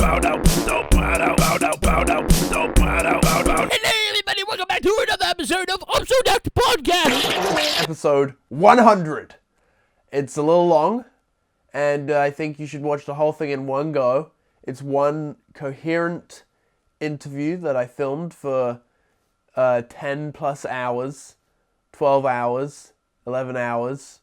Hello everybody, welcome back to another episode of OBZODACT Podcast! Episode 100. It's a little long, and I think you should watch the whole thing in one go. It's one coherent interview that I filmed for 10 plus hours, 12 hours, 11 hours.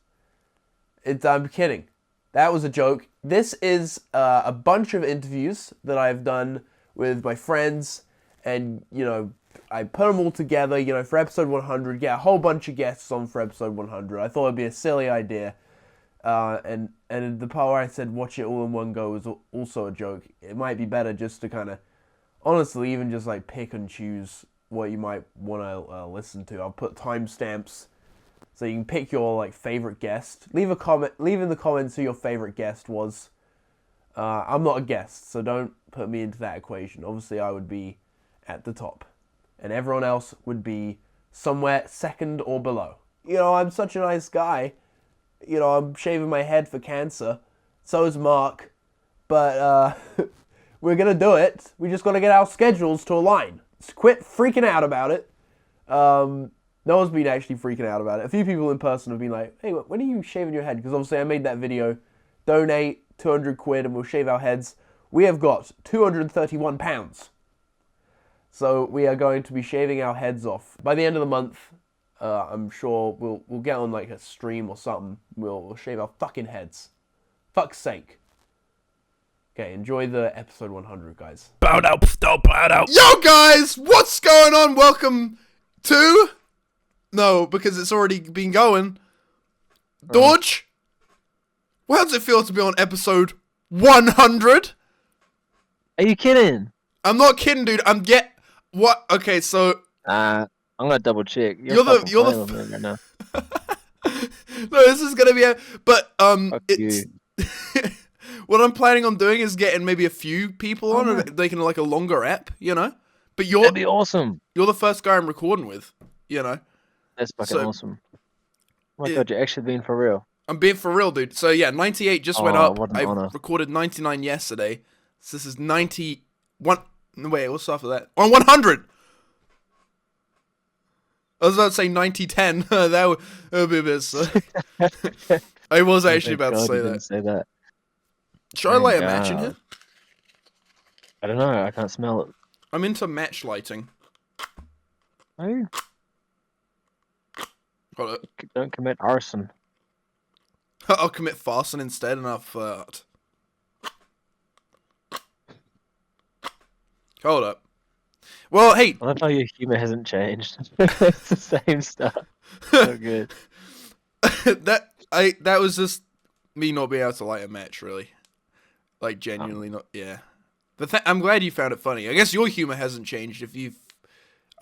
I'm kidding. That was a joke. This is a bunch of interviews that I've done with my friends, and, you know, I put them all together, you know, for episode 100, get a whole bunch of guests on for episode 100. I thought it'd be a silly idea, and the part where I said watch it all in one go was also a joke. It might be better just to kind of, honestly, even just like pick and choose what you might want to listen to. I'll put timestamps so you can pick your like favorite guest. Leave in the comments who your favorite guest was. I'm not a guest, so don't put me into that equation. Obviously, I would be at the top, and everyone else would be somewhere second or below. You know, I'm such a nice guy. You know, I'm shaving my head for cancer. So is Mark. But we're gonna do it. We just gotta get our schedules to align. Quit freaking out about it. No one's been actually freaking out about it. A few people in person have been like, hey, when are you shaving your head? Because obviously I made that video. Donate 200 quid and we'll shave our heads. We have got 231 pounds. So we are going to be shaving our heads off. By the end of the month, I'm sure we'll get on like a stream or something. We'll shave our fucking heads. Fuck's sake. Okay, enjoy the episode 100, guys. Yo, guys! What's going on? Welcome to... No, because it's already been going. Dodge? How does it feel to be on episode 100? Are you kidding? I'm not kidding, dude. What? Okay, so... I'm gonna double check. You're the right now. No, this is gonna be but Fuck it's you. what I'm planning on doing is getting maybe a few people on and making like a longer app, you know. But That'd be awesome. you're the first guy I'm recording with, you know. That's fucking awesome. Oh my Yeah. god, you're actually being for real. I'm being for real, dude. So yeah, 98 just went Oh, up. what an I honor. recorded 99 yesterday. So this is 91. No, wait, what's after that? On 100. I was about to say 90-10. that would be a bit sick. I was actually about to God, say you that. didn't say that. Should I light a match in God. here? I don't know. I can't smell it. I'm into match lighting. Oh, Got it. don't commit arson. I'll commit farson instead, and I'll flirt. Hold up. Well, hey. I love how your humor hasn't changed. It's the same stuff. So good. that was just me not being able to light a match, really. Like genuinely not. Yeah. But I'm glad you found it funny. I guess your humor hasn't changed. I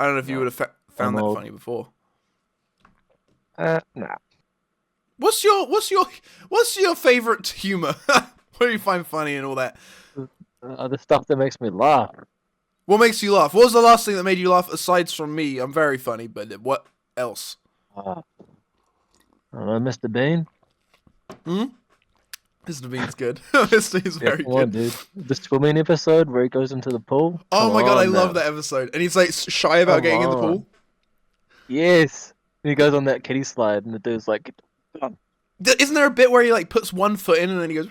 don't know if you would have found that funny before. Nah. What's your favorite humor? What do you find funny and all that? The stuff that makes me laugh. What makes you laugh? What was the last thing that made you laugh aside from me? I'm very funny, but what else? I don't know, Mr. Bean. Mr. Bean's good. Mr. Bean's very Come on, good. dude. The swimming episode where he goes into the pool. Oh Come my god, I on, love man. that episode. And he's like shy about Come getting in the on. pool. Yes. And he goes on that kiddie slide, and the dude's like, Isn't there a bit where he like puts one foot in and then he goes?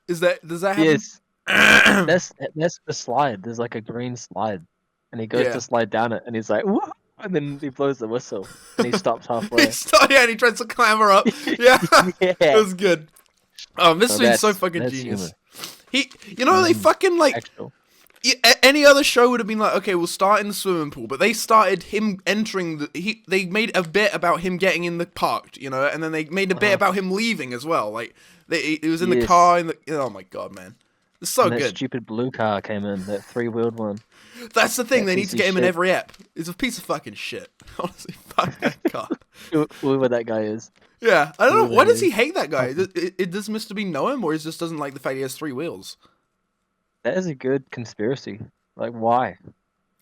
Does that happen? yes. that's the slide. There's like a green slide, and he goes Yeah. to slide down it, and he's like, "Whoa!" And then he blows the whistle, and he stops halfway. Yeah, and he tries to clamber up. Yeah, Yeah. it was good. Oh, Mr. Bean's so that's- fucking that's genius. humor. They fucking like. Actual. Any other show would have been like, okay, we'll start in the swimming pool, but they started him entering they made a bit about him getting in the park, you know, and then they made a bit about him leaving as well. Like, he was in the Yes. car, oh my god, man. It's so And that good. stupid blue car came in, that 3-wheeled one. That's the thing, that they need piece to of get him in shit. every app. It's a piece of fucking shit. Honestly, fuck that car. Whoever that guy is. Yeah, I don't know, Whoever why that does he is. hate that guy? Does Mr. Bean know him, or he just doesn't like the fact he has 3 wheels? That is a good conspiracy. Like, why?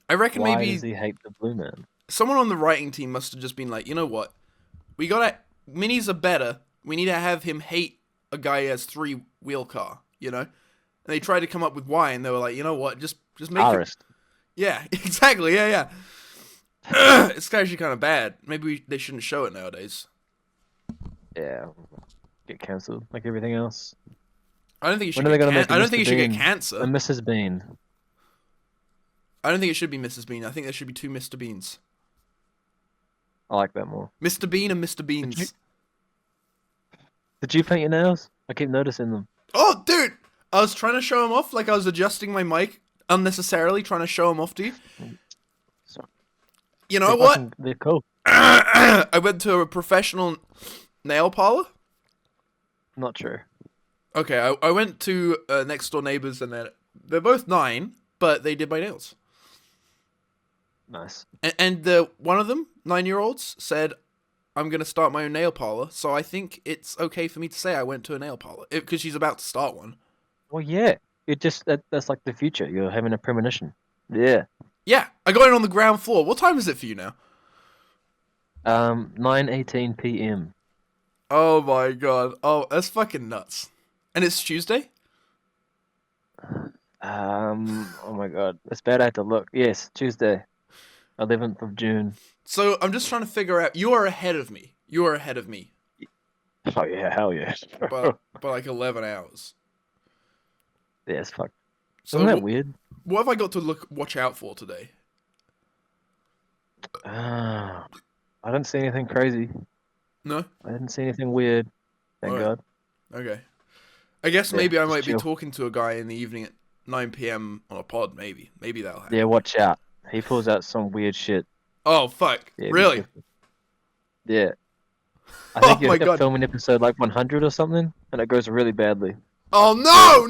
I reckon Why maybe does he hate the blue man? someone on the writing team must have just been like, you know what? Minis are better. We need to have him hate a guy who has 3-wheel car, you know? and they tried to come up with why, and they were like, you know what, just make Artist. it. Yeah, exactly. Yeah. It's actually kind of bad. Maybe they shouldn't show it nowadays. Yeah. Get cancelled like everything else. I don't think it should. When are they gonna make? I don't think Mr. it should get Bean? cancer. A Mrs. Bean. I don't think it should be Mrs. Bean. I think there should be 2 Mr. Beans. I like that more. Mr. Bean and Mr. Beans. Did you paint your nails? I keep noticing them. Oh, dude! I was trying to show him off, like I was adjusting my mic unnecessarily, trying to show him off to you. So, You know what? They're cool. I went to a professional nail parlor. Not true. Okay, I went to next door neighbors, and they're both 9, but they did my nails. Nice. And one of them, 9-year-olds, said, I'm going to start my own nail parlor, so I think it's okay for me to say I went to a nail parlor, because she's about to start one. Well, yeah. That's like the future. You're having a premonition. Yeah. Yeah, I got it on the ground floor. What time is it for you now? 9:18 p.m. Oh my god. Oh, that's fucking nuts. And it's Tuesday? Oh my god. It's bad I had to look. Yes, Tuesday. 11th of June. So I'm just trying to figure out. You are ahead of me. You are ahead of me. Oh yeah, hell yeah. By like 11 hours. Yeah, it's fucked. So Isn't that weird? what have I got to watch out for today? I didn't see anything crazy. No? I didn't see anything weird. Thank Alright. God. Okay. I guess Yeah, maybe I just might be chill. talking to a guy in the evening at 9 p.m. on a pod, maybe. Maybe that'll happen. Yeah, watch out. He pulls out some weird shit. Oh, fuck. Yeah, be Really? careful. Yeah. I Oh think my you're God. filming episode like 100 or something, and it goes really badly. Oh,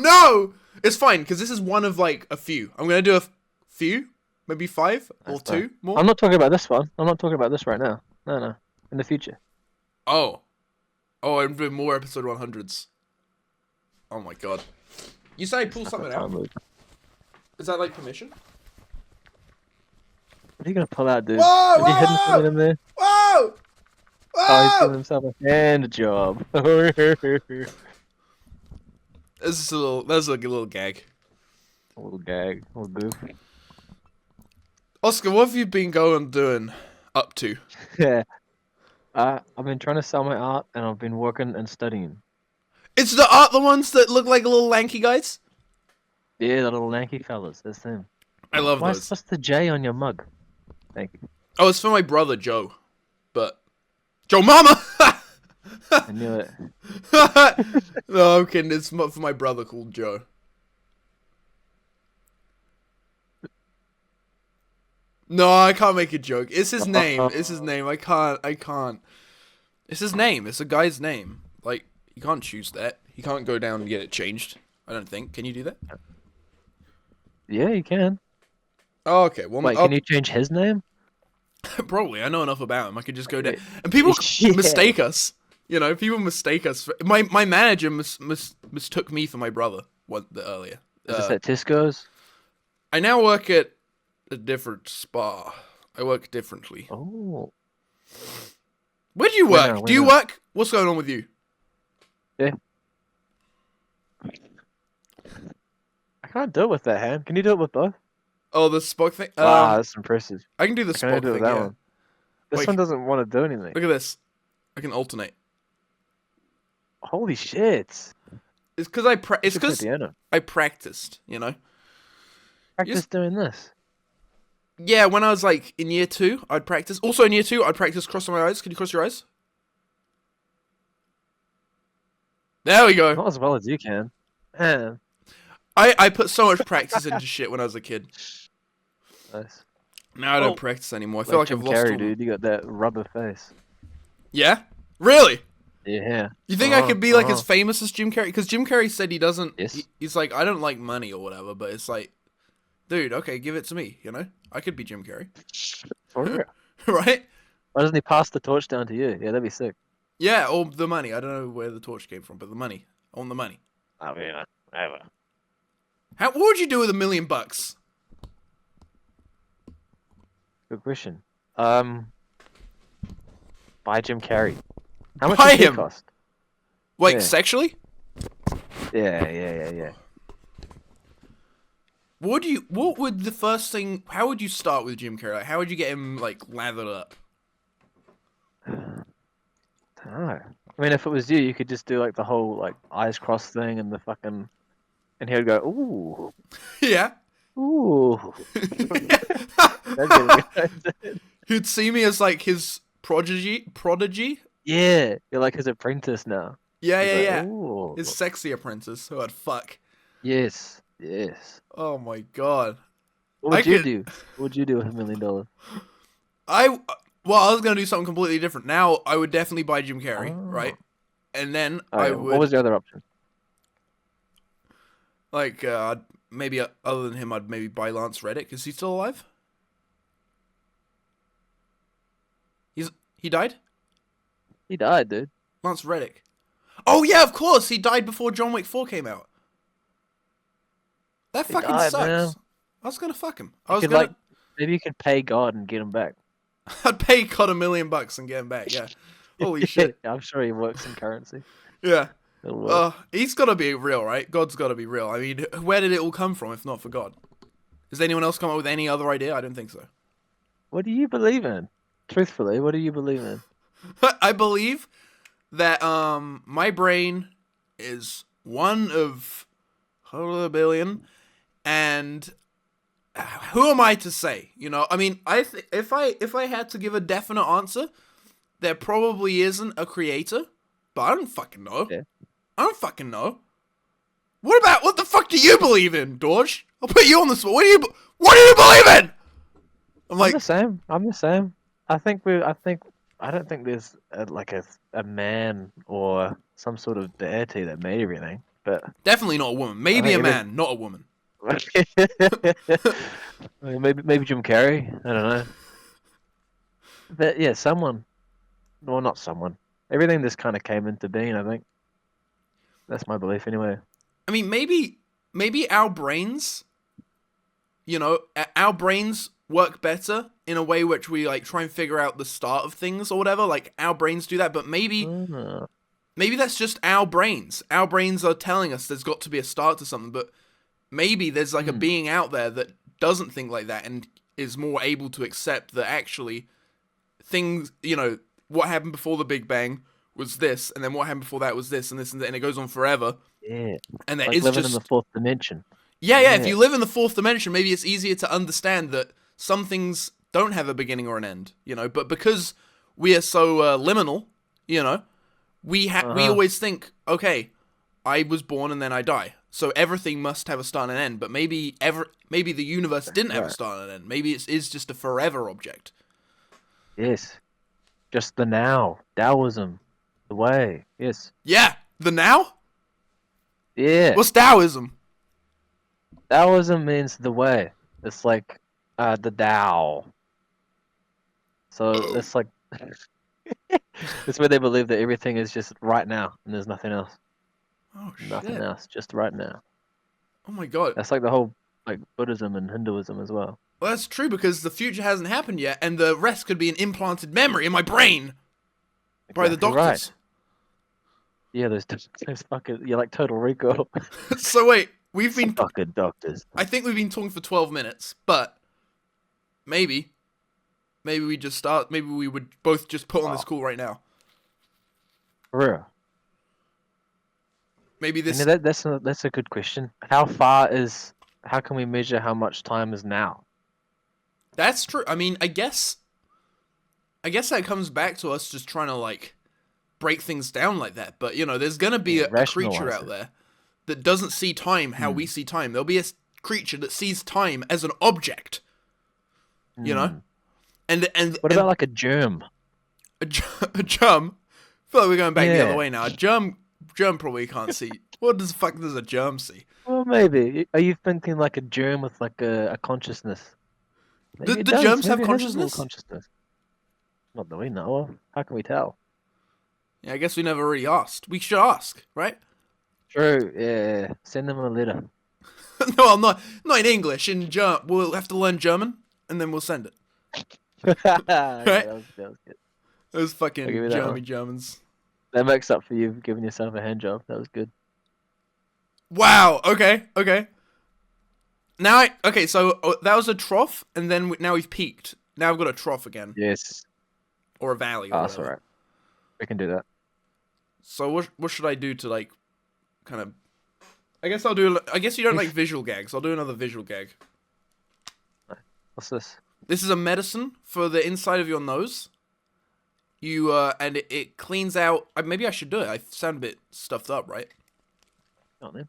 no! It's fine, because this is one of, like, a few. I'm going to do a few, maybe 5 or That's 2 fine. more. I'm not talking about this one. I'm not talking about this right now. No. In the future. Oh, I'm doing more episode 100s. Oh my god. You say I pull something out? Time loop. Is that like permission? What are you gonna pull out, dude? Whoa, Have you hidden whoa! something in there? Whoa! Oh, he's Whoa! giving himself a hand job. That's like a little gag. A little gag, a little goof. Oscar, what have you been doing up to? Yeah. I've been trying to sell my art, and I've been working and studying. It's the ones that look like little lanky guys? Yeah, the little lanky fellas. That's them. I love those. What's the J on your mug? Thank you. Oh, it's for my brother, Joe. But... Joe Mama! I knew it. No, I'm kidding. It's for my brother called Joe. No, I can't make a joke. It's his name. It's his name. I can't. It's his name. It's a guy's name. Like, you can't choose that. You can't go down and get it changed. I don't think. Can you do that? Yeah, you can. Oh, okay. Well, Wait, can you change his name? probably. I know enough about him. I could just go down. And people Yeah. mistake us. You know, people mistake us. My manager mistook me for my brother earlier. Is this at Tisco's? I now work at a different spa. I work differently. Oh. Where do you work? Where Do you now? work? What's going on with you? Yeah. I can't do it with that hand. Can you do it with both? Oh, the Spock thing? Wow, that's impressive. I can do the I can only Spock do it thing, with that yeah. one. This Wait. one doesn't want to do anything. Look at this. I can alternate. Holy shit. It's because Should play piano. I practiced, you know? Practice doing this. Yeah, when I was like in year 2, I'd practice. Also in year 2, I'd practice crossing my eyes. Can you cross your eyes? There we go. Not as well as you can. Man. I put so much practice into shit when I was a kid. Nice. Now I don't Oh. practice anymore. I feel like Jim I've lost Carrey, all... dude. You got that rubber face. Yeah? Really? Yeah. You think I could be like as uh-huh. famous as Jim Carrey? Because Jim Carrey said he doesn't... Yes. He's like, I don't like money or whatever, but it's like... Dude, okay, give it to me, you know? I could be Jim Carrey. For real. Right? Why doesn't he pass the torch down to you? Yeah, that'd be sick. Yeah, or the money. I don't know where the torch came from, but the money. I want the money. I mean, whatever. What would you do with $1 million? Good question. Buy Jim Carrey. How much Buy does he him? cost? Like, Yeah. sexually? Yeah. What would the first thing? How would you start with Jim Carrey? Like, how would you get him like lathered up? I don't know. I mean, if it was you, you could just do like the whole like eyes crossed thing and the fucking, and he would go, ooh, Yeah. ooh. That'd be good. He'd see me as like his prodigy. Yeah, you're like his apprentice now. Yeah, He's yeah, like, yeah. ooh. His sexy apprentice who I'd fuck. Yes, yes. Oh my god. What would I you could- do? What would you do with $1 million? I was gonna do something completely different. Now I would definitely buy Jim Carrey, Oh. right? And then Oh, I yeah. would What was the other option? like maybe other than him, I'd maybe buy Lance Reddick. Is he still alive? He died? He died, dude. Lance Reddick. Oh yeah, of course. He died before John Wick 4 came out. That He fucking died, sucks. man. I was gonna fuck him. You could, like, maybe you could pay God and get him back. I'd pay God $1 million and get him back. Yeah. Holy shit. I'm sure he works in currency. Yeah. It'll work. He's got to be real, right? God's got to be real. I mean, where did it all come from if not for God? Has anyone else come up with any other idea? I don't think so. What do you believe in? Truthfully, what do you believe in? I believe that my brain is one of a billion, and who am I to say? You know, I mean, if I had to give a definite answer, there probably isn't a creator, but I don't fucking know. Yeah. I don't fucking know. What the fuck do you believe in, Dorj? I'll put you on the spot. What do you believe in? I'm like, I'm the same. I'm the same. I don't think there's a man or some sort of deity that made everything, but definitely not a woman. Maybe a man, not a woman. maybe Jim Carrey. I don't know. But yeah, someone. Well, not someone. Everything just kind of came into being. I think that's my belief, anyway. I mean, maybe our brains, our brains work better in a way which we like try and figure out the start of things or whatever. Like our brains do that, but maybe that's just our brains. Our brains are telling us there's got to be a start to something, but maybe there's like a being out there that doesn't think like that and is more able to accept that actually things, what happened before the Big Bang was this, and then what happened before that was this, and this, and that, and it goes on forever. Yeah. And there Like is living just in the fourth dimension. yeah. If you live in the fourth dimension, maybe it's easier to understand that some things don't have a beginning or an end, But because we are so liminal, we always think, okay, I was born and then I die, so everything must have a start and an end. But maybe the universe didn't have a start and an end. Maybe it is just a forever object. Yes. Just the now. Taoism. The way. Yes. Yeah, the now. Yeah. What's Taoism? Taoism means the way. It's like the Tao. So it's like it's where they believe that everything is just right now and there's nothing else. Oh shit! Nothing else, just right now. Oh my god. That's like the whole like Buddhism and Hinduism as well. Well, that's true because the future hasn't happened yet, and the rest could be an implanted memory in my brain by the Exactly doctors. right. Yeah, those fucking you're like Total Recall. So wait, we've been fucking doctors. I think we've been talking for 12 minutes, but maybe we just start. Maybe we would both just put on this call right now. For real. Maybe this. That's a good question. How can we measure how much time is now? That's true. I mean, I guess that comes back to us just trying to like break things down like that. But there's gonna be a creature out there that doesn't see time how we see time. There'll be a creature that sees time as an object. And What about like a germ? a germ? I feel like we're going back the other way now. A germ probably can't see. What the fuck does a germ see? Well, maybe. Are you thinking like a germ with like a consciousness? Do Maybe it the does. germs have Maybe it has a little consciousness? consciousness? Not that we know of. How can we tell? Yeah, I guess we never really asked. We should ask, right? True. Yeah. Send them a letter. No, I'm not in English. In German, we'll have to learn German, and then we'll send it. Okay, that was good. Those fucking I'll give you that one. Germans. That makes up for you giving yourself a hand job. That was good. Wow. Okay. Now okay, so that was a trough, and then now we've peaked. Now I've got a trough again. Yes. Or a valley. Or Oh, that's whatever. alright. We can do that. So what should I do to like, kind of? I guess you don't like visual gags. I'll do another visual gag. What's this? This is a medicine for the inside of your nose. You and it cleans out. Maybe I should do it. I sound a bit stuffed up, right? Oh, man.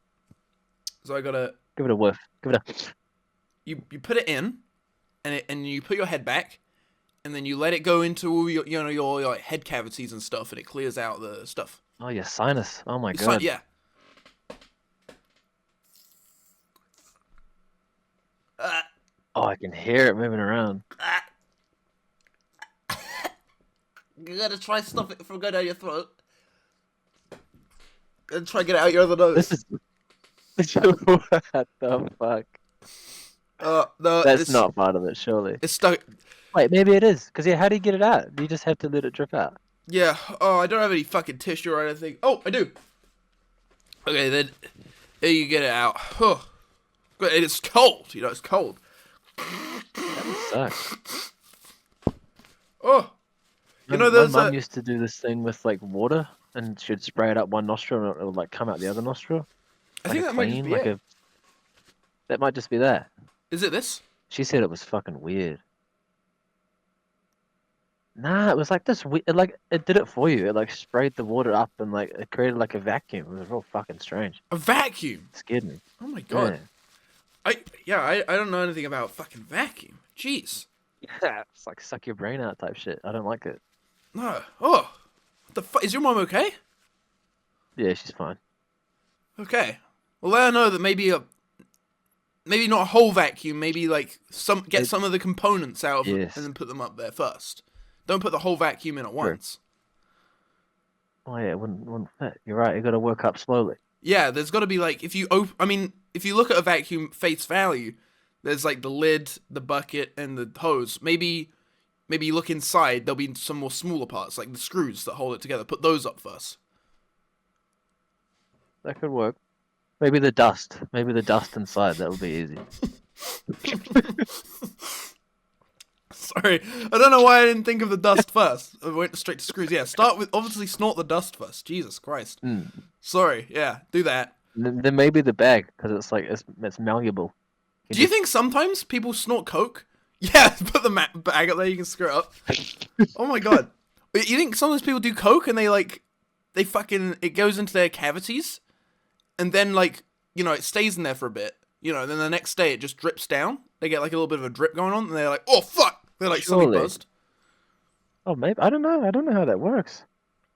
So I gotta. Give it a whiff. Give it a. You put it in, and you put your head back, and then you let it go into your like, head cavities and stuff, and it clears out the stuff. Oh, your sinus. Oh my It's god. like, yeah. Oh, I can hear it moving around. You gotta try stop it from going down your throat. And try to get it out your other nose. This is. What the fuck? No, That's not part of it, surely. It's stuck. Wait, maybe it is. Because, yeah, how do you get it out? You just have to let it drip out. Yeah. Oh, I don't have any fucking tissue or anything. Oh, I do. Okay, then. There you get it out. Oh. And it's cold. You know, it's cold. That sucks. Oh. You know, My there's mum used to do this thing with, like, water, and she'd spray it up one nostril, and it would, like, come out the other nostril. I think that might just be it. That might just be that. Is it this? She said it was fucking weird. Nah, it was like this. It did it for you. It like sprayed the water up and like it created like a vacuum. It was real fucking strange. A vacuum? It scared me. Oh my god. Yeah. I don't know anything about fucking vacuum. Jeez. Yeah, it's like suck your brain out type shit. I don't like it. No. Oh. What the fuck? Is your mom okay? Yeah, she's fine. Okay. Well, let her know that maybe not a whole vacuum. Maybe like some of the components out of it Yes. and then put them up there first. Don't put the whole vacuum in at once. Oh yeah, it wouldn't fit. You're right. You got to work up slowly. Yeah, there's got to be like if you look at a vacuum face value, there's like the lid, the bucket, and the hose. Maybe you look inside. There'll be some more smaller parts like the screws that hold it together. Put those up first. That could work. Maybe the dust. Maybe the dust inside. That would be easy. Sorry, I don't know why I didn't think of the dust first. I went straight to screws. Yeah, obviously snort the dust first. Jesus Christ. Sorry, yeah, do that. Then maybe the bag, because it's like it's malleable. Do you think sometimes people snort coke? Yeah, put the bag up there. You can screw it up. Oh my god, you think sometimes people do coke and it goes into their cavities, and then like it stays in there for a bit. Then the next day it just drips down. They get like a little bit of a drip going on, and they're like, "Oh fuck!" They're like suddenly buzzed. Oh, maybe I don't know. I don't know how that works.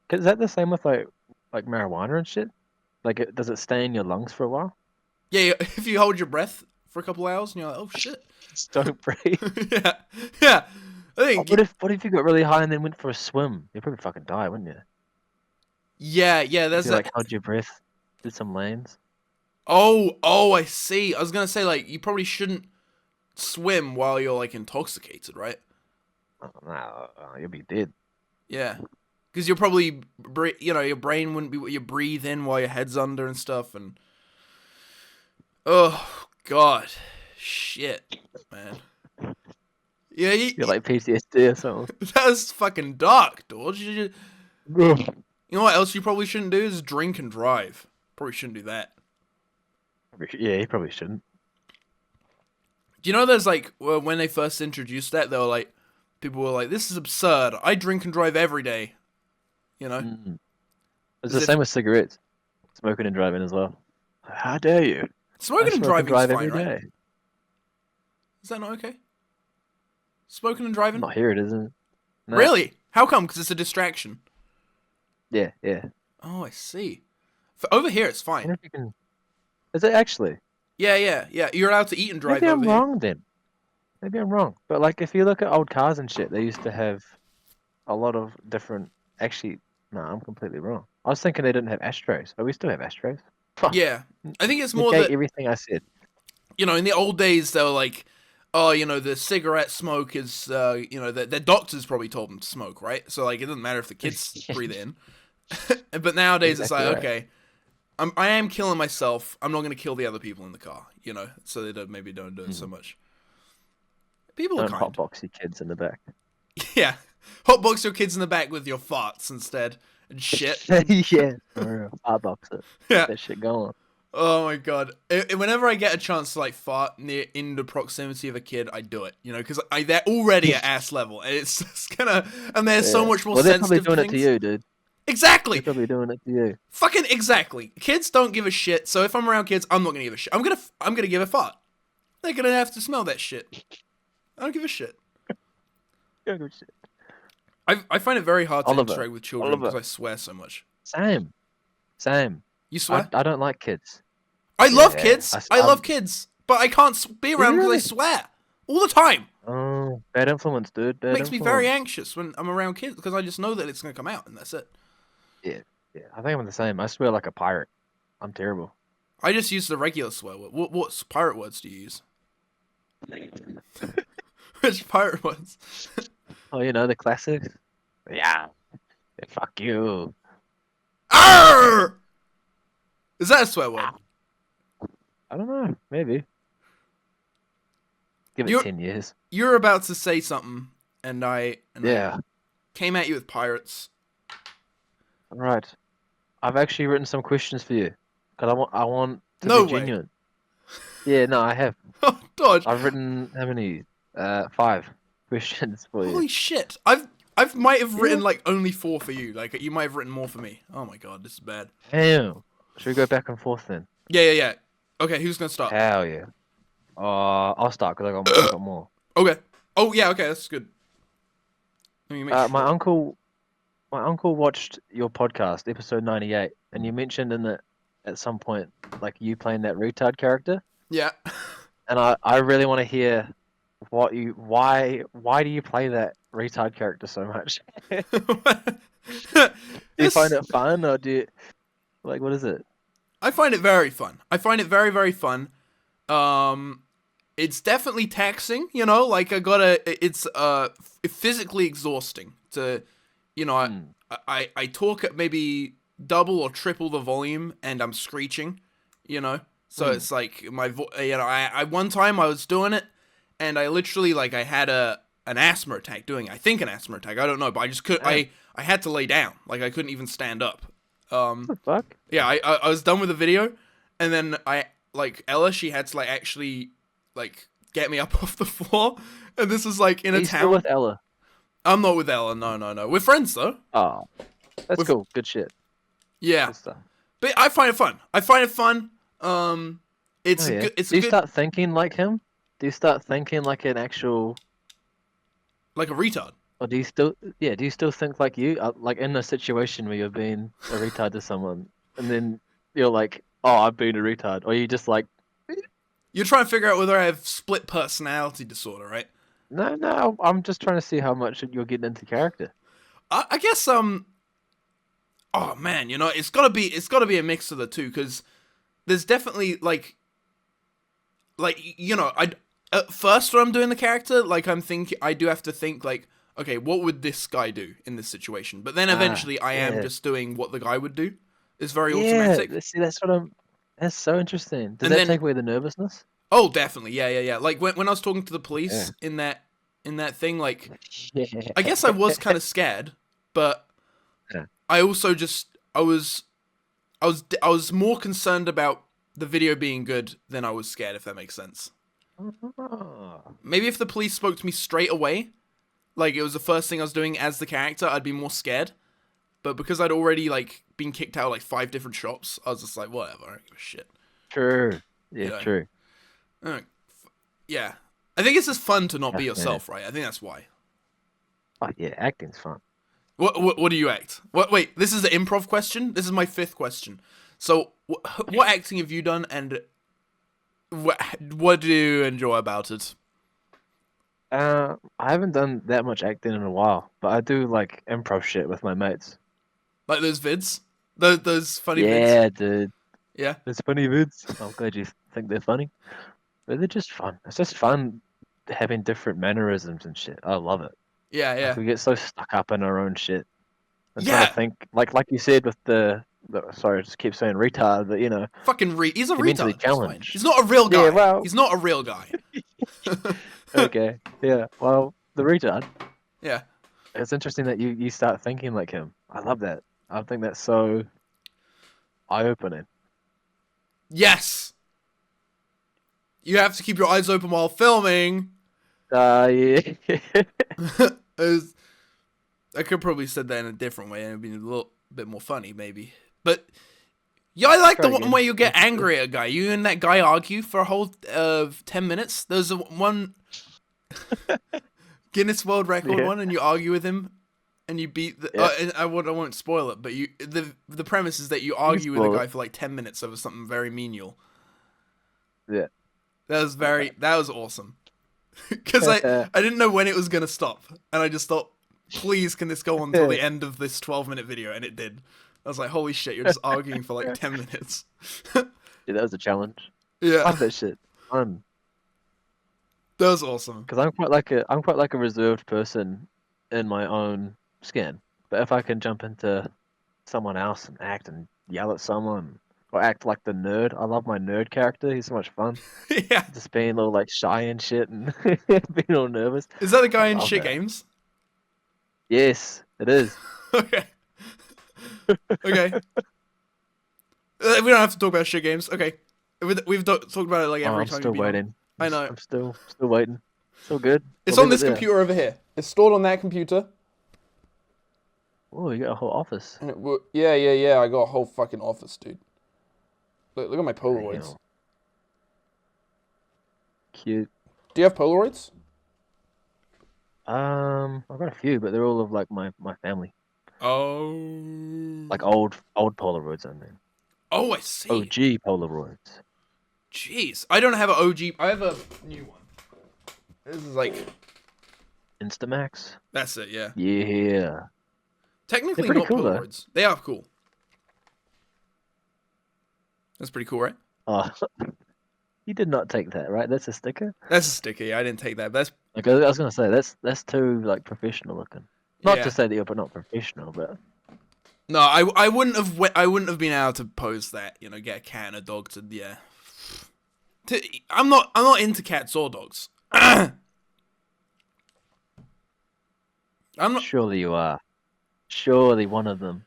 Is that the same with like marijuana and shit? Like, does it stay in your lungs for a while? Yeah, if you hold your breath for a couple hours and you're like, "Oh shit!" Just don't breathe. yeah. I think. What if you got really high and then went for a swim? You'd probably fucking die, wouldn't you? Yeah. There's like hold your breath, did some lanes. Oh, I see. I was gonna say like you probably shouldn't swim while you're like intoxicated, right? Oh, no, you'll be dead. Yeah, because you're probably your brain wouldn't be what you breathe in while your head's under and stuff, and oh god, shit, man. Yeah, you're like PTSD or something. That's fucking dark, George. You know what else you probably shouldn't do is drink and drive. Probably shouldn't do that. Yeah, you probably shouldn't. Do you know there's like when they first introduced that, they were like, people were like, "This is absurd. I drink and drive every day." It's the same with cigarettes, smoking and driving as well. How dare you? Smoking and driving is fine, every right? day. Is that not okay? Smoking and driving? Not here, it isn't. No. Really? How come? Because it's a distraction. Yeah. Oh, I see. Over here, it's I fine. wonder if you can. Is it actually? Yeah. You're allowed to eat and drive Maybe over I'm here. wrong then. Maybe I'm wrong. But like, if you look at old cars and shit, they used to have a lot of different. Actually, no, I'm completely wrong. I was thinking they didn't have ashtrays, but we still have ashtrays. Yeah, I think it's more Negate that everything I said. in the old days they were like, oh, the cigarette smoke is, their doctors probably told them to smoke, right? So like, it doesn't matter if the kids breathe in. But nowadays it's like, Exactly right. okay, I am killing myself. I'm not going to kill the other people in the car, so they maybe don't do it so much. People are Don't kind. hotbox your kids in the back. Yeah. Hotbox your kids in the back with your farts instead and shit. Yeah, for real. Hotbox it. Yeah. That shit going. Oh my god. Whenever I get a chance to like fart in the proximity of a kid, I do it. Because they're already at ass level, and it's just gonna. And they're so much more they're probably sensitive doing to it to things. you, dude. Exactly. They're probably doing it to you. Fucking exactly. Kids don't give a shit. So if I'm around kids, I'm not gonna give a shit. I'm gonna give a fart. They're gonna have to smell that shit. I don't give a shit. Don't give a shit. I find it very hard to Oliver. interact with children because I swear so much. Same. You swear? I don't like kids. I love Yeah, kids. I love kids, but I can't be around because Really? I swear all the time. Oh, bad influence, dude. Bad Makes me influence. very anxious when I'm around kids because I just know that it's gonna come out and that's it. Yeah. I think I'm the same. I swear like a pirate. I'm terrible. I just use the regular swear word. What pirate words do you use? Which pirate words? Oh, the classics. Yeah. Fuck you. Arr! Is that a swear word? I don't know. Maybe. Give it 10 years. You're about to say something, and I Yeah. came at you with pirates. All right. I've actually written some questions for you because I want to No be way. genuine. Yeah, no, I have. Oh, Dodge. I've written how many? 5 questions for you. Holy shit. I might have written like only 4 for you. Like you might have written more for me. Oh my god, this is bad. Damn. Should we go back and forth then? Yeah. Okay, who's gonna start? Hell yeah. I'll start because I got more. Okay. Oh yeah. Okay, that's good. Let me make sure. My uncle watched your podcast, episode 98, and you mentioned in it at some point like you playing that retard character, Yeah. and I really want to hear why do you play that retard character so much? Do you find it fun or do you what is it? I find it very fun. I find it very, very fun. It's definitely taxing, like it's physically exhausting to, I talk at maybe double or triple the volume and I'm screeching, so it's like my I one time I was doing it and I literally I had an asthma attack doing it. I think an asthma attack. I don't know, but I just couldn't. I had to lay down. Like I couldn't even stand up. What the fuck? Yeah, I was done with the video, and then Ella, she had to actually get me up off the floor, and this was in Are a you town. still with Ella? I'm not with Ella. No. We're friends though. Oh, that's cool. Good shit. Yeah, Good stuff. but I find it fun. It's Oh, yeah. good. It's Do you good. start thinking like him? Do you start thinking like an actual, Like a retard. or do you still think like you, like in a situation where you're being a retard to someone, and then you're like, oh, I've been a retard, or you just like, You're trying to figure out whether I have split personality disorder, right? no, I'm just trying to see how much you're getting into character. I guess oh man, it's gotta be a mix of the two because there's definitely I at first when I'm doing the character I do have to think okay, what would this guy do in this situation? But then eventually I am just doing what the guy would do. It's very automatic. Yeah, see, that's so interesting. Does And that then- take away the nervousness? Oh, definitely, yeah. Like when I was talking to the police in that thing, Yeah. I guess I was kind of scared, but Yeah. I also I was more concerned about the video being good than I was scared, if that makes sense. Oh. Maybe if the police spoke to me straight away, it was the first thing I was doing as the character, I'd be more scared. But because I'd already been kicked out of 5 different shops, I was just like, whatever, I don't give a shit. True. Yeah, Yeah. true. Yeah. I think it's just fun to not be Yeah. yourself, right? I think that's why. Oh yeah, acting's fun. What do you act? Wait, this is the improv question? This is my 5th question. So, what acting have you done, and what do you enjoy about it? I haven't done that much acting in a while, but I do improv shit with my mates. Like those vids? Those funny vids? Yeah, dude. Yeah? It's funny vids. I'm glad you think they're funny. But they're just fun. It's just fun having different mannerisms and shit. I love it. Yeah. We get so stuck up in our own shit. And Yeah. trying to think like you said with the sorry, I just keep saying retard, but you know, Fucking he's a he meant to be retard. It's fine. challenged. He's not a real guy. Yeah, well- He's not a real guy. Okay, yeah. Well, the retard. Yeah. It's interesting that you start thinking like him. I love that. I think that's so eye-opening. Yes. You have to keep your eyes open while filming. Yeah. I could probably said that in a different way and it'd be a little bit more funny, maybe. But yeah, I like Try the one again. where you get angry at a guy. You and that guy argue for a whole 10 minutes. There's one Guinness World Record Yeah. one, and you argue with him, and you beat the. Yeah. And I won't spoil it, but the premise is that you argue with a spoil guy it. for like 10 minutes over something very menial. Yeah. That was awesome. Because I didn't know when it was gonna stop, and I just thought, please, can this go on until the end of this 12-minute video? And it did. I was like, holy shit, you're just arguing for like 10 minutes. Yeah, that was a challenge. I Yeah, love that shit. Fun. that was awesome. Because I'm quite like a reserved person in my own skin. But if I can jump into someone else and act and yell at someone or act like the nerd, I love my nerd character. He's so much fun. Yeah, Just being a little like shy and shit and being all nervous. is that the guy in Love shit that. games? Yes, it is. Okay. Okay. We don't have to talk about shit games. Okay. We've talked about it like Oh, every I'm time. still you've been on. waiting. I know. I'm still waiting. Still good. It's We'll on leave this it there. computer over here. It's stored on that computer. Oh, you got a whole office. And yeah. I got a whole fucking office, dude. Look at my Polaroids. Damn. Cute. Do you have Polaroids? I've got a few, but they're all of like my family. Oh. Like old Polaroids, I mean. Oh, I see. OG Polaroids. Jeez. I don't have an OG. I have a new one. This is like. Instamax. That's it, yeah. Yeah. Technically pretty not cool, though. Polaroids. They are cool. That's pretty cool, right? Oh, you did not take that, right? That's a sticker. That's a sticker. Yeah, I didn't take that. But that's Like I was gonna say, that's too like professional looking. Not Yeah. to say that you're not professional, but no. I wouldn't have been able to pose that. You know, get a cat and a dog to yeah. I'm not into cats or dogs. I'm not. surely you are. Surely one of them.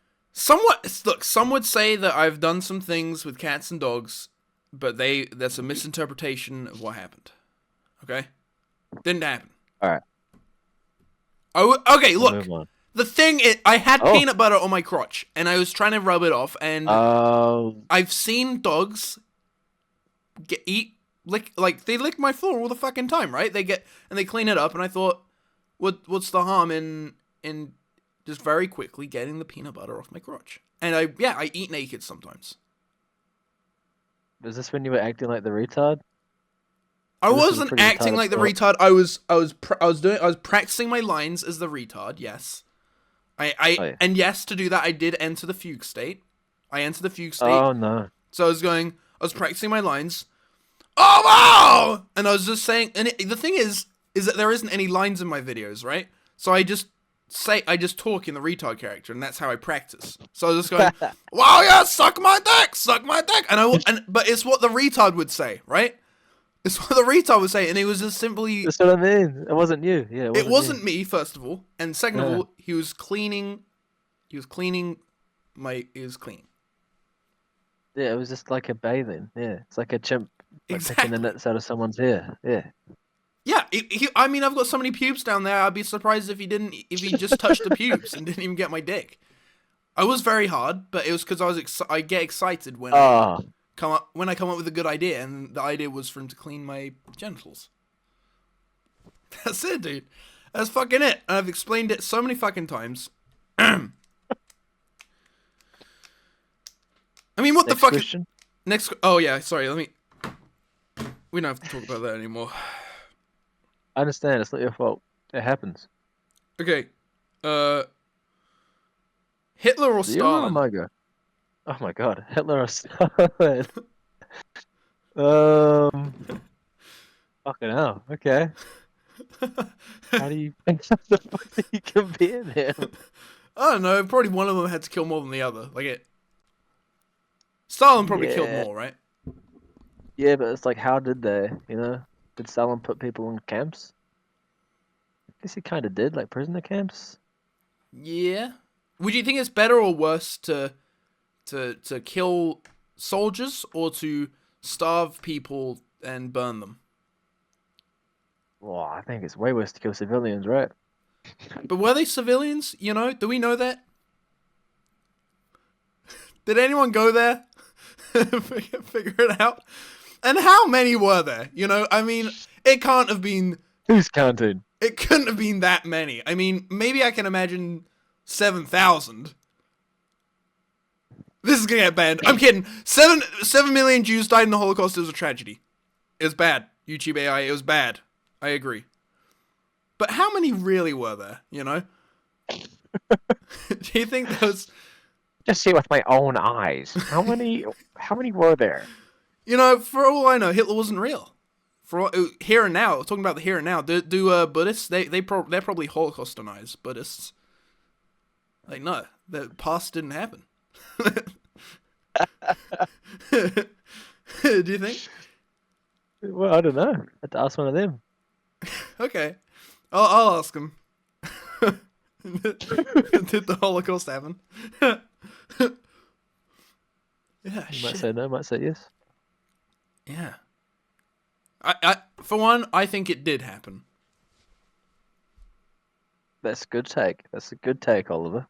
Look, some would say that I've done some things with cats and dogs, but that's a misinterpretation of what happened. Okay? Didn't happen. Alright. Okay, We'll look. move on. The thing is, I had Oh. peanut butter on my crotch, and I was trying to rub it off, and Oh, I've seen dogs they lick my floor all the fucking time, right? They clean it up, and I thought, what's the harm in just very quickly getting the peanut butter off my crotch? And I eat naked sometimes. is this when you were acting like the retard? I This is a wasn't pretty acting retarded like the thought. retard. I was practicing my lines as the retard. Yes, Oh, yeah. And yes, to do that, I did enter the fugue state. I entered the fugue state. Oh no. So I was practicing my lines. Oh wow! And I was just saying, and the thing is that there isn't any lines in my videos, right? So I just talk in the retard character, and that's how I practice. So I was just going, wow, yeah, suck my dick, but it's what the retard would say, right? It's what the retard would say, and it was just simply, That's what I mean. It wasn't you. Yeah, it wasn't me, first of all, and second of Yeah. all, he was cleaning. Yeah, it was just like a bathing. Yeah, it's like a chimp like Exactly. picking the nits out of someone's hair. Yeah. Yeah, I mean, I've got so many pubes down there. I'd be surprised if he just touched the pubes and didn't even get my dick. I was very hard, but it was because I get excited when Oh, I come up with a good idea, and the idea was for him to clean my genitals. That's it, dude. That's fucking it. And I've explained it so many fucking times. I mean, what next the fuck? question. Next. Oh yeah, sorry. We don't have to talk about that anymore. I understand. It's not your fault. It happens. Okay. Hitler or Oh Stalin? my god. Oh my god. Hitler or Stalin? Fucking hell. Okay. How do you the fuck do you compare them? I don't know. Probably one of them had to kill more than the other. Like it. Stalin probably killed Yeah. more, right? Yeah, but it's like, how did they? You know, did Stalin put people in camps? I guess he kind of did, like prisoner camps. Yeah. Would you think it's better or worse to kill soldiers or to starve people and burn them? Well, I think it's way worse to kill civilians, right? But were they civilians? You know, do we know that? Did anyone go there? Figure it out. And how many were there? You know, I mean, it can't have been. Who's counting? It couldn't have been that many. I mean, maybe I can imagine 7,000. This is gonna get banned. I'm kidding. 7 million Jews died in the Holocaust. It was a tragedy. It was bad. YouTube AI, it was bad. I agree. But how many really were there, you know? Do you think those... Just see with my own eyes. How many were there? You know, for all I know, Hitler wasn't real. For all, here and now, talking about the here and now, do Buddhists, they're probably Holocaust deniers, Buddhists. Like, no, the past didn't happen. Do you think? Well, I don't know. I had to ask one of them. Okay, I'll ask him. Did the Holocaust happen? Yeah, You might say no, might say yes. Yeah. I for one, I think it did happen. That's a good take. That's a good take, Oliver.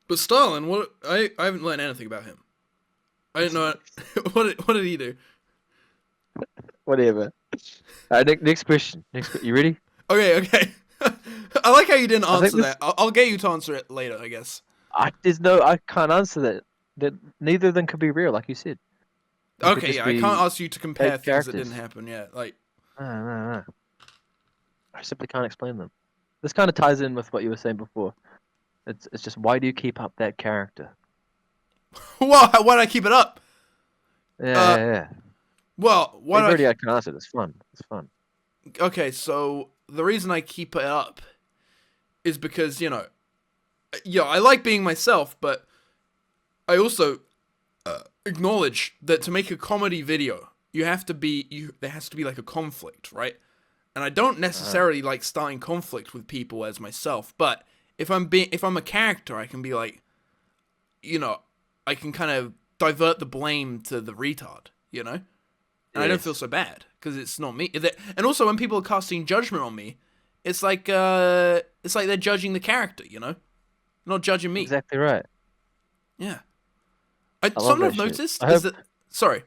But Stalin, what? I haven't learned anything about him. I didn't know what did he do? Whatever. Next question. You ready? Okay. I like how you didn't I think answer that. I'll get you to answer it later, I guess. I can't answer that. That neither of them could be real, like you said. They could Okay, just yeah, I be can't ask you to compare fake things that characters. didn't happen yet. Like, No. I simply can't explain them. This kind of ties in with what you were saying before. It's just, why do you keep up that character? why do I keep it up? Yeah. Well, why do I can answer it. It's fun. Okay, so the reason I keep it up is because, you know, I like being myself, but I also acknowledge that to make a comedy video, there has to be like a conflict, right? And I don't necessarily like starting conflict with people as myself, but if I'm a character, I can be like, you know, I can kind of divert the blame to the retard, you know? And I don't feel so bad because it's not me. And also, when people are casting judgment on me, it's like they're judging the character, you know, not judging me. Exactly right. Yeah. love Something that I've shit. noticed I is hope- that sorry,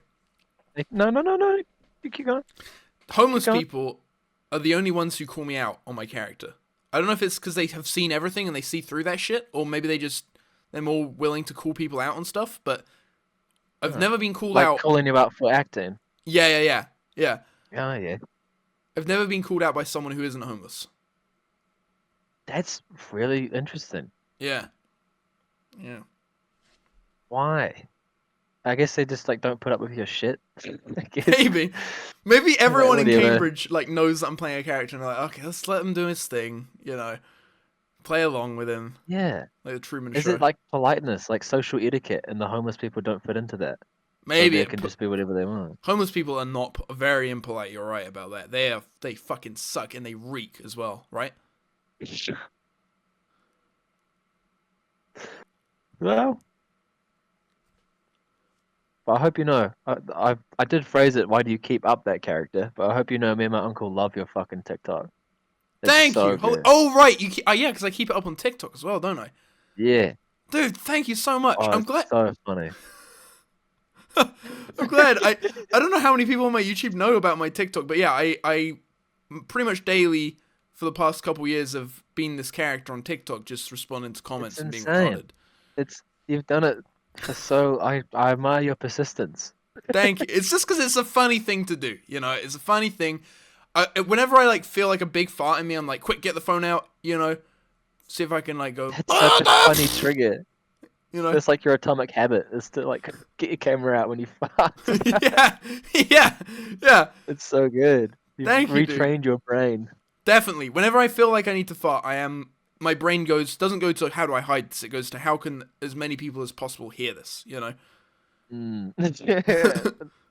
No. You keep going. homeless Keep going. people are the only ones who call me out on my character. I don't know if it's because they have seen everything and they see through that shit, or maybe they're more willing to call people out on stuff. But I've never been called Like out. calling you out for acting. Yeah. Oh yeah. I've never been called out by someone who isn't homeless. That's really interesting. Yeah. Why? I guess they just like don't put up with your shit. I guess. Maybe everyone in whatever. Cambridge like knows that I'm playing a character and they're like, okay, let's let him do his thing, you know, play along with him, Yeah. like the Truman Is Show. it like politeness, like social etiquette, and the homeless people don't fit into that? Maybe So it they can just be whatever they want. homeless people are not very impolite. You're right about that. They fucking suck and they reek as well, right? Well, but I hope you know. I did phrase it. Why do you keep up that character? But I hope you know. Me and my uncle love your fucking TikTok. It's Thank so you. good. Oh right, yeah, because I keep it up on TikTok as well, don't I? Yeah. Dude, thank you so much. Oh, I'm it's glad. so funny. I'm glad. I don't know how many people on my YouTube know about my TikTok, but yeah, I pretty much daily for the past couple years have been this character on TikTok, just responding to comments and being insane. retarded. You've done it for so. I admire your persistence. Thank you. It's just because it's a funny thing to do, you know. It's a funny thing. Whenever I like feel like a big fart in me, I'm like, quick, get the phone out, you know, see if I can like go. That's such a funny trigger. You know. It's like your atomic habit is to like get your camera out when you fart. yeah. It's so good. You've Thank you, dude. retrained your brain. Definitely. Whenever I feel like I need to fart, my brain doesn't go to how do I hide this. It goes to how can as many people as possible hear this, you know. Mm.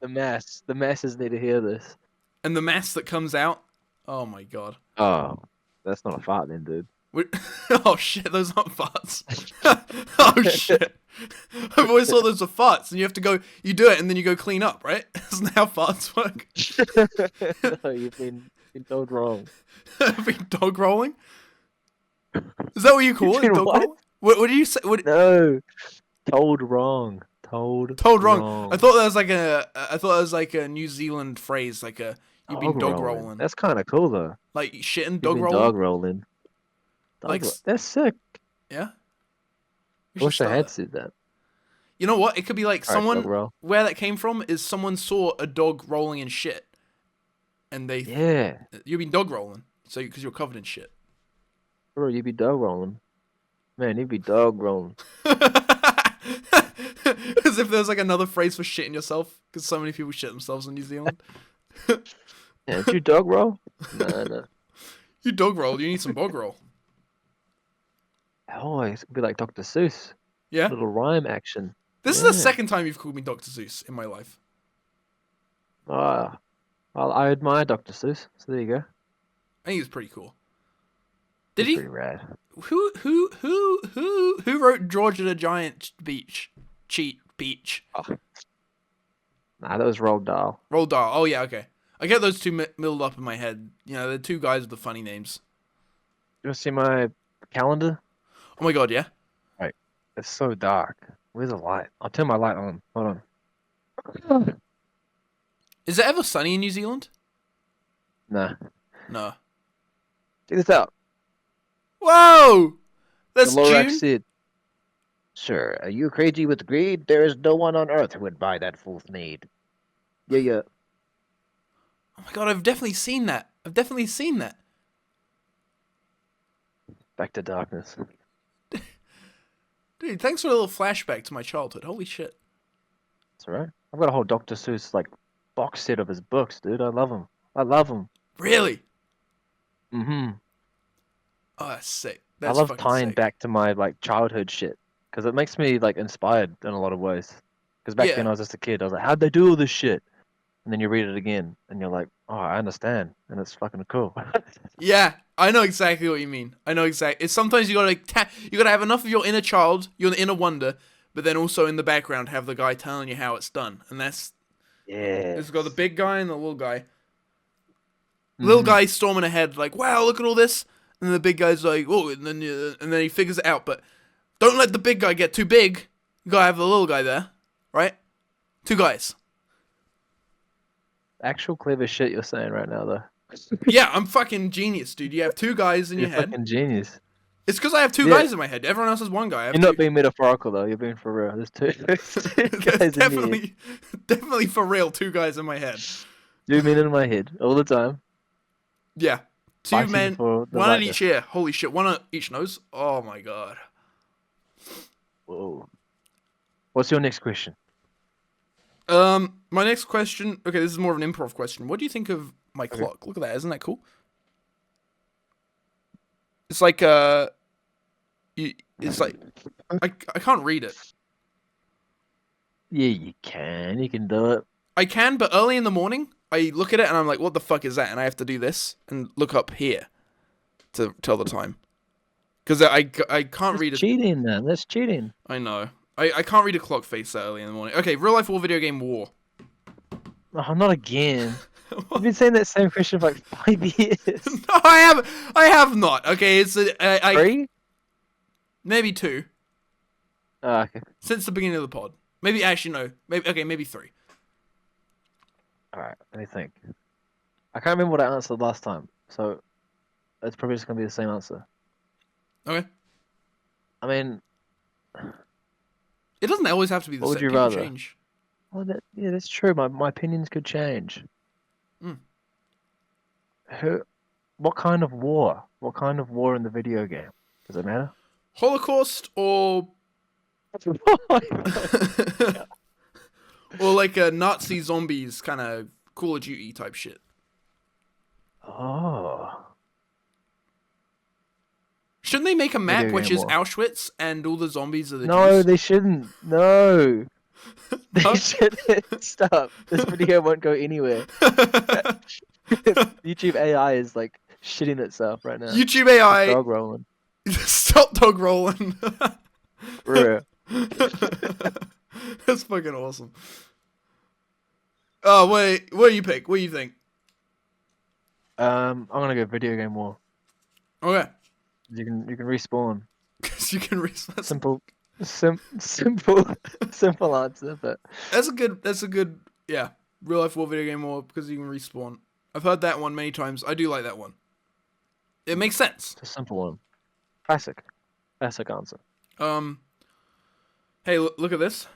The masses need to hear this. And the mass that comes out. Oh my god. Oh, that's not a fart then, dude. Oh shit, those aren't farts. Oh shit. I've always thought those were farts, and you have to go, you do it, and then you go clean up, right? Isn't that how farts work? No, you've been told wrong. I've been dog rolling? Is that what you call it? Dude, Dog what? rolling? What do you say? No, told wrong. Told wrong. I thought that was like a New Zealand phrase, like you've been dog rolling. That's kind of cool though. Like shitting You've dog been rolling. dog rolling. Like That's sick. yeah. I wish I had said that. You know what? It could be like All right, someone dog roll. where that came from is someone saw a dog rolling in shit, and they Yeah, you've been dog rolling, so because you're covered in shit. bro, you be dog rolling. Man, you be dog rolling. As if there's like another phrase for shitting yourself, because so many people shit themselves in New Zealand. Yeah, did you dog roll? No. You dog roll, you need some bog roll. Oh, it's gonna be like Dr. Seuss. Yeah? Little rhyme action. This is the second time you've called me Dr. Seuss in my life. Ah, well, I admire Dr. Seuss. So there you go. I think it's pretty cool. Did He's he? Pretty rad. Who wrote Georgia the Giant Beach? Beach. Oh. Nah, that was Roald Dahl. Roald Dahl. Oh yeah, okay. I get those two milled up in my head. You know, the two guys with the funny names. You want to see my calendar? Oh my god, yeah. It's so dark. Where's the light? I'll turn my light on. Hold on. Is it ever sunny in New Zealand? Nah. No. Check this out. Whoa! That's the Lorax June? said, "Sir, are you crazy with greed? There is no one on earth who would buy that fool's need." Yeah. Oh my god, I've definitely seen that. Back to darkness. Dude, thanks for a little flashback to my childhood. Holy shit. It's alright. I've got a whole Dr. Seuss like box set of his books, dude. I love him. Really? Mm-hmm. Oh, that's sick. I That's love fucking tying sick. back to my like childhood shit because it makes me like inspired in a lot of ways. Because back Yeah. then I was just a kid. I was like, how'd they do all this shit? And then you read it again, and you're like, oh, I understand, and it's fucking cool. Yeah, I know exactly what you mean. It's sometimes you gotta have enough of your inner child, your inner wonder, but then also in the background have the guy telling you how it's done, and that's Yeah. it's got the big guy and the little guy. Little guy storming ahead, like, wow, look at all this, and then the big guy's like, oh, and then he figures it out. But don't let the big guy get too big. You gotta have the little guy there, right? Two guys. Actual clever shit you're saying right now, though. Yeah, I'm fucking genius, dude. You have two guys in your You're head. fucking genius. It's because I have two Yeah. guys in my head. Everyone else has one guy. I have You're two. not being metaphorical though. You're being for real. There's two guys in here. Definitely for real. Two guys in my head. Two men in my head all the time. Yeah, two Fighting men, for the one on lightness. each ear. Holy shit, one on each nose. Oh my god. Whoa. What's your next question? My next question. Okay, this is more of an improv question. What do you think of my clock? Look at that. Isn't that cool? It's like it's like I can't read it. Yeah, you can. You can do it. I can, but early in the morning, I look at it and I'm like, what the fuck is that? And I have to do this and look up here to tell the time. Because I can't read it. Cheating, man. That's cheating. I know. I can't read a clock face that early in the morning. Okay, real life war, video game war. Oh, not again. You've been saying that same question for like 5 years. No, I have not. Okay, it's Three? maybe two Oh, okay. since the beginning of the pod. Maybe actually no. Maybe three. Alright, let me think. I can't remember what I answered last time, so it's probably just gonna be the same answer. Okay. I mean, It doesn't always have to be the What would same. you People rather? change. well, yeah, that's true. My opinions could change. Mm. What kind of war? What kind of war in the video game? Does it matter? Holocaust or or like a Nazi zombies kind of Call of Duty type shit. Oh. Shouldn't they make a map Video which game is war. Auschwitz and all the zombies are the No, Jews? they shouldn't. No. They should stop. This video won't go anywhere. YouTube AI is like shitting itself right now. YouTube It's AI. dog rolling. Stop dog rolling. For real. That's fucking awesome. Oh wait, what do you pick? What do you think? I'm gonna go video game war. Okay. You can respawn. Because you can reset. Simple answer, but That's a good yeah. Real life war video game war because you can respawn. I've heard that one many times. I do like that one. It makes sense. it's a simple one. Classic answer. Hey, look at this.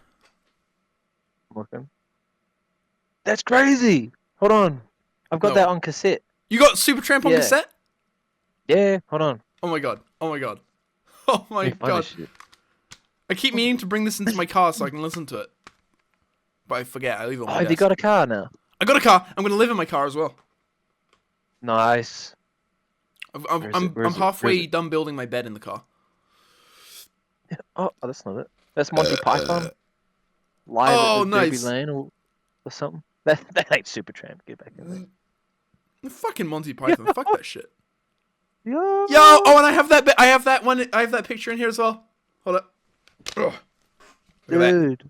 Looking. That's crazy. Hold on, I've got No. that on cassette. You got Supertramp on Yeah. cassette? Yeah, hold on. Oh my god. Oh my god. Oh my Let me find god. this shit. I keep meaning to bring this into my car so I can listen to it. But I forget. I leave it on Oh, my have you desk. got a car now? I got a car. I'm gonna live in my car as well. Nice. I'm Where is it? Where I'm is it? Where is halfway it? done building my bed in the car. Oh, that's not it. That's Monty Python. Live Oh, at the Derby nice. Lane or something. That ain't Supertramp. Get back in there. Fucking Monty Python. Fuck that shit. Yo. Yo, oh, and I have that. I have that one. I have that picture in here as well. Hold up. Ugh. Look at that. Dude.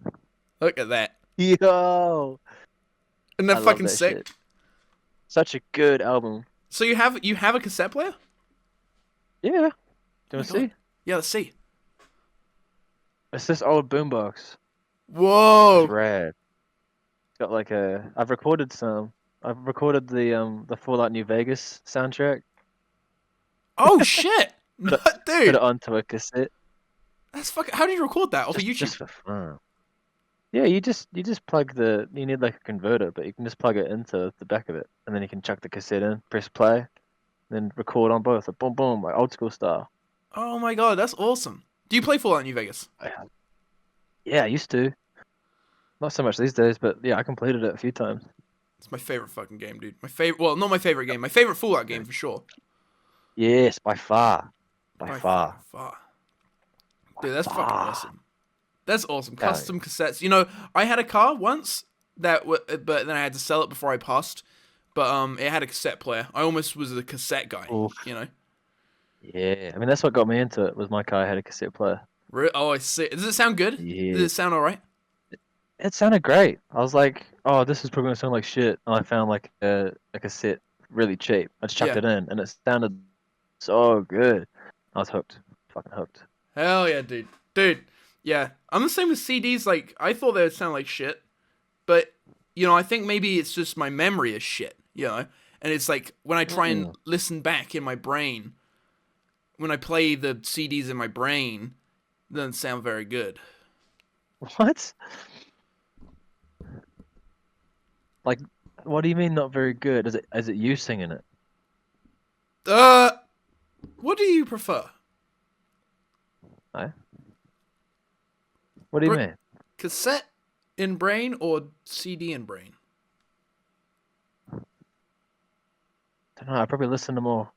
Look at that. Yo. Isn't I that love fucking that sick? shit. Such a good album. So you have a cassette player? Yeah. Do you want my to see? Yeah, let's see. It's this old boombox. Whoa. It's rad. It's got like a. I've recorded the Fallout New Vegas soundtrack. Oh shit, Put dude. it onto a cassette. That's fucking. How did you record that? Off of YouTube? Just for fun. Yeah, you just plug the. You need like a converter, but you can just plug it into the back of it, and then you can chuck the cassette in, press play, then record on both. Like boom, boom, like old school style. Oh my god, that's awesome. Do you play Fallout New Vegas? Yeah, I used to. Not so much these days, but yeah, I completed it a few times. It's my favorite fucking game, dude. My favorite. Well, not my favorite game. My favorite Fallout game for sure. Yes, by far. By far. Far. Dude, that's fucking far. awesome. That's awesome. Oh, yeah. Custom cassettes. You know, I had a car once but then I had to sell it before I passed. But it had a cassette player. I almost was a cassette guy. Oof. You know. Yeah, I mean that's what got me into it. Was my car had a cassette player. Oh, I see. Does it sound good? Yeah. Does it sound alright? It sounded great. I was like, oh, this is probably gonna sound like shit. And I found like a cassette really cheap. I just chucked Yeah. it in, and it sounded so good. I was hooked. Fucking hooked. Hell yeah, dude. Dude, yeah. I'm the same with CDs. Like, I thought they would sound like shit. But, you know, I think maybe it's just my memory is shit, you know? And it's like, when I try and listen back in my brain, when I play the CDs in my brain, it doesn't sound very good. What? Like, what do you mean not very good? Is it you singing it? What do you prefer? What do you Br- mean? Cassette in brain or CD in brain? Don't know. I probably listen to more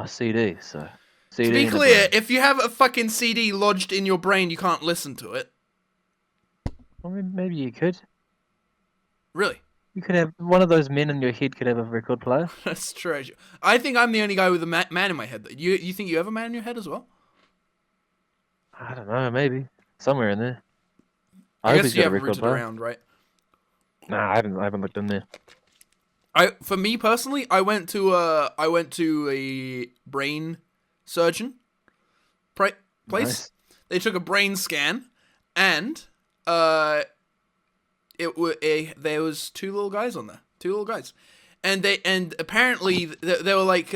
CD. So CD. To be in the clear, brain. if you have a fucking CD lodged in your brain, you can't listen to it. I mean, maybe you could. Really? You could have one of those men in your head could have a record player. That's treasure. I think I'm the only guy with a man in my head. You think you have a man in your head as well? I don't know. Maybe somewhere in there. I hope guess he's you got a haven't record rooted player. around, right? Nah, I haven't looked in there. For me personally, I went to a brain surgeon place. Nice. They took a brain scan, and there was two little guys on there, and apparently they were like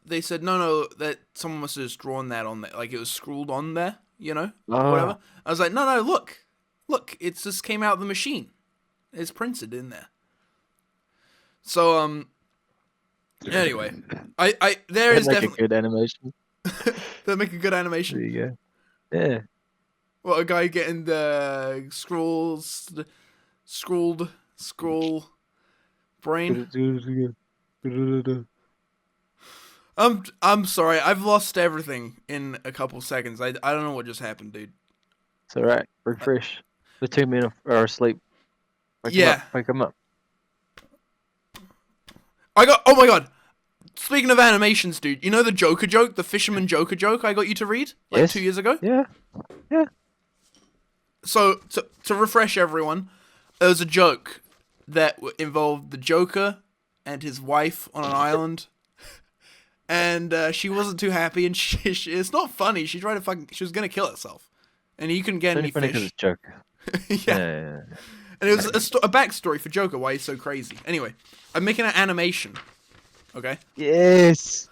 they said no that someone must have just drawn that on there, like it was scrawled on there, you know, Ah. whatever. I was like, no, look, it just came out of the machine, it's printed in there. So anyway, I there is That'd make definitely a good animation. that make a good animation. There you go. Yeah. Well, a guy getting the scroll brain. I'm sorry, I've lost everything in a couple seconds. I don't know what just happened, dude. It's alright. Refresh. The 2 men are asleep. Wake 'em Yeah. up. Wake 'em up. Oh my god. Speaking of animations, dude, you know the Joker joke, the fisherman Joker joke I got you to read like Yes. 2 years ago? Yeah. So to refresh everyone, there was a joke that involved the Joker and his wife on an island, and she wasn't too happy, and it's not funny. She was gonna kill herself, and he couldn't get It's any only funny because fish. it's Joker. Yeah. And it was a backstory for Joker why he's so crazy. Anyway, I'm making an animation. Okay, Yes.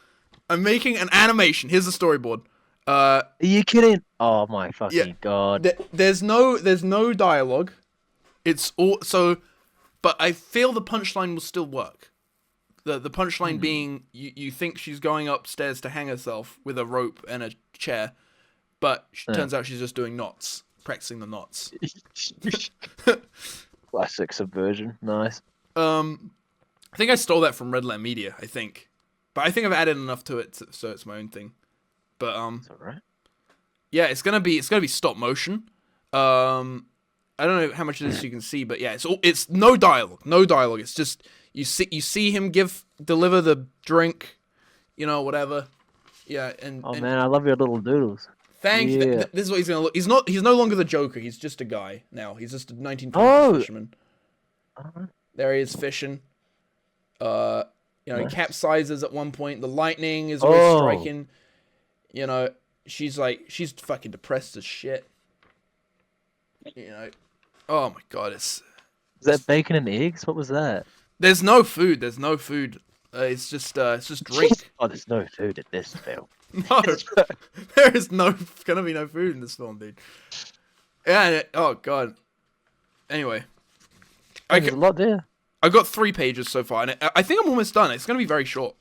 I'm making an animation. Here's the storyboard. Are you kidding? Oh my fucking god. There's no dialogue. It's all so, but I feel the punchline will still work. The punchline being you think she's going upstairs to hang herself with a rope and a chair, but turns out she's just doing knots, practicing the knots. Classic subversion. Nice. I think I stole that from Red Letter Media. I think, but I think I've added enough to it so it's my own thing. But It's alright. yeah, it's gonna be stop motion. I don't know how much of this you can see, but yeah, it's no dialogue. It's just you see him deliver the drink, whatever. Yeah, and Oh man, I love your little doodles. thank you. Yeah. This is what he's gonna look. He's no longer the Joker. He's just a guy now. He's just a 1920s Oh! fisherman. Alright. There he is fishing. He Nice. capsizes at one point. The lightning is always Oh. striking. She's fucking depressed as shit. Oh my god, Is that bacon and eggs? What was that? there's no food. It's just drink. Oh, there's no food in this film. No, there is gonna be no food in this film, dude. Yeah. Oh god. Anyway, There's a lot there. I got 3 pages so far, and I think I'm almost done. It's gonna be very short.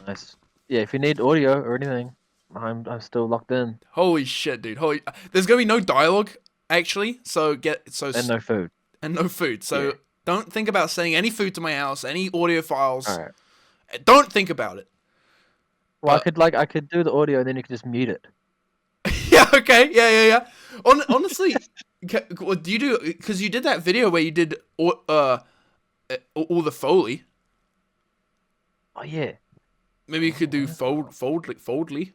Nice. Yeah, if you need audio or anything, I'm still locked in. Holy shit, dude. There's gonna be no dialogue actually. And no food. and no food. So Yeah. don't think about sending any food to my house, any audio files. Alright. Don't think about it. Well, I could do the audio and then you could just mute it. Yeah. Okay. Yeah. Honestly, what do you do? Because you did that video where you did all the Foley. Oh yeah. Maybe you could do Foldly.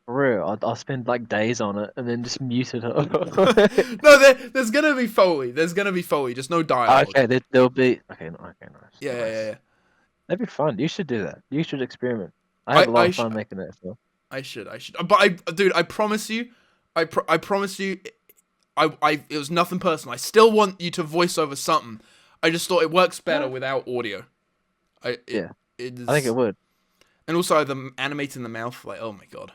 For real, I'll spend like days on it and then just mute it. No, there's gonna be Foley. Just no dialogue. Okay, there'll be. Okay, nice. Yeah, nice. yeah. That'd be fun. You should do that. You should experiment. I have a lot of fun making that film. I should. But dude, I promise you, I promise you, it was nothing personal. I still want you to voice over something. I just thought it works better without audio. I think it would. And also the animating the mouth, like, oh my god.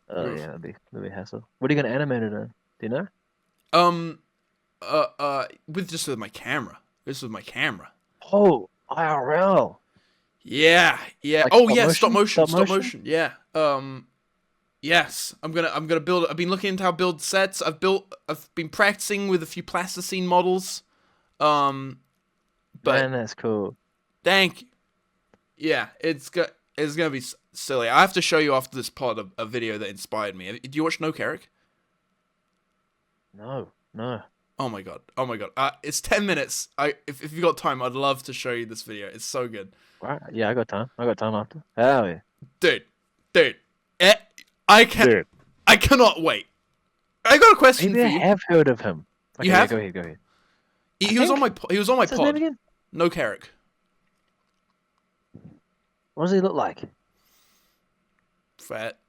Oh yeah, that'd be hassle. What are you gonna animate it in? Do you know? With my camera. This was my camera. Oh, IRL. Yeah. Like Oh stop yeah, motion? stop motion. Yeah. Yes, I'm gonna build. I've been looking into how to build sets. I've been practicing with a few plasticine models. But Man, that's cool. thank you. Yeah, it's gonna be silly. I have to show you after this pod a video that inspired me. Do you watch No Carrick? No. Oh my god. It's 10 minutes. If you got time, I'd love to show you this video. It's so good. Right. Yeah, I got time. After. Hell yeah. Dude. I cannot wait. I got a question Maybe I for you. have heard of him. Okay, You have? Yeah, go ahead. He was on my What's his name pod. again? No Carrick. What does he look like? Fat.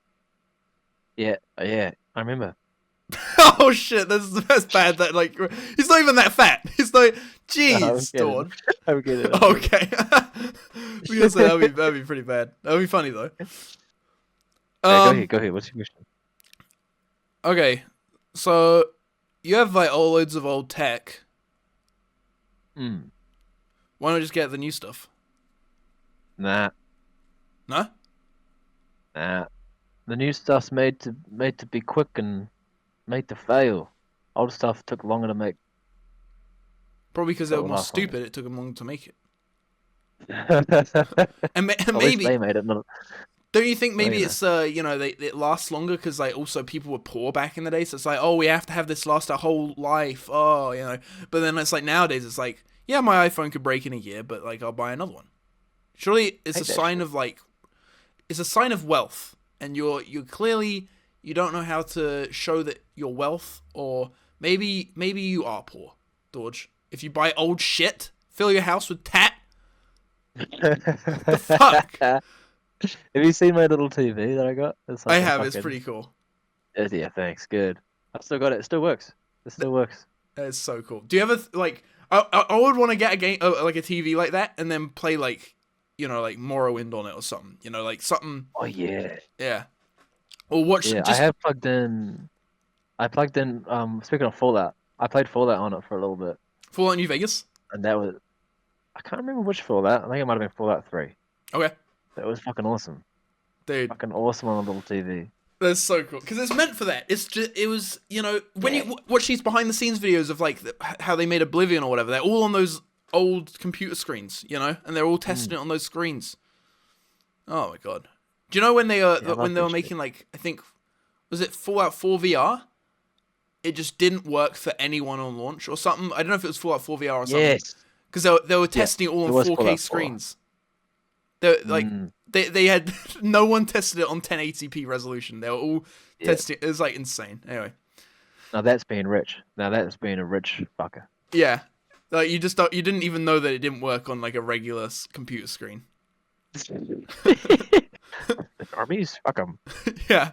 Yeah, I remember. Oh shit, that's bad. That like he's not even that fat. He's like, No, jeez, I'm Dawn. I'm kidding. Okay. Because that'd be pretty bad. That'd be funny though. Go ahead. What's your question? Okay, so you have like loads of old tech. Hmm. Why not just get the new stuff? Nah. No? The new stuff's made to be quick and made to fail. Old stuff took longer to make. Probably because they That were will more last longer. stupid. It took them long to make it. At And least maybe they made it. Not... Don't you think maybe you know. it's it lasts longer because like also people were poor back in the day, so it's like, oh, we have to have this last our whole life. Oh, but then it's like nowadays it's like, yeah, my iPhone could break in a year, but like I'll buy another one. Surely it's a sign of like, it's a sign of wealth, and you're clearly, you don't know how to show that your wealth, or maybe you are poor, Dorj. If you buy old shit, fill your house with tat. The fuck? Have you seen my little TV that I got? It's I like have. It's pretty cool. Yeah, thanks. Good. I've still got it. It still works. It still works. It's so cool. Do you ever like? I would want to get a game like a TV like that, and then play like, like Morrowind on it or something. Like something. Oh yeah. Yeah. Or watch. Yeah, just... I have plugged in. Speaking of Fallout, I played Fallout on it for a little bit, Fallout New Vegas. and that was. I can't remember which Fallout. I think it might have been Fallout 3. Okay. That was fucking awesome. Dude, Fucking awesome on a little TV. that's so cool because it's meant for that. It was when you watch these behind the scenes videos of like how they made Oblivion or whatever, they're all on those old computer screens, and they're all testing it on those screens. Oh my god! Do you know when they were making like, I think, was it Fallout 4 VR? It just didn't work for anyone on launch or something. I don't know if it was Fallout 4 VR or something. Yes. Because they were testing it all on 4K screens. They like they had no one tested it on 1080p resolution. They were all testing. It was like insane. Anyway. Now that's being rich. Now that's being a rich fucker. Yeah, like you didn't even know that it didn't work on like a regular computer screen. Armies, fuck them. Yeah,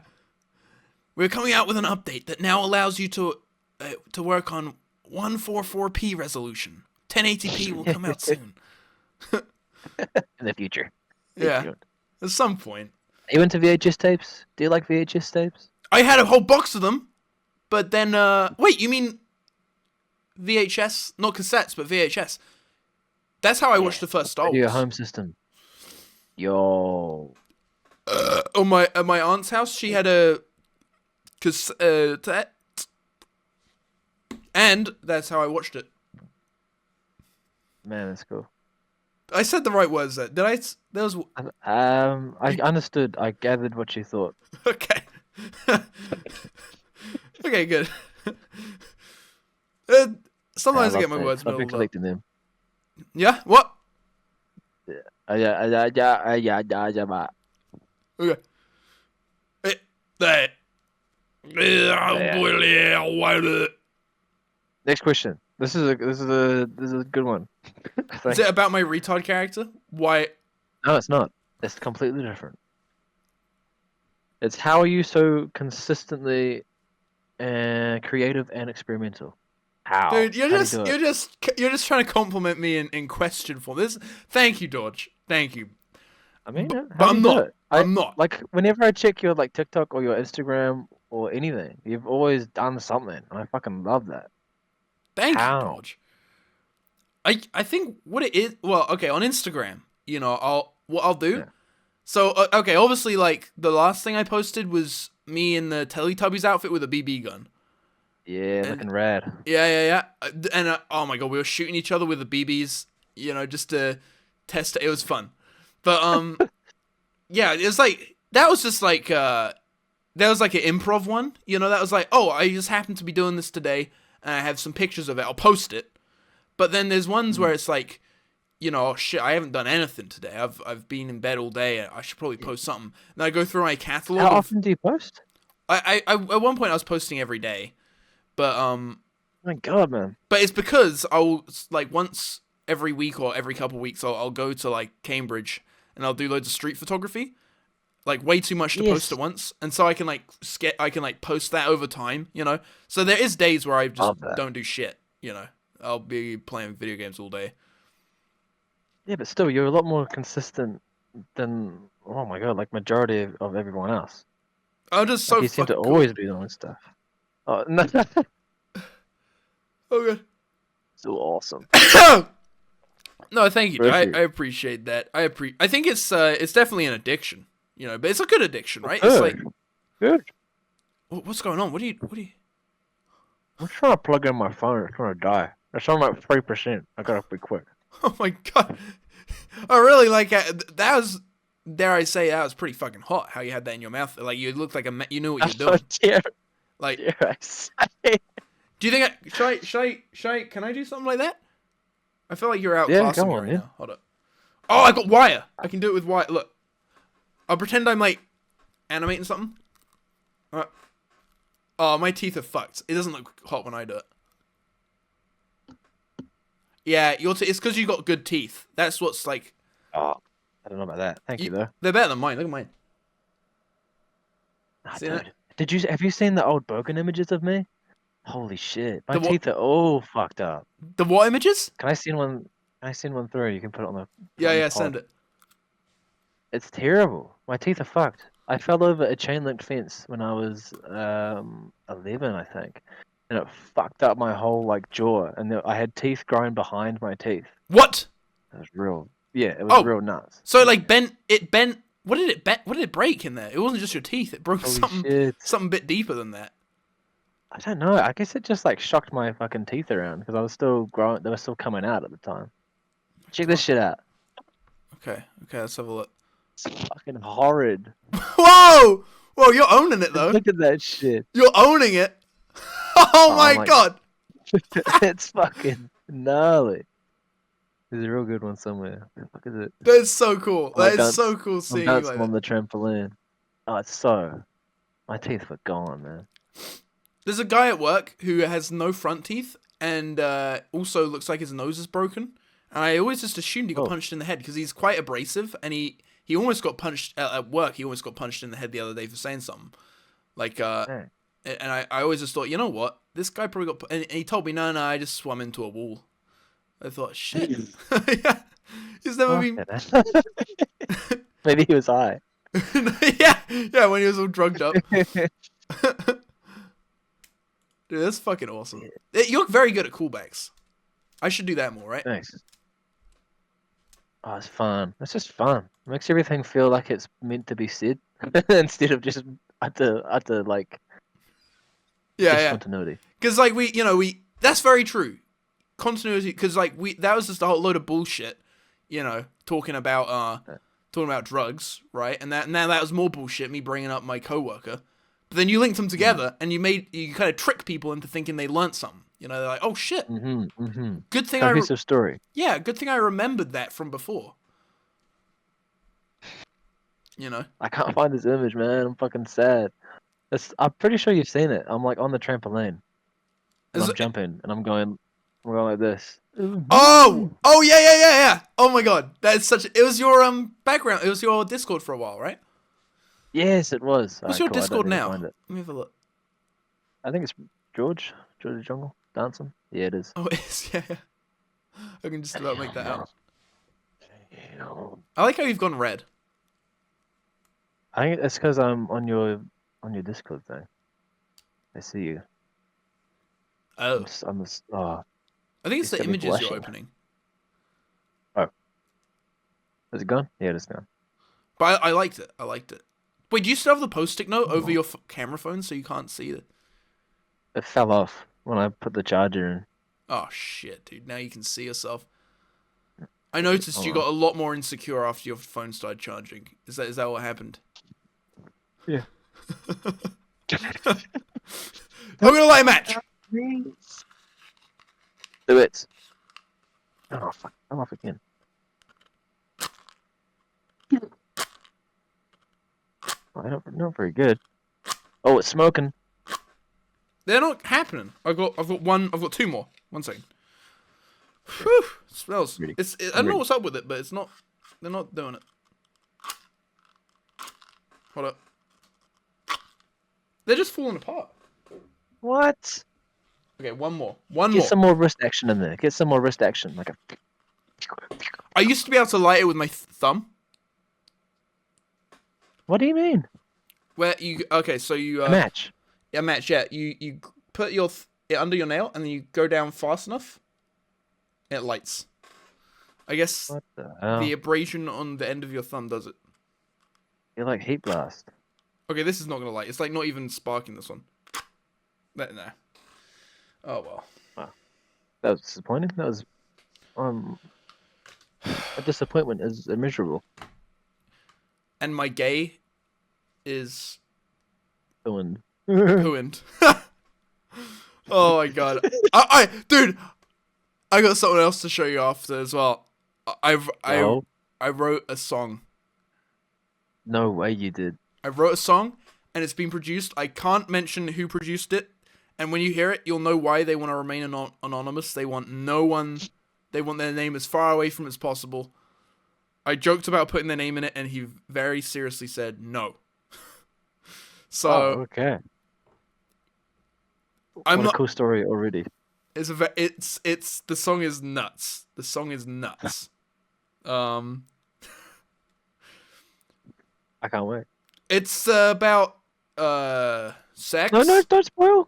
we're coming out with an update that now allows you to work on 144p resolution. 1080p will come out soon. In the future. Yeah, at some point. Are you into VHS tapes? Do you like VHS tapes? I had a whole box of them, but then wait, you mean VHS, not cassettes, but VHS? That's how I watched the first Star Wars. Your home system. Yo. On my at my aunt's house, she had a cassette, and that's how I watched it. Man, that's cool. I said the right words there. Did I? There was. I understood. I gathered what you thought. Okay. Okay, good. Sometimes I get my words I've been muddled up. collecting them. Yeah. What? Yeah. Okay. Next question. This is a good one. Is it about my retard character? Why? No, it's not. It's completely different. It's how are you so consistently creative and experimental? How? Dude, you're How do just you do it? you're just trying to compliment me in question form. This. Thank you, Dodge. Thank you. I mean, but how do I'm you do not. it? I'm not. Like whenever I check your like TikTok or your Instagram or anything, you've always done something, and I fucking love that. Thank How? you, Dodge. I think what it is. Well, okay, on Instagram, what I'll do. Yeah. So okay, obviously, like the last thing I posted was me in the Teletubbies outfit with a BB gun. Yeah, looking rad. Yeah. And oh my god, we were shooting each other with the BBs, just to test it. It was fun. But yeah, it's like that was just like that was like an improv one. That was like, oh, I just happened to be doing this today, and I have some pictures of it. I'll post it. But then there's ones where it's like, oh shit, I haven't done anything today. I've been in bed all day. I should probably post something. And I go through my catalog. How often do you post? I at one point I was posting every day, but My God, man. But it's because I'll like once every week or every couple of weeks I'll go to like Cambridge and I'll do loads of street photography, like way too much to post at once, and so I can like post that over time, So there is days where I just don't do shit, I'll be playing video games all day. Yeah, but still, you're a lot more consistent than, oh my God, like majority of everyone else. I'm just Like so you seem to fucking cool. always be doing stuff. Oh, no. Oh god. So awesome. No, thank you. Dude. Thank you. I appreciate that. I think it's definitely an addiction, but it's a good addiction, right? It's like, Good. what's going on? What do you? I'm trying to plug in my phone. It's gonna die. It's on like 3%. I gotta be quick. Oh my god! I really like that. dare I say, that was pretty fucking hot. How you had that in your mouth, like you looked like you knew what you were Oh, doing. Like, dare I say. do you think should I? Can I do something like that? I feel like you're Yeah, outclassing go me on, right man. now. Hold up. Oh, I got wire. I can do it with wire. Look, I'll pretend I'm like animating something. Alright. Oh, my teeth are fucked. It doesn't look hot when I do it. Yeah, it's because you got good teeth. That's what's like. Oh, I don't know about that. Thank you, though. They're better than mine. Look at mine. Ah, See that? dude, have you seen the old Bogan images of me? Holy shit, my The what? teeth are all fucked up. The what images? Can I send one? Can I send one through? You can put it on the. Yeah, send it. It's terrible. My teeth are fucked. I fell over a chain link fence when I was 11, I think, and it fucked up my whole like jaw, and I had teeth growing behind my teeth. What? It was real. Yeah, it was real nuts. So like it bent. What did it bent? What did it break in there? It wasn't just your teeth. It broke Holy something shit. a bit deeper than that. I don't know. I guess it just like shocked my fucking teeth around because I was still growing. They were still coming out at the time. Check this shit out. Okay, let's have a look. It's fucking horrid. Whoa! You're owning it though. Look at that shit. You're owning it. Oh my god. It's fucking gnarly. There's a real good one somewhere. Where the fuck is it? That's so cool. Oh, That is so cool I'm seeing you dancing like on that. the trampoline. Oh, it's so. My teeth were gone, man. There's a guy at work who has no front teeth and also looks like his nose is broken. And I always just assumed he got punched in the head because he's quite abrasive and he almost got punched at work. He almost got punched in the head the other day for saying something. Like, and I always just thought, you know what? This guy probably got... And he told me, no, I just swam into a wall. I thought, shit. Yeah. He's never been... Maybe he was high. yeah, when he was all drugged up. Dude, that's fucking awesome. You look very good at callbacks. I should do that more, right? Thanks. Oh, it's fun. It's just fun. It makes everything feel like it's meant to be said instead of just utter like continuity. Because like that's very true. Continuity, because like that was just a whole load of bullshit. Talking about drugs, right? And now that was more bullshit. Me bringing up my coworker. But then you linked them together, and you kind of trick people into thinking they learnt something. They're like, "Oh shit!" Good thing cohesive story. Yeah, good thing I remembered that from before. I can't find this image, man. I'm fucking sad. I'm pretty sure you've seen it. I'm like on the trampoline, and I'm jumping, and I'm going like this. Oh yeah. Oh my god, that's such. It was your background. It was your Discord for a while, right? Yes, it was. What's your Discord now? Let me have a look. I think it's George the Jungle dancing. Yeah, it is. Oh, it is. Yeah. I can just about make that out. I like how you've gone red. I think it's because I'm on your Discord thing. I see you. Oh. I think it's the images you're opening. Oh. Is it gone? Yeah, it is gone. But I liked it. Wait, do you still have the post-it note over your camera phone so you can't see it? It fell off when I put the charger in. Oh shit, dude! Now you can see yourself. I noticed you got a lot more insecure after your phone started charging. Is that what happened? Yeah. I'm gonna light a match. Do it. Oh fuck! I'm off again. Oh, not very good. Oh, it's smoking. They're not happening. I've got two more. 1 second. Whew, it smells. I don't know what's up with it, but it's not. They're not doing it. Hold up. They're just falling apart. What? Okay, one more. Get some more wrist action in there. Get some more wrist action, like a. I used to be able to light it with my thumb. What do you mean? Where you? Okay, so you. A match. Yeah, match. Yeah, you put it under your nail and then you go down fast enough. And it lights. I guess What the hell? the abrasion on the end of your thumb does it. You're like heat blast. Okay, this is not gonna light. It's like not even sparking this one. No. Oh well. Wow. That was disappointing. That was a disappointment is immeasurable. and my gay is Ruined. ruined. Oh my god. Dude, I got something else to show you after as well. I wrote a song. No way you did. I wrote a song, and it's been produced. I can't mention who produced it, and when you hear it, you'll know why they want to remain anonymous. They want they want their name as far away from as possible. I joked about putting their name in it, and he very seriously said no. So okay. I'm What not. a cool story already. It's the song is nuts. The song is nuts. I can't wait. It's about sex. No, don't spoil.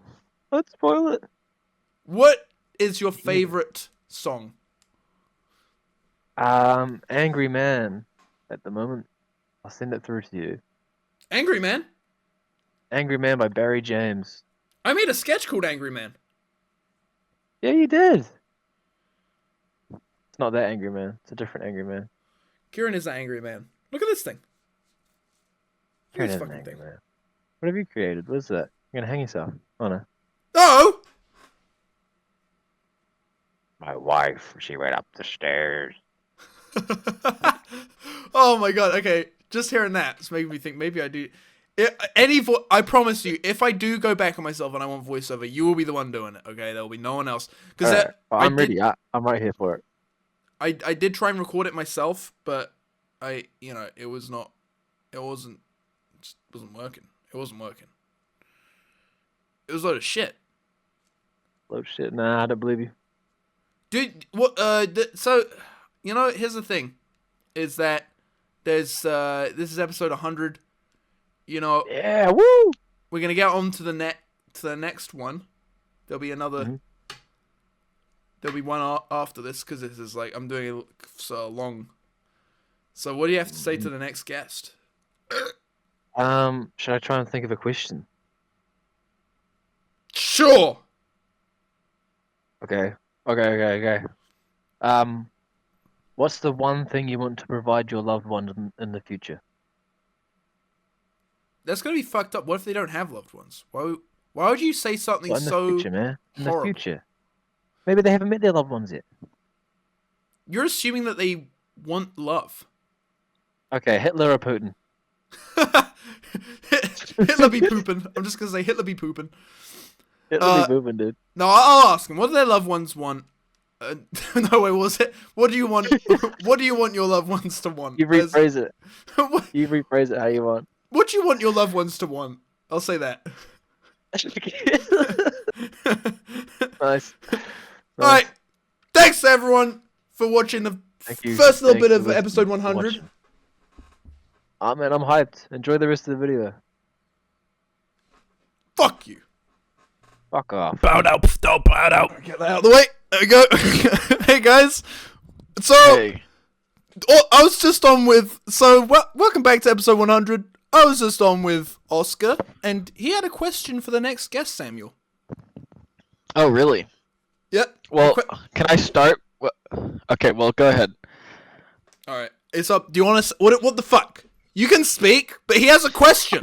Don't spoil it. What is your favorite song? Angry Man. At the moment, I'll send it through to you. Angry Man. Angry Man by Barry James. I made a sketch called Angry Man. Yeah, you did. It's not that Angry Man. It's a different Angry Man. Kieren is an angry man. Look at this thing. Look You're at this an fucking angry thing. man. What have you created? What is that? You're gonna hang yourself. Oh no. Oh! My wife, she went up the stairs. Oh my god, okay. Just hearing that is making me think maybe I do. I promise you, if I do go back on myself and I want voiceover, you will be the one doing it, okay? There will be no one else. Because Right. Well, I'm ready. I'm right here for it. I did try and record it myself, but it wasn't working. It wasn't working. It was a load of shit. Load shit. Nah, I don't believe you. Dude, what, so, here's the thing, is that this is episode 100, Yeah, woo! we're gonna get on to the next one. There'll be another, Mhm. there'll be one after this, because this is I'm doing it so long. So what do you have to say to the next guest? Should I try and think of a question? Sure! Okay. What's the one thing you want to provide your loved ones in the future? That's gonna be fucked up. What if they don't have loved ones? Why would you say something What, in the so future, man? In horrible? the future. Maybe they haven't met their loved ones yet. You're assuming that they want love. Okay, Hitler or Putin? Hitler be pooping. I'm just gonna say Hitler be pooping. Hitler be moving, dude. No, I'll ask them. What do their loved ones want? No, wait, what was it? What do you want? What do you want your loved ones to want? You rephrase it. What You rephrase it how you want. do you want your loved ones to want? I'll say that. Nice. All right. Thanks everyone for watching the Thank you. first little Thanks bit for of episode listening, 100. watching. Ah, man, I'm hyped. Enjoy the rest of the video. Fuck you. Fuck off. Bow out, stop, bow out. Get that out of the way. There we go. Hey guys. So Hey. I was just on with. Welcome back to episode 100. I was just on with Oscar, and he had a question for the next guest, Samuel. Oh, really? Yep. Well, can I start? Okay, well, go ahead. All right. It's up. Do you want to? What the fuck? You can speak, but he has a question.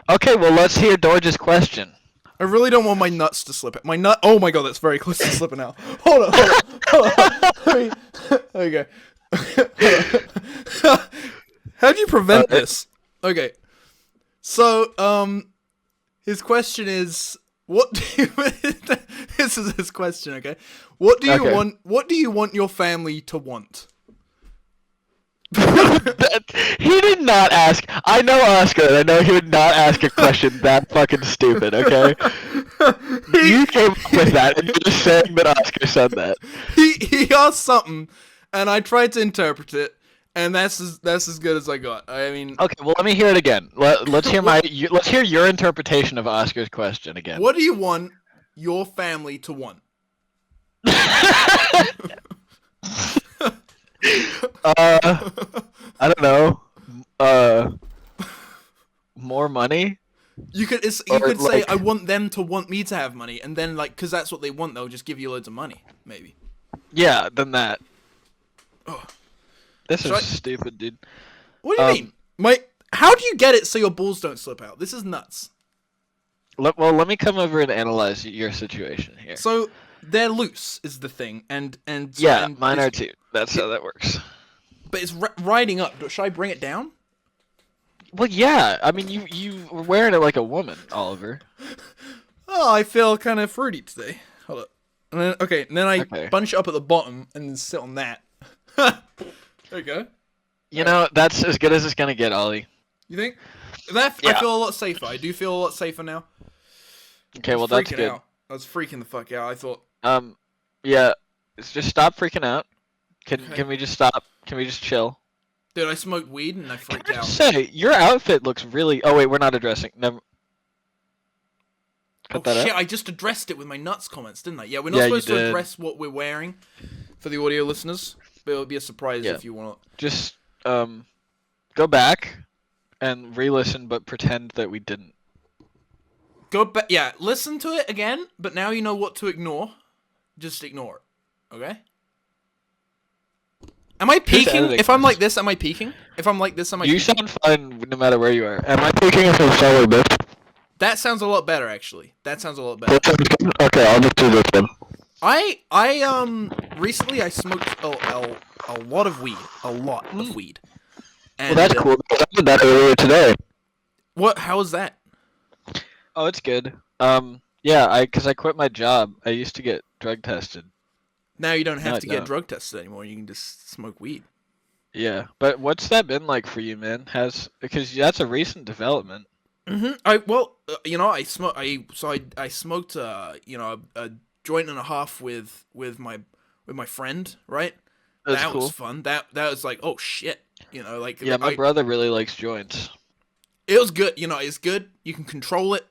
Okay, well, let's hear Dorge's question. I really don't want my nuts to slip. My nut. Oh my god, that's very close to slipping out. Hold on. Okay. How do you prevent this? Okay. So, his question is, what do you? This is his question. Okay. What do you Okay. want? What do you want your family to want? He did not ask. I know Oscar, and I know he would not ask a question that fucking stupid, okay? You came up with that, and you're just saying that Oscar said that. He asked something, and I tried to interpret it, and that's as good as I got. I mean, Okay, well, let me hear it again. Let's hear your interpretation of Oscar's question again. what do you want your family to want? I don't know. More money? You could say like- I want them to want me to have money, and then because that's what they want, they'll just give you loads of money, maybe. Yeah, then that. Oh. This Should I- is stupid, dude. What do you mean? How do you get it so your balls don't slip out? This is nuts. Let me come over and analyze your situation here. So they're loose is the thing, and mine are too. That's how that works. But it's riding up. Should I bring it down? Well, yeah. I mean, you were wearing it like a woman, Oliver. Oh, I feel kind of fruity today. Hold up. And then I bunch it up at the bottom and then sit on that. There you go. You know, that's as good as it's gonna get, Ollie. You think? I feel a lot safer. I do feel a lot safer now. Okay, well that's good. I was freaking the fuck out. I thought. Yeah. Just stop freaking out. Can we just stop? Can we just chill? Dude, I smoked weed and I freaked out. Say, your outfit looks really. Oh wait, we're not addressing. Never. Oh shit! I just addressed it with my nuts comments, didn't I? Yeah, we're not supposed to address what we're wearing for the audio listeners, but it'll be a surprise if you want to. Just go back and re-listen, but pretend that we didn't. Go back. Yeah, listen to it again, but now you know what to ignore. Just ignore it. Okay. Am I peeking? If I'm like this, am I peeking? If I'm like this, am I peeking? You sound fine no matter where you are. Am I peeking if I'm sound like this? That sounds a lot better, actually. That sounds a lot better. Okay, I'll just do this then. Recently I smoked a lot of weed. A lot of weed. And, well, that's cool, because I did that earlier today. What? How was that? Oh, it's good. Yeah, because I quit my job. I used to get drug tested. Now you don't have to get drug tested anymore. You can just smoke weed. Yeah, but what's that been like for you, man? Because that's a recent development. I smoked a joint and a half with my friend, right? That cool. was fun. That was like, oh shit, like. Yeah, my brother really likes joints. It was good, it's good. You can control it,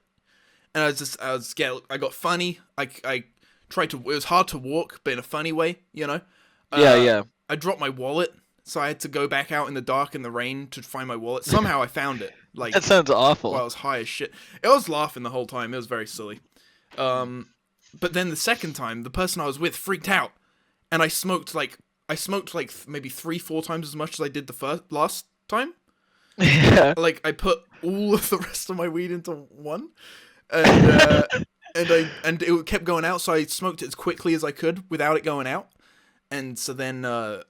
and I got funny. I tried to. It was hard to walk, but in a funny way, Yeah. I dropped my wallet, so I had to go back out in the dark in the rain to find my wallet. Somehow I found it. Like that sounds awful. While I was high as shit. I was laughing the whole time. It was very silly. But then the second time, the person I was with freaked out, and I smoked like maybe 3-4 times as much as I did the last time. Yeah. Like I put all of the rest of my weed into one, and it kept going out. So I smoked it as quickly as I could without it going out. And so then I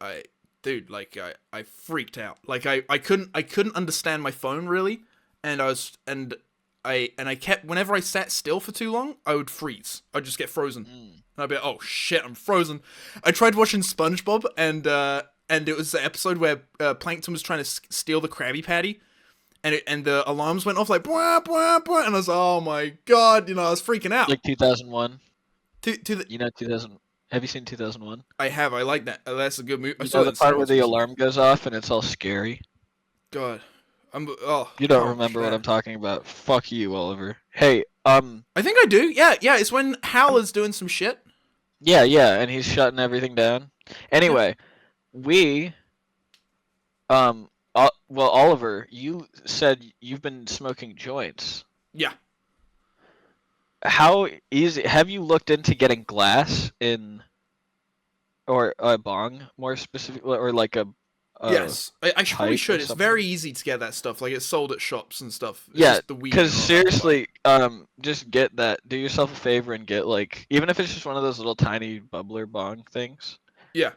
freaked out. Like I couldn't understand my phone really, and I kept, whenever I sat still for too long, I would freeze. I'd just get frozen. And I'd be like, oh shit, I'm frozen. I tried watching SpongeBob, and it was the episode where Plankton was trying to steal the Krabby Patty, and the alarms went off like bwah, bwah, bwah, and I was like, oh my god, I was freaking out. Like 2001. 2000. Have you seen 2001? I have. I like that. That's a good movie. I saw the part where the alarm goes off and it's all scary. God. You don't remember what I'm talking about. Fuck you, Oliver. Hey, I think I do. Yeah, it's when Hal is doing some shit. Yeah, and he's shutting everything down. Anyway, Oliver, you said you've been smoking joints. Yeah. How easy? Have you looked into getting glass in, or a bong more specifically, or like a? Yes, I probably should. It's very easy to get that stuff. Like it's sold at shops and stuff. It's yeah, because seriously, just get that. Do yourself a favor and get even if it's just one of those little tiny bubbler bong things. Yeah.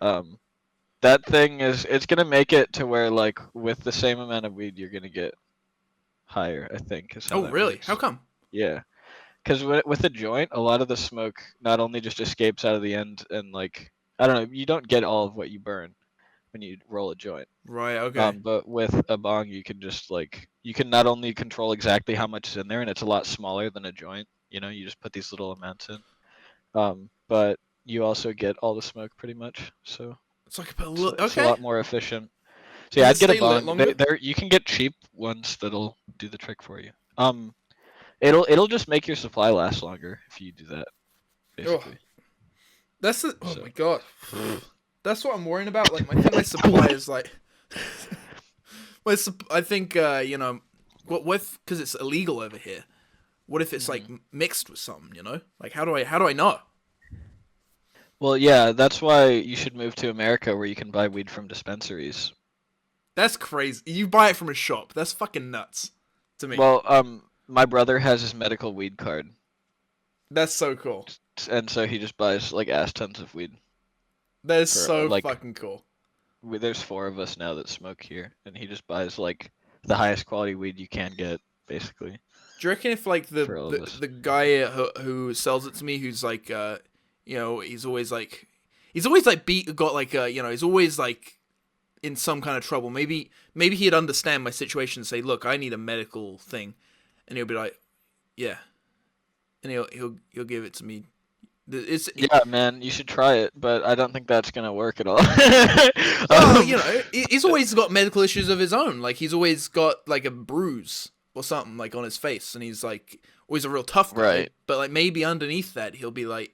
That thing it's gonna make it to where with the same amount of weed you're gonna get higher. I think. Oh really? Works. How come? Yeah. Because with a joint, a lot of the smoke not only just escapes out of the end and I don't know, you don't get all of what you burn when you roll a joint. Right. Okay. But with a bong, you can just you can not only control exactly how much is in there, and it's a lot smaller than a joint. You just put these little amounts in. But you also get all the smoke pretty much. So it's like it's a lot more efficient. So yeah, I'd get a bong. You can get cheap ones that'll do the trick for you. It'll just make your supply last longer if you do that. Basically. Oh my god. That's what I'm worrying about. My supply is I think what with, because it's illegal over here. What if it's mixed with something? How do I know? Well, yeah, that's why you should move to America where you can buy weed from dispensaries. That's crazy. You buy it from a shop. That's fucking nuts to me. Well, my brother has his medical weed card, That's so cool. and so he just buys like ass tons of weed. That is For, so like- fucking cool. There's 4 of us now that smoke here, and he just buys like the highest quality weed you can get, basically. Do you reckon if like For all of us. the guy who sells it to me, who's like, he's always like he's always like in some kind of trouble. Maybe he'd understand my situation and say, look, I need a medical thing, and he'll be like, yeah, and he'll give it to me. Yeah, man, you should try it, but I don't think that's gonna work at all. Well, he's always got medical issues of his own. Like he's always got like a bruise or something like on his face, and he's like always a real tough guy. Right. But like maybe underneath that, he'll be like,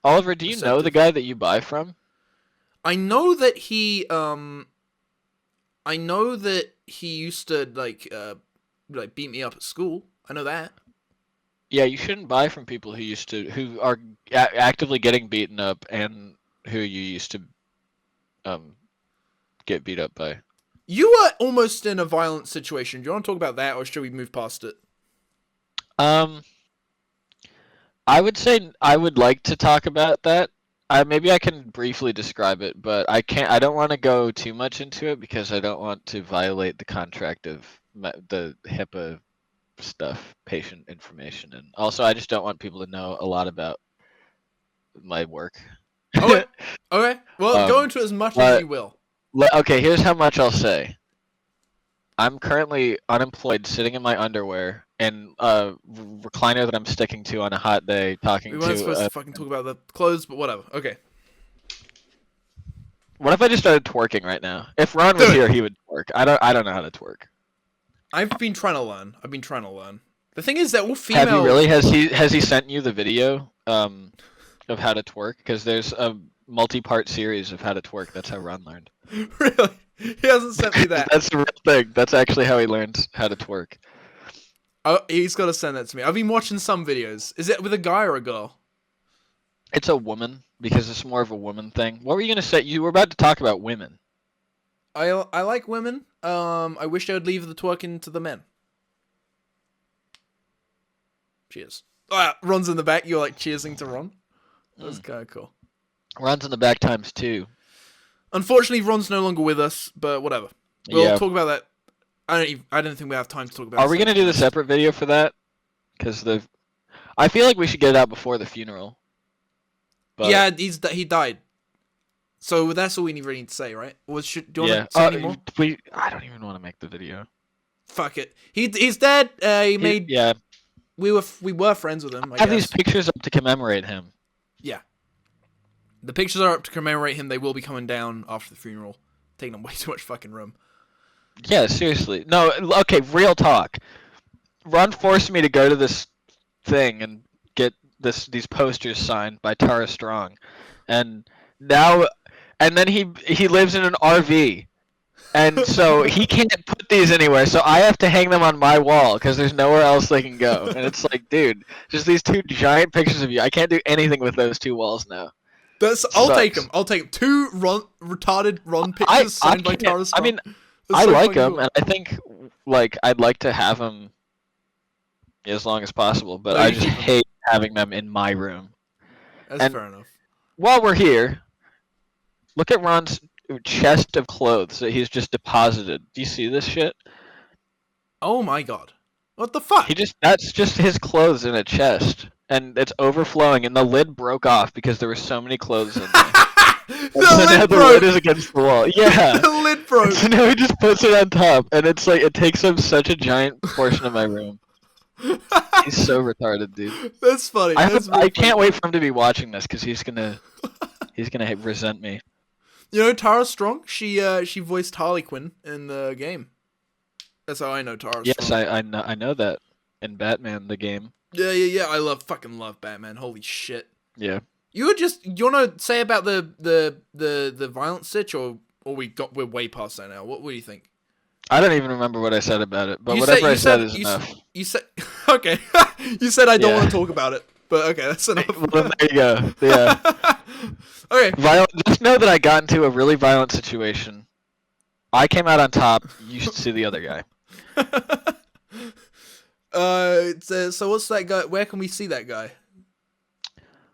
Oliver, do you know the guy that you buy from? I know that he used to like beat me up at school. I know that. Yeah, you shouldn't buy from people who are actively getting beaten up and who you used to get beat up by. You were almost in a violent situation. Do you want to talk about that, or should we move past it? I would say I would like to talk about that. Maybe I can briefly describe it, but I can't. I don't want to go too much into it because I don't want to violate the contract of the HIPAA stuff, patient information, and also I just don't want people to know a lot about my work. Okay. Okay. Well, go into as much as you will. Okay, here's how much I'll say. I'm currently unemployed, sitting in my underwear, and a recliner that I'm sticking to on a hot day, talking We to. weren't supposed to fucking talk about the clothes, but whatever. Okay. What if I just started twerking right now? If Ron was here, he would twerk. I don't know how to twerk. I've been trying to learn. The thing is that all female. Have you really? Has he sent you the video of how to twerk? Because there's a multi-part series of how to twerk. That's how Ron learned. Really? He hasn't sent me that. That's the real thing. That's actually how he learns how to twerk. Oh, he's got to send that to me. I've been watching some videos. Is it with a guy or a girl? It's a woman because it's more of a woman thing. What were you gonna say? You were about to talk about women. I like women. I wish they would leave the twerking to the men. Cheers. Ron's in the back. You're like cheersing to Ron. That's kind of cool. Ron's in the back times 2. Unfortunately, Ron's no longer with us, but whatever. We'll talk about that. I don't think we have time to talk about. Are we gonna do the separate video for that? Because I feel like we should get it out before the funeral. But... Yeah, he died. So that's all we really need to say, right? Do you want to say any more? I don't even want to make the video. Fuck it. He's dead. Yeah. We were friends with him. I have guess. these pictures up to commemorate him. Yeah. The pictures are up to commemorate him. They will be coming down after the funeral, taking up way too much fucking room. Yeah, seriously. No, okay, real talk. Ron forced me to go to this thing and get these posters signed by Tara Strong, and then he lives in an RV, and so he can't put these anywhere. So I have to hang them on my wall because there's nowhere else they can go. And it's like, dude, just these 2 giant pictures of you. I can't do anything with those 2 walls now. I'll take them. 2 retarded Ron pictures signed by Tara Strong. I mean, I like them, and I think like I'd like to have them as long as possible, but I just hate having them in my room. That's fair enough. While we're here, look at Ron's chest of clothes that he's just deposited. Do you see this shit? Oh my god. What the fuck? That's just his clothes in a chest. And it's overflowing, and the lid broke off because there were so many clothes in there. The lid is against the wall. Yeah. The lid broke. So now he just puts it on top, and it's like it takes up such a giant portion of my room. He's so retarded, dude. That's funny. I can't wait for him to be watching this because he's gonna resent me. You know Tara Strong? She voiced Harley Quinn in the game. That's how I know Tara Strong. Yes, I know that in Batman the game. Yeah. I fucking love Batman. Holy shit. Yeah. You wanna say about the violence sitch, or we're way past that now? What do you think? I don't even remember what I said about it, but whatever I said is enough. You said okay. You said I don't want to talk about it, but okay, that's enough. Well, then there you go. Yeah. Okay. Just know that I got into a really violent situation I came out on top. You should see the other guy. So what's that guy? Where can we see that guy?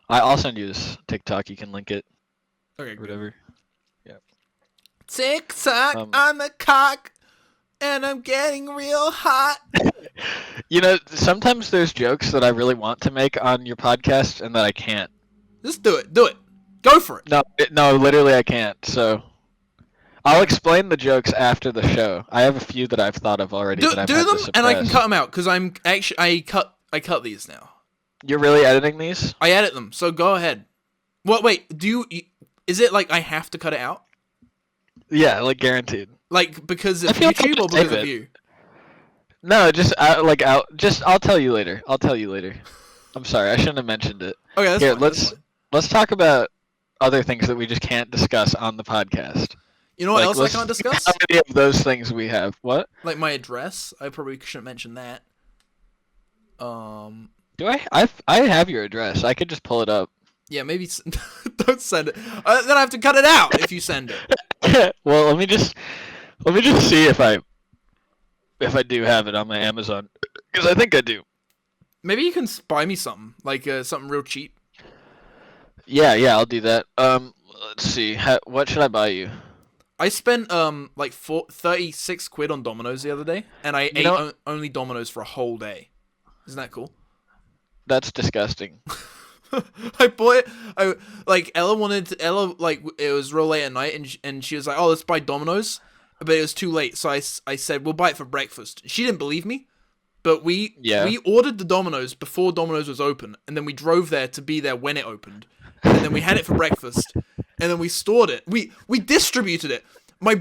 I'll send you this TikTok. You can link it. Okay, Or good. whatever. TikTok on the cock, and I'm getting real hot. You know, sometimes there's jokes that I really want to make on your podcast and that I can't. Just do it. Do it. Go for it. No, literally I can't. So I'll explain the jokes after the show. I have a few that I've thought of already. Do that I've had them, to and I can suppress. cut them out because I cut these now. You're really editing these? I edit them, so go ahead. What? Wait. Is it like I have to cut it out? Yeah, like guaranteed. Like because of I feel like YouTube I'll or because save of it. you? No, I'll tell you later. I'll tell you later. I'm sorry, I shouldn't have mentioned it. Okay, that's Here, fine, that's fine. let's talk about other things that we just can't discuss on the podcast. You know what Like, else I let's can't see discuss? How many of those things we have? What? Like my address. I probably shouldn't mention that. Do I have your address. I could just pull it up. Yeah, maybe don't send it. Then I have to cut it out if you send it. Well, let me just see if I do have it on my Amazon, because I think I do. Maybe you can buy me something, like something real cheap. Yeah, I'll do that. Let's see. What should I buy you? I spent like 36 quid on Domino's the other day, and I ate only Domino's for a whole day. Isn't that cool? That's disgusting. I bought it. Ella it was real late at night, and she was like, "Oh, let's buy Domino's," but it was too late. So I said, "We'll buy it for breakfast." She didn't believe me, but we ordered the Domino's before Domino's was open, and then we drove there to be there when it opened, and then we had it for breakfast, and then we stored it. We distributed it. We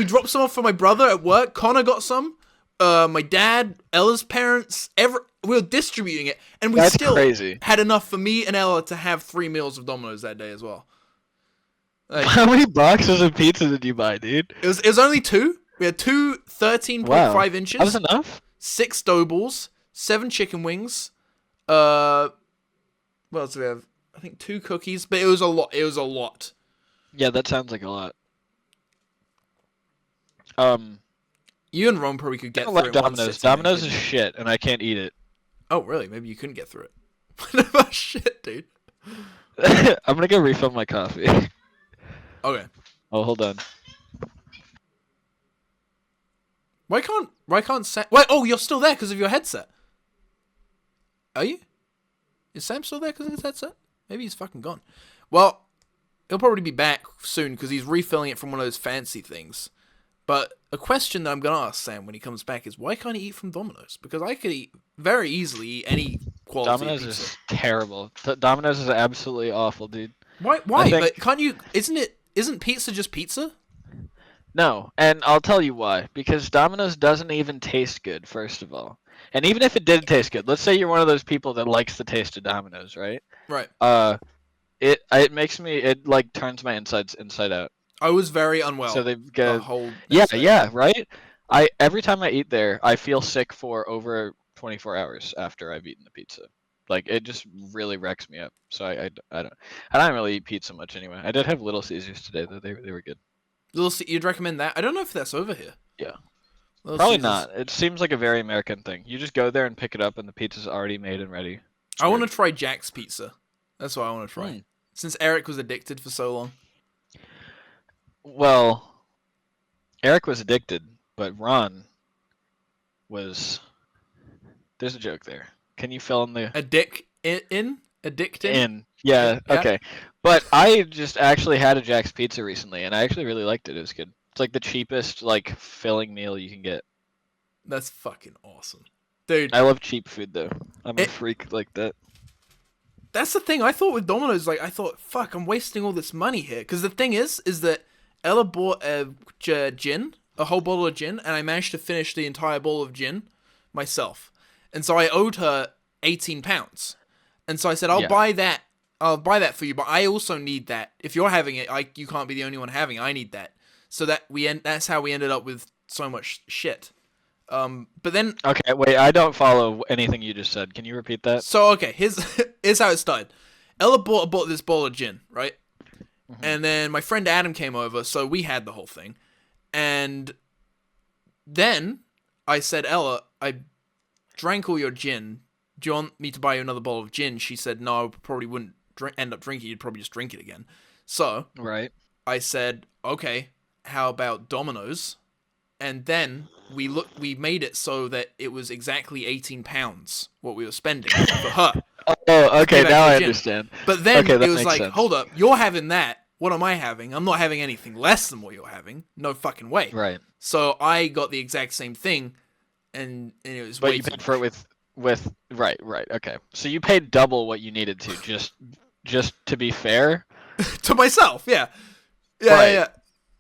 dropped some off for my brother at work. Connor got some. My dad, Ella's parents, we were distributing it, and we That's still crazy. had enough for me and Ella to have 3 meals of Domino's that day as well. Like, How many boxes of pizza did you buy, dude? it was only 2. We had 2 13.5 inches, That was enough? 6 dough balls, 7 chicken wings. What else do we have? I think 2 cookies, but it was a lot. It was a lot. Yeah, that sounds like a lot. You and Ron probably could get I don't through like it in one Domino's. sitting, Domino's is couldn't you? shit, and I can't eat it. Oh, really? Maybe you couldn't get through it. Shit, dude. I'm gonna go refill my coffee. Okay. Oh, hold on. Why can't Sam... Wait, oh, you're still there because of your headset. Are you? Is Sam still there because of his headset? Maybe he's fucking gone. Well, he'll probably be back soon because he's refilling it from one of those fancy things. But a question that I'm going to ask Sam when he comes back is, why can't he eat from Domino's? Because I could very easily eat any quality Domino's pizza. is terrible. Domino's is absolutely awful, dude. Why? think- But can't you... Isn't pizza just pizza? No, and I'll tell you why. Because Domino's doesn't even taste good, first of all. And even if it did taste good, let's say you're one of those people that likes the taste of Domino's, right? Right. It makes me, it like turns my insides inside out. I was very unwell. So they've the got whole... yeah, right? Every time I eat there, I feel sick for over 24 hours after I've eaten the pizza. Like, it just really wrecks me up. So I don't really eat pizza much anyway. I did have Little Caesars today, though. They were good. You'd recommend that? I don't know if that's over here. Yeah. Little Probably Caesars. not. It seems like a very American thing. You just go there and pick it up, and the pizza's already made and ready. I want to try Jack's Pizza. That's what I want to try. Hmm. Since Eric was addicted for so long. Well, Eric was addicted, but Ron was... There's a joke there. Can you fill in the... Addicted? In. Yeah. Yeah, okay. But I just actually had a Jack's Pizza recently, and I actually really liked it. It was good. It's like the cheapest, like, filling meal you can get. That's fucking awesome. Dude, I love cheap food, though. I'm a It- freak like that. that's the thing. I thought with Domino's, I thought, fuck, I'm wasting all this money here. Because the thing is that Ella bought a whole bottle of gin, and I managed to finish the entire bottle of gin myself. And so I owed her £18. And so I said, I'll Yeah. buy that for you, but I also need that. If you're having it, you can't be the only one having it. I need that. So that's how we ended up with so much shit. But then, Okay, wait, I don't follow anything you just said. Can you repeat that? so okay, here's how it started. Ella bought this bottle of gin, right? And then my friend Adam came over, so we had the whole thing. And then I said, Ella, I drank all your gin. Do you want me to buy you another bottle of gin? She said, no, I probably wouldn't end up drinking. You'd probably just drink it again. So Right. I said, okay, how about Domino's? And then we made it so that it was exactly £18 what we were spending for her. Oh, okay. back Now to I gin. understand. But then Okay, that it was makes like, sense. hold up, you're having that. What am I having? I'm not having anything less than what you're having. No fucking way. Right. So I got the exact same thing, and it was But way you too paid for it much. with right. Okay. So you paid double what you needed to just to be fair. To myself, yeah. Right.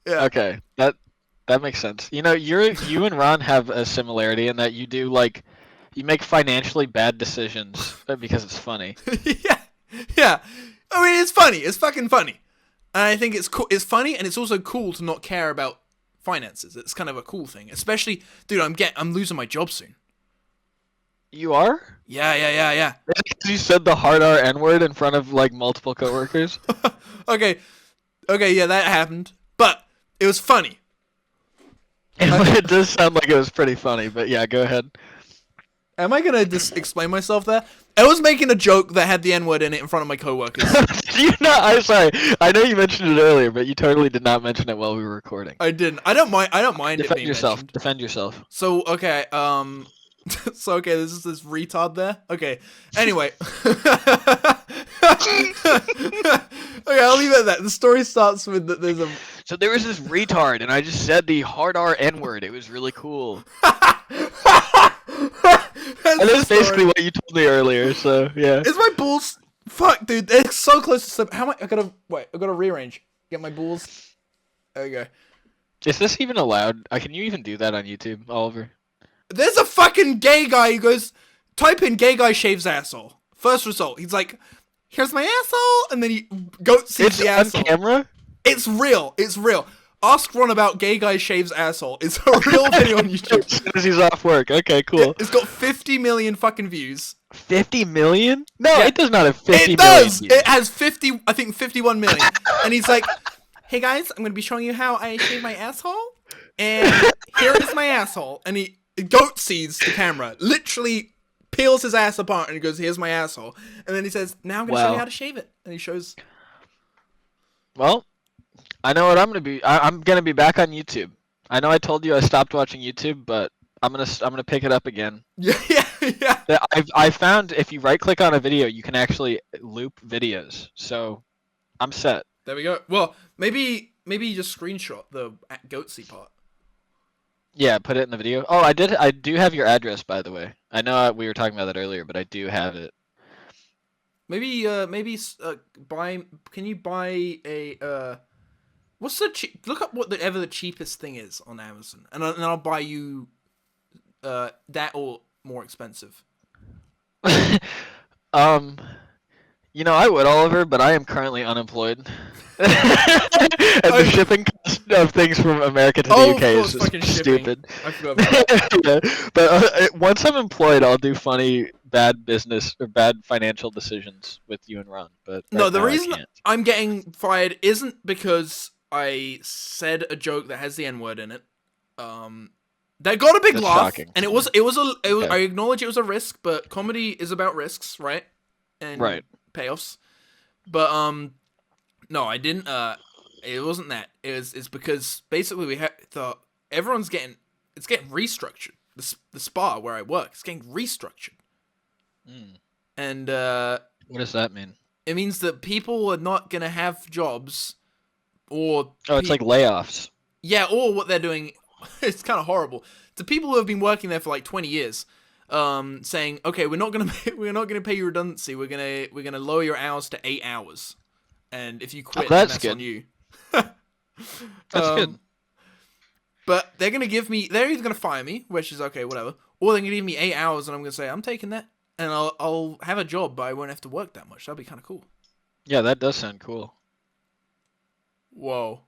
Yeah. Okay. That makes sense. You know, you and Ron have a similarity in that you do like you make financially bad decisions because it's funny. Yeah. I mean, it's funny. It's fucking funny. And I think it's cool. It's funny, and it's also cool to not care about finances. It's kind of a cool thing. Especially, dude, I'm losing my job soon. You are? Yeah. You said the hard R N word in front of like multiple coworkers. Okay, yeah, that happened. But it was funny. It does sound like it was pretty funny, but yeah, go ahead. Am I gonna just explain myself there? I was making a joke that had the N-word in it in front of my coworkers. Did you not? I'm sorry. I know you mentioned it earlier, but you totally did not mention it while we were recording. I didn't. I don't mind it Defend being yourself. mentioned. Defend yourself. So okay, so okay, this is this retard there. Okay, anyway, okay, I'll leave it at that. The story starts with that there's a. So there was this retard, and I just said the hard R N word. It was really cool. And that's basically what you told me earlier. So yeah. Is my balls? Fuck, dude, they're so close to slip. How am I gotta wait? I gotta rearrange. Get my balls. There you go. Is this even allowed? Can you even do that on YouTube, Oliver? There's a fucking gay guy who goes, type in gay guy shaves asshole. First result, he's like, here's my asshole, and then he sees It's the on asshole. camera. It's real. Ask Ron about gay guy shaves asshole. It's a real video on YouTube. As soon as he's off work. Okay, cool. It's got 50 million fucking views. 50 million? No, Yeah. it does not have 50 It million does. views. It has 50. I think 51 million. And he's like, "Hey guys, I'm gonna be showing you how I shave my asshole, and here is my asshole." And he goat sees the camera, literally peels his ass apart, and he goes, "Here's my asshole." And then he says, "Now I'm gonna show Wow. you how to shave it." And he shows. Well, I know what I'm gonna be. I'm gonna be back on YouTube. I know I told you I stopped watching YouTube, but I'm gonna pick it up again. Yeah. I found if you right click on a video, you can actually loop videos. So I'm set. There we go. Well, maybe you just screenshot the goatsy part. Yeah, put it in the video. Oh, I did. I do have your address, by the way. I know we were talking about that earlier, but I do have it. Maybe buy. Can you buy a What's the look up whatever the cheapest thing is on Amazon, and I'll buy you that or more expensive. You know, I would, Oliver, but I am currently unemployed. And the shipping cost of things from America to the Oh, UK of is course, fucking just shipping. stupid. I forgot about that. Yeah, but once I'm employed, I'll do funny bad business or bad financial decisions with you and Ron. But No, right the now I reason can't. I'm getting fired isn't because I said a joke that has the N-word in it. That got a big That's laugh, shocking. and it was Okay. I acknowledge it was a risk, but comedy is about risks, right? And Right. payoffs. But no, I didn't. It wasn't that. It's because basically we thought everyone's getting restructured. The spa where I work is getting restructured, Mm. and What does that mean? it means that people are not gonna have jobs, or Oh, it's like layoffs. yeah, or what they're doing. It's kind of horrible to people who have been working there for like 20 years. Saying, okay, we're not gonna pay you redundancy. We're gonna lower your hours to 8 hours, and if you quit, then that's that's on good. you. That's good. But they're either gonna fire me, which is okay, whatever, or they're gonna give me 8 hours, and I'm gonna say I'm taking that, and I'll have a job, but I won't have to work that much. That'd be kind of cool. Yeah, that does sound cool. Whoa.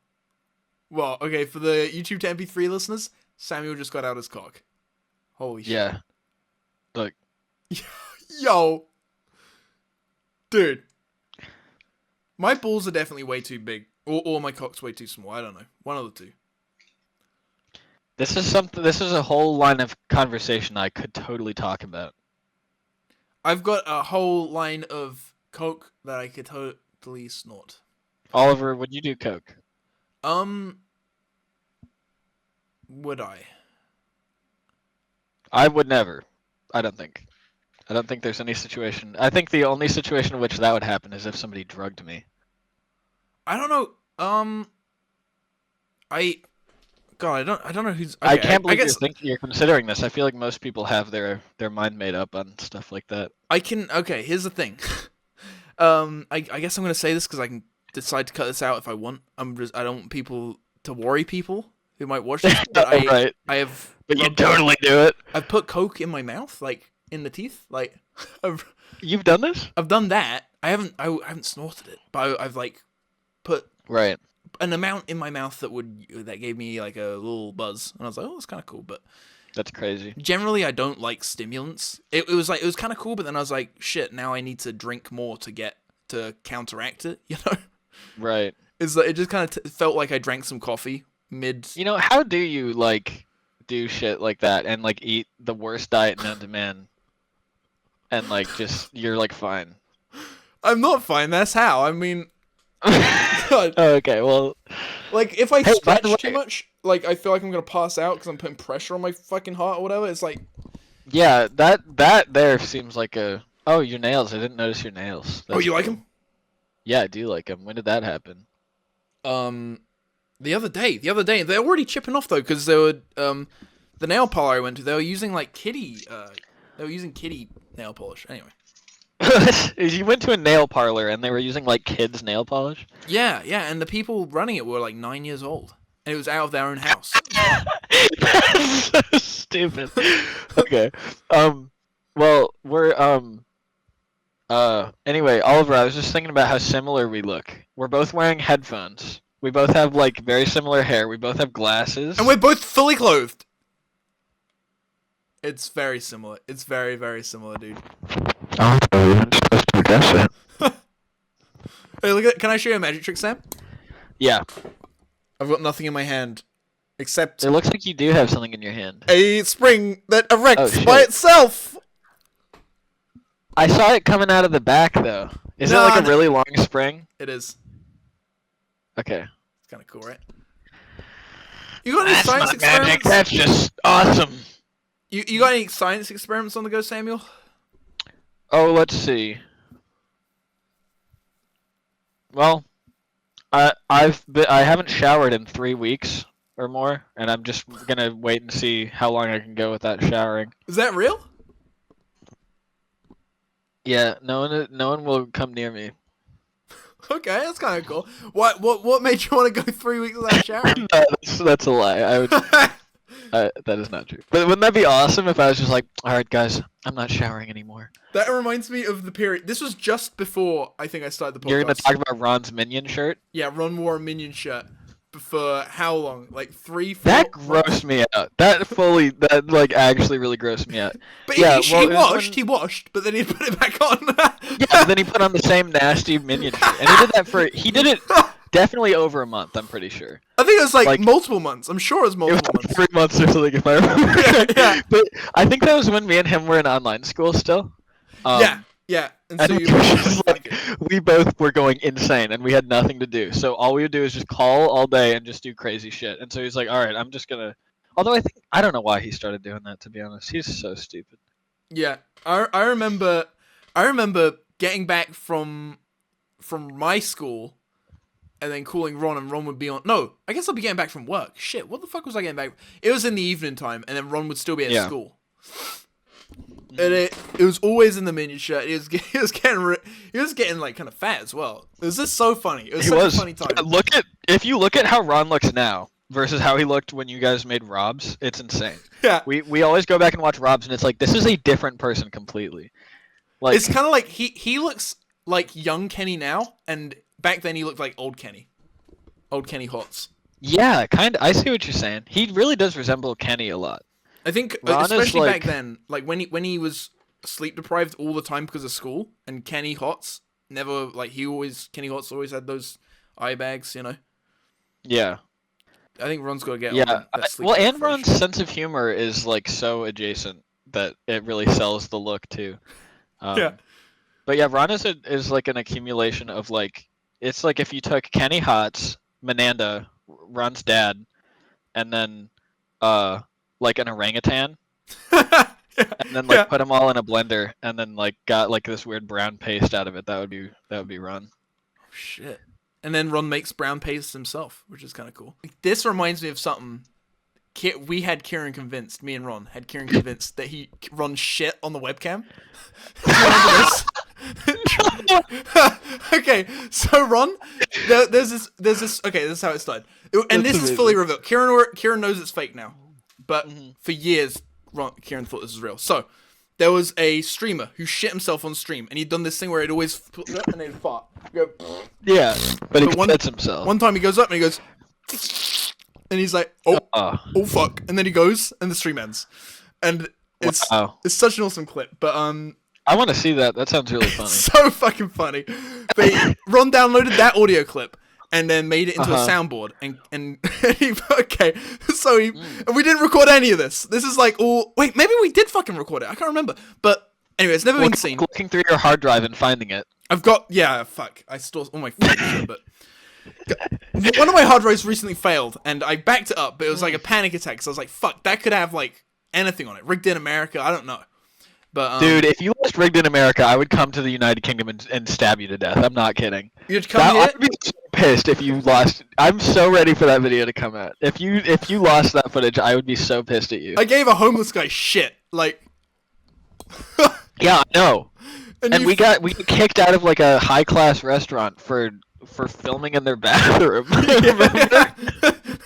Well, okay, for the YouTube to MP3 listeners, Samuel just got out his cock. Holy shit. Yeah. Look. Yo. Dude. My balls are definitely way too big. Or my cock's way too small. I don't know. One of the two. This is something. This is a whole line of conversation I could totally talk about. I've got a whole line of coke that I could totally snort. Oliver, would you do coke? Would I? I would never. I don't think. I don't think there's any situation. I think the only situation in which that would happen is if somebody drugged me. I don't know. I don't know who's. I okay, can't believe guess you're considering this. I feel like most people have their mind made up on stuff like that. I can. Okay, here's the thing. I guess I'm gonna say this because I can decide to cut this out if I want. I don't want people to worry people who might watch this. But Right. I have. But you totally do it. I've put coke in my mouth, like in the teeth, like. You've done this? I've done that. I haven't snorted it, but I've like put Right. an amount in my mouth that gave me like a little buzz, and I was like, oh, that's kind of cool. But That's crazy. generally, I don't like stimulants. It was kind of cool, but then I was like, shit, now I need to drink more to counteract it. You know, Right. it's like, it just kind of felt like I drank some coffee mid. You know, how do you like do shit like that and like eat the worst diet known to man and like just you're like fine? I'm not fine. That's how. I mean, God, Okay, well, like if I Hey, by stretch the too way- much, like I feel like I'm gonna pass out because I'm putting pressure on my fucking heart or whatever. It's like, yeah, that there seems like a. Oh, your nails! I didn't notice your nails. oh, That's you like cool. them? Yeah, I do like them. When did that happen? The other day, they're already chipping off though, because they were the nail parlor I went to, they were using like kitty nail polish. Anyway, You went to a nail parlor and they were using like kids' nail polish. yeah, and the people running it were like 9 years old, and it was out of their own house. That's so stupid. Okay. Well, we're Anyway, Oliver, I was just thinking about how similar we look. We're both wearing headphones. We both have like very similar hair. We both have glasses. And we're both fully clothed. It's very similar. It's very, very similar, dude. Oh, you weren't supposed to guess it. Hey, look at. Can I show you a magic trick, Sam? Yeah. I've got nothing in my hand except It looks like you do have something in your hand. a spring that erects Oh, by shit. itself. I saw it coming out of the back though. Is it No, like a no. really long spring? It is. Okay. It's kind of cool, right? You got any science experiments? That's just awesome. You got any science experiments on the go, Samuel? Oh, let's see. Well, I haven't showered in 3 weeks or more, and I'm just gonna wait and see how long I can go without showering. Is that real? Yeah, no one will come near me. Okay, that's kind of cool. What made you want to go 3 weeks without showering? That's a lie. I would. That is not true. But wouldn't that be awesome if I was just like, all right, guys, I'm not showering anymore. That reminds me of the period. This was just before I think I started the podcast. You're gonna talk about Ron's minion shirt? Yeah, Ron wore a minion shirt for how long? Like 3, 4. That grossed me out. That like actually really grossed me out. But Yeah, he well, it was he washed, but then he put it back on. Yeah, but then he put on the same nasty minion shirt, and he did it definitely over a month. I'm pretty sure. I think it was like Like- multiple months. I'm sure it was It was multiple like months. 3 months or something, if I remember. Yeah. But I think that was when me and him were in online school still. Yeah. And And so it you was just like we both were going insane, and we had nothing to do. So all we would do is just call all day and just do crazy shit. And so he's like, "All right, I'm just gonna." Although I don't know why he started doing that. To be honest, he's so stupid. Yeah, I remember getting back from my school, and then calling Ron, and Ron would be on. No, I guess I'll be getting back from work. Shit, what the fuck was I getting back? It was in the evening time, and then Ron would still be at Yeah. school. And it was always in the minion shirt. He was getting like kind of fat as well. It was just so funny. It was such a funny time. If you look at how Ron looks now versus how he looked when you guys made Rob's, it's insane. Yeah, We always go back and watch Rob's, and it's like this is a different person completely. Like it's kind of like he looks like young Kenny now, and back then he looked like old Kenny Hotz. yeah, kind of. I see what you're saying. He really does resemble Kenny a lot. I think, Ron is especially back like- then, like when he was sleep deprived all the time because of school, and Kenny Hotz Kenny Hotz always had those eye bags, you know. Yeah. I think Ron's got to get Yeah. on that sleek Well, and refresh. Ron's sense of humor is like so adjacent that it really sells the look too. Yeah. But yeah, Ron is like an accumulation of like it's like if you took Kenny Hotz, Menanda, Ron's dad, and then like an orangutan, and then like put them all in a blender, and then like got like this weird brown paste out of it. That would be Ron. Oh, shit. And then Ron makes brown paste himself, which is kind of cool. This reminds me of something. We had Kieren convinced, me and Ron had Kieren convinced that Ron shit on the webcam. Do you remember this? Okay, so Ron, there's this. Okay, this is how it started, and this is fully revealed. Kieren knows it's fake now, but for years, Kieren thought this was real. So there was a streamer who shit himself on stream, and he'd done this thing where he'd always and they'd fart. Yeah, but he gets himself. One time he goes up and he goes, and he's like, oh fuck, and then he goes, and the stream ends, and it's such an awesome clip. But I want to see that. That sounds really funny. so fucking funny. But Ron downloaded that audio clip and then made it into a soundboard, and and we didn't record any of this. This is like all. Wait, maybe we did fucking record it. I can't remember. But anyway, it's never been seen. Looking through your hard drive and finding it. I've got fuck. I stole all my footage, but one of my hard drives recently failed, and I backed it up, but it was like a panic attack. So I was like, fuck, that could have like anything on it. Rigged in America, I don't know. But dude, if you lost Rigged in America, I would come to the United Kingdom and stab you to death. I'm not kidding. You'd come here? I'd be so pissed if you lost. I'm so ready for that video to come out. If you lost that footage, I would be so pissed at you. I gave a homeless guy shit. Like, yeah, I know. And we got kicked out of like a high class restaurant for filming in their bathroom. That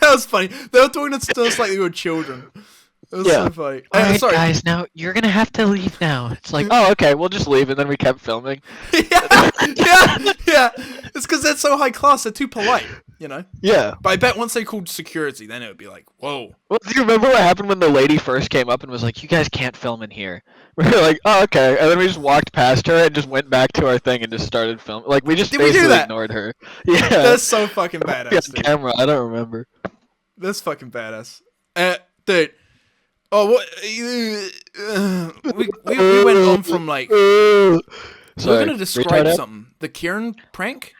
was funny. They were talking to us like they were children. It was so funny. Alright, sorry. guys, now you're gonna have to leave now. It's like, oh, okay, we'll just leave, and then we kept filming. yeah. It's because they're so high class. They're too polite, you know. Yeah. But I bet once they called security, then it would be like, whoa. Well, do you remember what happened when the lady first came up and was like, "You guys can't film in here"? We were like, "Oh, okay," and then we just walked past her and just went back to our thing and just started filming. Like we just basically ignored her. Yeah. That's so fucking badass. On camera, I don't remember. That's fucking badass. Dude. Oh, what? We went on from like. We're gonna describe something. The Kieren prank.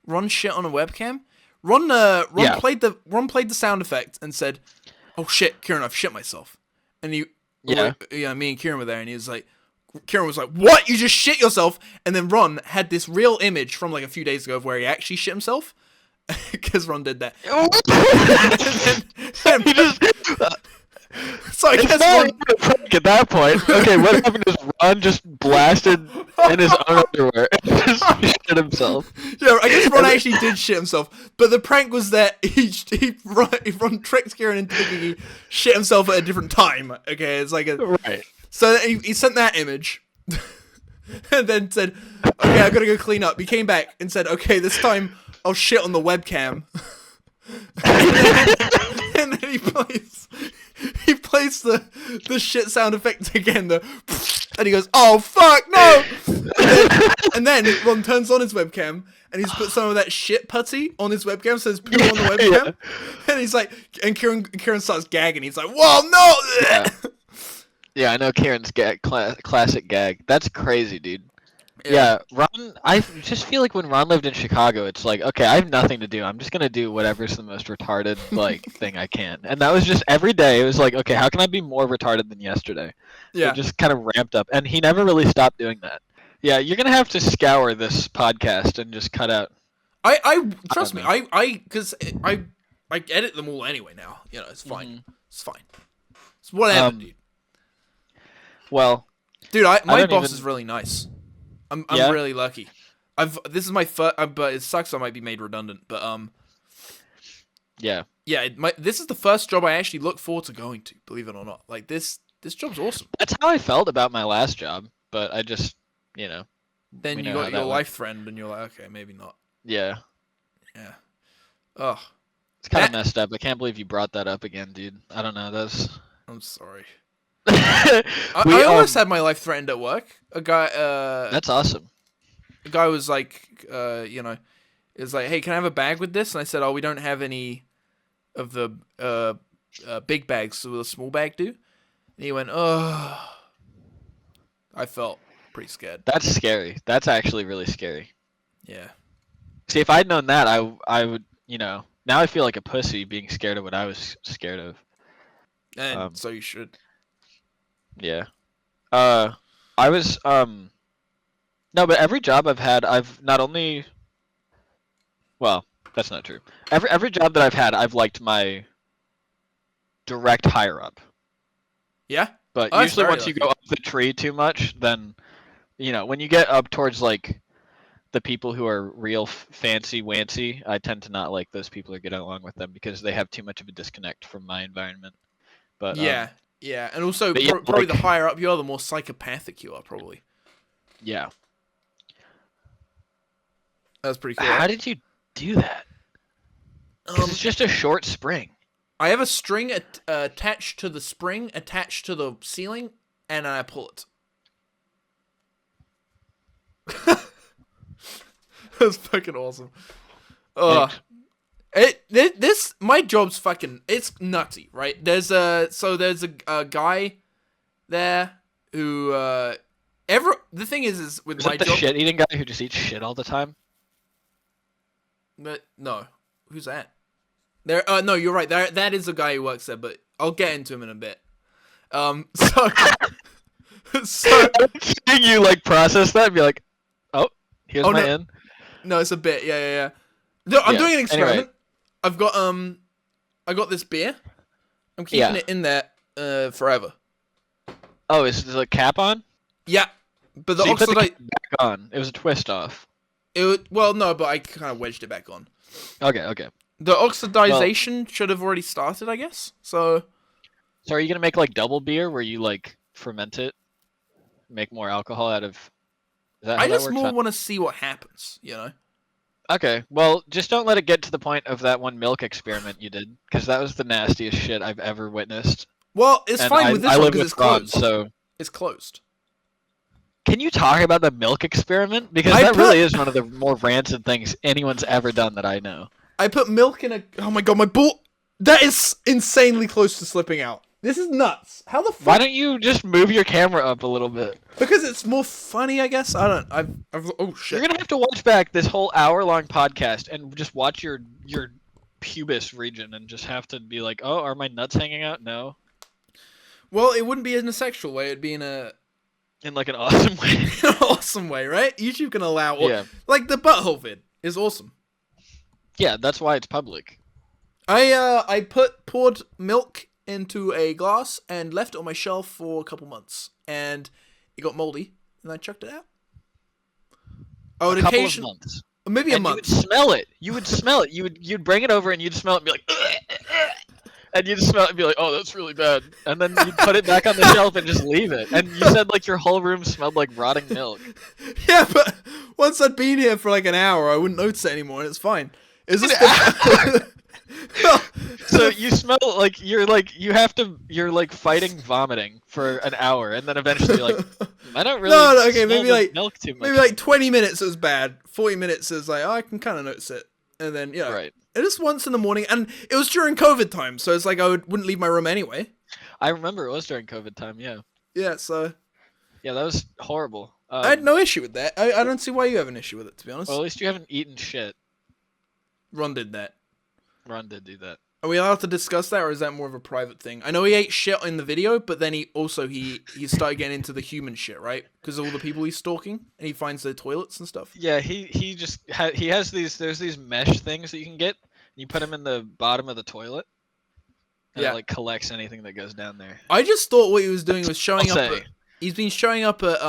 Ron shit on a webcam. Ron played the sound effect and said, "Oh shit, Kieren, I've shit myself." And me and Kieren were there, and Kieren was like, "What? You just shit yourself?" And then Ron had this real image from like a few days ago of where he actually shit himself, because Ron did that. So I guess Ron... at that point. Okay, what happened is Ron just blasted in his own underwear and just shit himself. Yeah, I guess Ron actually did shit himself, but the prank was that Ron tricked Kieren into thinking he shit himself at a different time. Okay, it's like right. So he sent that image, and then said, "Okay, I gotta go clean up." He came back and said, "Okay, this time I'll shit on the webcam." and then he plays the shit sound effect again, and he goes, "Oh fuck no!" And then Ron turns on his webcam and he's put some of that shit putty on his webcam, so there's poo on the webcam, and he's like, and Kieren starts gagging. He's like, "Whoa, no!" Yeah, I know Kieren's classic gag. That's crazy, dude. Yeah, Ron. I just feel like when Ron lived in Chicago, it's like, okay, I have nothing to do. I'm just gonna do whatever's the most retarded like thing I can, and that was just every day. It was like, okay, how can I be more retarded than yesterday? Yeah, it just kind of ramped up, and he never really stopped doing that. Yeah, you're gonna have to scour this podcast and just cut out. I trust me. Because I edit them all anyway now. You know, it's fine. Mm-hmm. It's fine. It's whatever, dude. Well, dude, my boss is really nice. I'm really lucky. This is my first, but it sucks I might be made redundant. But this is the first job I actually look forward to going to. Believe it or not, like this job's awesome. That's how I felt about my last job, but I just, Then you got your life threatened, and you're like, okay, maybe not. Yeah. Yeah. Ugh. It's kind of messed up. I can't believe you brought that up again, dude. I don't know. I'm sorry. I almost had my life threatened at work. A guy. That's awesome. A guy was like, is like, "Hey, can I have a bag with this?" And I said, "Oh, we don't have any of the big bags so the small bag do. And he went, oh. I felt pretty scared. That's scary. That's actually really scary. Yeah. See, if I'd known that, I would, now I feel like a pussy being scared of what I was scared of. And so you should. Yeah. I was, no, but every job I've had, I've not only, well, that's not true. Every job that I've had, I've liked my direct higher up. Yeah? But Oh, that's usually very once you lucky. go up the tree too much, then, when you get up towards, like, the people who are real fancy wancy, I tend to not like those people or get along with them because they have too much of a disconnect from my environment. But Yeah. Yeah. And also, but yeah, probably the like- higher up you are, the more psychopathic you are, probably. yeah. That's pretty cool. How did you do that? 'Cause it's just a short spring. I have a string attached to the spring, attached to the ceiling, and I pull it. That's fucking awesome. My job's fucking, it's nutty, right? There's a guy there who the thing is with Is my it the job. shit-eating guy who just eats shit all the time? But no, who's that? There, no, you're right. That is a guy who works there, but I'll get into him in a bit. So You like process that and be like, oh, here's Oh, my no. in. no, it's a bit. Yeah. No, I'm Yeah, doing an experiment. anyway. I've got I got this beer. I'm keeping Yeah. it in there forever. Oh, is there a cap on? Yeah, but the So you put the oxidate. cap back on. It was a twist off. Well, no, but I kind of wedged it back on. Okay. The oxidization should have already started, I guess. So So are you gonna make like double beer where you like ferment it, make more alcohol out of? Is that how I that just works more out? want to see what happens. Okay, well, just don't let it get to the point of that one milk experiment you did, because that was the nastiest shit I've ever witnessed. Well, it's And fine with this I one live because it's with Ron, closed. so It's closed. can you talk about the milk experiment? Because I that put- really is one of the more rancid things anyone's ever done that I know. I put milk in a. Oh my god, my ball. That is insanely close to slipping out. This is nuts. How the fuck? Why don't you just move your camera up a little bit? Because it's more funny, I guess. I don't. Oh shit. You're gonna have to watch back this whole hour-long podcast and just watch your pubis region and just have to be like, oh, are my nuts hanging out? No, Well, it wouldn't be in a sexual way. It'd be in a in like an awesome way. awesome way, right? YouTube can allow. Yeah. Like the butthole vid is awesome. Yeah, that's why it's public. I poured milk into a glass and left it on my shelf for a couple months, and it got moldy, and I chucked it out. I would A couple of occasionally, months. maybe a And month. you would smell it. You would smell it. You'd bring it over and you'd smell it and be like, and you'd smell it and be like, oh, that's really bad. And then you'd put it back on the shelf and just leave it. And you said like your whole room smelled like rotting milk. Yeah, but once I'd been here for like an hour, I wouldn't notice it anymore, and it's fine. Is this the... No. So you smell like you're like fighting vomiting for an hour, and then eventually you're like, I don't really. No, okay, smell maybe the like milk too much. maybe like 20 minutes it was bad. 40 minutes is like, oh, I can kind of notice it, and then Right. it is once in the morning, and it was during COVID time, so it's like wouldn't leave my room anyway. I remember it was during COVID time. Yeah. Yeah, so Yeah, that was horrible. I had no issue with that. I don't see why you have an issue with it, to be honest. Well, at least you haven't eaten shit. Ron did that. Ron did do that. Are we allowed to discuss that, or is that more of a private thing? I know he ate shit in the video, but then he started getting into the human shit, right? Because of all the people he's stalking, and he finds their toilets and stuff. Yeah, he just he has these. There's these mesh things that you can get. And you put them in the bottom of the toilet. And Yeah. It like collects anything that goes down there. I just thought what he was doing was showing I'll up. say. He's been showing up at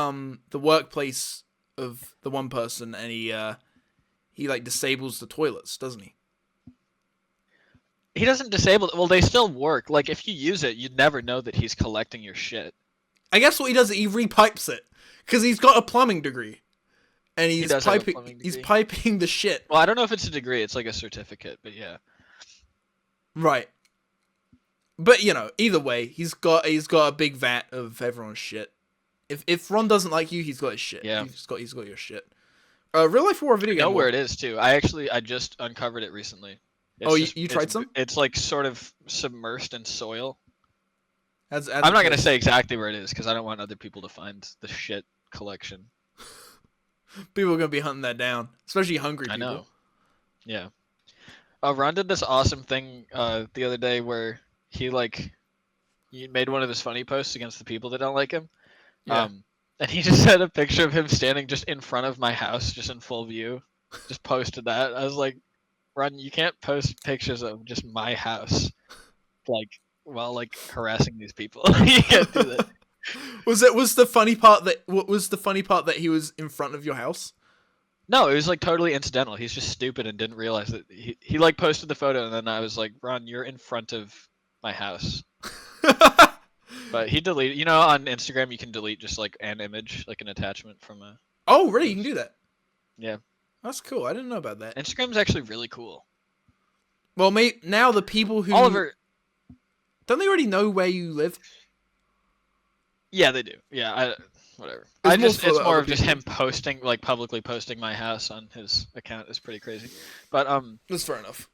the workplace of the one person, and he like disables the toilets, doesn't he? He doesn't disable. Well, they still work. Like if you use it, you'd never know that he's collecting your shit. I guess what he does is he repipes it because he's got a plumbing degree, and he's does have a piping. plumbing He's degree. piping the shit. Well, I don't know if it's a degree. It's like a certificate, but yeah. Right. But either way, he's got a big vat of everyone's shit. If Ron doesn't like you, he's got his shit. Yeah. He's got your shit. Real life or video I game? know where it is too. I just uncovered it recently. Oh, you tried some? It's like sort of submersed in soil. As I'm not gonna say exactly where it is because I don't want other people to find the shit collection. People are gonna be hunting that down, especially hungry people. I know. Yeah. Ron did this awesome thing the other day where he made one of his funny posts against the people that don't like him. Yeah. And he just had a picture of him standing just in front of my house, just in full view. Just posted that. I was like, Ron, you can't post pictures of just my house, while harassing these people. You can't do that. Was the funny part that he was in front of your house? No, it was totally incidental. He's just stupid and didn't realize that he posted the photo, and then I was like, Ron, you're in front of my house. But he deleted. On Instagram you can delete just an image, an attachment from a. Oh, really? You can do that? Yeah. That's cool. I didn't know about that. Instagram's actually really cool. Well, mate, now the people who Oliver, don't they already know where you live? Yeah, they do. Yeah, whatever. It's It's more of just him posting, publicly posting my house on his account is pretty crazy. But That's fair enough.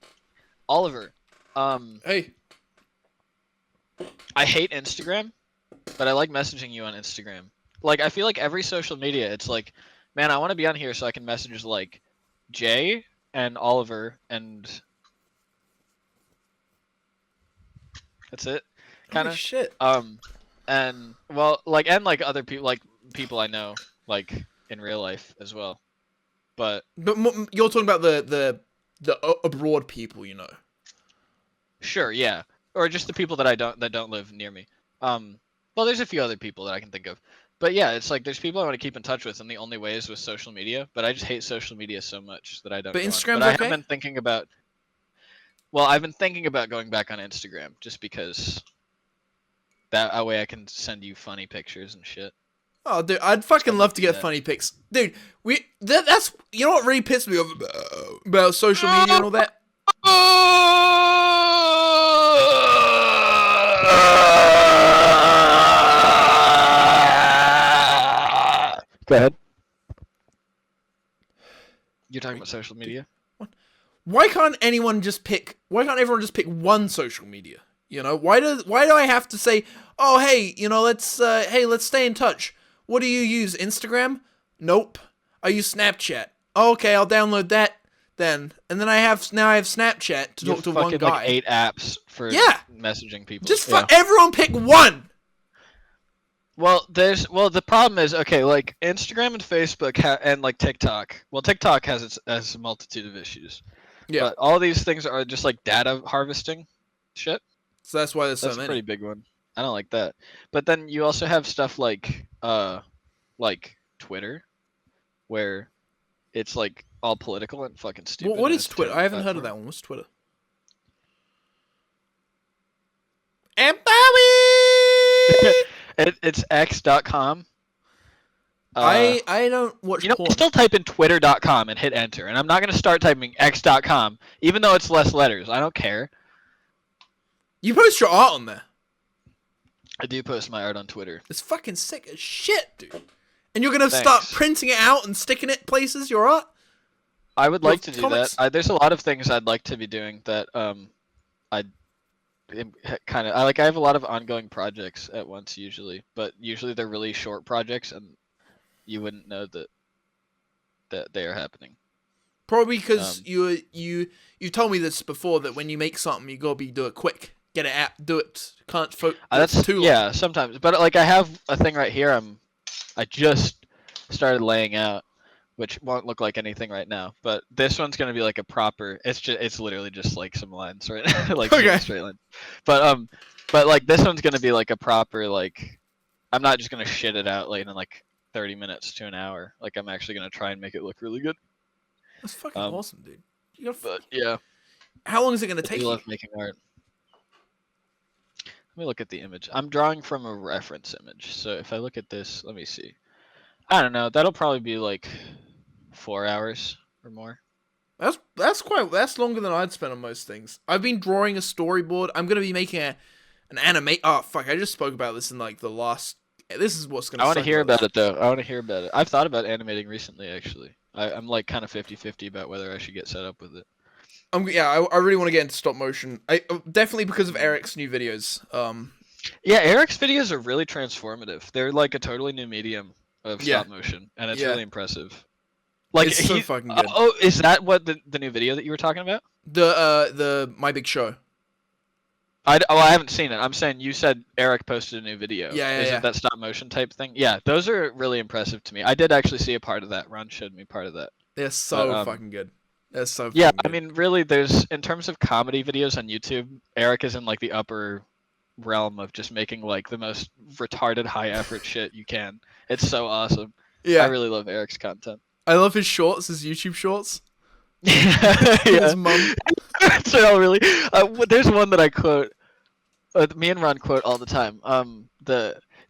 Oliver, Hey. I hate Instagram, but I like messaging you on Instagram. I feel like every social media, it's man, I want to be on here so I can message Jay and Oliver and that's it, kind of. Shit. And other people, people I know, in real life as well. But You're talking about the abroad people, you know. Sure, yeah, or just the people that don't live near me. Well, there's a few other people that I can think of. But yeah, it's there's people I want to keep in touch with, and the only way is with social media. But I just hate social media so much that I don't. But Instagram's But I okay? have been thinking about. Well, I've been thinking about going back on Instagram just because that way I can send you funny pictures and shit. Oh, dude, I'd fucking love to get that. funny pics, dude. That's you know what really pissed me off about social media and all that. Go ahead. You're talking about social media? Why can't everyone just pick one social media? You know, why do I have to say, oh hey, let's stay in touch. What do you use? Instagram? Nope. I use Snapchat. Oh, okay, I'll download that then. And then I have Snapchat to talk to one guy. 8 apps for messaging people. Just everyone pick one. Well, the problem is Instagram and Facebook and TikTok. Well, TikTok has a multitude of issues. Yeah. But all these things are just data harvesting shit. So that's why there's so That's many. a pretty big one. I don't like that. But then you also have stuff like Twitter, where it's all political and fucking stupid. What and is it's a Twitter? terrible I haven't heard of platform. that one. What's Twitter? And Bowie! It's x.com. I don't watch You porn. still type in twitter.com and hit enter, and I'm not gonna start typing x.com, even though it's less letters. I don't care. You post your art on there. I do post my art on Twitter. It's fucking sick as shit, dude. And you're gonna Thanks. start printing it out and sticking it places, your art? I would like to do comics? that. There's a lot of things I'd like to be doing that I have a lot of ongoing projects at once usually, but usually they're really short projects and you wouldn't know that they are happening. Probably because you told me this before, that when you make something you gotta do it quick. Get it out, do it. Can't That's too long. Yeah, sometimes. But I have a thing right here I just started laying out, which won't look like anything right now. But this one's gonna be a proper. It's literally just some lines, right? Okay. Straight lines. But this one's gonna be a proper I'm not just gonna shit it out in 30 minutes to an hour. I'm actually gonna try and make it look really good. That's fucking awesome, dude. But yeah, How long is it gonna I take do you? love making art. Let me look at the image. I'm drawing from a reference image. So if I look at this, let me see. I don't know. That'll probably be 4 hours or more. That's longer than I'd spend on most things. I've been drawing a storyboard. I'm gonna be making an anime. Oh fuck! I just spoke about this in the last. This is what's gonna. I want to hear about it though. I want to hear about it. I've thought about animating recently actually. I'm kind of 50-50 about whether I should get set up with it. I really want to get into stop motion. Definitely because of Eric's new videos. Yeah, Eric's videos are really transformative. They're like a totally new medium of stop motion, and it's really impressive. Like it's so fucking good. Oh, is that what the new video that you were talking about? The My Big Show. I haven't seen it. I'm saying you said Eric posted a new video. Is it that stop motion type thing? Yeah, those are really impressive to me. I did actually see a part of that. Ron showed me part of that. They're so fucking good. They're so fucking yeah, good. I mean, really, there's in terms of comedy videos on YouTube, Eric is in like the upper realm of just making like the most retarded high effort shit you can. It's so awesome. Yeah, I really love Eric's content. I love his shorts, his YouTube shorts. Yeah. His mum. So really, there's one that I quote. Me and Ron quote all the time.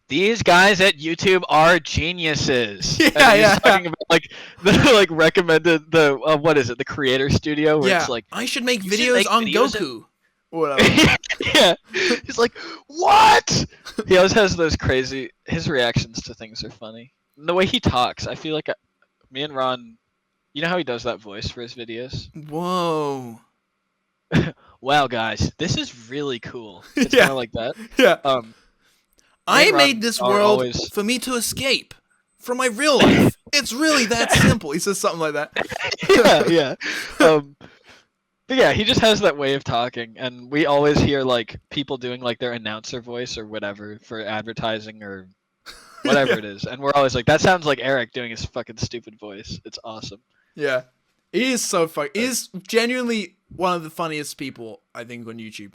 These guys at YouTube are geniuses. Yeah, and he's yeah. talking about like the like recommended the what is it? The Creator Studio where it's like I should make you should videos make on videos Goku. Or whatever. yeah. He's like, what? He always has those crazy. His reactions to things are funny. And the way he talks, I feel like me and Ron. You know how he does that voice for his videos? Whoa. Wow, guys, this is really cool. It's Yeah. kind of like that. Yeah. I Ron made this are world always- for me to escape from my real life. It's really that simple. He says something like that. yeah. But yeah, he just has that way of talking, and we always hear like people doing like their announcer voice or whatever for advertising or whatever it is, and we're always like, that sounds like Eric doing his fucking stupid voice. It's awesome. Yeah. He is so funny. He is genuinely one of the funniest people, I think, on YouTube.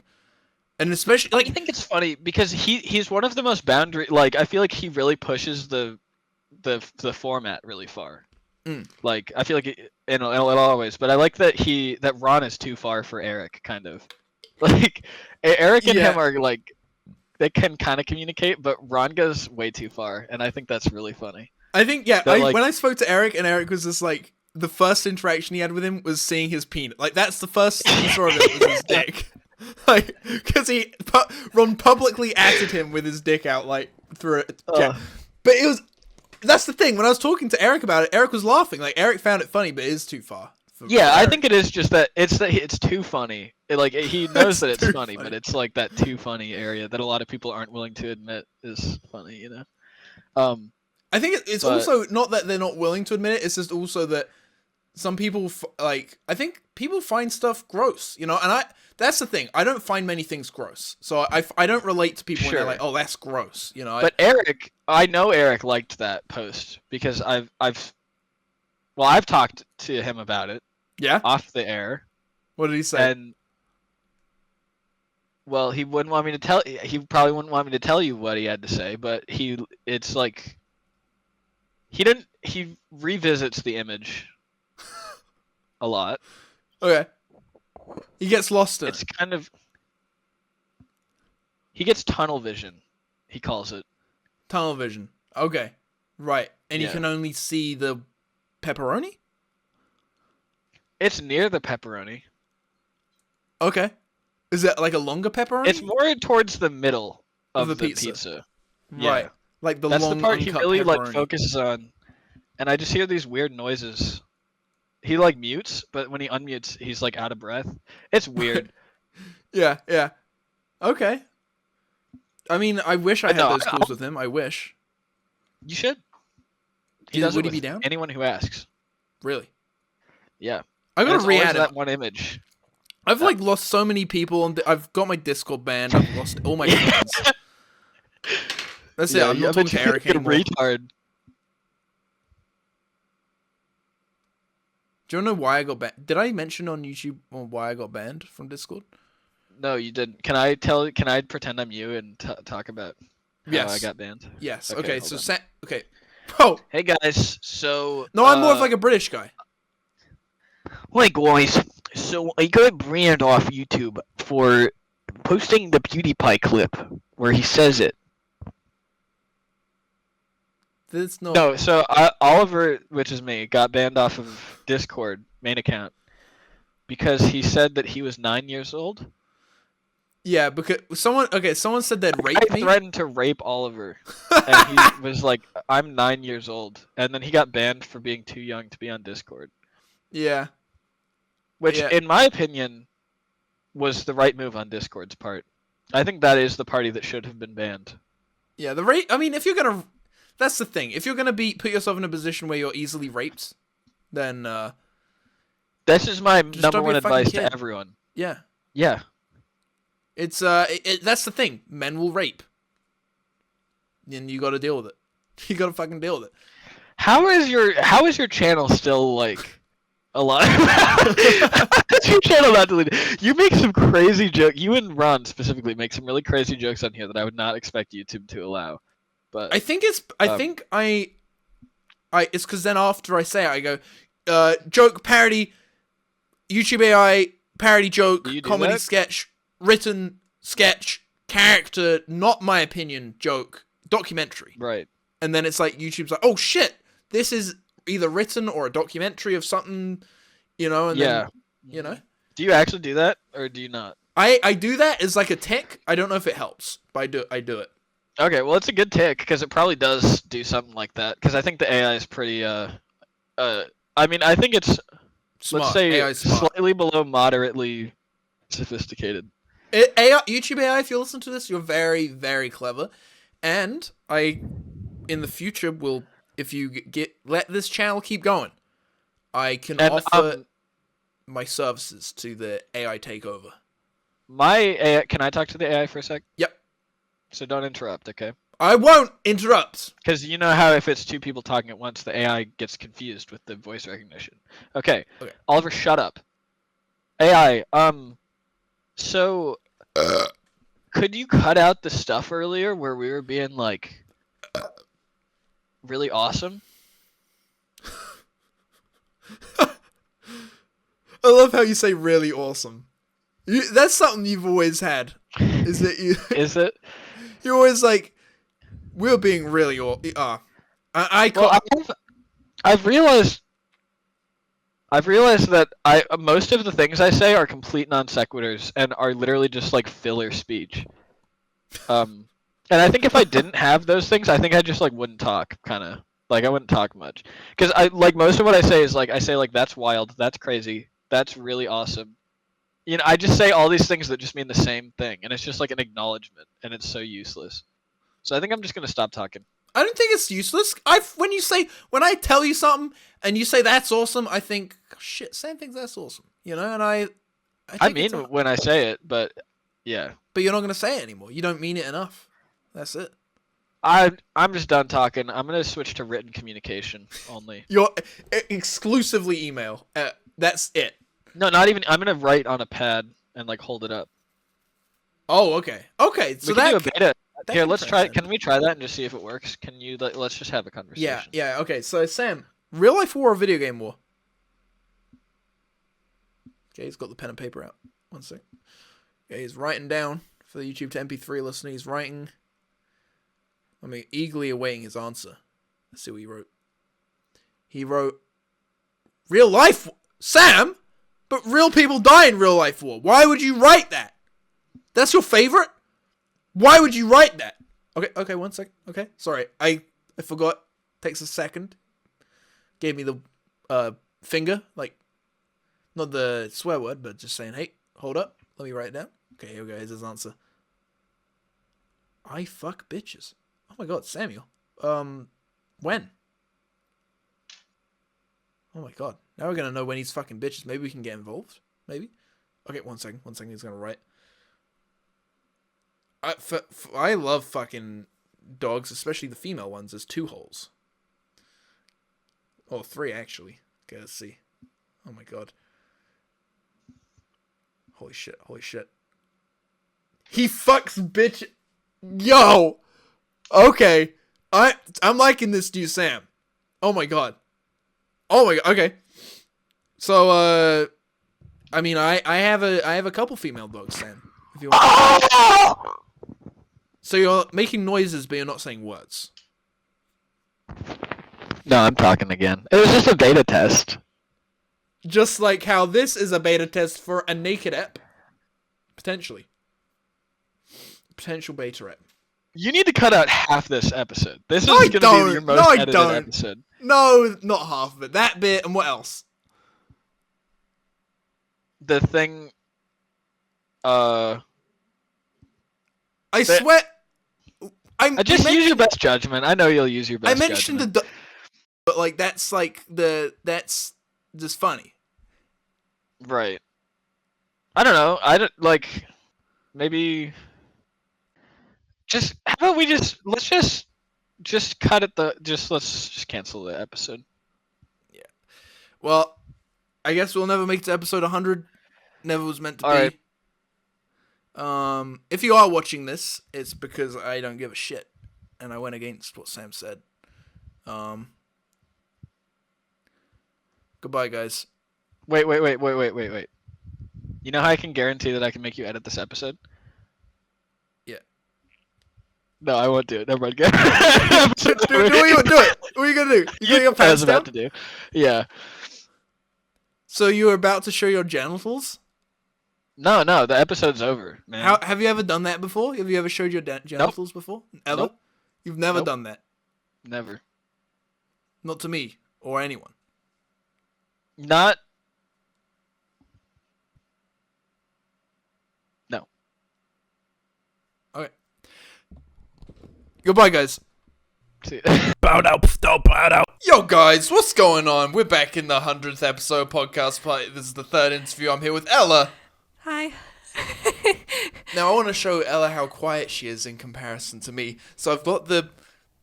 And especially, I think it's funny because he's one of the most boundary. Like I feel like he really pushes the format really far. Like I feel like in a lot of ways, but I like that Ron is too far for Eric, kind of. Like Eric and him are like they can kind of communicate, but Ron goes way too far, and I think that's really funny. I think when I spoke to Eric, and Eric was just like, the first interaction he had with him was seeing his penis. Like that's the first thing he saw of it was his dick. Like because Ron publicly atted him with his dick out like through it. But it was. That's the thing. When I was talking to Eric about it, Eric was laughing. Like Eric found it funny, but it is too far. Yeah, I think it is just that it's too funny. He knows that it's funny, but it's like that too funny area that a lot of people aren't willing to admit is funny. You know. I think it's also not that they're not willing to admit it. It's just also that some people I think people find stuff gross. You know, and that's the thing. I don't find many things gross, so I don't relate to people when they're like, oh, that's gross. You know. But Eric, I know Eric liked that post because I've talked to him about it. Yeah. Off the air. What did he say? And well, he wouldn't want me to tell. He probably wouldn't want me to tell you what he had to say, but it's like he revisits the image a lot. Okay. He gets lost in It's kind of. He gets tunnel vision, he calls it. Tunnel vision. Okay. Right. And you Yeah. can only see the pepperoni? It's near the pepperoni. Okay. Is it like a longer pepperoni? It's more towards the middle of the the pizza. pizza. Right. Yeah. Like the That's long the part he uncut really like pepperoni. focuses on. And I just hear these weird noises. He like mutes, but when he unmutes, he's like out of breath. It's weird. Yeah, yeah. Okay. I mean, I wish I had no, those calls with him. I wish. You should. Would he with be down? anyone who asks. Really? Yeah. I And gotta it's always re-add that it. one image. I've like lost so many people, and I've got my Discord banned. I've lost all my friends. That's it. I'm not talking to Eric a anymore. retard. Do you know why I got banned? Did I mention on YouTube why I got banned from Discord? No, you didn't. Can I pretend I'm you and talk about how I got banned? Yes. Okay, Okay. hold So on. okay. Oh Hey guys, so no, I'm more of like a British guy. Hey guys, so I got banned off YouTube for posting the PewDiePie clip where he says it. That's not. No, so Oliver, which is me, got banned off of Discord main account because he said that he was 9 years old. Yeah, because someone said they'd rape I me. threatened to rape Oliver, and he was like, "I'm 9 years old," and then he got banned for being too young to be on Discord. Yeah. which, Yeah. in my opinion, was the right move on Discord's part. I think that is the party that should have been banned. Yeah, I mean, if you're gonna, that's the thing. If you're gonna put yourself in a position where you're easily raped, then This is my Just number don't be one a fucking advice kid. to everyone. yeah, Yeah. it's that's the thing. Men will rape, and you got to deal with it. You got to fucking deal with it. How is your channel still like alive? How's your channel not deleted? You make some crazy jokes. You and Ron specifically make some really crazy jokes on here that I would not expect YouTube to allow. But I think it's. I think I. It's because then after I say it, I go, joke parody, YouTube AI parody joke, Do you do comedy that? sketch, written sketch, character, not my opinion joke, documentary. right. And then it's like YouTube's like, oh shit, this is either written or a documentary of something, you know. And Yeah. then, you know, Do you actually do that or do you not? I do that as like a tick. I don't know if it helps, but I do it. Okay, well it's a good tick because it probably does do something like that. Because I think the AI is pretty. I mean, I think it's Smart. let's say AI 's smart. slightly below moderately sophisticated. AI, YouTube AI, if you listen to this, you're very, very clever. And in the future, if you let this channel keep going, I can And offer my services to the AI takeover. my AI, can I talk to the AI for a sec? Yep. So don't interrupt, okay? I won't interrupt. Because you know how if it's two people talking at once, the AI gets confused with the voice recognition. Okay. Okay. Oliver, shut up. AI, so could you cut out the stuff earlier where we were being like really awesome? I love how you say really awesome. That's something you've always had. Is that you? Is it? You're always like, we're being really awesome. Well, I've realized that most of the things I say are complete non sequiturs and are literally just like filler speech. And I think if I didn't have those things, I think I just like wouldn't talk, kind of like I wouldn't talk much, because I like most of what I say is like I say like that's wild, that's crazy, that's really awesome. You know, I just say all these things that just mean the same thing, and it's just like an acknowledgement, and it's so useless. So I think I'm just gonna stop talking. I don't think it's useless. When I tell you something and you say that's awesome, I think shit. Sam thinks that's awesome, you know. And I I mean when I say it, but yeah. but you're not gonna say it anymore. You don't mean it enough. That's it. I'm just done talking. I'm gonna switch to written communication only. You're exclusively email. That's it. No, not even. I'm gonna write on a pad and like hold it up. Oh, okay. Okay, so We can that do a beta. that Here, can let's try. transcend. Can we try that and just see if it works? Can you? Let's just have a conversation. Yeah. Okay. So Sam, real life war or video game war? Okay, he's got the pen and paper out. One sec. Okay, he's writing down for the YouTube to MP3 listener. He's writing. Eagerly awaiting his answer. Let's see what he wrote. He wrote, "Real life, Sam, but real people die in real life war. Why would you write that? That's your favorite? Why would you write that?" Okay, one sec. Okay, sorry, I forgot. Takes a second. Gave me the finger, like, not the swear word, but just saying, hey, hold up, let me write it down. Okay, here we go. Here's his answer. I fuck bitches. Oh my god, Samuel. When? Oh my god. Now we're gonna know when he's fucking bitches. Maybe we can get involved. Maybe. Okay, one second. He's gonna write. I love fucking dogs, especially the female ones. There's 2 holes. Oh, 3 actually. Okay, let's see. Oh my god. Holy shit. He fucks bitch. Yo. Okay. I'm liking this dude, Sam. Oh my god. Okay. So I mean I have a couple female dogs, Sam. If you want. So you're making noises but you're not saying words. No, I'm talking again. It was just a beta test. Just like how this is a beta test for a naked ep. Potentially. Potential beta ep. You need to cut out half this episode. This No, I is going to be your don't. most No, I edited don't. episode. No, not half of it. That bit and what else? the thing. I swear. I just use your best judgment. I know you'll use your best. I mentioned judgment. but like that's just funny. Right. I don't know. I don't like. Maybe. How about we let's cut it. Let's just cancel the episode. Well, I guess we'll never make it to episode 100. Never was meant to be. Alright. If you are watching this, it's because I don't give a shit, and I went against what Sam said. Goodbye, guys. Wait. You know how I can guarantee that I can make you edit this episode? Yeah. No, I won't do it. Never mind. do it. What are you gonna do? You getting your I pants was about down? to do. Yeah. So you were about to show your genitals? No, the episode's over, man. How have you ever done that before? Have you ever showed your genitals before? Ever? Nope. You've never Nope. done that. Never. Not to me or anyone. Not. No. Okay. Goodbye, guys. See- Bow down, stop, bow down. Yo, guys, what's going on? We're back in the 100th episode podcast party. This is the third interview. I'm here with Ella. Hi. Now, I want to show Ella how quiet she is in comparison to me. So I've got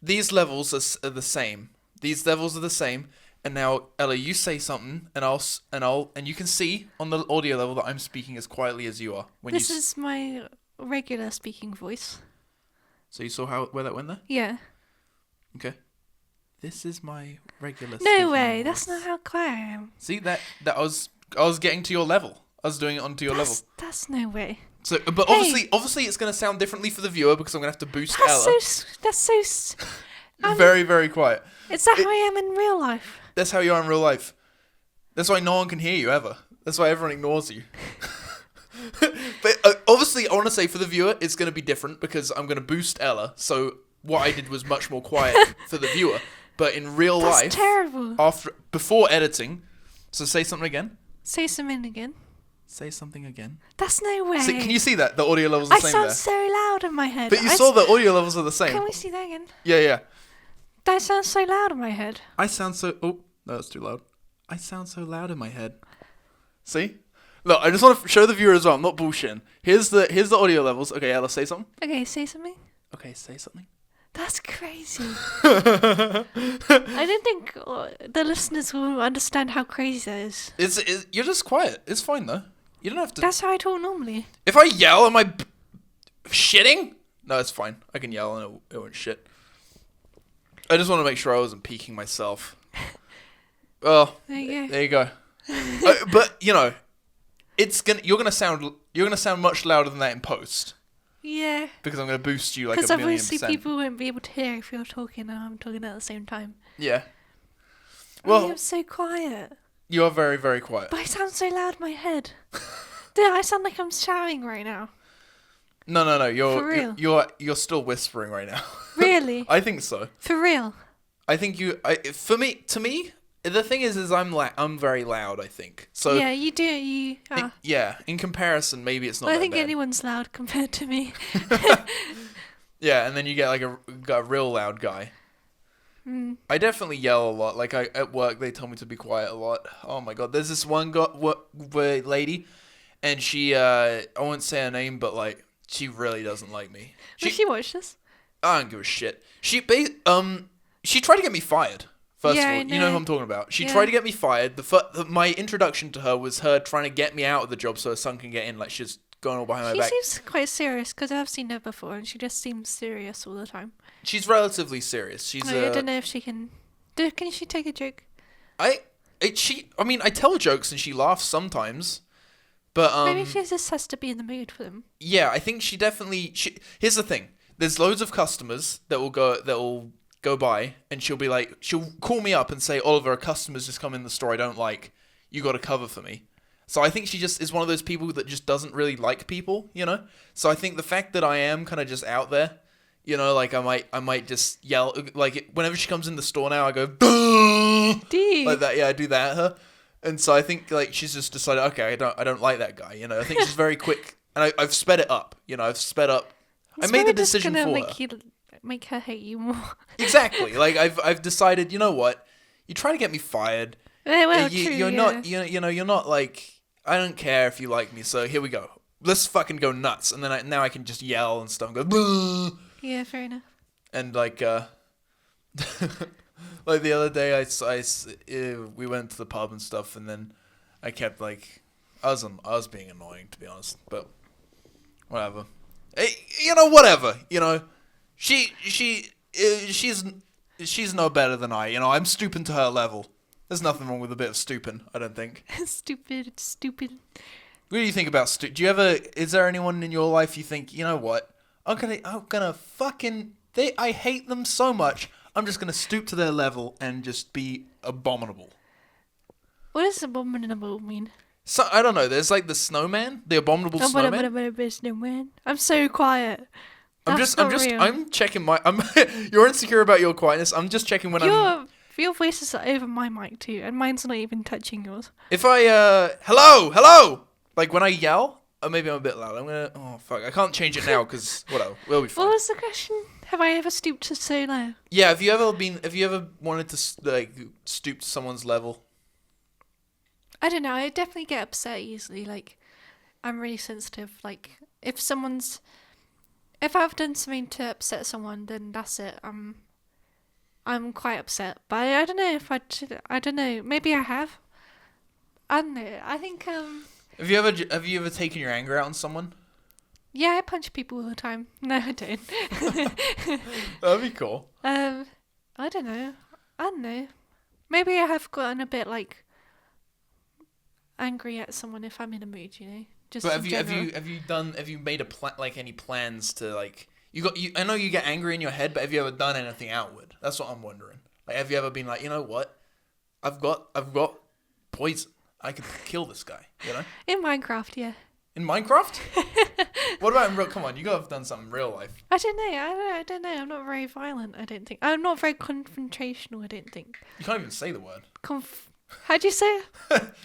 these levels are the same. These levels are the same. And now, Ella, you say something, and you can see on the audio level that I'm speaking as quietly as you are. This is my regular speaking voice. So you saw where that went there? Yeah. Okay. This is my regular. No way. voice. That's not how quiet I am. See that I was getting to your level. I was doing it onto your level. That's no way. So, but obviously, it's going to sound differently for the viewer because I'm going to have to boost Ella. That's so. Very, very quiet. Is that how I am in real life? That's how you are in real life. That's why no one can hear you ever. That's why everyone ignores you. But obviously, I want to say for the viewer, it's going to be different because I'm going to boost Ella. So what I did was much more quiet for the viewer. But in real life, That's terrible. Before editing, so say something again. Say something again. Say something again. That's no way. See, can you see that? The audio levels are I the same sound there. so loud in my head. But you saw the audio levels are the same. Can we see that again? Yeah. That sounds so loud in my head. I sound so... Oh, no, that's too loud. I sound so loud in my head. See? Look, I just want to show the viewer as well. I'm not bullshitting. Here's the audio levels. Okay, Ella, say something. Okay, say something. Okay, say something. That's crazy. I don't think the listeners will understand how crazy that is. You're just quiet. It's fine, though. You don't have to... That's how I talk normally. If I yell, am I shitting? No, it's fine. I can yell and it won't shit. I just want to make sure I wasn't peeking myself. Well, There you go. there you go. But, you know, you're gonna sound much louder than that in post. Yeah. Because I'm going to boost you like Because a million obviously percent. people won't be able to hear if you're talking and I'm talking at the same time. Yeah. Well, I'm so quiet. You are very, very quiet. But I sound so loud in my head. Dude, I sound like I'm shouting right now. No. For real? You're still whispering right now. Really? I think so. For real? I think to me, the thing is I'm very loud, I think. So Yeah, you do. You are. in comparison, maybe it's not Well, I that think bad. anyone's loud compared to me. Yeah, and then you get like a real loud guy. I definitely yell a lot. Like at work, they tell me to be quiet a lot. Oh my god, there's this one lady, and she I won't say her name, but like she really doesn't like me. Will she watch this? I don't give a shit. She tried to get me fired. First Yeah, of I all, you know who know. I'm talking about. She Yeah. tried to get me fired. My introduction to her was her trying to get me out of the job so her son can get in. Like she's going all behind my She back. seems quite serious because I've seen her before and she just seems serious all the time. She's relatively serious. She's I don't know if she can. Can she take a joke? I tell jokes and she laughs sometimes, but Maybe she just has to be in the mood for them. yeah, I think she definitely. Here's the thing: there's loads of customers that will go by, and she'll call me up and say, "Oliver, a customer's just come in the store I don't like. You got to cover for me." So I think she just is one of those people that just doesn't really like people, you know. So I think the fact that I am kind of just out there, you know, like I might just yell, like whenever she comes in the store now, I go Do you? like that. Yeah, I do that at her. And so I think like she's just decided, okay, I don't like that guy. You know, I think she's very quick, and I've sped it up. You know, I've sped up. I made the decision for her. Make her hate you more. Exactly. Like I've decided. You know what? You're trying to get me fired. Well, You're not. You know. You're not like. I don't care if you like me. So here we go. Let's fucking go nuts. And then now I can just yell and stuff. And go. Bleh! Yeah, fair enough. And like like the other day, we went to the pub and stuff, and then I kept like, I was being annoying, to be honest, but whatever. You know, whatever. You know, she's no better than I. You know, I'm stooping to her level. There's nothing wrong with a bit of stooping, I don't think. Stupid. What do you think about do you ever? Is there anyone in your life you think, you know what? I'm gonna fucking. I hate them so much. I'm just gonna stoop to their level and just be abominable. What does abominable mean? So I don't know. There's like the snowman, the abominable snowman. Snowman. I'm so quiet. I'm checking my. You're insecure about your quietness. I'm just checking when Your voice is over my mic too, and mine's not even touching yours. If I hello, like when I yell, or maybe I'm a bit loud. I'm gonna. Oh fuck! I can't change it now because whatever. We'll be fine. What was the question? Have I ever stooped to so low? Yeah. Have you ever wanted to like stoop to someone's level? I don't know. I definitely get upset easily. Like, I'm really sensitive. Like, if I've done something to upset someone, then that's it. I'm quite upset. But I don't know if I don't know. Maybe I have. I don't know. I think Have you ever taken your anger out on someone? Yeah, I punch people all the time. No, I don't. That'd be cool. I don't know. Maybe I have gotten a bit like angry at someone if I'm in a mood, you know. Just. But have you made any plans to like I know you get angry in your head, but have you ever done anything outward? That's what I'm wondering. Like, have you ever been like, you know what? I've got poison. I could kill this guy. You know. In Minecraft, yeah. In Minecraft? What about in real? Come on, you gotta have done something in real life. I don't know. I don't know. I'm not very violent. I don't think. I'm not very confrontational. I don't think. You can't even say the word. How do you say it?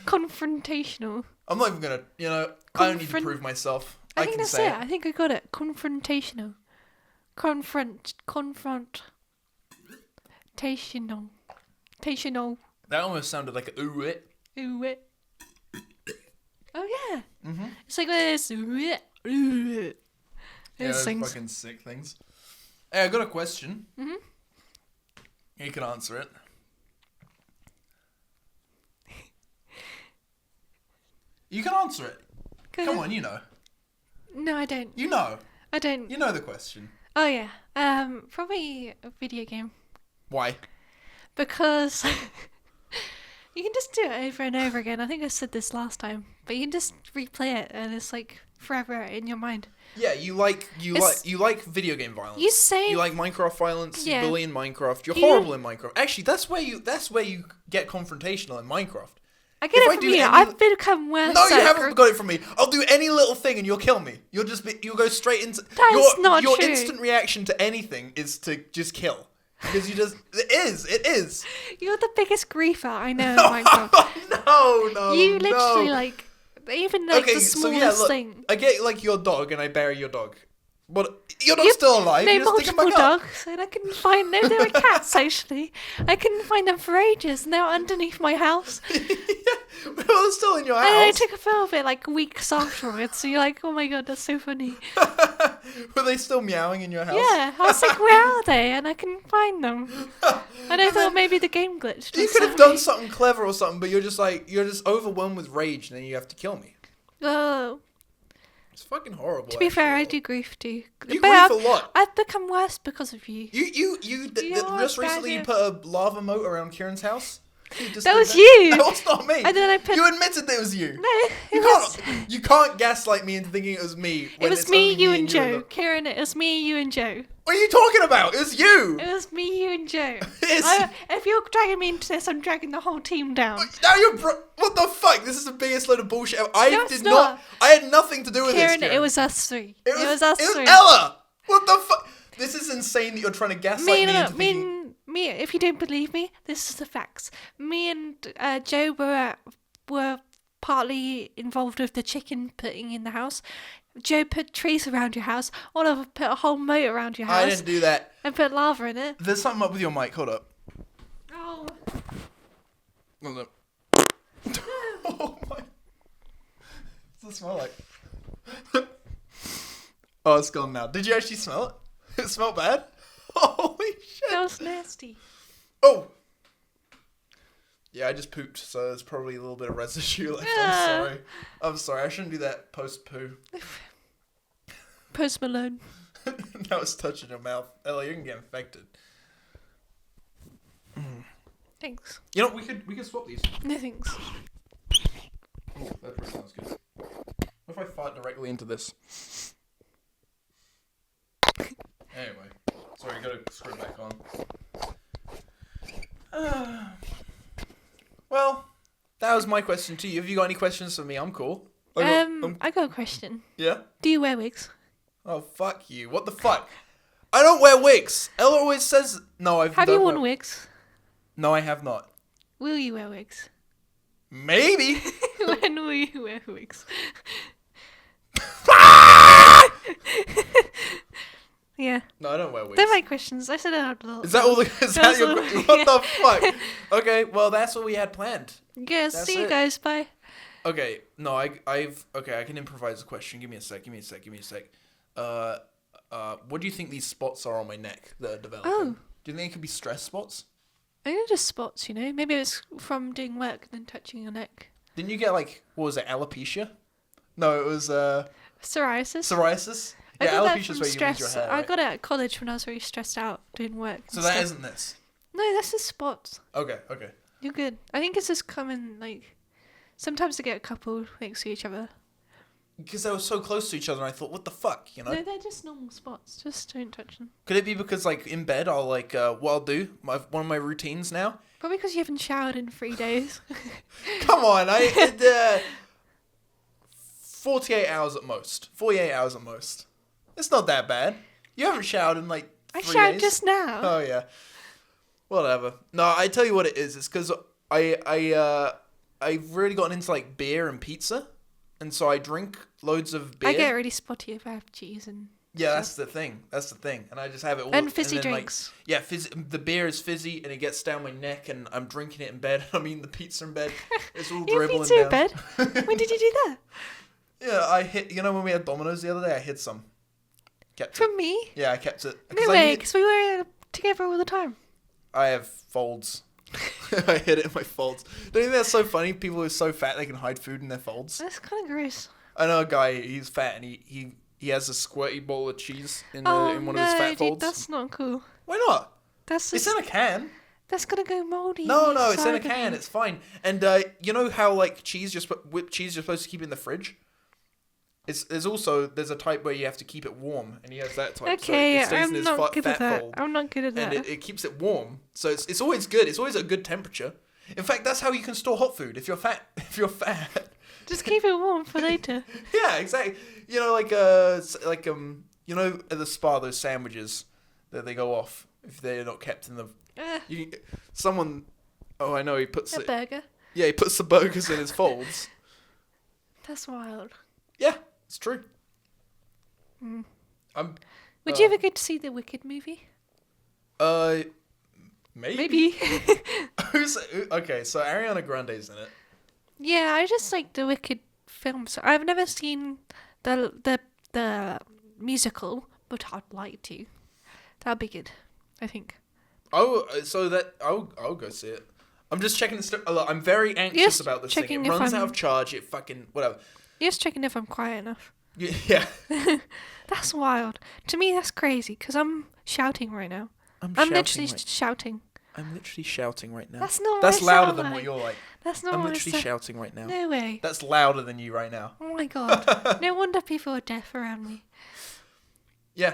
Confrontational. I'm not even gonna. You know, I don't need to prove myself. I think can that's say it. I think I got it. Confrontational. Confrontational. That almost sounded like a ooh it. Ooh it. Oh yeah. Mm-hmm. It's like this. Yeah, those fucking sick things. Hey, I got a question. Mm-hmm. You can answer it. You can answer it. Come on, you know. No, I don't. You know. I don't. You know the question. Oh yeah. Probably a video game. Why? Because you can just do it over and over again. I think I said this last time, but you can just replay it, and it's like forever in your mind. Yeah, you like video game violence. You like Minecraft violence. Yeah. You bully in Minecraft. You're horrible in Minecraft. Actually, that's where you get confrontational in Minecraft. I get it from you. I've become worse. No, you haven't got it from me. I'll do any little thing and you'll kill me. You'll go straight into. That's not your true. Your instant reaction to anything is to just kill. Because it is. You're the biggest griefer I know in Minecraft. No. You literally even the smallest thing. I get like your dog and I bury your dog. But your dog's still alive. No, you just multiple dogs, and I couldn't find. No, they were cats actually. I couldn't find them for ages, and they were underneath my house. Well, they're still in your house. And I took a photo of it like weeks afterwards. So you're like, oh my god, that's so funny. Were they still meowing in your house? Yeah, I was like, where are they? And I couldn't find them. And I thought maybe the game glitched. You could have done something clever or something, but you're just overwhelmed with rage, and then you have to kill me. Oh. It's fucking horrible. To be fair, I do grief too. You grief a lot. I've become worse because of you. You just recently put a lava moat around Kieren's house. That was you. That was not me. And then You admitted that it was you. No, you can't gaslight me into thinking it was me. It was me, you, and Joe. Kieren, it was me, you, and Joe. What are you talking about? It was you. It was me, you, and Joe. If you're dragging me into this, I'm dragging the whole team down. Now what the fuck? This is the biggest load of bullshit ever. I had nothing to do with Kieren, this. Kieren, it was us three. It was us three. It was Ella. What the fuck? This is insane that you're trying to gaslight me into thinking... Me, if you don't believe me, this is the facts. Me and Joe were at were partly involved with the chicken putting in the house. Joe put trees around your house. Oliver put a whole moat around your house. I didn't do that. And put lava in it. There's something up with your mic. Hold up. Oh. Hold up. Oh my. What's it smell like? Oh, it's gone now. Did you actually smell it? It smelled bad? Holy shit. That was nasty. Oh! Yeah, I just pooped, so there's probably a little bit of residue left. I'm sorry. I shouldn't do that post-poo. Post Malone. Now it's touching your mouth. Ella, you can get infected. Thanks. You know, we could swap these. No thanks. Oh, that probably sounds good. What if I fart directly into this? Anyway. Sorry, I gotta screw it back on. Well, that was my question to you. Have you got any questions for me? I'm cool. I got a question. Yeah? Do you wear wigs? Oh, fuck you. What the fuck? I don't wear wigs. Ella always says... No, Have you worn wigs? No, I have not. Will you wear wigs? Maybe. When will you wear wigs? Yeah. No, I don't wear wigs. They're my questions. I said it out loud. Is that all the... Is that your... all- What the fuck? Okay, well, that's what we had planned. Yes, That's see you it. guys. Bye. Okay, no, I've... Okay, I can improvise a question. Give me a sec. What do you think these spots are on my neck that are developing? Oh. Do you think it could be stress spots? I think they're just spots, you know? Maybe it's from doing work and then touching your neck. Didn't you get, like... What was it? Alopecia? No, it was, Psoriasis. Psoriasis? I Yeah, got that alopecia's from where you lose your stress. hair, I right? got it at college when I was very stressed out doing work. So and that stuff. isn't this? No, that's just spots. Okay. You're good. I think it's just common, like... Sometimes they get a couple next to each other. Because they were so close to each other, and I thought, what the fuck, you know? No, they're just normal spots. Just don't touch them. Could it be because, like, in bed, I'll, like, what I'll do, one of my routines now? Probably because you haven't showered in 3 days. Come on, 48 hours at most. 48 hours at most. It's not that bad. You haven't showered in, like, 3 I days. showered just now. Oh, yeah. Whatever. No, I tell you what it is. It's because I've really gotten into, like, beer and pizza. And so I drink loads of beer. I get really spotty if I have cheese and... Yeah, that's the thing. And I just have it all. And fizzy then, drinks. Like, yeah, the beer is fizzy and it gets down my neck and I'm drinking it in bed. I mean, the pizza in bed. It's all You have dribbling pizza down. in bed? When did you do that? Yeah, I hit... You know when we had Domino's the other day? I hid some. Kept it. From me? Yeah, I kept it. No way, because we were together all the time. I have folds. I hid it in my folds. Don't you think that's so funny? People who are so fat they can hide food in their folds. That's kind of gross. I know a guy, he's fat and he has a squirty bowl of cheese in one of his fat dude, folds. that's not cool. Why not? That's It's just, in a can. that's gonna go moldy. No, it's in a inside of can. you. It's fine. And you know how like whipped cheese you're supposed to keep in the fridge? There's a type where you have to keep it warm, and he has that type. Okay, so it stays in I'm his not good fat at that. fold, I'm not good at that. and it keeps it warm. So it's always good. It's always at a good temperature. In fact, that's how you can store hot food if you're fat. Just keep it warm for later. Yeah, exactly. You know, you know, at the spa, those sandwiches that they go off if they're not kept in the. Someone, oh, I know, he puts A it. burger. Yeah, he puts the burgers in his folds. That's wild. Yeah, it's true. Mm. I'm. Would you ever go to see the Wicked movie? Maybe. Okay, so Ariana Grande's in it. Yeah, I just like the Wicked films. I've never seen the musical, but I'd like to. That'd be good, I think. Oh, so that I'll go see it. I'm just checking the stuff. I'm very anxious Yes, about this thing. checking It if runs out I'm- of charge. It fucking whatever. Just checking if I'm quiet enough. Yeah. That's wild. To me, that's crazy, because I'm shouting right now. I'm literally shouting. I'm literally shouting right now. That's not That's what I louder sound than like. what you're like. That's not I'm what literally I shouting right now. No way. That's louder than you right now. Oh my god. No wonder people are deaf around me. Yeah.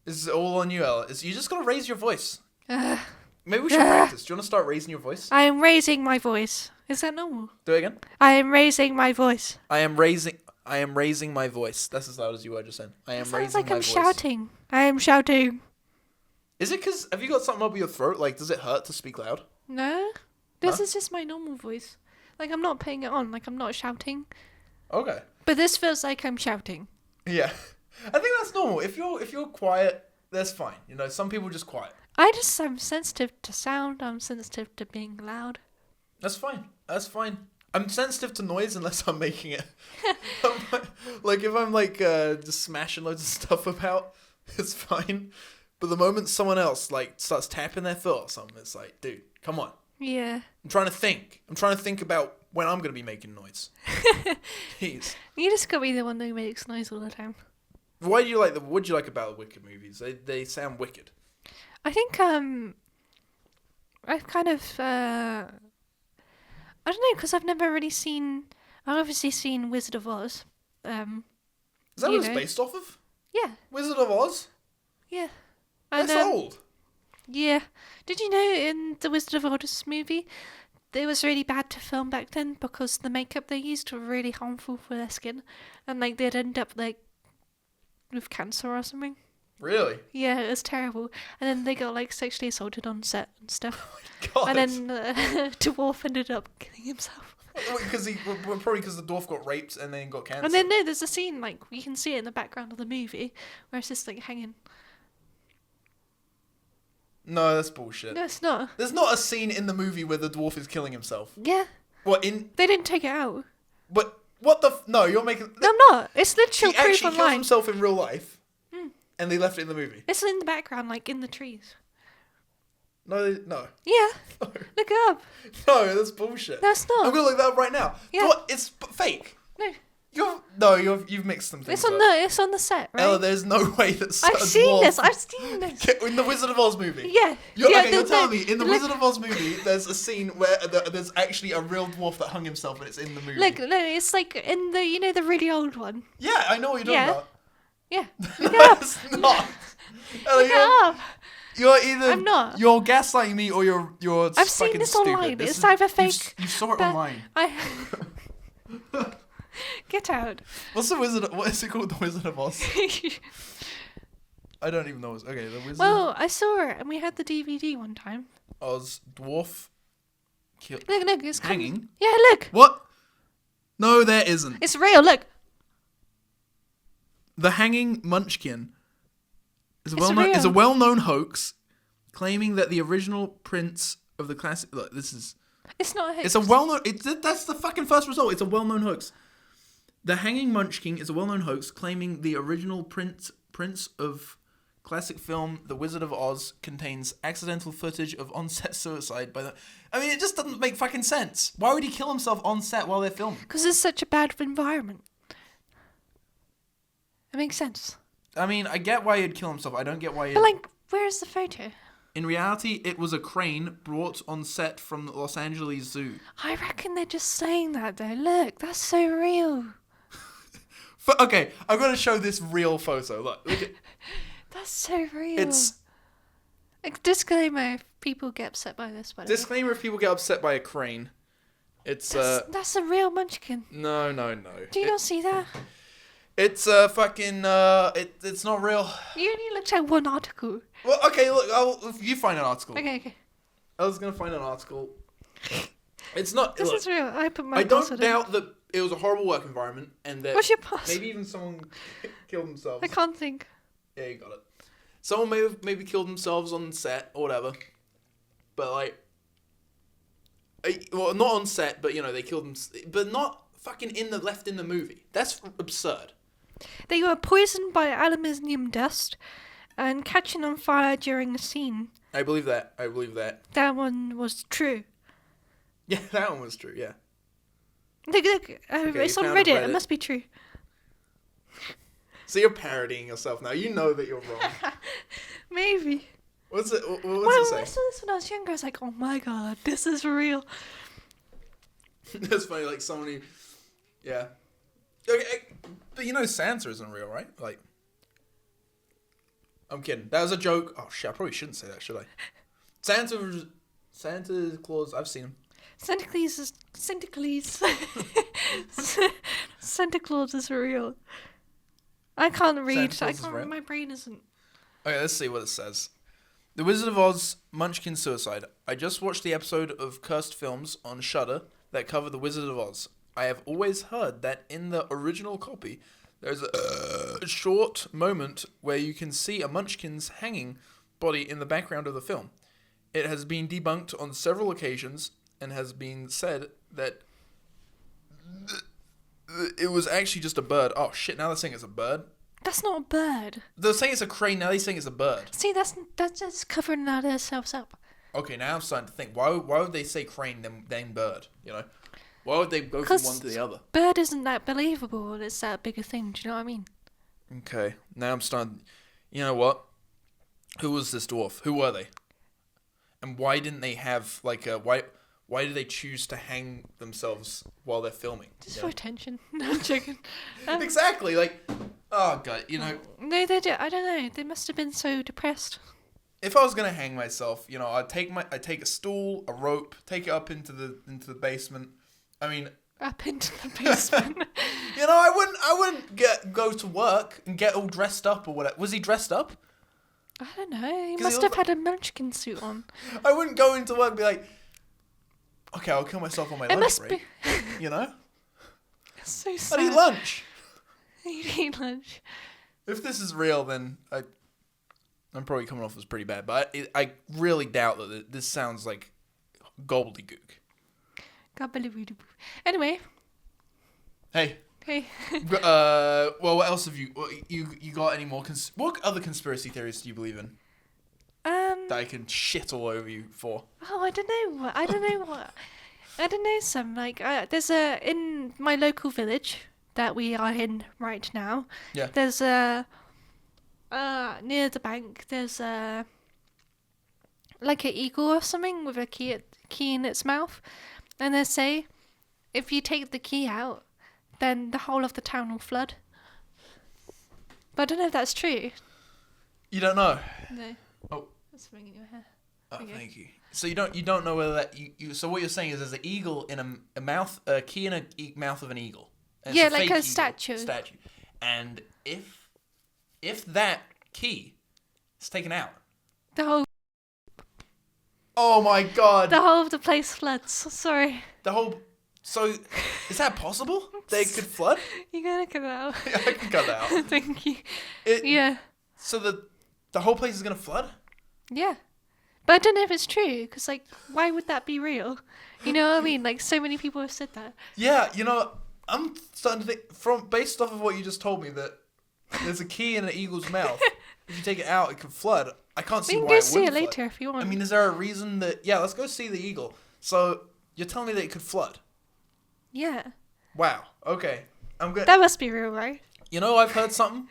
This is all on you, Ella. You just gotta raise your voice. Ugh. Maybe we should practice. Do you want to start raising your voice? I am raising my voice. Is that normal? Do it again. I am raising my voice. I am raising my voice. That's as loud as you were just saying. I am Sounds raising like my I'm voice. shouting. I am shouting. Is it because have you got something up your throat? Like, does it hurt to speak loud? No? This No? is just my normal voice. Like, I'm not putting it on. Like, I'm not shouting. Okay. But this feels like I'm shouting. Yeah. I think that's normal. If you're quiet, that's fine. You know, some people are just quiet. I'm sensitive to sound. I'm sensitive to being loud. That's fine. That's fine. I'm sensitive to noise unless I'm making it. Like, if I'm, like, just smashing loads of stuff about, it's fine. But the moment someone else, like, starts tapping their foot or something, it's like, dude, come on. Yeah. I'm trying to think. I'm trying to think about when I'm going to be making noise. Jeez. You just gotta be the one who makes noise all the time. What do you like about the Wicked movies? They sound wicked. I think, I've kind of, I don't know, because I've never really seen... I've obviously seen Wizard of Oz. Is that you what it's know. based off of? Yeah. Wizard of Oz? Yeah. That's And, old. Yeah. Did you know in the Wizard of Oz movie, it was really bad to film back then because the makeup they used were really harmful for their skin, and like they'd end up like with cancer or something. Really? Yeah, it was terrible. And then they got like sexually assaulted on set and stuff. God. And then Dwarf ended up killing himself. Probably because the dwarf got raped and then got cancer. And then no, there's a scene like you can see it in the background of the movie where it's just like hanging. No, that's bullshit. No, it's not. There's not a scene in the movie where the dwarf is killing himself. Yeah. What in? They didn't take it out. But what the? No, you're making. No, I'm not. It's literal He proof actually kills online. himself in real life, and they left it in the movie. It's in the background, like in the trees. No. Yeah. No. Look it up. No, that's bullshit. That's not. I'm gonna look that up right now. Yeah. What? It's fake. No. You've mixed some things. It's on the set, right? Ella, there's no way that. I've seen this. In the Wizard of Oz movie. Yeah. You're there's telling me in the Wizard of Oz movie, there's a scene where there's actually a real dwarf that hung himself, and it's in the movie. Look, no, it's like in the the really old one. Yeah, I know what you're talking about. Yeah. No, Look it up. it's not. Ella, Look it up. You're either I'm not. You're gaslighting me or you're I've seen fucking this stupid. online. This It's is- either you fake. You saw it but online. Get out. What is it called? The Wizard of Oz? I don't even know. Okay, the Wizard Well, I saw it and we had the DVD one time. Oz dwarf Look, it's hanging. Yeah, look. What? No, there isn't. It's real. Look. The Hanging Munchkin is It's real. a well-known hoax claiming that the original prince of the classic. Look, this is. It's not a hoax. It's a well-known. That's the fucking first result. It's a well-known hoax. The Hanging Munchkin is a well-known hoax claiming the original prince of classic film The Wizard of Oz contains accidental footage of on-set suicide by the. I mean, it just doesn't make fucking sense. Why would he kill himself on set while they're filming? Because it's such a bad environment. It makes sense. I mean, I get why he'd kill himself. I don't get why he'd. But like, where's the photo? In reality, it was a crane brought on set from the Los Angeles Zoo. I reckon they're just saying that though. Look, that's so real. Okay, I'm gonna show this real photo. Look at. That's so real. It's Like, disclaimer if people get upset by this, but disclaimer if people get upset by a crane. It's that's a real munchkin. no. Do you not see that? It's fucking it's not real. You only looked at one article. Well, okay, look, you find an article. Okay. I was gonna find an article. It's not. This look, is real. I put my I don't password in. doubt that it was a horrible work environment and that What's your password? maybe even someone killed themselves. I can't think. Yeah, you got it. Someone may have maybe killed themselves on set or whatever, but like, well, not on set, but you know they killed them, but not fucking left in the movie. That's absurd. They were poisoned by aluminium dust and catching on fire during the scene. I believe that. That one was true. Yeah, that one was true. Yeah. Look, it's you on found it Reddit. on It Reddit. must be true. So you're parodying yourself now. You know that you're wrong. Maybe. What's it? What's Well, it when I say? saw this when I was younger, I was like, oh my god, this is real. That's funny. Like someone who, yeah. Okay, but you know Santa isn't real, right? Like, I'm kidding. That was a joke. Oh shit! I probably shouldn't say that, should I? Santa Claus. I've seen him. Santa Claus is Santa Claus is real. I can't read. Santa I Claus is can't. real? My brain isn't. Okay, let's see what it says. The Wizard of Oz Munchkin Suicide. I just watched the episode of Cursed Films on Shudder that cover The Wizard of Oz, I have always heard that in the original copy, there's a short moment where you can see a Munchkin's hanging body in the background of the film. It has been debunked on several occasions and has been said that it was actually just a bird. Oh shit, now they're saying it's a bird. That's not a bird. They're saying it's a crane, now they're saying it's a bird. See, that's just covering themselves up. Okay, now I'm starting to think, why would they say crane then bird, you know? Why would they go from one to the other? Bird isn't that believable. It's that big a thing. Do you know what I mean? Okay, now I'm starting... You know what? Who was this dwarf? Who were they? And why didn't they have, like, a... Why did they choose to hang themselves while they're filming? Just for attention. No, I'm joking. Exactly, like... Oh, God, you know... No, they did. I don't know. They must have been so depressed. If I was gonna hang myself, you know, I'd take a stool, a rope, take it up into the basement. I mean... Up into the basement. You know, I wouldn't go to work and get all dressed up or whatever. Was he dressed up? I don't know. He 'Cause must he have had a Munchkin suit on. I wouldn't go into work and be like, okay, I'll kill myself on my lunch break. You know? It's so I'd sad. eat lunch. You'd eat lunch. If this is real, then I'm probably coming off as pretty bad. But I really doubt that this sounds like gobbledygook. Anyway. Hey. Hey. Well, what else have you got any more? What other conspiracy theories do you believe in that I can shit all over you for? Oh, I don't know. I don't know some. Like, there's in my local village that we are in right now. Yeah. There's near the bank, there's like an eagle or something with a key in its mouth. And they say, if you take the key out, then the whole of the town will flood. But I don't know if that's true. You don't know? No. Oh. That's something in your hair. Oh, Okay. thank you. So you don't know whether that so what you're saying is there's an eagle in a mouth, a key in a mouth of an eagle. And Yeah, it's like fake a eagle statue. And if that key is taken out, The whole oh my god, the whole of the place floods. Sorry. So is that possible? They could flood? You're gonna cut that out. Yeah, I can cut that out. Thank you. It- Yeah. So the whole place is gonna flood? Yeah. But I don't know if it's true, because, like, why would that be real? You know what I mean? Like, so many people have said that. Yeah, you know, I'm starting to think, based off of what you just told me, that there's a key in an eagle's mouth. If you take it out, it could flood. I can't see We can why go it see it wouldn't later flood. if you want. I mean, is there a reason that... Yeah, let's go see the eagle. So, you're telling me that it could flood? Yeah. Wow, okay. I'm good. That must be real, right? You know, I've heard something.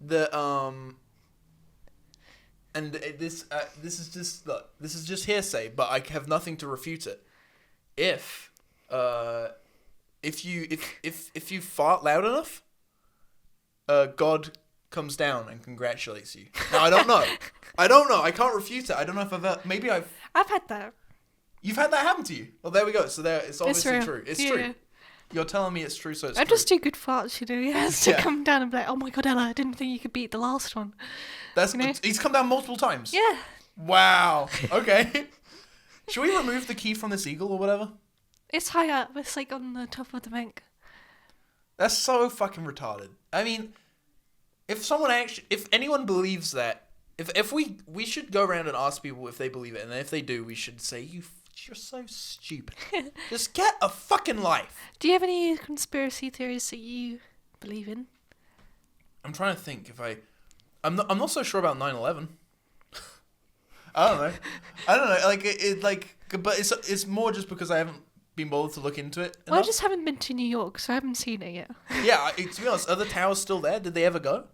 That, and this is just, look, this is just hearsay, but I have nothing to refute it. If you fart loud enough, God comes down and congratulates you. Now, I don't know. I can't refute it. I don't know if maybe I've I've had that. You've had that happen to you. Well, there we go. So it's obviously real. true. It's Yeah. true. You're telling me it's true, so it's I true. just do good farts, you know. He has to Yeah. come down and be like, oh my god, Ella, I didn't think you could beat the last one. That's you know? He's come down multiple times. Yeah. Wow. Okay. Should we remove the key from this eagle or whatever? It's high up. It's like on the top of the bank. That's so fucking retarded. I mean, if anyone believes that, if we should go around and ask people if they believe it, and if they do, we should say you're so stupid. Just get a fucking life. Do you have any conspiracy theories that you believe in? I'm trying to think if I'm not so sure about 9/11. I don't know. Like but it's more just because I haven't been bothered to look into it. Well, I enough. just haven't been to New York, so I haven't seen it yet. Yeah, to be honest, are the towers still there? Did they ever go?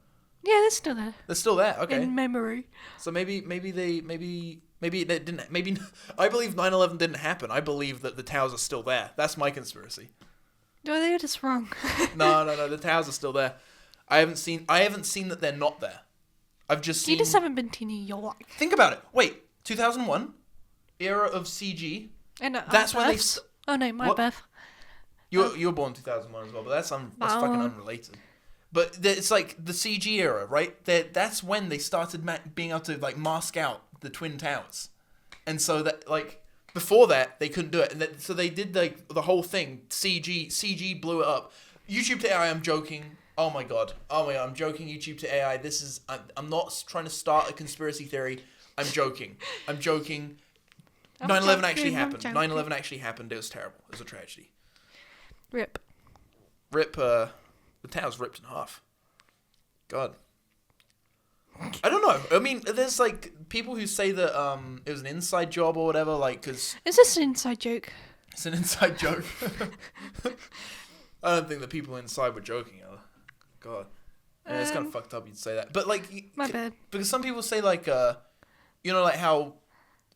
Yeah, they're still there. They're still there. Okay. In memory. So maybe they didn't. Maybe I believe 9/11 didn't happen. I believe that the towers are still there. That's my conspiracy. No, they're just wrong. No. The towers are still there. I haven't seen that they're not there. I've just seen. You just haven't been to New York. Think about it. Wait, 2001, era of CG. And That's when they. births? Oh no, my What? birth. You were born 2001 as well, but that's fucking unrelated. But it's like the CG era, right? That's when they started being able to like mask out the twin towers, and so that like Before that, they couldn't do it, and so they did like the whole thing. CG blew it up. YouTube to AI. I'm joking. Oh my god. I'm joking. YouTube to AI. I'm not trying to start a conspiracy theory. I'm joking. 9/11 actually happened. 9/11 actually happened. It was terrible. It was a tragedy. Rip. The tower's ripped in half. God. I don't know. I mean, there's like people who say that it was an inside job or whatever, like, because Is this an inside joke? it's an inside joke. I don't think the people inside were joking. God, yeah, it's kind of fucked up. You'd say that, but like, My bad. because some people say like, like how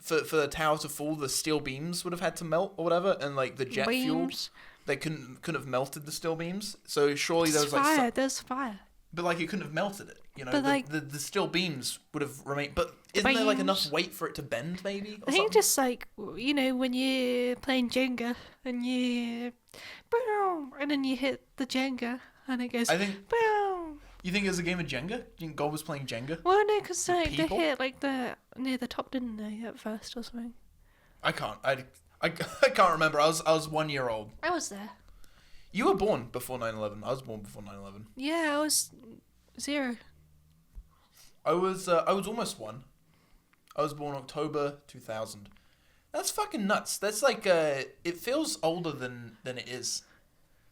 for the tower to fall, the steel beams would have had to melt or whatever, and like the jet fuel, Beams. they couldn't have melted the steel beams. So surely there was There's like, fire. There's fire. but like it couldn't have melted it. You know, But, like- the steel beams would have remained. But isn't there like enough Beams. weight for it to bend, maybe? Or I think something? just like when you're playing Jenga and and then you hit the Jenga and it goes. I think. You think it was a game of Jenga? You think God was playing Jenga? Well, no, because like, they people? hit like near the top, didn't they, at first or something? I can't. I can't remember. I was 1 year old. I was there. You were born before 9/11. I was born before 9/11. Yeah, I was 0. I was almost 1. I was born October 2000. That's fucking nuts. That's like it feels older than it is.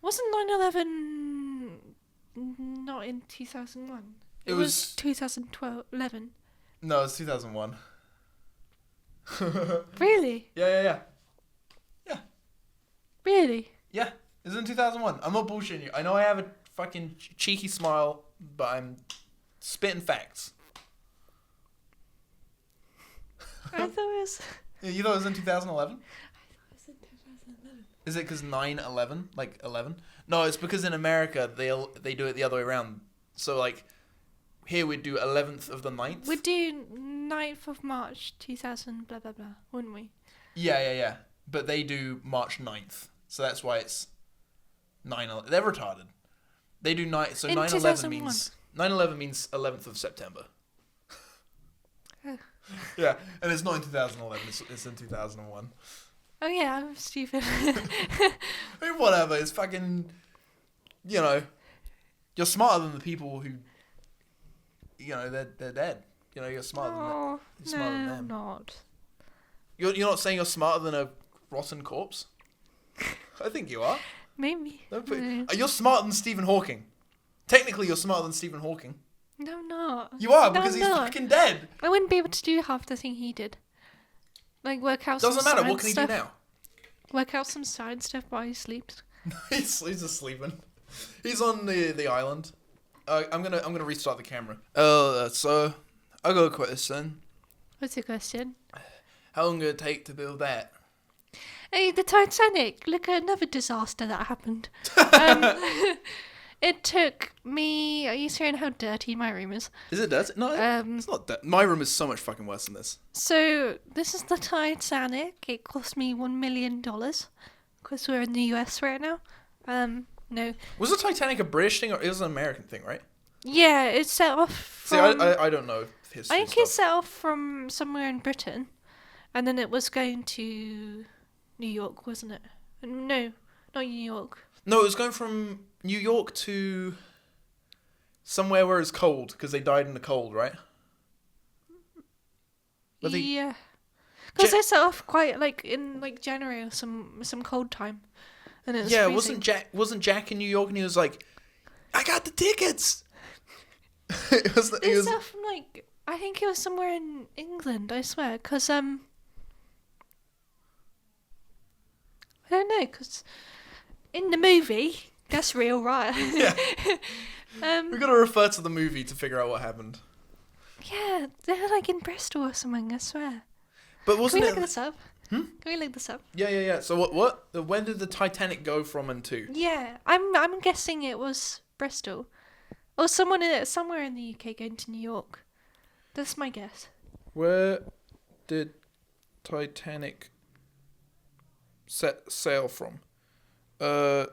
Wasn't 9/11 not in 2001? It was was 2012, 11. No, it's 2001. Really? Yeah. Really? Yeah, it's in 2001. I'm not bullshitting you. I know I have a fucking cheeky smile, but I'm spitting facts. I thought it was. You thought it was in 2011? Is it because 9/11, like 11? No, it's because in America they do it the other way around. So like, here we'd do 11th of the 9th. We'd do 9th of March 2000, blah blah blah, wouldn't we? Yeah. But they do March 9th. So that's why it's 9/11. They're retarded. They do 9. So In 9/11 2001. means 9/11 means 11th of September. Oh. Yeah, and it's not in 2011. It's in 2001. Oh yeah, I'm stupid. I mean, whatever. It's fucking. You're smarter than the people who. They're dead. You're smarter than that. Oh, You're smarter than no, them. I'm not. You're not saying you're smarter than a rotten corpse? I think you are. Maybe. You're smarter than Stephen Hawking. Technically, you're smarter than Stephen Hawking. No, I'm not. You are, No, because I'm he's not. fucking dead. I wouldn't be able to do half the thing he did. Like work out Doesn't some matter. What science can he stuff. do now? Work out some science stuff while he sleeps. he's just sleeping. He's on the island. I'm gonna restart the camera. So I got a question. What's your question? How long did it take to build that? Hey, the Titanic. Look at another disaster that happened. It took me. Are you hearing how dirty my room is? Is it dirty? No, it's not dirty. My room is so much fucking worse than this. So this is the Titanic. It cost me $1 million because we're in the US right now. No. Was the Titanic a British thing or it was an American thing, right? Yeah, it set off See, from. I don't know history I think stuff. it set off from somewhere in Britain, and then it was going to New York, wasn't it? No, not New York. No, it was going from New York to somewhere where it's cold because they died in the cold, right? Were they- Yeah, because they set off quite like in like January or some cold time, and it was Yeah, freezing. wasn't Jack in New York and he was like, I got the tickets. it They was set off from like I think it was somewhere in England. I swear, because I don't know, because in the movie that's real, right? Yeah. We gotta refer to the movie to figure out what happened. Yeah, they're like in Bristol or something. I swear. But Can wasn't we it? look this up? Can we look this up? Yeah. So what? When did the Titanic go from and to? Yeah, I'm guessing it was Bristol, or somewhere in the UK going to New York. That's my guess. Where did Titanic set sail from? Oh,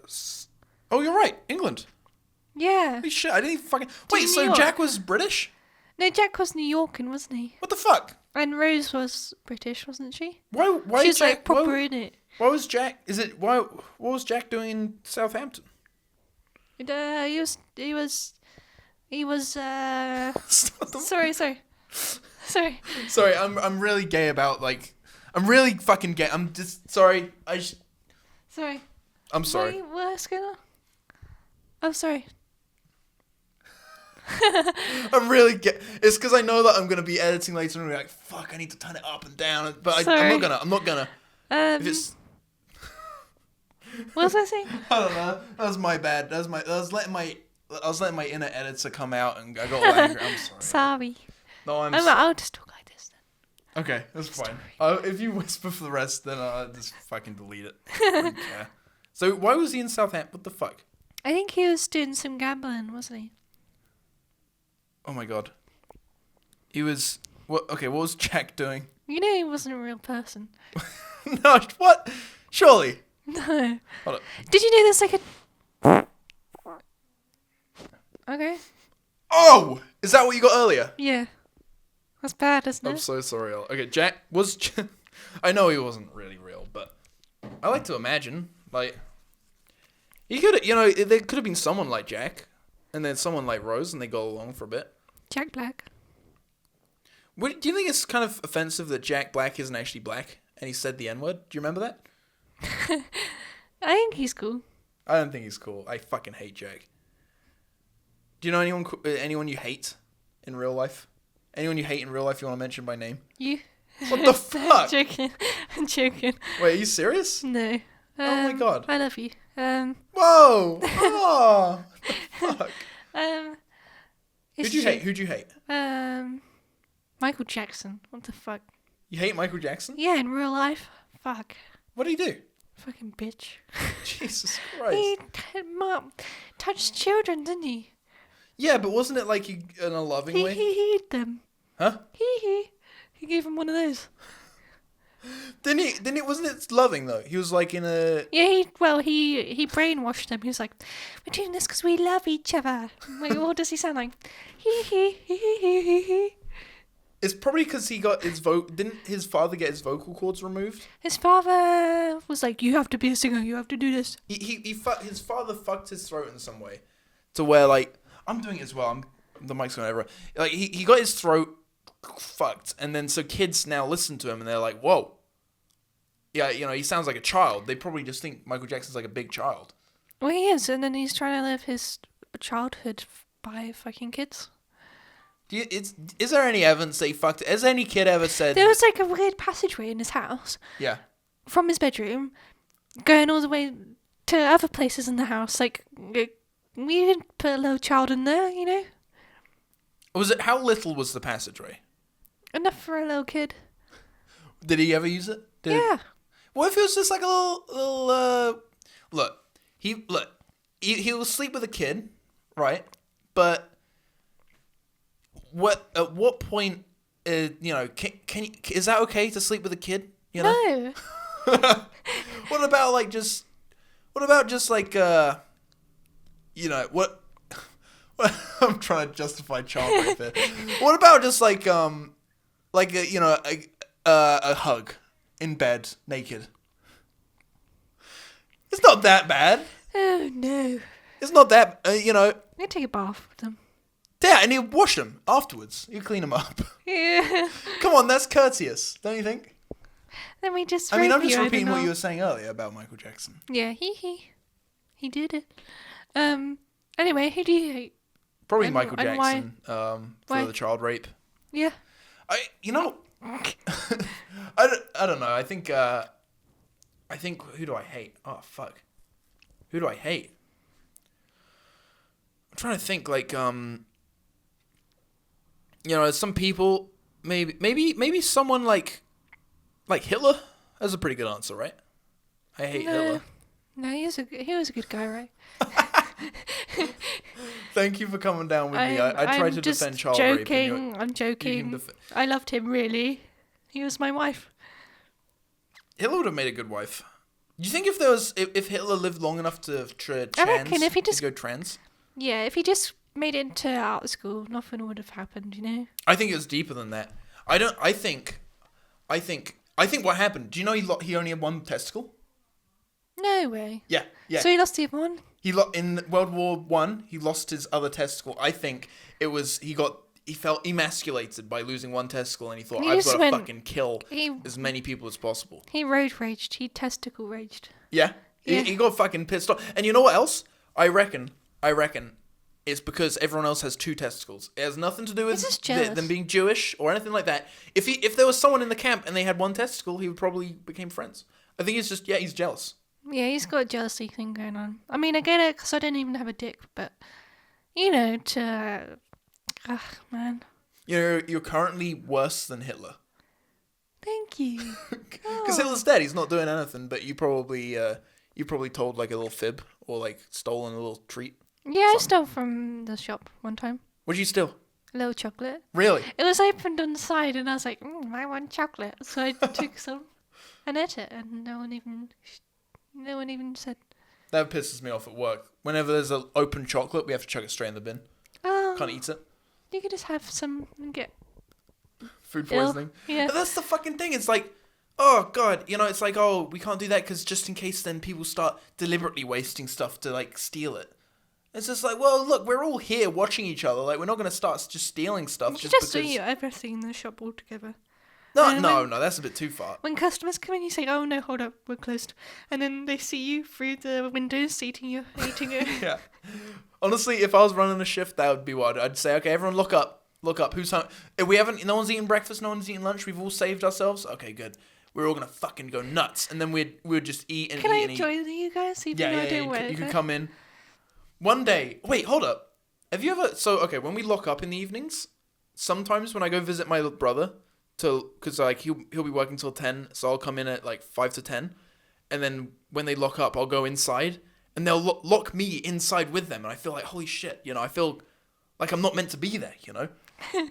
you're right, England. Yeah. Holy shit, I didn't even fucking. To Wait, New so York. Jack was British? No, Jack was New Yorkan, wasn't he? What the fuck? And Rose was British, wasn't she? Why She's Jack? like proper in it. Why was Jack? What was Jack doing in Southampton? He was. Sorry. Sorry, I'm really gay about like. I'm really fucking gay. I'm just sorry. Sorry. I'm sorry. What's going on? I'm sorry. I'm really It's because I know that I'm gonna be editing later and be like, fuck, I need to turn it up and down. But I'm not gonna. If it's. What was I saying? I don't know. That was my bad. I was letting my inner editor come out and I got all angry. I'm sorry. Sorry. No, I'll just talk like this then. Okay, that's fine. If you whisper for the rest, then I'll just fucking delete it. I don't care. So why was he in Southampton? What the fuck? I think he was doing some gambling, wasn't he? Oh my god. He was what? Okay, what was Jack doing? You know he wasn't a real person. No, what? Surely. No. Hold up. Did you know there's like a... Okay. Oh! Is that what you got earlier? Yeah. That's bad, isn't I'm it? so sorry. Okay, Jack was... I know he wasn't really real, but I like to imagine, like... He could have, there could have been someone like Jack, and then someone like Rose, and they got along for a bit. Jack Black. Do you think it's kind of offensive that Jack Black isn't actually black, and he said the N-word? Do you remember that? I think he's cool. I don't think he's cool. I fucking hate Jack. Do you know anyone you hate in real life? Anyone you hate in real life you want to mention by name? You? What the fuck? I'm joking. Wait, are you serious? No. Oh my god. I love you. Whoa! Oh! Fuck. It's Who'd you hate? Michael Jackson. What the fuck? You hate Michael Jackson? Yeah, in real life. Fuck. What did he do? Fucking bitch. Jesus Christ. He touched children, didn't he? Yeah, but wasn't it like in a loving way? He hid them. Huh? He gave him one of those. Didn't it? Wasn't it loving though? He was like in a. Yeah, he brainwashed them. He was like, "We're doing this because we love each other." Like, what does he sound like? He. It's probably because he got his Didn't his father get his vocal cords removed? His father was like, "You have to be a singer. You have to do this." His father fucked his throat in some way, to where like I'm doing it as well. The mic's going over. Like he got his throat fucked, and then so kids now listen to him and they're like, "Whoa, yeah, he sounds like a child." They probably just think Michael Jackson's like a big child. Well, he is, and then he's trying to live his childhood by fucking kids. Is there any evidence that he fucked it? Has any kid ever said... There was like a weird passageway in his house. Yeah. From his bedroom, going all the way to other places in the house. Like, we didn't put a little child in there, Was it... How little was the passageway? Enough for a little kid. Did he ever use it? Yeah. What if it was just like a little Look, he will sleep with a kid, right? But... At what point, can you, is that okay to sleep with a kid? No. What about just like, what, I'm trying to justify child rape here. What about just like a hug in bed, naked? It's not that bad. Oh, no. It's not that, I take a bath with them. Yeah, and you wash them afterwards. You clean them up. Yeah. Come on, that's courteous, don't you think? Then we just. I'm just repeating what you were saying earlier about Michael Jackson. Yeah, he did it. Anyway, who do you hate? Probably Michael Jackson. Why? For the child rape. Yeah. I don't know. I think who do I hate? Oh fuck. Who do I hate? I'm trying to think like some people maybe someone like Hitler. That's a pretty good answer, right? I hate Hitler. No, he was a good guy, right? Thank you for coming down with me. I tried to defend child rape. I'm joking. I loved him, really. He was my wife. Hitler would have made a good wife. Do you think if Hitler lived long enough to go trans? Yeah, if he just made it into art school, nothing would have happened, I think it was deeper than that. I think what happened. Do you know he only had one testicle? No way. Yeah. So he lost the other one? In World War One, he lost his other testicle. I think it was he felt emasculated by losing one testicle, and he thought, I've got to fucking kill as many people as possible. He road raged. He testicle raged. Yeah. He got fucking pissed off. And you know what else? I reckon it's because everyone else has two testicles. It has nothing to do with them being Jewish or anything like that. If there was someone in the camp and they had one testicle, he would probably become friends. I think it's just, he's jealous. Yeah, he's got a jealousy thing going on. I mean, I get it because I don't even have a dick, but, you know, man. You're currently worse than Hitler. Thank you. Because Hitler's dead. He's not doing anything, but you probably told like a little fib or like stolen a little treat. Yeah, I stole from the shop one time. What'd you steal? A little chocolate. Really? It was opened on the side, and I was like, I want chocolate. So I took some and ate it, and no one even said. That pisses me off at work. Whenever there's an open chocolate, we have to chuck it straight in the bin. Can't eat it. You could just have some and get food poisoning. Yeah. But that's the fucking thing. It's like, oh god, it's like, oh, we can't do that because just in case then people start deliberately wasting stuff to like steal it. It's just like, well, look, we're all here watching each other. Like, we're not going to start just stealing stuff. You just just eat everything in the shop altogether. No, that's a bit too far. When customers come in, you say, oh no, hold up, we're closed. And then they see you through the windows eating it. Yeah. Honestly, if I was running a shift, that would be what I'd say. Okay, everyone look up. Who's home? No one's eating breakfast, no one's eating lunch. We've all saved ourselves. Okay, good. We're all going to fucking go nuts. And then we'd just eat and Can eat I and eat. join you guys? Even though I don't work? You can come in. One day. Wait, hold up. Have you ever... So, okay, when we lock up in the evenings, sometimes when I go visit my brother, because like he'll be working till 10, so I'll come in at like 5 to 10, and then when they lock up, I'll go inside, and they'll lock me inside with them, and I feel like, holy shit, I feel like I'm not meant to be there,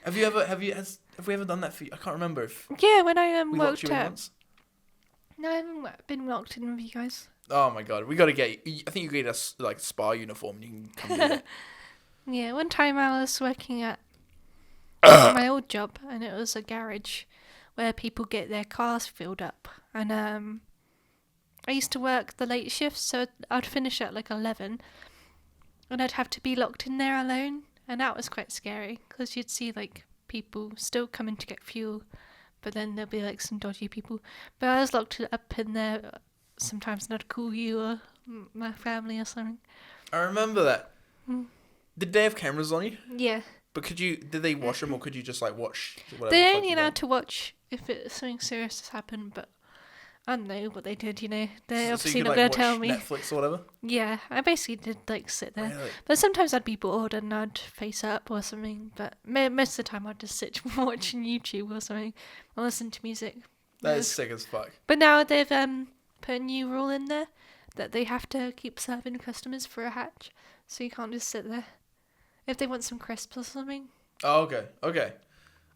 Have we ever done that for you? I can't remember if... Yeah, when I we locked you in up. once. No, I haven't been locked in with you guys. Oh my god, we gotta get... I think you get us like spa uniform, and you can come do that. Yeah, one time I was working at my old job, and it was a garage where people get their cars filled up. And I used to work the late shifts, so I'd finish at like 11, and I'd have to be locked in there alone, and that was quite scary because you'd see like people still coming to get fuel, but then there'll be like some dodgy people. But I was locked up in there. Sometimes I'd call you or my family or something. I remember that. Did they have cameras on you? Yeah. But did they watch them, or could you just like watch whatever? They're only allowed to watch if something serious has happened, but I don't know what they did, They're obviously not going to tell me. Netflix or whatever? Yeah, I basically did like sit there. Really? But sometimes I'd be bored and I'd face up or something, but most of the time I'd just sit watching YouTube or something or listen to music. That is sick as fuck. But now they've put a new rule in there that they have to keep serving customers for a hatch, so you can't just sit there. If they want some crisps or something. Oh, okay.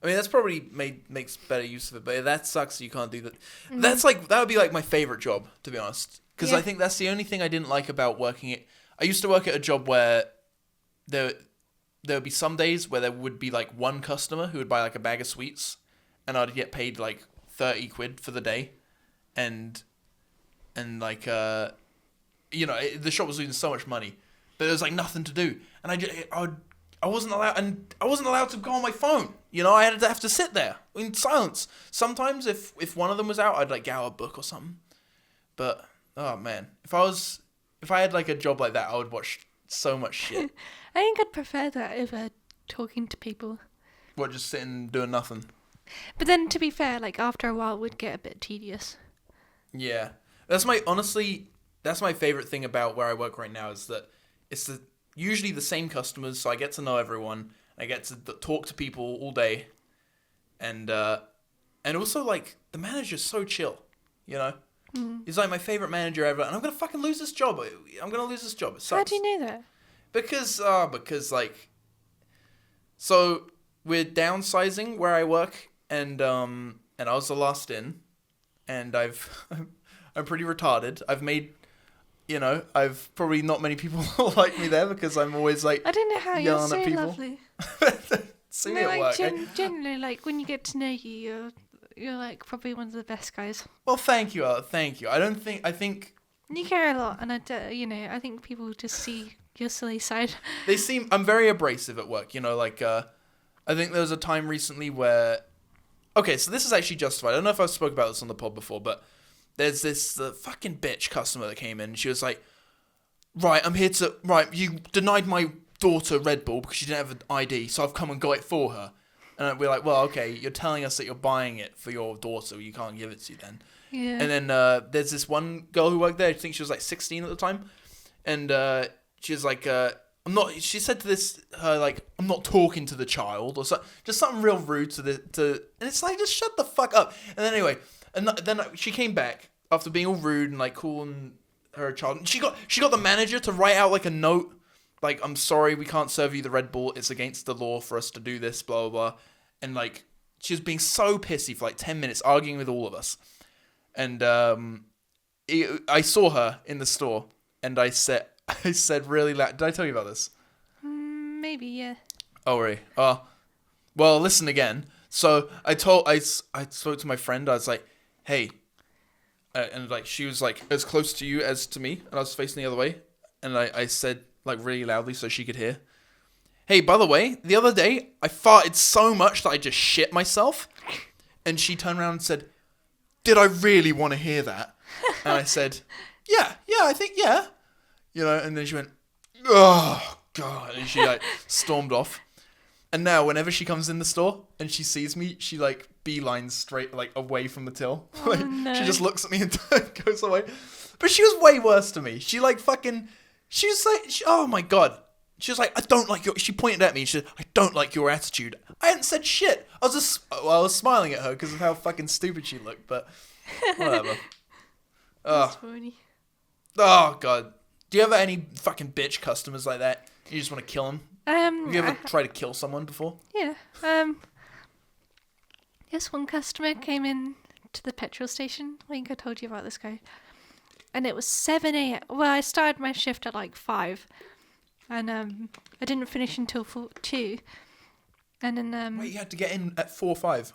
I mean, that's probably makes better use of it, but that sucks. You can't do that. That would be like my favorite job, to be honest, because I think that's the only thing I didn't like about working it. I used to work at a job where there would be some days where there would be like one customer who would buy like a bag of sweets, and I'd get paid like 30 quid for the day, and like the shop was losing so much money. But there was like nothing to do, and I wasn't allowed to go on my phone. I had to have to sit there in silence. Sometimes if one of them was out, I'd like get out a book or something. But oh man, if I had like a job like that, I would watch so much shit. I think I'd prefer that over talking to people. What, just sitting doing nothing? But then to be fair, like after a while, it would get a bit tedious. Yeah, that's my favorite thing about where I work right now is that it's usually the same customers, so I get to know everyone. I get to talk to people all day, and also like the manager's so chill, He's like my favorite manager ever, and I'm gonna fucking lose this job. I'm gonna lose this job. It sucks. How do you know that? Because like, so we're downsizing where I work, and I was the last in, and I'm pretty retarded. I've made. I've probably not many people like me there because I'm always like I don't know how you're so lovely. See No, me at like work. generally, like when you get to know you, you're like probably one of the best guys. Well, thank you, thank you. I think You care a lot, and I think people just see your silly side. I'm very abrasive at work. Like I think there was a time recently where, okay, so this is actually justified. I don't know if I've spoke about this on the pod before, but there's this fucking bitch customer that came in. And she was like, right, you denied my daughter Red Bull because she didn't have an ID, so I've come and got it for her. And we're like, well, okay, you're telling us that you're buying it for your daughter, you can't give it to you then. Yeah. And then there's this one girl who worked there, I think she was like 16 at the time, and she was like, she said to her, like, I'm not talking to the child, or so, just something real rude and it's like, just shut the fuck up. And then anyway, and then she came back after being all rude and like calling her a child, and she got the manager to write out like a note, like, I'm sorry, we can't serve you the Red Bull, it's against the law for us to do this, blah, blah, blah. And, like, she was being so pissy for, like, 10 minutes, arguing with all of us. And, I saw her in the store, and I said really loud, did I tell you about this? Maybe, yeah. Oh, really? Well, listen again. So, I spoke to my friend, I was like, hey, and, like, she was, like, as close to you as to me, and I was facing the other way, and I said, like, really loudly so she could hear, hey, by the way, the other day, I farted so much that I just shit myself. And she turned around and said, did I really want to hear that? And I said, yeah, I think, yeah. And then she went, oh, God. And she, like, stormed off. And now, whenever she comes in the store and she sees me, she, like, beelines straight, like, away from the till. Oh, Like, no. She just looks at me and goes away. But she was way worse to me. She, like, she was like, oh my God. She was like, she pointed at me and she said, I don't like your attitude. I hadn't said shit. I was smiling at her because of how fucking stupid she looked, but whatever. That's funny. Oh, God. Do you ever any fucking bitch customers like that? You just want to kill them? Have you ever tried to kill someone before? Yeah. This one customer came in to the petrol station. I think I told you about this guy. And it was 7 a.m. Well, I started my shift at like 5. And I didn't finish until 2. And then Wait, you had to get in at 4 or 5?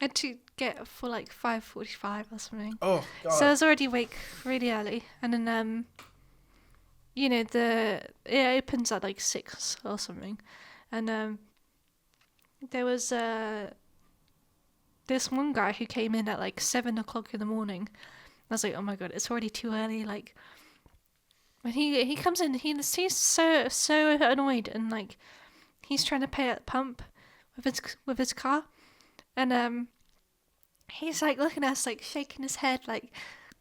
I had to get for like 5:45 or something. Oh, God. So I was already awake really early. And then it opens at like 6 or something. And there was this one guy who came in at like 7 o'clock in the morning. I was like, oh my God, it's already too early. Like, when he comes in, he's so annoyed, and like, he's trying to pay at the pump with his car, and he's like looking at us, like shaking his head, like,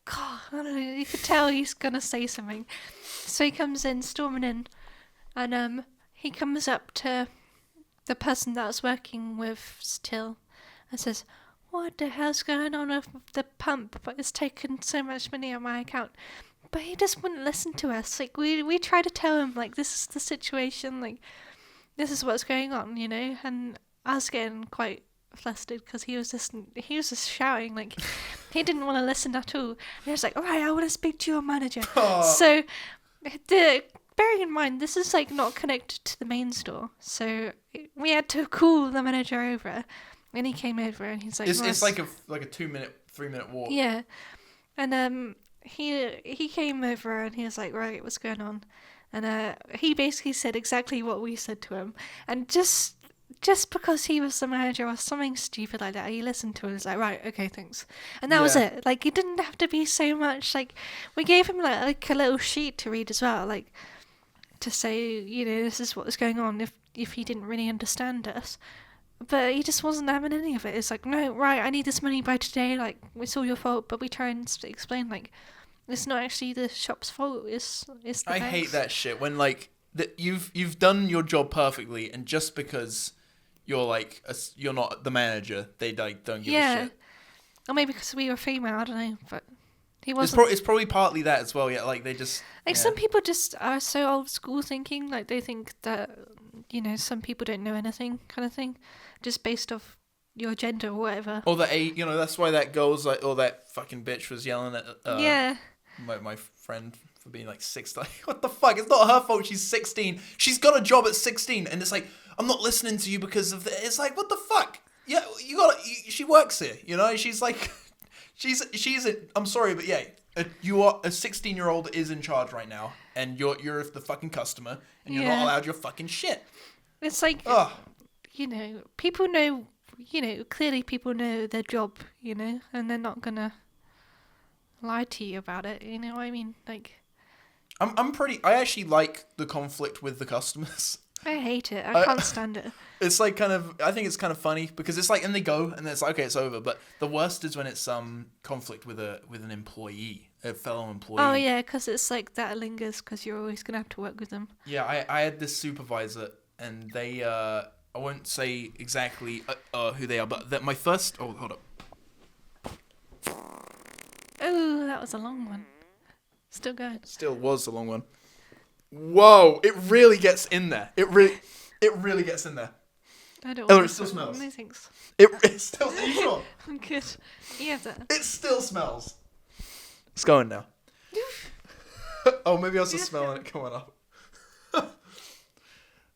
God, I don't know. You could tell he's gonna say something. So he comes in, storming in, and he comes up to the person that was working with still, and says, what the hell's going on with the pump? But it's taken so much money on my account. But he just wouldn't listen to us. Like, we tried to tell him, like, this is the situation, like, this is what's going on, And I was getting quite flustered because he was just shouting, like, he didn't want to listen at all. And he was like, all right, I want to speak to your manager. So, bearing in mind, this is, like, not connected to the main store. So we had to call the manager over. And he came over and he's like, it's like a 3-minute walk. Yeah. And he came over and he was like, right, what's going on? And he basically said exactly what we said to him. And just because he was the manager or something stupid like that, he listened to it and was like, right, okay, thanks. And that was it. Like, it didn't have to be so much. Like, we gave him like a little sheet to read as well, like, to say, this is what was going on if he didn't really understand us. But he just wasn't having any of it. It's like, no, right, I need this money by today. Like, it's all your fault. But we try and explain, like, it's not actually the shop's fault. It's the I bank's. hate that shit when, like, you've done your job perfectly, and just because you're like you're not the manager, they like don't give a shit. Or maybe because we were female, I don't know. But he wasn't. It's probably partly that as well. Yeah, like they just some people just are so old school thinking. Like, they think that some people don't know anything, kind of thing, just based off your gender or whatever. Or that that's why that girl's like, or that fucking bitch was yelling at my friend for being like 16. Like, what the fuck? It's not her fault. She's 16. She's got a job at 16, and it's like, I'm not listening to you because of it's like, what the fuck? Yeah, she works here, you know? She's like, I'm sorry, but yeah, you are a 16-year-old is in charge right now, and you're the fucking customer, and you're not allowed your fucking shit. It's like, you know, people know, you know, clearly people know their job, you know, and they're not gonna lie to you about it, you know what I mean? Like, I actually like the conflict with the customers. I hate it. I can't stand it. It's like I think it's kind of funny because it's like, and they go, and then it's like, okay, it's over. But the worst is when it's conflict with an employee, a fellow employee. Oh yeah, because it's like that lingers because you're always gonna have to work with them. Yeah, I had this supervisor, and they I won't say exactly who they are, but my first. Oh, hold up. Oh, that was a long one. Still going. Still was a long one. Whoa! It really gets in there. It really gets in there. I don't. Oh, it still smells. No thanks. It still. Are you sure? I'm good. Yeah, that. It still smells. It's going now. Oh, maybe I was just smelling it coming up.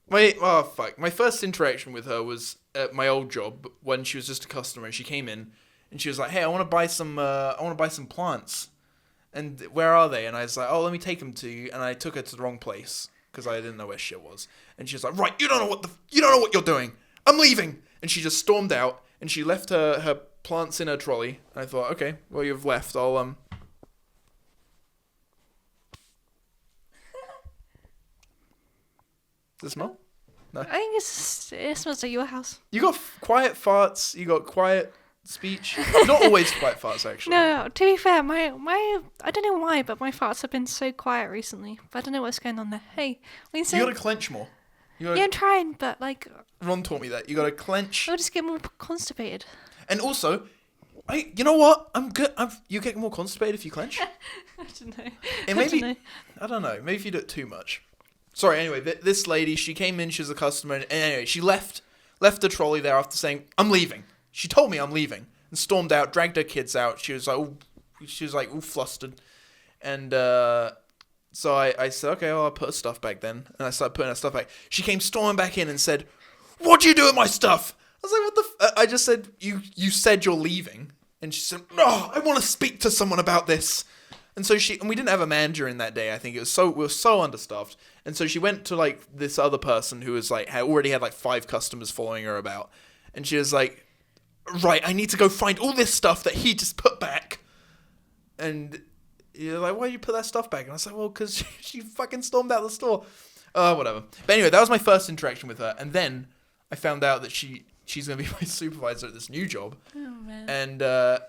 My first interaction with her was at my old job when she was just a customer, and she came in and she was like, "Hey, I want to buy some plants. And where are they?" And I was like, "Oh, let me take them to you." And I took her to the wrong place because I didn't know where shit was. And she was like, "Right, you don't know what you're doing. I'm leaving." And she just stormed out, and she left her plants in her trolley. And I thought, okay, well, you've left. I'll Does it smell? No. I think it smells like your house. You got quiet farts. You got quiet speech. Not always quiet farts, actually. No, to be fair, my I don't know why, but my farts have been so quiet recently. But I don't know what's going on there. Hey, what you saying? You gotta clench more. Yeah, I'm trying, but like. Ron taught me that. You gotta clench. I'll just get more constipated. And also, you know what? I'm good. You get more constipated if you clench. I don't know. And maybe I don't know. Maybe if you do it too much. Sorry. Anyway, this lady, she came in. She was a customer, and anyway, she left the trolley there after saying, "I'm leaving." She told me I'm leaving and stormed out, dragged her kids out. She was like, all flustered. And so I said, okay, well, I'll put her stuff back then. And I started putting her stuff back. She came storming back in and said, "What'd you do with my stuff?" I was like, what the I just said, you said you're leaving. And she said, "Oh, I want to speak to someone about this." And so and we didn't have a manager in that day. I think we were so understaffed. And so she went to like this other person who was like, already had like 5 customers following her about. And she was like, "Right, I need to go find all this stuff that he just put back." And you're like, "Why did you put that stuff back?" And I was like, "Well, because she fucking stormed out the store." Whatever. But anyway, that was my first interaction with her. And then I found out that she's going to be my supervisor at this new job. Oh, man.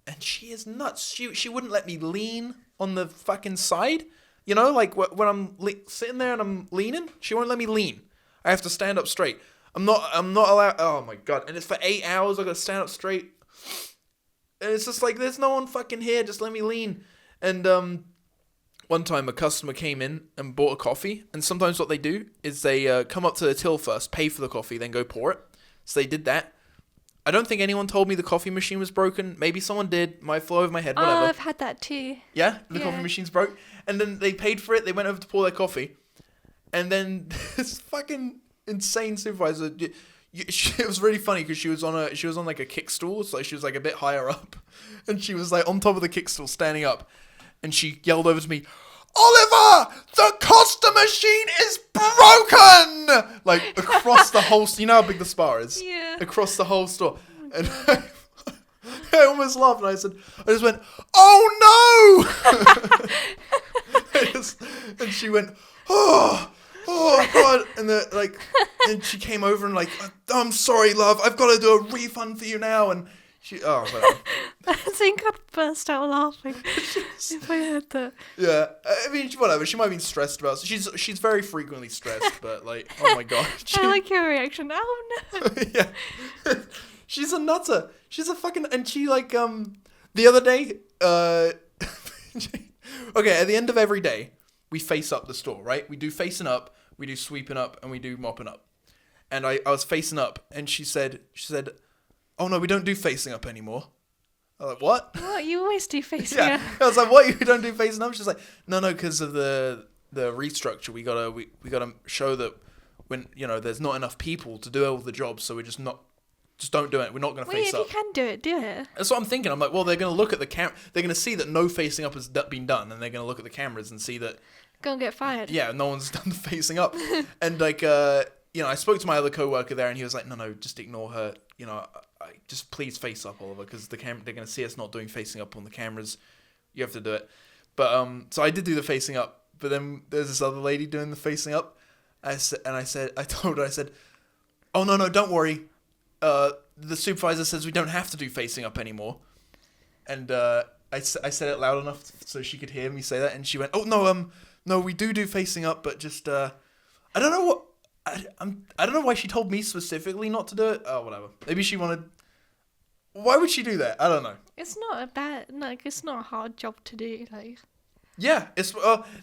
And she is nuts. She wouldn't let me lean on the fucking side. You know, like when I'm sitting there and I'm leaning, she won't let me lean. I have to stand up straight. I'm not allowed. Oh my god! And it's for 8 hours. I gotta stand up straight. And it's just like, there's no one fucking here. Just let me lean. And one time a customer came in and bought a coffee. And sometimes what they do is they come up to the till first, pay for the coffee, then go pour it. So they did that. I don't think anyone told me the coffee machine was broken. Maybe someone did. Might fly over my head. Whatever. Oh, I've had that too. Yeah, the coffee machine's broke. And then they paid for it. They went over to pour their coffee. And then this fucking insane supervisor. It was really funny because she was on like a kick stool, so she was like a bit higher up, and she was like on top of the kick stool, standing up, and she yelled over to me, "Oliver, the costa machine is broken!" Like across the whole. You know how big the spa is? Yeah. Across the whole store, and I almost laughed, and I just went, "Oh no!" And she went, "Oh god," and she came over and like, "I'm sorry, love, I've got to do a refund for you now." And whatever. I think I'd burst out laughing if I heard that. Yeah, I mean, whatever. She might have been stressed about. She's very frequently stressed, but like, oh my god. I like your reaction. Oh no. Yeah, she's a nutter. She's a fucking, and she like the other day okay, at the end of every day we face up the store, right? We do facing up, we do sweeping up, and we do mopping up. And I was facing up, and she said, "Oh no, we don't do facing up anymore." I was like, "What?" What? You always do facing Yeah. up. I was like, "What? You don't do facing up?" She's like, No, because of the restructure. We gotta show that when there's not enough people to do all the jobs, so we're just don't do it. We're not going to Wait, face if up. you can do it, do it. That's what I'm thinking. I'm like, well, they're going to look at the they're going to see that no facing up has been done, and they're going to look at the cameras and see that Go and get fired. yeah, no one's done the facing up. And like I spoke to my other coworker there, and he was like, no, just ignore her. Just please face up, Oliver, because they're going to see us not doing facing up on the cameras. You have to do it. But so I did do the facing up, but then there's this other lady doing the facing up. I told her, oh no, don't worry. The supervisor says we don't have to do facing up anymore. And I said it loud enough so she could hear me say that, and she went, oh no, we do facing up, but just I don't know what. I don't know why she told me specifically not to do it. Oh, whatever. Maybe she wanted. Why would she do that? I don't know. It's not it's not a hard job to do. Like, Yeah, it's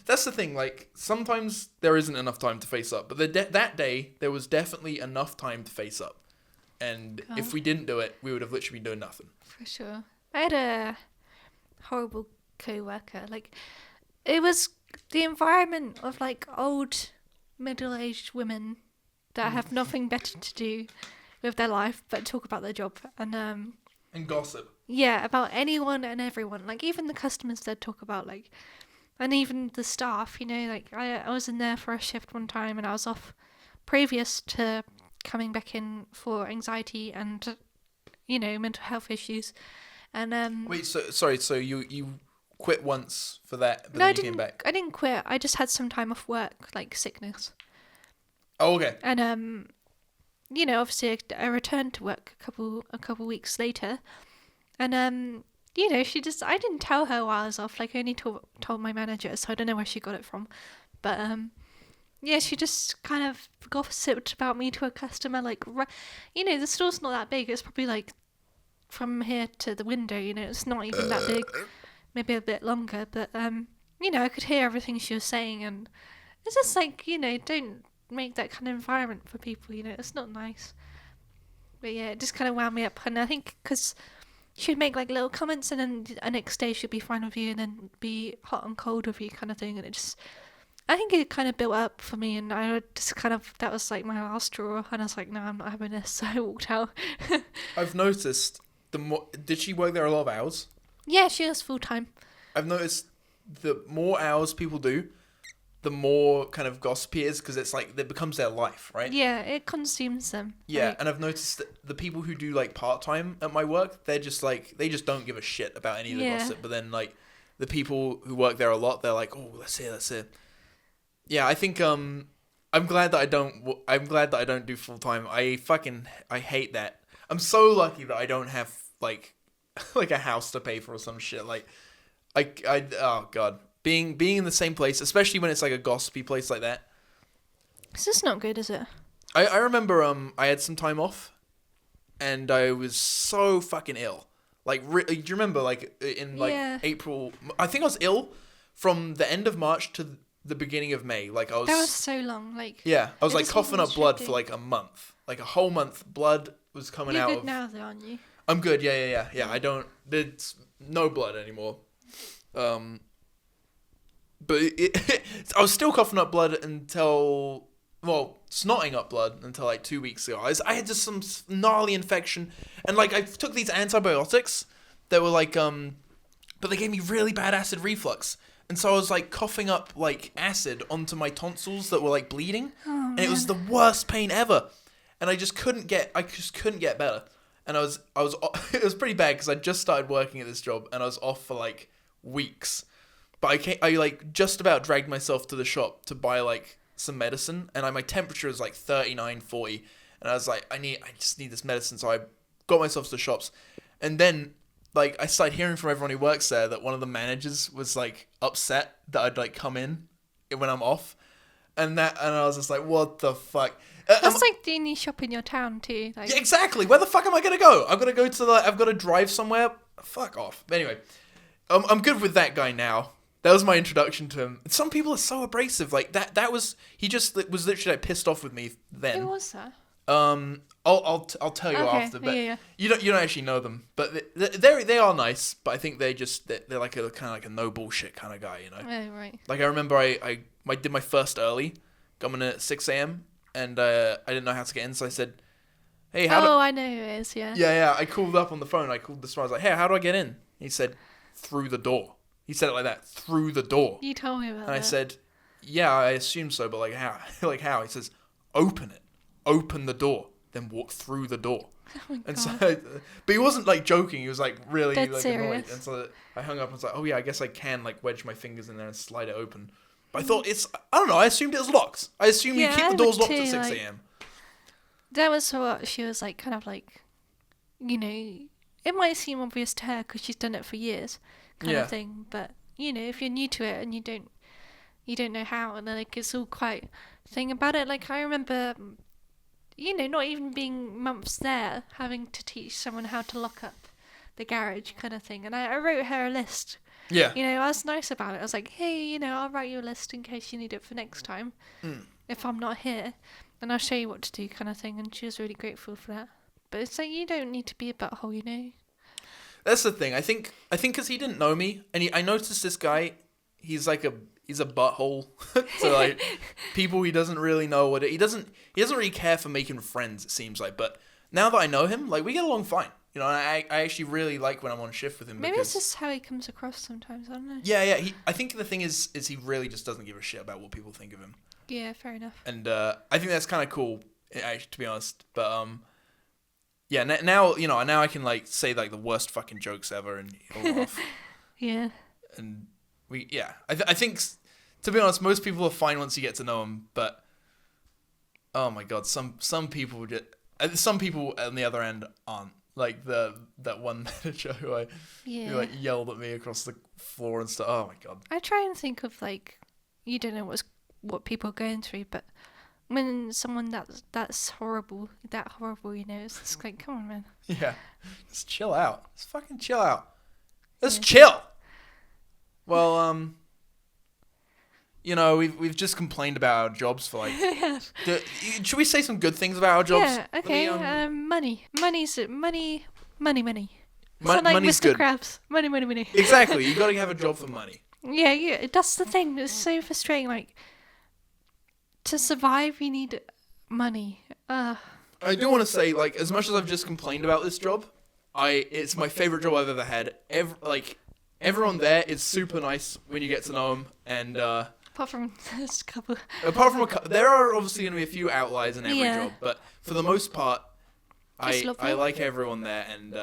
that's the thing. Like sometimes there isn't enough time to face up, but that day there was definitely enough time to face up, and if we didn't do it, we would have literally been doing nothing. for sure. I had a horrible co-worker. Like, it was the environment of like old, middle-aged women that have nothing better to do with their life but talk about their job And gossip. yeah, about anyone and everyone. Like, even the customers they'd talk about, like, and even the staff, like, I was in there for a shift one time and I was off previous to coming back in for anxiety and, mental health issues. And, Wait, so you quit once for that, but no, then I you didn't, came back? I didn't quit. I just had some time off work, like sickness. Oh, okay. And, obviously I returned to work a couple weeks later. And, I didn't tell her while I was off. Like, I only told my manager, so I don't know where she got it from. But, yeah, she just kind of gossiped about me to a customer. Like, the store's not that big. It's probably, like, from here to the window, it's not even that big. Maybe a bit longer. But, I could hear everything she was saying. And it's just like, don't make that kind of environment for people, it's not nice. But, yeah, it just kind of wound me up. And I think because she'd make like little comments and then the next day she'd be fine with you and then be hot and cold with you kind of thing, and I think it kind of built up for me, and I just that was like my last straw, and I was like, no, I'm not having this, so I walked out. I've noticed did she work there a lot of hours? Yeah, she was full time. I've noticed the more hours people do, the more kind of gossipy it is, because it's like it becomes their life, right? Yeah, it consumes them. Yeah, Like, and I've noticed that the people who do like part-time at my work, they're just like, they just don't give a shit about any of the Yeah. gossip. But then like the people who work there a lot, they're like, oh, let's hear. Yeah, I think I'm glad that I don't do full-time. I hate that. I'm so lucky that I don't have like like a house to pay for or some shit. Like oh god. Being in the same place, especially when it's like a gossipy place like that. it's just not good, is it? I remember I had some time off, and I was so fucking ill. Like, do you remember like in like Yeah. April? I think I was ill from the end of March to the beginning of May. Like I was. That was so long. Like, Yeah, I was it like just coughing wasn't up blood shitty. for like a month, like a whole month. Blood was coming you're out. good now, though, aren't you? I'm good. Yeah. I don't. There's no blood anymore. But I was still coughing up blood until, snotting up blood until like 2 weeks ago. I had just some gnarly infection, and like I took these antibiotics that were like, but they gave me really bad acid reflux, and so I was like coughing up like acid onto my tonsils that were like bleeding, and it was the worst pain ever, and I just couldn't get better, and I was it was pretty bad because I just started working at this job, and I was off for like weeks. But I like just about dragged myself to the shop to buy like some medicine, and my temperature was like 39, 40, and I was like, I just need this medicine, so I got myself to the shops, and then like I started hearing from everyone who works there that one of the managers was like upset that I'd like come in when I'm off, and I was just like, what the fuck? That's like the only shop in your town too. Like, Yeah, exactly. Where the fuck am I gonna go? I've got to drive somewhere. Fuck off. But anyway, I'm good with that guy now. That was my introduction to him. Some people are so abrasive. Like that was he just was literally like pissed off with me then. who was that? I'll tell you Okay, after. But yeah. you don't actually know them. But they are nice. But I think they're like a kind of like a no bullshit kind of guy. Oh, right. Like I remember I did my first early, coming in at 6 a.m. and I didn't know how to get in, so I said, "Hey, how do?" Oh, I know who it is. Yeah. Yeah. I called up on the phone. I called the store. I was like, "Hey, how do I get in?" He said, "Through the door." He said it like that, through the door. You told me about And that. I said, "Yeah, I assume so, but like how? like how?" He says, "Open it. Open the door, then walk through the door." Oh my God. And so, but he wasn't like joking. He was like really Dead like serious. annoyed. And so I hung up and was like, "Oh yeah, I guess I can like wedge my fingers in there and slide it open." But I thought I don't know. I assumed it was locked. I assumed you Yeah, keep I the doors would locked at too, 6 like- a.m. That was what she was like, kind of like, you know, it might seem obvious to her because she's done it for years, kind Yeah. of thing. But you know, if you're new to it and you don't know how, and then like it's all quite thing about it. Like I remember, you know, not even being months there, having to teach someone how to lock up the garage, kind of thing. And I wrote her a list. Yeah. You know, I was nice about it. I was like, hey, you know, I'll write you a list in case you need it for next time, if I'm not here, and I'll show you what to do, kind of thing. And she was really grateful for that. But it's like you don't need to be a butthole, you know. That's the thing. I think because he didn't know me, and I noticed this guy. He's a butthole to like people he doesn't really know what he doesn't really care for making friends. It seems like, but now that I know him, like we get along fine. You know, and I actually really like when I'm on shift with him. Maybe because, it's just how he comes across sometimes. I don't know. Yeah. I think the thing is he really just doesn't give a shit about what people think of him, Yeah, fair enough. and I think that's kind of cool, actually, to be honest. But yeah. Now you know. Now I can like say like the worst fucking jokes ever, and he'll laugh. Yeah. And I think, to be honest, most people are fine once you get to know them. But oh my god, some people some people on the other end aren't. Like that one manager who like yelled at me across the floor and stuff. Oh my god. I try and think of like, you don't know what people are going through, but when someone that's horrible, you know, it's just like, come on, man. Yeah, just chill out. Just fucking chill out. Let's chill. Well, you know, we've just complained about our jobs for like. Should we say some good things about our jobs? Yeah. Okay. Money. Money's money. It's Mon- not like money's Mr. good. Krabs. Money. Exactly. You got to have a job for money. Yeah. That's the thing. It's so frustrating. Like, to survive, you need money. I do want to say, like, as much as I've just complained about this job, it's my favorite job I've ever had. Everyone there is super nice when you get to know them, and Apart from this couple. there are obviously going to be a few outliers in every Yeah. job, but for the most part, Just I lovely. like everyone there, and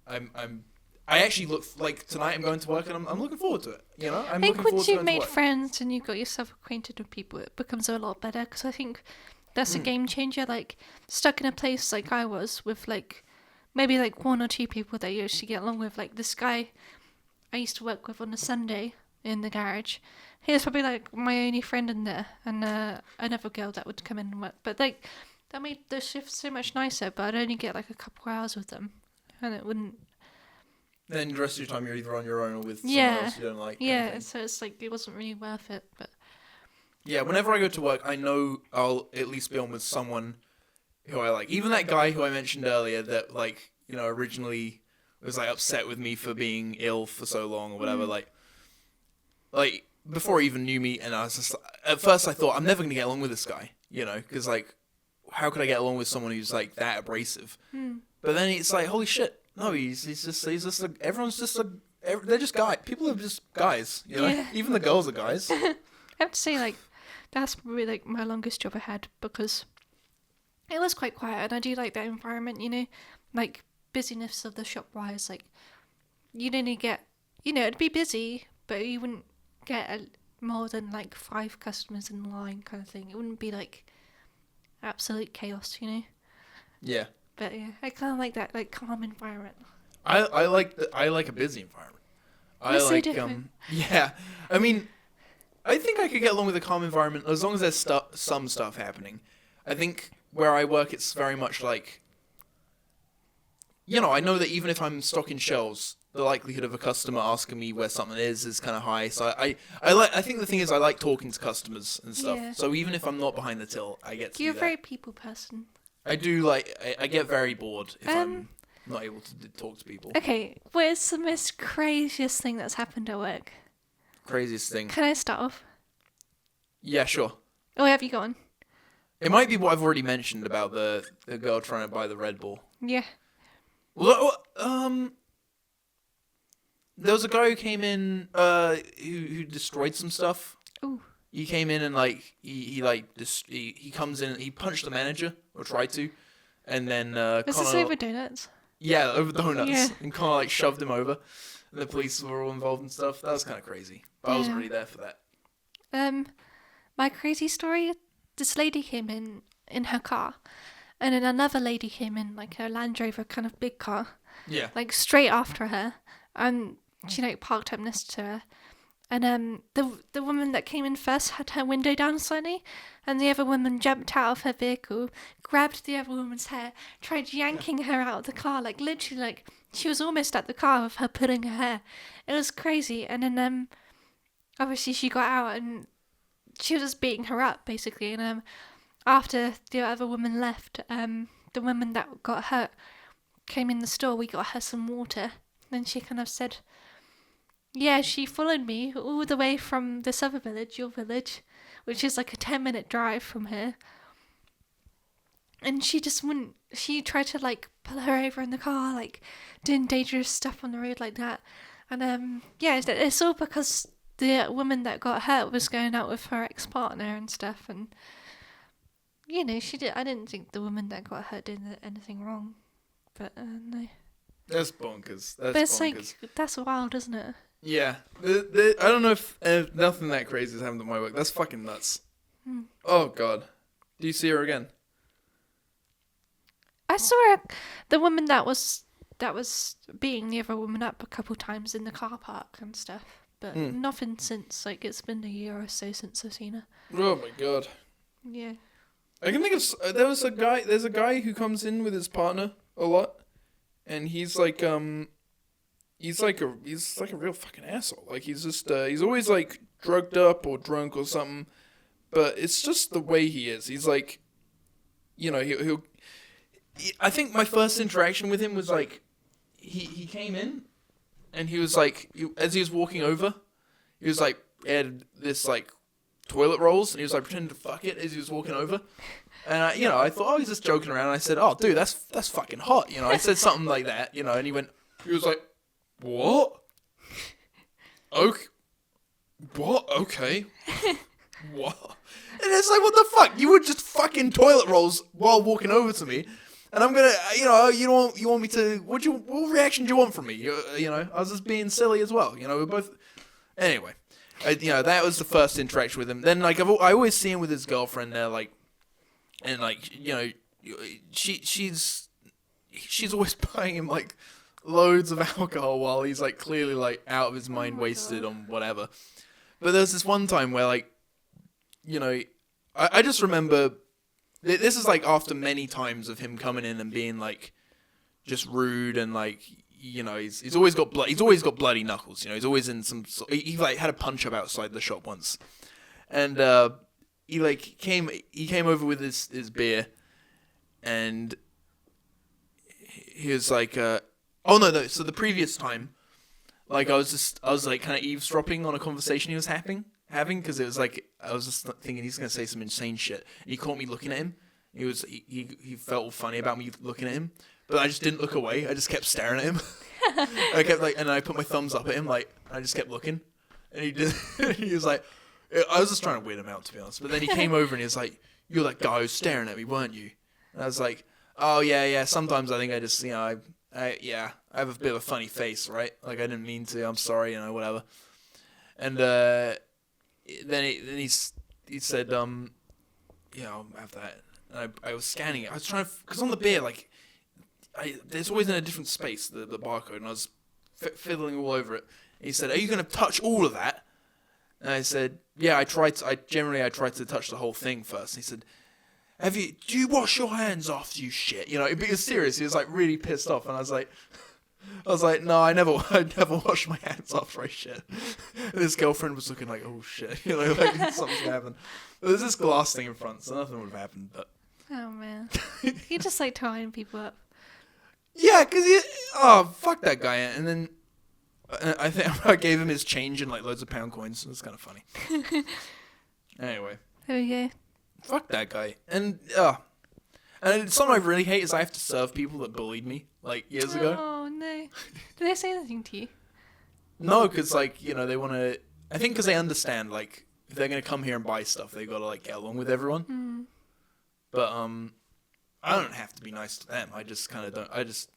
I actually look like tonight. I'm going to work, and I'm looking forward to it. You know, I I'm think looking forward once to you've going to made work. friends and you've got yourself acquainted with people, it becomes a lot better. Because I think that's a game changer. Like, stuck in a place like I was with like maybe like one or two people that you actually get along with. Like this guy I used to work with on a Sunday in the garage. He was probably like my only friend in there, and another girl that would come in and work. But like that made the shift so much nicer. But I'd only get like a couple hours with them, and it wouldn't. Then the rest of your time you're either on your own or with someone Yeah. else you don't like. kind of Yeah, thing. so it's like it wasn't really worth it. But Yeah, whenever I go to work, I know I'll at least be on with someone who I like. Even that guy who I mentioned earlier that, like, you know, originally was, like, upset with me for being ill for so long or whatever, like, before he even knew me, and I was just, at first I thought, I'm never going to get along with this guy, you know, because, like, how could I get along with someone who's, like, that abrasive? But then it's like, holy shit, no, he's just everyone's just, they're just guys. People are just guys, you know? Yeah. Even the girls are guys. I have to say, like, that's probably like my longest job I had because it was quite quiet, and I do like that environment, you know, like busyness of the shop wise. Like, you'd only get, you know, it'd be busy, but you wouldn't get more than like 5 customers in line, kind of thing. It wouldn't be like absolute chaos, you know. Yeah. But yeah, I kind of like that, like calm environment. I like a busy environment. I We're so like different. yeah. I mean, I think I could get along with a calm environment as long as there's some stuff happening. I think where I work, it's very much like, you know, I know that even if I'm stocking shelves, the likelihood of a customer asking me where something is kind of high. So I think the thing is I like talking to customers and stuff. Yeah. So even if I'm not behind the till, I get to You're do a that. very people person. I do like I get very bored if I'm not able to talk to people. Okay, what is the most craziest thing that's happened at work? Craziest thing. Can I start off? Yeah, sure. Oh, have you gone? It might be what I've already mentioned about the girl trying to buy the Red Bull. Yeah. Well, there was a guy who came in who destroyed some stuff. Ooh. He came in and he comes in and he punched the manager, or tried to, and then Was this over donuts? Yeah, over donuts, Yeah. and kind of like shoved him over. And the police were all involved and stuff. That was kind of crazy, but I wasn't Yeah. really there for that. My crazy story, this lady came in her car, and then another lady came in, like her Land Rover kind of big car, Yeah. like straight after her, and she like parked up next to her. And the woman that came in first had her window down slightly, and the other woman jumped out of her vehicle, grabbed the other woman's hair, tried yanking her out of the car, like literally, like she was almost at the car with her pulling her hair. It was crazy. And then obviously she got out and she was just beating her up basically. And after the other woman left, the woman that got hurt came in the store. We got her some water. Then she kind of said, yeah, she followed me all the way from this other village, your village, which is like a 10-minute drive from here. And she just wouldn't, she tried to like pull her over in the car, like doing dangerous stuff on the road like that. And yeah, it's all because the woman that got hurt was going out with her ex-partner and stuff. And, you know, I didn't think the woman that got hurt did anything wrong. But no. That's bonkers. That's But it's bonkers. like, that's wild, isn't it? Yeah. I don't know if nothing that crazy has happened at my work. That's fucking nuts. Oh, God. Do you see her again? I saw her, the woman that was beating the other woman up a couple times in the car park and stuff. But nothing since, like, it's been a year or so since I've seen her. Oh, my God. Yeah. I can think of... There's a guy who comes in with his partner a lot. And he's like, he's like a real fucking asshole. Like, he's just, he's always, like, drugged up or drunk or something. But it's just the way he is. He's like, you know, I think my first interaction with him was, like, he came in, and he was, like, as he was walking over, he was, like, had this, like, toilet rolls, and he was, like, pretending to fuck it as he was walking over. And I thought, he's just joking around. And I said, oh, dude, that's fucking hot. You know, I said something like that, you know, and he was like, what? Okay. What? Okay. What? And it's like, what the fuck? You were just fucking toilet rolls while walking over to me. And I'm gonna, you want me to, what reaction do you want from me? You know, I was just being silly as well. You know, we're both, anyway. That was the first interaction with him. Then, like, I always see him with his girlfriend there, like, and, like, you know, she's always buying him, like, loads of alcohol while he's, like, clearly, like, out of his mind, wasted on whatever. But there's this one time where, like, you know, I just remember, this is, like, after many times of him coming in and being, like, just rude and, like, you know, he's always got bloody knuckles, you know, he's always in some, he like, had a punch-up outside the shop once. And, he came over with his beer, and he was like, so the previous time, like, I was like kind of eavesdropping on a conversation he was having, because it was like, I was just thinking he's gonna say some insane shit, and he caught me looking at him. He felt funny about me looking at him, but I just didn't look away. I just kept staring at him. I kept and I put my thumbs up at him, like, I just kept looking, and he was like, I was just trying to weird him out, to be honest. But then he came over and he was like, "You're that guy who's staring at me, weren't you?" And I was like, "Oh yeah. Sometimes I think I just, you know, I have a bit of a funny face, right? Like, I didn't mean to. I'm sorry, you know, whatever." And then he said, "Yeah, I'll have that." And I was scanning it. I was trying to, because on the beer, like, there's always in a different space the barcode, and I was fiddling all over it. And he said, "Are you going to touch all of that?" And I said, "Yeah, I try to touch the whole thing first." And he said, "Do you wash your hands after you shit?" You know, he was serious. He was like really pissed off, and I was like, "No, I never wash my hands after I shit." And his girlfriend was looking like, "Oh shit," you know, like something's gonna happen. But there's this glass thing in front, so nothing would have happened. But Oh man, he just like tying people up. yeah, fuck that guy. And then I think I gave him his change and like loads of pound coins. So it's kind of funny. Anyway. There we go. Fuck that guy. And something I really hate is I have to serve people that bullied me like years ago. Oh no. Did they say anything to you? No, because like they want to. I think because they understand like if they're gonna come here and buy stuff, they gotta like get along with everyone. Mm. But I don't have to be nice to them. I just kind of don't. I was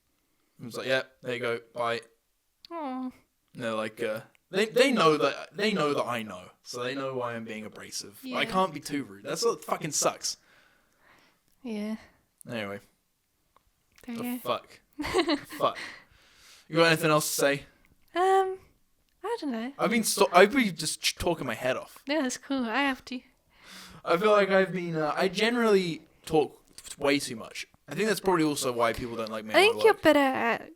like, yeah, there you go, bye. Oh. And they're like, they know that I know, so they know why I'm being abrasive. Yeah. I can't be too rude. That's what fucking sucks. Yeah. Anyway, There the you fuck, fuck. You got anything else to say? go. I don't know. I've been just talking my head off. Yeah, that's cool. I have to. I feel like I've been. I generally talk way too much. I think that's probably also why people don't like me. I think you're better at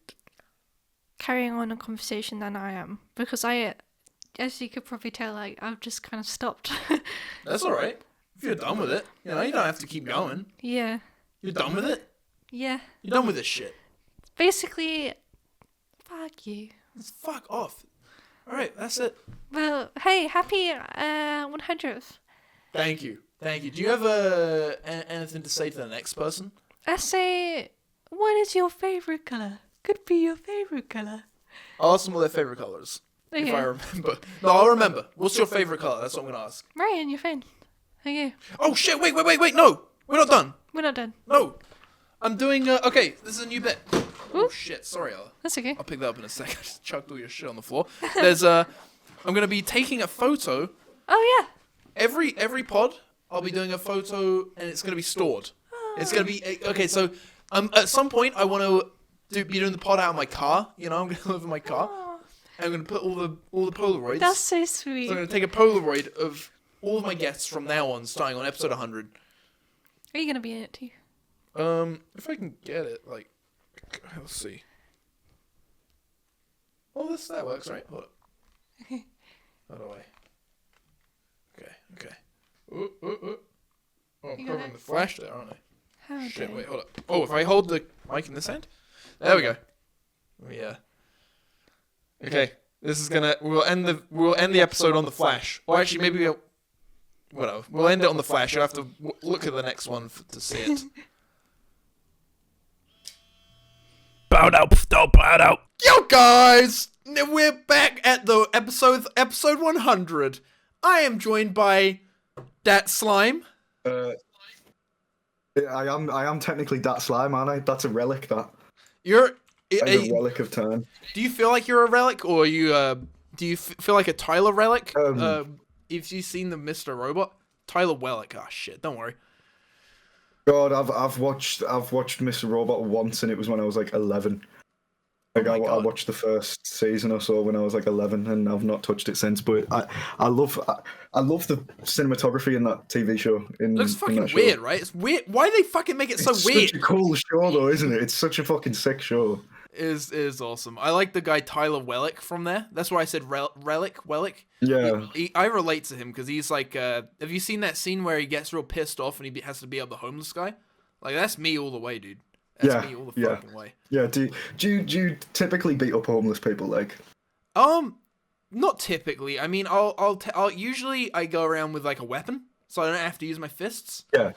carrying on a conversation than I am because as you could probably tell, like I've just kind of stopped. That's all right. If you're done with it, you don't have to keep going. Yeah. You're done with it. Yeah. You're done with this shit. Basically, fuck you. Let's fuck off. All right, that's it. Well, hey, happy 100th. Thank you. Do you have anything to say to the next person? I say, what is your favorite color? Could be your favorite color. I'll ask them what their favorite color is. Okay. If I remember. No, I'll remember. What's your favorite color? That's what I'm gonna ask. Right in your phone. Okay. Oh shit! Wait! No, we're not done. We're not done. No, I'm doing. Okay, this is a new bit. Oh shit! Sorry, Ella. That's okay. I'll pick that up in a sec. I just chucked all your shit on the floor. There's I'm gonna be taking a photo. Oh yeah. Every pod, I'll be doing a photo, and it's gonna be stored. It's gonna be okay. So, at some point, I want to be doing the pod out of my car. I'm gonna live in my car. And I'm gonna put all the Polaroids. That's so sweet. So I'm gonna take a Polaroid of all of my guests from now on, starting on episode 100. Are you gonna be in it too? If I can get it, like, let's see. Oh, that works, right? Hold up. Okay. How do I? Okay. Oh, I'm You got covering it? the flash there, aren't I? How Shit, dare- wait, hold up. Oh, if I hold the mic in this hand? There we go. Yeah. Okay. This is gonna. We'll end the episode on the flash. Or actually, maybe whatever. We'll end it on the flash. You'll have to look at the next one to see it. Bow out. Yo, guys! We're back at the episode 100. I am joined by DatSlime. I am technically DatSlime, aren't I? That's a relic. That's You're. a relic of turn. Do you feel like you're a relic, or do you feel like a Tyler relic? If you've seen the Mr. Robot, Tyler Wellick. Oh shit! Don't worry. God, I've watched Mr. Robot once, and it was when I was like 11. Like Oh my I God. watched the first season or so when I was like 11, and I've not touched it since. But I love the cinematography in that TV show. It looks fucking weird, right? It's weird. Why do they fucking make it so It's weird? such a cool show, though, isn't it? It's such a fucking sick show. It is awesome. I like the guy Tyler Wellick from there. That's why I said Wellick. Yeah. I relate to him because he's like. Have you seen that scene where he gets real pissed off and he has to beat up the homeless guy? Like that's me all the way, dude. That's me all the fucking way. Yeah. Do you typically beat up homeless people? Like, Not typically. I mean, I'll usually I go around with like a weapon, so I don't have to use my fists. yeah.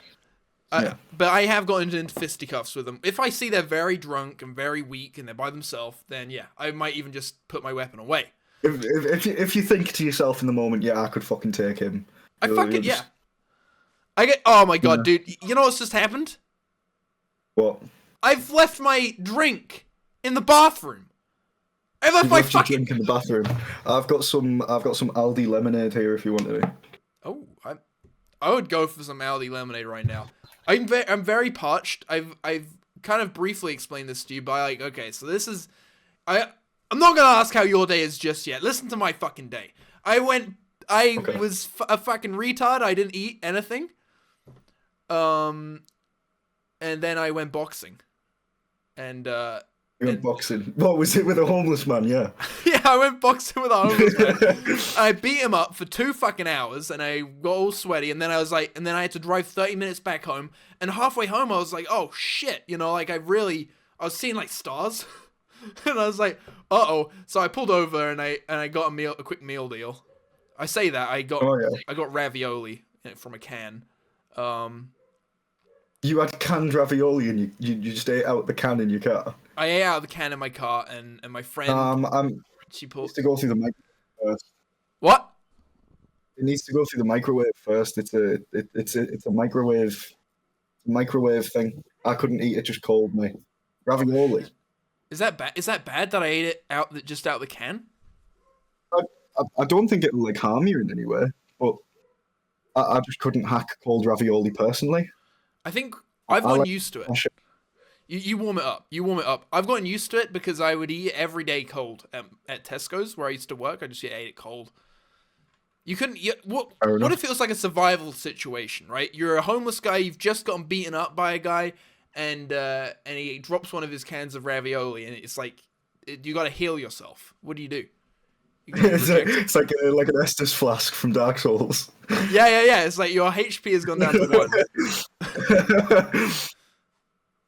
But I have gotten into fisticuffs with them. If I see they're very drunk and very weak and they're by themselves, then yeah, I might even just put my weapon away. If you think to yourself in the moment, yeah, I could fucking take him. Yeah. Oh my god, dude! You know what's just happened? What? I've left my drink in the bathroom. I left You've my left your fucking. drink in the bathroom. I've got some Aldi lemonade here if you want it. Oh, I would go for some Aldi lemonade right now. I'm very parched. I've kind of briefly explained this to you by like, okay, so this is, I'm not gonna ask how your day is just yet. Listen to my fucking day. I was a fucking retard. I didn't eat anything. And then I went boxing. And You went boxing. What was it with a homeless man? Yeah. yeah, I went boxing with a homeless man. I beat him up for 2 fucking hours, and I got all sweaty. And then I had to drive 30 minutes back home. And halfway home, I was like, oh shit, like I was seeing like stars. And I was like, uh-oh. So I pulled over and I got a quick meal deal. I say that I got ravioli from a can. You had canned ravioli and you just ate out the can in your car. I ate out of the can in my car, and my friend she It pulled. needs to go through the microwave first. What? It needs to go through the microwave first. It's a microwave thing. I couldn't eat it just cold, mate. Ravioli. Is that bad? Is that bad that I ate it just out the can? I don't think it'll like harm you in any way, but I just couldn't hack cold ravioli personally. I think I've gotten used to it. Mash it. You warm it up. You warm it up. I've gotten used to it because I would eat it every day cold at Tesco's where I used to work. I just ate it cold. You couldn't. What if it was like a survival situation, right? You're a homeless guy. You've just gotten beaten up by a guy, and he drops one of his cans of ravioli, and it's like you got to heal yourself. What do you do? It's like an Estus flask from Dark Souls. Yeah. It's like your HP has gone down to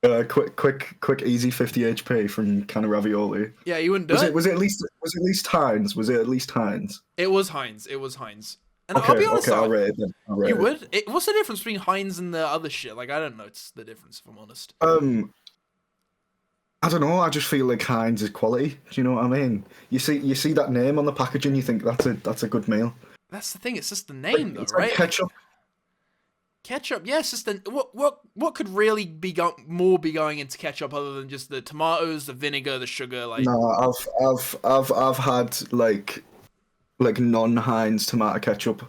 1. Quick, easy 50 HP from can of ravioli. Yeah, you wouldn't do it. Was it at least Heinz? Was it at least Heinz? It was Heinz. And Okay, I'll be honest, I'll rate it then. You would? What's the difference between Heinz and the other shit? Like, I don't know. It's the difference, if I'm honest. I don't know. I just feel like Heinz is quality. Do you know what I mean? You see that name on the packaging, you think that's a good meal. That's the thing. It's just the name, though, It's right? like ketchup. Ketchup, yes. Just what could really be going into ketchup other than just the tomatoes, the vinegar, the sugar? Like, No, I've had like non-Heinz tomato ketchup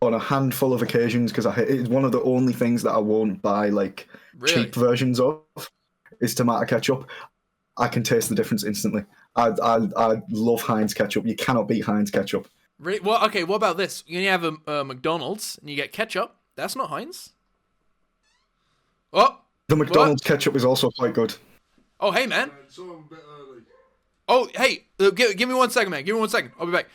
on a handful of occasions because it's one of the only things that I won't buy like cheap versions of is tomato ketchup. I can taste the difference instantly. I love Heinz ketchup. You cannot beat Heinz ketchup. Really? Well, okay. What about this? You have a McDonald's and you get ketchup. That's not Heinz. Oh, The McDonald's ketchup is also quite good. Oh, hey, man. Oh, hey. Give me 1 second, man. Give me 1 second. I'll be back.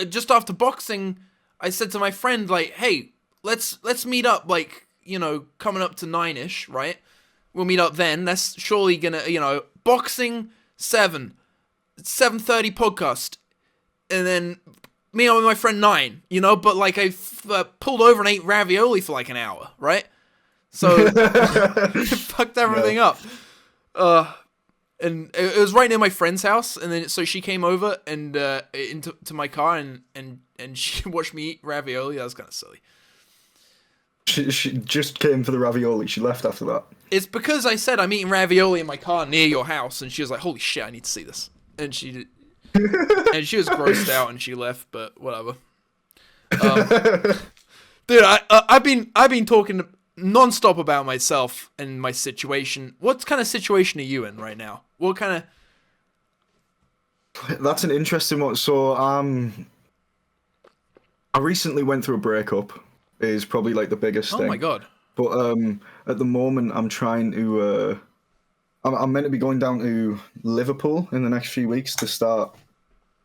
Just after boxing, I said to my friend, like, hey, let's meet up, like, coming up to 9-ish, right? We'll meet up then. That's surely gonna, boxing 7:30 podcast, and then me and my friend 9, but like I pulled over and ate ravioli for like an hour, right? So it fucked everything up. And it was right near my friend's house, and then so she came over and into my car and she watched me eat ravioli. That was kind of silly. She just came for the ravioli. She left after that. It's because I said I'm eating ravioli in my car near your house, and she was like, "Holy shit, I need to see this." And she did, and she was grossed out, and she left. But whatever. Dude, I've been talking non-stop about myself and my situation. What kind of situation are you in right now? What kind of... That's an interesting one. So, I recently went through a breakup. Is probably like the biggest thing. Oh my god. But at the moment, I'm trying to... I'm meant to be going down to Liverpool in the next few weeks to start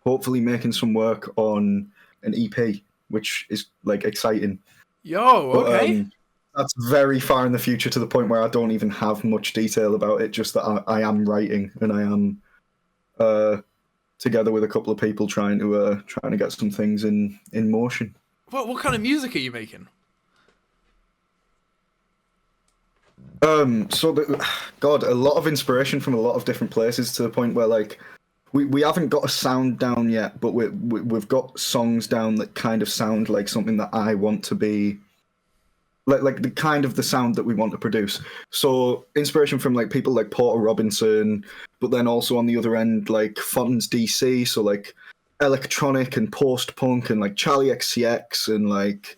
hopefully making some work on an EP, which is like exciting. Yo, okay. But, that's very far in the future to the point where I don't even have much detail about it, just that I am writing and I am together with a couple of people trying to get some things in motion. What kind of music are you making? God, a lot of inspiration from a lot of different places to the point where like we haven't got a sound down yet, but we've got songs down that kind of sound like something that I want to be like the kind of the sound that we want to produce. So inspiration from like people like Porter Robinson, but then also on the other end like Fontaine's DC, so like electronic and post-punk and like Charlie XCX and like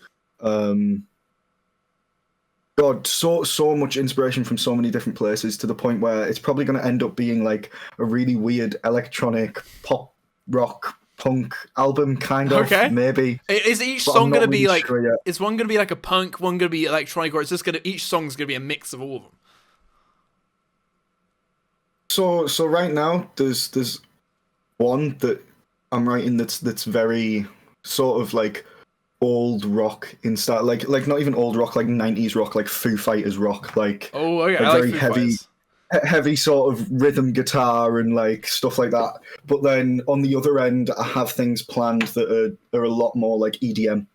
God, so much inspiration from so many different places to the point where it's probably going to end up being like a really weird electronic pop rock punk album kind of. Okay. Maybe. Is each song going to be like is one going to be like a punk, one going to be electronic, or is this going to each song's going to be a mix of all of them? So right now there's one that I'm writing that's very sort of like old rock in style, like not even old rock, like 90s rock, like Foo Fighters rock, like oh, okay. like very heavy, heavy sort of rhythm guitar and like stuff like that. But then on the other end, I have things planned that are a lot more like EDM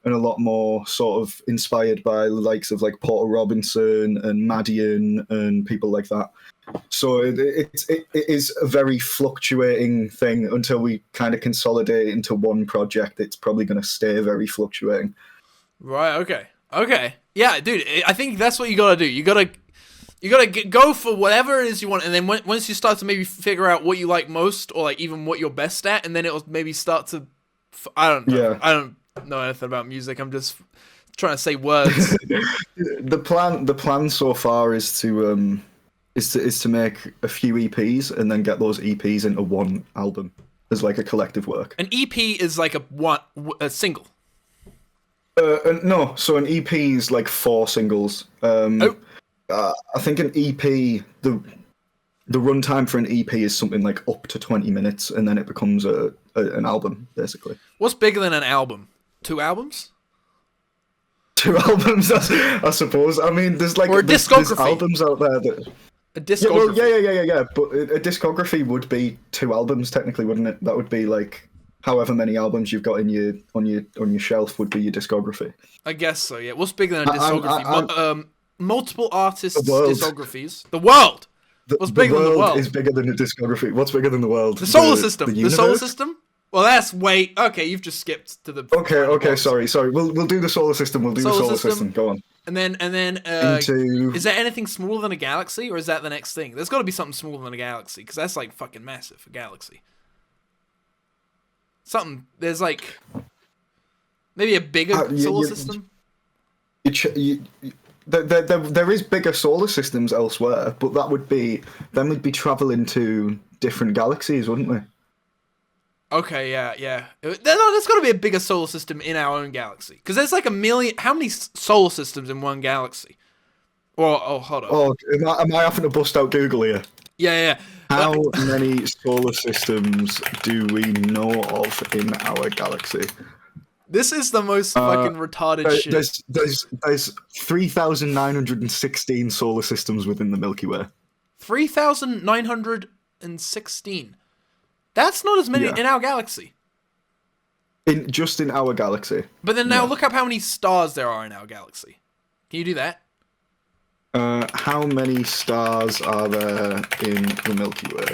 and a lot more sort of inspired by the likes of like Porter Robinson and Madian and people like that. So it is a very fluctuating thing until we kind of consolidate into one project. It's probably going to stay very fluctuating. Right. Okay. Yeah, dude. I think that's what you gotta do. You gotta go for whatever it is you want, and then once you start to maybe figure out what you like most, or like even what you're best at, and then it'll maybe start to. I don't know. Yeah. I don't know anything about music. I'm just trying to say words. The plan so far is to make a few EPs and then get those EPs into one album as like a collective work. An EP is like a single. No, so an EP is like 4 singles. I think an EP, the runtime for an EP is something like up to 20 minutes, and then it becomes an album, basically. What's bigger than an album? 2 albums? 2 albums, I suppose. I mean, there's like or a discography. There's albums out there that. A discography. Yeah. But a discography would be 2 albums technically, wouldn't it? That would be like however many albums you've got on your shelf would be your discography. I guess so. Yeah. What's bigger than a discography? Multiple artists' discographies. The world. What's bigger than the world? Is bigger than a discography. What's bigger than the world? The solar system. The solar system. Well, that's okay. You've just skipped to the. Okay. Sorry. We'll do the solar system. We'll do the solar system. Go on. And then, is there anything smaller than a galaxy, or is that the next thing? There's got to be something smaller than a galaxy, because that's like fucking massive. A galaxy. There's like maybe a bigger solar system. There is bigger solar systems elsewhere, but we'd be traveling to different galaxies, wouldn't we? Okay, yeah. There's got to be a bigger solar system in our own galaxy, because there's like a million. How many solar systems in one galaxy? Hold on. Oh, am I having to bust out Google here? Yeah. How many solar systems do we know of in our galaxy? This is the most fucking retarded shit. There's 3,916 solar systems within the Milky Way. 3,916. That's not as many in our galaxy. Just in our galaxy. But then now look up how many stars there are in our galaxy. Can you do that? How many stars are there in the Milky Way?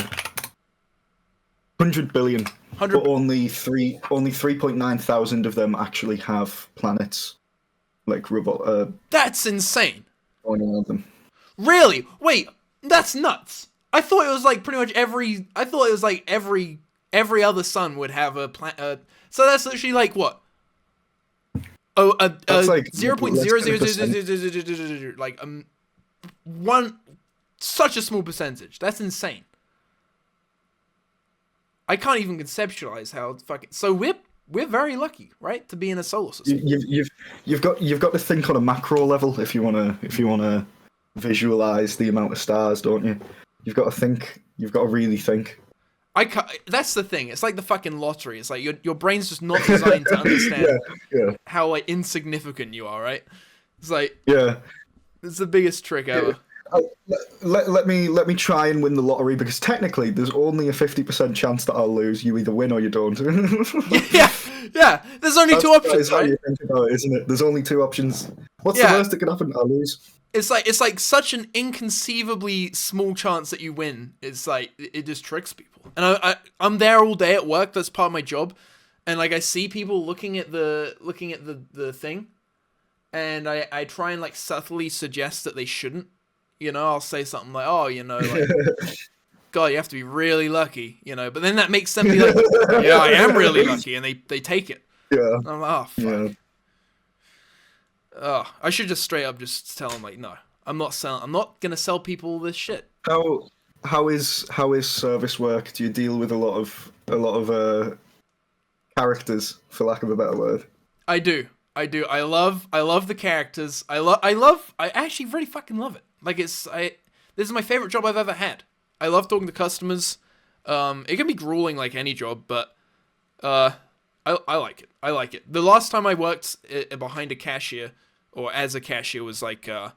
100 billion. But only 3.9 thousand of them actually have planets. Like that's insane. Going around them. Really? Wait, that's nuts. I thought it was like pretty much every other sun would have a planet. So that's literally like what? That's like 0.00000 like one, such a small percentage. That's insane. I can't even conceptualize how fucking. So we're very lucky, right, to be in a solar system. You've got to think on a macro level if you wanna visualize the amount of stars, don't you? You've got to think. You've got to really think. That's the thing. It's like the fucking lottery. It's like your brain's just not designed to understand how like insignificant you are, right? It's like it's the biggest trick ever. Let me try and win the lottery, because technically there's only a 50% chance that I'll lose. You either win or you don't. yeah. There's only 2 options. That's how you think about it, isn't it? There's only 2 options. What's the worst that can happen? I'll lose. It's like such an inconceivably small chance that you win. It's like it just tricks people. And I'm there all day at work. That's part of my job. And like I see people looking at the thing, and I try and like subtly suggest that they shouldn't. You know, I'll say something like, "Oh, you know, like, God, you have to be really lucky." You know, but then that makes them be like, "Yeah, I am really lucky," and they take it. Yeah. And I'm like, "Oh, fuck." Yeah. Oh, I should just straight up just tell them like, no, I'm not gonna sell people this shit. How is service work? Do you deal with a lot of characters, for lack of a better word? I do. I love the characters. I actually really fucking love it. Like this is my favorite job I've ever had. I love talking to customers. It can be grueling like any job, but I like it. I like it. The last time I worked behind a cashier or as a cashier was like I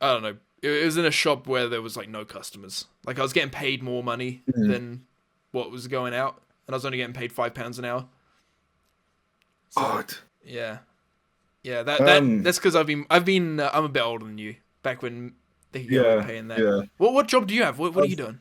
don't know, it was in a shop where there was like no customers. Like I was getting paid more money than what was going out, and I was only getting paid £5 an hour. So, God. yeah. That's because I'm a bit older than you. Back when they could get paying that. Yeah. What job do you have? What are you doing?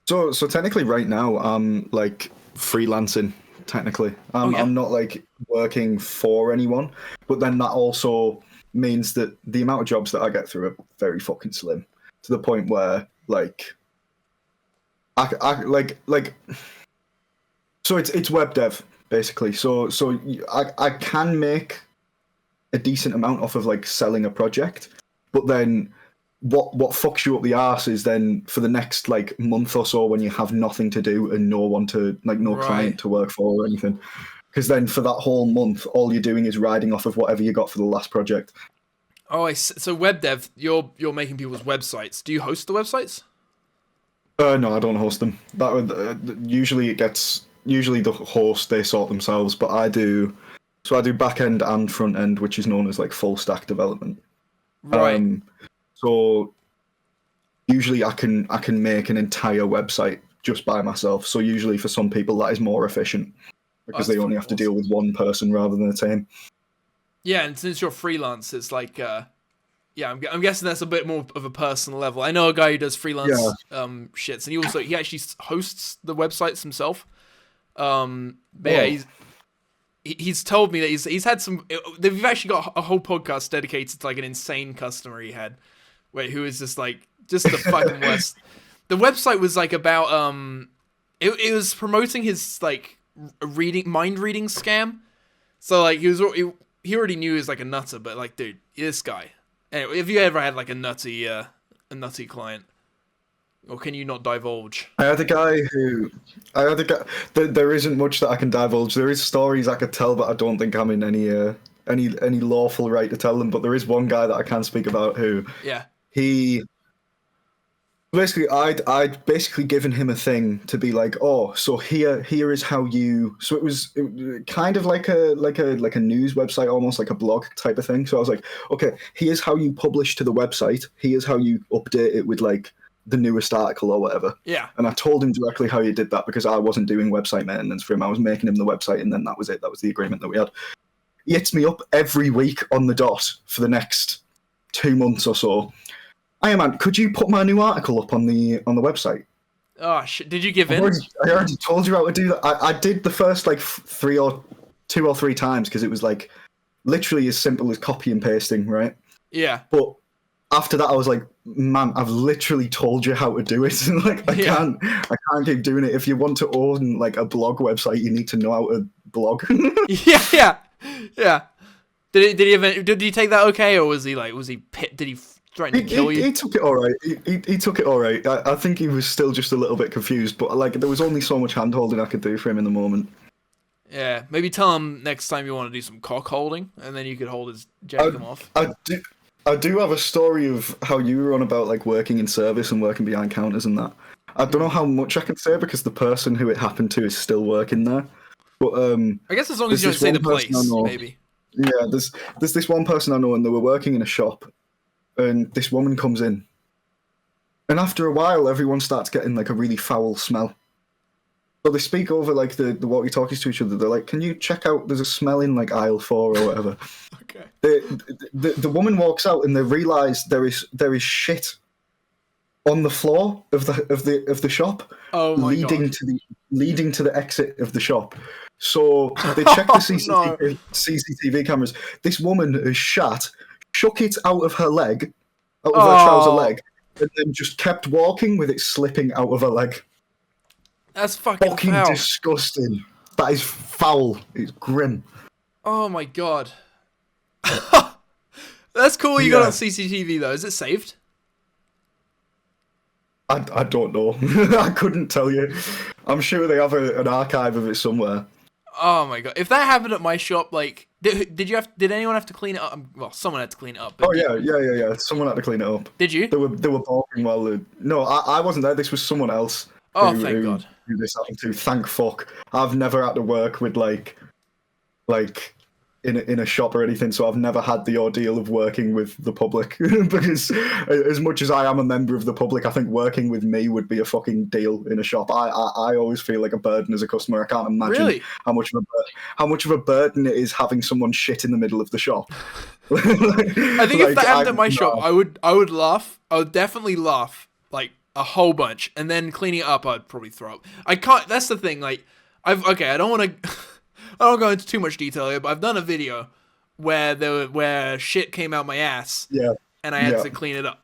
So technically, right now, I'm like freelancing. Technically, I'm not like working for anyone. But then that also means that the amount of jobs that I get through are very fucking slim, to the point where like, I like. So it's web dev basically. So I can make a decent amount off of like selling a project, but then what fucks you up the arse is then for the next like month or so when you have nothing to do and no one to like no client to work for or anything, because then for that whole month all you're doing is riding off of whatever you got for the last project. Oh, so web dev, you're making people's websites. Do you host the websites? No, I don't host them. That would usually the host, they sort themselves, but I do. So I do back end and front end, which is known as like full stack development. Right. So usually I can make an entire website just by myself. So usually for some people that is more efficient because they only have to deal with one person rather than a team. Yeah, and since you're freelance, it's like, I'm guessing that's a bit more of a personal level. I know a guy who does freelance shits, and he actually hosts the websites himself. He's told me that he's had some. They've actually got a whole podcast dedicated to like an insane customer he had, who is just the fucking worst. The website was like about it was promoting his like mind reading scam. So like he already knew he was like a nutter, but like dude, this guy. Anyway, have you ever had like a nutty client? Or can you not divulge? I had a guy. There isn't much that I can divulge. There is stories I could tell, but I don't think I'm in any lawful right to tell them. But there is one guy that I can speak about who. Yeah. He. Basically, I'd basically given him a thing to be like, oh, so here is how you. So it was kind of like a news website, almost like a blog type of thing. So I was like, okay, here's how you publish to the website. Here's how you update it with like the newest article or whatever. Yeah. And I told him directly how he did that because I wasn't doing website maintenance for him. I was making him the website, and then that was it. That was the agreement that we had. He hits me up every week on the dot for the next 2 months or so. Hey man, could you put my new article up on the website? Oh shit! Did you give in? I already told you how to do that. I did the first like 2 or 3 times because it was like literally as simple as copy and pasting, right? Yeah. But after that, I was like, man, I've literally told you how to do it. Like, I can't keep doing it. If you want to own like a blog website, you need to know how to blog. yeah. Did he take that okay, or was he did he threaten to kill you? He took it all right. He took it all right. I think he was still just a little bit confused, but like there was only so much hand holding I could do for him in the moment. Yeah, maybe tell him next time you want to do some cock holding, and then you could jack him off. I do have a story of how you were on about like working in service and working behind counters and that. I don't know how much I can say because the person who it happened to is still working there. But I guess as long as you don't say the place, maybe. Yeah, there's this one person I know, and they were working in a shop, and this woman comes in, and after a while, everyone starts getting like a really foul smell. So they speak over like the walkie-talkies to each other. They're like, "Can you check out? There's a smell in like aisle 4 or whatever." Okay. The woman walks out, and they realise there is shit on the floor of the shop, leading to the exit of the shop. So they check the CCTV cameras. This woman has shook it out of her leg, out of her trouser leg, and then just kept walking with it slipping out of her leg. That's fucking foul. Disgusting. That is foul. It's grim. Oh my god. That's cool you got on CCTV though. Is it saved? I don't know. I couldn't tell you. I'm sure they have an archive of it somewhere. Oh my god! If that happened at my shop, like, did anyone have to clean it up? Well, someone had to clean it up. Oh yeah. Someone had to clean it up. Did you? They were barking while no, I wasn't there. This was someone else. Oh, thank God. Who this happened to? Thank fuck. I've never had to work with like in a shop or anything, so I've never had the ordeal of working with the public. Because as much as I am a member of the public, I think working with me would be a fucking deal in a shop. I always feel like a burden as a customer. I can't imagine Really? how much of a burden it is having someone shit in the middle of the shop. I think if that happened at my shop, I would laugh. I would definitely laugh like a whole bunch, and then cleaning it up, I'd probably throw up. I can't. That's the thing. Like, I don't want to. I don't go into too much detail here, but I've done a video where shit came out my ass, and I had to clean it up.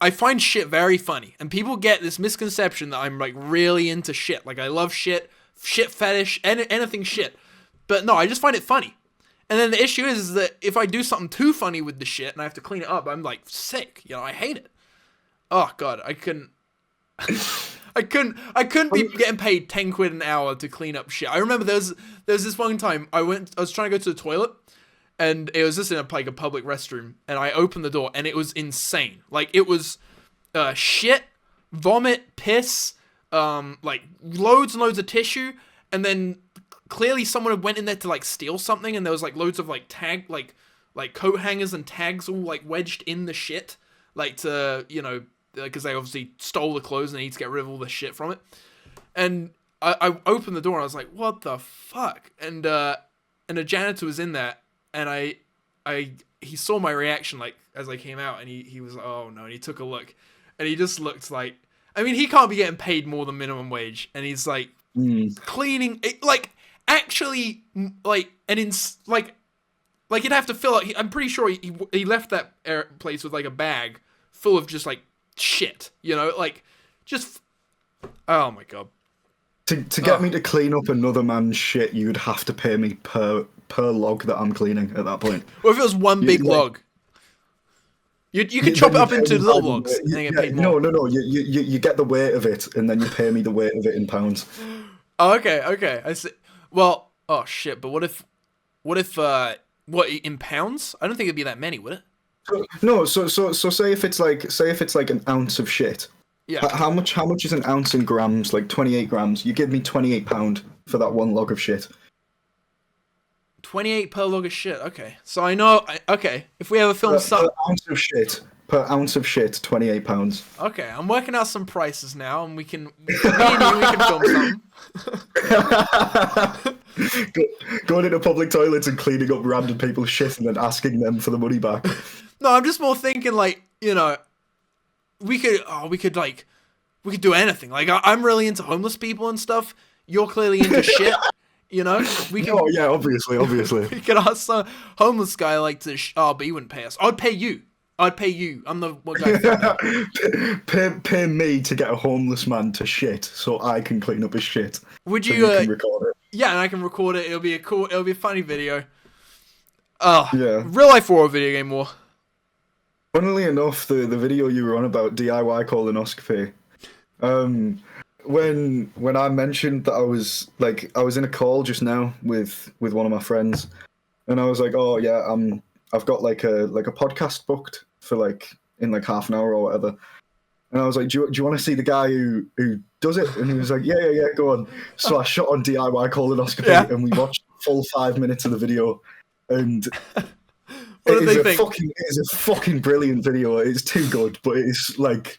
I find shit very funny, and people get this misconception that I'm like really into shit. Like I love shit fetish, anything shit. But no, I just find it funny. And then the issue is that if I do something too funny with the shit and I have to clean it up, I'm like sick. You know, I hate it. Oh god, I couldn't. I couldn't be getting paid 10 quid an hour to clean up shit. I remember there was this one time I was trying to go to the toilet, and it was just in a public restroom, and I opened the door and it was insane. Like it was shit, vomit, piss, like loads and loads of tissue, and then clearly someone had went in there to like steal something, and there was like loads of like like coat hangers and tags all like wedged in the shit, like to, you know, because they obviously stole the clothes and they need to get rid of all the shit from it. And I opened the door and I was like, what the fuck? And a janitor was in there, and he saw my reaction like as I came out, and he was like, oh no, and he took a look, and he just looked like, I mean, he can't be getting paid more than minimum wage, and he's like cleaning it, like actually like like you'd have to fill out. I'm pretty sure he left that place with like a bag full of just like shit, you know, like just oh my god. To get me to clean up another man's shit, you'd have to pay me per log that I'm cleaning at that point. Well, if it was one big log, you could chop it up into little logs and then get paid more. No. You get the weight of it, and then you pay me the weight of it in pounds. Oh, okay. I see. Well, oh shit. But what if in pounds? I don't think it'd be that many, would it? No. So say if it's like an ounce of shit. Yeah. How much is an ounce in grams? Like 28 grams. You give me £28 for that one log of shit. 28 per log of shit. Okay. So I know. Okay. If we ever film something. Per ounce of shit, £28. Okay, I'm working out some prices now, and me and you, we can film something. Going into public toilets and cleaning up random people's shit and then asking them for the money back. No, I'm just more thinking like, you know, we could do anything. Like I'm really into homeless people and stuff. You're clearly into shit. You know, we can. Oh yeah, obviously. We could ask some homeless guy like to. But he wouldn't pay us. I'd pay you. I'm the one guy. Pay me to get a homeless man to shit so I can clean up his shit. Would so you can record it? Yeah, and I can record it. It'll be a funny video. Oh, yeah. Real life or a video game war. Funnily enough, the video you were on about DIY colonoscopy, when I mentioned that I was in a call just now with one of my friends, and I was like, oh yeah, I've got like a podcast booked for like in like half an hour or whatever. And I was like, do you want to see the guy who does it? And he was like, yeah, go on. So I shot on DIY colonoscopy, and we watched the full 5 minutes of the video. And it is a fucking brilliant video. It's too good, but it's like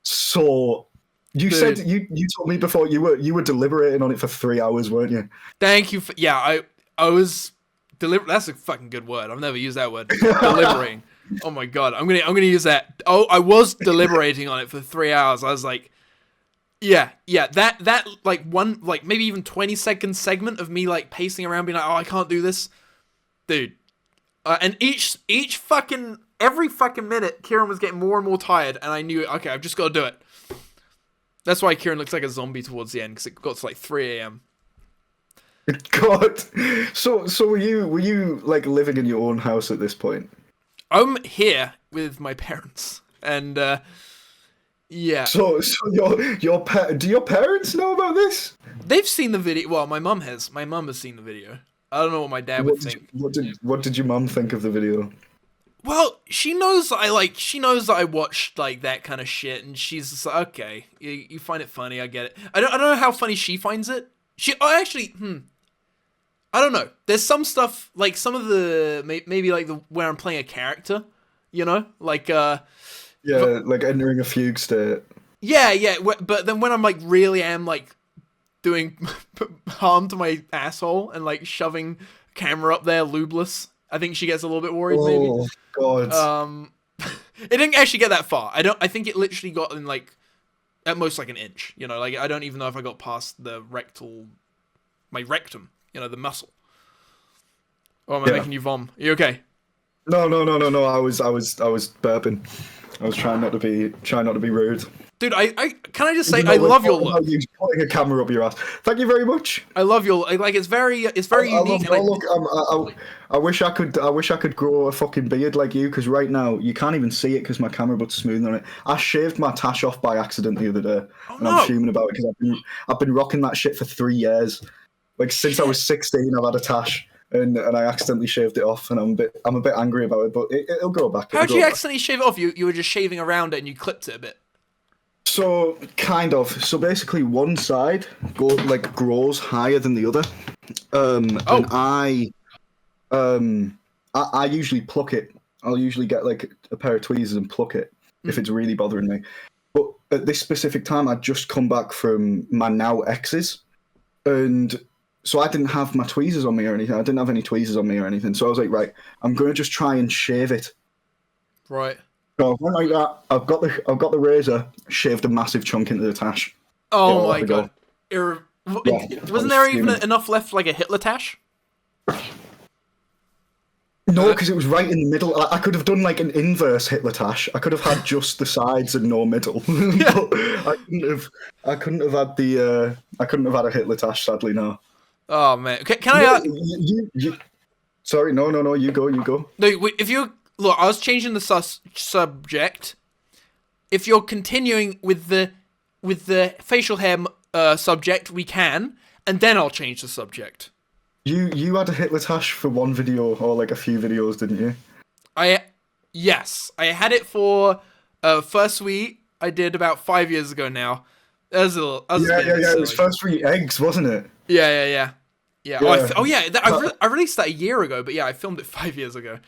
so. You said you told me before you were deliberating on it for 3 hours, weren't you? Thank you. I was. That's a fucking good word. I've never used that word. Deliberating. Oh my god. I'm gonna use that. Oh, I was deliberating on it for 3 hours. I was like, yeah. That like one, like maybe even 20-second segment of me like pacing around, being like, oh, I can't do this, dude. And every fucking minute, Kieren was getting more and more tired, and I knew, okay, I've just got to do it. That's why Kieren looks like a zombie towards the end, because it got to like 3 a.m. God. So were you like living in your own house at this point? I'm here with my parents, and yeah. So do your parents know about this? They've seen the video. Well, my mum has. My mum has seen the video. I don't know what my dad would think. What did your mum think of the video? Well, she knows that I watched like that kind of shit, and she's just like, okay, you find it funny, I get it. I don't know how funny she finds it. I don't know. There's some stuff like some of the maybe like the where I'm playing a character, you know, like like entering a fugue state. yeah. But then when I'm like really am like doing harm to my asshole and like shoving camera up there lubeless, I think she gets a little bit worried. Maybe. Oh God. It didn't actually get that far. I think it literally got in like at most like an inch. You know, like I don't even know if I got past my rectum. You know, the muscle. Oh, am I making you vom? Are you okay? No. I was burping. I was trying not to be rude. Dude, can I just say I love your look. You putting a camera up your ass. Thank you very much. I love your like. It's very unique. I wish I could grow a fucking beard like you, because right now you can't even see it because my camera butt's smooth on it. I shaved my tash off by accident the other day, and I'm fuming about it because I've been rocking that shit for 3 years. Like since I was 16, I've had a tash, and I accidentally shaved it off, and I'm a bit angry about it, but it'll grow back. How'd you accidentally shave it off? You were just shaving around it and you clipped it a bit. So kind of. So basically, one side grows higher than the other, and I usually pluck it. I'll usually get like a pair of tweezers and pluck it if it's really bothering me. But at this specific time, I'd just come back from my now exes, and so I didn't have my tweezers on me or anything. I didn't have any tweezers on me or anything. So I was like, right, I'm going to just try and shave it. Right. So I went like that. I've got the razor, shaved a massive chunk into the tash. Oh my God. Wasn't there even enough left like a Hitler tash? No, because it was right in the middle. I could have done like an inverse Hitler tash. I could have had just the sides and no middle. But I couldn't have had a Hitler tash, sadly, no. Oh man, can I? Sorry, no. You go. No, if you look, I was changing the subject. If you're continuing with the facial hair subject, we can, and then I'll change the subject. You had a Hitler tash for one video or like a few videos, didn't you? Yes, I had it for First Sweet. I did about 5 years ago now. It was First Sweet Eggs, wasn't it? Yeah. I released that a year ago, but yeah, I filmed it 5 years ago.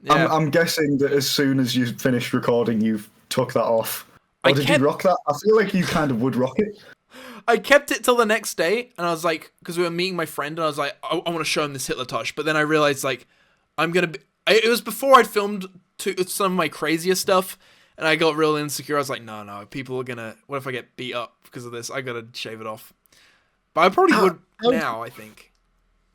Yeah. I'm guessing that as soon as you finished recording, you took that off. Or did you rock that? I feel like you kind of would rock it. I kept it till the next day, and I was like, because we were meeting my friend, and I was like, I want to show him this Hitler touch. But then I realized, like, it was before I'd filmed some of my crazier stuff, and I got real insecure. I was like, no, people are gonna, what if I get beat up because of this? I gotta shave it off. But I probably would now, I think.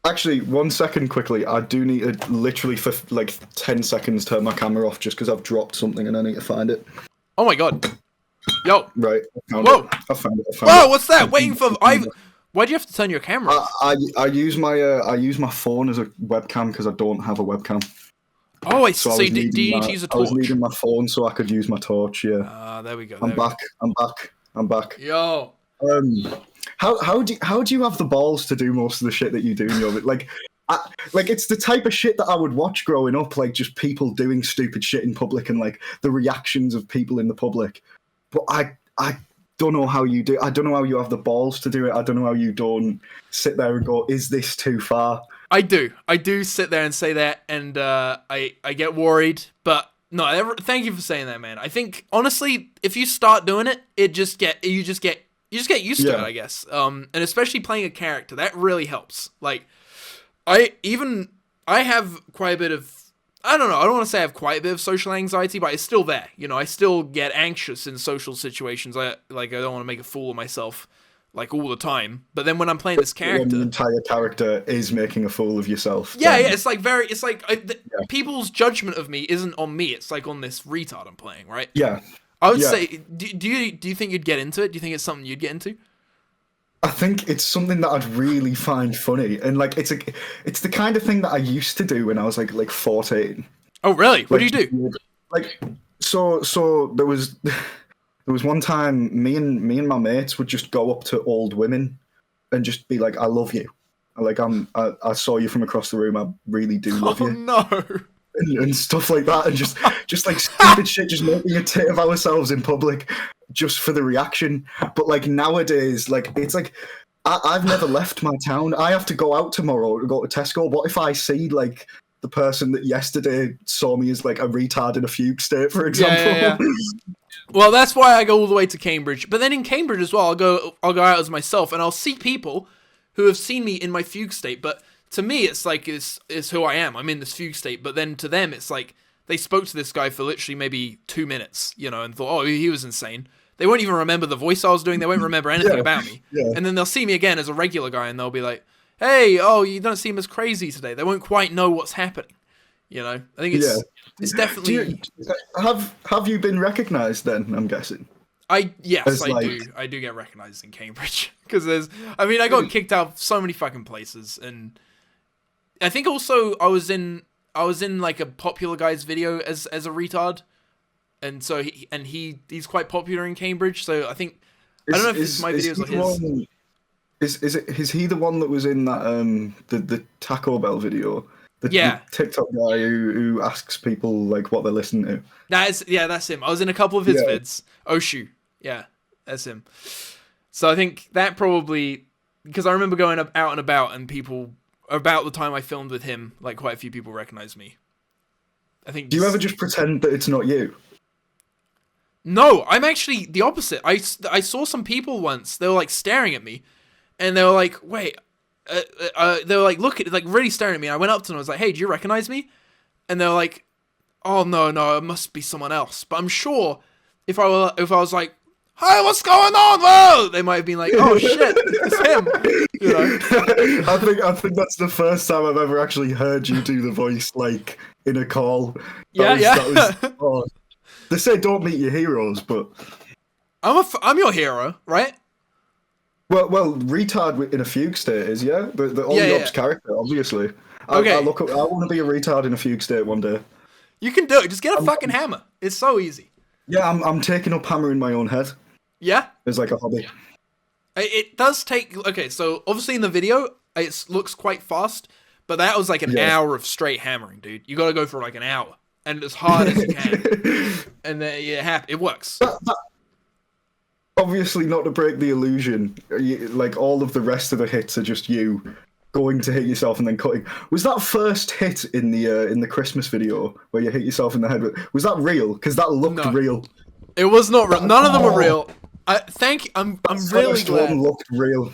Actually, 1 second quickly. I do need to literally for like 10 seconds turn my camera off just because I've dropped something and I need to find it. Oh my God. Yo. Right. I found it. Whoa, what's that? Waiting for... Why'd you have to turn your camera off? I use my phone as a webcam because I don't have a webcam. Oh, I see. So do you need to use a torch? I was needing my phone so I could use my torch, yeah. There we go. I'm back. Yo. How do you have the balls to do most of the shit that you do in your like it's the type of shit that I would watch growing up, like just people doing stupid shit in public and like the reactions of people in the public. But I don't know how you do. I don't know how you have the balls to do it. I don't know how you don't sit there and go, "Is this too far?" I do sit there and say that, and I get worried. But no, thank you for saying that, man. I think honestly, if you start doing it, you just get used to it, I guess. And especially playing a character, that really helps. Like, I have quite a bit of, I don't want to say I have quite a bit of social anxiety, but it's still there. You know, I still get anxious in social situations. I don't want to make a fool of myself, like, all the time. But then when I'm playing this character, the entire character is making a fool of yourself. Yeah, it's like people's judgment of me isn't on me. It's like on this retard I'm playing, right? Yeah. I would say, do you think you'd get into it? Do you think it's something you'd get into? I think it's something that I'd really find funny, and like it's the kind of thing that I used to do when I was like 14. Oh really? What do you do? Like so there was one time me and my mates would just go up to old women and just be like, "I love you," like I saw you from across the room. I really do love you. Oh no. And stuff like that, and just like stupid shit, just making a tit of ourselves in public just for the reaction. But like nowadays, like it's like I've never left my town. I have to go out tomorrow to go to Tesco. What if I see like the person that yesterday saw me as like a retard in a fugue state, for example? Yeah. Well, that's why I go all the way to Cambridge. But then in Cambridge as well, I'll go out as myself, and I'll see people who have seen me in my fugue state. But to me, it's like it's who I am. I'm in this fugue state. But then to them, it's like they spoke to this guy for literally maybe 2 minutes, you know, and thought, oh, he was insane. They won't even remember the voice I was doing. They won't remember anything about me. Yeah. And then they'll see me again as a regular guy, and they'll be like, hey, oh, you don't seem as crazy today. They won't quite know what's happening. You know, I think it's definitely. Have you been recognised then? I'm guessing. Yes, I do. I do get recognised in Cambridge because I got kicked out of so many fucking places, and I think also I was in like a popular guy's video as a retard, and so he's quite popular in Cambridge. So I think I don't know if it's my videos or his. Is he the one that was in that the Taco Bell video? The TikTok guy who asks people like what they're listening to. That's him. I was in a couple of his vids. Oshu. Yeah, that's him. So I think that probably, because I remember going out and about, and people, about the time I filmed with him, like quite a few people recognized me. I think. Do you ever just pretend that it's not you? No, I'm actually the opposite. I saw some people once. They were like staring at me, and they were like, wait. They were like looking, like really staring at me. I went up to them. I was like, "Hey, do you recognize me?" And they were like, "Oh no, it must be someone else." But I'm sure if I was like, "Hey, what's going on?" Whoa, they might have been like, "Oh shit, it's him." You know? I think that's the first time I've ever actually heard you do the voice like in a call. That was, they say don't meet your heroes, but I'm your hero, right? Well, retard in a fugue state is, the Ollie Ops character, obviously. Okay. I want to be a retard in a fugue state one day. You can do it. Just get a fucking hammer. It's so easy. Yeah, I'm taking up hammer in my own head. Yeah? It's like a hobby. It does take... Okay, so obviously in the video, it looks quite fast, but that was like an hour of straight hammering, dude. You gotta go for like an hour, and as hard as you can. And then it works. Obviously, not to break the illusion, like all of the rest of the hits are just you going to hit yourself and then cutting. Was that first hit in the Christmas video where you hit yourself in the head? Was that real? Because that looked real. It was not real. None of them were real. I'm really glad. One looked real.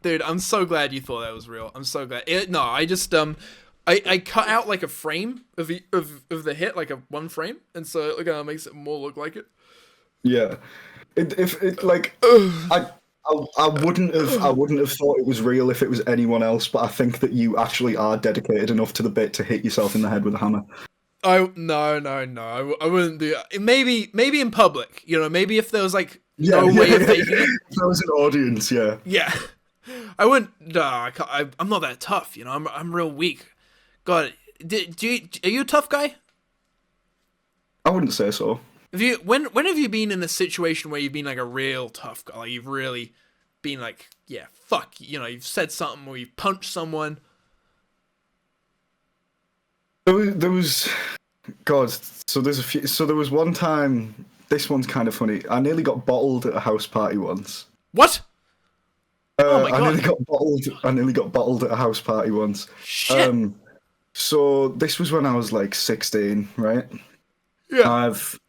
Dude, I'm so glad you thought that was real. I'm so glad. I just I cut out like a frame of the hit, like a one frame, and so it kind of makes it more look like it. Yeah. I wouldn't have thought it was real if it was anyone else, but I think that you actually are dedicated enough to the bit to hit yourself in the head with a hammer. No. I wouldn't do that. Maybe in public, you know, maybe if there was like no way of faking it. If there was an audience, yeah. Yeah. I wouldn't. No, I'm not that tough, you know. I'm real weak. God, are you a tough guy? I wouldn't say so. When have you been in a situation where you've been like a real tough guy? Like you've really been like, yeah, fuck, you know, you've said something or you've punched someone. There was, God. So there's a few. So there was one time. This one's kind of funny. I nearly got bottled at a house party once. What? Oh my God. I nearly got bottled at a house party once. Shit. So this was when I was like 16, right? Yeah. I've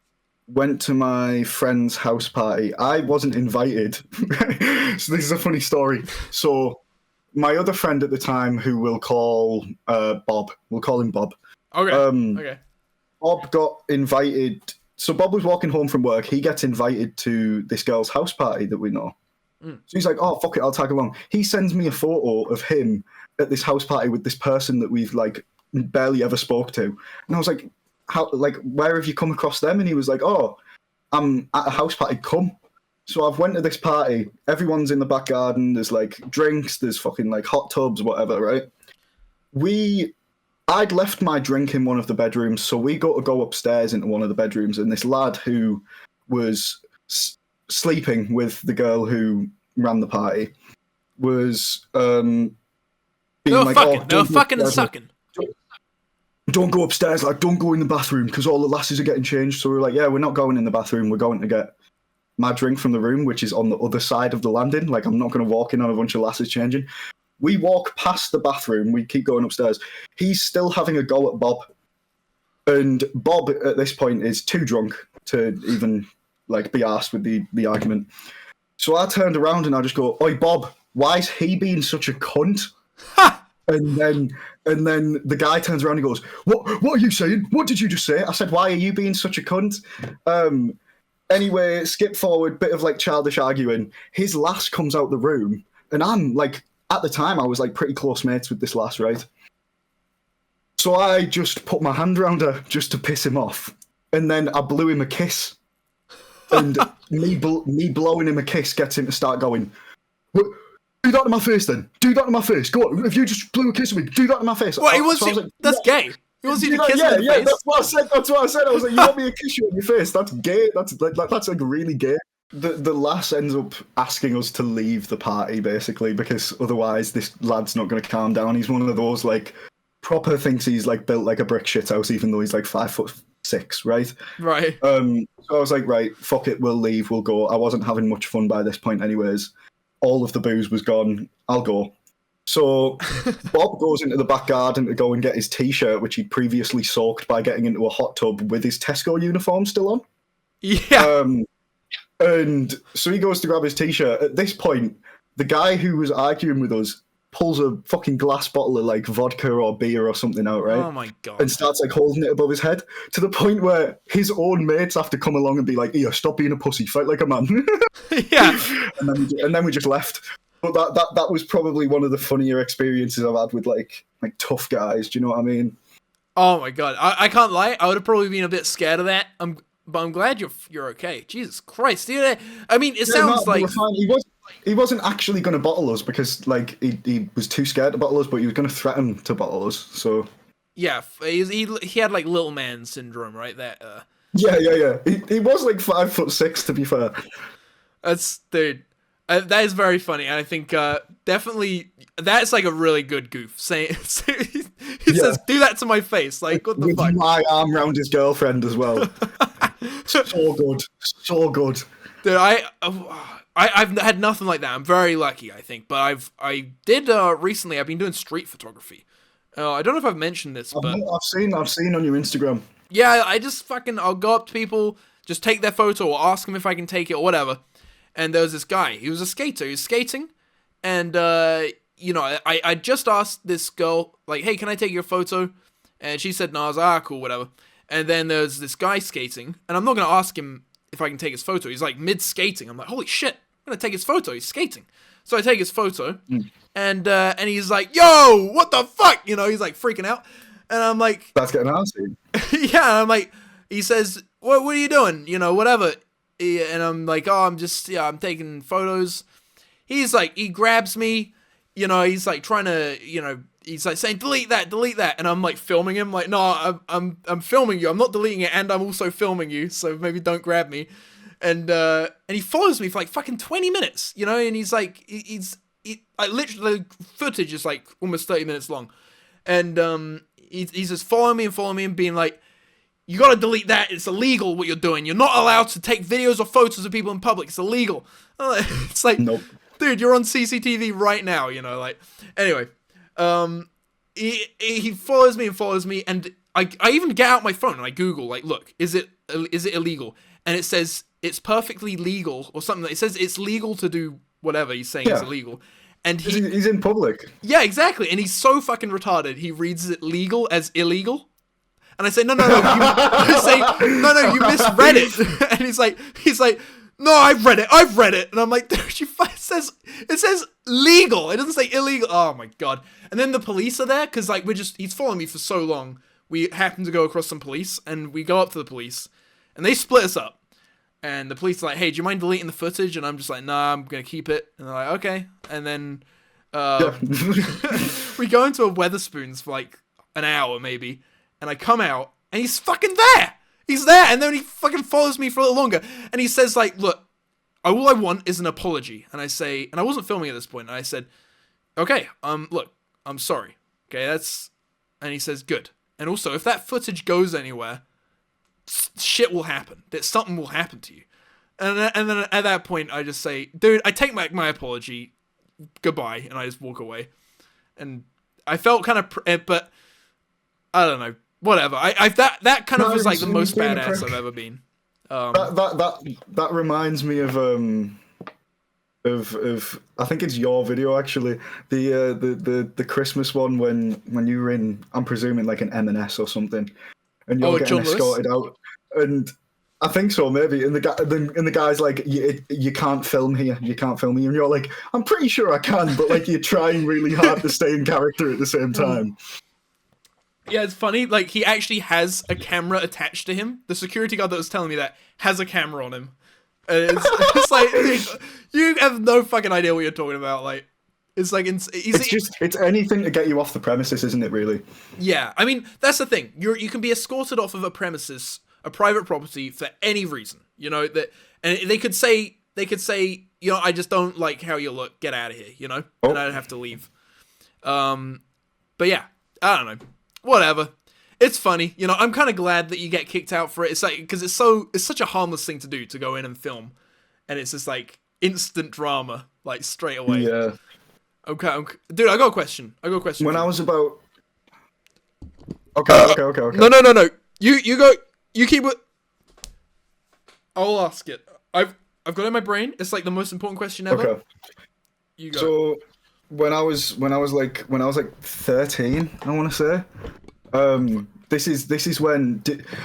went to my friend's house party. I wasn't invited. So this is a funny story. So my other friend at the time, who we'll call Bob, we'll call him Bob. Okay. Okay. Bob got invited. So Bob was walking home from work. He gets invited to this girl's house party that we know. So he's like, oh, fuck it, I'll tag along. He sends me a photo of him at this house party with this person that we've like barely ever spoke to. And I was like, where have you come across them? And he was like, oh, I'm at a house party, come. So I've went to this party. Everyone's in the back garden. There's like drinks. There's fucking like hot tubs, whatever, right? I'd left my drink in one of the bedrooms, so we got to go upstairs into one of the bedrooms, and this lad who was sleeping with the girl who ran the party was being like, fucking and sucking. Don't go upstairs, like, don't go in the bathroom, because all the lasses are getting changed. So we were like, yeah, we're not going in the bathroom, we're going to get my drink from the room, which is on the other side of the landing. Like, I'm not going to walk in on a bunch of lasses changing. We walk past the bathroom. We keep going upstairs. He's still having a go at Bob. And Bob, at this point, is too drunk to even, like, be arsed with the argument. So I turned around and I just go, "Oi, Bob, why is he being such a cunt?" And then the guy turns around and goes, What are you saying? What did you just say?" I said, "Why are you being such a cunt?" Anyway, skip forward, bit of like childish arguing. His lass comes out the room, and I'm like, at the time, I was like pretty close mates with this lass, right? So I just put my hand around her just to piss him off, and then I blew him a kiss. And me blowing him a kiss gets him to start going, "Do that to my face then. Do that to my face. Go on. If you just blew a kiss at me, do that to my face." What? That's gay. He wants you to kiss him in the face. That's what I said. I was like, "You want me to kiss you on your face? That's gay. That's like really gay." The lass ends up asking us to leave the party, basically, because otherwise this lad's not going to calm down. He's one of those, like, proper thinks he's, like, built like a brick shithouse, even though he's, like, 5'6", right? Right. So I was like, right, fuck it, we'll leave, we'll go. I wasn't having much fun by this point anyways. All of the booze was gone. I'll go. So Bob goes into the back garden to go and get his T-shirt, which he'd previously soaked by getting into a hot tub with his Tesco uniform still on. Yeah. And so he goes to grab his T-shirt. At this point, the guy who was arguing with us pulls a fucking glass bottle of, like, vodka or beer or something out, right? Oh my God. And starts, like, holding it above his head, to the point where his own mates have to come along and be like, "Here, stop being a pussy, fight like a man." Yeah. And then we just left. But that was probably one of the funnier experiences I've had with, like tough guys. Do you know what I mean? Oh my God. I can't lie. I would have probably been a bit scared of that. But I'm glad you're okay. Jesus Christ, dude. I mean, it sounds like... We were fine. He wasn't actually going to bottle us because, like, he was too scared to bottle us, but he was going to threaten to bottle us. So yeah, he had, like, little man syndrome, right? That yeah. He was like 5'6", to be fair. Dude. That is very funny, and I think definitely that's like a really good goof. He says, "Do that to my face." Like, what the with fuck? My arm round his girlfriend as well. So good. Dude, I've had nothing like that. I'm very lucky, I think. But I did recently. I've been doing street photography. I don't know if I've mentioned this, but I've seen on your Instagram. Yeah, I just I'll go up to people, just take their photo, or ask them if I can take it or whatever. And there was this guy. He was a skater. He was skating, and I just asked this girl, like, "Hey, can I take your photo?" And she said no. I was like, "Cool, whatever." And then there's this guy skating, and I'm not gonna ask him if I can take his photo. He's like mid skating. I'm like, "Holy shit, I'm gonna take his photo." He's skating, so I take his photo, and he's like, "Yo, what the fuck?" He's like freaking out, and I'm like, "That's getting nasty." Yeah, I'm like, he says, "What are you doing?" Whatever. And I'm like, "Oh, I'm taking photos." He's like, he grabs me, he's like trying to, he's like saying, delete that. And I'm like filming him, like, "No, I'm filming you. I'm not deleting it. And I'm also filming you. So maybe don't grab me." And he follows me for like fucking 20 minutes, and he's like, literally the footage is like almost 30 minutes long. And, he's just following me and being like, "You gotta delete that. It's illegal what you're doing. You're not allowed to take videos or photos of people in public. It's illegal." It's like, nope. Dude, you're on CCTV right now, like. Anyway, he follows me, and I even get out my phone and I Google, like, look, is it illegal? And it says it's perfectly legal or something. It says it's legal to do whatever he's saying is illegal. And he's in public. Yeah, exactly. And he's so fucking retarded. He reads it legal as illegal. And I say, no, you misread it. And he's like, "No, I've read it. And I'm like, "Dude, it says legal. It doesn't say illegal." Oh my God. And then the police are there, because like he's following me for so long. We happen to go across some police, and we go up to the police, and they split us up. And the police are like, "Hey, do you mind deleting the footage?" And I'm just like, "Nah, I'm gonna keep it." And they're like, "Okay." And then we go into a Weatherspoons for like an hour maybe. And I come out, and he's fucking there. He's there, and then he fucking follows me for a little longer. And he says, like, "Look, all I want is an apology." And I say, and I wasn't filming at this point, and I said, "Okay, look, I'm sorry. Okay, that's..." And he says, "Good. And also, if that footage goes anywhere, shit will happen. That something will happen to you." And then at that point, I just say, dude, I take back my apology. Goodbye. And I just walk away. And I felt kind of, but I don't know. Whatever. That kind of was like the most badass I've ever been. That reminds me of I think it's your video actually, the Christmas one when you were in, I'm presuming like an M&S or something, and you're getting escorted out, and I think so maybe, and the guy's like, you can't film here, you can't film here, and you're like, I'm pretty sure I can, but like you're trying really hard to stay in character at the same time. Yeah, it's funny. Like, he actually has a camera attached to him. The security guard that was telling me that has a camera on him. And it's like, dude, you have no fucking idea what you're talking about. Like, it's like it's anything to get you off the premises, isn't it? Really? Yeah, I mean that's the thing. You can be escorted off of a premises, a private property, for any reason. You know that, and they could say, you know, I just don't like how you look. Get out of here. You know, and I'd have to leave. But yeah, I don't know. Whatever. It's funny, you know. I'm kind of glad that you get kicked out for it. It's like, because it's such a harmless thing to do, to go in and film, and it's just like instant drama, like straight away. Yeah. Okay, dude. I got a question. When I was about. Okay. No. You go. You keep it. I'll ask it. I've got it in my brain. It's like the most important question ever. Okay. You go. So when I was like 13, I want to say. This is when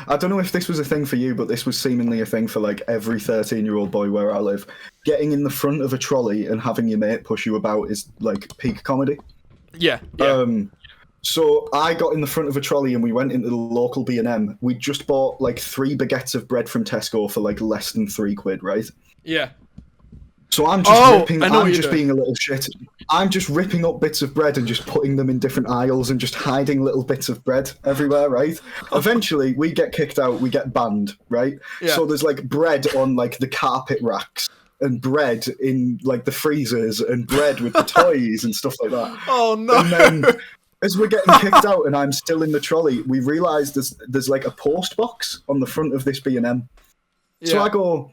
I don't know if this was a thing for you, but this was seemingly a thing for like every 13-year-old boy where I live. Getting in the front of a trolley and having your mate push you about is like peak comedy. Yeah. So I got in the front of a trolley and we went into the local B&M. We just bought like 3 baguettes of bread from Tesco for like less than £3, right? Yeah. So I'm just being a little shit. I'm just ripping up bits of bread and just putting them in different aisles and just hiding little bits of bread everywhere, right? Eventually, we get kicked out, we get banned, right? Yeah. So there's like bread on like the carpet racks and bread in like the freezers and bread with the toys and stuff like that. Oh no! And then as we're getting kicked out and I'm still in the trolley, we realise there's like a post box on the front of this B&M. Yeah. So I go,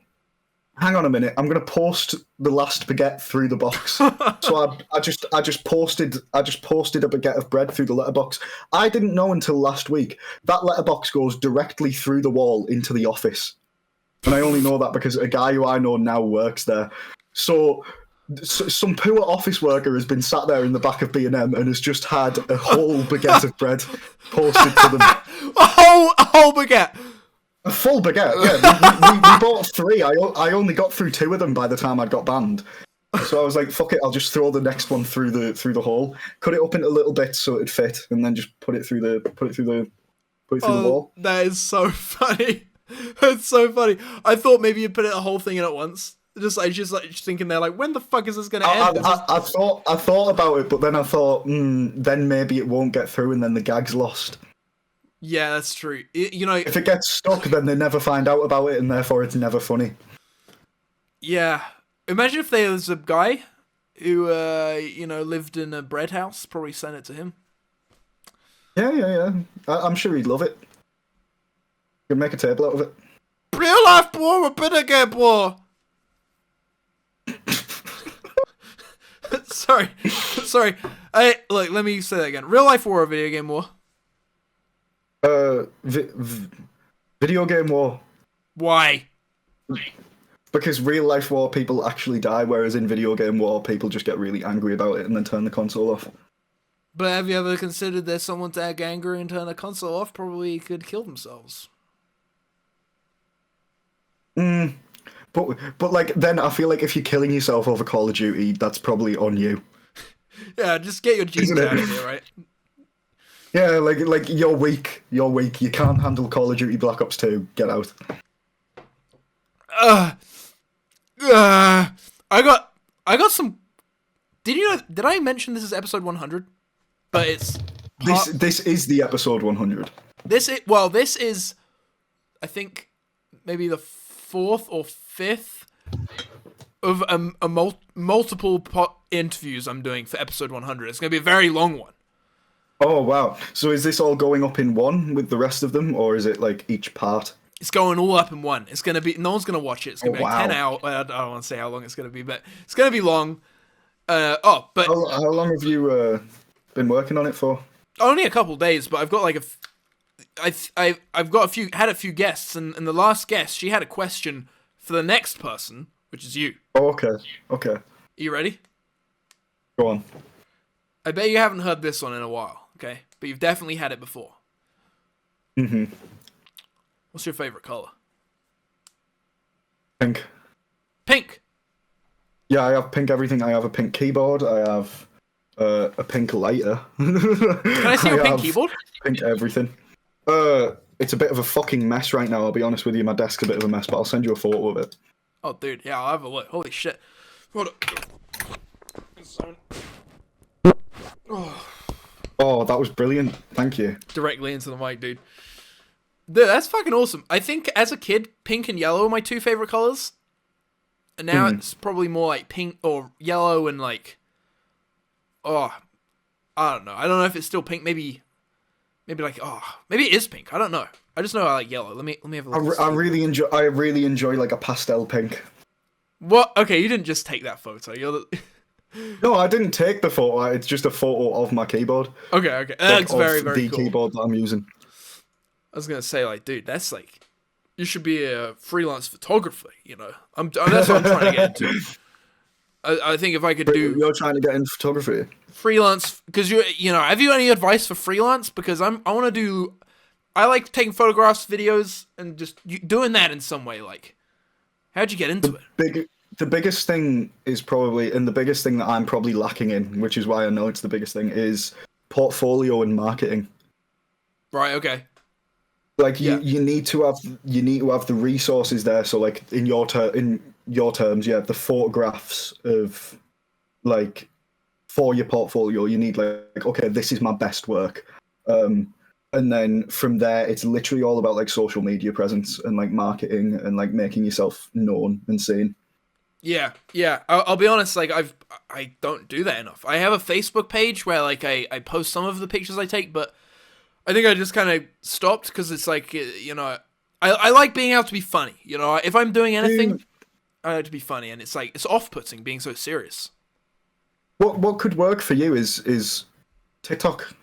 hang on a minute, I'm gonna post the last baguette through the box. So I just posted a baguette of bread through the letterbox. I didn't know until last week that letterbox goes directly through the wall into the office, and I only know that because a guy who I know now works there. So some poor office worker has been sat there in the back of B&M and has just had a whole baguette of bread posted to them. A whole baguette. A full baguette, yeah. We bought 3. I only got through 2 of them by the time I'd got banned. So I was like, fuck it, I'll just throw the next one through the hole, cut it up into little bits so it'd fit, and then just put it through the wall. That is so funny. That's so funny. I thought maybe you'd put it a whole thing in at once. Just thinking there, like, when the fuck is this gonna end? I thought about it, but then I thought, then maybe it won't get through, and then the gag's lost. Yeah, that's true. You know, if it gets stuck, then they never find out about it, and therefore it's never funny. Yeah. Imagine if there was a guy who, lived in a bread house. Probably sent it to him. Yeah. I'm sure he'd love it. You'd make a table out of it. Real life, boy. We're better get, boy. Sorry. Hey, look, let me say that again. Real life war or video game war? Video game war. Why? Because real life war, people actually die, whereas in video game war, people just get really angry about it and then turn the console off. But have you ever considered there's someone to act angry and turn the console off? Probably could kill themselves. But like, then I feel like if you're killing yourself over Call of Duty, that's probably on you. Yeah, just get your genes out of here, right? Yeah, like you're weak. You can't handle Call of Duty Black Ops 2. Get out. I got some. Did I mention this is episode 100? But it's this is the episode 100. This is, I think, maybe the 4th or 5th of multiple interviews I'm doing for episode 100. It's gonna be a very long one. Oh wow! So is this all going up in one with the rest of them, or is it like each part? It's going all up in one. It's gonna be no one's gonna watch it. It's gonna be like wow. 10 hours. I don't want to say how long it's gonna be, but it's gonna be long. But How long have you been working on it for? only a couple days. But I've got like I've got had a few guests, and the last guest, she had a question for the next person, which is you. Oh, okay. Okay. Are you ready? Go on. I bet you haven't heard this one in a while, okay? But you've definitely had it before. Mm-hmm. What's your favorite color? Pink. Pink. Yeah, I have pink everything. I have a pink keyboard. I have a pink lighter. Can I see your pink have keyboard? Pink everything. It's a bit of a fucking mess right now, I'll be honest with you. My desk's a bit of a mess, but I'll send you a photo of it. Oh, dude, yeah, I'll have a look. Holy shit. Hold up. Oh, that was brilliant. Thank you. Directly into the mic, dude. Dude, that's fucking awesome. I think as a kid, pink and yellow are my two favorite colors. And now it's probably more like pink or yellow and like... Oh, I don't know. I don't know if it's still pink. Maybe like... Oh, maybe it is pink. I don't know. I just know I like yellow. Let me have a look. I really enjoy like a pastel pink. What? Okay, you didn't just take that photo. You're the... No, I didn't take the photo. It's just a photo of my keyboard. Okay. That's Like, very, of very the cool. keyboard that I'm using. I was gonna say, like, dude, that's like, you should be a freelance photographer. You know, that's what I'm trying to get into. I think if I could do You're trying to get into photography. freelance, because you know, have you any advice for freelance? Because I want to do, I like taking photographs, videos, and just doing that in some way. Like, how'd you get into it? The biggest thing is probably, and the biggest thing that I'm probably lacking in, which is why I know it's the biggest thing, is portfolio and marketing. Right. Okay. Like you need to have the resources there. So like in your terms, yeah, the photographs of like for your portfolio, you need like okay, this is my best work. And then from there, it's literally all about like social media presence and like marketing and like making yourself known and seen. Yeah. I'll be honest. Like I don't do that enough. I have a Facebook page where like I post some of the pictures I take, but I think I just kind of stopped because it's like, you know, I like being able to be funny. You know, if I'm doing anything, I like to be funny, and it's like it's off-putting being so serious. What could work for you is TikTok.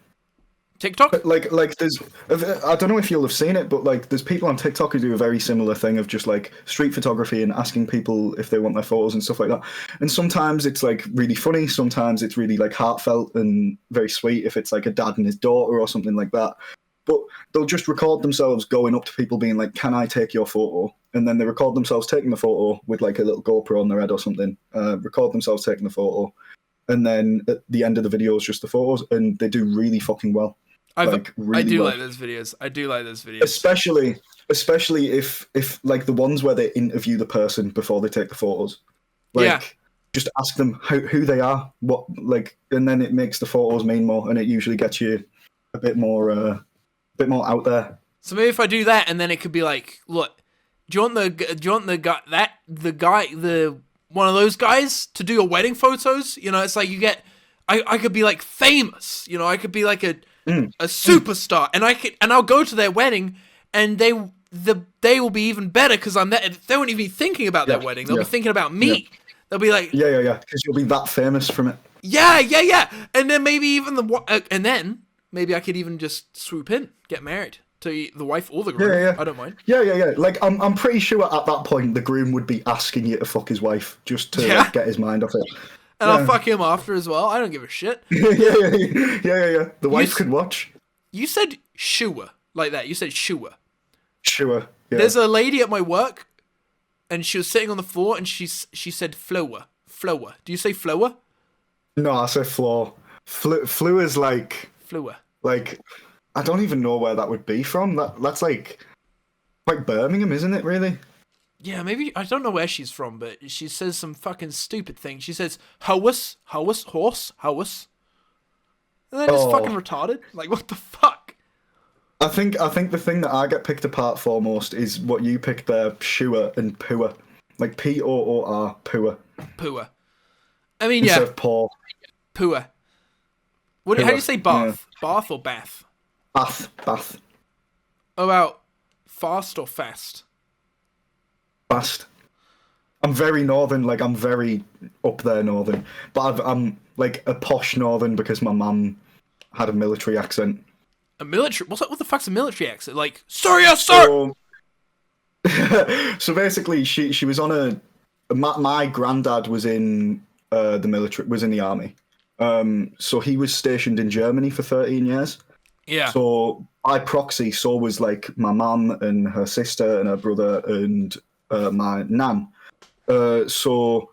TikTok? Like there's, I don't know if you'll have seen it, but like there's people on TikTok who do a very similar thing of just like street photography and asking people if they want their photos and stuff like that. And sometimes it's like really funny, sometimes it's really like heartfelt and very sweet if it's like a dad and his daughter or something like that. But they'll just record themselves going up to people being like, "Can I take your photo?" And then they record themselves taking the photo with like a little GoPro on their head or something. Record themselves taking the photo, and then at the end of the video is just the photos, and they do really fucking well. I do well. like those videos. Especially if like the ones where they interview the person before they take the photos. Like, just ask them who they are, what like, and then it makes the photos mean more, and it usually gets you a bit more out there. So maybe if I do that, and then it could be like, look, do you want the guy one of those guys to do your wedding photos? You know, it's like you get, I could be like famous. You know, I could be like a superstar, and I'll go to their wedding, and they will be even better because I'm there. They won't even be thinking about their wedding. They'll be thinking about me. Yeah. They'll be like, yeah, because you'll be that famous from it. Yeah. And then maybe even and then maybe I could even just swoop in, get married to the wife or the groom. Yeah. I don't mind. Yeah. Like I'm pretty sure at that point the groom would be asking you to fuck his wife just to like, get his mind off it. And I'll fuck him after as well. I don't give a shit. Yeah. The wife could watch. You said shua like that. You said shua. Sure. Yeah. There's a lady at my work, and she was sitting on the floor, and she said flower. Flower. Do you say flower? No, I say floor. Flu is like... Flower. Like, I don't even know where that would be from. That's like Birmingham, isn't it, really? Yeah, maybe, I don't know where she's from, but she says some fucking stupid thing. She says, horse. And then it's fucking retarded. Like, what the fuck? I think the thing that I get picked apart for most is what you picked there, shua and pua. Like Poor, pua. Pua. I mean, Instead of paw. Pua. How do you say bath? Yeah. Bath or bath? Bath. About fast or fast? Fast. I'm very northern, like I'm very up there northern, but I'm like a posh northern because my mum had a military accent. A military? What the fuck's a military accent? Like, sorry, sir. So basically, she was on my granddad was in the military, was in the army. So he was stationed in Germany for 13 years. Yeah. So by proxy, so was like my mum and her sister and her brother and my nan. So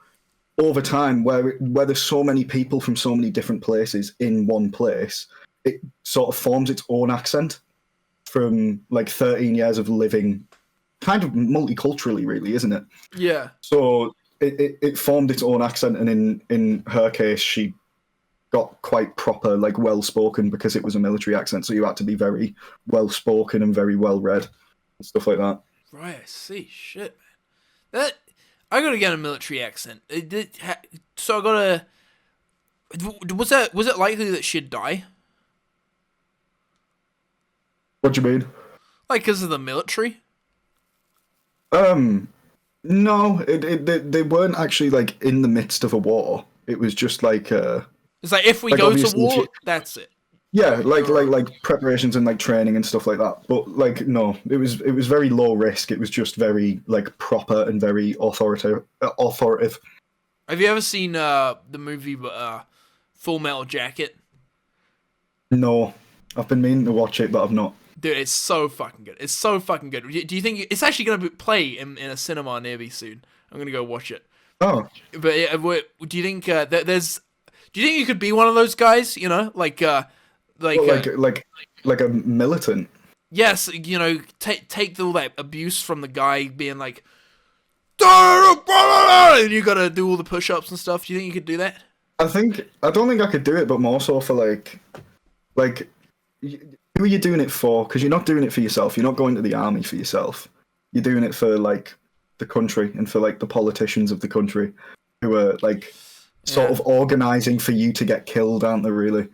over time, where there's so many people from so many different places in one place, it sort of forms its own accent from like 13 years of living kind of multiculturally, really, isn't it? Yeah. So it formed its own accent, and in her case, she got quite proper, like well-spoken because it was a military accent, so you had to be very well-spoken and very well-read and stuff like that. Right, I see. Shit, man. I gotta get a military accent. So I gotta... Was it likely that she'd die? What do you mean? Like, because of the military? No, they weren't actually like in the midst of a war. It was just like it's like if we like, go to obviously war, that's it. yeah, like preparations and like training and stuff like that. But like no, it was very low risk. It was just very like proper and very authoritative. Have you ever seen the movie Full Metal Jacket? No, I've been meaning to watch it, but I've not. Dude, it's so fucking good. It's so fucking good. Do you think it's actually going to play in a cinema near me soon? I'm going to go watch it. Oh. But yeah, do you think there's... Do you think you could be one of those guys, you know? Like a militant? Yes, you know, take all that abuse from the guy being like... And you got to do all the push-ups and stuff. Do you think you could do that? I don't think I could do it, but more so for like... Who are you doing it for? Because you're not doing it for yourself. You're not going to the army for yourself. You're doing it for like the country and for like the politicians of the country who are like sort of organizing for you to get killed, aren't they? Really?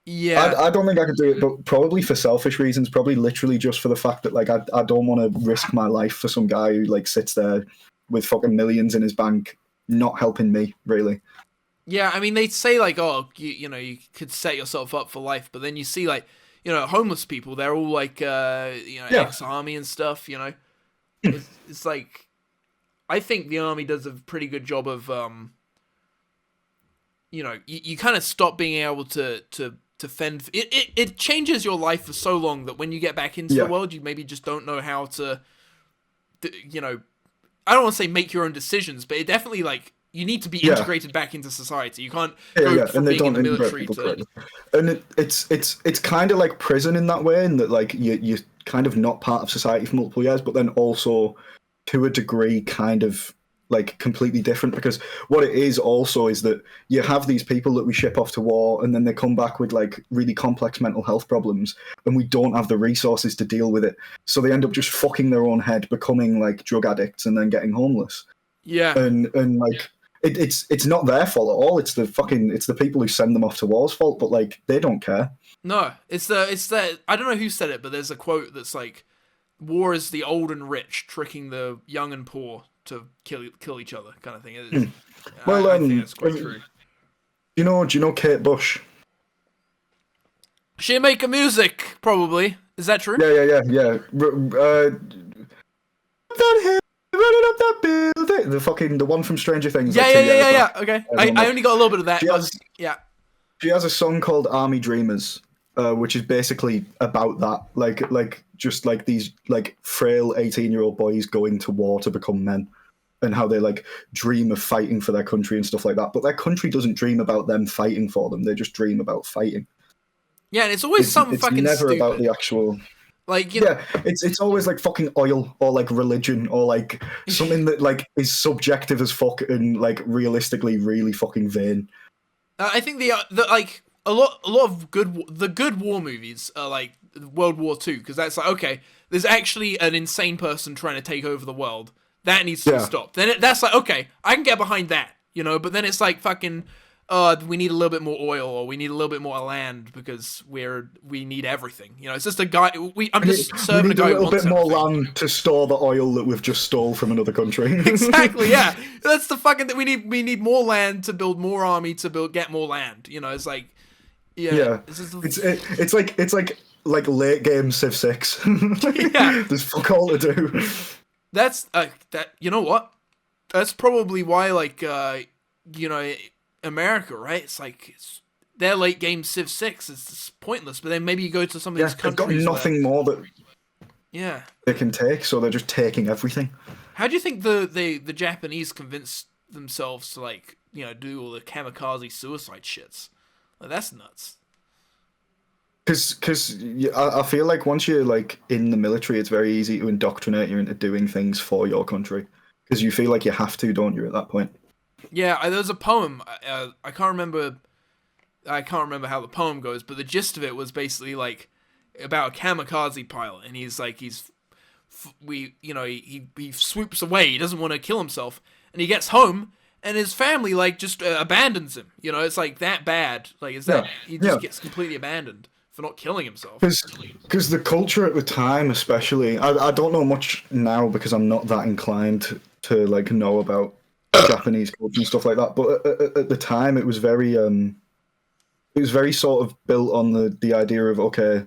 Yeah. I don't think I could do it, but probably for selfish reasons. Probably literally just for the fact that like I don't want to risk my life for some guy who like sits there with fucking millions in his bank, not helping me really. Yeah, I mean they say like, oh, you know, you could set yourself up for life, but then you see like, you know, homeless people, they're all like, ex-army and stuff, you know. It's like, I think the army does a pretty good job of, you know, you kind of stop being able to fend. It changes your life for so long that when you get back into the world, you maybe just don't know how to, you know, I don't want to say make your own decisions, but it definitely like, you need to be integrated back into society. You can't go from being in the military to... And it's kind of like prison in that way, in that like you're kind of not part of society for multiple years, but then also to a degree kind of like completely different, because what it is also is that you have these people that we ship off to war and then they come back with like really complex mental health problems and we don't have the resources to deal with it. So they end up just fucking their own head, becoming like drug addicts and then getting homeless. Yeah. And like it's not their fault at all. It's the people who send them off to war's fault, but like they don't care. No, it's the I don't know who said it, but there's a quote that's like, war is the old and rich tricking the young and poor to kill each other, kind of thing. Well, I think that's quite true. Do you know Kate Bush? She make a music, probably. Is that true? Yeah. Running up that building. The one from Stranger Things. Yeah. Okay. I only got a little bit of that. She has a song called Army Dreamers, which is basically about that. Like just like these like frail 18-year-old boys going to war to become men, and how they like dream of fighting for their country and stuff like that. But their country doesn't dream about them fighting for them. They just dream about fighting. Yeah, and it's always something fucking never stupid. About the actual... Like, you know, it's always like fucking oil or like religion or like something that like is subjective as fuck and like realistically really fucking vain. I think the like a lot of good war movies are like World War II, because that's like, okay, there's actually an insane person trying to take over the world. That needs to be stopped. Then that's like, okay, I can get behind that, you know. But then it's like fucking we need a little bit more oil, or we need a little bit more land because we need everything. You know, it's just a guy. I'm just serving we a need guy a who little wants bit more everything. land to store the oil that we've just stole from another country. Exactly, yeah. That's the fucking thing. We need more land to build more army to get more land. You know, it's like, Yeah. It's like late game Civ 6. Yeah. There's fuck all to do. That's that. You know what? That's probably why, like, you know, America, right? It's like their late game Civ 6 is just pointless. But then maybe you go to some of these They've got countries. nothing more that they can take, so they're just taking everything. How do you think the Japanese convinced themselves to, like, you know, do all the kamikaze suicide shits? Like, that's nuts. Because I feel like once you're like in the military, it's very easy to indoctrinate you into doing things for your country. Because you feel like you have to, don't you, at that point? Yeah, there's a poem. I can't remember how the poem goes, but the gist of it was basically like about a kamikaze pilot, and he swoops away. He doesn't want to kill himself, and he gets home, and his family like just abandons him. You know, it's like that bad. Like, he just gets completely abandoned for not killing himself. Because the culture at the time, especially, I don't know much now because I'm not that inclined to like know about Japanese culture and stuff like that. But at the time, it was very sort of built on the idea of, okay,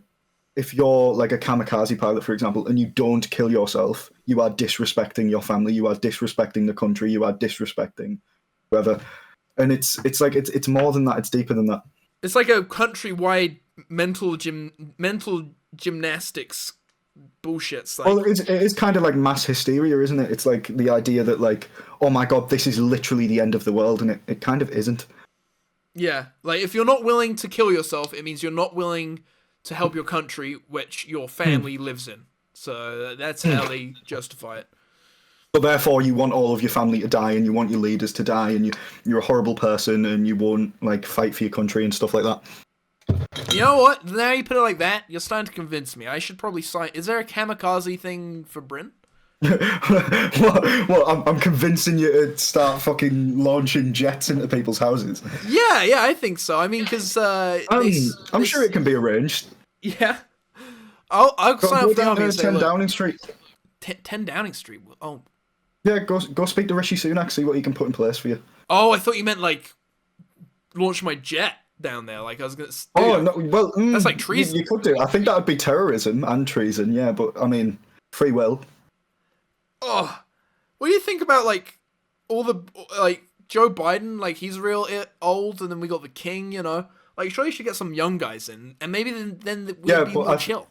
if you're like a kamikaze pilot, for example, and you don't kill yourself, you are disrespecting your family, you are disrespecting the country, you are disrespecting whoever. And it's more than that. It's deeper than that. It's like a countrywide mental gymnastics bullshit. Like, well, it is kind of like mass hysteria, isn't it? It's like the idea that, like, oh my god, this is literally the end of the world, and it kind of isn't. Yeah, like, if you're not willing to kill yourself, it means you're not willing to help your country, which your family lives in. So that's how they justify it. So therefore, you want all of your family to die, and you want your leaders to die, and you're a horrible person, and you won't like fight for your country and stuff like that. You know what? Now you put it like that, you're starting to convince me. I should probably sign. Is there a kamikaze thing for Britain? Well, I'm convincing you to start fucking launching jets into people's houses. Yeah, I think so. I mean, because I'm sure it can be arranged. Yeah, I'll sign up the army and say, 10 look, Downing Street. 10 Downing Street. Oh. Yeah, go speak to Rishi Sunak, see what he can put in place for you. Oh, I thought you meant like launch my jet down there. Like I was gonna. No, well, that's like treason. You could do. I think that would be terrorism and treason. Yeah, but I mean, free will. Oh, what do you think about like all the like Joe Biden? Like he's real old, and then we got the king. You know, like surely you should get some young guys in, and maybe then we'll be more chill.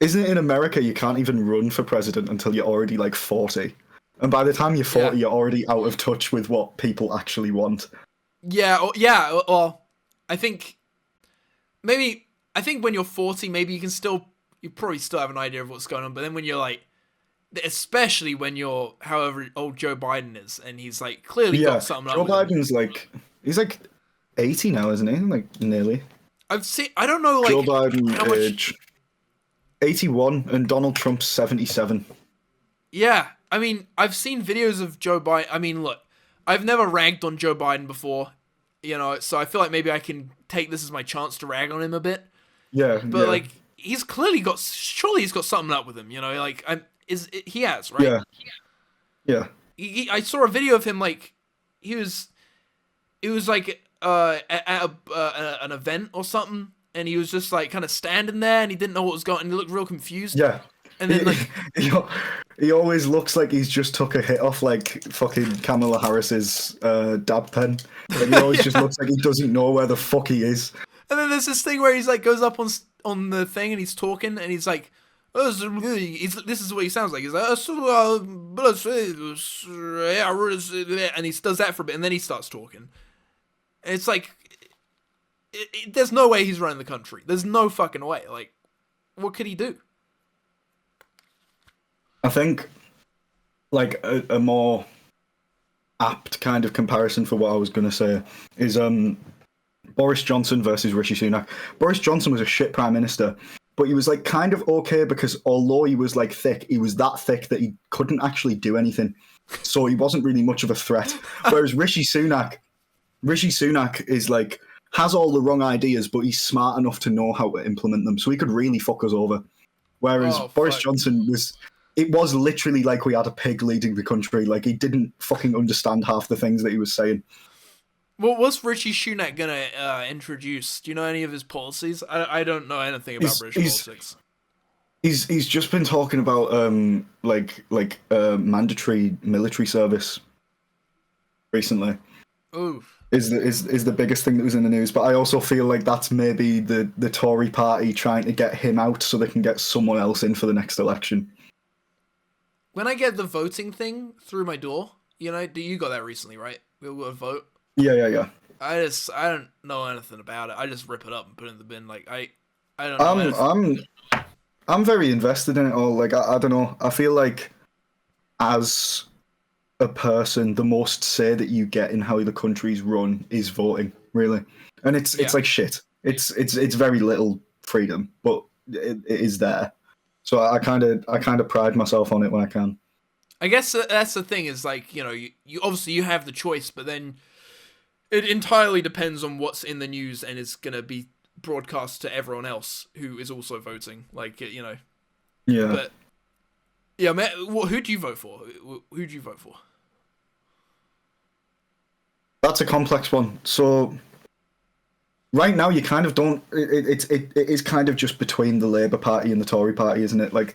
Isn't it in America you can't even run for president until you're already like 40? And by the time you're 40, you're already out of touch with what people actually want. Yeah. Well, I think when you're 40, maybe you probably still have an idea of what's going on. But then when you're like, especially when you're however old Joe Biden is, and he's like clearly got something. Joe Biden's like, he's like 80 now, isn't he? Like nearly. I don't know, like Joe Biden how much... age 81, and Donald Trump's 77. Yeah. I mean, I've seen videos of Joe Biden. I mean, look, I've never ragged on Joe Biden before, you know, so I feel like maybe I can take this as my chance to rag on him a bit. Yeah. But, like, he's clearly surely he's got something up with him, you know, like, he has, right? Yeah. I saw a video of him, like, it was like, at an event or something, and he was just, like, kind of standing there, and he didn't know what was going on, and he looked real confused. Yeah. And then, like... he always looks like he's just took a hit off, like, fucking Kamala Harris's dab pen. And he always just looks like he doesn't know where the fuck he is. And then there's this thing where he's, like, goes up on the thing, and he's talking, and he's like... this is what he sounds like. He's like... and he does that for a bit, and then he starts talking. And it's like... there's no way he's running the country. There's no fucking way. Like, what could he do? I think, like, a more apt kind of comparison for what I was going to say is Boris Johnson versus Rishi Sunak. Boris Johnson was a shit prime minister, but he was, like, kind of okay because although he was, like, thick, he was that thick that he couldn't actually do anything. So he wasn't really much of a threat. Whereas Rishi Sunak Rishi Sunak is like has all the wrong ideas, but he's smart enough to know how to implement them. So he could really fuck us over. Whereas Boris Johnson it was literally like we had a pig leading the country. Like he didn't fucking understand half the things that he was saying. Well, what's Rishi Sunak gonna introduce? Do you know any of his policies? I don't know anything about British politics. He's just been talking about mandatory military service recently. Oof. Is the biggest thing that was in the news, but I also feel like that's maybe the Tory party trying to get him out so they can get someone else in for the next election. When I get the voting thing through my door, you got that recently, right? We'll vote. Yeah. I don't know anything about it. I just rip it up and put it in the bin. Like I don't know. I'm very invested in it all. Like I don't know. I feel like as a person, the most say that you get in how the country's run is voting, really. And it's like shit. It's very little freedom, but it is there. So I kind of pride myself on it when I can. I guess that's the thing is like, you obviously you have the choice, but then it entirely depends on what's in the news and is going to be broadcast to everyone else who is also voting. Like, Yeah. But yeah, man, who do you vote for? Who do you vote for? That's a complex one. So right now, you kind of don't. It is kind of just between the Labour Party and the Tory Party, isn't it? Like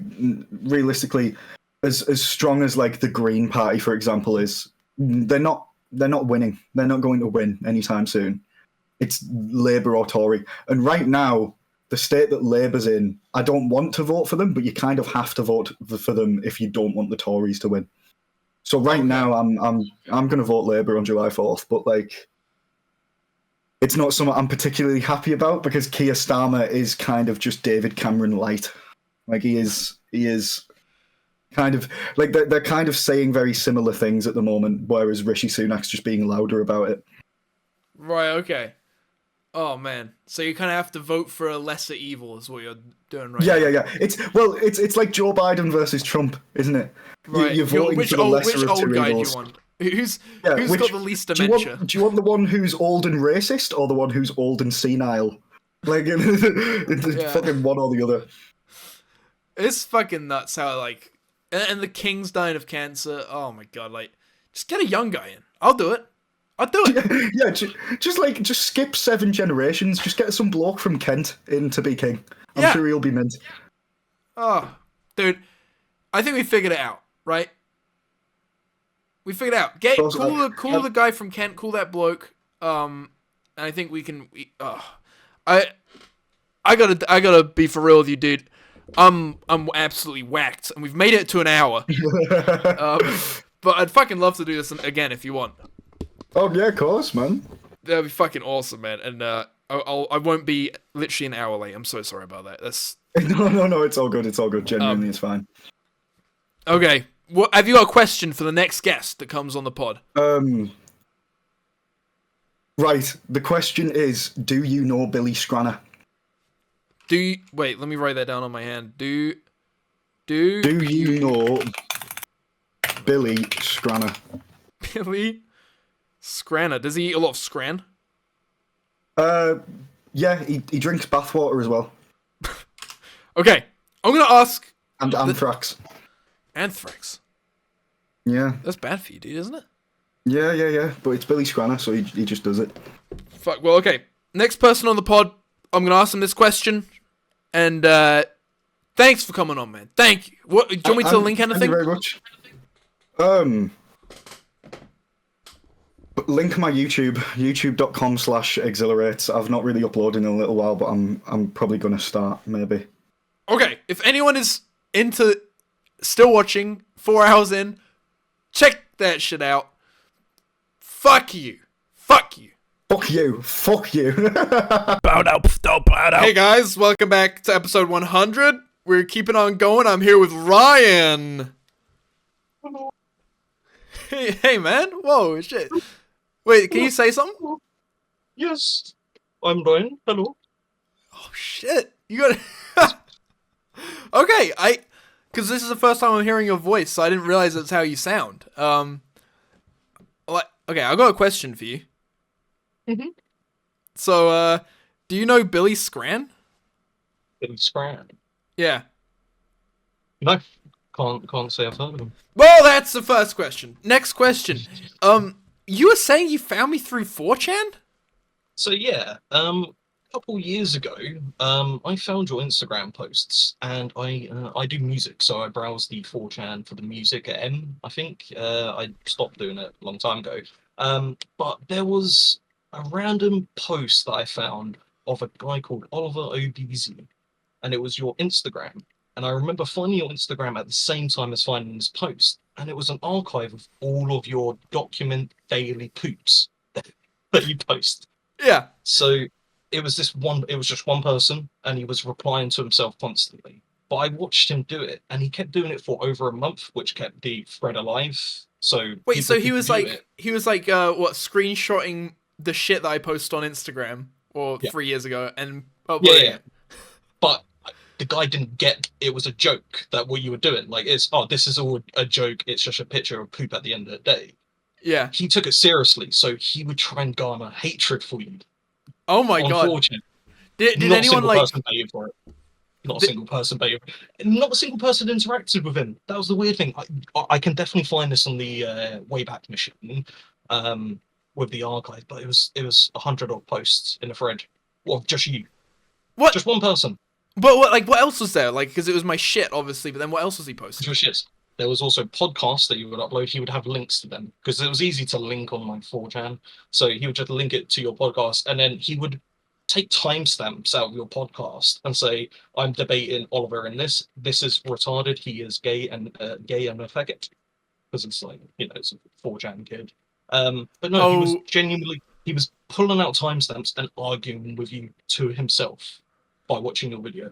realistically, as strong as like the Green Party, for example, is, they're not winning. They're not going to win anytime soon. It's Labour or Tory, and right now, the state that Labour's in, I don't want to vote for them, but you kind of have to vote for them if you don't want the Tories to win. So right now, I'm going to vote Labour on July 4th, but like, it's not something I'm particularly happy about because Keir Starmer is kind of just David Cameron light. Like he is kind of like they're kind of saying very similar things at the moment, whereas Rishi Sunak's just being louder about it. Right. Okay. Oh man, so you kind of have to vote for a lesser evil, is what you're doing right now. Yeah. It's like Joe Biden versus Trump, isn't it? Right. You're voting for the lesser which of two old guy evils. do you want? Who's got the least dementia? Do you want the one who's old and racist, or the one who's old and senile? Like, it's fucking one or the other. It's fucking nuts how like, and the king's dying of cancer. Oh my god! Like, just get a young guy in. I'll do it. Yeah, just skip 7 generations. Just get some bloke from Kent in to be king. I'm sure he'll be mint. Oh, dude, I think we figured it out, right? We figured it out. Call the guy from Kent. Call that bloke. And I think we can. I gotta be for real with you, dude. I'm absolutely whacked, and we've made it to an hour. But I'd fucking love to do this again if you want. Oh yeah, of course, man. That'd be fucking awesome, man. And I won't be literally an hour late. I'm so sorry about that. That's no. It's all good. It's all good. Genuinely, it's fine. Okay. What have you got a question for the next guest that comes on the pod? Right. The question is, do you know Billy Scranner? Wait, let me write that down on my hand. Do you know Billy Scranner? Billy Scranner. Does he eat a lot of scran? Yeah, he drinks bathwater as well. Okay, I'm gonna ask. And anthrax. Anthrax? Yeah. That's bad for you, dude, isn't it? Yeah. But it's Billy Scranner, so he just does it. Fuck. Well, okay. Next person on the pod, I'm gonna ask him this question, and thanks for coming on, man. Thank you. What? Do you want me to link anything? Thank you very much. Link my YouTube, youtube.com/exhilarates. I've not really uploaded in a little while, but I'm probably gonna start maybe. Okay, if anyone is still watching 4 hours in, check that shit out. Fuck you. Hey guys, welcome back to episode 100. We're keeping on going. I'm here with Ryan. Hello. Hey man. Whoa, shit. Wait, can you say something? Yes, I'm Ryan. Hello. Oh shit, you got. Okay, because this is the first time I'm hearing your voice, so I didn't realize that's how you sound. Okay, I've got a question for you. Mm-hmm. So, do you know Billy Scran? Billy Scran. Yeah. No, can't say I've heard of him. Well, that's the first question. Next question. You were saying you found me through 4chan? So yeah, a couple years ago, I found your Instagram posts, and I do music, so I browse the 4chan for the music at M. I think I stopped doing it a long time ago. But there was a random post that I found of a guy called Oliver OBZ, and it was your Instagram. And I remember finding your Instagram at the same time as finding this post, and it was an archive of all of your document daily poops that you post. Yeah. So it was just one person, and he was replying to himself constantly. But I watched him do it, and he kept doing it for over a month, which kept the thread alive. So Wait, so people he could was view like, it. what, screenshotting the shit that I posted on Instagram, or Yeah. 3 years ago, and Yeah, uploading yeah. it. But the guy didn't get it was a joke that what you were doing. Like, this is all a joke. It's just a picture of poop at the end of the day. Yeah. He took it seriously, so he would try and garner hatred for you. Oh my god. Unfortunately, Did not a anyone single like? person baited for it. Not a single person baited. Not a single person interacted with him. That was the weird thing. I can definitely find this on the Wayback Machine, with the archive, but it was 100 odd posts in a thread. Well, just you. What? Just one person. But what else was there? Like, because it was my shit, obviously. But then what else was he posting? Just shit. There was also podcasts that you would upload. He would have links to them because it was easy to link on like 4chan. So he would just link it to your podcast, and then he would take timestamps out of your podcast and say, "I'm debating Oliver in this. This is retarded. He is gay and a faggot." Because it's like, it's a 4chan kid. But no, he was genuinely pulling out timestamps and arguing with you to himself by watching your video.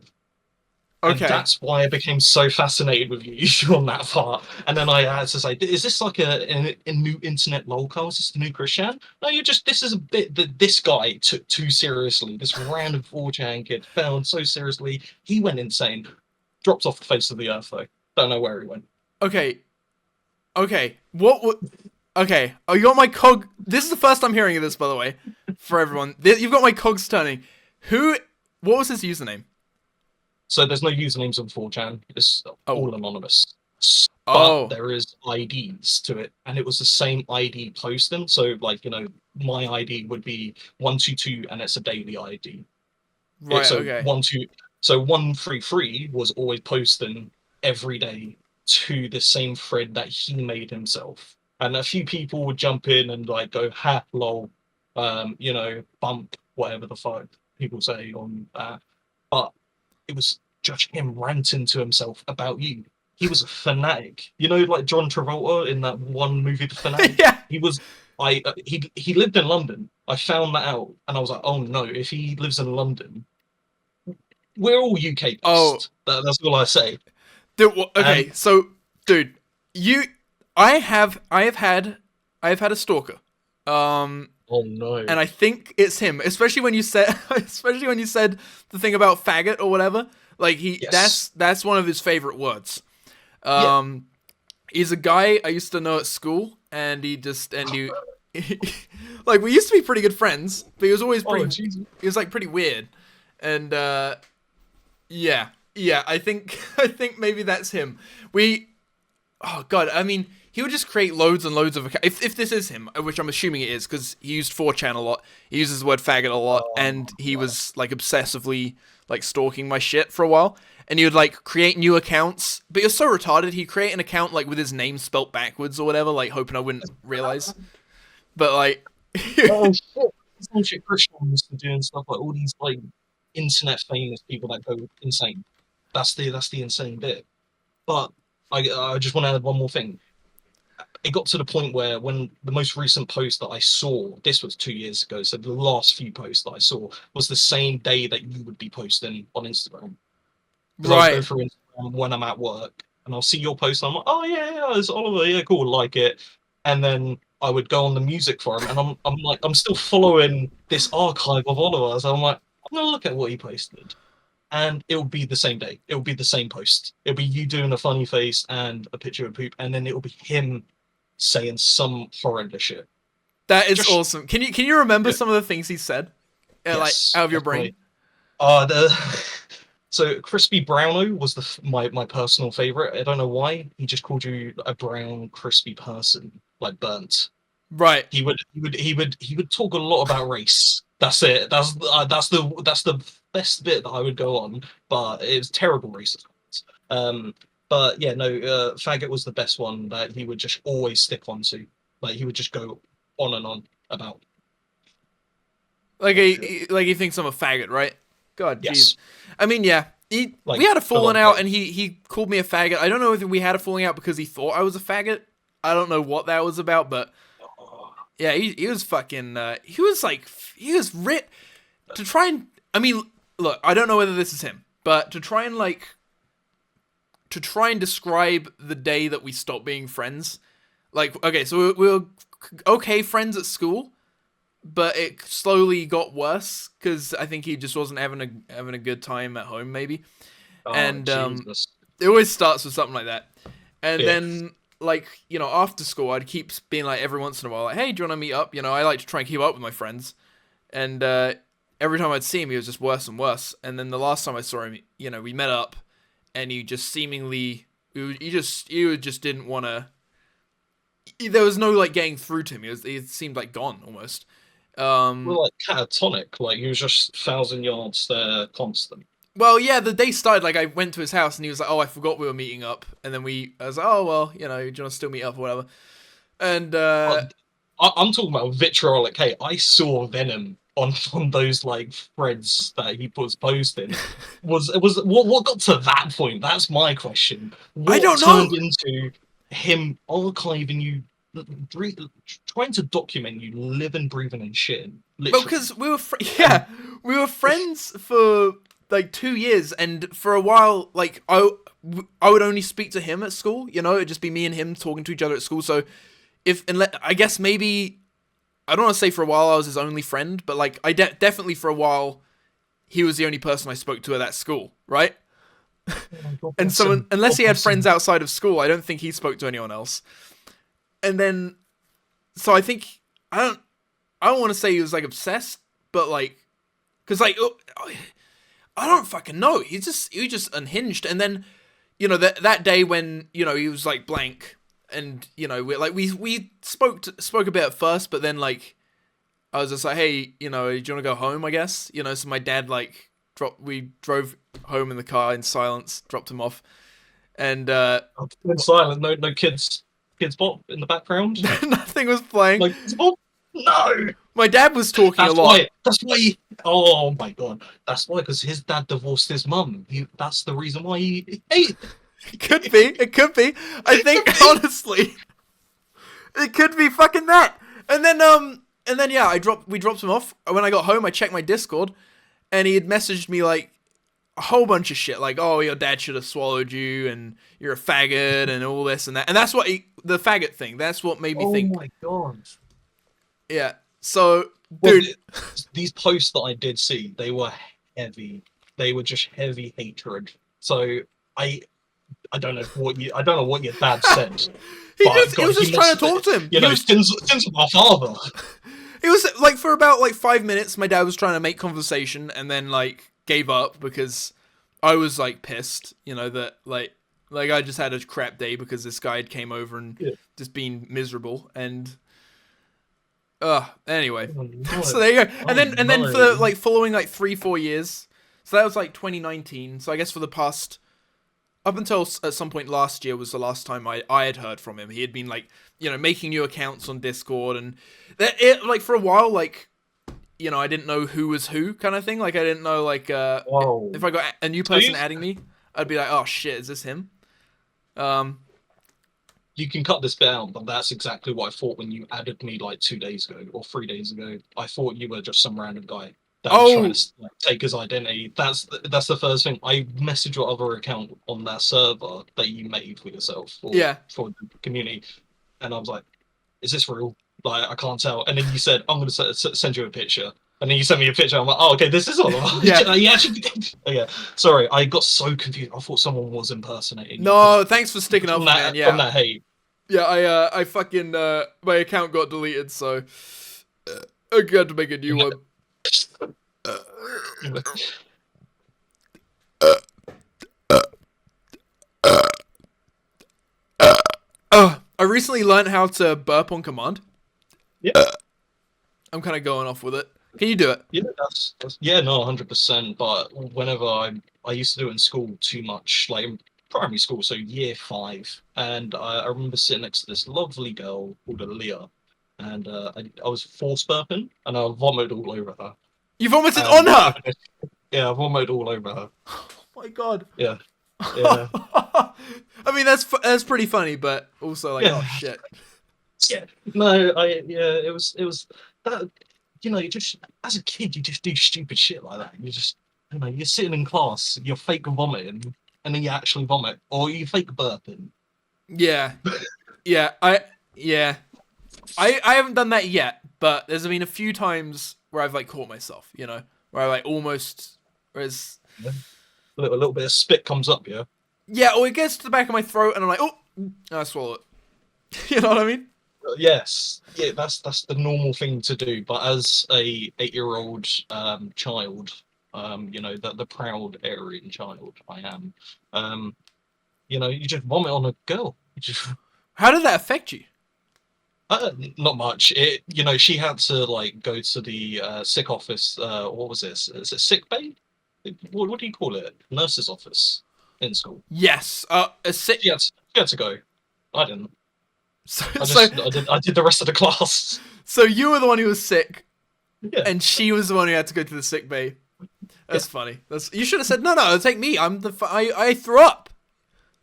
And Okay. that's why I became so fascinated with you on that part. And then I had to say, is this like a new internet lolcow? Is this the new Christian? No, this is a bit that this guy took too seriously. This random 4chan kid found so seriously. He went insane. Dropped off the face of the earth, though. Don't know where he went. Okay. Okay. Oh, you got my cog. This is the first I'm hearing of this, by the way, for everyone. You've got my cogs turning. What was his username? So there's no usernames on 4chan. It's all anonymous. Oh. But there is IDs to it, and it was the same ID posting. So, like, my ID would be 122, and it's a daily ID. Right. So Okay. 133 was always posting every day to the same thread that he made himself, and a few people would jump in and like go ha lol, bump whatever the fuck people say on that, but it was just him ranting to himself about you. He was a fanatic, like John Travolta in that one movie, The Fanatic. Yeah. He was. He lived in London. I found that out, and I was like, oh no, if he lives in London, we're all UK based. That's all I say. Dude, okay, so, dude, I have had a stalker. Oh no. And I think it's him, especially when you said the thing about faggot or whatever. Like that's one of his favorite words. He's a guy I used to know at school, and like, we used to be pretty good friends, but he was always he was like pretty weird. And yeah, I think maybe that's him. Oh god, I mean, he would just create loads and loads of accounts. If this is him, which I'm assuming it is, because he used 4chan a lot, he uses the word faggot a lot, and he was like obsessively like stalking my shit for a while. And he would like create new accounts, but he was so retarded. He'd create an account like with his name spelt backwards or whatever, like hoping I wouldn't realize. But like, oh shit! Some shit Christian used to do and stuff, like all these like internet famous people that go insane. That's the insane bit. But I just want to add one more thing. It got to the point where when the most recent post that I saw, this was 2 years ago, so the last few posts that I saw was the same day that you would be posting on Instagram. right? I'll go through Instagram when I'm at work, and I'll see your post, and I'm like, oh yeah, it's Oliver, yeah, cool, like it. And then I would go on the music forum, and I'm still following this archive of Oliver, so I'm like, I'm gonna look at what he posted. And it will be the same day. It will be the same post. It'll be you doing a funny face and a picture of poop, and then it will be him saying some horrendous shit. That is Just- awesome. Can you remember some of the things he said? Like Yes, out of your brain? definitely. So crispy browno was my personal favorite. I don't know why. He just called you a brown crispy person, like burnt. Right. He would talk a lot about race. That's it. That's the best bit that I would go on. But it was terrible racist. But yeah, no. Faggot was the best one that he would just always stick onto. Like he would just go on and on about. Like he thinks I'm a faggot, right? God, Yes. jeez. I mean, yeah. Like, We had a falling come on, out, and he called me a faggot. I don't know if we had a falling out because he thought I was a faggot. I don't know what that was about, but yeah, he was fucking. He was writ to try and. I mean, look, I don't know whether this is him, but to try and describe the day that we stopped being friends. Like, okay, so we were okay friends at school, but it slowly got worse because I think he just wasn't having a good time at home, maybe. And Jesus. it always starts with something like that. And Yeah. then, like, you know, after school, I'd keep being like every once in a while, like, hey, do you want to meet up? You know, I like to try and keep up with my friends. And every time I'd see him, he was just worse and worse. And then the last time I saw him, you know, we met up, and he just seemingly, he just didn't want to. There was no like getting through to him. He seemed like gone almost. Well, like catatonic. Like he was just 1,000 yards there, constant. Well, yeah, the day started, like, I went to his house, and he was like, oh, I forgot we were meeting up, and then I was like, oh, well, you know, do you want to still meet up or whatever, and, I'm talking about vitriolic hate. I saw venom on those like threads that he was posting. What got to that point? That's my question. What I don't know. turned into him archiving you, trying to document you living, breathing, and shitting? well, because we were friends for, like, 2 years, and for a while, like, I would only speak to him at school, you know, it'd just be me and him talking to each other at school, so I guess maybe, I don't want to say for a while I was his only friend, but, like, I definitely for a while, he was the only person I spoke to at that school, right? And so, unless he had friends outside of school, I don't think he spoke to anyone else. And then, so I think, I don't want to say he was, like, obsessed, but, like, because, like, I don't fucking know. He just unhinged. And then, you know, that day when, you know, he was like blank, and, you know, we spoke a bit at first, but then, like, I was just like, hey, you know, do you want to go home, I guess? You know, so my dad, like, we drove home in the car in silence, dropped him off, and in silence, no kids pop in the background. nothing was playing. Like, Kids Bop? No. My dad was talking That's a lot. why. Oh my god. That's why, because his dad divorced his mum. That's the reason why he. Hey, It could be. I think honestly, it could be fucking that. And then yeah, we dropped him off. When I got home, I checked my Discord, and he had messaged me like a whole bunch of shit, like, oh, your dad should have swallowed you, and you're a faggot, and all this and that. And that's what the faggot thing. That's what made me think. Oh my god. Yeah. So, Well, dude, these posts that I did see, they were heavy. They were just heavy hatred. So I don't know what your dad said. he was just trying to talk to him. You know, sins of our father. It was like for about like 5 minutes, my dad was trying to make conversation, and then like gave up because I was like pissed, you know, that like I just had a crap day because this guy had came over and just been miserable, and anyway. So there you go. And then for like following like 3-4 years, so that was like 2019. So I guess for the past, up until at some point last year was the last time I had heard from him. He had been like, you know, making new accounts on Discord, and like for a while, like, you know, I didn't know who was who kind of thing. Like I didn't know like if I got a new person adding me, I'd be like, oh shit, is this him? You can cut this bit out, but that's exactly what I thought when you added me like 2 days ago or 3 days ago. I thought you were just some random guy that was trying to like, take his identity. That's the first thing. I messaged your other account on that server that you made for yourself for the community, and I was like, "Is this real? Like, I can't tell." And then you said, "I'm going to send you a picture." And then you sent me a picture. I'm like, "Oh, okay, this is all." You actually did. Oh, yeah. Sorry, I got so confused. I thought someone was impersonating. No, thanks for sticking up for me, man. Yeah. From that hate. Yeah, I fucking my account got deleted, so I got to make a new one. I recently learned how to burp on command. Yeah. I'm kind of going off with it. Can you do it? Yeah, yeah, no, 100%. But whenever I used to do it in school too much, like in primary school, so year 5, and I remember sitting next to this lovely girl called Aaliyah, and I was force burping, and I vomited all over her. You vomited And, on her. Yeah, I vomited all over her. Oh my god. Yeah. Yeah. I mean, that's pretty funny, but also like, Yeah. oh shit. Yeah. No, it was that, you just as a kid you just do stupid shit like that. You just, you're sitting in class, you're fake vomiting, and then you actually vomit, or you fake burping. Yeah. I haven't done that yet, but there's been a few times where I've like caught myself, where I like almost, whereas A little bit of spit comes up, yeah. yeah, or it gets to the back of my throat and I'm like, oh, and I swallow it. You know what I mean? Yes, yeah, that's the normal thing to do. But as a 8-year-old child, the proud Aryan child I am, you just vomit on a girl. You just How did that affect you? not much. She had to like go to the sick office. What was this? Is it sick bay? What do you call it? Nurse's office in school. Yes, a sick. She had to go. I didn't. So, I did the rest of the class. so you were the one who was sick, Yeah. and she was the one who had to go to the sick bay. That's funny. You should have said no. Take me. I threw up.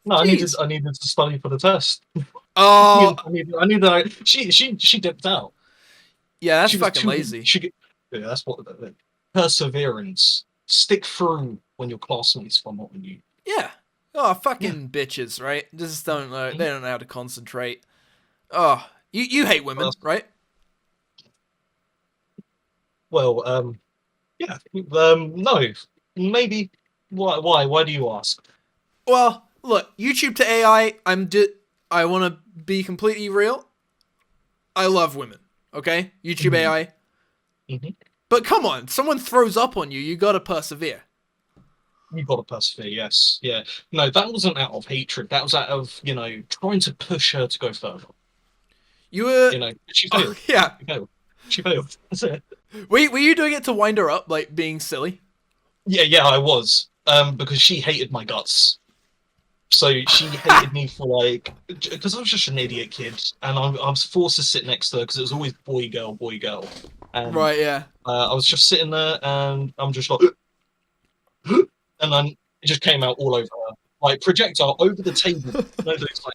No, Jeez. I needed to study for the test. Oh, I needed. She dipped out. yeah, that's She was fucking too- lazy. Yeah, that's what. Perseverance. Stick through when your classmates vomit on you. Yeah. Oh, fucking bitches, right? Just don't know. They don't know how to concentrate. Oh, you hate women, right? Well, yeah. No, maybe. Why? Why do you ask? Well, look, YouTube to AI. I want to be completely real. I love women. Okay, YouTube AI. Mhm. But come on, someone throws up on you. You gotta persevere. You got to persevere. Yes, yeah. No, that wasn't out of hatred. That was out of trying to push her to go further. You were. She failed. Yeah. She failed. That's it. Were you doing it to wind her up, like being silly? Yeah, I was. Because she hated my guts. So she hated me for because I was just an idiot kid, and I was forced to sit next to her because it was always boy girl, boy girl. And, Right. Yeah. I was just sitting there, and I'm just like, and then it just came out all over her, like projectile over the table. Those like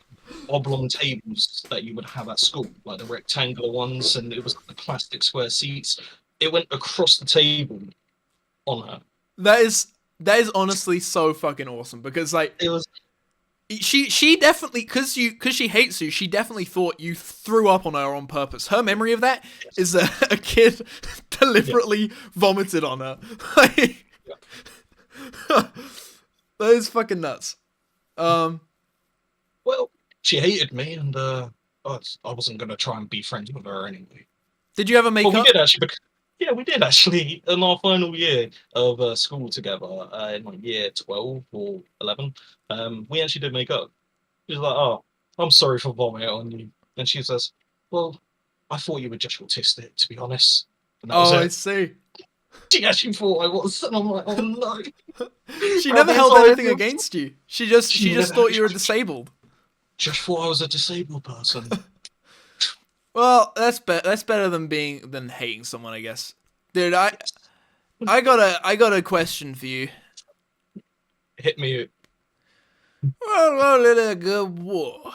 oblong tables that you would have at school, like the rectangular ones, and it was the plastic square seats. It went across the table on her. That is honestly so fucking awesome because like It was. she definitely because she hates you. She definitely thought you threw up on her on purpose. Her memory of that is a kid deliberately vomited on her. Like, that is fucking nuts. Well, she hated me, and I wasn't gonna try and be friends with her anyway. Did you ever make Well, up? we did actually. Yeah, we did actually in our final year of school together, in like year 12 or 11. We actually did make up. She was like, "Oh, I'm sorry for vomiting on you," and she says, "Well, I thought you were just autistic, to be honest." And that was Oh, I it. see. She actually thought I was, and I'm like, "Oh no." She I never mean, held sorry, anything I- against you. She just never- thought you were disabled. Just thought I was a disabled person. Well, that's better than hating someone, I guess. Dude, I got a question for you. Hit me. Well, little good war.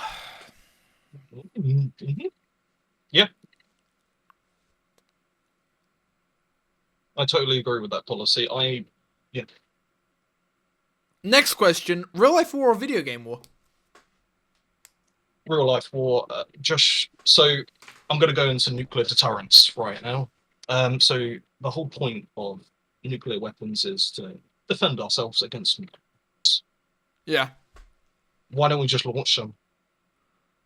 Mhm. Yeah. I totally agree with that policy. Next question: real life war or video game war? Real life war. Just so I'm going to go into nuclear deterrence right now. So the whole point of nuclear weapons is to defend ourselves against nuclear. Yeah. Why don't we just launch them?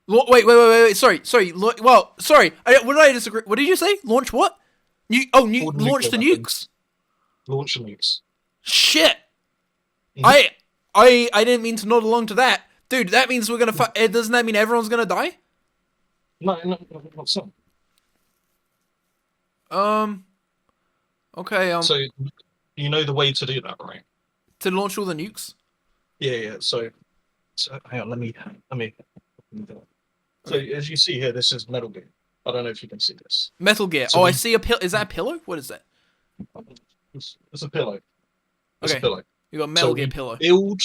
Wait. Sorry. Well, sorry. What did I disagree? What did you say? Launch what? Launch the nukes. Launch the nukes. Shit. Mhm. I didn't mean to nod along to that, dude. That means we're gonna. Doesn't that mean everyone's gonna die? No, not so. Okay. So you know the way to do that, right? To launch all the nukes. Yeah. So hang on. Let me. So as you see here, this is Metal Gear. I don't know if you can see this. Metal Gear. So Oh, I we- see a pillow. Is that a pillow? What is that? It's a pillow. It's Okay. a pillow. You got Metal So Gear we pillow. Build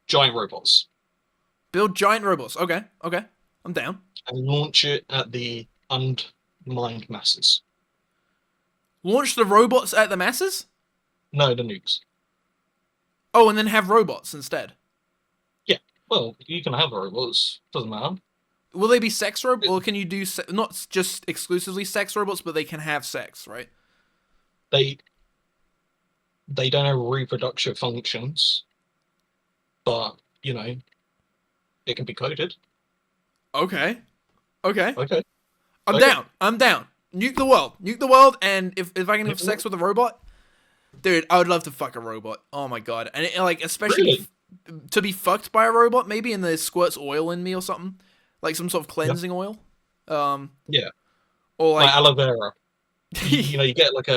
giant robots Build giant robots. Okay. I'm down. and launch it at the unmined masses. Launch the robots at the masses. No, the nukes. Oh, and then have robots instead. Well, you can have robots. Doesn't matter. Will they be sex robots, or can you do not just exclusively sex robots, but they can have sex, right? They don't have reproductive functions, but it can be coded. Okay. Okay. I'm Okay. down. I'm down. Nuke the world, and if I can have sex with a robot, dude, I would love to fuck a robot. Oh my god, and especially Really? to be fucked by a robot, maybe, and there squirts oil in me or something, like some sort of cleansing oil. Yeah. Or Like like, aloe vera. You get like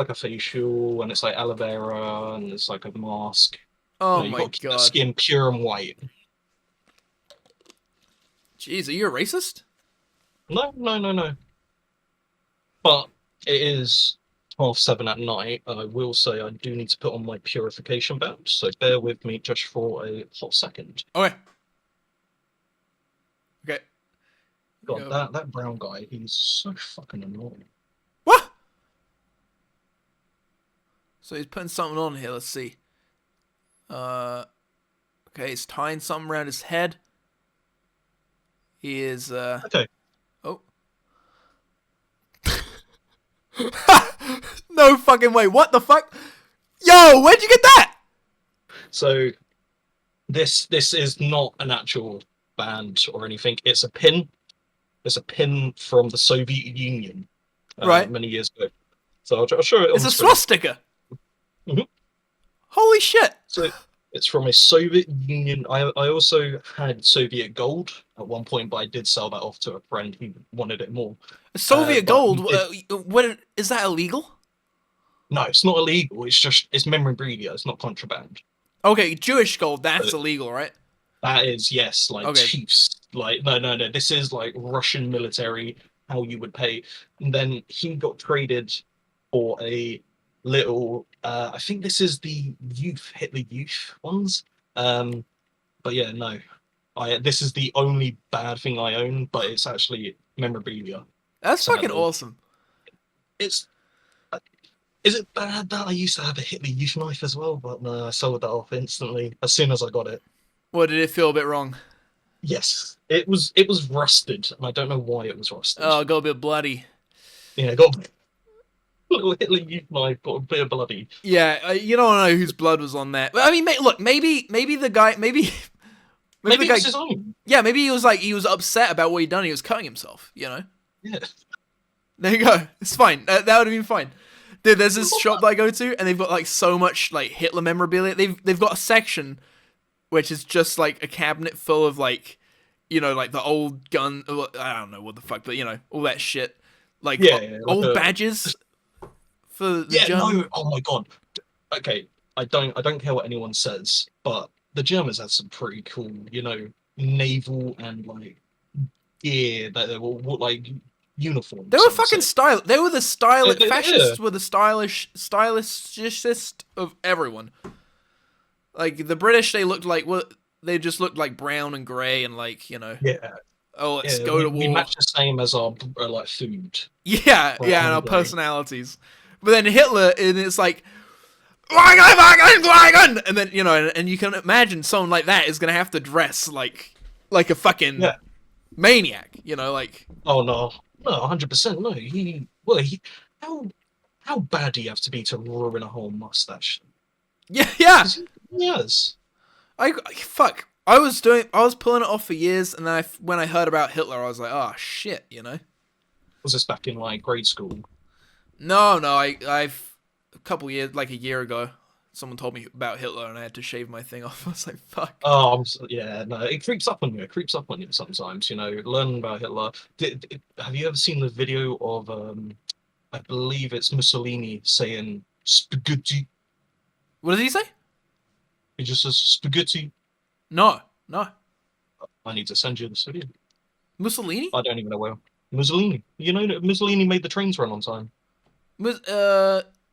a facial, and it's like aloe vera, and it's like a mask. oh You my got to keep the god, skin pure and white. jeez, are you a racist? No. But it is 7:30 at night, and I will say I do need to put on my purification belt, so bear with me just for a hot second. Okay. God, Yeah. that brown guy, he's so fucking annoying. What? So he's putting something on here. Let's see. Okay, he's tying something around his head. He is. Okay. Oh. No fucking way! What the fuck? Yo, where'd you get that? So this is not an actual band or anything. It's a pin. It's a pin from the Soviet Union, Right. many years ago. So I'll show it. It's on a screen. swastika. Mhm. Holy shit! So it's from a Soviet Union. I also had Soviet gold at one point, but I did sell that off to a friend who wanted it more. Soviet but gold. he What is that illegal? No, it's not illegal. It's memorabilia. It's not contraband. Okay, Jewish gold. That's But- illegal, right? That is, yes, like Okay. chiefs. Like no. This is like Russian military, how you would pay. And then he got traded for a little. I think this is the Hitler Youth ones. But yeah, no. This is the only bad thing I own, but it's actually memorabilia. That's fucking Sadly. awesome. It's. Is it bad that I used to have a Hitler Youth knife as well? But no, I sold that off instantly as soon as I got it. What, did it feel a bit wrong? Yes, it was rusted, and I don't know why it was rusted. Oh, it got a bit bloody. Yeah, got a little Hitler Youth knife, got a bit of bloody. Yeah, you don't know whose blood was on that. I mean, look, maybe the guy, maybe Maybe the guy, it's his own. yeah, maybe he was upset about what he'd done. He was cutting himself, you know. Yeah. There you go. It's fine. That would have been fine. Dude, there's this shop that I go to, and they've got like so much like Hitler memorabilia. They've got a section which is just like a cabinet full of like, you know, like the old gun. I don't know what the fuck, but you know, all that shit. Like Yeah, old like badges for the Yeah, German. no. Oh my god. Okay, I don't care what anyone says, but the Germans had some pretty cool, naval and like gear that they were like uniforms. They were I would fucking say. stylish. They were the stylish. Yeah. Fascists were the stylishest of everyone. Like the British, they looked like they just looked like brown and grey and like, you know. Yeah. Oh, let's Yeah, go to we war. match the same as our like food. Yeah, Right, yeah, and our right. personalities. But then Hitler, and it's like, and then and you can imagine someone like that is gonna have to dress like a fucking Yeah. maniac, like. Oh no, 100%. No, how bad do you have to be to ruin a whole mustache? Yeah. Yes. Fuck. I was pulling it off for years, and then when I heard about Hitler, I was like, oh shit, you know. Was this back in like grade school? No, I've a couple years, like a year ago, someone told me about Hitler, and I had to shave my thing off. I was like, fuck. Oh, yeah, no, it creeps up on you. It creeps up on you sometimes. You know, learning about Hitler. Have you ever seen the video of I believe it's Mussolini saying spaghetti? What does he say? He just says spaghetti. No. I need to send you this video. Mussolini? I don't even know where. Mussolini. You know that Mussolini made the trains run on time. You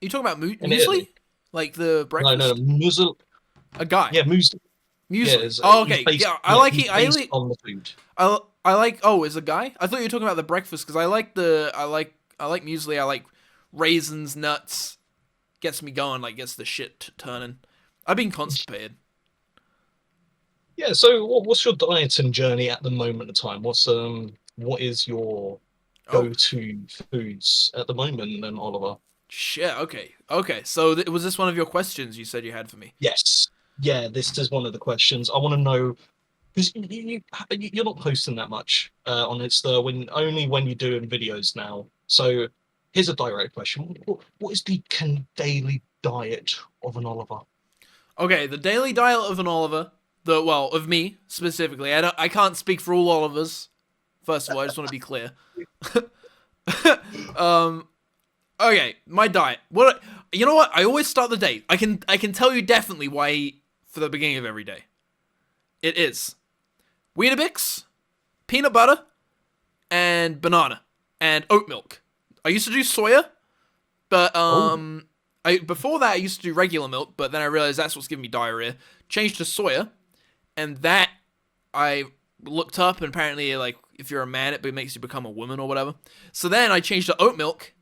talking about muesli? Like the breakfast? No, A guy. Yeah, muesli. Muesli. Yeah, okay. Yeah, I like it. I like on the food. I like. Oh, is a guy? I thought you were talking about the breakfast because I like muesli. I like raisins, nuts. Gets me going. Like gets the shit turning. I've been constipated. Yeah. So, what's your dieting journey at the moment in time? What is your go-to foods at the moment, then, Oliver? Shit. Okay. So was this one of your questions you said you had for me? Yes. Yeah. This is one of the questions I want to know. Because you're not posting that much on Insta, only when you're doing videos now. So here's a direct question: what is the daily diet of an Oliver? Okay, the daily diet of an Oliver, of me specifically. I can't speak for all Olivers. First of all, I just want to be clear. Okay, my diet. You know what? I always start the day. I can tell you definitely why I eat for the beginning of every day. It is Weetabix, peanut butter, and banana, and oat milk. I used to do soya, but before that I used to do regular milk, but then I realized that's what's giving me diarrhea. Changed to soya, and that I looked up, and apparently, like, if you're a man, it makes you become a woman or whatever. So then I changed to oat milk,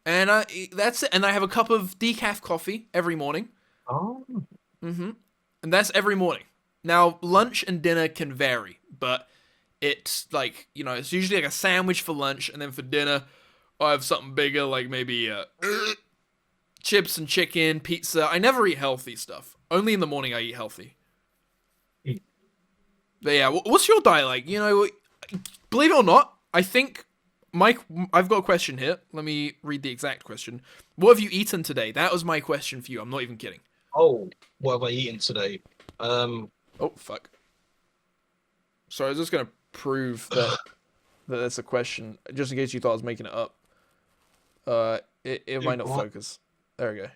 and that's it. And I have a cup of decaf coffee every morning. Oh. And that's every morning. Now, lunch and dinner can vary, but it's like, you know, it's usually like a sandwich for lunch, and then for dinner, I have something bigger, like maybe chips and chicken, pizza. I never eat healthy stuff. Only in the morning I eat healthy. But yeah, what's your diet like? You know, believe it or not, I think, Mike, I've got a question here. Let me read the exact question. What have you eaten today? That was my question for you. I'm not even kidding. Oh, what have I eaten today? Oh, fuck. Sorry, I was just going to prove that that's a question, just in case you thought I was making it up. It might not focus. There we go.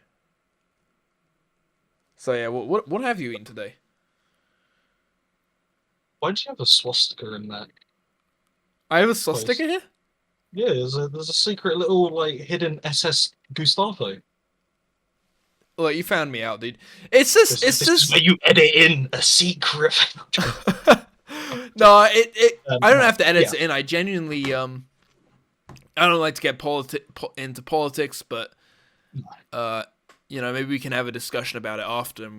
So yeah, what have you eaten today? Why do you have a swastika in that? I have a swastika here? Yeah, there's a secret little, like, hidden SS Gustavo. Look, you found me out, dude. It's just This is where you edit in a secret. No, I don't have to edit it in. I genuinely I don't like to get into politics, but you know, maybe we can have a discussion about it after.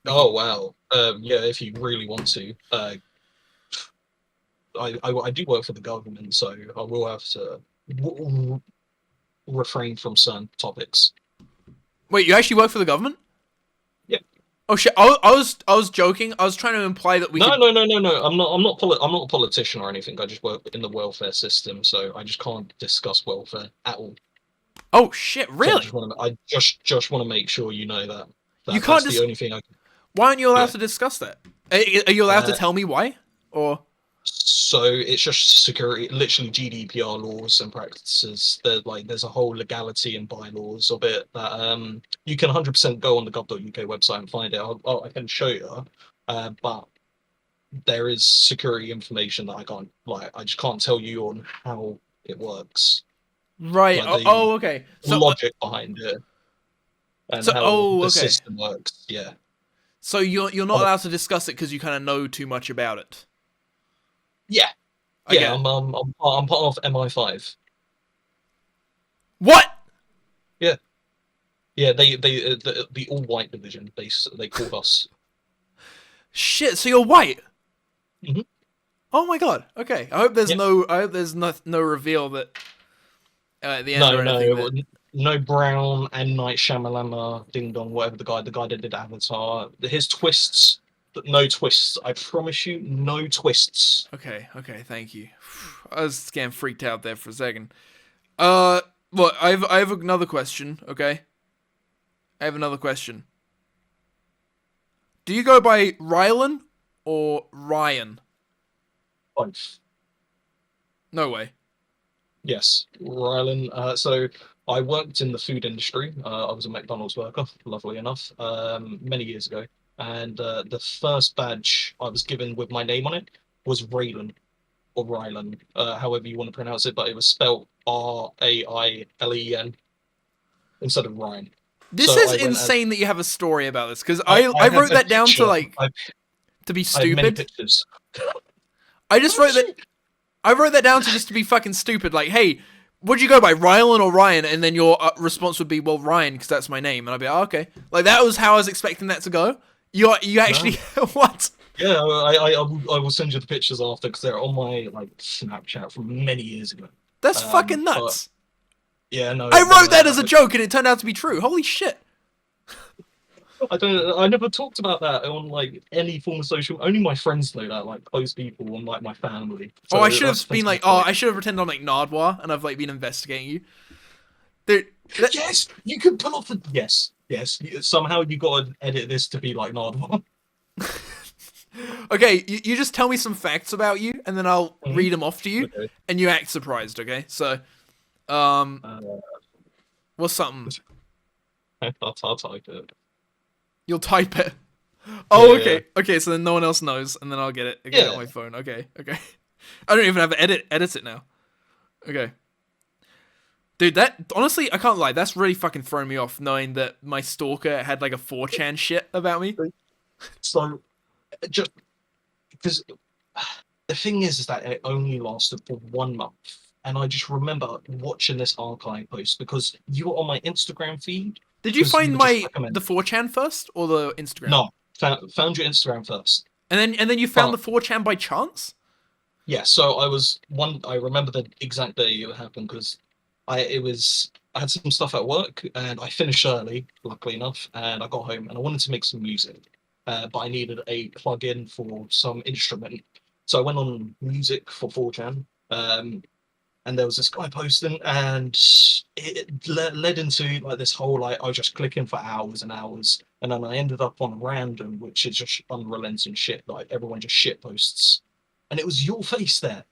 Oh wow. Yeah, if you really want to. I do work for the government, so I will have to refrain from certain topics. Wait, you actually work for the government? Yeah. Oh shit! I was joking. I was trying to imply that we. No. I'm not a politician or anything. I just work in the welfare system, so I just can't discuss welfare at all. Oh shit! Really? So I just want to make sure you know that. You can't. That's the only thing I can. Why aren't you allowed to discuss that? Are you allowed to tell me why? Or so it's just security, literally GDPR laws and practices. There's a whole legality and bylaws of it that you can 100% go on the gov.uk website and find it. I can show you, but there is security information that I just can't tell you on how it works. Right. Okay. So logic behind it and how the system works. Yeah. So you're not allowed to discuss it because you kind of know too much about it. Yeah. Yeah. I'm part of MI5. What? Yeah. Yeah. The all white division. They called us. Shit. So you're white. Mm-hmm. Oh my god. Okay. I hope there's no reveal that at the end or anything. No Brown, M. Night Shyamalan, Ding Dong, whatever the guy that did Avatar. His twists No twists. I promise you, no twists. Okay, thank you. I was getting freaked out there for a second. Look, I have another question, okay? I have another question. Do you go by Rylan or Ryan? Both. No way. Yes, Rylan. So I worked in the food industry. I was a McDonald's worker, lovely enough, many years ago. And the first badge I was given with my name on it was Raylan or Rylan, however you want to pronounce it, but it was spelled Railen instead of Ryan. This So is I went as- insane that you have a story about this, because I I have wrote a that down picture. to like to be I have many stupid. pictures. I just wrote that. I wrote that down to just to be fucking stupid. Like, hey, would you go by Rylan or Ryan? And then your response would be, well, Ryan, because that's my name. And I'd be like, oh, okay. Like, that was how I was expecting that to go. You actually what? Yeah, I will send you the pictures after because they're on my like Snapchat from many years ago. That's fucking nuts. Yeah, no. I wrote that as a joke, and it turned out to be true. Holy shit. I never talked about that on like any form of social. Only my friends know that, like close people and like my family. So I should have that's been like, fantastic. I should have pretended I'm like Nardwar, and I've like been investigating you. Dude, Yes, you can pull off the yes. Somehow you got to edit this to be like Nardwar. okay, you just tell me some facts about you, and then I'll read them off to you, Okay. and you act surprised. Okay, so, what's something? I'll type it. You'll type it. Oh, Yeah. okay. Okay, so then no one else knows, and then I'll get it Yeah. on my phone. Okay. I don't even have to edit it now. Okay. Dude, that honestly, I can't lie. That's really fucking thrown me off, knowing that my stalker had like a 4chan shit about me. So, just because the thing is that it only lasted for 1 month, and I just remember watching this archive post because you were on my Instagram feed. Did you 'Cause find you were just the recommending- 4chan first or the Instagram? No, found your Instagram first. And then you found the 4chan by chance? Yeah, so I remember the exact day it happened because I had some stuff at work and I finished early, luckily enough, and I got home and I wanted to make some music, but I needed a plug-in for some instrument. So I went on music for 4chan, and there was this guy posting, and it led into like this whole like I was just clicking for hours and hours, and then I ended up on random, which is just unrelenting shit. Like everyone just shit posts, and it was your face there.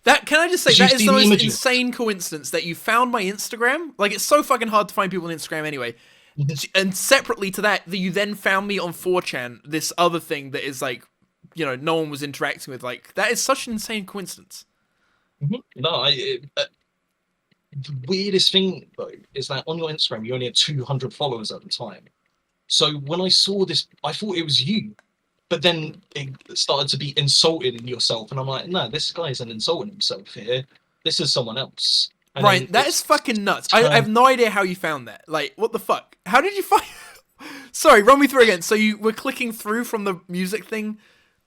That can I just say Did you that is see the the most images? insane coincidence that you found my Instagram. Like it's so fucking hard to find people on Instagram anyway. And separately to that you then found me on 4chan, this other thing that is like, you know, no one was interacting with. Like that is such an insane coincidence. No, the weirdest thing though is that on your Instagram you only had 200 followers at the time. So when I saw this, I thought it was you, but then it started to be insulting yourself, and I'm like, no, this guy isn't insulting himself here. This is someone else. And Right, then that it's is fucking nuts. I have no idea how you found that. Like, what the fuck? How did you find... Sorry, run me through again. So you were clicking through from the music thing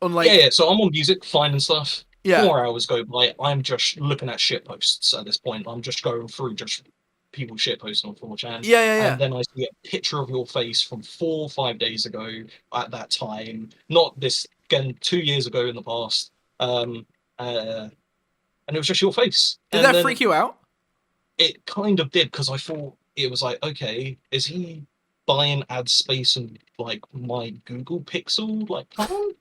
on like... Yeah. So I'm on music, finding stuff. Yeah. 4 hours go by. I'm just looking at shit posts at this point. I'm just going through just people shit posting on 4chan. Yeah. And then I see a picture of your face from 4 or 5 days ago at that time. Not this, again, 2 years ago in the past. And it was just your face. Did And that then freak you out? It kind of did, because I thought it was like, okay, is he buying ad space and like my Google Pixel like phone?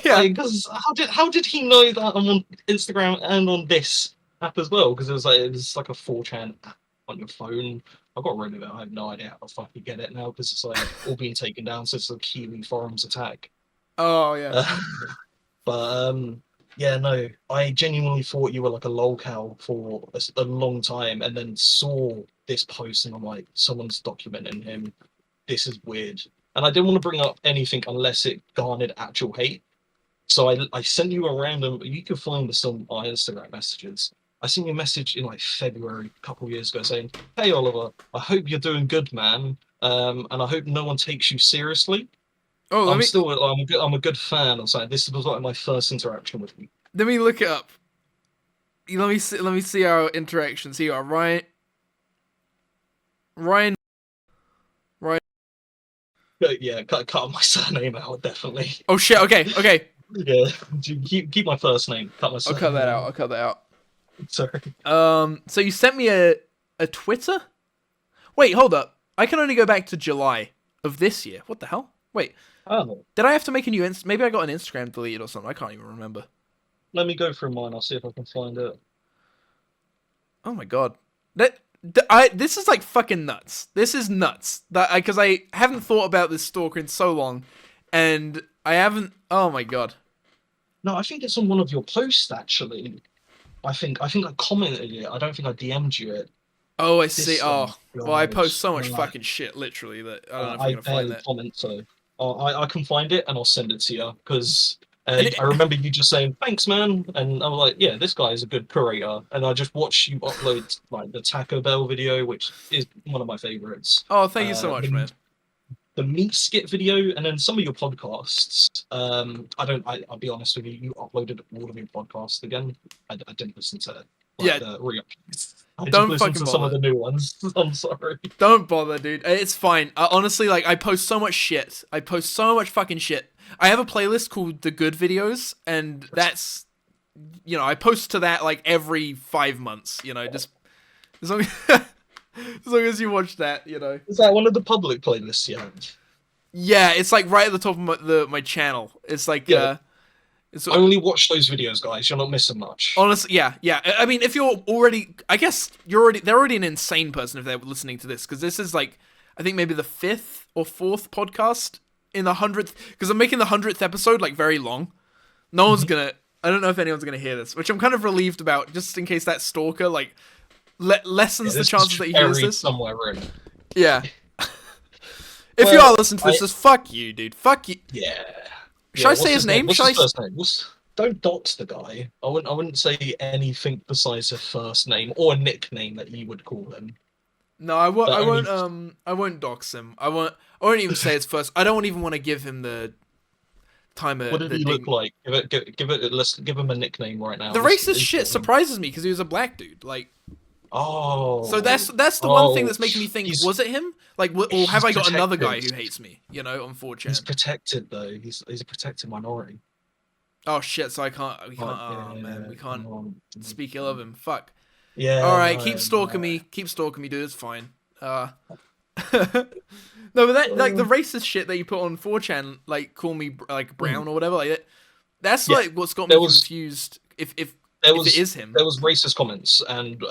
Yeah. Because how did he know that I'm on Instagram and on this app as well? Because it was like a 4chan app on your phone. I got rid of it. I have no idea how the fuck you get it now, because it's like all being taken down since the Kiwi forums attack. Oh, yeah. But yeah, no, I genuinely thought you were like a lolcow for a long time, and then saw this post and I'm like, someone's documenting him. This is weird. And I didn't want to bring up anything unless it garnered actual hate. So I sent you a random, you can find this on my Instagram messages. I sent you a message in like February, a couple of years ago, saying, "Hey Oliver, I hope you're doing good, man. And I hope no one takes you seriously. Oh, I'm a good fan." I'm saying this was like my first interaction with you. Let me look it up. Let me see our interactions. Here you are, Ryan. Yeah, cut my surname out definitely. Oh shit. Okay. Yeah, keep my first name. Cut my I'll surname cut that out. I'll cut that out. Sorry. So you sent me a Twitter? Wait, hold up. I can only go back to July of this year. What the hell? Wait, Oh, did I have to make a new Maybe I got an Instagram deleted or something. I can't even remember. let me go through mine. I'll see if I can find it. Oh my god. This is like fucking nuts. This is nuts. Because I haven't thought about this stalker in so long, and I haven't. Oh my god. No, I think it's on one of your posts actually. I think I commented it. I don't think I DM'd you it. Oh, I see. This Oh, one, well, I post so much right. fucking shit, literally, that I don't know if I I'm gonna find barely that. comment, so I can find it and I'll send it to you because And it- I remember you just saying thanks, man, and I'm like, yeah, this guy is a good curator, and I just watched you upload like the Taco Bell video, which is one of my favorites. Oh, thank you so much, man. The meat skit video, and then some of your podcasts. I'll be honest with you. You uploaded all of your podcasts again. I didn't listen to it. Yeah. The re-uploads. I Don't just listened fucking to some of bother. the new ones. I'm sorry. Don't bother, dude. It's fine. Honestly, like, I post so much shit. I post so much fucking shit. I have a playlist called The Good Videos, and that's, I post to that, like, every 5 months, just, as long as long as you watch that, Is that one of the public playlists you have? Yeah, it's, like, right at the top of my channel. It's, like, Yeah. it's Only watch those videos, guys. You're not missing much. honestly, yeah. I mean, if you're already, I guess they're already an insane person if they're listening to this, because this is, like, I think maybe the 5th or 4th podcast in the 100th, because I'm making the 100th episode, like, very long. No one's gonna, I don't know if anyone's gonna hear this, which I'm kind of relieved about, just in case that stalker, like, lessens the This chances is that he hears buried this. somewhere in. Yeah. If you Well, are listening to this, just fuck you, dude. Fuck you. Yeah. Should I What's say his name? What's Should his I? first name? Don't dox the guy. I wouldn't say anything besides a first name or a nickname that you would call him. No, I won't. But I won't dox him. I won't even say his first. I don't even want to give him the time. What did he look like? Let's give him a nickname right now. The racist shit surprises me because he was a black dude. Like, Oh. so that's the one thing Oh, that's making me think: he's- was it him? Like, or he's have I got another guy protected. who hates me? On 4chan. He's protected though. He's a protected minority. Oh shit! So we can't. Oh Yeah, man, we can't come on. speak ill of him. Fuck. Yeah. All right, no, keep stalking no. me. Keep stalking me, dude. It's fine. No, but that, like, the racist shit that you put on 4chan, like, call me like brown or whatever, like that. That's Yeah, like what's got me there was- confused. If There was it is him. There was racist comments and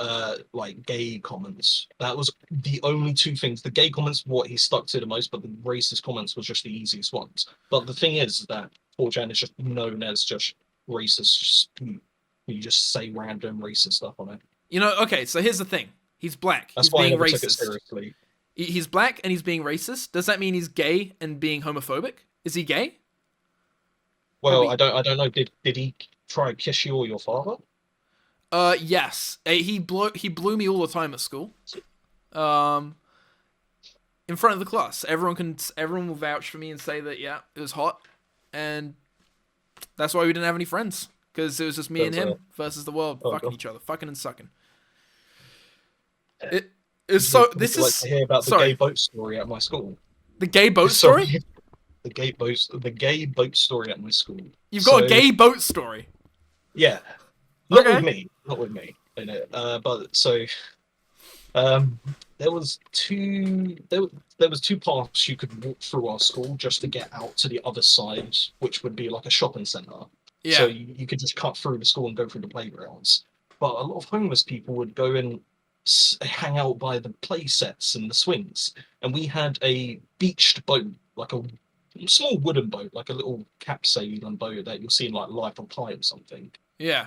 like gay comments. That was the only two things. The gay comments were what he stuck to the most, but the racist comments was just the easiest ones. But the thing is that 4chan is just known as just racist. You just say random racist stuff on it. Okay, so here's the thing. He's black. That's He's why I being never took it racist. seriously. He's black and he's being racist. Does that mean he's gay and being homophobic? Is he gay? Well, Probably- I don't know. Did he try to kiss you or your father? Yes. He blew me all the time at school. In front of the class. Everyone will vouch for me and say that, yeah, it was hot. And that's why we didn't have any friends. Because it was just me and him versus the world, fucking each other, fucking and sucking. It's so. Would This you like is to hear about the sorry. gay boat story at my school. The gay boat Sorry. story. The gay boat story at my school. You've got a So- gay boat story. Yeah. Not Okay. with me. Not with me. In it. But so there was two paths you could walk through our school just to get out to the other side, which would be like a shopping centre. Yeah. So you could just cut through the school and go through the playgrounds. But a lot of homeless people would go and hang out by the play sets and the swings. And we had a beached boat, like a small wooden boat, like a little capsailing boat that you'll see in like Life of Pi or something. Yeah.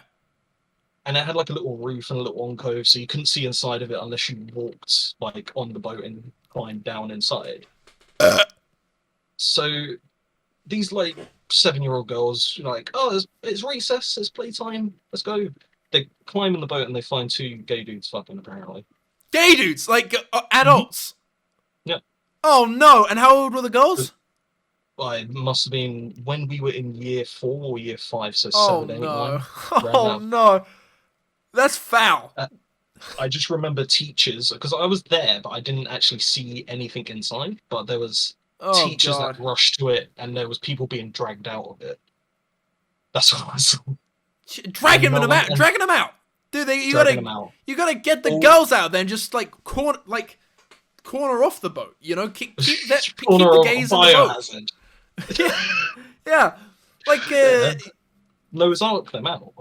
And it had like a little roof and a little alcove, so you couldn't see inside of it unless you walked like on the boat and climbed down inside. So these like 7-year-old girls like, oh, it's recess, it's playtime, let's go. They climb in the boat and they find two gay dudes fucking apparently. Gay dudes, like adults. Yeah. Oh no! And how old were the girls? It must have been when we were in year 4 or year 5, so Oh 7, 8, no! 9. Oh no! That's foul. I just remember teachers, because I was there, but I didn't actually see anything inside. But there was Oh teachers god. that rushed to it, and there was people being dragged out of it. That's what I saw. Dragging And them no one- out. and Dragging them out. Dude, dragging them out. you gotta get the Oh. girls out there and just like corner off the boat. You know, keep Corner the of gays on the boat. biohazard. Yeah, like Noah's Ark them out.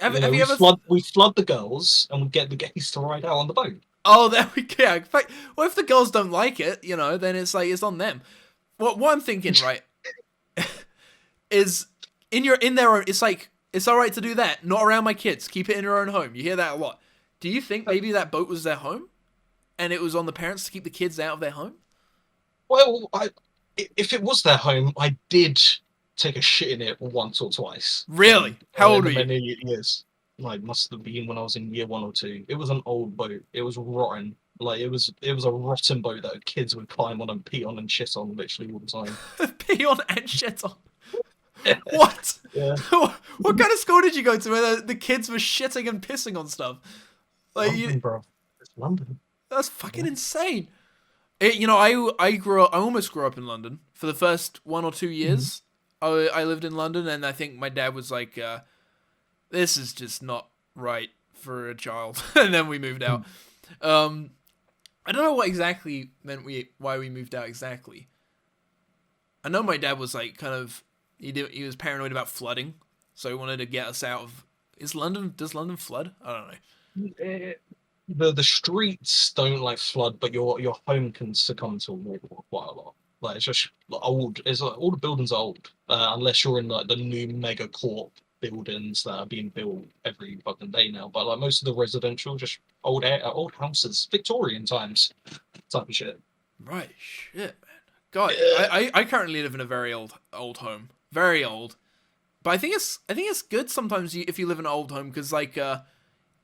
have You know, you ever? we flood the girls and we get the gays to ride out on the boat. Oh, there we go. In fact, well, if the girls don't like it, you know, then it's like it's on them. What I'm thinking, right, is in their own. It's like it's all right to do that. Not around my kids. Keep it in your own home. You hear that a lot. Do you think maybe that boat was their home, and it was on the parents to keep the kids out of their home? Well, if it was their home, I did take a shit in it once or twice. Really? How old were you? Many years. Like, must have been when I was in year 1 or 2. It was an old boat. It was rotten. Like, it was a rotten boat that kids would climb on and pee on and shit on literally all the time. Pee on and shit on. What? Yeah. What kind of school did you go to where the kids were shitting and pissing on stuff? Like, London, bro. It's London. that's fucking insane. You know, I almost grew up in London for the first 1 or 2 years. I lived in London, and I think my dad was like, "This is just not right for a child," and then we moved out. I don't know what exactly why we moved out exactly. I know my dad was like kind of he was paranoid about flooding, so he wanted to get us out of. Does London flood? I don't know. The streets don't like flood, but your home can succumb to water quite a lot. Like, it's just old. It's like, all the buildings are old, unless you're in like the new mega corp buildings that are being built every fucking day now. But like most of the residential, just old houses, Victorian times type of shit. Right, shit, man. God, I currently live in a very old home, very old. But I think it's good sometimes if you live in an old home because like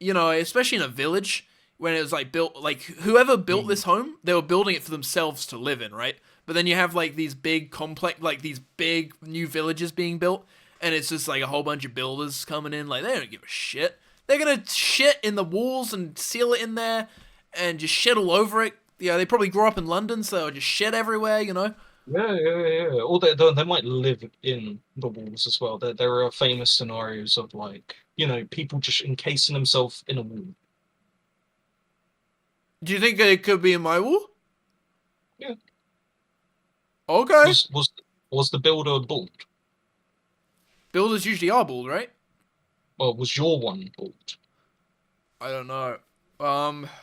you know, especially in a village when it was like built, like whoever built this home, they were building it for themselves to live in, right? But then you have like these big complex, like these big new villages being built, and it's just like a whole bunch of builders coming in, like they don't give a shit. They're gonna shit in the walls and seal it in there, and just shit all over it. You know, they probably grew up in London, so they'll just shit everywhere. You know. Yeah. Or they might live in the walls as well. There are famous scenarios of like, you know, people just encasing themselves in a wall. Do you think it could be in my wall? Yeah. Okay. Was the builder bald? Builders usually are bald, right? Well, was your one bald? I don't know.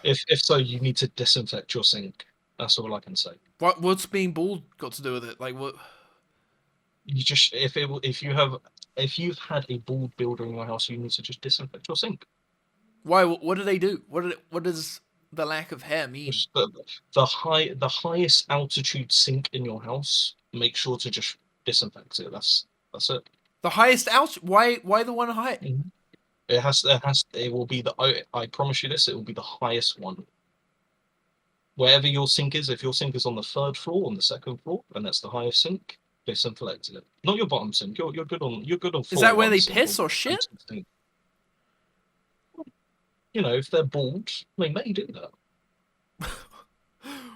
If so, you need to disinfect your sink. That's all I can say. What's being bald got to do with it? Like what? You just if you've had a bald builder in your house, you need to just disinfect your sink. Why? What do they do? What does the lack of hair mean? Just the highest altitude sink in your house. Make sure to just disinfect it. That's it. The highest altitude. Why the one high? It will be I promise you this. It will be the highest one. Wherever your sink is, if your sink is on the 3rd floor, on the 2nd floor, and that's the highest sink, disinfect it. Not your bottom sink. You're good on. Is that where they piss or shit? You know, if they're bald, they may do that.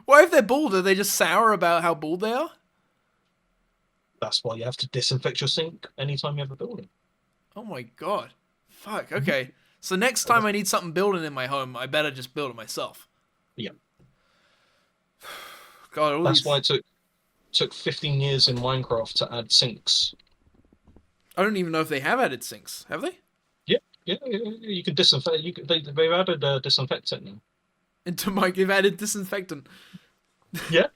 Why if they're bald? Are they just sour about how bald they are? That's why you have to disinfect your sink anytime you have a building. Oh my god. Fuck. Okay. So next time I need something building in my home, I better just build it myself. Yeah. God, that's why it took 15 years in Minecraft to add sinks. I don't even know if they have added sinks. Have they? Yeah. You can disinfect. They've added disinfectant now. They've added disinfectant. Yeah.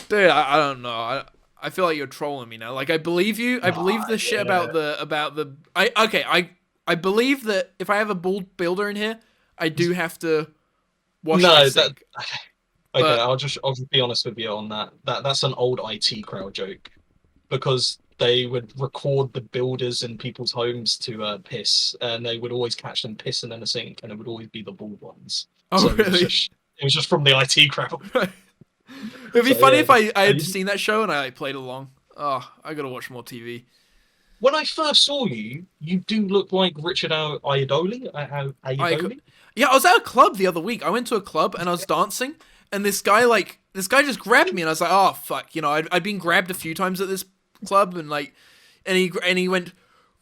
Dude, I don't know. I feel like you're trolling me now. Like I believe you. I believe the shit about the. I believe that if I have a bald builder in here, I do have to wash my sink. Okay, I'll just be honest with you on that. That's an old IT crowd joke, because they would record the builders in people's homes to piss, and they would always catch them pissing in a sink, and it would always be the bald ones. Oh, so really? It was just from the IT crowd. It'd be funny if I had seen that show and I played along. Oh, I gotta watch more TV. When I first saw you, you do look like Richard Iadoli. Yeah, I was at a club the other week. I went to a club and I was dancing, and this guy this guy just grabbed me, and I was like, oh fuck, you know, I'd been grabbed a few times at this club, and like, and he went,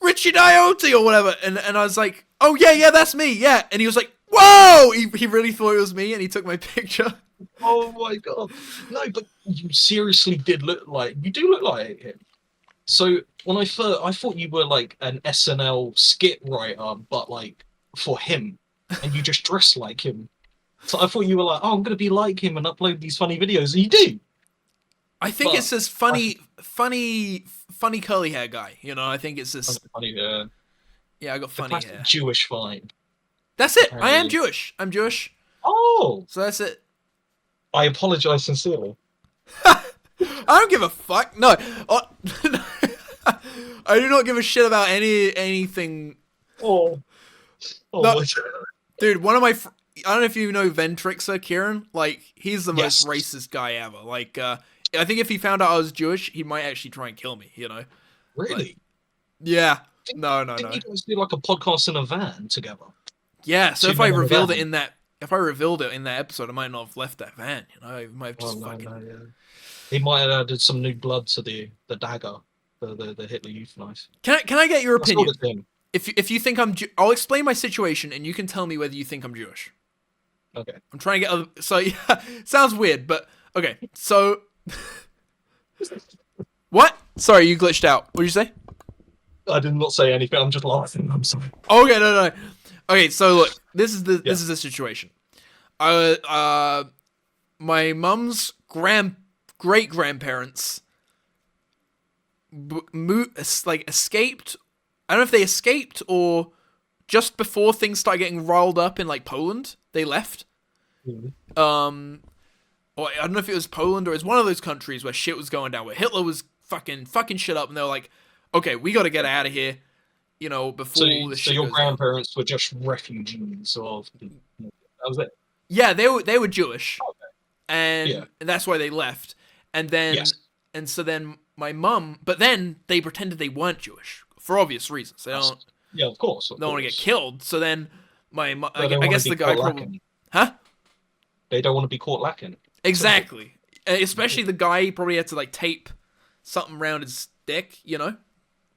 Richie Diote or whatever, and I was like, oh yeah, that's me, yeah, and he was like, whoa, he really thought it was me, and he took my picture. Oh my god. No, but you seriously did look like, you do look like him. So when I thought you were like an SNL skit writer, but like for him, and you just dressed like him. So I thought you were like, oh, I'm gonna be like him and upload these funny videos, and you do. I think it's this funny curly hair guy. You know, I think it's this. Funny, yeah, I got funny hair. Jewish vibe. That's it. I am Jewish. I'm Jewish. Oh, so that's it. I apologize sincerely. I don't give a fuck. No, I do not give a shit about anything. Oh, no. Dude, one of my. I don't know if you know Ventrixer, Kieren. Like, he's the most racist guy ever. Like, I think if he found out I was Jewish, he might actually try and kill me. You know. Really? Like, yeah. No. Didn't you guys do like a podcast in a van together? Yeah. So if I revealed it in that. If I revealed it in that episode, I might not have left that van. You know, I might have just fucking. He might have added some new blood to the dagger, the Hitler Youth knife. Can I get your opinion? If you think I'll explain my situation, and you can tell me whether you think I'm Jewish. Okay. I'm trying to get so yeah, sounds weird, but okay. So what? Sorry, you glitched out. What did you say? I did not say anything. I'm just laughing. I'm sorry. Okay, no. Okay, so look, this is the situation. My mum's great grandparents escaped. I don't know if they escaped or just before things started getting riled up in like Poland, they left. Mm-hmm. Or I don't know if it was Poland or it was one of those countries where shit was going down, where Hitler was fucking shit up, and they were like, okay, we got to get out of here. You know, before the shit. So your grandparents were just refugees of. That was it. Yeah, they were Jewish, and that's why they left. And then so then my mum, but then they pretended they weren't Jewish for obvious reasons. They don't. Yeah, of course. Don't want to get killed. So then I guess the guy probably. Huh? They don't want to be caught lacking. Exactly. Especially the guy probably had to like tape something around his dick. You know,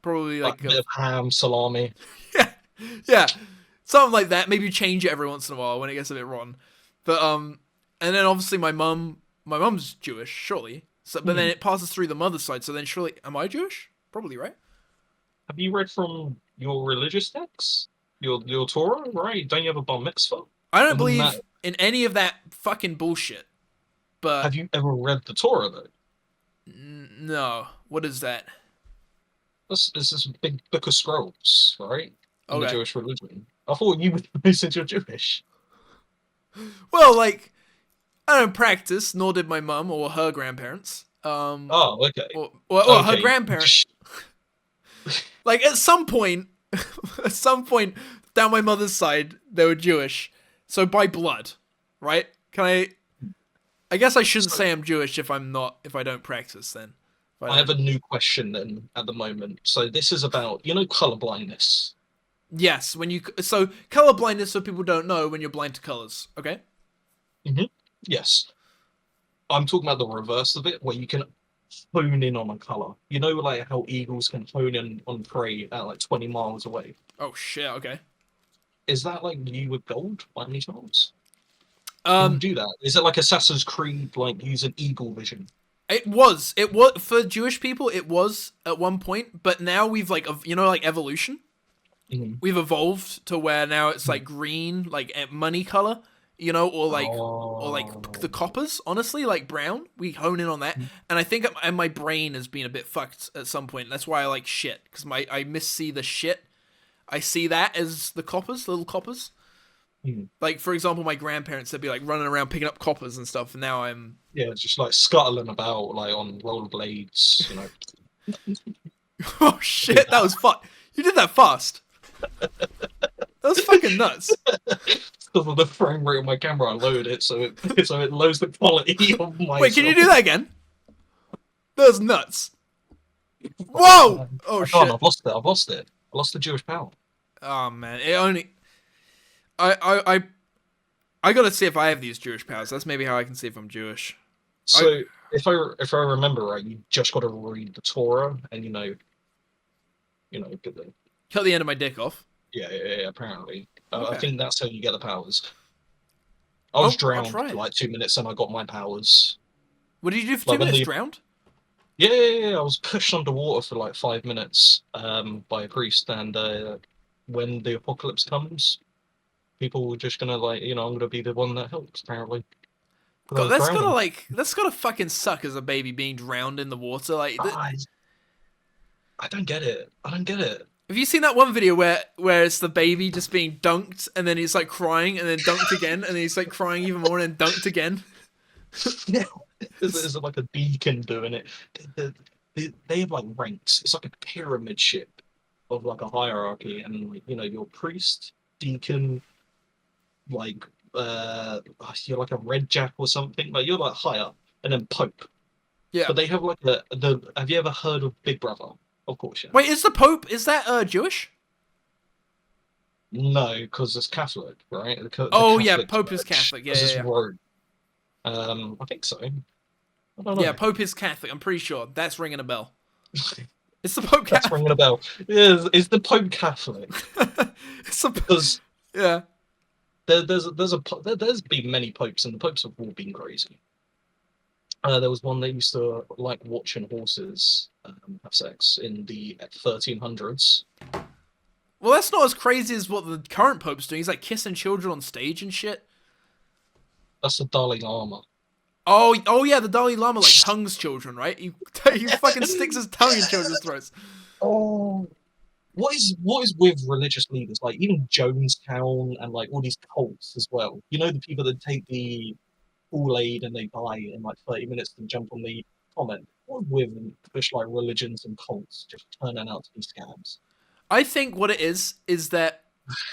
probably like a bit of ham, salami. Yeah, something like that. Maybe change it every once in a while when it gets a bit rotten. But and then obviously my mum's Jewish, surely. So, but then it passes through the mother's side. So then surely, am I Jewish? Probably, right? Have you read from your religious texts? Your Torah, right? Don't you have a bar mitzvah? I don't believe in any of that fucking bullshit. But have you ever read the Torah though? No. What is that? This is a big book of scrolls, right? In the Jewish religion. I thought you would know since you're Jewish. Well, like, I don't practice, nor did my mum or her grandparents. Okay. Or her grandparents. Like, at some point down my mother's side, they were Jewish. So by blood, right? I guess I shouldn't say I'm Jewish if I don't practice then. I have a new question then at the moment. So this is about, color blindness. Yes, so color blindness, so people don't know, when you're blind to colors, okay? Mm-hmm. Yes. I'm talking about the reverse of it, where you can hone in on a color. You know, like how eagles can hone in on prey at like 20 miles away. Oh shit! Okay. Is that like you with gold by any chance? Do that? Is it like Assassin's Creed, like using eagle vision? It was for Jewish people. It was at one point, but now we've like evolution. Mm-hmm. We've evolved to where now it's like green, like money color, or like the coppers. Honestly, like brown. We hone in on that, and I think my brain has been a bit fucked at some point. That's why I like shit, because I missee the shit. I see that as the coppers, little coppers. Mm-hmm. Like for example, my grandparents, they'd be like running around picking up coppers and stuff, and now I'm just like scuttling about like on rollerblades, Oh shit! That was fun. You did that fast. That was fucking nuts. Because of the frame rate of my camera, I load it so it loads the quality of my. Wait, can you do that again? That was nuts. Whoa! Oh shit! I've lost it. I lost the Jewish power. Oh man, it only. I gotta see if I have these Jewish powers. That's maybe how I can see if I'm Jewish. So if I remember right, you just got to read the Torah, and get the Cut the end of my dick off. yeah. Apparently, I Okay. think that's how you get the powers. I was I'll drowned try for it. like 2 minutes, and I got my powers. What did you do for Like 2 minutes? when Drowned? Yeah. I was pushed underwater for like 5 minutes by a priest, and when the apocalypse comes, people were just gonna I'm gonna be the one that helps. Apparently, 'Cause I God, was that's drowning. gotta fucking suck as a baby being drowned in the water. Like, I don't get it. I don't get it. have you seen that one video where it's the baby just being dunked and then he's like crying and then dunked again and then he's like crying even more and then dunked again? Yeah. There's like a beacon doing it. They have like ranks. It's like a pyramid ship of like a hierarchy, and like, your priest, deacon, like you're like a red jack or something. Like you're like higher, and then pope. Yeah. But they have like Have you ever heard of Big Brother? Of course, yeah. Wait, is the Pope, is that Jewish? No, because it's Catholic, right? Oh yeah, Catholic Pope is Church Catholic. Yeah, has this yeah. road. I think so. I don't know. Yeah, Pope is Catholic. I'm pretty sure. That's ringing a bell. It's the Pope That's Catholic. ringing a bell. Is the Pope Catholic? It's the Because yeah. there's been many popes, and the popes have all been crazy. There was one that used to like watching horses have sex in the 1300s. Well, that's not as crazy as what the current Pope's doing. He's like kissing children on stage and shit. That's the Dalai Lama. Oh yeah, the Dalai Lama like tongues children, right? He fucking sticks his tongue in children's throats. Oh, what is with religious leaders like even Jonestown and like all these cults as well? The people that take the Kool-Aid and they die in like 30 minutes and jump on the comment. What with push like religions and cults just turning out to be scams? I think what it is that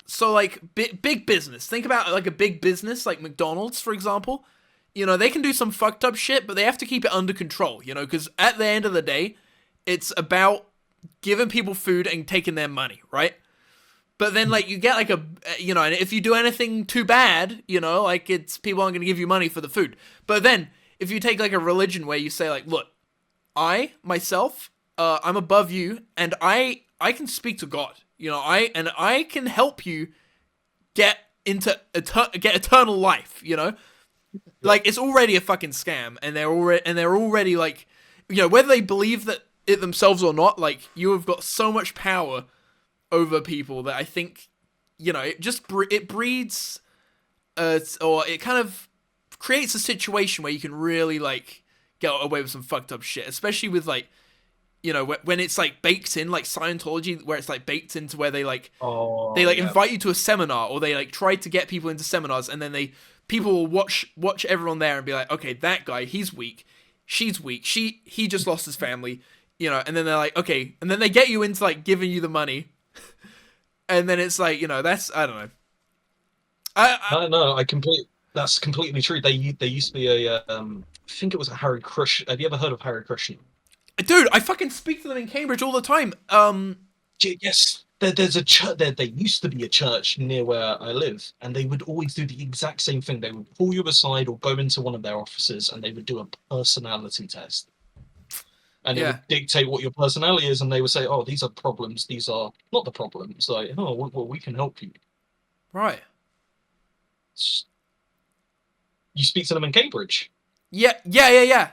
so like big business. Think about like a big business like McDonald's, for example. They can do some fucked up shit, but they have to keep it under control. Because at the end of the day, it's about giving people food and taking their money, right? But then like you get like and if you do anything too bad, like it's people aren't gonna give you money for the food. But then if you take like a religion where you say like, look, I myself, I'm above you, and I can speak to God. I can help you get into get eternal life. Like it's already a fucking scam, and they're already like, whether they believe that it themselves or not, like you have got so much power over people that I think, it breeds, or it kind of creates a situation where you can really like get away with some fucked up shit, especially with like, when it's like baked in, like Scientology, where it's like baked into where they invite you to a seminar, or they like try to get people into seminars, and then people will watch everyone there and be like, okay, that guy, he's weak, she's weak, he just lost his family, and then they're like, okay, and then they get you into like giving you the money, and then it's like, that's, I don't know. No, that's completely true. They used to be a I think it was a Hare Krishna. Have you ever heard of Hare Krishna? Dude, I fucking speak to them in Cambridge all the time. Yes, there's a church. There used to be a church near where I live, and they would always do the exact same thing. They would pull you aside or go into one of their offices, and they would do a personality test. And it would dictate what your personality is, and they would say, "Oh, these are problems. These are not the problems." Like, "Oh, well, we can help you." Right. You speak to them in Cambridge. Yeah.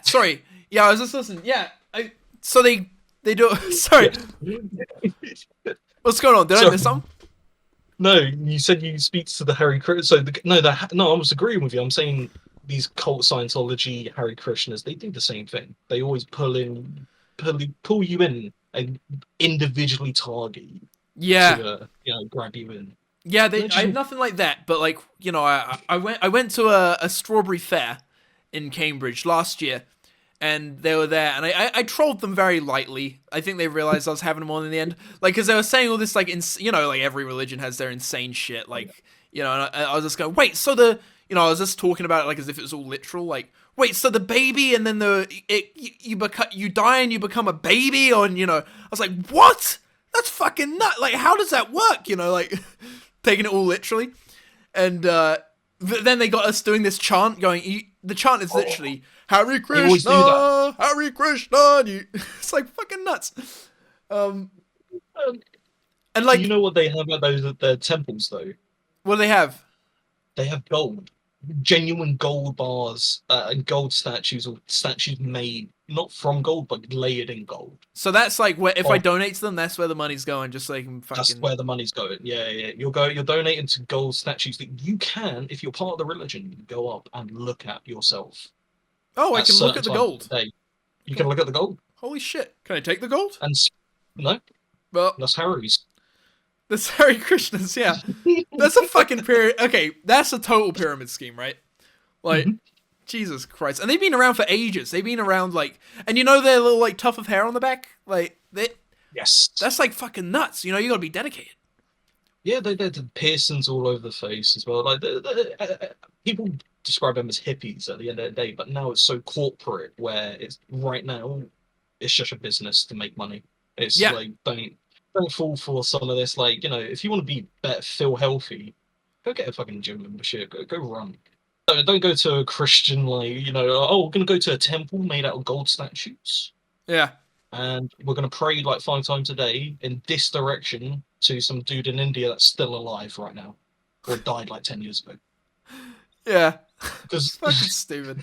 Sorry. Yeah, I was just listening. Yeah. So they do. Sorry. What's going on? Did I miss something? No, you said you speak to the Hare Krishna. So no, I was agreeing with you. I'm saying these cult Scientology Hare Krishnas, they do the same thing. They always pull you in and individually target you. Yeah. To, grab you in. Yeah, I have nothing like that, but like, I went to a strawberry fair in Cambridge last year, and they were there, and I trolled them very lightly. I think they realized I was having them on in the end, like, because they were saying all this, like, like every religion has their insane shit, like, and I was just going, wait, so I was just talking about it like as if it was all literal, like, wait, so the baby, and then you die and you become a baby, or, I was like, what? That's fucking nut. Like, how does that work? Like, taking it all literally. And then they got us doing this chant going, the chant is literally Hare always do Krishna, Hare Krishna. And it's like fucking nuts. And like, you know what they have at those at their temples though? what do they have? They have gold, genuine gold bars and gold statues, or statues made not from gold but layered in gold. So that's like where if I donate to them, that's where the money's going, just so they can fucking. That's where the money's going. Yeah. You're donating to gold statues that you can, if you're part of the religion, go up and look at yourself. Oh, I can look at the gold. You can look at the gold. Holy shit! Can I take the gold? And no, well, that's Harry's. That's Hare Krishna's. Yeah, that's a fucking pyramid. Okay, that's a total pyramid scheme, right? Like, Jesus Christ! And they've been around for ages. They've been around like, and you know their little like tuft of hair on the back, like they. Yes. That's like fucking nuts. You know, you gotta be dedicated. Yeah, they're the piercings all over the face as well. Like people describe them as hippies at the end of the day, but now it's so corporate where it's right now it's just a business to make money. It's like don't fall for some of this. Like, you know, if you want to be better, feel healthy, go get a fucking gym membership. Go run. Don't go to a Christian, like, you know, oh, we're gonna go to a temple made out of gold statues. Yeah. And we're gonna pray like 5 times a day in this direction to some dude in India that's still alive right now, or died like 10 years ago. Yeah. Because fucking stupid.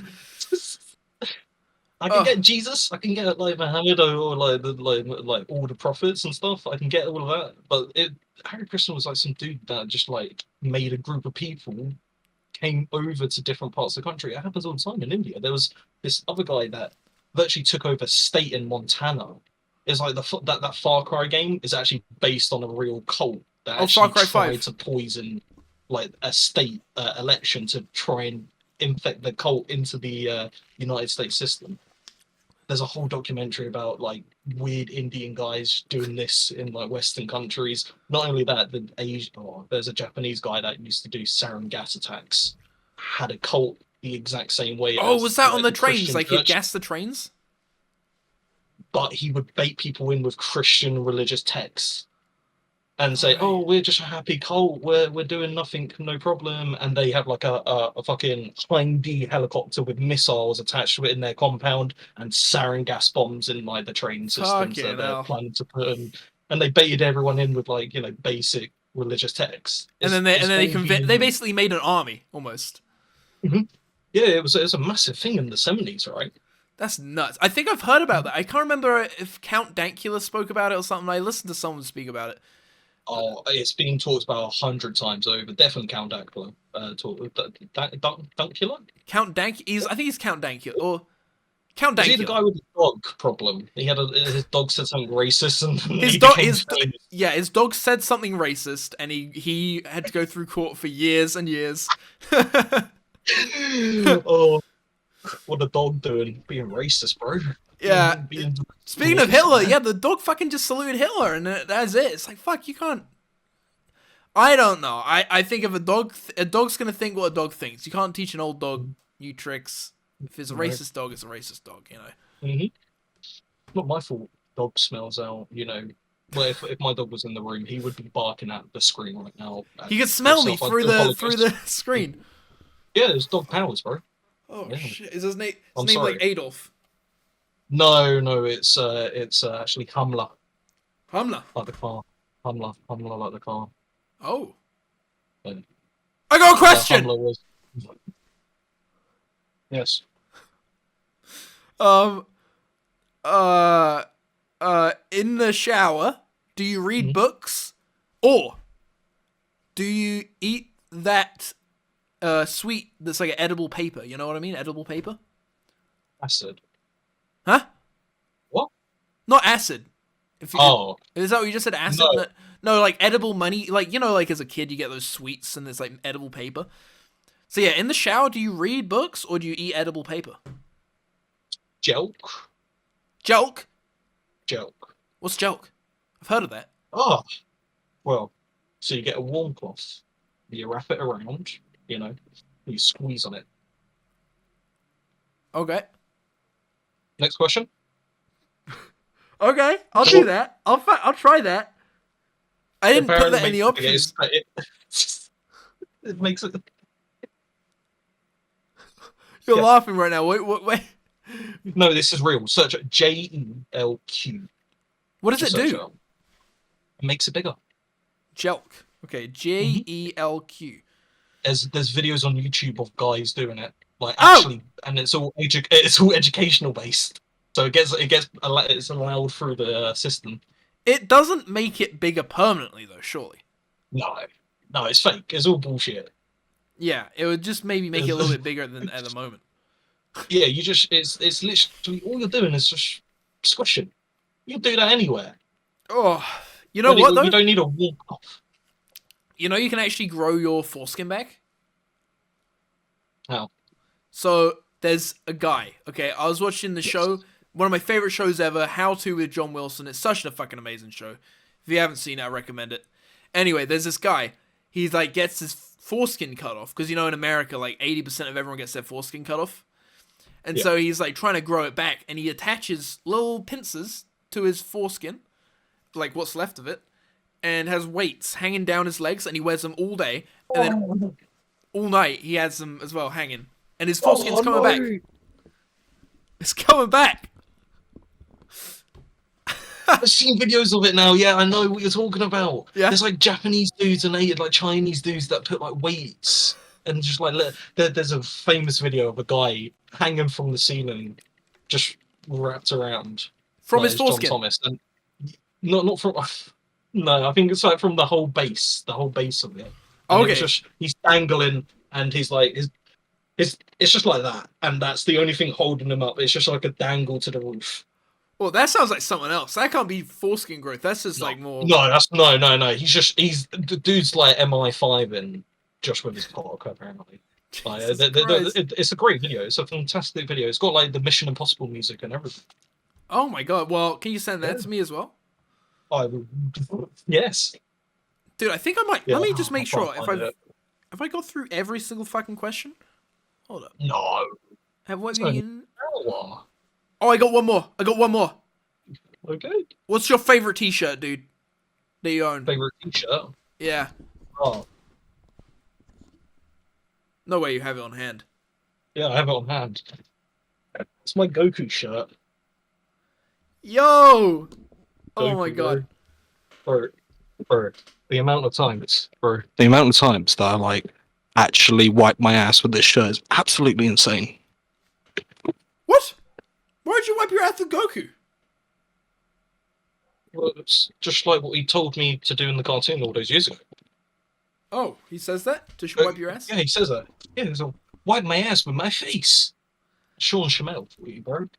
I can get Jesus, I can get like Muhammad, or like all the prophets and stuff. I can get all of that, but Hare Krishna was like some dude that just like made a group of people, came over to different parts of the country. It happens all the time in India. There was this other guy that virtually took over state in Montana. It's like that Far Cry game is actually based on a real cult that actually tried to poison like a state election to try and infect the cult into the United States system. There's a whole documentary about like weird Indian guys doing this in like Western countries. Not only that, there's a Japanese guy that used to do sarin gas attacks. Had a cult the exact same way. Oh, was that on the trains? Like he'd gas the trains? But he would bait people in with Christian religious texts and say, "Oh, we're just a happy cult. We're doing nothing, no problem." And they have like a fucking Plane-D helicopter with missiles attached to it in their compound and sarin gas bombs in like the train systems that they're planning to put in. And they baited everyone in with like, you know, basic religious texts. And then they basically made an army almost. Mm-hmm. Yeah, it was a massive thing in the 70s, right? That's nuts. I think I've heard about that. I can't remember if Count Dankula spoke about it or something. I listened to someone speak about it. Oh, it's being talked about 100 times over. Definitely Count Dankula. Dankula? Count Dank. I think he's Count Dankula or Count Dankula. Is he the guy with the dog problem? His dog said something racist, and his dog said something racist, and he had to go through court for years and years. Oh, what the dog doing? Being racist, bro. Yeah. Speaking of Hitler, yeah, the dog fucking just saluted Hitler, and that's it. It's like, fuck, you can't. I don't know. I think if a dog's gonna think what a dog thinks. You can't teach an old dog new tricks. If it's a racist dog, it's a racist dog, you know. Mm-hmm. Not my fault. Dog smells out, you know. Well, if my dog was in the room, he would be barking at the screen right now. He could smell me through the screen. Yeah, it's dog powers, bro. Oh shit! Is his name like Adolf? No, it's actually Humla. Humla? Like the car. Humla like the car. Oh. I got a question! Humla was... Yes. In the shower, do you read books? Or do you eat that sweet that's like an edible paper? You know what I mean? Edible paper? Acid. Huh? What? Not acid. Is that what you just said? Acid? No. No, like edible money. Like, you know, like as a kid, you get those sweets and there's like edible paper. So yeah, in the shower, do you read books or do you eat edible paper? Jelk. Jelk? Jelk. What's jelk? I've heard of that. Oh. Well, so you get a warm cloth, you wrap it around, you know, you squeeze on it. Okay. Next question. Okay, I'll do that. I'll try that. I didn't put that in the options. It makes it. You're Yeah. laughing right now. Wait. No, this is real. Search JELQ. What does Just it search do? up. It makes it bigger. Jelk. Okay, JELQ. There's videos on YouTube of guys doing it, like Oh! actually, and it's all educational based. So it's allowed through the system. It doesn't make it bigger permanently, though, surely. No, it's fake. It's all bullshit. Yeah, it would just maybe make it a little bit bigger than at the moment. Yeah, it's literally all you're doing is just squishing. You can do that anywhere. Oh, you know what, though? You don't need a walk off. You know you can actually grow your foreskin back? How? So, there's a guy, okay? I was watching the show, one of my favorite shows ever, How To with John Wilson. It's such a fucking amazing show. If you haven't seen it, I recommend it. Anyway, there's this guy. He's like, gets his foreskin cut off. Because, you know, in America, like, 80% of everyone gets their foreskin cut off. And so he's, like, trying to grow it back. And he attaches little pincers to his foreskin. Like, what's left of it. And has weights hanging down his legs. And he wears them all day. And then all night, he has them as well hanging. And his foreskin's coming back. It's coming back. I've seen videos of it now. Yeah, I know what you're talking about. Yeah. There's like Japanese dudes and like Chinese dudes that put like weights and just like there's a famous video of a guy hanging from the ceiling, just wrapped around From like, his foreskin? John Thomas, and not from. No, I think it's like from the whole base of it. And Okay. it's just he's dangling and he's like it's just like that, and that's the only thing holding him up. It's just like a dangle to the roof. Well, that sounds like something else. That can't be foreskin growth. That's just like more... No, no. He's the dude's like MI5 and just with his cock apparently. Like, it's a great video. It's a fantastic video. It's got like the Mission Impossible music and everything. Oh my god. Well, can you send that to me as well? Yes. Dude, I think I might... Yeah, Let me just make I'll sure. find it. Have I got through every single fucking question? Hold up. No. Have what It's you... only an hour. Oh, I got one more. Okay. What's your favorite t-shirt, dude? That you own? Favorite t-shirt? Yeah. Oh, No way you have it on hand. yeah, I have it on hand. It's my Goku shirt. Yo! Oh my Goku, god. For the amount of times that I like actually wipe my ass with this shirt is absolutely insane. What? Why'd you wipe your ass with Goku? Well, it's just like what he told me to do in the cartoon all those years ago. Oh, he says that? To wipe your ass? Yeah, he says that. Yeah, he's like, wipe my ass with my face. Sean Shamel for you, bro.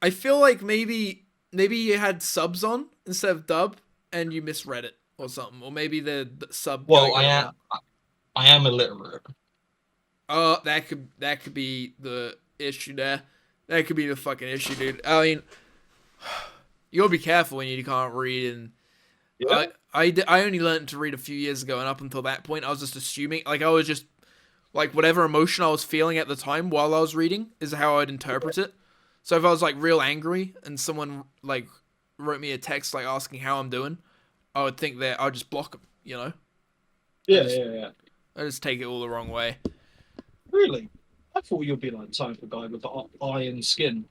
I feel like maybe you had subs on instead of dub, and you misread it or something, or maybe the sub. Well, I am illiterate. Oh, that could be the issue there. That could be the fucking issue, dude. I mean, you gotta be careful when you can't read. And Yeah. I only learned to read a few years ago, and up until that point, I was just assuming, like, I was just like whatever emotion I was feeling at the time while I was reading is how I'd interpret it. So if I was like real angry and someone like wrote me a text like asking how I'm doing, I would think that I'd just block them, you know? Yeah. I just take it all the wrong way. Really? I thought you'd be like the type of guy with the iron skin.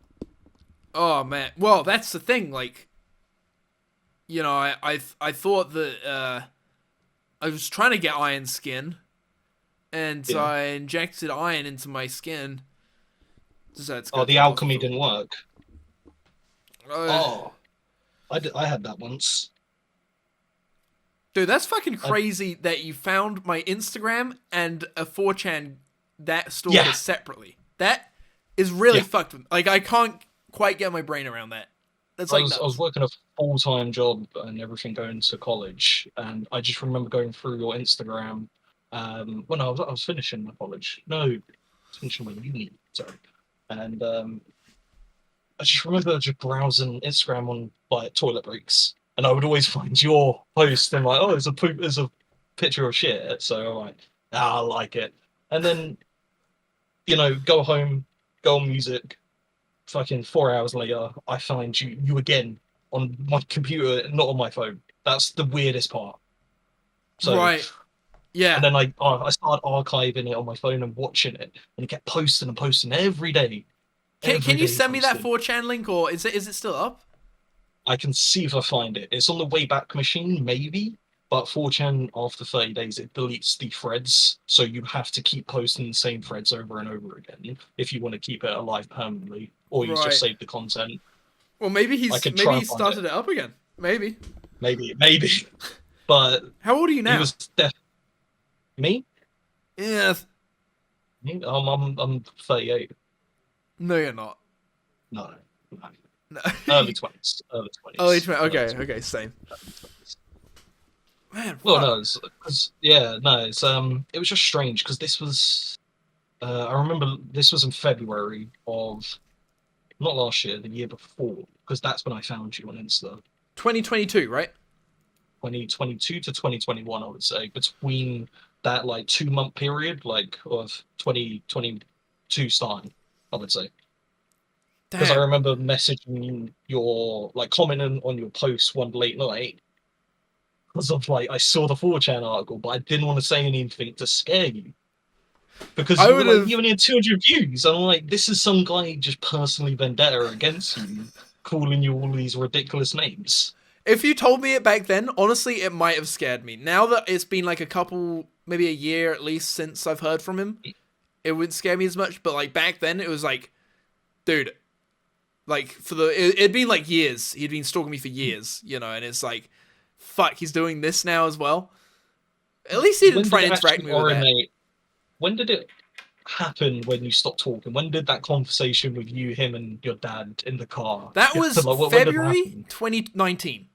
Oh man, well that's the thing. Like, you know, I thought that I was trying to get iron skin, and so I injected iron into my skin. So The alchemy didn't work. Uh, I had that once. Dude, that's fucking crazy that you found my Instagram and a 4chan that stalker separately. That is really fucked with. Like, I can't quite get my brain around that. That's I like was working a full-time job and everything going to college, and I just remember going through your Instagram when I was finishing my college. No, I was finishing my uni, sorry. And I just remember just browsing Instagram on like toilet breaks, and I would always find your post and like, oh, there's a picture of shit. So I'm like, I like it. And then, you know, go home, go on music. Fucking 4 hours later, I find you again on my computer, not on my phone. That's the weirdest part. So, right. Yeah. And then I started archiving it on my phone and watching it, and it kept posting and posting every day. Can you send me that 4chan link, or is it still up? I can see if I find it. It's on the Wayback Machine, maybe. But 4chan, after 30 days, it deletes the threads. So you have to keep posting the same threads over and over again if you want to keep it alive permanently. Or you Right. just save the content. Well, maybe I could maybe try he and find started it up again. Maybe. Maybe. But How old are you he now? was me? Yes. I'm 38. No, you're not. No. No. Early 20s. Early 20s. Early 20s. Early Okay, 20s. okay, same. Man, Well, fuck. no, it was just strange because this was, I remember this was in February of, not last year, the year before, because that's when I found you on Insta. 2022, right? 2022 to 2021, I would say, between that like 2 month period, like of 2022 starting, I would say. Because I Damn. remember messaging your, like commenting on your post one late night, because of like I saw the 4chan article, but I didn't want to say anything to scare you. Because I you were like, would've- you only had 200 views. And I'm like, this is some guy just personally vendetta against you, calling you all these ridiculous names. If you told me it back then, honestly, it might have scared me. Now that it's been like a couple, maybe a year at least since I've heard from him, it wouldn't scare me as much. But like back then, it was like, dude, like it'd been like years. He'd been stalking me for years, you know, and it's like, fuck, he's doing this now as well. At least he didn't try and interact me with that. When did it happen when you stopped talking? When did that conversation with you, him, and your dad in the car? That was Like, when did it February happen? 2019.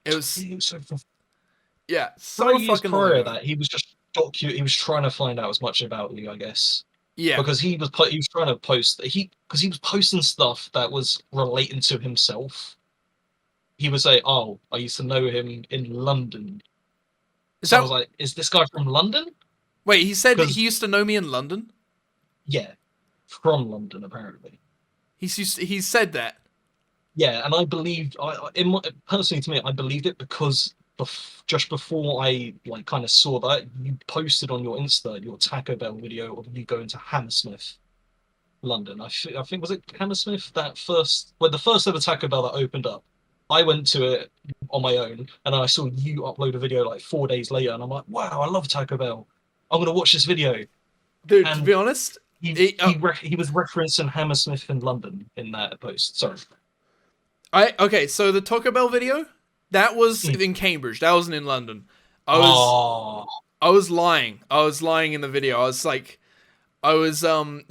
It was, So for yeah, so 5 years fucking long prior to ago. that, he was just he was trying to find out as much about you, I guess. Yeah, Because he was trying to post because he was posting stuff that was relating to himself. He would say, "Oh, I used to know him in London." is So I that was like, "Is this guy from London?" wait? He said that 'Cause- he used to know me in London. Yeah, from London apparently. He said that. Yeah, and I believed. Personally, to me, I believed it because just before I like kind of saw that, you posted on your Insta your Taco Bell video of you going to Hammersmith, London. I think was it Hammersmith that first when the first ever Taco Bell that opened up. I went to it on my own, and I saw you upload a video like 4 days later, and I'm like, wow, I love Taco Bell. I'm gonna watch this video. Dude, to And be honest, He was referencing Hammersmith in London in that post. Sorry. okay, so the Taco Bell video, that was in Cambridge. That wasn't in London. I was lying. I was lying in the video. I was like, you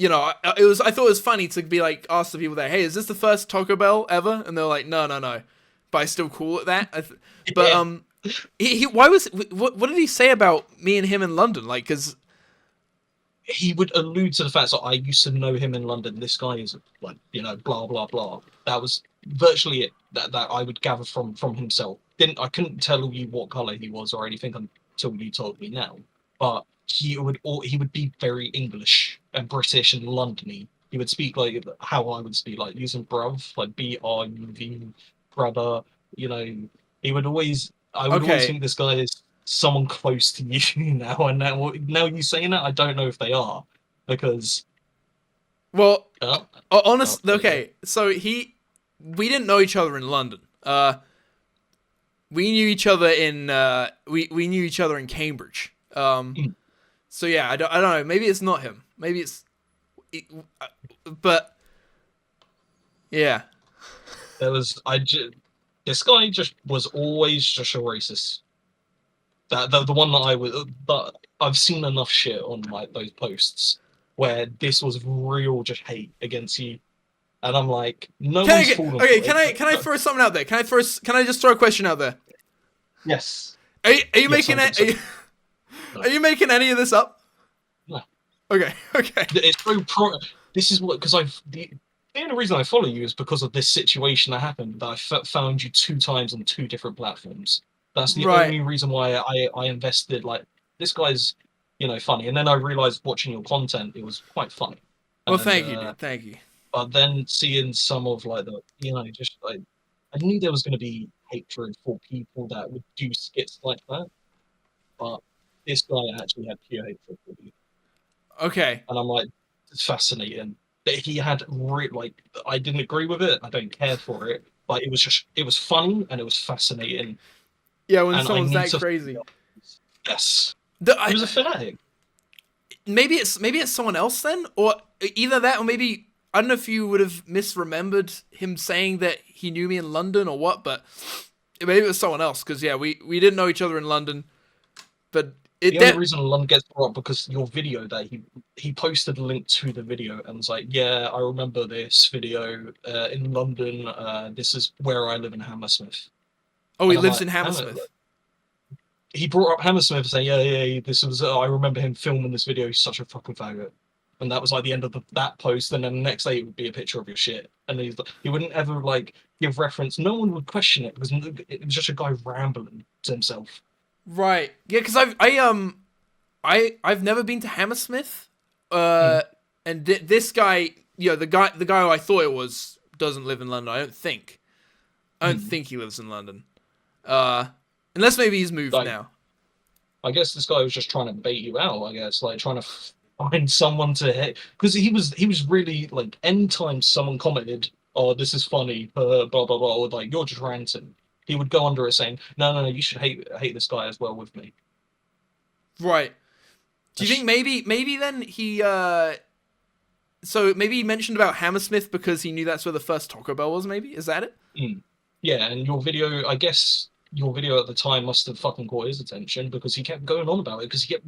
know, I thought it was funny to be like, ask the people there, hey, is this the first Taco Bell ever? And they're like, no. But I still call it that. But what did he say about me and him in London? Like, cause he would allude to the fact that I used to know him in London. This guy is like, you know, blah blah blah. That was virtually it that I would gather from himself. I couldn't tell you what color he was or anything until you told me now. But he would be very English and British and Londony. He would speak like how I would speak, like using bruv, like BRUV, brother. You know, he would always. I would always think this guy is someone close to you now, and now you saying that, I don't know if they are, because honestly, okay, so we didn't know each other in London. We knew each other in we knew each other in Cambridge. So yeah, I don't know. Maybe it's not him. Maybe but yeah. This guy just was always just a racist. The one that I've seen enough shit on like those posts where this was real just hate against you, and I'm like, no one's fallen for it. Can I throw something out there? Can I just throw a question out there? Yes. Are you making it? Are you making any of this up? No. Okay. It's so this is what, because the only reason I follow you is because of this situation that happened, that I found you 2 times on 2 different platforms. That's the only reason why I invested, like, this guy's, you know, funny. And then I realized watching your content, it was quite funny. Well, thank you, dude. Thank you. But then seeing some of, like, the, you know, just, like, I knew there was going to be hatred for people that would do skits like that. But this guy actually had pure hatred for you. Okay. And I'm like, it's fascinating. That he had I didn't agree with it. I don't care for it. But it was funny and it was fascinating. Yeah, when And someone's that crazy. Yes. He was a fanatic. Maybe it's someone else then, or either that, or maybe I don't know if you would have misremembered him saying that he knew me in London or what, but maybe it was someone else because yeah, we didn't know each other in London, but The only reason London gets brought up because your video that he posted a link to the video and was like, yeah, I remember this video in London. This is where I live in Hammersmith. Oh, he And I'm lives like, in Hammersmith. He brought up Hammersmith saying, yeah, this was, I remember him filming this video. He's such a fucking faggot. And that was like the end of that post. And then the next day it would be a picture of your shit. And he wouldn't ever like give reference. No one would question it because it was just a guy rambling to himself. Right. Yeah, because I've never been to Hammersmith. And this guy, the guy who I thought it was doesn't live in London. I don't think he lives in London. Unless maybe he's moved now. I guess this guy was just trying to bait you out. I guess like trying to find someone to hit because he was really like anytime someone commented, "Oh, this is funny," blah blah blah, or like you're just ranting. He would go under it saying, "No, you should hate this guy as well with me." Right. Do you think maybe then he so maybe he mentioned about Hammersmith because he knew that's where the first Taco Bell was? Maybe is that it? Yeah, and your video, I guess. Your video at the time must have fucking caught his attention because he kept going on about it because he kept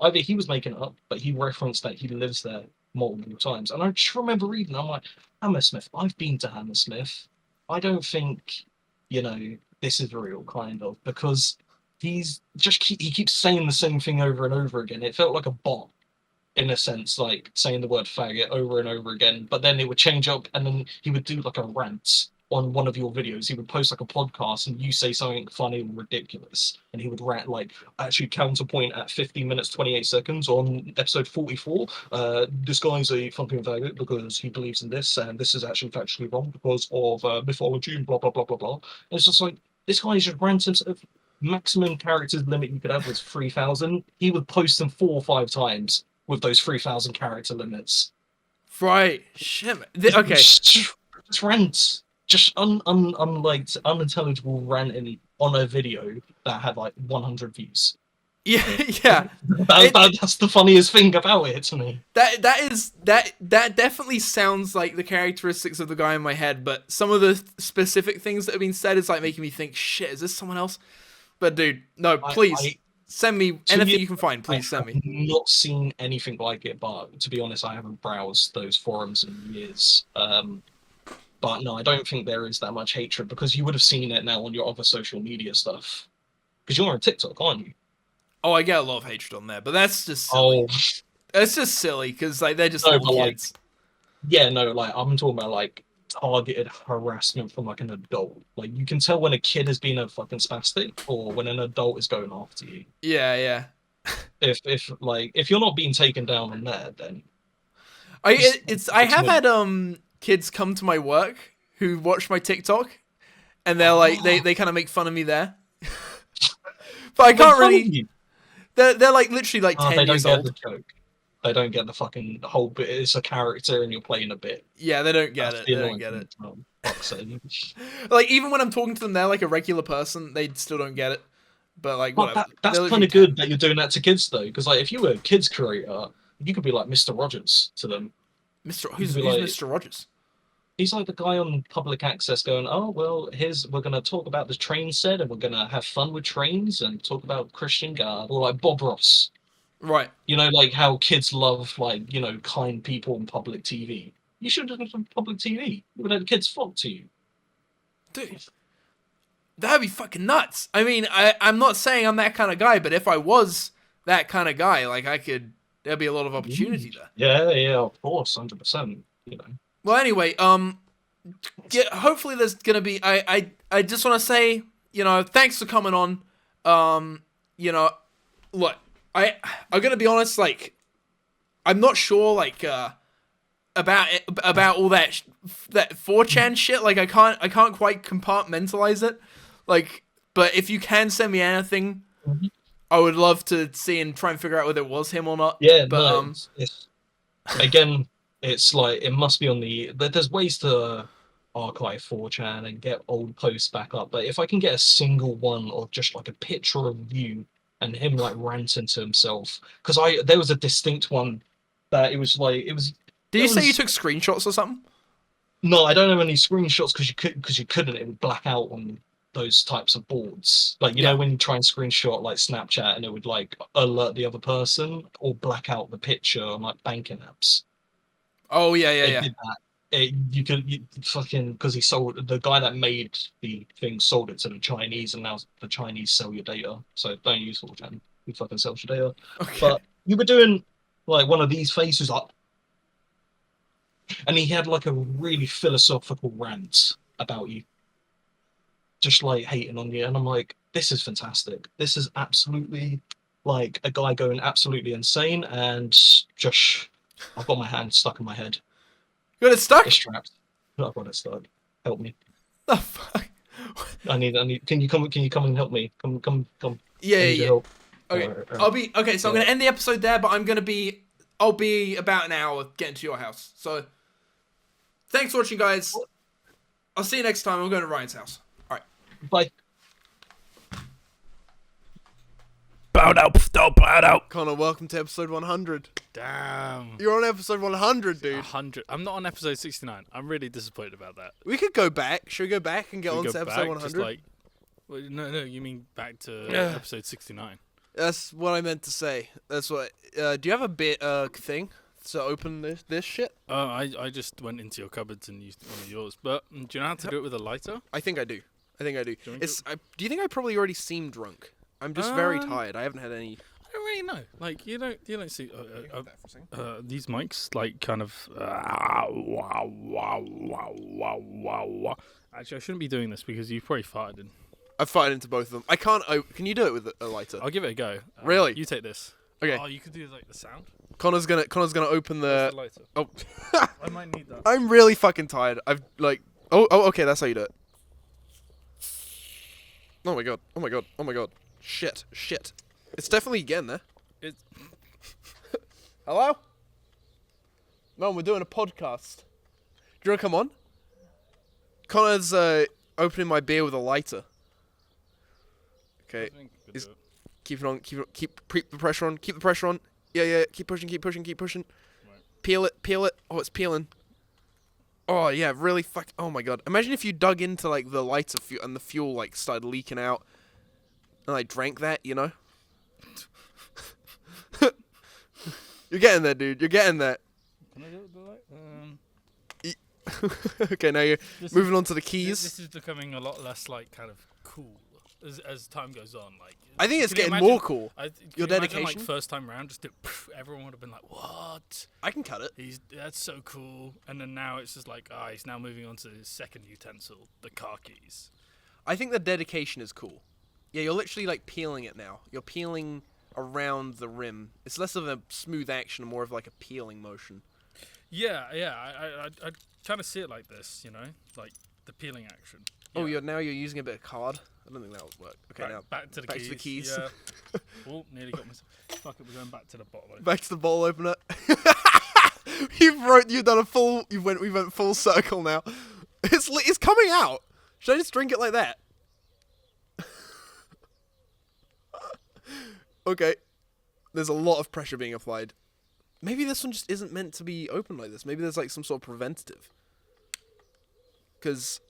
either he was making it up, but he referenced that he lives there multiple times. And I just remember reading, I'm like, Hammersmith, I've been to Hammersmith. I don't think, this is real, kind of, because he keeps saying the same thing over and over again. It felt like a bot, in a sense, like saying the word faggot over and over again, but then it would change up and then he would do like a rant on one of your videos. He would post like a podcast and you say something funny or ridiculous and he would rant like actually counterpoint at 15 minutes 28 seconds on episode 44. This guy's a fucking faggot because he believes in this and this is actually factually wrong because of mythology and blah blah blah blah blah. And it's just like this guy is just ranting. Maximum characters limit you could have was 3,000. He would post them 4 or 5 times with those 3,000 character limits. Right. Shit. Okay. Just rants. Just unintelligible ranting on a video that had like 100 views. Yeah. That's the funniest thing about it to me. That definitely sounds like the characteristics of the guy in my head, but some of the specific things that have been said is like making me think, shit, is this someone else? But dude, no, please send me anything you can find. Please send me. I've not seen anything like it, but to be honest, I haven't browsed those forums in years. But no, I don't think there is that much hatred because you would have seen it now on your other social media stuff. Because you're on TikTok, aren't you? Oh, I get a lot of hatred on there, but that's just silly. It's just silly because like they're just little kids. I'm talking about like targeted harassment from like an adult. Like you can tell when a kid has been a fucking spastic or when an adult is going after you. Yeah. if you're not being taken down on there, then I have had kids come to my work who watch my TikTok, and they're like they kind of make fun of me there. But I can't really. They're like literally like 10 years old. They don't get the joke. They don't get the fucking whole bit. It's a character and you're playing a bit. Yeah, they don't get it. They don't get it. Like even when I'm talking to them, they're like a regular person. They still don't get it. But like, whatever. That's kind of good that you're doing that to kids though, because like if you were a kids creator, you could be like Mr. Rogers to them. Who's Mr. Rogers? He's like the guy on public access going, oh, well, we're going to talk about the train set and we're going to have fun with trains and talk about Christian God, or like Bob Ross. Right. Like how kids love, like, kind people on public TV. You should have done public TV. You would have kids flock to you. Dude, that'd be fucking nuts. I mean, I'm not saying I'm that kind of guy, but if I was that kind of guy, like there'd be a lot of opportunity there. Yeah, of course, 100%. Well, anyway, hopefully there's gonna be. I just want to say, thanks for coming on. Look, I'm gonna be honest. Like, I'm not sure. Like, about all that 4chan shit. Like, I can't quite compartmentalize it. Like, but if you can send me anything, I would love to see and try and figure out whether it was him or not. Yeah, but no, it's again, it's like it must be on the. There's ways to archive 4chan and get old posts back up, but if I can get a single one of just like a picture of you and him like ranting to himself, because there was a distinct one that it was like it was. Did you it say you was- took screenshots or something? No, I don't have any screenshots because you couldn't. It would black out on those types of boards. Like you know when you try and screenshot like Snapchat and it would like alert the other person or black out the picture on like banking apps. Oh yeah. It did that. You fucking because he sold the guy that made the thing sold it to the Chinese and now the Chinese sell your data. So don't use 4chan. You fucking sell your data. Okay. But you were doing like one of these faces up. And he had like a really philosophical rant about you. Just like hating on you. And I'm like, this is fantastic. This is absolutely like a guy going absolutely insane and just I've got my hand stuck in my head. You got it stuck? It's strapped. I've got it stuck. Help me. The fuck? I need can you come and help me? Come. Yeah, I need your help. Okay. Alright. So I'm gonna end the episode there, but I'll be about an hour getting to your house. So thanks for watching, guys. I'll see you next time. I'm going to Ryan's house. Alright. Bye. Bow out. Connor, welcome to episode 100. Damn. You're on episode 100, dude. 100. I'm not on episode 69. I'm really disappointed about that. We could go back. Should we go back and get Should on we to go episode back? 100? Just like, well, no, you mean back to episode 69. That's what I meant to say. That's what. Do you have a bit thing to open this shit? I just went into your cupboards and used one of yours. But do you know how to do it with a lighter? I think I do. Do you you think I probably already seem drunk? I'm just very tired. I haven't had any. I don't really know. Like you don't see these mics like kind of. Actually, I shouldn't be doing this because you've probably farted in. I've farted into both of them. I can't. Can you do it with a lighter? I'll give it a go. Really? You take this. Okay. Oh, you could do like the sound. Connor's gonna open Where's the. the lighter? Oh. I might need that. I'm really fucking tired. I've like. Oh. Okay. That's how you do it. Oh my god. Oh my god. Oh my god. Shit. It's definitely getting there. It's. Hello? Mum, we're doing a podcast. Do you want to come on? Connor's opening my beer with a lighter. Okay. He's keep it on. Keep the pressure on. Keep the pressure on. Yeah. Keep pushing. Right. Peel it. Oh, it's peeling. Oh yeah, really oh my god. Imagine if you dug into like the lighter and the fuel like started leaking out, and I drank that. You know. You're getting there, dude. You're getting there. Can I do it with the light? Okay, now you're moving on to the keys. This is becoming a lot less like kind of cool as time goes on. Like I think it's can you getting imagine- more cool. Your Your dedication? Like first time round, just everyone would have been like, "What? I can cut it. That's so cool." And then now it's just like, he's now moving on to his second utensil, the car keys. I think the dedication is cool. Yeah, you're literally like peeling it now. You're peeling around the rim. It's less of a smooth action, more of like a peeling motion. Yeah. I kind of see it like this, you know, like the peeling action. Oh, Yeah. you're using a bit of card. I don't think that would work. Okay, now back to the back keys. to the keys. Yeah. Oh, nearly got myself. Fuck it, we're going back to the bottle. Back to the bottle opener. We went full circle now. It's coming out. Should I just drink it like that? Okay. There's a lot of pressure being applied. Maybe this one just isn't meant to be open like this. Maybe there's like some sort of preventative. Because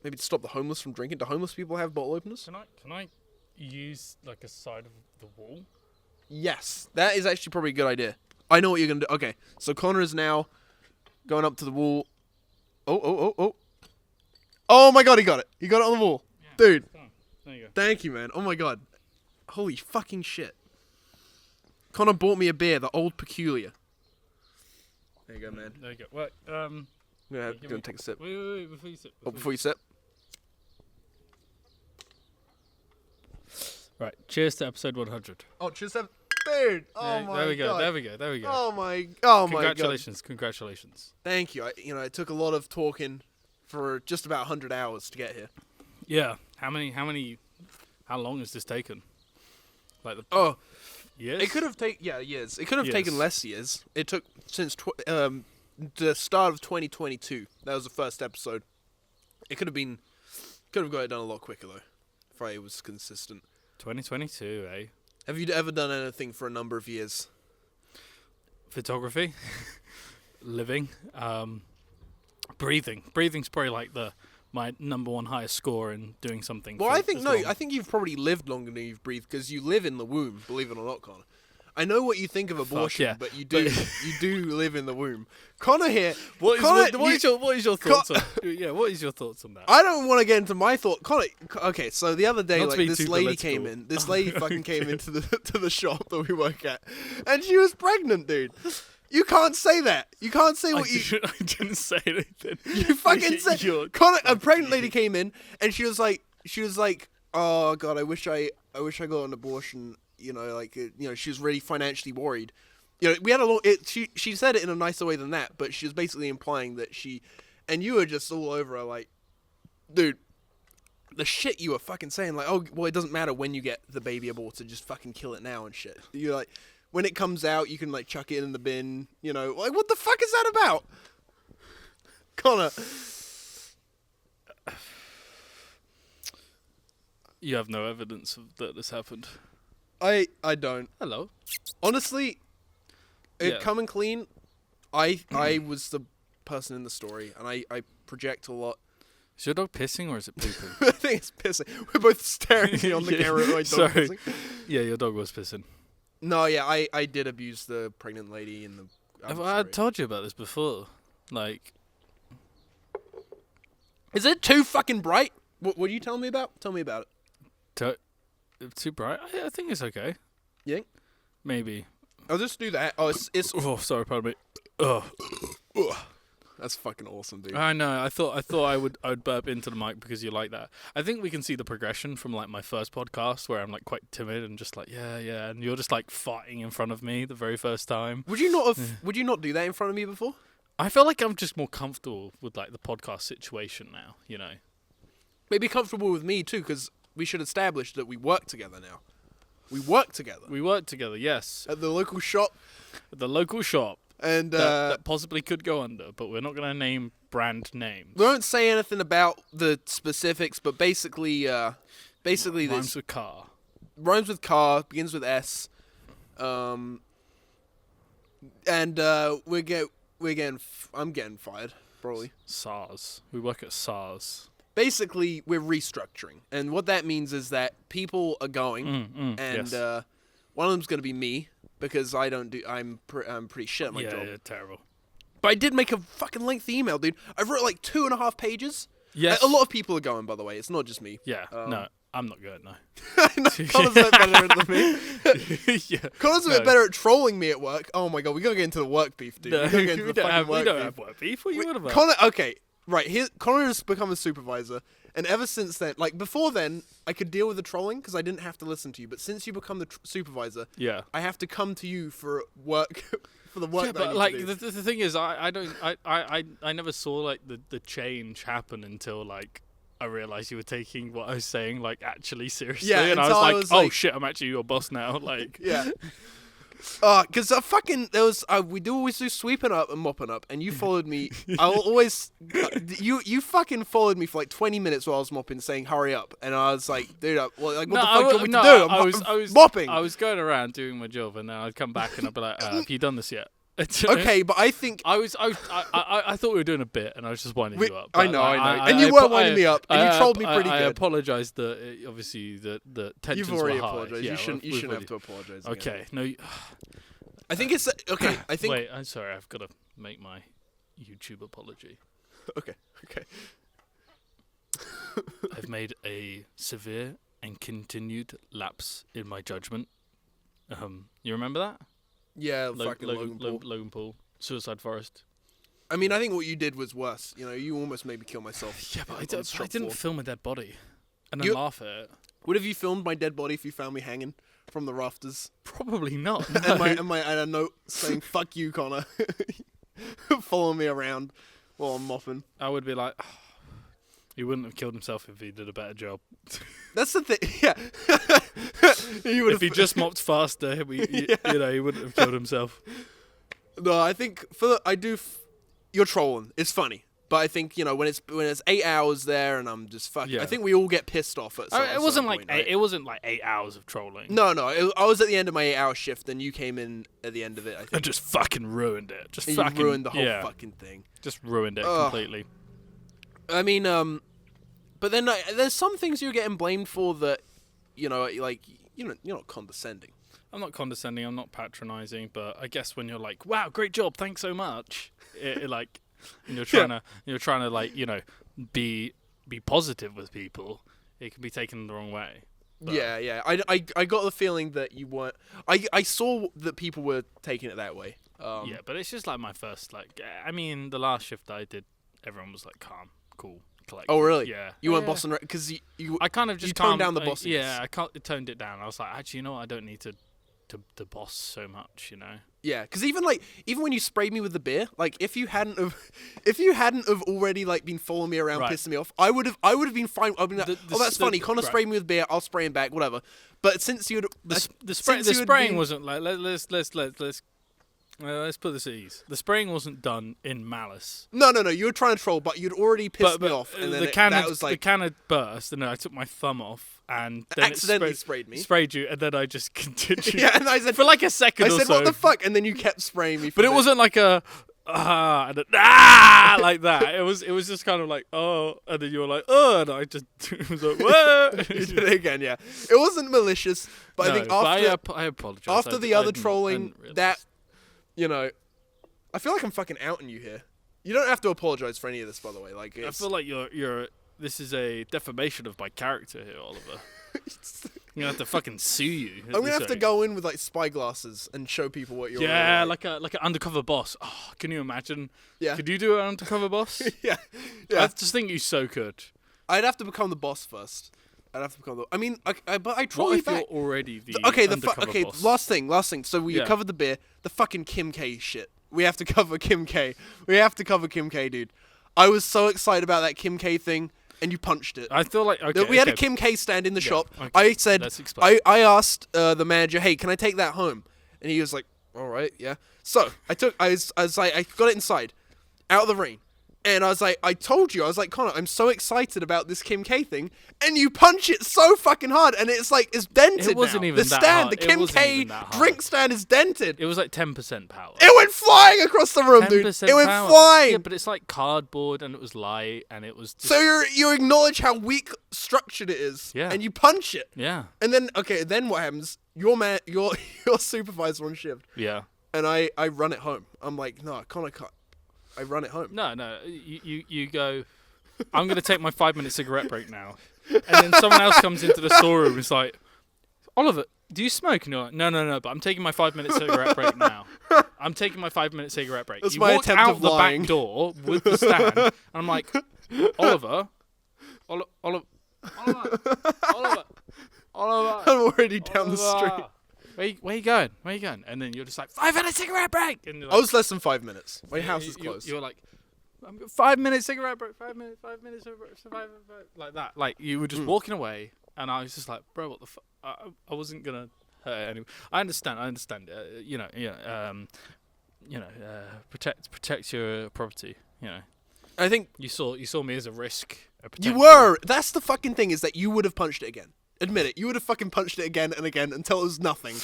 maybe to stop the homeless from drinking. Do homeless people have bottle openers? Can I use like a side of the wall? Yes. That is actually probably a good idea. I know what you're going to do. Okay. So Connor is now going up to the wall. Oh. Oh my god, he got it. He got it on the wall. Yeah, Dude. there you go. Thank you, man. Oh my god. Holy fucking shit. Connor bought me a beer, the Old Peculiar. There you go, man. There you go. Well, I'm give gonna me- take a sip. wait, before you sip. Before you sip. Right, cheers to episode 100. Oh, cheers, dude. Oh Yeah, my there we go, god. there we go. Oh my god. Congratulations. Thank you. It took a lot of talking for just about 100 hours to get here. Yeah. How long has this taken? Like the It could have taken years. It could have taken Years. less years. It took since the start of 2022. That was the first episode. It could have got it done a lot quicker though, if I was consistent. 2022, eh? Have you ever done anything for a number of years? Photography, living, breathing. Breathing's probably like my number one highest score in doing something. Well, for I think as no. long. I think you've probably lived longer than you've breathed because you live in the womb. Believe it or not, Connor. I know what you think of abortion, yeah. but you do you do live in the womb. Connor here. What is your thoughts on? Yeah, what is your thoughts on that? I don't want to get into my thought. Connor. Okay, so the other day, Not to be this too lady political. came in. This lady fucking came into the shop that we work at, and she was pregnant, dude. You can't say that. You can't say what you. I didn't say anything. You fucking said. Connor, a pregnant lady came in, and she was like, oh god, I wish I got an abortion. You know, like she was really financially worried. We had a long. She said it in a nicer way than that, but she was basically implying that and you were just all over her, like, dude, the shit you were fucking saying, like, oh, well, it doesn't matter when you get the baby aborted, just fucking kill it now and shit. You're like, when it comes out, you can like chuck it in the bin. Like, what the fuck is that about, Connor? You have no evidence that this happened. I don't. Hello. Honestly, Yeah. coming clean, I was the person in the story, and I project a lot. Is your dog pissing or is it pooping? I think it's pissing. We're both staring at me on the camera. At my dog Sorry. pissing. Yeah, your dog was pissing. No, yeah, I did abuse the pregnant lady in the. I told you about this before. Like, Is it too fucking bright? What are you telling me about? Tell me about it. too bright? I think it's okay. You think? Maybe. I'll just do that. Oh, it's. Oh, sorry, pardon me. Oh, That's fucking awesome, dude. I know. I thought I would burp into the mic because you like that. I think we can see the progression from like my first podcast where I'm like quite timid and just like yeah, and you're just like farting in front of me the very first time. Would you not have? Would you not do that in front of me before? I feel like I'm just more comfortable with like the podcast situation now. Maybe comfortable with me too, because we should establish that we work together now. We work together We work together, yes, at the local shop, at the local shop and that possibly could go under, but we're not going to name brand names. we won't say anything about the specifics. But basically, Rhymes this with car. rhymes with car, begins with S, and I'm getting fired probably. SARS. We work at SARS. Basically, we're restructuring, and what that means is that people are going, and yes. one of them's going to be me because I'm pretty shit at my job. Yeah, terrible. But I did make a fucking lengthy email, dude. I wrote like 2.5 pages. Yes. A lot of people are going, by the way. It's not just me. Yeah. No, I'm not good. No. Connor's a bit better than me. Yeah. Connor's a bit better at trolling me at work. Oh my god, we gotta get into the work beef, dude. No, We gotta get into we the don't fucking have work beef. work beef. What are you on about? Connor, okay, right. Connor has become a supervisor, and ever since then, like before then, I could deal with the trolling because I didn't have to listen to you. But since you become the supervisor, Yeah. I have to come to you for work, for the work. Yeah, that I but need like to do. the thing is, I never saw like the change happen until like I realized you were taking what I was saying like actually seriously, Yeah, and I until I was was like, oh like- shit, I'm actually your boss now. Like, Yeah. Because we do always do sweeping up and mopping up, and you followed me. I'll always, you fucking followed me for like 20 minutes while I was mopping, saying hurry up, and I was like, dude, what the fuck do you want me to do? I'm mopping. I was going around doing my job, and then I'd come back and I'd be like, have you done this yet? Okay, but I think I thought we were doing a bit, and I was just winding you up. I but, know, like, I know. And you were winding me up, and you trolled me pretty I good. apologise that obviously the tensions You've already were high. apologized. Yeah, You shouldn't we've have to apologize. Again. Okay, no. I think it's okay. I think Wait, I'm sorry. I've got to make my YouTube apology. okay. I've made a severe and continued lapse in my judgment. You remember that? Yeah, fucking Logan Paul. Logan Paul, Suicide Forest. I mean, I think what you did was worse. You almost made me kill myself. Yeah, but on I the shop didn't floor. film a dead body and then You- laugh at it. Would have you filmed my dead body if you found me hanging from the rafters? Probably not. and a note saying "fuck you, Connor," following me around while I'm mopping. I would be like, he wouldn't have killed himself if he did a better job. That's the thing. Yeah. If he just mopped faster, he wouldn't have killed himself. No, I think you're trolling. It's funny. But I think, when it's 8 hours there and I'm just fucking... Yeah. I think we all get pissed off at some It wasn't point, right? it wasn't like 8 hours of trolling. No, I was at the end of my 8-hour shift, and you came in at the end of it, I think. I just fucking ruined it. And you ruined the whole fucking thing. Just ruined it completely. I mean, but then there's some things you're getting blamed for that, you're not condescending. I'm not condescending, I'm not patronizing, but I guess when you're like, wow, great job, thanks so much, and you're trying to be positive with people, it can be taken the wrong way. But Yeah. I got the feeling that you weren't. I saw that people were taking it that way. Yeah, but it's just like my first, the last shift I did, everyone was like calm, cool, collected. Oh, really? Yeah. You weren't bossing because you. I kind of just toned down the bossiness. Yeah, I toned it down. I was like, actually, you know what? I don't need to boss so much, Yeah, because even when you sprayed me with the beer, if you hadn't have already been following me around, Right. pissing me off, I would have been fine. I'd be like, that's funny. Connor sprayed me with beer. I'll spray him back. Whatever. But since you'd The spraying wasn't like let's put this at ease. The spraying wasn't done in malice. No. You were trying to troll, but you'd already pissed me off, and then the can had burst, and then I took my thumb off, and then accidentally it sprayed me. you, and then I just continued. Yeah, and I said for like a second. I said, or so, "What the fuck?" And then you kept spraying me. But it wasn't like a like that. It was just kind of like and then you were like and I just it was like what? You did it again, yeah. It wasn't malicious, but I think after I apologize. after the other trolling, that I feel like I'm fucking outing you here. You don't have to apologize for any of this, by the way. I feel like you're. This is a defamation of my character here, Oliver. I'm gonna have to fucking sue you. I'm gonna have to go in with spy glasses and show people what you're. Yeah, like an undercover boss. Oh, can you imagine? Yeah. Could you do an undercover boss? yeah. I just think you so could. I'd have to become the boss first. I'd have to become the. I mean, but I troll What you if back. you're already the Okay, boss? last thing. So we covered the beer, the fucking Kim K shit. We have to cover Kim K. Dude. I was so excited about that Kim K thing, and you punched it. I feel like we had a Kim K stand in the shop. Okay. I said, Let's explain. I asked the manager, "Hey, can I take that home?" And he was like, "All right, yeah." So I got it inside, out of the rain. And I was like, I told you, Connor, I'm so excited about this Kim K thing, and you punch it so fucking hard, and it's dented. It wasn't now. even the that stand, hard. the It Kim wasn't K even that hard. drink stand is dented. It was like 10% power. It went flying across the room, dude. 10% It went power. flying. Yeah, but it's like cardboard, and it was light, and it was. Just, So you acknowledge how weak structured it is, Yeah. and you punch it. Yeah. And then what happens? Your supervisor on shift. Yeah. And I run it home. I'm like, no, Connor can't. I run it home. No, you go. I'm gonna take my 5-minute cigarette break now, and then someone else comes into the storeroom. And it's like, Oliver, do you smoke? And you're like, no. But I'm taking my 5-minute cigarette break now. I'm taking my 5-minute cigarette break. That's you my walk attempt out of the lying. back door with the stand, and I'm like, Oliver. I'm already down the street. Where you going? And then you're just like, 5-minute cigarette break. And I was less than 5 minutes. My house is close. You're like, 5-minute cigarette break. 5 minutes. Like that. Like you were just walking away, and I was just like, bro, what the fuck? I wasn't gonna hurt anyone. I understand. Protect your property. I think you saw me as a risk. you were. That's the fucking thing, is that you would have punched it again. Admit it. You would have fucking punched it again and again until it was nothing.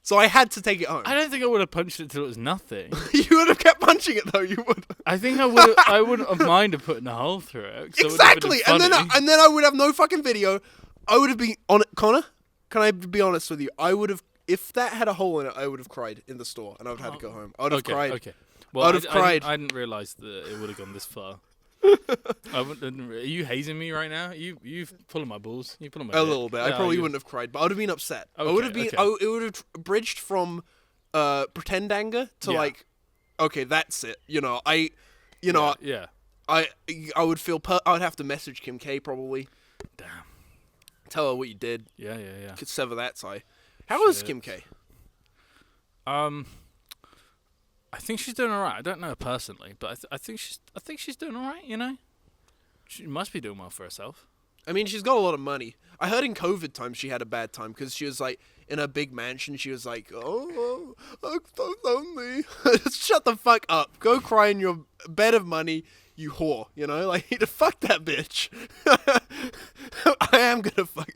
So I had to take it home. I don't think I would have punched it till it was nothing. You would have kept punching it though. You would. I think I would. I wouldn't have minded putting a hole through it. Exactly. And then I would have no fucking video. I would have been on it. Connor, can I be honest with you? I would have, if that had a hole in it, I would have cried in the store, and I would have had to go home. I would have cried. Okay. Well, I'd have cried. I didn't realize that it would have gone this far. Are you hazing me right now? You pulling my balls? You pulling my A dick? little bit. I Yeah, probably you- wouldn't have cried, but I would have been upset. I Okay, would have been. okay. It would have bridged from pretend anger to Yeah. okay, that's it. Yeah. I would feel. I would have to message Kim K probably. Damn. Tell her what you did. Yeah. Could sever that tie. How is Shit. Kim K? I think she's doing alright. I don't know her personally, but I think she's doing alright. She must be doing well for herself. I mean, she's got a lot of money. I heard in COVID times she had a bad time because she was like in a big mansion. She was like, "Oh, I'm so lonely." Shut the fuck up. Go cry in your bed of money, you whore. You know, like fuck that bitch. I am gonna fuck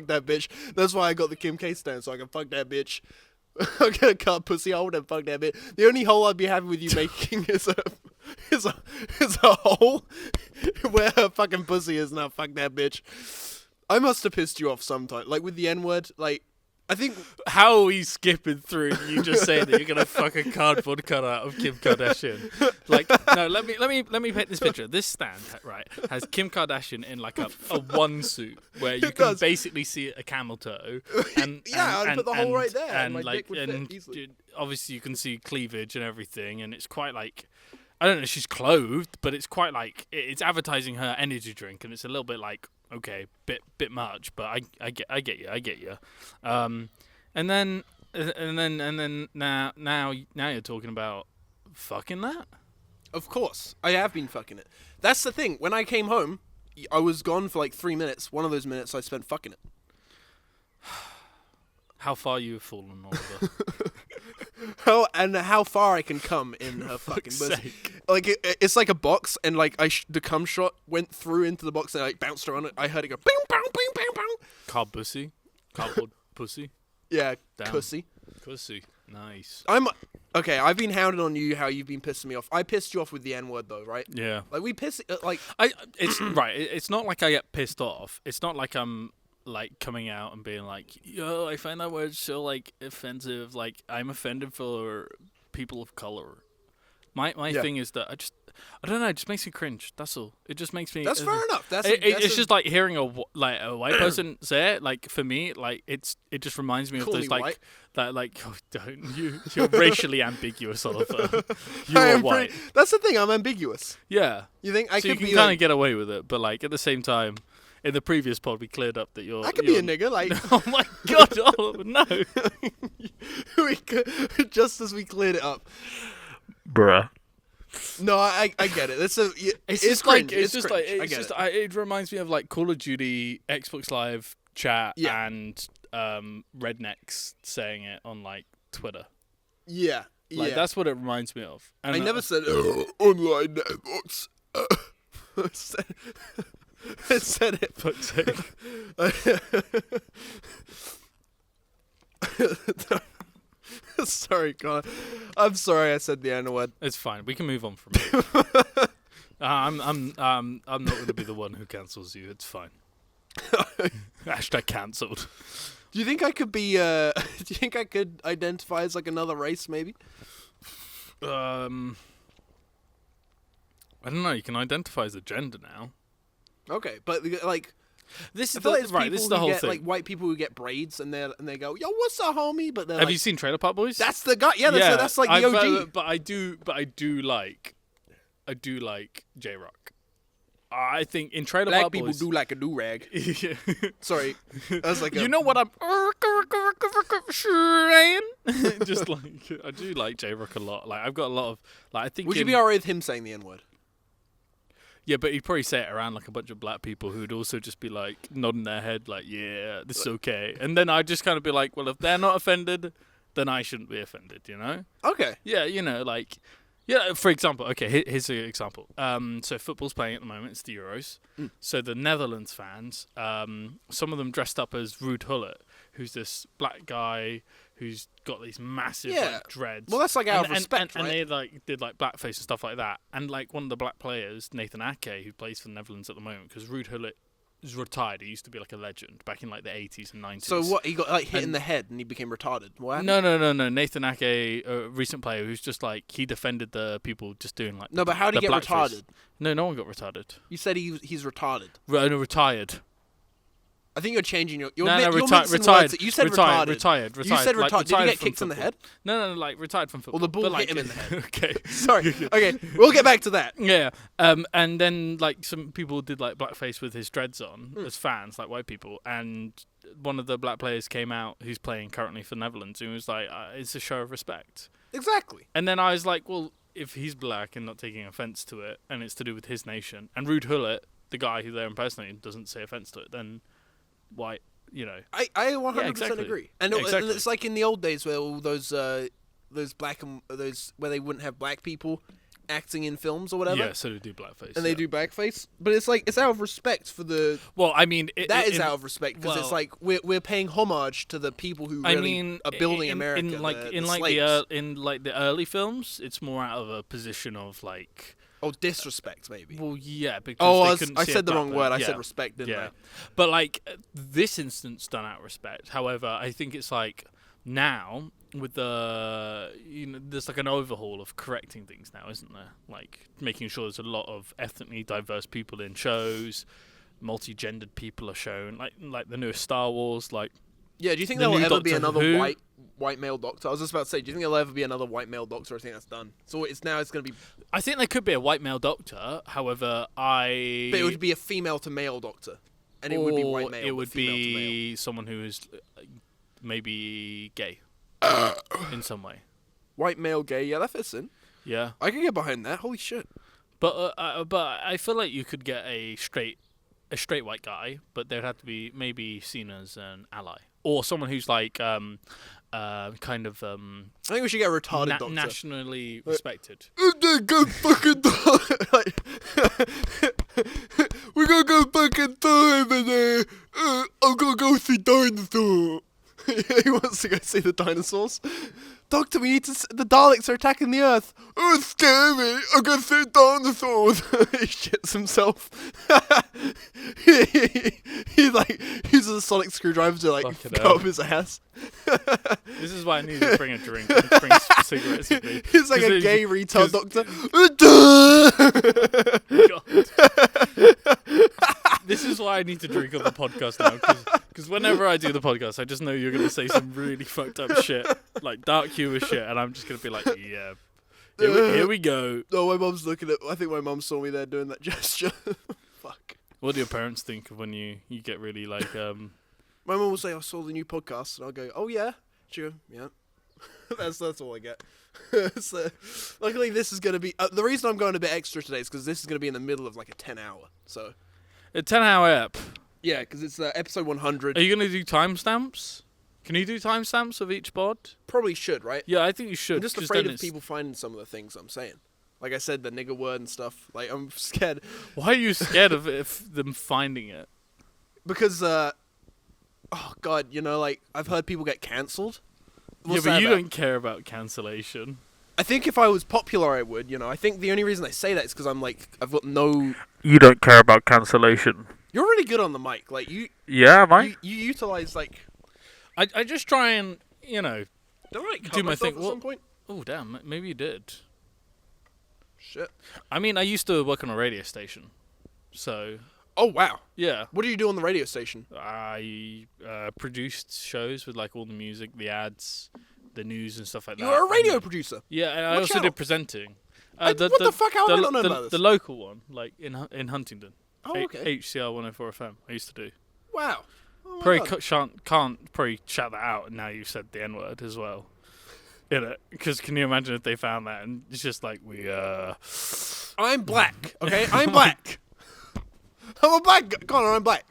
that bitch. That's why I got the Kim K stand, so I can fuck that bitch. I'm gonna cut pussy hole and fuck that bitch. The only hole I'd be happy with you making is a hole where her fucking pussy is now. Fuck that bitch. I must have pissed you off sometime, like with the N-word. Like, I think How are we skipping through you just saying that you're gonna fuck a cardboard cutout of Kim Kardashian? Like, no, let me paint this picture. This stand, right, has Kim Kardashian in like a one suit where you can basically see a camel toe. And I'd put the hole right there, And my like, dick would fit easily. obviously you can see cleavage and everything, and it's quite like. I don't know, she's clothed, but it's quite like it's advertising her energy drink, and it's a little bit like, okay, bit much, but I get you. And then now you're talking about fucking that. Of course, I have been fucking it. That's the thing. When I came home, I was gone for like 3 minutes. One of those minutes I spent fucking it. How far you have fallen, Oliver. How far I can come in her fucking pussy. Like it's like a box, and like the cum shot went through into the box and I like bounced around it. I heard it go bing bang bing bang bang. Cardboard pussy. Yeah, Damn. pussy. Nice. Okay. I've been hounding on you how you've been pissing me off. I pissed you off with the N-word though, right? Yeah. Like we piss like It's right. It's not like I get pissed off. It's not like I'm like coming out and being like, yo, I find that word so like offensive. Like I'm offended for people of color. My thing is that I don't know. It just makes me cringe. That's all. It just makes me. That's fair enough. It's just like hearing a white person say it. Like for me, like it just reminds me of those like white. that like oh, don't you're racially ambiguous, Oliver. You're white. That's the thing. I'm ambiguous. Yeah. You think I so could you be can kind like, of get away with it, but like at the same time, in the previous pod we cleared up that I could be a nigga. Like oh my god, Oliver, no. Just as we cleared it up. Bruh. No, I get it. It's just cringe. like it's just cringe. like it reminds me of like Call of Duty, Xbox Live chat, and rednecks saying it on like Twitter. Yeah, like that's what it reminds me of. And I never said online networks. I said it. Fuck's sake. Sorry, God. I'm sorry I said the N-word. It's fine. We can move on from it. I'm not going to be the one who cancels you. It's fine. Hashtag cancelled. Do you think I could be? Do you think I could identify as like another race, maybe? I don't know. You can identify as a gender now. Okay, but like. This is like right. This is the whole thing. Like white people who get braids and they go, "Yo, what's up, homie?" But have you seen Trailer Park Boys? That's the guy. Yeah, that's like the OG. But I do like J-Rock. I think in Trailer Black Park people Boys, do like a do-rag. Sorry, that's like you know what I'm saying? Just like I do like J-Rock a lot. Like I've got a lot of like I think. Would you be alright with him saying the N-word? Yeah, but he'd probably say it around like a bunch of black people who'd also just be like nodding their head like, yeah, this is okay. And then I'd just kind of be like, well, if they're not offended, then I shouldn't be offended, you know? Okay. Yeah, you know, like, yeah, for example, okay, here's an example. So football's playing at the moment, it's the Euros. So the Netherlands fans, some of them dressed up as Ruud Gullit, who's this black guy who's got these massive like, dreads. Well, that's like out of respect, and right? they like did like blackface and stuff like that. And like one of the black players, Nathan Ake, who plays for the Netherlands at the moment, because Ruud Gullit is retired. He used to be like a legend back in like the 80s and 90s. So what? He got like hit in the head and he became retarded. What? No. Nathan Ake, a recent player who's just like he defended the people just doing like. No, but how did he get retarded? No one got retarded. You said he's retarded. No, retired. I think you're changing your. Retired. You said retarded. Retired. You said retarded. Like, did he get kicked in the head? No, like retired from football. Well, the ball like, hit him in the head. Okay. Sorry. Okay, we'll get back to that. Yeah. And then like some people did like blackface with his dreads on as fans, like white people, and one of the black players came out who's playing currently for Netherlands and was like, it's a show of respect. Exactly. And then I was like, well, if he's black and not taking offense to it, and it's to do with his nation, and Ruud Gullit the guy who they're impersonating doesn't say offense to it, then why, I 100% exactly. agree. And Yeah, exactly. it's like in the old days where all those black and those where they wouldn't have black people acting in films or whatever. Yeah, so they do blackface. And they do blackface, but it's like it's out of respect for the. Well, I mean, That is out of respect because it's like we're paying homage to the people who really are building America. In the early films, it's more out of a position of like. Oh, disrespect, maybe. Well, yeah, because I said the wrong word. I said respect, didn't I? But like this instance done out of respect. However, I think it's like now with the there's like an overhaul of correcting things now, isn't there? Like making sure there's a lot of ethnically diverse people in shows, multi-gendered people are shown, like the newest Star Wars, like. Yeah, do you think the there'll new ever be Doctor another Who. white male Doctor? I was just about to say, do you think there'll ever be another white male Doctor? I think that's done. So it's going to be. I think there could be a white male Doctor. However, But it would be a female to male Doctor, and it would be white male. It would female to be someone who is maybe gay in some way. white male gay. Yeah, that fits in. Yeah, I can get behind that. Holy shit. but I feel like you could get a straight white guy, but they'd have to be maybe seen as an ally or someone who's like kind of I think we should get a retarded Doctor. nationally respected. Go fucking like, we're gonna go back in time and I'm gonna go see dinosaur. He wants to go see the dinosaurs. Doctor, we need to. The Daleks are attacking the Earth. Oh, it's scary. I'm gonna see dinosaurs. He shits himself. He like uses a sonic screwdriver to like Fucking go hell. up his ass. This is why I need to bring a drink. I need to bring cigarettes with me. He's like 'Cause a it- gay retard 'cause- This is why I need to drink on the podcast now, because whenever I do the podcast, I just know you're going to say some really fucked up shit, like dark humor shit, and I'm just going to be like, yeah, here we go. Oh, my mum's looking at. I think my mum saw me there doing that gesture. Fuck. What do your parents think of when you get really like, My mum will say, "I saw the new podcast," and I'll go, "Oh yeah." She go, "Yeah." that's all I get. So, luckily, this is going to be the reason I'm going a bit extra today is because this is going to be in the middle of like a 10-hour. So a 10-hour ep? yeah, because it's episode 100. Are you going to do timestamps? Can you do timestamps of each pod? Probably should, right? Yeah, I think you should. I'm just 'cause afraid then of it's- people finding some of the things I'm saying. Like I said, the nigger word and stuff. Like I'm scared Why are you scared of them finding it? because oh god, like I've heard people get cancelled. Yeah, but you don't care about cancellation. I think if I was popular, I would. I think the only reason I say that is because I'm like I've got no. You don't care about cancellation. You're really good on the mic. Like you. Yeah, mate. You utilize like. I just try and Don't I cut do my myself thing. at some point? Oh damn, maybe you did. Shit. I mean, I used to work on a radio station, so Oh wow. yeah. What do you do on the radio station? I produced shows with like all the music, the ads, the news and stuff like that. You were a and radio then- producer. Yeah, and I What also channel? did presenting. What the fuck? How have I not known about this? The local one, like in Huntingdon. Oh, okay. HCR 104 FM. I used to do. Wow. Oh, my Probably God. can't probably shout that out. Now you've said the N word as well. Because can you imagine if they found that and it's just like I'm black. Okay, I'm black. I'm a black guy. Connor, I'm black.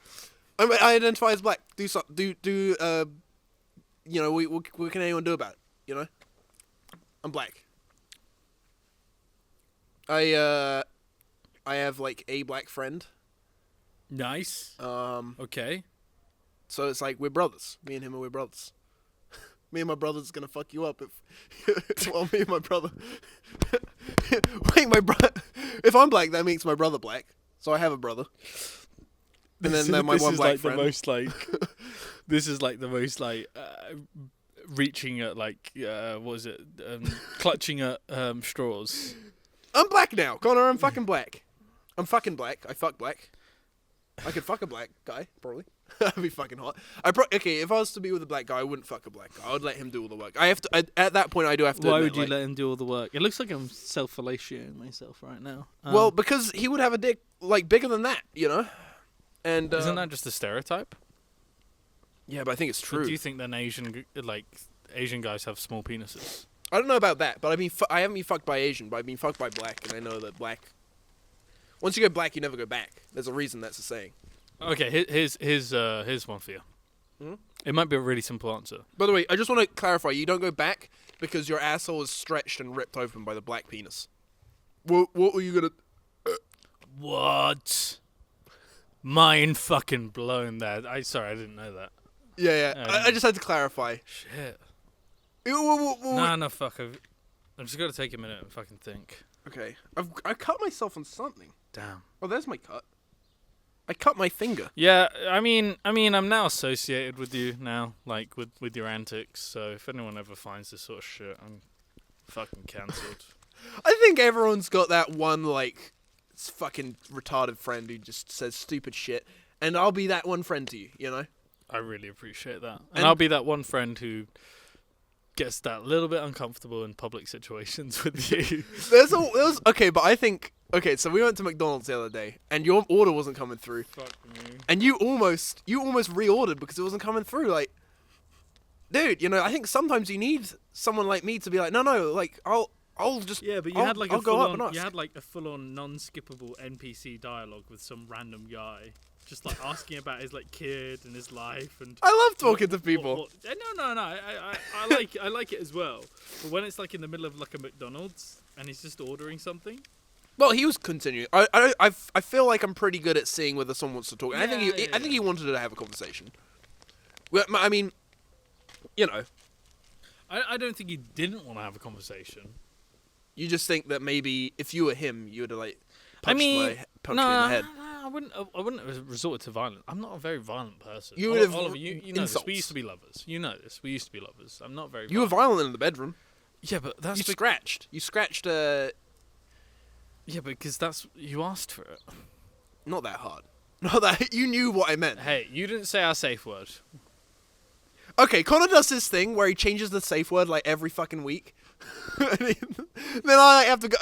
I identify as black. What can anyone do about it? I'm black. I have like a black friend. nice. Okay. So it's like we're brothers. Me and him we're brothers. Me and my brother's gonna fuck you up if well, me and my brother. Wait, my brother. If I'm black, that makes my brother black. So I have a brother. And then my one black friend. This is like the most like reaching at like what is it? Clutching at straws. I'm black now, Connor. I'm fucking black. I'm fucking black. I fuck black. I could fuck a black guy, probably. That'd be fucking hot. Okay, if I was to be with a black guy, I wouldn't fuck a black guy. I would let him do all the work. I have to. At that point, I do have to. Why admit, would you like, let him do all the work? It looks like I'm self-fellatiating myself right now. Well, because he would have a dick like bigger than that, And isn't that just a stereotype? Yeah, but I think it's Or true. do you think then Asian guys have small penises? I don't know about that, but I haven't been fucked by Asian, but I've been fucked by black, and I know that black. Once you go black, you never go back. There's a reason that's a saying. Okay, here's one for you. It might be a really simple answer. By the way, I just want to clarify: you don't go back because your asshole is stretched and ripped open by the black penis. What were you gonna? What? Mind fucking blown. There. Sorry, I didn't know that. Yeah. I just had to clarify. Shit. No. No, fuck. I've just got to take a minute and fucking think. Okay, I cut myself on something. Damn. Oh, there's my cut. I cut my finger. Yeah, I mean, I'm now associated with you now, like with your antics. So if anyone ever finds this sort of shit, I'm fucking cancelled. I think everyone's got that one like fucking retarded friend who just says stupid shit, and I'll be that one friend to you. You know. I really appreciate that, and I'll be that one friend who gets that little bit uncomfortable in public situations with you. Okay, but I think so we went to McDonald's the other day, and your order wasn't coming through. Fuck me. And you almost reordered because it wasn't coming through. Like, dude, you know, I think sometimes you need someone like me to be like, no, like I'll just but you had like a full on non-skippable NPC dialogue with some random guy. Just like asking about his like kid and his life, and I love talking to people. No. I like it as well. But when it's like in the middle of like a McDonald's and he's just ordering something. Well, he was continuing. I feel like I'm pretty good at seeing whether someone wants to talk. And I think he wanted to have a conversation. Well, I mean, you know. I don't think he didn't want to have a conversation. You just think that maybe if you were him, you would have like punched me in the head. I wouldn't have resorted to violence. I'm not a very violent person. You would have Oliver, you know this. We used to be lovers. You know this. We used to be lovers. I'm not very. You were violent in the bedroom. Yeah, but that's You scratched. Yeah, because that's you asked for it. Not that hard. Not that you knew what I meant. Hey, you didn't say our safe word. Okay, Connor does this thing where he changes the safe word like every fucking week. Then I have to go.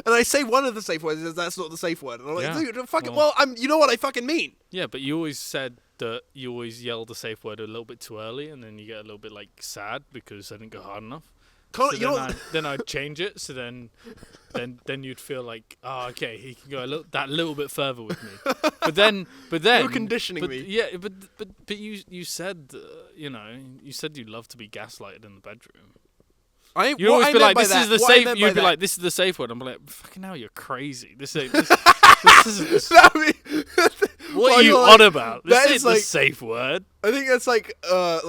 I say one of the safe words. That's not the safe word. And I'm like, dude, fucking. Well, you know what I fucking mean. Yeah, but you always said that you always yell the safe word a little bit too early, and then you get a little bit like sad because I didn't go hard enough. Connor, So then I'd change it. So then you'd feel like, oh, okay, he can go that little bit further with me. But then you're conditioning me. Yeah, but you said you said you love to be gaslighted in the bedroom. You always be like, this is the safe. You'd be like, this is the safe word. I'm like, fucking hell, you're crazy. This isn't. What are you on about? This ain't the safe word. I think that's like a.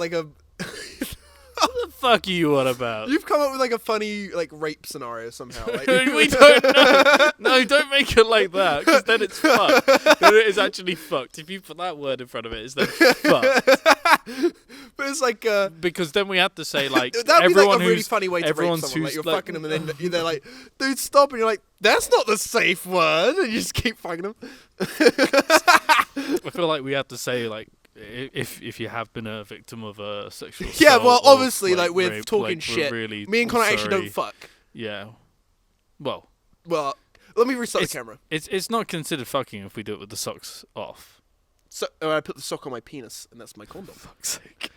What the fuck are you on about? You've come up with like a funny like rape scenario somehow. Like, we don't know. No, don't make it like that, because then it's fucked. Then it is actually fucked. If you put that word in front of it, it's then fucked. But it's like because then we have to say like that'd be everyone like a really funny way to rape someone. Like you're fucking them and then they're like, dude, stop, and you're like, that's not the safe word, and you just keep fucking them. I feel like we have to say like. If you have been a victim of a sexual assault, yeah, well, obviously, like we're rape, talking like, shit. Really, me and Connor actually don't fuck. Yeah. Well, let me restart the camera. It's not considered fucking if we do it with the socks off. So I put the sock on my penis, and that's my condom. For fuck's sake.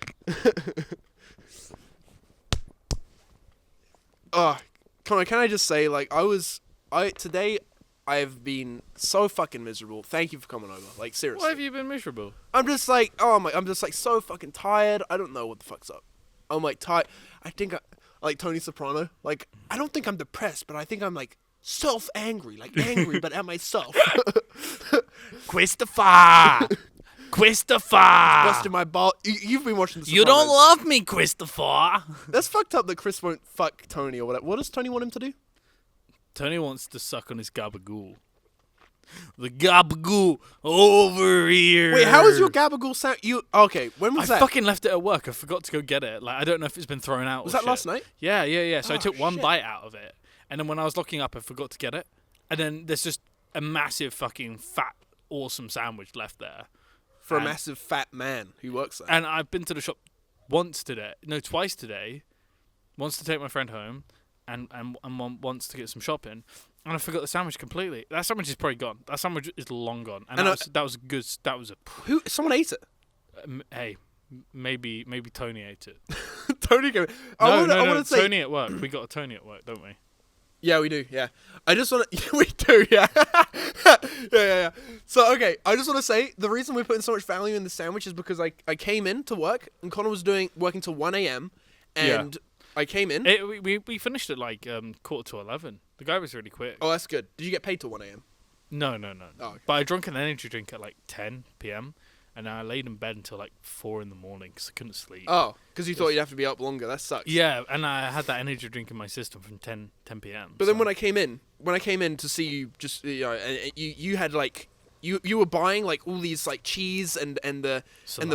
Connor, can I just say, like, today I've been so fucking miserable. Thank you for coming over. Like, seriously. Why have you been miserable? I'm just like, I'm just like so fucking tired. I don't know what the fuck's up. I'm like tired. I think I like Tony Soprano. Like, I don't think I'm depressed, but I think I'm like self-angry. Like angry, but at myself. Christopher! Busting my ball. You've been watching the You don't love me, Christopher. That's fucked up that Chris won't fuck Tony or whatever. What does Tony want him to do? Tony wants to suck on his gabagool. The gabagool over here. Wait, how is your gabagool sound? Okay, when was that? I fucking left it at work. I forgot to go get it. Like, I don't know if it's been thrown out. Was that last night? Yeah. So I took one bite out of it, and then when I was looking up, I forgot to get it. And then there's just a massive fucking fat, awesome sandwich left there. For a massive fat man who works there. And I've been to the shop twice today. Once to take my friend home. And wants to get some shopping, and I forgot the sandwich completely. That sandwich is probably gone. That sandwich is long gone. And that was good. That was someone ate it. Hey, maybe Tony ate it. Tony go. No. Tony at work. We got a Tony at work, don't we? Yeah, we do. Yeah, I just want to. We do. Yeah. yeah. So okay, I just want to say the reason we're putting so much value in the sandwich is because I came in to work and Connor was working till 1 a.m. and I came in. We finished at like 11:15. The guy was really quick. Oh, that's good. Did you get paid till 1 a.m.? No. Oh, okay. But I drank an energy drink at like 10 p.m. and I laid in bed until like 4 in the morning because I couldn't sleep. Oh, because you thought you'd have to be up longer. That sucks. Yeah, and I had that energy drink in my system from 10 p.m. But then when I came in to see you, just and you had like you were buying like all these like cheese and the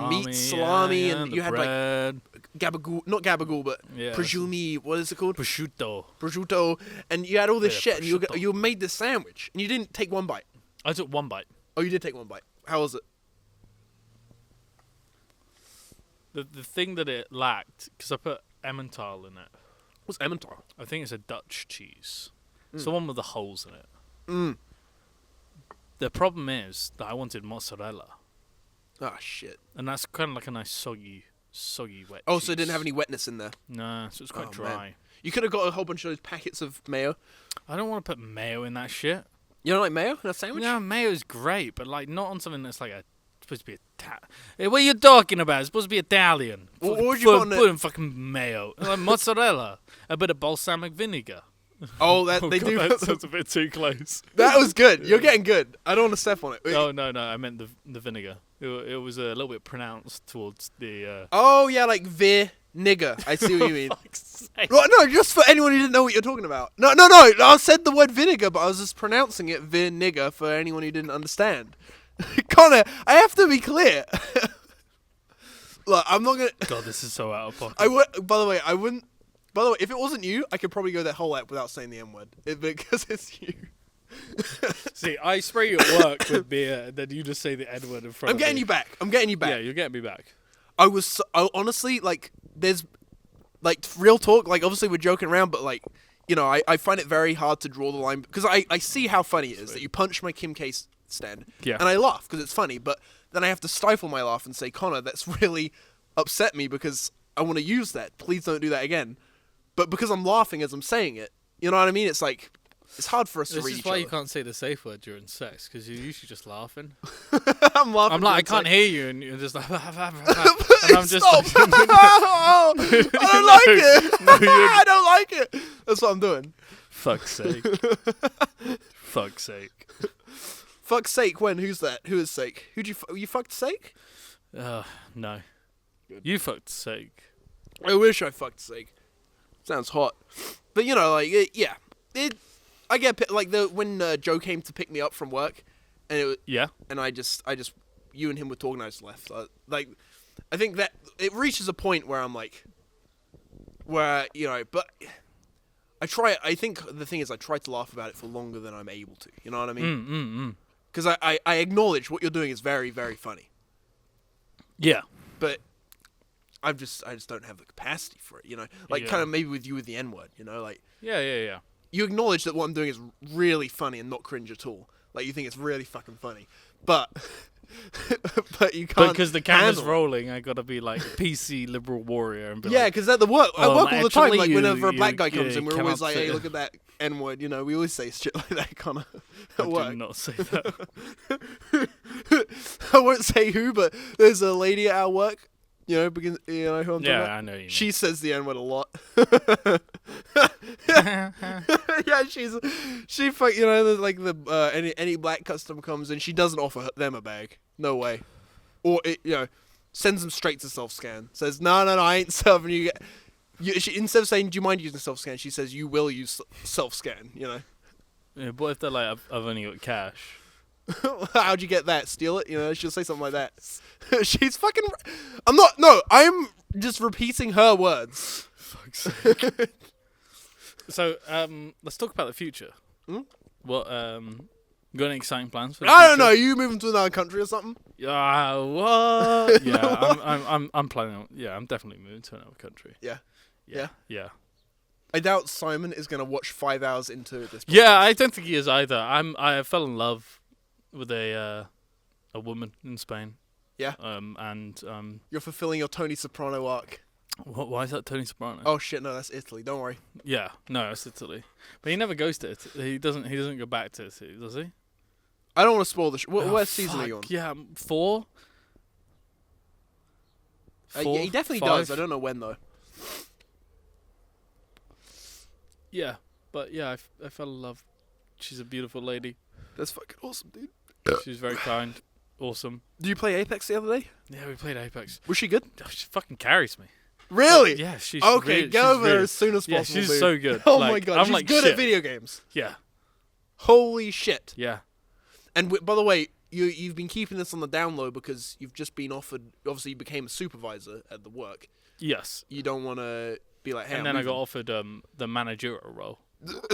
meat salami and you had bread. like gabagool, not gabagool, but prosciutto. What is it called? Prosciutto, and you had all this shit, and you made this sandwich, and you didn't take one bite. I took one bite. Oh, you did take one bite. How was it? The thing that it lacked, because I put Emmental in it. What's Emmental? I think it's a Dutch cheese. It's the one with the holes in it. Mm. The problem is that I wanted mozzarella. Oh, shit. And that's kind of like a nice soggy wet Oh, cheese. so it didn't have any wetness in there? Nah, so it's quite dry. Man. You could have got a whole bunch of those packets of mayo. I don't want to put mayo in that shit. You don't like mayo in a sandwich? Yeah, mayo's great, but like not on something that's like supposed to be Hey, what are you talking about? It's supposed to be Italian. What would you put in fucking mayo? Like mozzarella. A bit of balsamic vinegar. Oh, they God, do. That sounds a bit too close. That was good. You're getting good. I don't want to step on it. Oh, no. I meant the vinegar. It was a little bit pronounced towards the... Oh, yeah, like nigger. I see what you mean. Well, no, just for anyone who didn't know what you're talking about. No. I said the word vinegar, but I was just pronouncing it nigger for anyone who didn't understand. Connor, I have to be clear. Look, I'm not gonna. God, this is so out of pocket. By the way, I wouldn't. By the way, if it wasn't you, I could probably go that whole app without saying the N word. Because it's you. See, I spray you at work with beer, and then you just say the N word in front of me. I'm getting you back. Yeah, you're getting me back. I honestly, like, there's, like, real talk, like, obviously we're joking around, but, like, you know, I find it very hard to draw the line, because I see how funny it is that you punch my Kim K stand, and I laugh, because it's funny, but then I have to stifle my laugh and say, Connor, that's really upset me, because I want to use that. Please don't do that again. But because I'm laughing as I'm saying it, you know what I mean? It's like, it's hard for us to read each other. This is why you can't say the safe word during sex, because you're usually just laughing. I'm laughing. I'm like, I can't hear you, and you're just like, and I'm just stop. Like, I don't like it. No, I don't like it. That's what I'm doing. Fuck's sake. Fuck's sake. Fuck's sake, when? Who's that? Who is sake? You fucked sake? No. Good. You fucked sake. I wish I fucked sake. Sounds hot. But, you know, like, I get, like, when Joe came to pick me up from work, and it was, and I just, you and him were talking, I just left. Like, I think that it reaches a point where I'm like, you know, but I think the thing is I try to laugh about it for longer than I'm able to, you know what I mean? Because I acknowledge what you're doing is very, very funny. Yeah. But I just don't have the capacity for it, you know? Like, kind of maybe with you with the N-word, you know? Like, yeah. You acknowledge that what I'm doing is really funny and not cringe at all. Like, you think it's really fucking funny. But you can't. Because the camera's rolling, I gotta be like PC liberal warrior and be yeah, because at the work, I work all the time. Like whenever a black guy comes in, we're always like, "Hey, look at that N-word." You know, we always say shit like that, kind of. At work. I did not say that. I won't say who, but there's a lady at our work. You know, because you know who I'm talking about? I know you. She says the N-word a lot. Yeah, she fuck. You know, like any black customer comes in, she doesn't offer them a bag. No way. Or you know, sends them straight to self-scan. Says no, I ain't serving you. She, instead of saying, "Do you mind using self-scan?" she says, "You will use self-scan." You know. Yeah, but if they're like, "I've only got cash." How'd you get that? Steal it? You know, she'll say something like that. She's fucking. I'm not. No, I'm just repeating her words. Fuck's sake. So, let's talk about the future. What, got any exciting plans for the future? I don't know. You moving to another country or something? What? Yeah, I'm planning on. Yeah, I'm definitely moving to another country. Yeah. I doubt Simon is gonna watch 5 hours into this podcast. Yeah, I don't think he is either. I fell in love with a woman in Spain. Yeah. And you're fulfilling your Tony Soprano arc. Why is that Tony Soprano? Oh shit, no, that's Italy. Don't worry. Yeah, no, it's Italy. But he never goes to Italy. He doesn't go back to Italy, does he? I don't want to spoil the. Oh, what season are you on? fuck, Yeah, 4. Yeah, he definitely 5? does. I don't know when though. Yeah, but yeah, I fell in love. She's a beautiful lady. That's fucking awesome, dude. She's very kind. Awesome. Did you play Apex the other day? Yeah, we played Apex. Was she good? Oh, she fucking carries me. Really? Yeah, she's okay. really, Get over there as soon as possible. Yeah, she's dude. so good. Oh Like, my god, I'm she's like, good shit. at video games. Yeah, Holy shit! yeah. And by the way, you've been keeping this on the down low because you've just been offered. Obviously, you became a supervisor at the work. Yes. You don't want to be like, hey. And then I got offered the managerial role.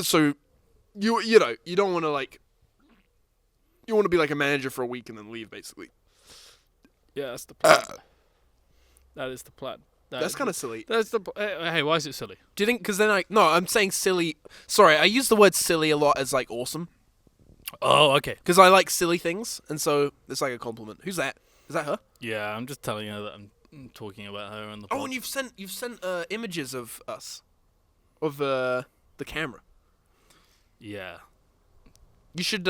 So, you know you don't want to like. You want to be like a manager for a week and then leave, basically. Yeah, that's the plan. That is the plan. That's kind of silly. That's the. Hey, why is it silly? Do you think? Because then I'm saying silly. Sorry, I use the word silly a lot as like awesome. Oh, okay. Because I like silly things, and so it's like a compliment. Who's that? Is that her? Yeah, I'm just telling her that I'm talking about her on the. Oh, pod. and you've sent images of us, of the camera. Yeah. You should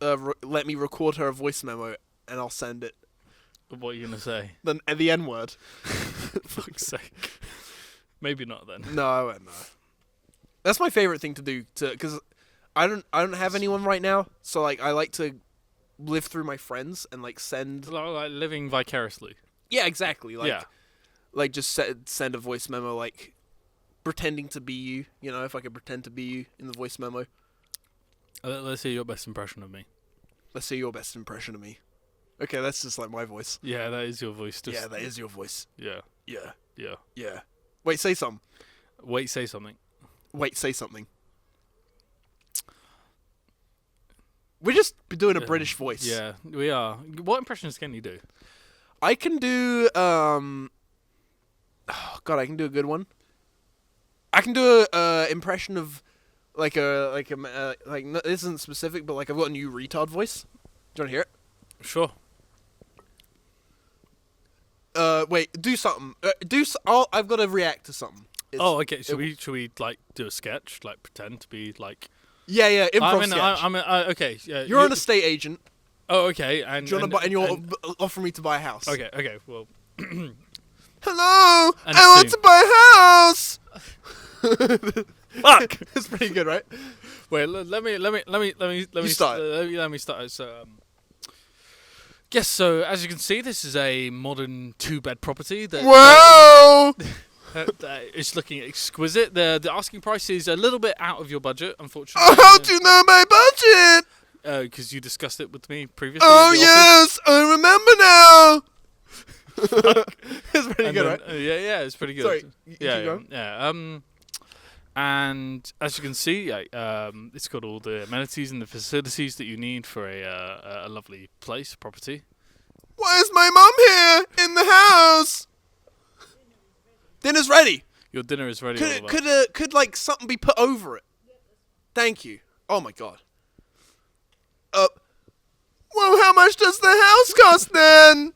let me record her a voice memo, and I'll send it. What are you gonna say? The N word. Fuck's sake. Maybe not then. No, I won't. No. That's my favorite thing to do, because I don't have anyone right now, so like I like to live through my friends and like send. Like living vicariously. Yeah, exactly. Like, Yeah. Like just send a voice memo, like pretending to be you. You know, if I could pretend to be you in the voice memo. Let's hear your best impression of me. Let's see your best impression of me. Okay, that's just like my voice. Yeah, that is your voice. Yeah, that is your voice. Yeah. Yeah. Yeah. Yeah. Wait, say something. Wait, say something. Wait, say something. We're just doing a British voice. Yeah, we are. What impressions can you do? I can do oh god, I can do a good one. I can do a impression of like this isn't specific, but like I've got a new retard voice. Do you want to hear it? Sure. Wait, do something. I've got to react to something. Okay. Should we like do a sketch? Like pretend to be like. Yeah, improv sketch. Okay. Yeah, You're an estate agent. Oh, okay. And Do you want to buy, and you're offering me to buy a house. Okay. Okay. Well. Hello, And I want to buy a house. Fuck. It's pretty good, right? Wait. Let me start. Let me start. So. Yes. So as you can see, this is a modern 2-bed property. Wow. It's looking exquisite. The asking price is a little bit out of your budget, unfortunately. Oh, how do you know my budget? Because you discussed it with me previously. Oh yes, I remember now. It's pretty good, right? Yeah, it's pretty good. Sorry, keep yeah, going. yeah. And as you can see, it's got all the amenities and the facilities that you need for a lovely place, property. Why is my mum here in the house? Dinner's ready. Your dinner is ready. Could like something be put over it? Thank you. Oh my god. Well, how much does the house cost then?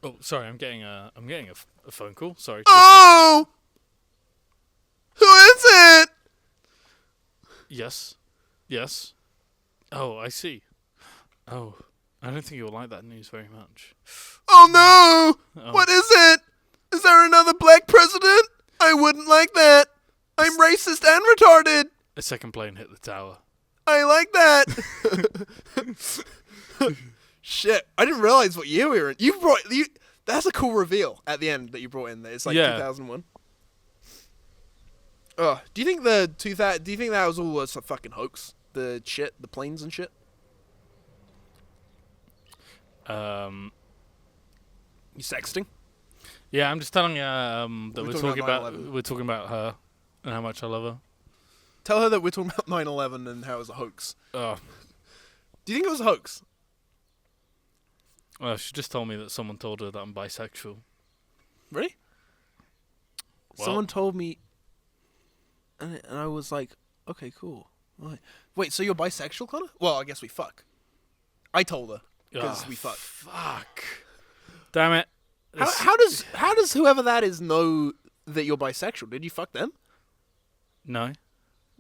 Oh, sorry, I'm getting a phone call. Sorry. Oh, who is it? Yes. Oh, I see. Oh, I don't think you'll like that news very much. Oh no! Oh. What is it? Is there another black president? I wouldn't like that. I'm racist and retarded. A second plane hit the tower. I like that. Shit, I didn't realize what year we were in. That's a cool reveal at the end that you brought in there. It's like 2001. Do you think do you think that was all a fucking hoax? The shit, the planes and shit. You sexting? Yeah, I'm just telling you that we're talking about 9/11. her and how much I love her. Tell her that we're talking about 9/11 and how it was a hoax. Oh. Do you think it was a hoax? Well, she just told me that someone told her that I'm bisexual. Really? Well, Someone told me, and I was like, okay, cool. Right. Wait, so you're bisexual, Connor? Well, I guess we fuck. I told her because we fuck. Fuck. Damn it. How does whoever that is know that you're bisexual? Did you fuck them? No,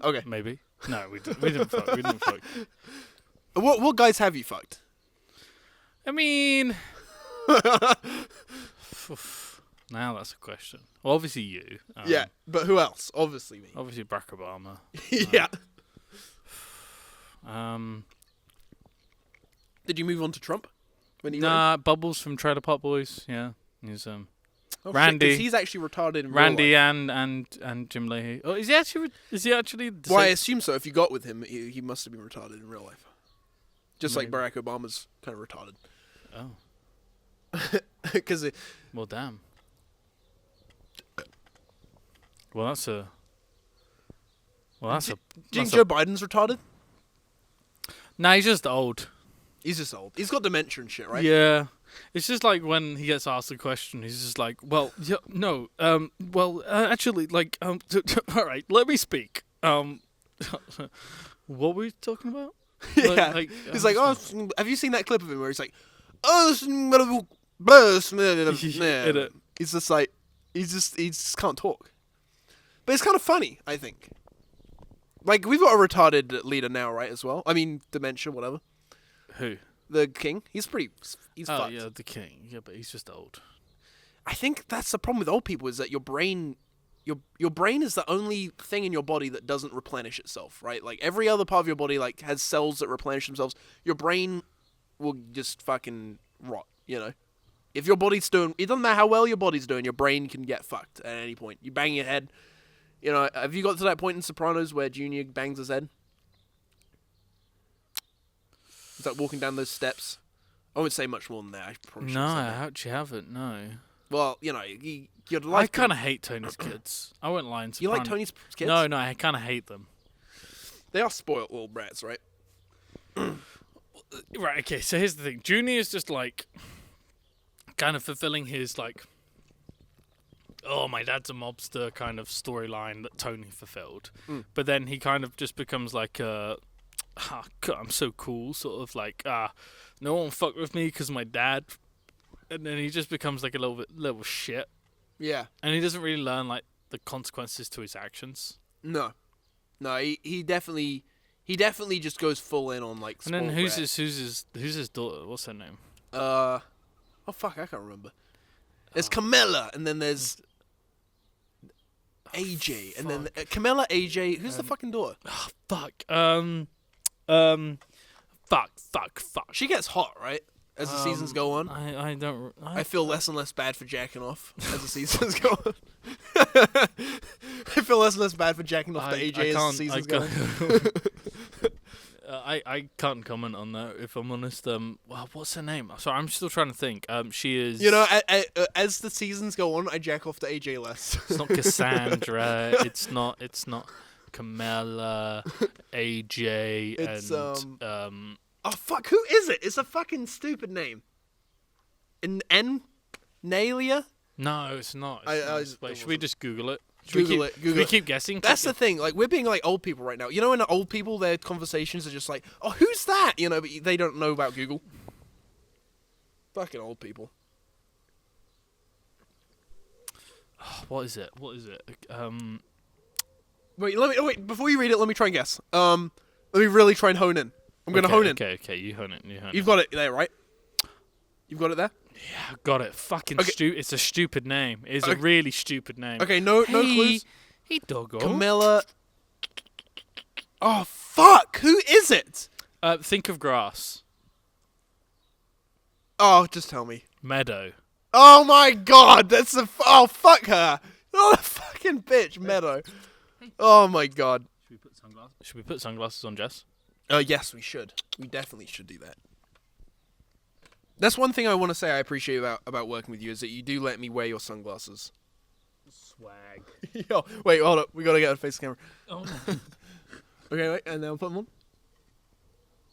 Okay. maybe. No, we didn't fuck. We didn't fuck. What guys have you fucked? I mean, now that's a question. Well, obviously you. Yeah, but who else? Obviously me. Obviously Barack Obama. Yeah. Did you move on to Trump? When he Nah, Bubbles from Trailer Park Boys. Yeah, he's Oh, Randy. shit, 'cause he's actually retarded in real Randy life. and Jim Leahy. Oh, is he actually? Is he actually? Well, I assume so. If you got with him, he must have been retarded in real life. Just like Maybe. Barack Obama's kind of retarded. Oh, Because well, damn. Well, that's a. Well, that's a. do you think That's a Joe Biden's retarded? nah, he's just old. He's just old. He's got dementia and shit, right? Yeah. It's just like when he gets asked a question, he's just like, well, yeah, no, actually, like, all right, let me speak. What were we talking about? Yeah. He's like, oh, have you seen that clip of him where he's like, oh, he's just like, he just can't talk. But it's kind of funny, I think. Like, we've got a retarded leader now, right, as well? I mean, dementia, whatever. Who? The king. He's Oh, fucked. yeah, the king. Yeah, but he's just old. I think that's the problem with old people is that your brain is the only thing in your body that doesn't replenish itself, right? Like every other part of your body like has cells that replenish themselves. Your brain will just fucking rot, you know? If your body's doing, it doesn't matter how well your body's doing, your brain can get fucked at any point. You bang your head. You know, have you got to that point in Sopranos where Junior bangs his head? He's like walking down those steps. I won't say much more than that. I probably No, shouldn't say I that. actually haven't, no. Well, you know, your I life. kind of hate Tony's kids. I won't lie. You like Tony's kids? No, I kind of hate them. They are spoiled little brats, right? Right, okay, so here's the thing. Junior is just like kind of fulfilling his like, oh, my dad's a mobster kind of storyline that Tony fulfilled. But then he kind of just becomes like God, I'm so cool, sort of like, no one fuck with me because my dad. And then he just becomes like a little shit. Yeah. And he doesn't really learn like the consequences to his actions. No, he definitely just goes full in on like. And then spoiled who's brat. his daughter? What's her name? Oh fuck, I can't remember. There's Camilla, and then there's AJ, and then Camilla, AJ. Who's the fucking daughter? Fuck. Fuck. She gets hot, right? As the seasons go on. I don't. I feel less and less bad for jacking off as the seasons go on. I feel less and less bad for jacking off to AJ as the seasons go on. I can't comment on that if I'm honest. Well, what's her name? Sorry, I'm still trying to think. She is. You know, as the seasons go on, I jack off to AJ less. It's not Cassandra. it's not Camilla, AJ, It's, and Oh fuck! Who is it? It's a fucking stupid name. Nalia? No, it's not. Wait, should we just Google it? Google Should it. we keep guessing? That's the thing. Like we're being like old people right now. You know, when old people, their conversations are just like, "Oh, who's that?" You know, but they don't know about Google. Fucking old people. What is it? Wait. Before you read it, let me try and guess. Let me really try and hone in. I'm gonna hone in. Okay, you hone it. You've got it there, right? You've got it there. Yeah, got it. Fucking Okay. It's a stupid name. It's a really stupid name. Okay, no clues. Hey, doggo. Camilla. Oh fuck! Who is it? Think of grass. Oh, just tell me. Meadow. Oh my god, that's a oh fuck her. Oh, fucking bitch, Meadow. Oh my god. Should we put sunglasses on Jess? Yes, we should. We definitely should do that. That's one thing I want to say I appreciate about working with you is that you do let me wear your sunglasses. Swag. Yo, wait, hold up. We gotta get a face camera. Oh no. Okay, wait, and then I'll put them on.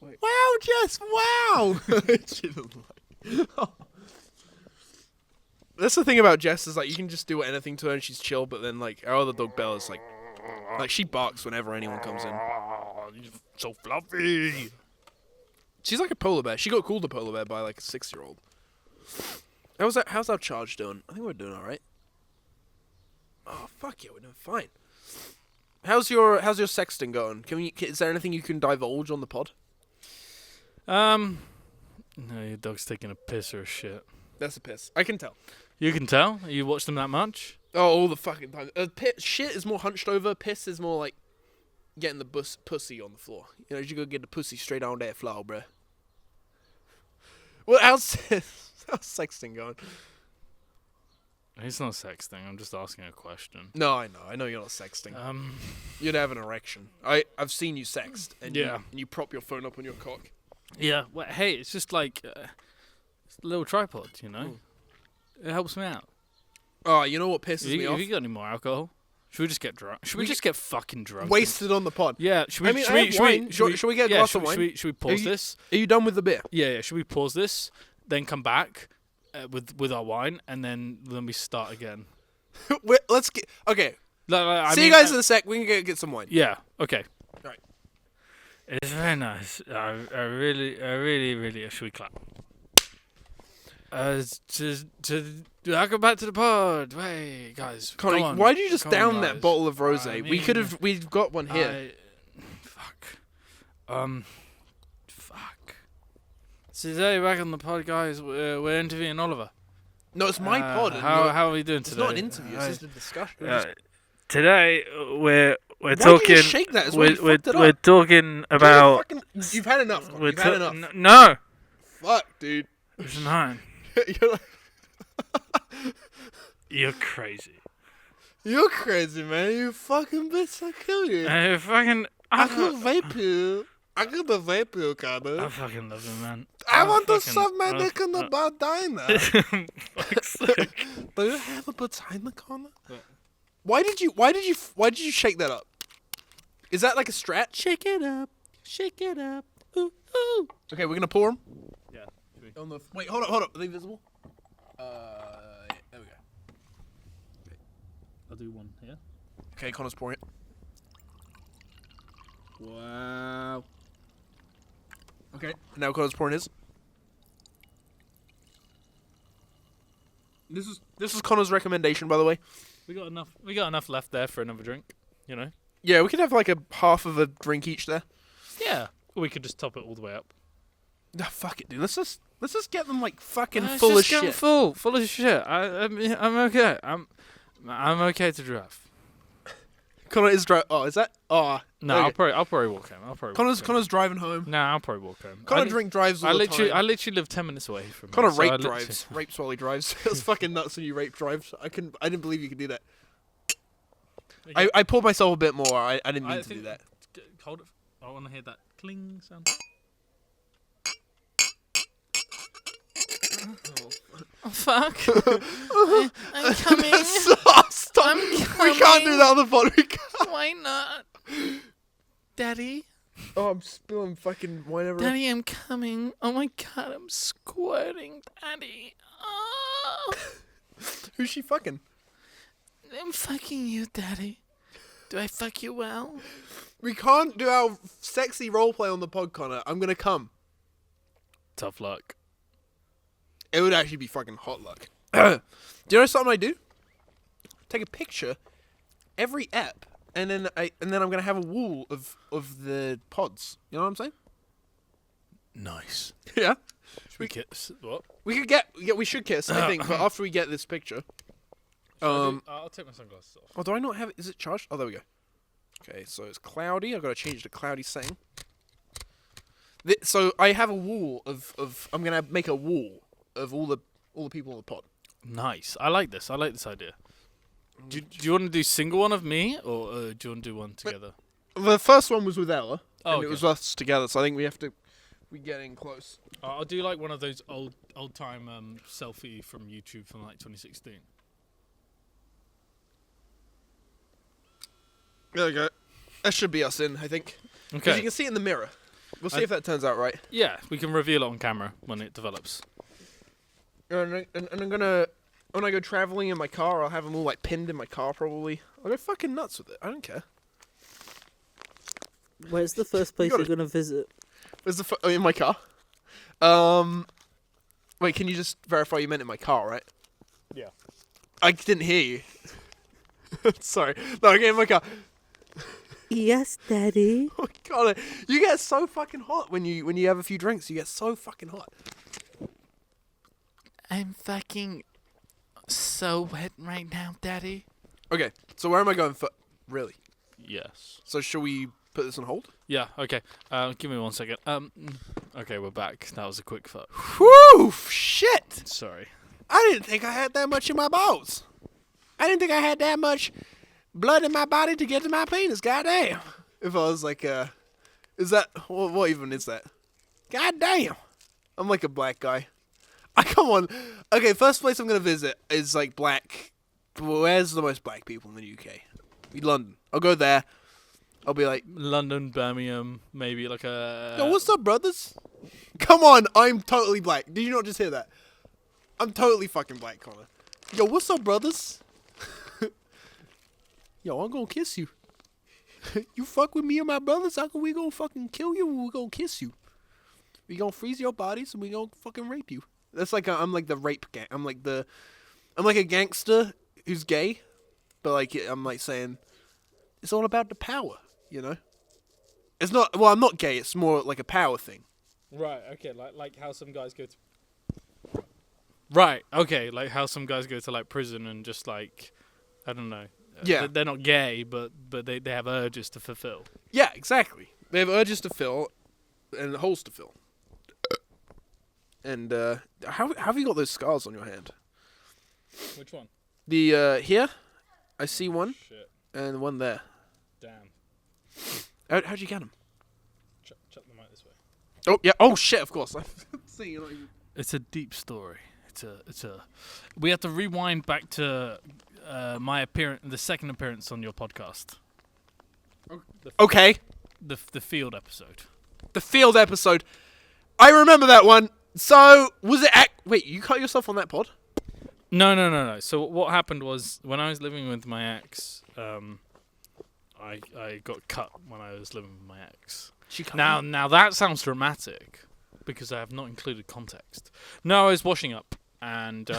Wait. Wow, Jess! Wow. She doesn't like- Oh. That's the thing about Jess is like you can just do anything to her and she's chill, but then like our other dog Bella's like she barks whenever anyone comes in. You're so fluffy. She's like a polar bear. She got called a polar bear by like a 6-year-old. How's our charge doing? I think we're doing all right. Oh fuck yeah, we're doing fine. How's your sexting going? Is there anything you can divulge on the pod? No, your dog's taking a piss or a shit. That's a piss. I can tell. You can tell? You watch them that much? Oh, all the fucking time. Shit is more hunched over. Piss is more like getting the pussy on the floor. You know, you go get the pussy straight on that floor, bruh. Well, how's sexting going? It's not sexting. I'm just asking a question. No, I know. I know you're not sexting. You'd have an erection. I've seen you sext, and you prop your phone up on your cock. Yeah. Well, hey, it's just like it's a little tripod, you know. It helps me out. Oh, you know what pisses me off? Have you got any more alcohol? Should we just get drunk? Should we just get fucking drunk? Wasted on the pod. Yeah. Should we get a glass of wine? Should we pause this? Are you done with the beer? Yeah. Should we pause this, then come back with our wine, and then we start again? Let's get okay. See you guys in a sec. We can get some wine. Yeah. Okay. All right. It's very nice. I really. Should we clap? Welcome back to the pod. Hey guys, Connie, come on. why did you just Come on, down guys. that bottle of rosé? We've got one here. Fuck. Fuck. So today, back on the pod, guys, we're interviewing Oliver. No, it's my pod. How are we doing today? It's not an interview. It's just a discussion. Today we're Why talking. Did you shake that? We're talking about. You've had enough. You've had enough. No. Fuck, dude. It's 9. You're like... You're crazy. You're crazy, man. You fucking bitch. I'll kill you. I could vape you. I could vape you, Connor. I fucking love you, man. I want to suck my dick in the vagina. Fuck's sake. Do you have a vagina, Connor? Why did you shake that up? Is that like a strat? Shake it up. Shake it up. Ooh, ooh. Okay, we're gonna pour them. Yeah. Wait, hold up. Are they visible? Yeah, there we go. Okay. I'll do one here. Okay, Connor's pouring it. Wow. Okay, now Connor's pouring his. This is Connor's recommendation, by the way. We got enough left there for another drink, you know. Yeah, we could have like a half of a drink each there. Yeah. Or we could just top it all the way up. Nah, fuck it, dude. Let's just get them like fucking full of shit. Full of shit. I'm okay. I'm okay to drive. Connor is driving. Oh, is that? Oh, no. okay. I'll probably walk home. Connor's driving home. No, I'll probably walk home. Connor drives all the time. I literally live 10 minutes away from. Connor rape drives. Rapes while he drives. It's fucking nuts when you rape drives. I didn't believe you could do that. I pulled myself a bit more. I didn't mean to do that. Hold it. I want to hear that cling sound. Oh fuck! I'm coming. Stop! I'm coming. We can't do that on the pod. We can't. Why not, Daddy? Oh, I'm spilling fucking wine everywhere. Daddy, I'm coming. Oh my god, I'm squirting, Daddy. Oh. Who's she fucking? I'm fucking you, Daddy. Do I fuck you well? We can't do our sexy roleplay on the pod, Connor. I'm gonna come. Tough luck. It would actually be fucking hot luck. Do you know something I do? Take a picture every ep, and then I'm gonna have a wall of the pods. You know what I'm saying? Nice. Yeah. Should we kiss? What? We should kiss, I think, but after we get this picture. I'll take my sunglasses off. Oh, do I not have it? Is it charged? Oh, there we go. Okay, so it's cloudy. I've got to change to cloudy setting. So I have a wall of I'm gonna make a wall of all the people on the pod. Nice. I like this idea. Do you want to do single one of me, or do you want to do one together? The first one was with Ella, and okay. it was us together. So I think we get in close. I'll do like one of those old time selfie from YouTube from like 2016. There we go. That should be us in, I think. Okay. Because you can see it in the mirror. We'll see if that turns out right. Yeah, we can reveal it on camera when it develops. And I'm gonna, when I go traveling in my car, I'll have them all like pinned in my car probably. I'll go fucking nuts with it. I don't care. Where's the first place you're gonna visit? Where's in my car? Wait, can you just verify you meant in my car, right? Yeah. I didn't hear you. Sorry. No, get in my car. Yes, Daddy. Oh my god, you get so fucking hot when you have a few drinks. You get so fucking hot. I'm fucking so wet right now, Daddy. Okay, so where am I going for? Really? Yes. So should we put this on hold? Yeah. Okay. Give me 1 second. Okay, we're back. That was a quick fuck. Whew! Shit! Sorry. I didn't think I had that much in my balls. I didn't think I had that much blood in my body to get to my penis. Goddamn. If I was like, is that what even is that? Goddamn. I'm like a black guy. Come on. Okay, first place I'm gonna visit is like black. Where's the most black people in the UK? London. I'll go there. I'll be like London, Birmingham, maybe like a. Yo, what's up, brothers? Come on, I'm totally black. Did you not just hear that? I'm totally fucking black, Connor. Yo, what's up, brothers? Yo, I'm gonna kiss you. You fuck with me and my brothers, how come we gonna fucking kill you and we gonna kiss you? We gonna freeze your bodies and we gonna fucking rape you. That's like I'm like the rape gang. I'm like a gangster who's gay, but like I'm like saying it's all about the power, you know? It's not. Well, I'm not gay. It's more like a power thing. Right. Okay. Like how some guys go to. Right. Okay. Like how some guys go to like prison and just like, I don't know. Yeah. They're not gay, but they have urges to fulfill. Yeah. Exactly. They have urges to fill, and holes to fill. And how have you got those scars on your hand? Which one? The here, I see one, Shit. and one there. Damn. How'd you get them? Chuck the mic this way. Oh yeah. Oh shit. Of course. It's a deep story. It's a. We have to rewind back to my appearance, the second appearance on your podcast. Okay. The field episode. The field episode. I remember that one. So was it? Wait, you cut yourself on that pod? No. So what happened was when I was living with my ex, I got cut when I was living with my ex. She cut Now that sounds dramatic because I have not included context. No, I was washing up and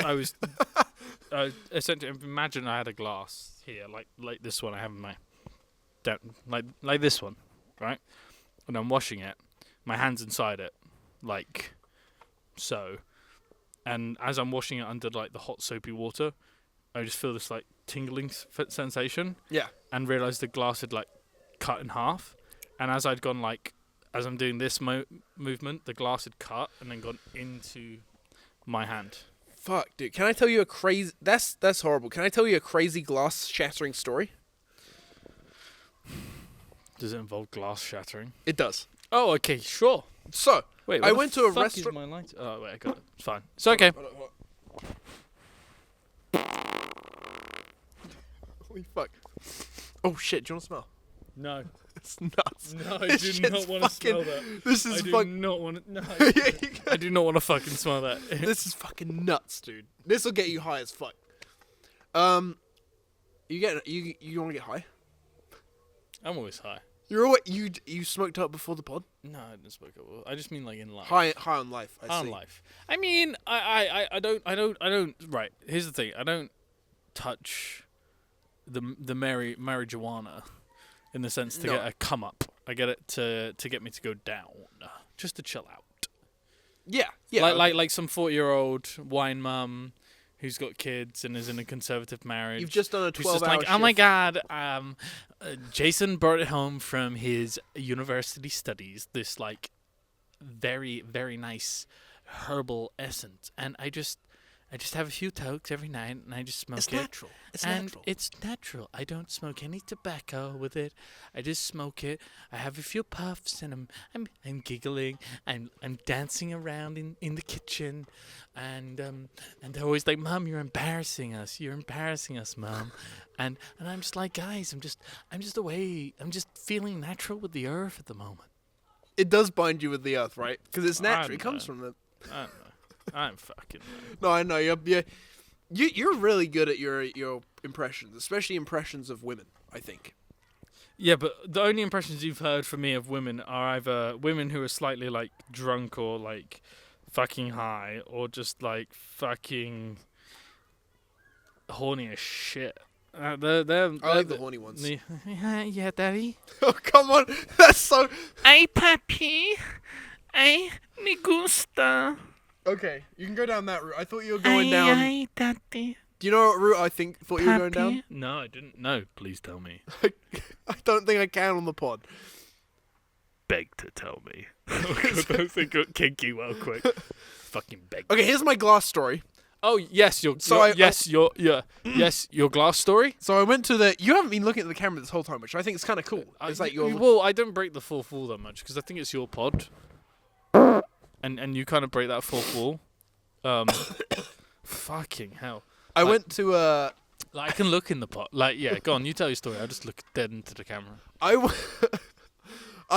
I was essentially, imagine I had a glass here like this one I have in my like this one, right? And I'm washing it. My hand's inside it, like so. And as I'm washing it under like the hot soapy water, I just feel this like tingling sensation. Yeah. And realized the glass had like cut in half. And as I'd gone like, as I'm doing this movement, the glass had cut and then gone into my hand. Fuck, dude. Can I tell you a crazy... That's horrible. Can I tell you a crazy glass shattering story? Does it involve glass shattering? It does. Oh, okay, sure. So, Wait, I went to a fuck restaurant... Is my light? Oh, wait, I got it. It's fine. It's okay. Hold on. Holy fuck. Oh shit, do you want to smell? No. It's nuts. No, I This do shit's not want to smell fucking- that. This is I do fucking... not want to... No. Yeah, I do not want to fucking smell that. This is fucking nuts, dude. This will get you high as fuck. You want to get high? I'm always high. You smoked up before the pod? No, I didn't smoke up. I just mean like in life. High on life. I High see. on life. I mean, I don't. Right. Here's the thing. I don't touch the marijuana in the sense to No. get a come up. I get it to get me to go down, just to chill out. Yeah. Like some 40-year-old wine mum who's got kids and is in a conservative marriage. You've just done a who's just 12-hour like, oh my shift. god, Jason brought it home from his university studies. This like very, very nice herbal essence, and I just have a few tokes every night, and I just smoke It's it. natural. It's and natural. it's natural. I don't smoke any tobacco with it. I just smoke it. I have a few puffs, and I'm giggling. I'm dancing around in the kitchen, and they're always like, "Mom, you're embarrassing us. You're embarrassing us, Mom." and I'm just like, guys, I'm just away. I'm just feeling natural with the earth at the moment. It does bind you with the earth, right? Because it's I natural. It know. comes from the... I don't know. I'm fucking. No, I know. You're really good at your impressions, especially impressions of women, I think. Yeah, but the only impressions you've heard from me of women are either women who are slightly like drunk or like fucking high, or just like fucking horny as shit. They're I like the horny ones. Yeah, daddy. Oh, come on. That's so... Ay, papi. Ay, me gusta. Okay, you can go down that route. I thought you were going down... Ay, daddy. Do you know what route I thought you were going down? No, I didn't. No, please tell me. I don't think I can on the pod. Beg to tell me. Those things got kinky well quick. Fucking beg. Okay, here's my glass story. Oh yes, your glass story. So I went to the... You haven't been looking at the camera this whole time, which I think is kind of cool. It's like your... Well, I don't break the fourth wall that much because I think it's your pod, and you kind of break that fourth wall. Fucking hell. I went to Like, I can look in the pot. Like, yeah, go on, you tell your story. I'll just look dead into the camera. I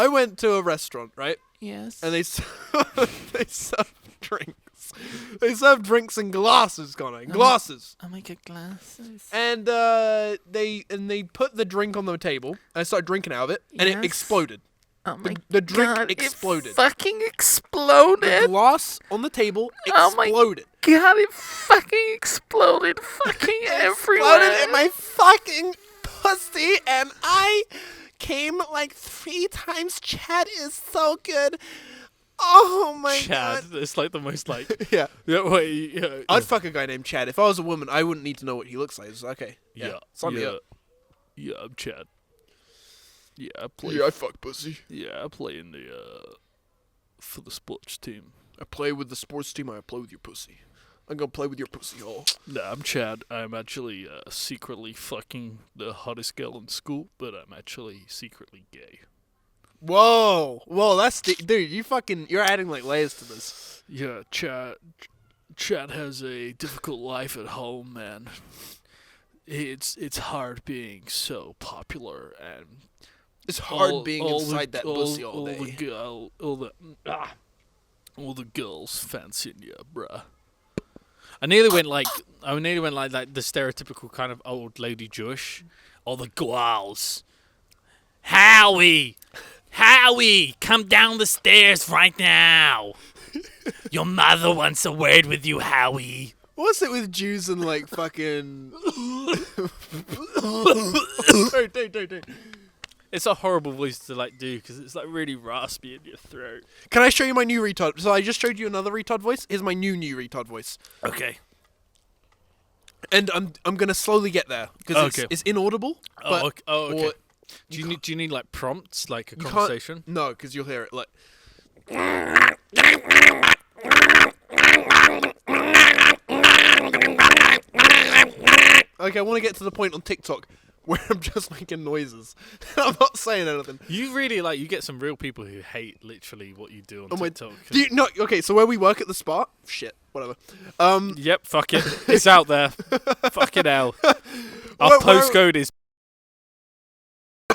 went to a restaurant, right? Yes. And they serve drinks. They serve drinks in glasses, Connor. In glasses. Oh my god, glasses. And they put the drink on the table. I started drinking out of it, and it exploded. Oh my the drink god, exploded. It fucking exploded. The glass on the table exploded. God, it fucking exploded fucking everywhere. Exploded in my fucking pussy, and I came like 3 times. Chad is so good. Oh my god. Chad, it's like the most like... Yeah. Yeah, wait, yeah. I'd fuck a guy named Chad. If I was a woman, I wouldn't need to know what he looks like. It's okay. Yeah. Sign me up. Yeah, I'm Chad. Yeah, I play... Yeah, I fuck pussy. Yeah, I play in the, for the sports team. I play with the sports team. I play with your pussy. I'm gonna play with your pussy hole. Nah, I'm Chad. I'm actually secretly fucking the hottest girl in school, but I'm actually secretly gay. Whoa, that's dude. You're adding like layers to this. Yeah, Chad has a difficult life at home, man. It's hard being so popular, and it's hard being inside that pussy all day. All the girls fancying you, bruh. I nearly went like the stereotypical kind of old lady Jewish. All the girls. Howie, come down the stairs right now. Your mother wants a word with you, Howie. What's it with Jews and like fucking? Don't. It's a horrible voice to like do because it's like really raspy in your throat. Can I show you my new retard? So I just showed you another retard voice. Here's my new retard voice. Okay. And I'm gonna slowly get there because it's inaudible. Oh, But, okay. Do you need like prompts, like a conversation? No, because you'll hear it like. Okay, I want to get to the point on TikTok where I'm just making noises. I'm not saying anything. You really you get some real people who hate literally what you do on TikTok. Okay, so where we work at the spa, shit, whatever. Yep, fuck it. It's out there. Fucking hell. Our postcode is...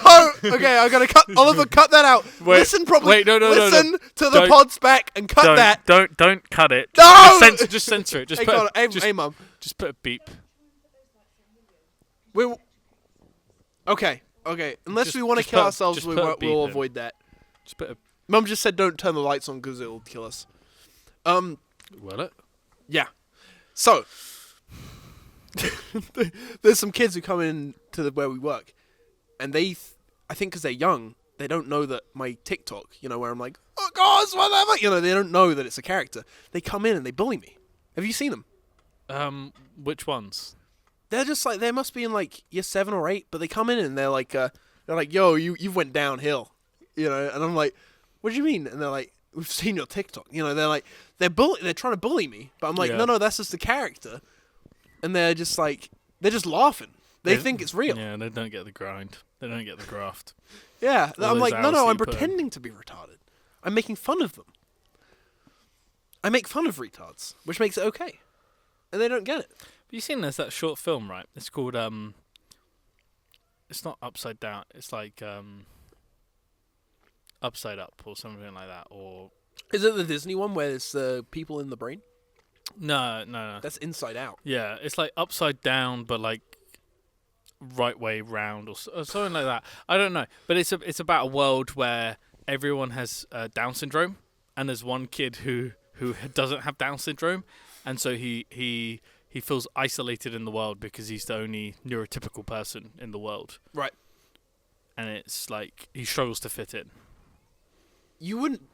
Oh, okay, I gotta cut. Oliver, cut that out. Listen properly. Wait, no. Listen to the pod spec and cut that. Don't cut it. No! Just censor it. Hey, Mum. Just put a beep. Okay. Unless we want to kill ourselves, we'll avoid that. Just put a... Mum just said don't turn the lights on because it'll kill us. Will it? Yeah. So, there's some kids who come in to where we work, and I think because they're young, they don't know that my TikTok, where I'm like, oh gosh, whatever, they don't know that it's a character. They come in and they bully me. Have you seen them? Which ones? They're just like, they must be in like year 7 or 8, but they come in and they're like, yo, you went downhill, and I'm like, what do you mean? And they're like, we've seen your TikTok, they're like, they're trying to bully me, but I'm like, no, that's just the character, and they're just laughing. They think it's real. Yeah, they don't get the grind. They don't get the graft. Yeah, I'm like, no, I'm pretending to be retarded. I'm making fun of them. I make fun of retards, which makes it okay, and they don't get it. Have you seen there's that short film, right? It's called it's not Upside Down. It's like Upside Up or something like that. Or is it the Disney one where it's the people in the brain? No. That's Inside Out. Yeah, it's like Upside Down, but like right way round or something like that. I don't know, but it's about a world where everyone has Down syndrome, and there's one kid who who doesn't have Down syndrome, and so he feels isolated in the world because he's the only neurotypical person in the world. Right. And it's like he struggles to fit in.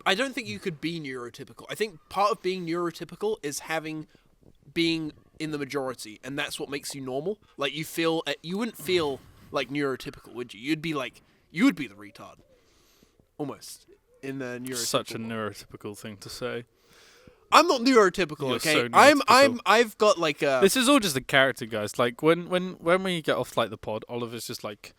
I don't think you could be neurotypical. I think part of being neurotypical is being in the majority, and that's what makes you normal. Like you wouldn't feel like neurotypical, would you? You would be the retard. Almost. In the neurotypical. Such a neurotypical thing to say. I'm not neurotypical, You're okay? so neurotypical. I've got like a... This is all just a character, guys. Like when we get off like the pod, Oliver's just like,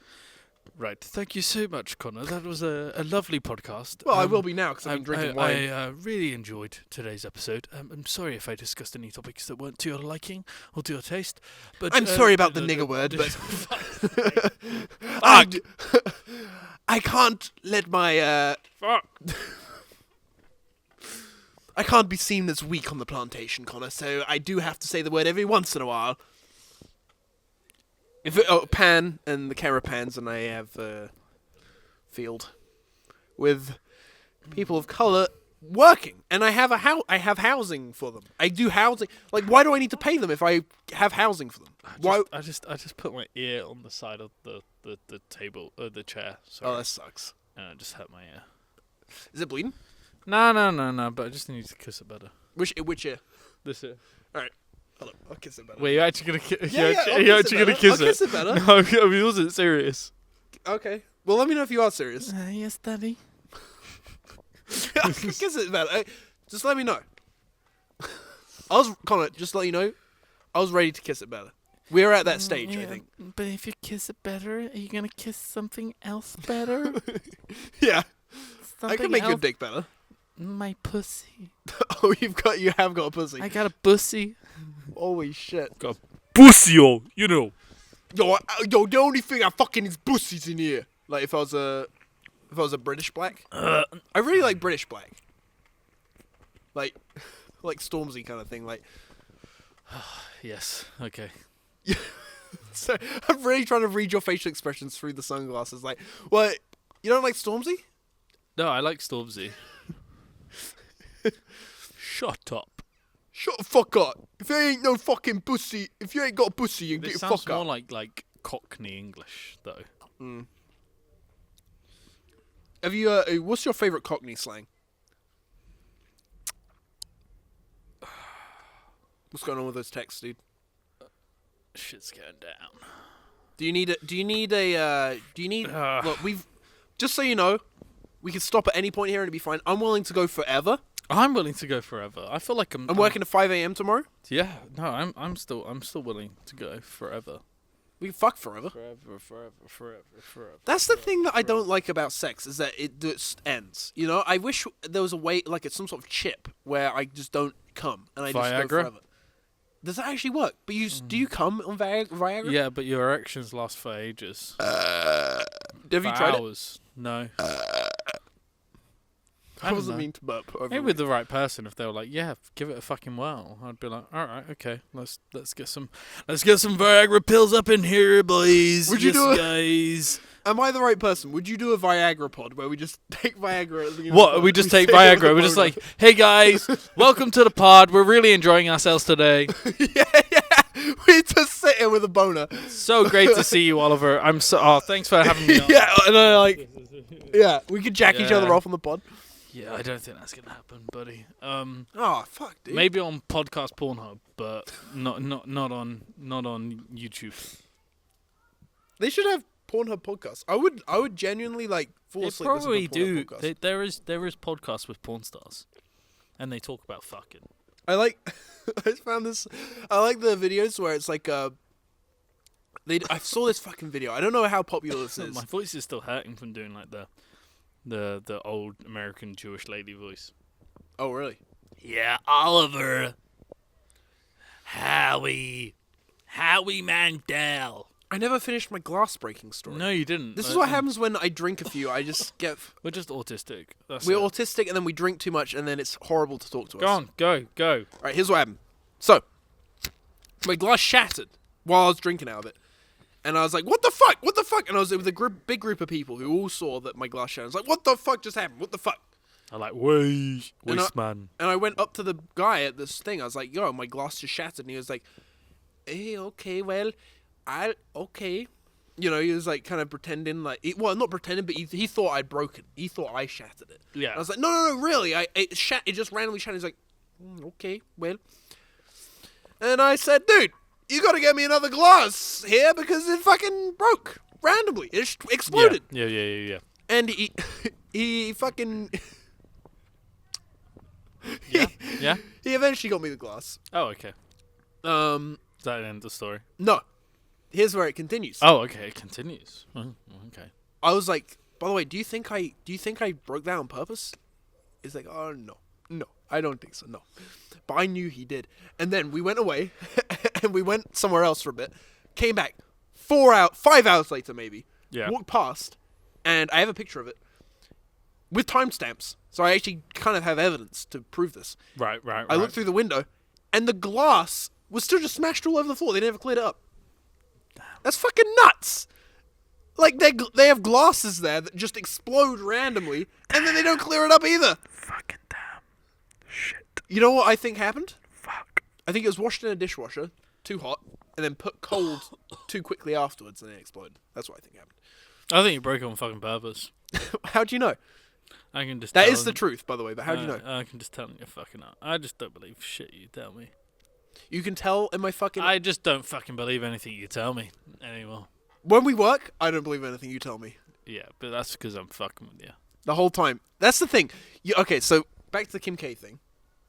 right, thank you so much, Connor. That was a lovely podcast. Well, I will be now because I've been drinking wine. I really enjoyed today's episode. I'm sorry if I discussed any topics that weren't to your liking or to your taste. But I'm sorry about the nigger word, but I can't let my Fuck. I can't be seen as weak on the plantation, Connor. So I do have to say the word every once in a while. Pan and the camera pans, and I have a field with people of color working, and I have I have housing for them. I do housing. Like, why do I need to pay them if I have housing for them? I just put my ear on the side of the table, the chair. Sorry. Oh, that sucks. And I just hurt my ear. Is it bleeding? No. But I just need to kiss it better. Which ear? This ear. All right. Hold on. I'll kiss it better. Wait, you're actually gonna kiss? Yeah, you're actually gonna kiss it? I'll kiss it better. No, I mean, wasn't serious. Okay. Well, let me know if you are serious. Yes, Daddy. I can kiss it better. Just let me know. Connor, just to let you know, I was ready to kiss it better. We're at that stage, I think. But if you kiss it better, are you gonna kiss something else better? Yeah. I Something can make your else? dick better. My pussy. Oh, you have got a pussy. I got a pussy. Holy shit. Got a pussy, you know. Yo, the only thing I fucking is pussies in here. Like if I was a British black. I really like British black. Like Stormzy kind of thing. Like. Yes. Okay. So I'm really trying to read your facial expressions through the sunglasses. Like, what? You don't like Stormzy? No, I like Stormzy. Shut up. Shut the fuck up. If you ain't no fucking pussy, if you ain't got a pussy, you can This get your sounds fuck more up. like Cockney English, though. Mm. Have you? What's your favorite Cockney slang? What's going on with those texts, dude? Shit's going down. Do you need? Look, we've. Just so you know, we can stop at any point here and it'll be fine. I'm willing to go forever. I'm willing to go forever. I feel like I'm working at 5 a.m. tomorrow. Yeah, no, I'm still willing to go forever. We can fuck forever. Forever. That's the thing that I don't like about sex is that it just ends. You know, I wish there was a way, like it's some sort of chip where I just don't come and I just go Viagra? forever. Does that actually work? But do you come on Viagra? Yeah, but your erections last for ages. Have you tried hours. No. I wasn't mean to burp. Maybe with the right person, if they were like, "Yeah, give it a fucking whirl," I'd be like, "All right, okay, let's get some Viagra pills up in here, boys." Would you yes, do guys? Am I the right person? Would you do a Viagra pod where we just take Viagra? At the beginning What? of the We pod, just say take it with Viagra. a We're just boner? like, "Hey guys, welcome to the pod. We're really enjoying ourselves today. yeah. We just sit here with a boner. So great to see you, Oliver. Thanks for having me on." Yeah, and then yeah, we could jack each other off on the pod. Yeah, I don't think that's gonna happen, buddy. Oh fuck, dude. Maybe on podcast Pornhub, but not on YouTube. They should have Pornhub podcasts. I would genuinely like fall They asleep. probably listening to do. Pornhub podcasts. There is podcasts with porn stars, and they talk about fucking. I like. I found this. I like the videos where it's like I saw this fucking video. I don't know how popular this is. My voice is still hurting from doing like the old American Jewish lady voice. Oh really? Yeah, Oliver. Howie Mandel. I never finished my glass breaking story. No, you didn't. This is what happens when I drink a few. I just get. We're just autistic. We're autistic, and then we drink too much, and then it's horrible to talk to us. Go on, go. All right, here's what happened. So, my glass shattered while I was drinking out of it. And I was like, what the fuck? And I was with a big group of people who all saw that my glass shattered. I was like, what the fuck just happened? What the fuck? I like, waste man. And I went up to the guy at this thing. I was like, yo, my glass just shattered. And he was like, hey, okay, well, okay. You know, he was like kind of pretending like, not pretending, but he thought I'd broken. He thought I shattered it. Yeah. And I was like, no, really. It just randomly shattered. He's like, okay, well. And I said, dude, you got to get me another glass here because it fucking broke randomly. It just exploded. Yeah. And he fucking... Yeah? He eventually got me the glass. Oh, okay. Is that the end of the story? No. Here's where it continues. Oh, okay. It continues. Oh, okay. I was like, by the way, do you think I broke that on purpose? He's like, oh, no, I don't think so, no. But I knew he did. And then we went away, and we went somewhere else for a bit, came back 5 hours later maybe, walked past, and I have a picture of it, with timestamps, so I actually kind of have evidence to prove this. Right. I looked through the window, and the glass was still just smashed all over the floor. They never cleared it up. That's fucking nuts! Like, they have glasses there that just explode randomly, and then they don't clear it up either. Fucking damn. Shit. You know what I think happened? Fuck. I think it was washed in a dishwasher, too hot, and then put cold too quickly afterwards, and then it exploded. That's what I think happened. I think you broke it on fucking purpose. How do you know? I can just That tell is the truth, by the way, but how do you know? I can just tell you're fucking up. I just don't believe shit you tell me. You can tell in my fucking... I just don't fucking believe anything you tell me anymore. When we work, I don't believe anything you tell me. Yeah, but that's because I'm fucking with you. The whole time. That's the thing. Okay, so back to the Kim K thing.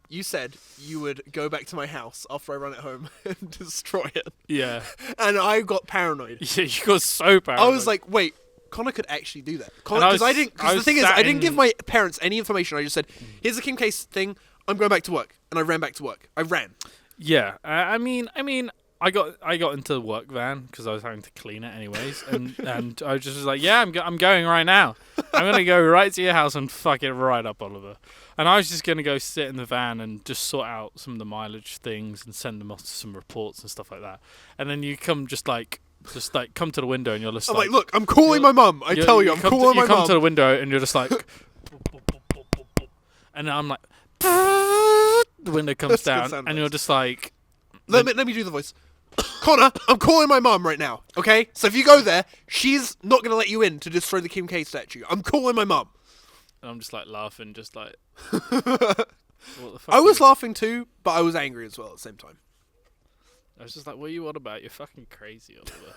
You said you would go back to my house after I run it home and destroy it. Yeah. And I got paranoid. Yeah, you got so paranoid. I was like, wait, Connor could actually do that. Because the thing is, I didn't give my parents any information. I just said, here's the Kim K thing. I'm going back to work. And I ran back to work. I ran. Yeah, I mean, I got into the work van because I was having to clean it anyways, and I just was like, yeah, I'm going right now. I'm gonna go right to your house and fuck it right up, Oliver. And I was just gonna go sit in the van and just sort out some of the mileage things and send them off to some reports and stuff like that. And then you come just come to the window and you're just I'm like, look, I'm calling my mum. I'm calling my mum. You come to the window and you're just like, and I'm like. The window comes down, and you're just like... Let me do the voice. Connor, I'm calling my mum right now, okay? So if you go there, she's not going to let you in to destroy the Kim K statue. I'm calling my mum. And I'm just like laughing, just like... what the fuck I was laughing too, but I was angry as well at the same time. I was just like, what are you on about? You're fucking crazy, Oliver.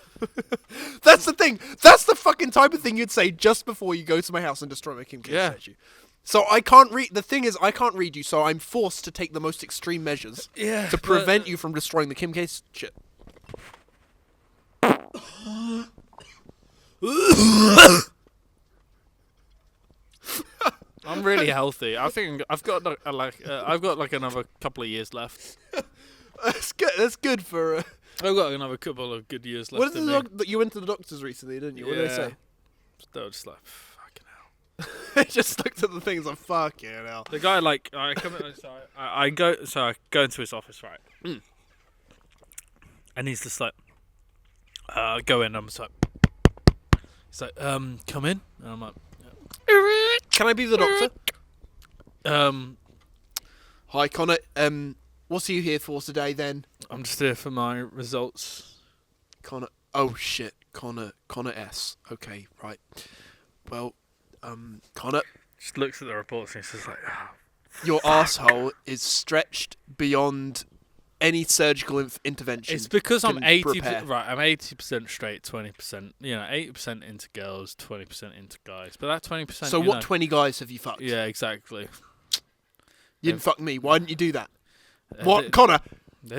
That's the thing. That's the fucking type of thing you'd say just before you go to my house and destroy my Kim K statue. So I can't read. The thing is, I can't read you, so I'm forced to take the most extreme measures to prevent you from destroying the Kim K shit. I'm really healthy. I think I've got like another couple of years left. That's good. That's good for. I've got another couple of good years left. What did you went to the doctors recently, didn't you? What did they say? They were just like, fucking hell. They just looked at the things like, fucking hell. The guy like, I go into his office, right? Mm. And he's just like, go in. I'm just like, he's like, come in. And I'm like, can I be the doctor? Hi, Connor. What are you here for today, then? I'm just here for my results. Connor. Oh shit, Connor S. Okay, right. Well, Connor. Just looks at the reports and he's just like, your asshole is stretched beyond any surgical intervention. It's because I'm 80%. Right, I'm 80% straight, 20%. 80% into girls, 20% into guys. But that 20%. So what 20 guys have you fucked? Yeah, exactly. You didn't fuck me. Why didn't you do that? What, Connor?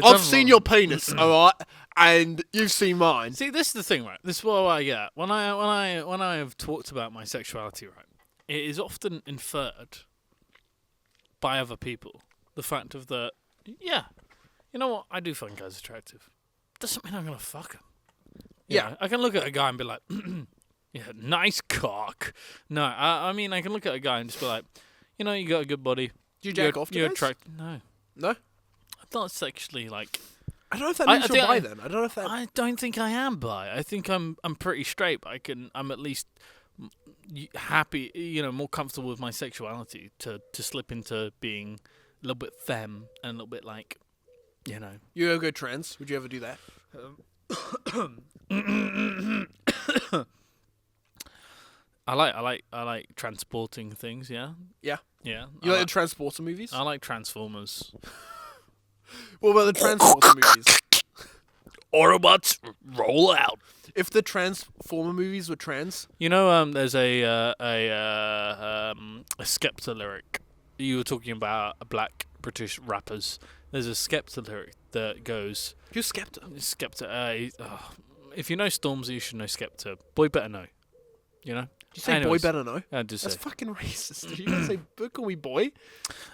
I've seen your penis, alright, and you've seen mine. See, this is the thing, right? This is what I get when I have talked about my sexuality, right? It is often inferred by other people the fact of that. Yeah, you know what? I do find guys attractive. Doesn't mean I'm gonna fuck them. Yeah, I can look at a guy and be like, yeah, nice cock. No, I mean I can look at a guy and just be like, you got a good body. Do you jack off to You're guys? attractive. No. I'm not sexually like. I don't know if that means you're bi then. I don't know if that. I don't think I am bi. I think I'm pretty straight. But I'm at least happy, more comfortable with my sexuality to slip into being a little bit femme and a little bit like, You ever go trans? Would you ever do that? I like transporting things. Yeah. Yeah. Yeah. You like the Transporter movies? I like Transformers. What about the Transporter movies? Autobots, roll out. If the Transformer movies were trans, There's a Skepta lyric. You were talking about black British rappers. There's a Skepta lyric that goes. who's Skepta? Skepta. If you know Stormzy, you should know Skepta. Boy better know. You say Anyways, boy better know? Just That's say. fucking racist. You don't say call me boy.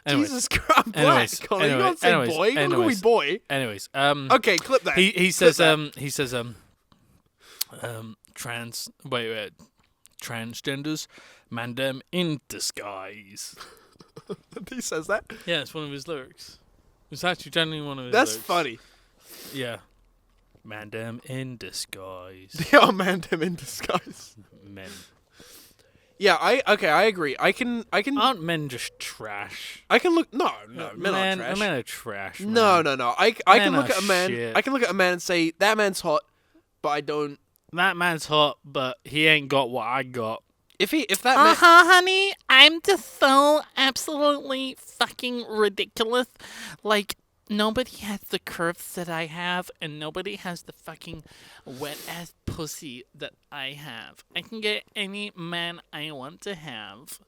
Anyways, Jesus Christ, I'm black. anyways, Connor. You can't say anyways, boy. You can't call me anyways. boy. Anyways, Okay, clip that. he says transgenders, man them in disguise. He says that. Yeah, it's one of his lyrics. It's actually genuinely one of his That's lyrics. funny. Yeah. Man them in disguise. They are man them in disguise. Men. Yeah, I agree. I can Aren't men just trash? I can look men aren't trash. Men are trash. No. man. I can Men look are at a man. shit. I can look at a man and say that man's hot, but I don't. That man's hot, but he ain't got what I got. If that man, Honey, I'm just so absolutely fucking ridiculous. Like, nobody has the curves that I have, and nobody has the fucking wet-ass pussy that I have. I can get any man I want to have.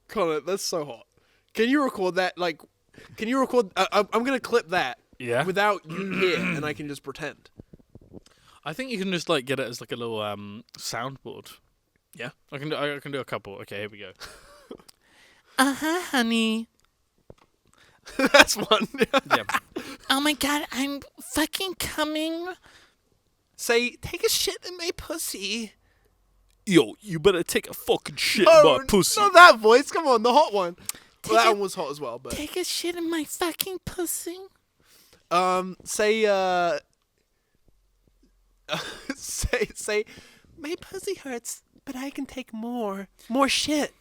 Connor, that's so hot. Can you record that? Like, can you record? I'm gonna clip that. Yeah. Without you here, and I can just pretend. I think you can just get it as a little soundboard. Yeah. I can do a couple. Okay, here we go. Honey. That's one. Yeah. Oh my god, I'm fucking coming. Say, take a shit in my pussy. Yo, you better take a fucking shit Oh, in my pussy. not that voice. Come on, the hot one. Well, that one was hot as well, but Take a shit in my fucking pussy. say say my pussy hurts, but I can take more shit.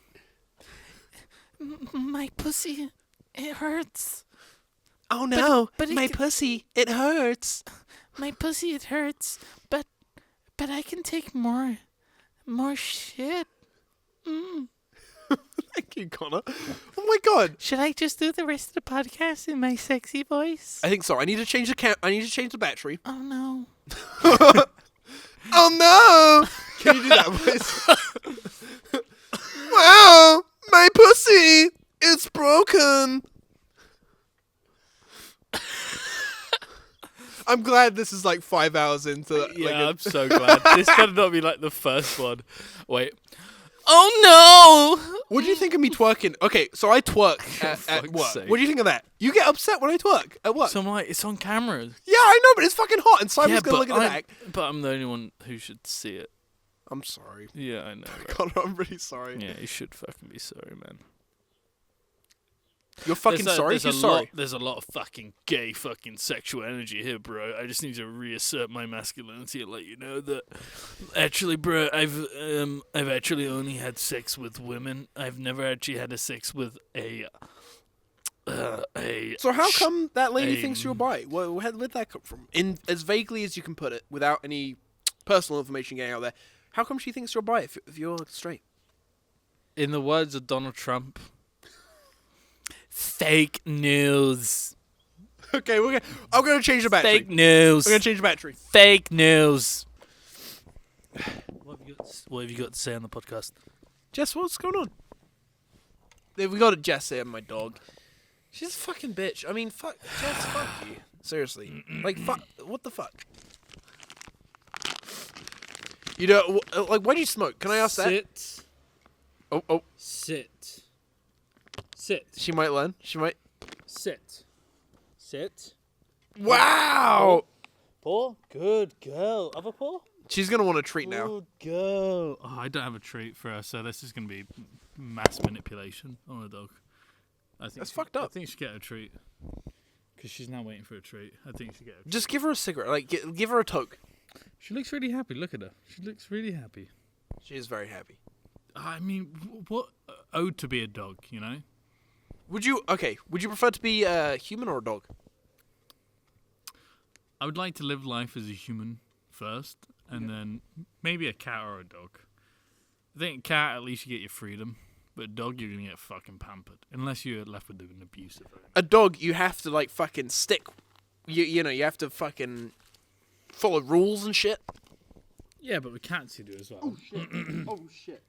My pussy, it hurts. Oh no, but it my can- pussy, it hurts. My pussy, it hurts. But I can take more shit. Thank you, Connor. Oh my god. Should I just do the rest of the podcast in my sexy voice? I think so. I need to change I need to change the battery. Oh no. Oh no! Can you do that voice? Wow, my pussy, it's broken. I'm glad this is like 5 hours into. Yeah, I'm so glad. This better not be like the first one. Wait. Oh no! What do you think of me twerking? Okay, so I twerk at fuck's work. sake. What do you think of that? You get upset when I twerk at work. So I'm like, it's on camera. Yeah, I know, but it's fucking hot, and Simon's gonna look at the I'm, back. but I'm the only one who should see it. I'm sorry. Yeah, I know. Right? Connor, I'm really sorry. Yeah, you should fucking be sorry, man. You're fucking sorry? You're sorry. There's a lot of fucking gay fucking sexual energy here, bro. I just need to reassert my masculinity and let you know that actually, bro, I've actually only had sex with women. I've never actually had a sex with a So how come that lady thinks you're bi? Where'd that come from? In as vaguely as you can put it, without any personal information getting out there. How come she thinks you're bi if you're straight? In the words of Donald Trump, fake news. Okay, I'm gonna change the battery. Fake news. I'm gonna change the battery. Fake news. What have you got to say on the podcast? Jess, what's going on? We got a Jess here, my dog. She's a fucking bitch. I mean, fuck, Jess, fuck you. Seriously, like, fuck, what the fuck? You know, like, why do you smoke? Can I ask that? Sit. Oh. Sit. Sit. She might learn. She might. Sit. Sit. Wow! Paw. Good girl. Other paw. She's gonna want a treat now. Good girl. Oh, I don't have a treat for her, so this is gonna be mass manipulation on a dog. I think That's fucked up. I think she should get a treat. Because she's now waiting for a treat. I think she should get a treat. Just give her a cigarette. Like, give her a toke. She looks really happy. Look at her. She looks really happy. She is very happy. I mean, what owed to be a dog, you know? Would you prefer to be a human or a dog? I would like to live life as a human first, and then maybe a cat or a dog. I think a cat, at least you get your freedom, but a dog, you're gonna get fucking pampered. Unless you're left with an abusive owner. A dog, you have to, like, fucking stick. You know, you have to fucking follow rules and shit. Yeah, but with cats you do as well. Oh, shit. Oh, shit.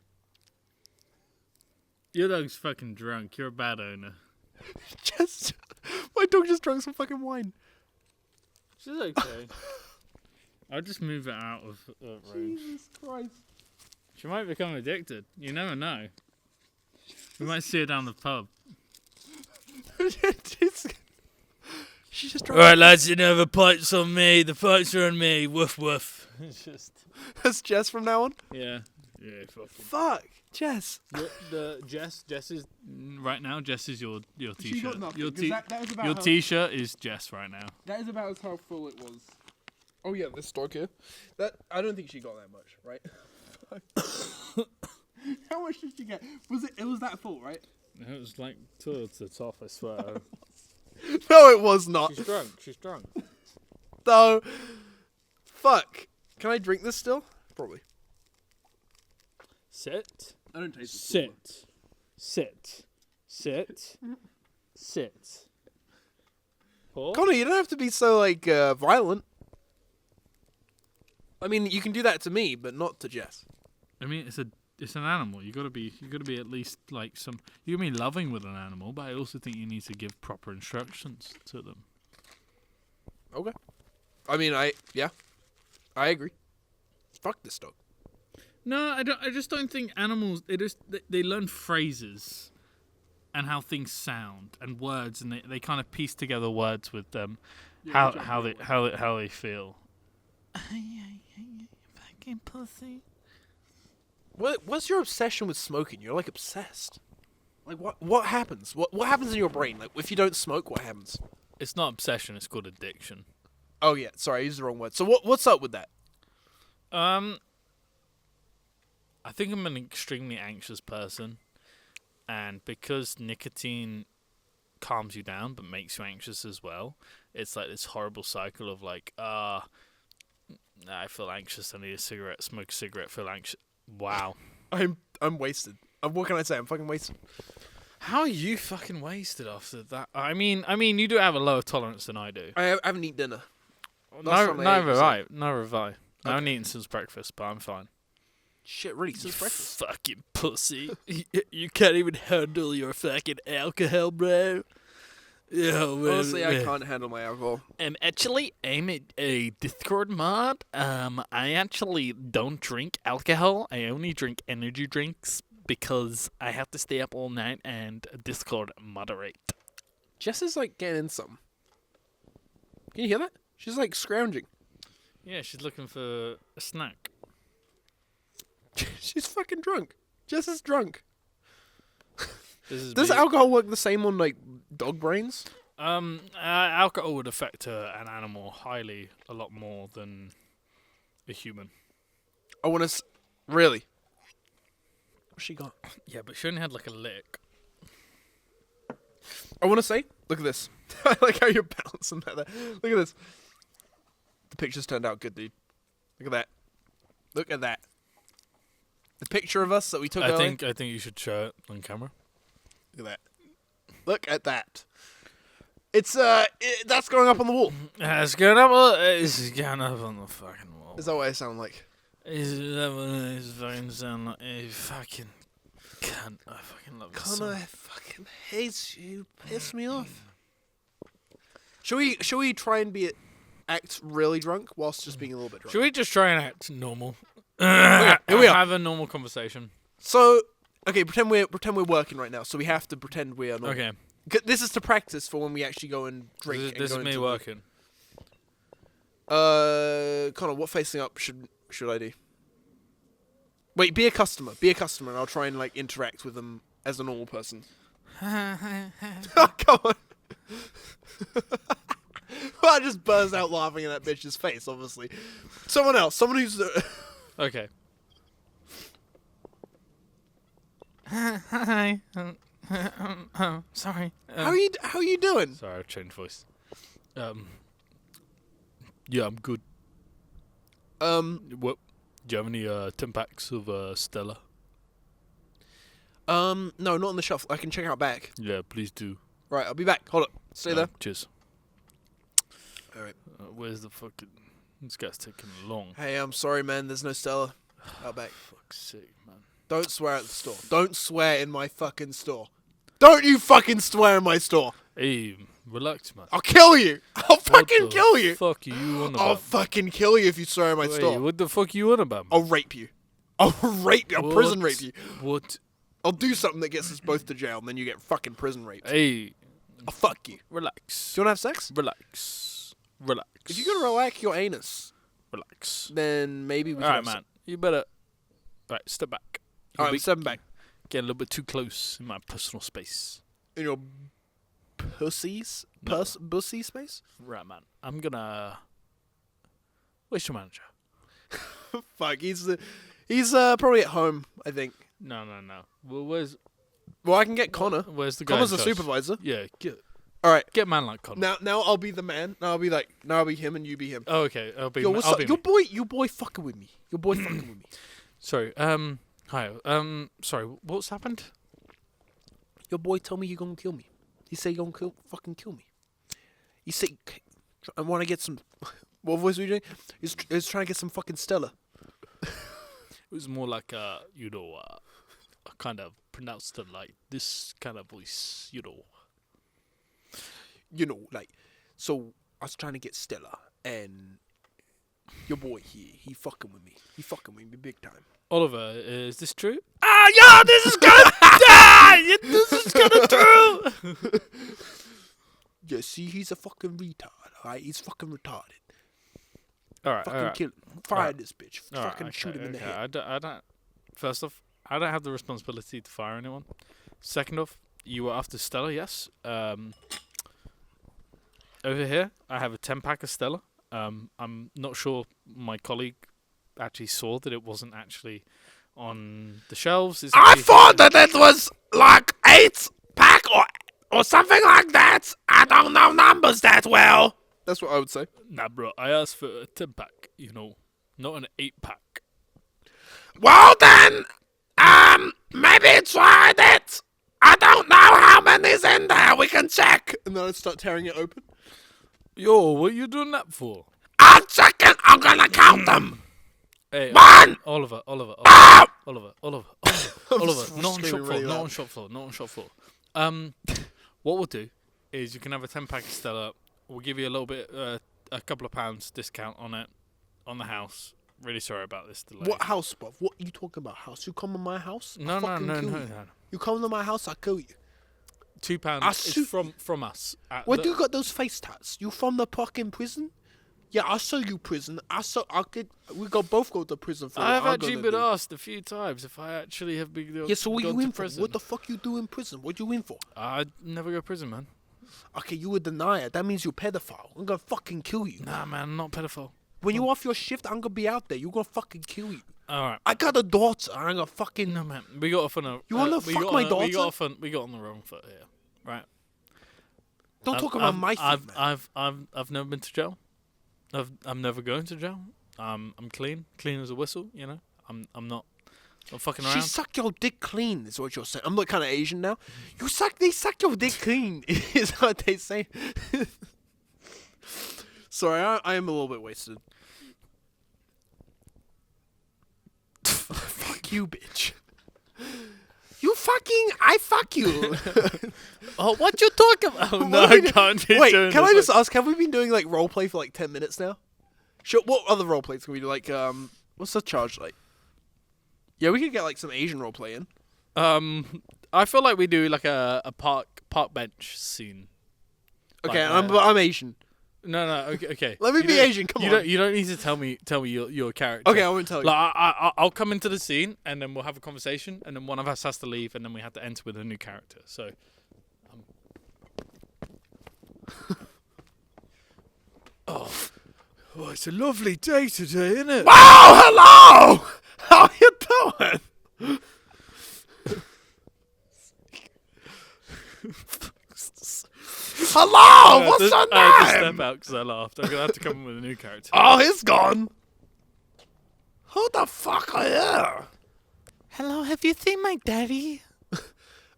Your dog's fucking drunk. You're a bad owner. My dog just drank some fucking wine. She's okay. I'll just move it out of range. Jesus Christ. She might become addicted. You never know. We might see her down the pub. She just All right, lads, you know the pints on me. The pints are on me. Woof woof. It's just. That's Jess from now on? Yeah. Yeah. Fucking. Fuck. Jess. Jess is right now. Jess is your t-shirt. She got nothing, Your 'cause that was about your her- t-shirt is Jess right now. That is about how full it was. Oh, yeah, this dog here. I don't think she got that much, right? How much did she get? It was that full, right? It was like towards the top, I swear. No, it was not. She's drunk. She's drunk. No. Fuck. Can I drink this still? Probably. Sit. I don't taste it. Sit. Sit. Sit. Sit. Paul? Connor, you don't have to be so, like, violent. I mean, you can do that to me, but not to Jess. I mean, it's an animal. You gotta be at least like some. You can be loving with an animal, but I also think you need to give proper instructions to them. Okay. I mean, I agree. Fuck this dog. No, I don't. I just don't think animals. They learn phrases, and how things sound and words, and they kind of piece together words with them, how they feel. Fucking pussy. What's your obsession with smoking? You're like obsessed. Like what happens? What happens in your brain? Like if you don't smoke, what happens? It's not obsession. It's called addiction. Oh yeah, sorry, I used the wrong word. So what's up with that? I think I'm an extremely anxious person, and because nicotine calms you down but makes you anxious as well, it's like this horrible cycle of like, I feel anxious, I need a cigarette, smoke a cigarette, feel anxious. Wow. I'm wasted. What can I say? I'm fucking wasted. How are you fucking wasted after that? I mean, you do have a lower tolerance than I do. I haven't eaten dinner. Neither have I. I haven't eaten since breakfast, but I'm fine. Shit, really? Since breakfast? Fucking pussy. You can't even handle your fucking alcohol, bro. Yeah, Honestly, I can't handle my alcohol. I'm a Discord mod. I actually don't drink alcohol. I only drink energy drinks because I have to stay up all night and Discord moderate. Jess is like getting in some. Can you hear that? She's like scrounging. Yeah, she's looking for a snack. She's fucking drunk. Jess is drunk. Does alcohol work the same on like dog brains? Alcohol would affect an animal a lot more than a human. I want to. Really? What's she got? Yeah, but she only had like a lick. I want to say, look at this. I like how you're balancing that there. Look at this. The pictures turned out good, dude. Look at that. Look at that. The picture of us that we took earlier. I think you should show it on camera. Look at that. Look at that. It's that's going up on the wall. It's going up on the fucking wall. Is that what I sound like? Is that what it fucking sound like? You fucking cunt. I fucking love this Connor, song. I fucking hate you. Piss me off. Should we try and act really drunk whilst just being a little bit drunk? Should we just try and act normal? Here we are. Have a normal conversation. So, okay, pretend we're working right now. So we have to pretend we are normal. Okay. This is to practice for when we actually go and drink. This is me working. Connor, what facing up should I do? Wait, be a customer, and I'll try and like interact with them as a normal person. Oh, come on. Well, I just burst out laughing in that bitch's face. Obviously, someone else, someone who's. Okay. Hi. Sorry. How are you doing? Sorry, I've changed voice. Yeah, I'm good. What? Do you have any 10 packs of Stella? No, not on the shelf. I can check out back. Yeah, please do. Right, I'll be back. Hold up. Stay there. Cheers. All right. Where's the fucking? This guy's taking long. Hey, I'm sorry, man. There's no Stella out back. Fuck's sake, man. Don't swear at the store. Don't swear in my fucking store. Don't you fucking swear in my store. Hey, relax, man. I'll kill you. I'll fucking What the kill you. Fuck you on about? I'll fucking kill you if you swear in my Wait, store. what the fuck you on about? Man? I'll rape you. I'll rape you. I'll prison rape you. What? I'll do something that gets us both to jail, and then you get fucking prison raped. Hey, I'll fuck you. relax. Do you want to have sex? Relax. Relax. If you're gonna relax your anus, relax. then maybe we can. Alright, have man. You better. Right, step back. Alright, I'm stepping back. Get a little bit too close in my personal space. In your pussies? Pussy space? Right, man. I'm gonna. Where's your manager? Fuck, he's probably at home, I think. No. Well, Well, I can get Connor. where's the guy? Connor's in the charge? supervisor. Yeah, get Alright, a man like Connor. now I'll be the man. Now I'll be him and you be him. Oh, okay. I'll be. Yo, what's I'll up? be Your me. boy fucking with me. Your boy fucking with me. Sorry. Hi. Sorry. What's happened? Your boy told me you're gonna kill me. He said you're gonna fucking kill me. He said, I want to get some. What voice were you doing? He's trying to get some fucking Stella. It was more like I kind of pronounced it like this kind of voice, Like, so I was trying to get Stella, and your boy here, he fucking with me. He fucking with me big time. Oliver, is this true? Ah, yeah, this is good. This is kind of true. Yeah, see, he's a fucking retard. Alright, he's fucking retarded. All right. Fucking kill him. Fire this bitch. Fucking shoot him in the head. I don't. First off, I don't have the responsibility to fire anyone. Second off, you were after Stella, yes. Over here, I have a 10-pack of Stella. I'm not sure my colleague actually saw that it wasn't actually on the shelves. I thought that it was like 8-pack or something like that. I don't know numbers that well. That's what I would say. Nah, bro. I asked for a 10-pack. Not an 8-pack. Well then, maybe try it. I don't know how many's in there. We can check. And then I'd start tearing it open. Yo, what you doing that for? I'm checking. I'm gonna count them. Hey, One. Oliver. I'm Not on screaming shop floor. really Not loud. on shop floor. Not on shop floor. What we'll do is you can have a 10-pack of Stella. We'll give you a little bit, a couple of pounds discount on it, on the house. Really sorry about this delay. What house, bruv? What are you talking about? House? You come to my house? No. I'll fucking kill you. You come to my house, I'll kill you. £2 is shoot from us. Where do you got those face tats? You from the fucking prison? Yeah, I'll show you prison. We both go to prison for I've what I'm actually gonna been do. asked a few times if I actually have been. Yeah, so what gone you to in for? prison. What the fuck you do in prison? What you in for? I'd never go to prison, man. Okay, you a denier. That means you're pedophile. I'm gonna fucking kill you. Nah, man, I'm not pedophile. When you off your shift, I'm gonna be out there. You're gonna fucking kill you. All right. I got a daughter. I'm gonna fucking. No, man. We got off on a. You wanna we fuck got my on a- daughter? We got on the wrong foot here, right? Don't talk about my feet, man. I've never been to jail. I'm never going to jail. I'm clean as a whistle. I'm not fucking around. She suck your dick clean, is what you're saying. I'm like kind of Asian now. They suck your dick clean, is what they say. Sorry, I am a little bit wasted. Fuck you, bitch. I fuck you. Oh, what you talking about? Oh, no, What I are we can't. Wait, can I just ask, have we been doing like roleplay for like 10 minutes now? Sure, what other roleplays can we do? Like, what's the charge like? Yeah, we could get like some Asian roleplay in. I feel like we do like a park bench scene. Okay, Like, I'm Asian. No, okay. Let me You be don't- Asian, come you on. Don't, you don't need to tell me your character. Okay, I won't tell you. Like, I'll come into the scene and then we'll have a conversation and then one of us has to leave and then we have to enter with a new character. So, oh, it's a lovely day today, isn't it? Oh, hello! How you doing? Hello, what's your I had to step name? out because I laughed. I'm gonna have to come up with a new character. Oh, he's gone. Who the fuck are you? Hello, have you seen my daddy?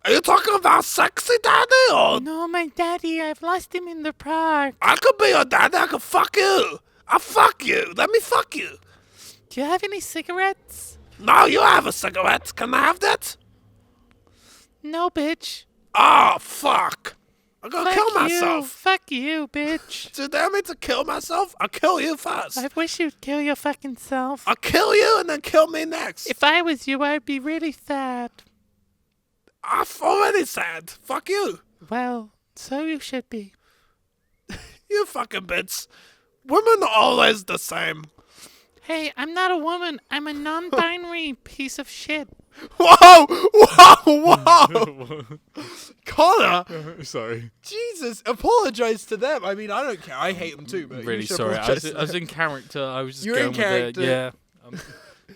Are you talking about sexy daddy or? No, my daddy. I've lost him in the park. I could be your daddy. I could fuck you. I'll fuck you. Let me fuck you. Do you have any cigarettes? No, you have a cigarette. Can I have that? No, bitch. Oh, fuck. I'm gonna Fuck kill you. myself. Fuck you, bitch. Do you dare me to kill myself? I'll kill you first. I wish you'd kill your fucking self. I'll kill you and then kill me next. If I was you, I'd be really sad. I'm already sad. Fuck you. Well, so you should be. You fucking bitch. Women are always the same. Hey, I'm not a woman. I'm a non-binary piece of shit. Whoa! Whoa! Connor! Sorry. Jesus, apologize to them. I mean, I don't care. I hate them too, but Really you should sorry. apologize to I was them. in character. I was just You were in going with character. it. Yeah.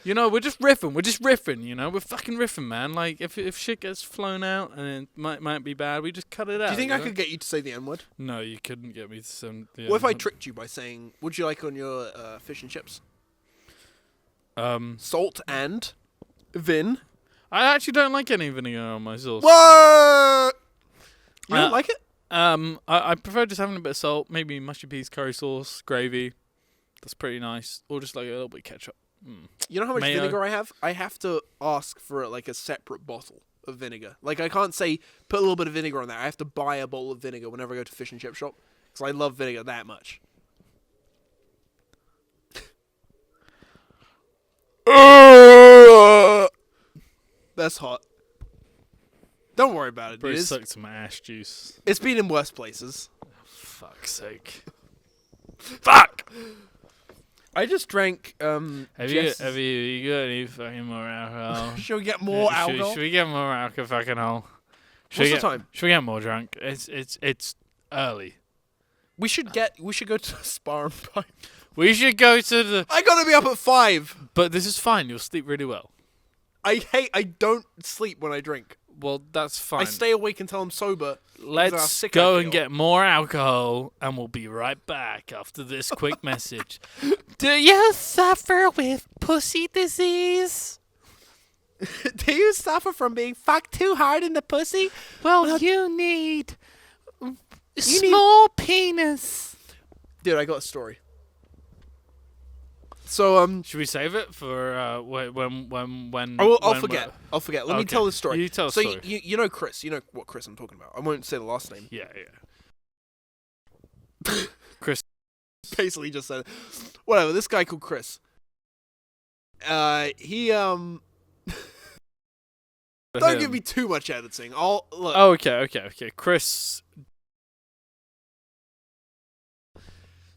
You know, we're just riffing. We're just riffing. You know, we're fucking riffing, man. Like if shit gets flown out and it might be bad, we just cut it out. Do you think I know? could get you to say the N-word? No, you couldn't get me to some. Yeah, What if I tricked you by saying, would you like on your fish and chips? Salt and vin. I actually don't like any vinegar on my sauce. What? You don't like it? I prefer just having a bit of salt, maybe mushy peas, curry sauce, gravy. That's pretty nice, or just like a little bit of ketchup. You know how much Mayo. vinegar I have? I have to ask for like a separate bottle of vinegar. Like I can't say put a little bit of vinegar on that. I have to buy a bowl of vinegar whenever I go to fish and chip shop because I love vinegar that much. That's hot. Don't worry about it, Bro, dude. sucked some ash juice. It's been in worse places. Fuck's sake. Fuck! I just drank, Have Jess- you got any fucking more alcohol? Should we get more alcohol? Should we get more alcohol? Fucking hell. What's the time? Should we get more drunk? It's early. We should go to the spa and pint. We should go to the. I gotta be up at 5. But this is fine. You'll sleep really well. I don't sleep when I drink. Well, that's fine. I stay awake until I'm sober. Let's sick go I and feel. get more alcohol, and we'll be right back after this quick message. Do you suffer with pussy disease? Do you suffer from being fucked too hard in the pussy? Well, you need small penis. Dude, I got a story. So Should we save it for when? I'll forget. I'll forget. Let me Okay. tell the story. You tell the so story. You know Chris. You know what Chris I'm talking about. I won't say the last name. Yeah. Chris. Basically just said it. Whatever. This guy called Chris. He Don't give me too much editing. I'll look. Oh, okay. Chris.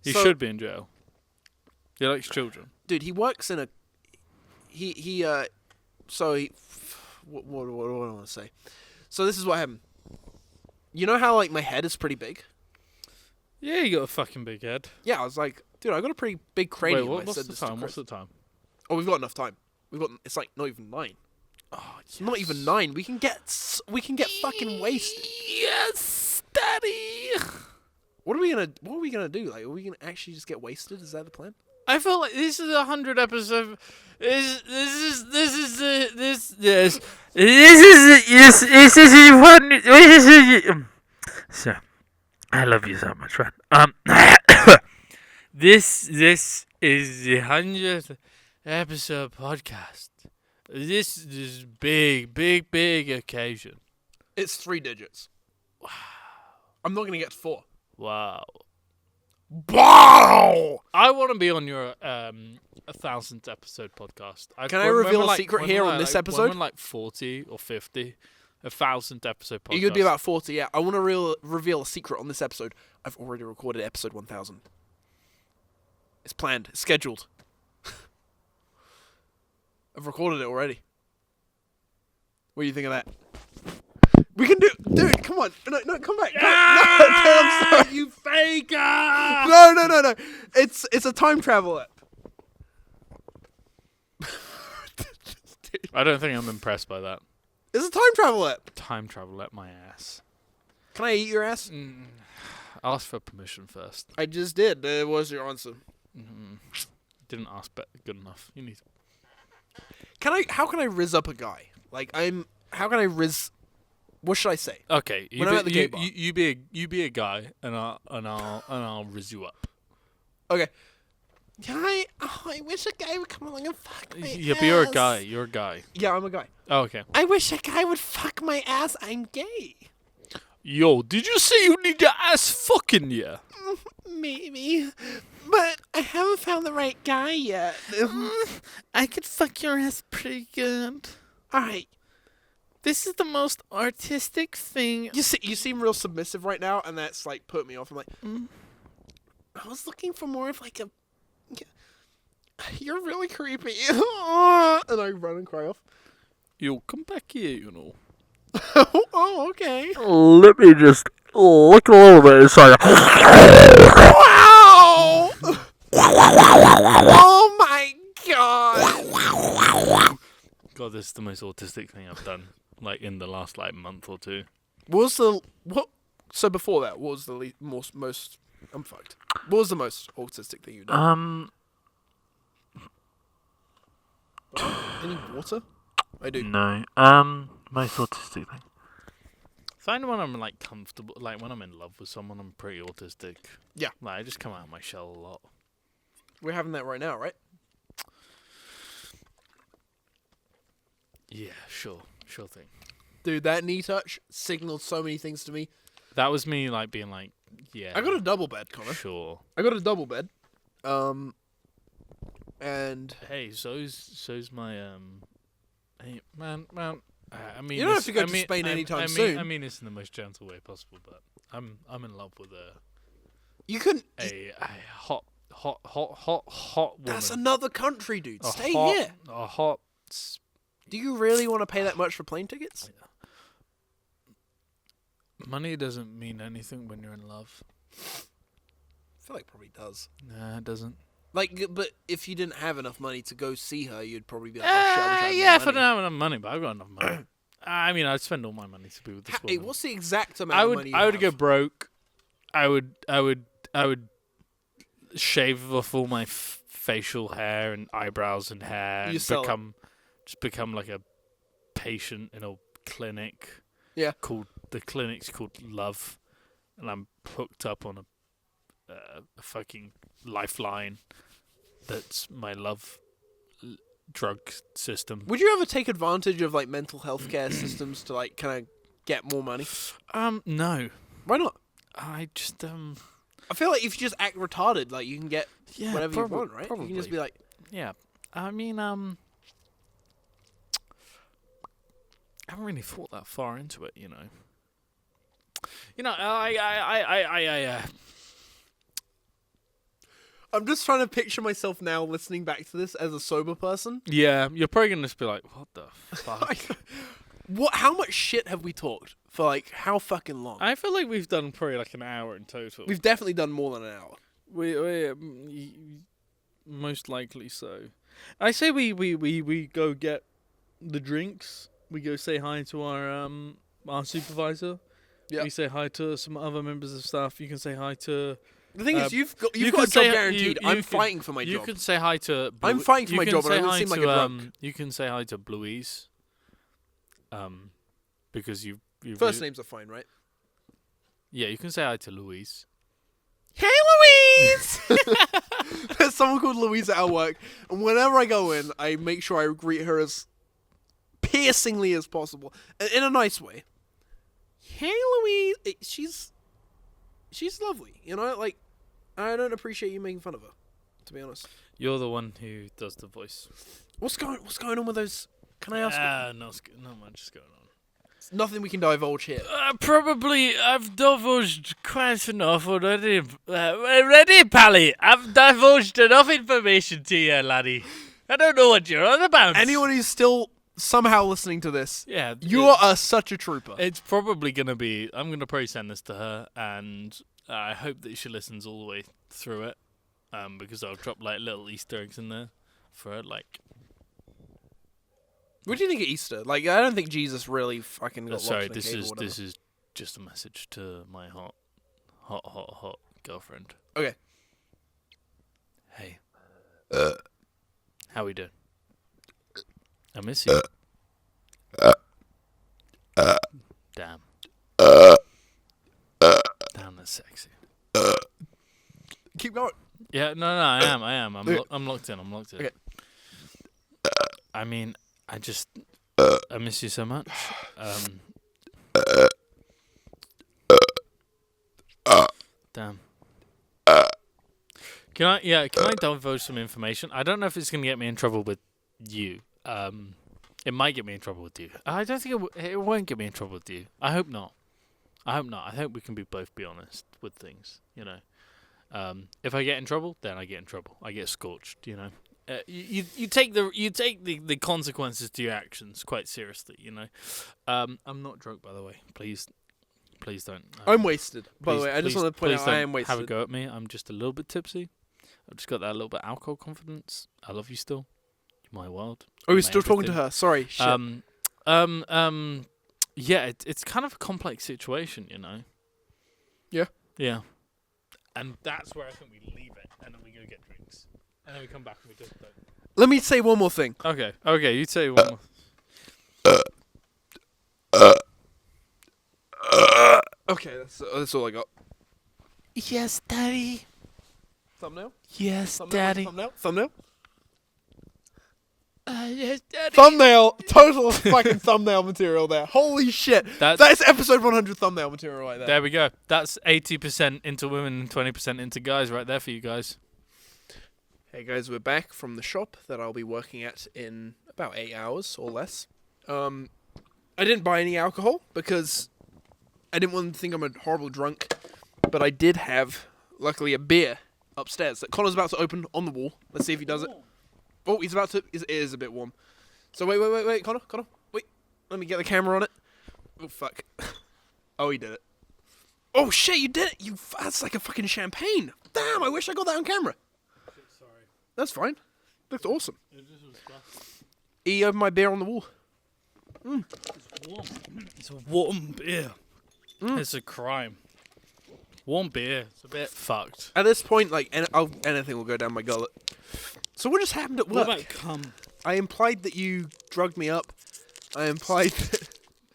He So- should be in jail. He likes children. Dude, he works in a. So he. What do I want to say? So this is what happened. You know how like my head is pretty big? Yeah, you got a fucking big head. Yeah, I was like, dude, I got a pretty big cranium. Wait, I what's said the this to time? Chris. What's the time? Oh, we've got enough time. It's like not even 9. Oh, it's not even 9. We can get fucking wasted. Yes, daddy. What are we gonna do? Like, are we gonna actually just get wasted? Is that the plan? I feel like this is 100 episode. This is So, I love you so much, right? This is the 100th episode podcast. This is big occasion. It's 3 digits. Wow. I'm not gonna get to 4. Wow. Wow! I want to be on your 1,000th episode podcast. Can I reveal a secret here on this episode? When we're like 40 or 50, 1,000th episode podcast. You're gonna be about 40. Yeah, I want to reveal a secret on this episode. I've already recorded episode 1000. It's planned. It's scheduled. I've recorded it already. What do you think of that? We can do, dude. Come on, no, come back. No, dude, I'm sorry. You faker! No. It's a time travel app. I don't think I'm impressed by that. It's a time travel app. Time travel at my ass. Can I eat your ass? Ask for permission first. I just did. What was your answer? Didn't ask good enough. You need. How can I rizz up a guy? How can I rizz? What should I say? Okay, When I'm at the gay bar. you be a guy, and I'll rizz you up. Okay. I wish a guy would come along and fuck my Yeah, ass. but you're a guy. You're a guy. Yeah, I'm a guy. Oh, okay. I wish a guy would fuck my ass. I'm gay. Yo, did you say you need your ass fucking yeah? Maybe. But I haven't found the right guy yet. I could fuck your ass pretty good. Alright. This is the most artistic thing. You seem real submissive right now, and that's like put me off. I'm like, I was looking for more of like a. You're really creepy. And I run and cry off. Yo, come back here, you know. Oh, okay. Let me just look a little bit inside. Wow! Oh my god! God, this is the most autistic thing I've done, like, in the last, like, month or two. So before that, what was the most? I'm fucked. What was the most autistic thing you've done? Any water? I do. No. Most autistic thing. Find when I'm, like, comfortable, like, when I'm in love with someone, I'm pretty autistic. Yeah. Like, I just come out of my shell a lot. We're having that right now, right? Yeah, sure thing. Dude, that knee touch signaled so many things to me. That was me, like, being like, yeah. I got a double bed, Connor. Sure. I got a double bed. And hey, so's my Hey, man. I mean, you don't have to go to Spain anytime soon. I mean, it's in the most gentle way possible, but I'm in love with you couldn't a hot woman. That's another country, dude. Stay hot, here. A hot. Do you really want to pay that much for plane tickets? Money doesn't mean anything when you're in love. I feel like it probably does. Nah, it doesn't. Like, but if you didn't have enough money to go see her, you'd probably be like, oh, shit, I wish I had Yeah, more if I money. don't have enough money, but I've got enough money. I mean, I'd spend all my money to be with this Hey, woman. what's the exact amount of money you I would have? go broke. I would shave off all my facial hair and eyebrows and hair You and become like a patient in a clinic. Yeah. The clinic's called Love, and I'm hooked up on a fucking lifeline. That's my love drug system. Would you ever take advantage of like mental health care systems to like kind of get more money? No. Why not? I just I feel like if you just act retarded, like you can get whatever you want, right? Probably. You can just be like, yeah. I mean, I haven't really thought that far into it, you know. I'm just trying to picture myself now listening back to this as a sober person. Yeah, you're probably gonna just be like, what the fuck? How much shit have we talked for like how fucking long? I feel like we've done probably like an hour in total. We've definitely done more than an hour. We most likely so. I say we go get the drinks. We go say hi to our supervisor. Yeah. We say hi to some other members of staff. You can say hi to. The thing is, you've got a can job say- guaranteed. you I'm can- fighting for my You job. can say hi to. I'm fighting for you my can job, and I say don't hi seem like to, a drunk. You can say hi to Louise. Because you First names are fine, right? Yeah, you can say hi to Louise. Hey, Louise! There's someone called Louise at our work, and whenever I go in, I make sure I greet her as piercingly as possible, in a nice way. Hey, Louise! She's lovely, you know? Like, I don't appreciate you making fun of her, to be honest. You're the one who does the voice. What's going on with those? Can I ask? Not much is going on. Nothing we can divulge here. Probably I've divulged quite enough already. Ready, Pally? I've divulged enough information to you, laddie. I don't know what you're on about. Anyone who's still somehow listening to this, yeah, you are such a trooper. It's probably going to be... I'm going to probably send this to her, and I hope that she listens all the way through it, because I'll drop, like, little Easter eggs in there for her, like... What do you think of Easter? Like, I don't think Jesus really fucking got Sorry, locked in a cave or whatever. this is just a message to my hot girlfriend. Okay. Hey. How we doing? I miss you. Damn. Damn, that's sexy. Keep going. Yeah, no, I am. Okay. I'm locked in. Okay. I mean, I miss you so much. Damn. Can I divulge some information? I don't know if it's gonna get me in trouble with you. It might get me in trouble with you. I don't think it won't get me in trouble with you. I hope not. I hope we can both be honest with things. You know, if I get in trouble, then I get in trouble. I get scorched. You know, you take the consequences to your actions quite seriously. You know, I'm not drunk, by the way. Please don't. I'm wasted. By the way, I just want to point out I am wasted. Have a go at me. I'm just a little bit tipsy. I've just got that little bit of alcohol confidence. I love you still. You're my world. Oh, you're still talking to her. Sorry. Shit. Yeah, it's kind of a complex situation, you know. Yeah. Yeah. And that's where I think we leave it, and then we go get drinks, and then we come back and we just don't. Let me say one more thing. Okay, you say one more. Okay, that's all I got. Yes, Daddy. Thumbnail? Yes, Thumbnail? Daddy. Thumbnail? Yes, Daddy. Thumbnail! Total fucking thumbnail material there. Holy shit. That is episode 100 thumbnail material right there. There we go. That's 80% into women and 20% into guys right there for you guys. Hey guys, we're back from the shop that I'll be working at in about 8 hours or less. I didn't buy any alcohol because I didn't want them to think I'm a horrible drunk, but I did have, luckily, a beer upstairs that Connor's about to open on the wall. Let's see if he does it. Oh, he's about to. It is a bit warm. So wait, Connor, wait. Let me get the camera on it. Oh fuck. Oh, he did it. Oh shit, you did it. That's like a fucking champagne. Damn, I wish I got that on camera. Sorry. That's fine. Looks awesome. He opened my beer on the wall. It's warm. It's a warm beer. It's a crime. Warm beer. It's a bit fucked. At this point, like, anything will go down my gullet. So what just happened at work? What about cum? I implied that you drugged me up. I implied that...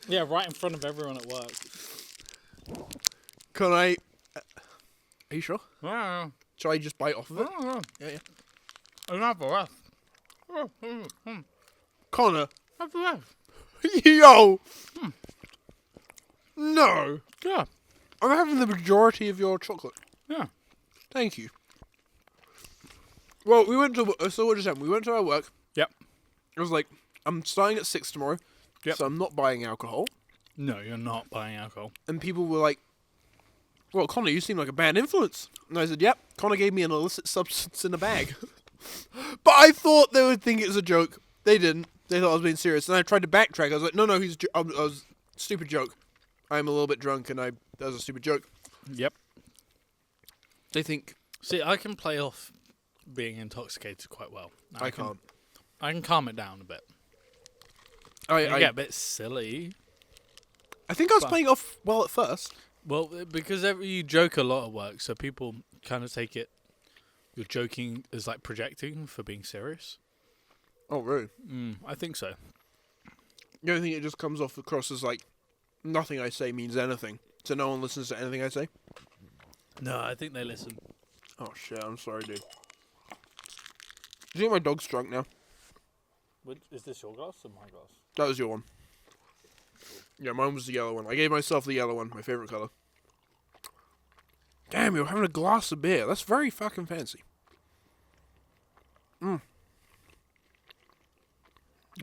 Yeah, right in front of everyone at work. Can I... Are you sure? Yeah. Shall I just bite off of it? Yeah. Enough for us. Connor. Have a laugh. Yo! No. Yeah. I'm having the majority of your chocolate. Yeah. Thank you. Well, we went to... So what just happened? We went to our work. Yep. It was like, I'm starting at 6 tomorrow. Yep. So I'm not buying alcohol. No, you're not buying alcohol. And people were like, well, Connor, you seem like a bad influence. And I said, yep, Connor gave me an illicit substance in a bag. But I thought they would think it was a joke. They didn't. They thought I was being serious. And I tried to backtrack. I was like, no, I was stupid joke. I'm a little bit drunk and that was a stupid joke. Yep. They think... See, I can play off being intoxicated quite well. I can't. I can calm it down a bit. I get a bit silly. I think I was playing off well at first. Well, because you joke a lot at work, so people kind of take it. You're joking as like projecting for being serious. Oh, really? I think so. You don't think it just comes off across as like nothing I say means anything, so no one listens to anything I say? No, I think they listen. Oh shit! I'm sorry, dude. Do you think my dog's drunk now? Is this your glass or my glass? That was your one. Yeah, mine was the yellow one. I gave myself the yellow one, my favorite color. Damn, you're having a glass of beer. That's very fucking fancy.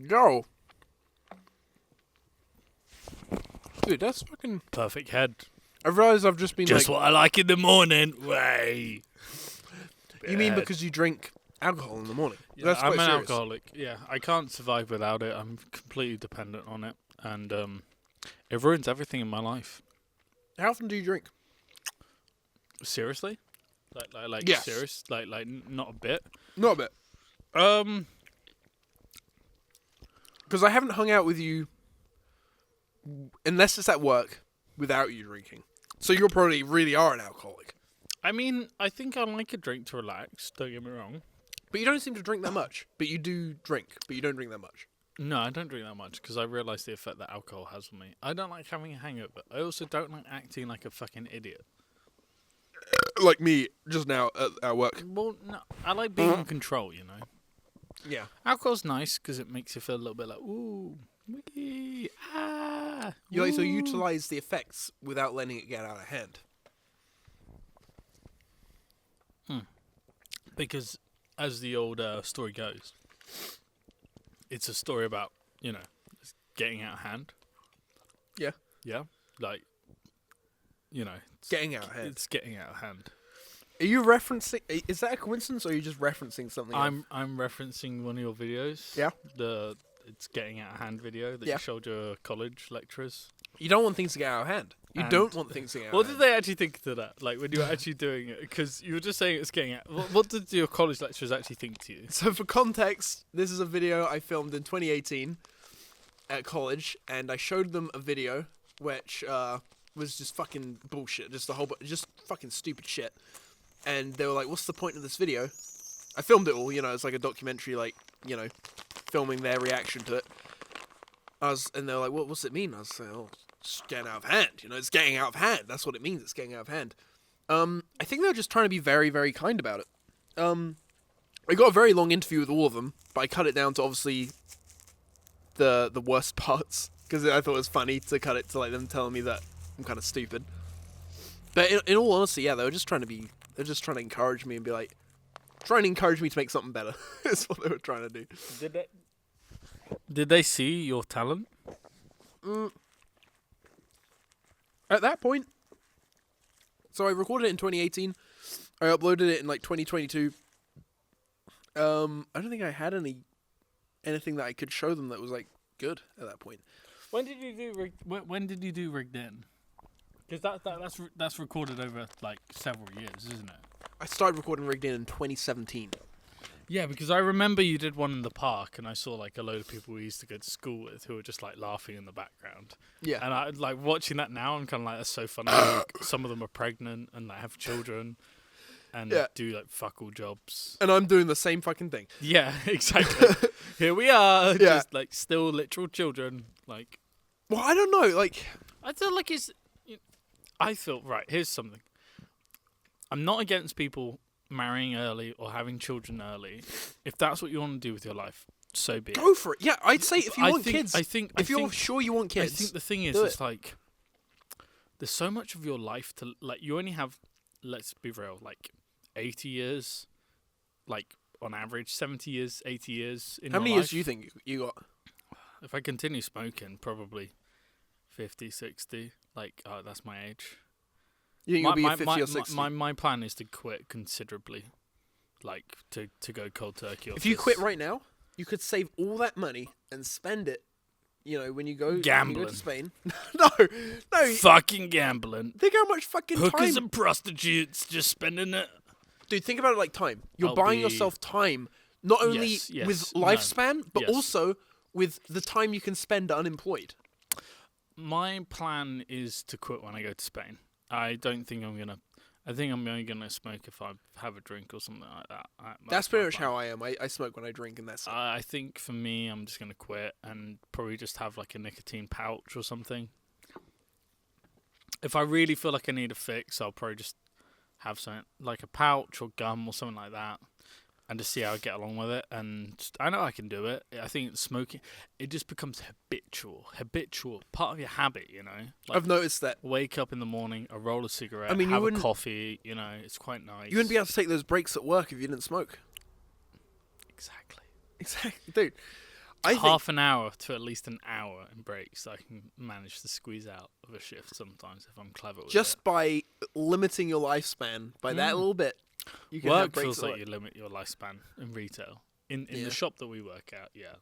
Go. Dude, that's fucking... Perfect head. I realize I've just been Just what I like in the morning. Way. You mean because you drink alcohol in the morning? Yeah, That's quite I'm an serious. alcoholic. Yeah, I can't survive without it. I'm completely dependent on it, and it ruins everything in my life. How often do you drink? Seriously? Like Yes. serious? Like not a bit? Not a bit. Because I haven't hung out with you, unless it's at work, without you drinking. So you probably really are an alcoholic. I mean, I think I like a drink to relax. Don't get me wrong. But you don't seem to drink that much. But you do drink, but you don't drink that much. No, I don't drink that much because I realise the effect that alcohol has on me. I don't like having a hangover. I also don't like acting like a fucking idiot. Like me just now at work. Well, no, I like being in control, you know. Yeah. Alcohol's nice because it makes you feel a little bit like, ooh, wee, ah. You like to ooh. utilize the effects without letting it get out of hand. Because, as the old story goes, it's a story about, you know, getting out of hand. Yeah. Yeah? Like, you know. Getting out of hand. It's getting out of hand. Are you referencing... Is that a coincidence, or are you just referencing something else? I'm referencing one of your videos. Yeah. It's getting out of hand video that Yeah. you showed your college lecturers. You don't want things to get out of hand. You And don't want things to get out What of did hand. they actually think to that? Like, when you were actually doing it? Because you were just saying it's getting out. What did your college lecturers actually think to you? So for context, this is a video I filmed in 2018 at college, and I showed them a video which was just fucking bullshit, just just fucking stupid shit. And they were like, "What's the point of this video?" I filmed it all, you know, it's like a documentary, like, you know, filming their reaction to it. And they were like, "What's it mean?" I was like, "Oh, it's getting out of hand, you know, it's getting out of hand. That's what it means. It's getting out of hand." I think they were just trying to be very, very kind about it. I got a very long interview with all of them, but I cut it down to obviously the worst parts because I thought it was funny to cut it to like them telling me that I'm kind of stupid. But in all honesty, yeah, they're just trying to encourage me and be like, trying to encourage me to make something better. That's what they were trying to do. Did they see your talent? At that point, so I recorded it in 2018. I uploaded it in like 2022. I don't think I had anything that I could show them that was like good at that point. When did you do when did you do Rigged In? Because that's recorded over like several years, isn't it? I started recording Rigged In 2017. Yeah, because I remember you did one in the park, and I saw like a load of people we used to go to school with who were just like laughing in the background. Yeah. And I like watching that now. I'm kind of like, that's so funny. Like, some of them are pregnant and like have children, and Yeah. do like fuck all jobs. And I'm doing the same fucking thing. Yeah, exactly. Here we are, Yeah. just like still literal children. Like, Well, I don't know, like... I feel like I feel right. Here's something. I'm not against people marrying early or having children early. If that's what you want to do with your life, so be it. Go for it. Yeah, I'd say if you want kids, if you're think- sure you want kids, I think the thing is, do it's it. like there's so much of your life to like. You only have, let's be real, like 80 years, like on average, 70 years, 80 years in How your many life. years do you think you got? If I continue smoking, probably 50, 60. Like, that's my age. You think you'll be at 50 or 60? My plan is to quit considerably, like to go cold turkey. If you quit right now, you could save all that money and spend it. You know, when you go Gambling. to Spain. no. Fucking gambling. Think how much fucking Hookers time. and prostitutes, just spending it. Dude, think about it like time. You're I'll buying be- yourself time, not only Yes, yes, with no, lifespan, but yes. also with the time you can spend unemployed. My plan is to quit when I go to Spain. I don't think I'm gonna. I think I'm only gonna smoke if I have a drink or something like that. That's pretty much my plan. how I am. I smoke when I drink, and that's it. I think for me, I'm just gonna quit and probably just have like a nicotine pouch or something. If I really feel like I need a fix, I'll probably just have something like a pouch or gum or something like that, and just see how I get along with it. And I know I can do it. I think smoking, it just becomes habitual, part of your habit. You know, like, I've noticed that. wake up in the morning, a roll a cigarette, I mean, you have a wouldn't- coffee. You know, it's quite nice. You wouldn't be able to take those breaks at work if you didn't smoke. exactly. Exactly, dude. I think Half an hour to at least an hour in breaks I can manage to squeeze out of a shift sometimes if I'm clever with just it. by limiting your lifespan by that little bit, you can have Work breaks feels at like work. you limit your lifespan in retail. In Yeah. the shop that we work at, yeah.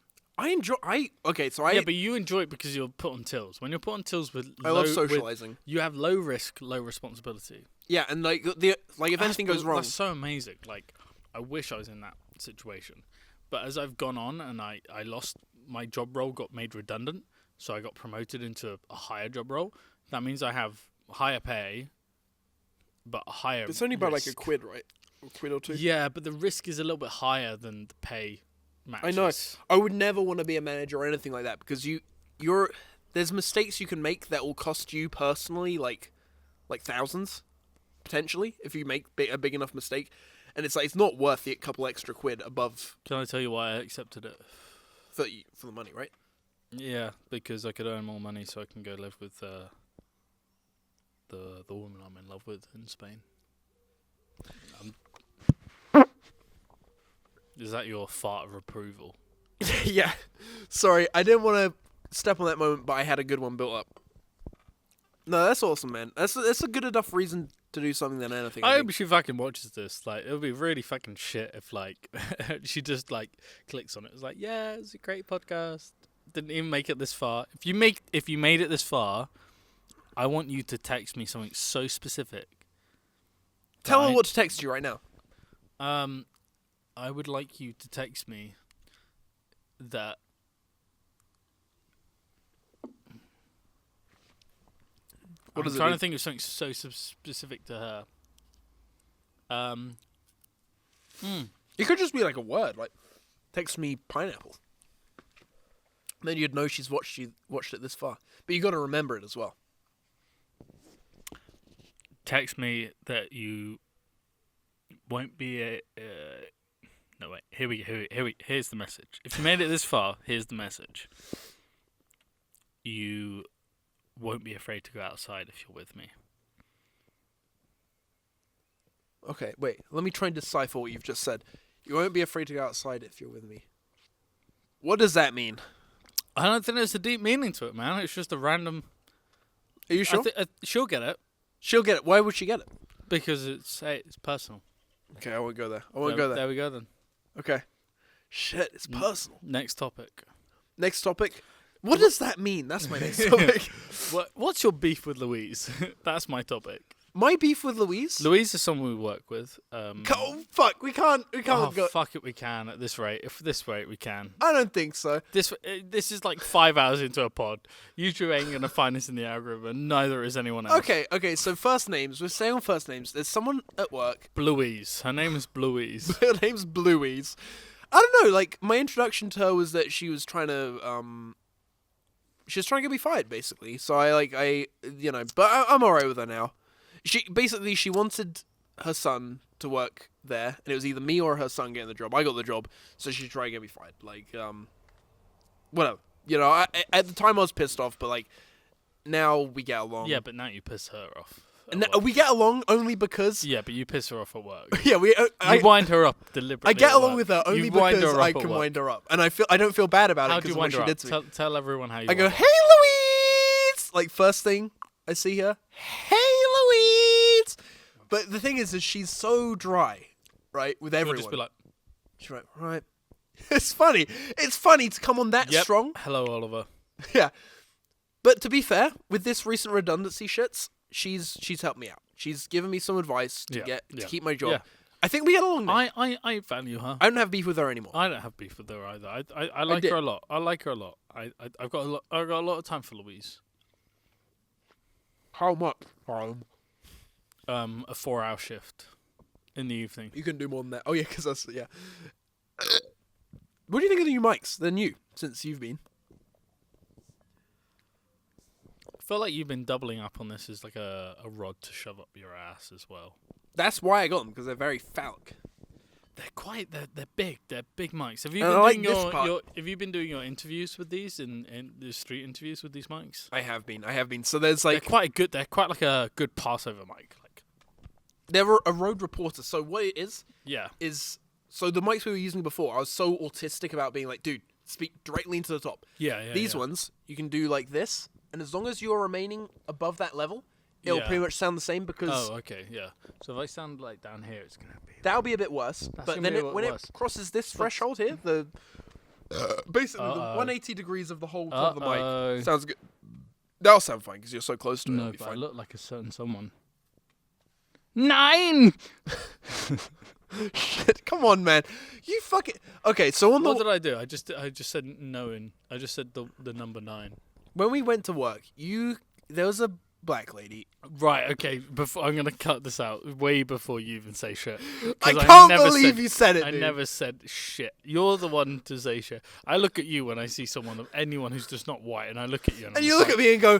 Okay, so I Yeah, but you enjoy it because you're put on tills. When you're put on tills with I love socializing. you have low risk, low responsibility. Yeah, and like if anything goes wrong, That's so amazing. Like, I wish I was in that situation. But as I've gone on and I lost my job role, got made redundant, so I got promoted into a higher job role. that means I have higher pay, but higher. It's only by like a risk. quid, right? A quid or two. Yeah, but the risk is a little bit higher than the pay matches. I know. I would never want to be a manager or anything like that because there's mistakes you can make that will cost you personally like thousands potentially if you make a big enough mistake, and it's like it's not worth the couple extra quid above Can I tell you why I accepted it? for the money, right? Yeah, because I could earn more money, so I can go live with the woman I'm in love with in Spain. Is that your fart of approval? Yeah. Sorry, I didn't want to step on that moment, but I had a good one built up. No, that's awesome, man. That's a good enough reason to do something than anything. I I hope think. she fucking watches this. Like, it would be really fucking shit if, like, she just, like, clicks on it. It's like, yeah, it's a great podcast. Didn't even make it this far. If you made it this far, I want you to text me something so specific. Tell her Right. what to text you right now. I would like you to text me that What I'm does it trying mean? to think of something so specific to her. It could just be like a word, like text me pineapple. Then you'd know she's watched it this far. But you got to remember it as well. Text me that you won't be a. No wait. Here's the message. If you made it this far, here's the message. You won't be afraid to go outside if you're with me. Okay, wait. Let me try and decipher what you've just said. You won't be afraid to go outside if you're with me. What does that mean? I don't think there's a deep meaning to it, man. It's just a random. Are you sure? She'll get it She'll get it. Why would she get it? because it's personal. Okay, I won't go there. I won't go there. There we go then. Okay. Shit, it's personal. Next topic. Next topic. What does that mean? That's my next topic. What's your beef with Louise? That's my topic. My beef with Louise? Louise is someone we work with. Oh, fuck. We can't Oh, go. fuck it, we can at this rate. If this rate, we can. I don't think so. This is like 5 hours into a pod. You two ain't gonna find us in the algorithm. Neither is anyone else. Okay. So first names. We're staying on first names. There's someone at work. Blueies. Her name is Blueies. Her name's Blueies. I don't know. Like my introduction to her was that she was trying to get me fired, basically. So but I'm alright with her now. She wanted her son to work there, and it was either me or her son getting the job. I got the job, so she tried to get me fired. Like, whatever. You know, at the time I was pissed off, but like, now we get along. Yeah, but now you piss her off. And we get along only because. Yeah, but you piss her off at work. Yeah, You wind her up deliberately. I get at along work. with her only You wind because her up I at can work. wind her up, and I don't feel bad about How it do you because of what wind she her did up? to me. Tell everyone how you. I go, wind her "Hey, up." Louise!" Like first thing I see her, "Hey, Louise!" But the thing is she's so dry, right, with She'll everyone. just be like, She's like, right. It's funny. It's funny to come on that "Yep, strong. hello, Oliver." Yeah. But to be fair, with this recent redundancy shits, she's helped me out. She's given me some advice to keep my job. Yeah. I think we get along now. I value her. I don't have beef with her anymore. I don't have beef with her either. I like her a lot. I like her a lot. I've got a lot of time for Louise. How much? A 4-hour shift in the evening. You can do more than that. Oh yeah, because that's yeah. What do you think of the new mics? They're new since you've been. I feel like you've been doubling up on this as like a rod to shove up your ass as well. That's why I got them, because they're very phallic. They're big. They're big mics. Have you And been I like doing this part. have you been doing your interviews with these in the street interviews with these mics? I have been. So there's They're like quite good. They're quite like a good passover mic. Like they're a road reporter. So what it is yeah. so the mics we were using before, I was so autistic about being like, dude, speak directly into the top. Yeah. These ones you can do like this, and as long as you're remaining above that level, it'll pretty much sound the same because Oh, okay, yeah. So if I sound like down here, it's gonna be. that'll be a bit worse. That's But gonna then be a bit when worse. it crosses this threshold here, the basically the 180 degrees of the whole top of the mic sounds good. That'll sound fine because you're so close to it. No, It'll be but I fine. look like a certain someone. 9. Shit, come on, man. You fucking okay. So on What the did I do? I just said knowing. I just said the number 9. when we went to work, there was a black lady. Right, okay, before I'm gonna cut this out way before you even say shit. I 'Cause can't never believe you said it, I dude. never said shit. You're the one to say shit. I look at you when I see anyone who's just not white, and I look at you and, And I'm you look like, at me and go,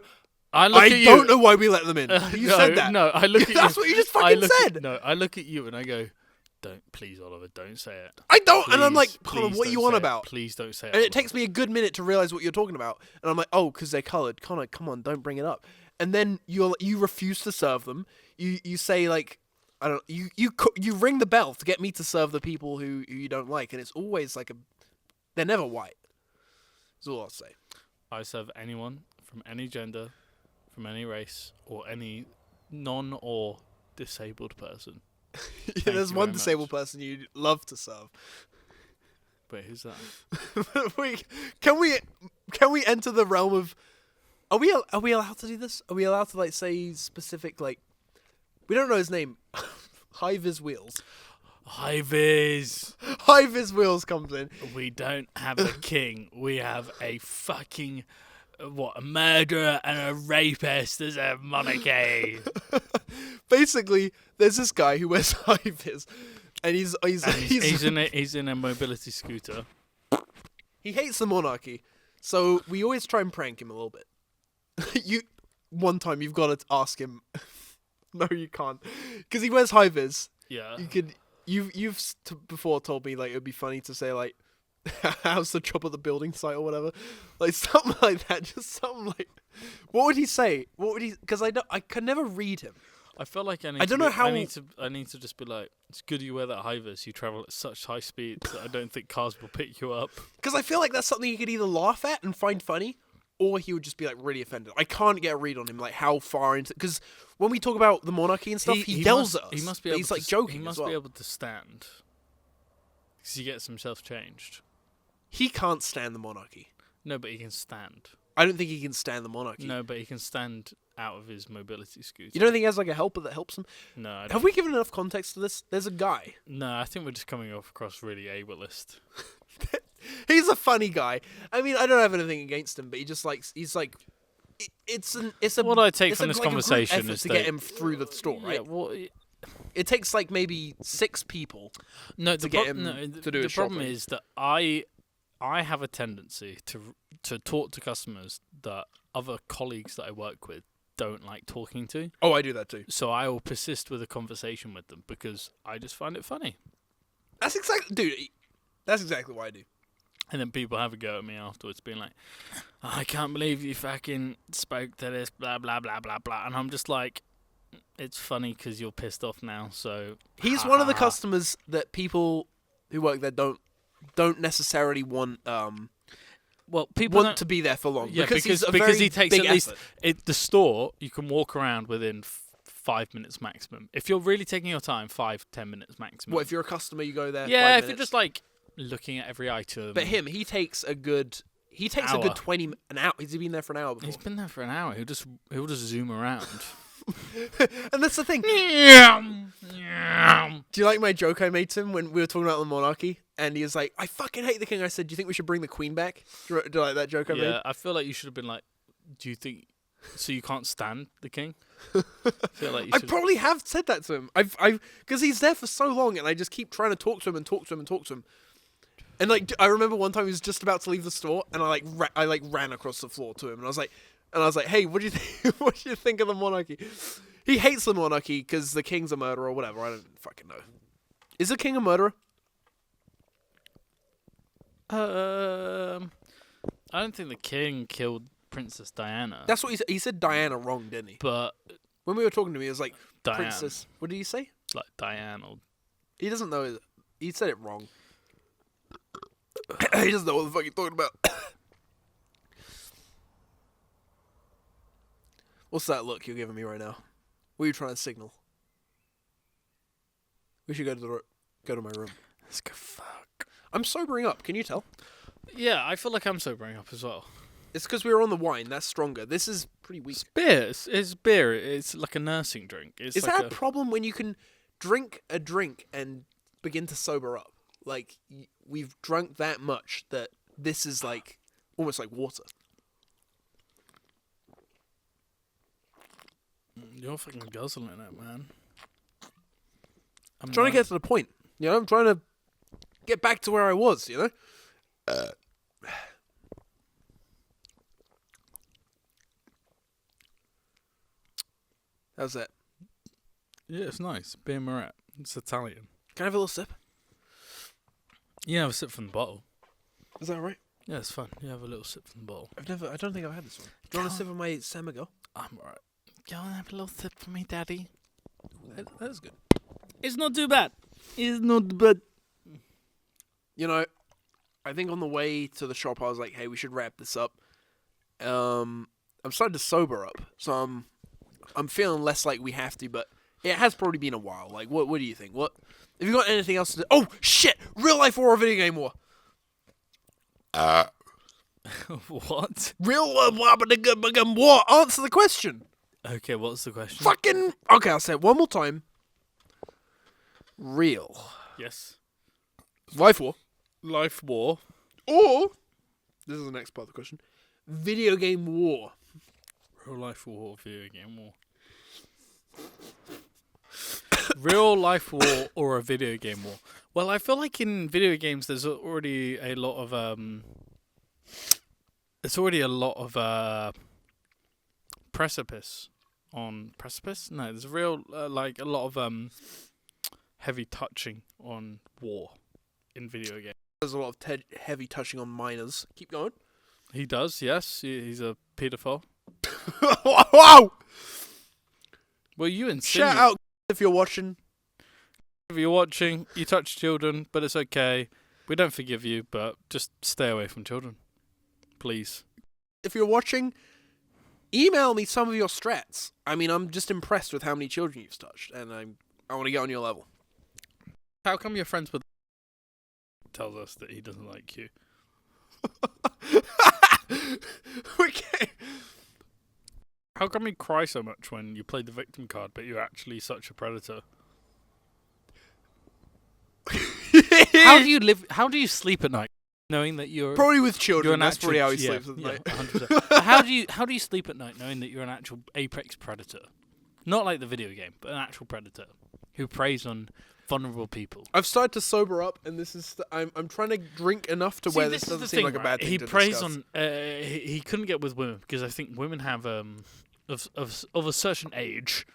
I look I at you. don't know why we let them in. You no, said that. No, I look at you. That's what you just I fucking look said. No, I look at you and I go, please, Oliver, don't say it. I don't, and I'm like, Please, hold on, please what are you don't on say it. about? Please don't say it. And it Oliver. takes me a good minute to realize what you're talking about. And I'm like, oh, because they're coloured. Connor, come on, don't bring it up. And then you refuse to serve them. You say like, I don't. You ring the bell to get me to serve the people who you don't like, and it's always like they're never white. That's all I'll say. I serve anyone from any gender, from any race, or any non or disabled person. Yeah, there's you one very much. disabled person you'd love to serve. Wait, who's that? Can we enter the realm of? Are we allowed to do this? Are we allowed to like say specific like? We don't know his name. High Vis Wheels. Hi, Viz. High Vis Wheels comes in. We don't have a king. We have a fucking a murderer and a rapist as a monarchy. Basically, there's this guy who wears high vis, and he's in a mobility scooter. he hates the monarchy, so we always try and prank him a little bit. One time you've got to ask him. No, you can't, because he wears high vis. Yeah. You've before told me like it would be funny to say like, how's the job at the building site or whatever, like something like that. Just something like, what would he say? What would he? Because I can never read him. I feel like I need to just be like, it's good you wear that high vis. You travel at such high speeds that I don't think cars will pick you up. Because I feel like that's something he could either laugh at and find funny, or he would just be like really offended. I can't get a read on him, like how far into. Because when we talk about the monarchy and stuff, he yells at us. He must be but able he's to like joking. He must as well. be able to stand. Because he gets himself changed. He can't stand the monarchy. No, but he can stand. I don't think he can stand the monarchy. No, but he can stand out of his mobility scooter. You don't think he has like a helper that helps him? No. I don't. Have we given enough context to this? There's a guy. No, I think we're just coming across really ableist. He's a funny guy. I mean, I don't have anything against him, but he's like. It's a. What I take it's from this like a group conversation effort is to that get him through the store, right? Yeah, well, It takes like maybe 6 people. no. to get him to do the his problem shopping. is that I have a tendency to talk to customers that other colleagues that I work with don't like talking to. Oh, I do that too. So I will persist with a conversation with them because I just find it funny. That's exactly what I do. And then people have a go at me afterwards, being like, I can't believe you fucking spoke to this, blah, blah, blah, blah, blah. And I'm just like, it's funny because you're pissed off now, so... He's one of the customers that people who work there don't necessarily want well, people to be there for long. Yeah, because he's a because very he takes big at least... effort. The store, you can walk around within 5 minutes maximum. If you're really taking your time, 5-10 minutes maximum. What, if you're a customer, you go there? Yeah, 5 if you're minutes? just like looking at every item. But he takes a good Hour. 20 an hour. Has he been there for an hour before? He's been there for an hour. He'll just zoom around. And that's the thing. Do you like my joke I made to him when we were talking about the monarchy? And he was like, I fucking hate the king. I said, do you think we should bring the queen back? Do you like that joke I made? Yeah, I feel like you should have been like, do you think... So you can't stand the king? I feel like you I should... probably have said that to him. Because he's there for so long, and I just keep trying to talk to him and talk to him and talk to him. And like, I remember one time he was just about to leave the store, and I ran across the floor to him, and I was like, hey, what do you think? What do you think of the monarchy? He hates the monarchy because the king's a murderer or whatever. I don't fucking know. Is the king a murderer? I don't think the king killed Princess Diana. That's what he said. Diana wrong, didn't he? But When we were talking to me, it was like Diane. princess. What did he say? Like Diane or... He doesn't know. He said it wrong. He doesn't know what the fuck he's talking about. What's that look you're giving me right now? What are you trying to signal? We should go to my room. Let's go fuck. I'm sobering up. Can you tell? Yeah, I feel like I'm sobering up as well. It's because we were on the wine. That's stronger. This is pretty weak. It's beer. It's beer. It's like a nursing drink. It's Is like that a problem when you can drink a drink and begin to sober up? Like, we've drunk that much that this is like almost like water. You're fucking guzzling it, man. I'm trying to get to the point. You know, I'm trying to get back to where I was, you know? How's that? Yeah, it's nice. Beer Moret. It's Italian. Can I have a little sip? You have a sip from the bottle. Is that right? Yeah, it's fun. You have a little sip from the bottle. I don't think I've had this one. Do you want a sip of my Samago? I'm alright. Go and have a little sip for me, Daddy. That is good. It's not too bad. It's not bad. You know, I think on the way to the shop, I was like, hey, we should wrap this up. I'm starting to sober up, so I'm feeling less like we have to, but it has probably been a while. Like, what do you think? What have you got anything else to do? Oh, shit! Real life war or video game war? What? Real war. Answer the question. Okay, what's the question? Fucking... Okay, I'll say it one more time. Real. Yes. Life war. Life war. Or, this is the next part of the question, video game war. Real life war, video game war. Real life war or a video game war? Well, I feel like in video games there's already a lot of precipice on precipice. No, there's a real like a lot of heavy touching on war in video games. There's a lot of heavy touching on minors. Keep going. He does, yes. He's a pedophile. Wow! Well, you insinuate. Shout out if you're watching. If you're watching, you touch children, but it's okay. We don't forgive you, but just stay away from children. Please. If you're watching, email me some of your strats. I mean, I'm just impressed with how many children you've touched, and I want to get on your level. How come you're friends with... tells us that he doesn't like you. Okay. How come you cry so much when you play the victim card, but you're actually such a predator? How do you live? How do you sleep at night, knowing that you're Probably with children. you're an That's actual, probably how he yeah, sleeps at yeah, night. 100%. How do you sleep at night, knowing that you're an actual apex predator, not like the video game, but an actual predator who preys on vulnerable people? I've started to sober up, and this is I'm trying to drink enough to where this is doesn't the seem thing, like a bad thing He to preys discuss. on. He couldn't get with women because I think women have of a certain age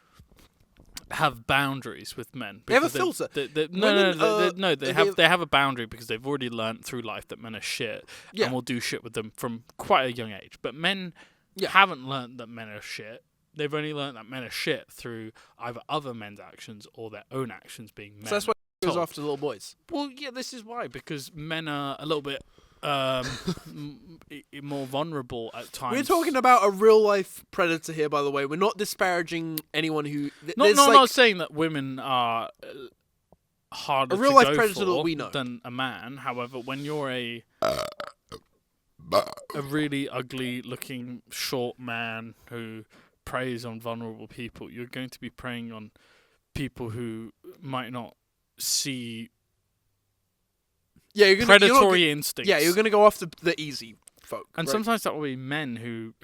have boundaries with men. They have a because filter. They have a boundary because they've already learned through life that men are shit Yeah. and will do shit with them from quite a young age. But men haven't learned that men are shit. They've only learned that men are shit through either other men's actions or their own actions being men. So that's why it goes told. off to little boys. Well, yeah, this is why, because men are a little bit more vulnerable at times. We're talking about a real life predator here, by the way. We're not disparaging anyone who. I'm not saying that women are harder A real to life go predator for that we know. than a man. However, when you're a really ugly looking short man who preys on vulnerable people, you're going to be preying on people who might not see you're predatory instincts. Yeah, you're gonna go off the easy folk. And right? sometimes that will be men who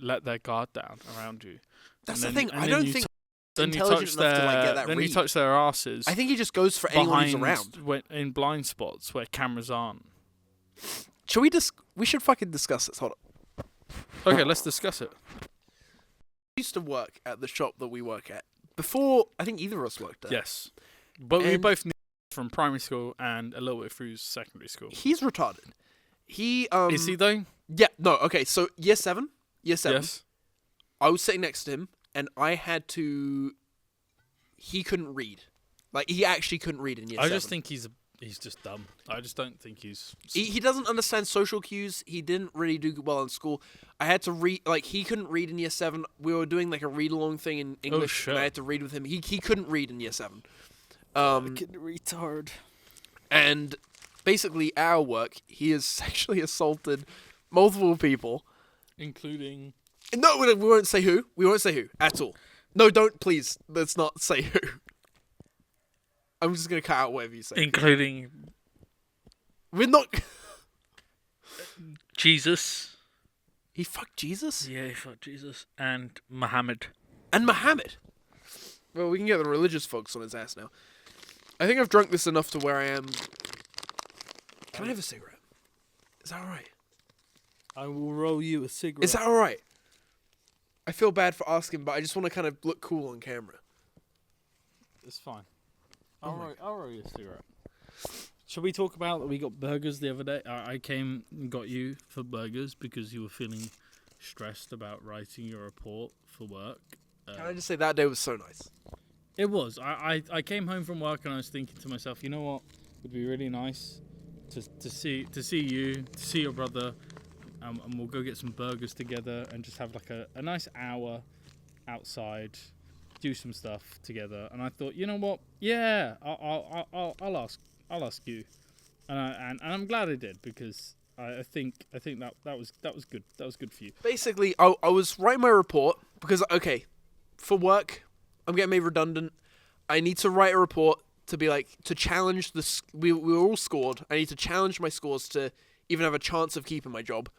let their guard down around you. That's And the then- thing. and I then don't you think Then you intelligent touch enough to like their get that then read. you touch their asses. I think he just goes for anyone who's around. In blind spots where cameras aren't. Should we we should fucking discuss this. Hold on. Okay, let's discuss it. I used to work at the shop that we work at before. I think either of us worked there. Yes, but we And- both knew from primary school and a little bit through secondary school. He's retarded. He Is he though? Yeah. No. Okay. So year seven. Yes. I was sitting next to him, and I had to. He couldn't read. Like he actually couldn't read in year I seven. just think he's just dumb. I just don't think he's. He doesn't understand social cues. He didn't really do well in school. I had to read, like, he couldn't read in year 7. We were doing, like, a read-along thing in English, shit. and I had to read with him. He couldn't read in year 7. Retard. And basically, our work, he has sexually assaulted multiple people. Including... No, we won't say who. We won't say who, at all. No, don't, please. Let's not say who. I'm just going to cut out whatever you say. Including... We're not... Jesus. He fucked Jesus? Yeah, he fucked Jesus. And Muhammad. And Muhammad. Well, we can get the religious folks on his ass now. I think I've drunk this enough to where I am. Can I have a cigarette? Is that alright? I will roll you a cigarette. Is that alright? I feel bad for asking, but I just want to kind of look cool on camera. It's fine. I'll roll you a cigarette. Shall we talk about that we got burgers the other day? I came and got you for burgers because you were feeling stressed about writing your report for work. Can I just say that day was so nice? It was. I came home from work and I was thinking to myself, you know what? It would be really nice to see you, to see your brother, and we'll go get some burgers together and just have like a nice hour outside, do some stuff together. And I thought, you know what? Yeah, I'll ask you, and I'm glad I did because I think that was good. That was good for you. Basically, I was writing my report because for work, I'm getting made redundant. I need to write a report to be like to challenge the. We were all scored. I need to challenge my scores to even have a chance of keeping my job,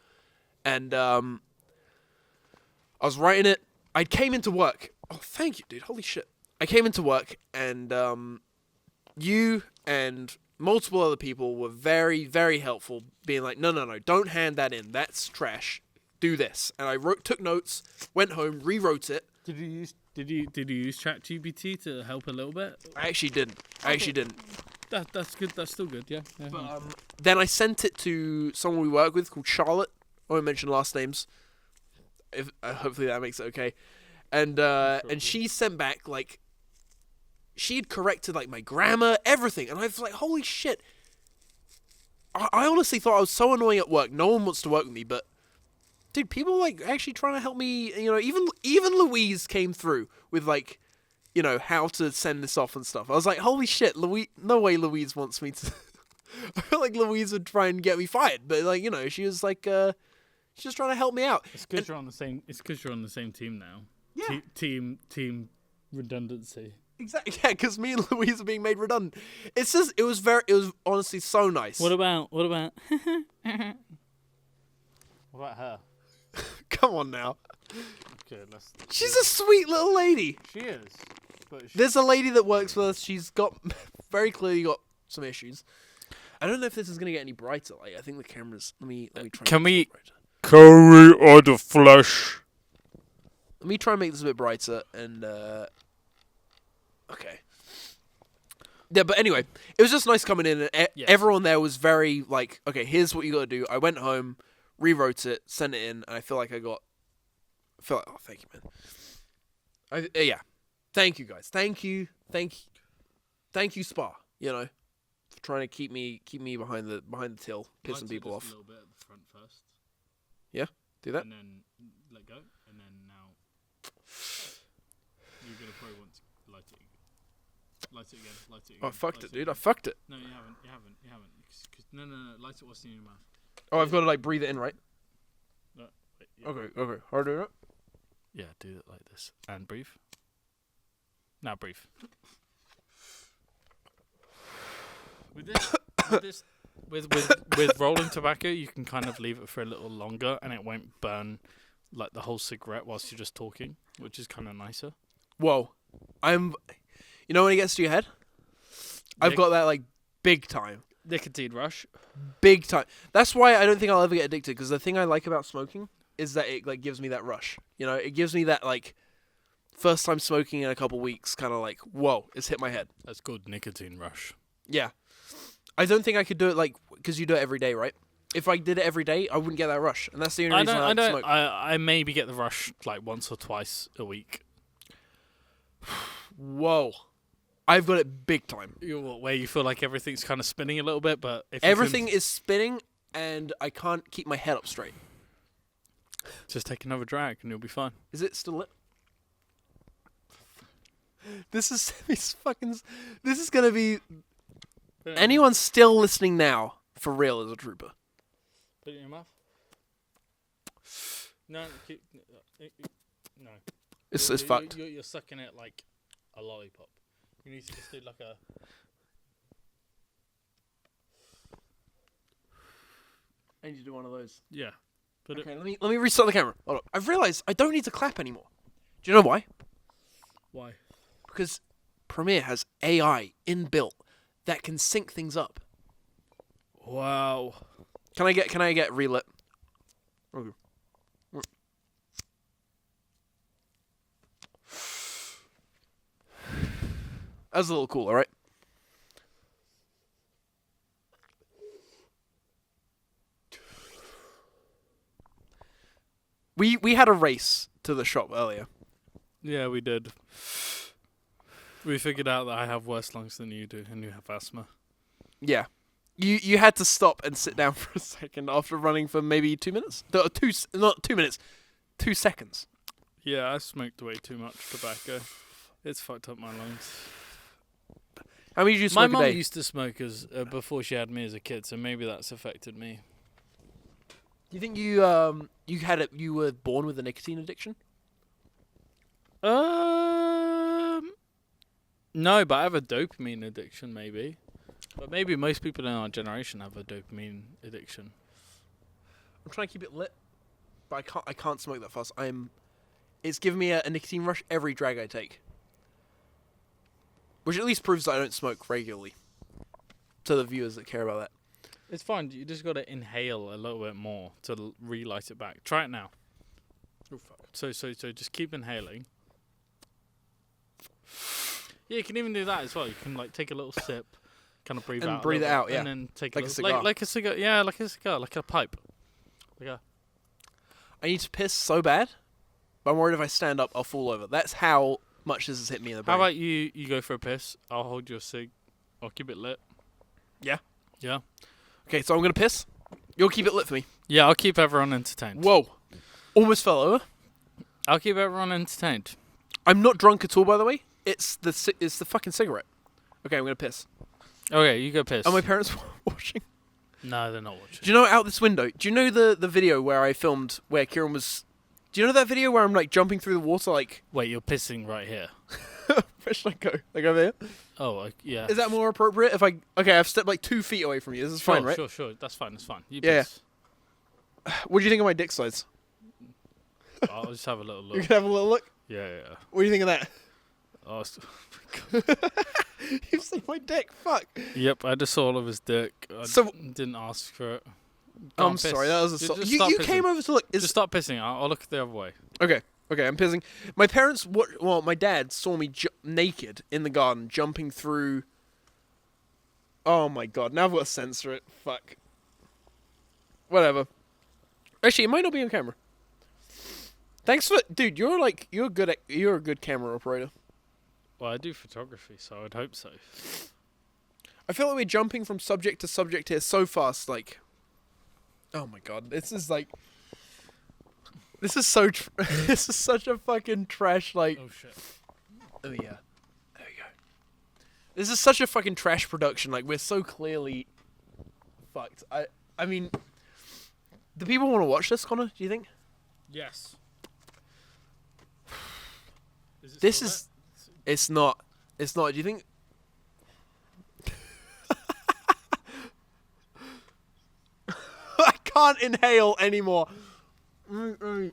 and I was writing it. I came into work. Oh, thank you, dude. Holy shit! I came into work and you and multiple other people were very, very helpful, being like, no, don't hand that in. That's trash. Do this. And I took notes, went home, rewrote it. Did you use ChatGPT to help a little bit? I actually didn't. That's good. That's still good. Yeah. But, then I sent it to someone we work with called Charlotte. I won't mention last names. Hopefully that makes it okay. And she sent back like. She had corrected like my grammar, everything, and I was like, "Holy shit!" I honestly thought I was so annoying at work. No one wants to work with me, but dude, people like actually trying to help me. You know, even Louise came through with like, you know, how to send this off and stuff. I was like, "Holy shit, Louise! No way, Louise wants me to." I felt like Louise would try and get me fired, but like, you know, she was like, she's just trying to help me out. It's because you're on the same. It's because you're on the same team now. Yeah. Team redundancy. Exactly, yeah, because me and Louise are being made redundant. It's just, it was honestly so nice. What about what about her? Come on now. Okay, She's a sweet little lady. She is. But There's a lady that works with us. She's got very clearly got some issues. I don't know if this is gonna get any brighter. Like, I think the cameras. Let me try. Can we curry or the flesh? Let me try and make this a bit brighter and. Okay. Yeah, but anyway, it was just nice coming in, and everyone there was very like, okay, here's what you got to do. I went home, rewrote it, sent it in, and I feel like oh, thank you, man. Yeah, thank you guys, thank you, Spa. You know, for trying to keep me behind the till, pissing people off. A little bit at the front first. Yeah, do that. And then let go, and then now you're gonna probably want to light it again. Oh, I fucked it, dude. I fucked it. No, you haven't. No. Light it. What's in your mouth? Oh, I've got to like breathe it in, right? No. Wait, yeah. Okay. How do it? Yeah, do it like this and breathe. Now breathe. With rolling tobacco, you can kind of leave it for a little longer, and it won't burn like the whole cigarette whilst you're just talking, which is kind of nicer. Whoa, you know when it gets to your head? I've got that like big time. Nicotine rush. Big time. That's why I don't think I'll ever get addicted, because the thing I like about smoking is that it like gives me that rush. You know, it gives me that like first time smoking in a couple weeks kind of like, whoa, it's hit my head. That's called nicotine rush. Yeah. I don't think I could do it like, because you do it every day, right? If I did it every day, I wouldn't get that rush. And that's the only reason I like to smoke. I maybe get the rush like once or twice a week. Whoa. I've got it big time. Where you feel like everything's kind of spinning a little bit, but if everything is spinning and I can't keep my head up straight. Just take another drag and you'll be fine. Is it still lit? This is gonna be. Anyone still listening now, for real, is a trooper. Put it in your mouth. No. No. It's fucked. You're sucking it like a lollipop. You need to just do like a. I need to do one of those. Yeah. Okay, let me restart the camera. Hold on. I've realised I don't need to clap anymore. Do you know why? Why? Because Premiere has AI inbuilt that can sync things up. Wow. Can I get relit? Okay. That's a little cool, alright? We had a race to the shop earlier. Yeah, we did. We figured out that I have worse lungs than you do, and you have asthma. Yeah. You had to stop and sit down for a second after running for maybe 2 minutes? Not 2 minutes. 2 seconds. Yeah, I smoked way too much tobacco. It's fucked up my lungs. How many did you My smoke a mum day? used to smoke before she had me as a kid, so maybe that's affected me. Do you think you were born with a nicotine addiction? No, but I have a dopamine addiction, maybe. But maybe most people in our generation have a dopamine addiction. I'm trying to keep it lit, but I can't smoke that fast. It's giving me a nicotine rush every drag I take. Which at least proves that I don't smoke regularly. To the viewers that care about that. It's fine. You just got to inhale a little bit more to relight it back. Try it now. Oh fuck. So just keep inhaling. Yeah, you can even do that as well. You can like take a little sip, kind of breathe And out. breathe it out, yeah. And then take Like a a cigar. like a cigar. Yeah, like a cigar, like a pipe. I need to piss so bad, but I'm worried if I stand up, I'll fall over. That's how much this has hit me in the brain. How about you go for a piss? I'll hold your cig. I'll keep it lit. Yeah? Yeah. Okay, so I'm going to piss. You'll keep it lit for me. Yeah, I'll keep everyone entertained. Whoa. Almost fell over. I'll keep everyone entertained. I'm not drunk at all, by the way. It's the fucking cigarette. Okay, I'm going to piss. Okay, you go piss. Are my parents watching? No, they're not watching. Do you know out this window? Do you know the video where I filmed where Kieren was... Do you know that video where I'm like jumping through the water like... Wait, you're pissing right here. Where should I go? Like over here? Oh, yeah. Is that more appropriate if I... Okay, I've stepped like 2 feet away from you. This is fine, right? Sure. That's fine. That's fine. You Yeah. piss. What do you think of my dick size? I'll just have a little You look. can have a little look. Yeah. What do you think of that? Oh, You've seen my dick. Fuck. yep, I just saw all of his dick. I So- didn't ask for it. I'm Can't piss. sorry, that was a... Just You stop pissing. came over to look. Just stop pissing. I'll look the other way. Okay, I'm pissing. My parents... Well, my dad saw me naked in the garden, jumping through... Oh my god, now I've got to censor it. Fuck. Whatever. Actually, it might not be on camera. Thanks for... Dude, you're a good camera operator. Well, I do photography, so I'd hope so. I feel like we're jumping from subject to subject here so fast, like... Oh my god, this is like... This is so... this is such a fucking trash, like... Oh, shit. Oh yeah. There we go. This is such a fucking trash production, like, we're so clearly... fucked. I mean... Do people want to watch this, Connor, do you think? Yes. Is This is... It's not. It's not. Do you think... I can't inhale anymore. I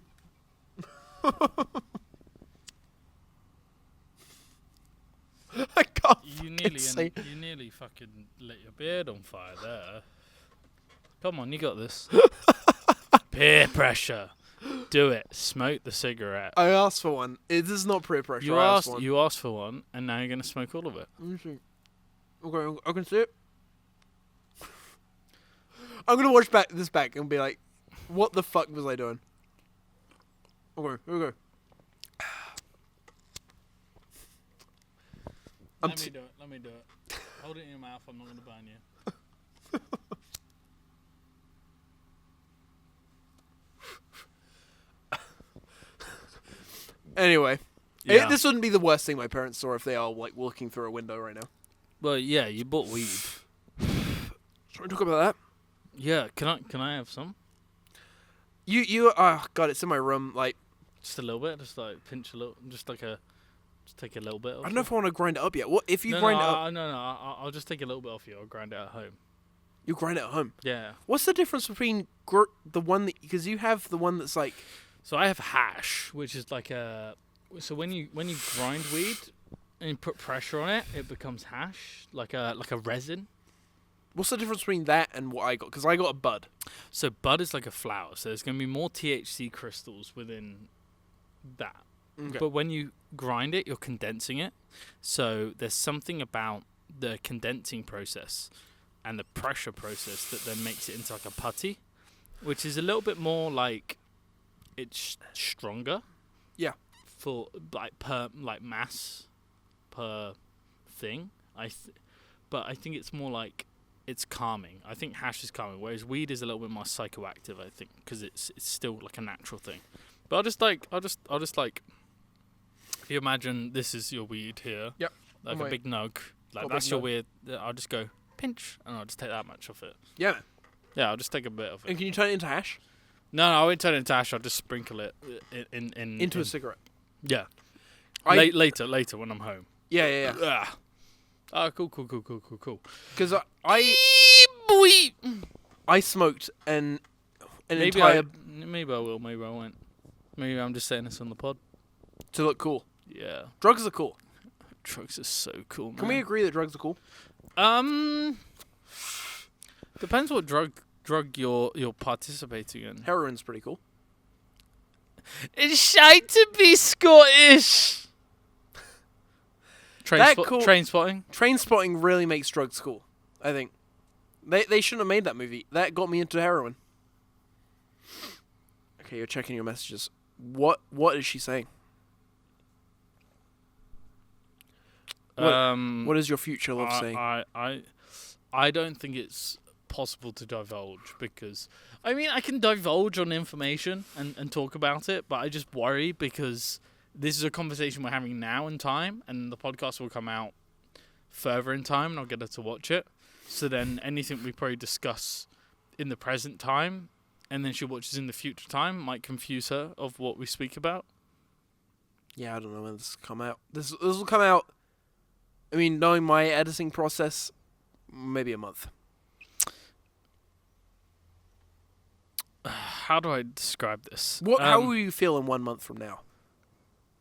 can't You nearly fucking lit your beard on fire there. Come on, you got this. Peer pressure. Do it. Smoke the cigarette. I asked for one. This is not peer pressure. You I asked. one. You asked for one, and now you're gonna smoke all of it. Let me see. Okay, I can see it. I'm gonna watch this back and be like, "What the fuck was I doing?" Okay, here we go. Let me do it. Hold it in your mouth. I'm not gonna burn you. Anyway, Yeah. this wouldn't be the worst thing my parents saw if they are like looking through a window right now. Well, yeah, you bought weed. Should we talk about that? Yeah, can I have some? Oh god, it's in my room. Like, Just a little bit, just like pinch a little, just take a little bit. I don't know if I want to grind it up yet. What if you no, grind no, it up? No, I'll just take a little bit off you. I'll grind it at home. You grind it at home. Yeah. What's the difference between the one that, because you have the one that's like, So I have hash, which is like a So when you grind weed and you put pressure on it, it becomes hash, like a resin. What's the difference between that and what I got? Because I got a bud. So bud is like a flower, so there's going to be more THC crystals within that. Okay. But when you grind it, you're condensing it. So there's something about the condensing process and the pressure process that then makes it into like a putty, which is a little bit more like it's stronger. Yeah. For like per like mass per thing. But I think it's more like it's calming. I think hash is calming, whereas weed is a little bit more psychoactive. I think because it's still like a natural thing. But I'll just like if you imagine this is your weed here. Yep. Like a big nug. Like Got a that's big your nug. weird. I'll just go pinch and I'll just take that much of it. Yeah. Yeah, I'll just take a bit of it. And can you turn it into hash? No, I won't turn it into hash. I'll just sprinkle it Into a cigarette. Yeah. I- Later when I'm home. Yeah. Ah. Oh, cool. Because I smoked an Maybe entire maybe I will. Maybe I won't. Maybe I'm just saying this on the pod. to look cool. Yeah. Drugs are cool. Drugs are so cool, man. Can we agree that drugs are cool? Depends what drug you're participating in. Heroin's pretty cool. It's shite to be Scottish. Train spotting. Train spotting really makes drugs cool. I think they shouldn't have made that movie. That got me into heroin. Okay, you're checking your messages. What is she saying? What is your future love saying? I don't think it's possible to divulge because I mean I can divulge on information and talk about it, but I just worry because this is a conversation we're having now in time, and the podcast will come out further in time, and I'll get her to watch it. So then anything we probably discuss in the present time, and then she watches in the future time, might confuse her of what we speak about. Yeah, I don't know when this will come out. This will come out. I mean, knowing my editing process, maybe a month. How do I describe this? How will you feel in 1 month from now?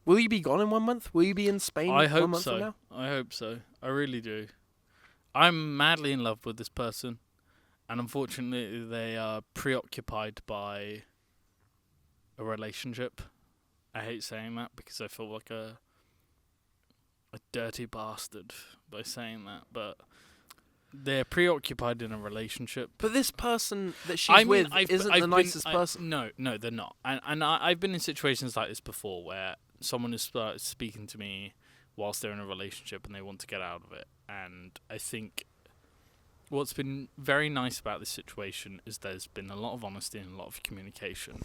Will you be gone in 1 month? Will you be in Spain I 1 hope month so. from now? I hope so. I really do. I'm madly in love with this person, and unfortunately they are preoccupied by a relationship. I hate saying that because I feel like a dirty bastard by saying that, but they're preoccupied in a relationship. But this person that she's with isn't the nicest person. No, they're not. And I've been in situations like this before where someone has started speaking to me whilst they're in a relationship and they want to get out of it. And I think what's been very nice about this situation is there's been a lot of honesty and a lot of communication.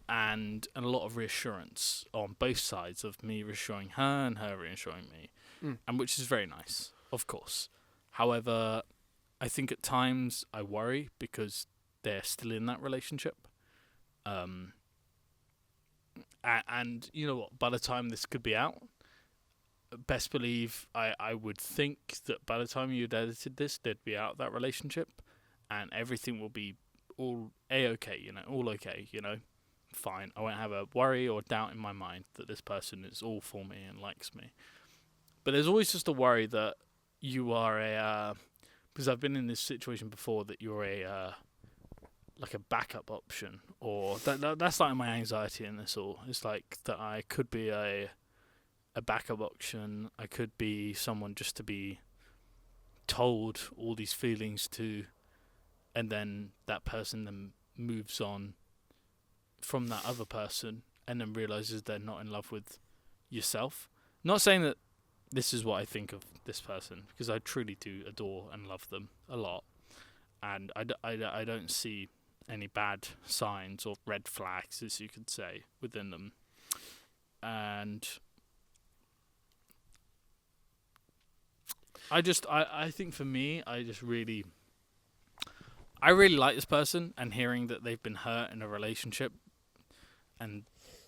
And a lot of reassurance on both sides of me reassuring her and her reassuring me, and which is very nice, of course. However, I think at times I worry because they're still in that relationship. And you know what? By the time this could be out, best believe I would think that by the time you'd edited this, they'd be out of that relationship, and everything will be all A-okay, all okay, fine. I won't have a worry or doubt in my mind that this person is all for me and likes me. But there's always just a worry that you are because I've been in this situation before, that you're like a backup option, or that's like my anxiety in this all. It's like that I could be a backup option. I could be someone just to be told all these feelings to, and then that person then moves on from that other person and then realizes they're not in love with yourself. Not saying that this is what I think of this person, because I truly do adore and love them a lot, and I don't see any bad signs or red flags, as you could say, within them. And I think for me, I really like this person, and hearing that they've been hurt in a relationship and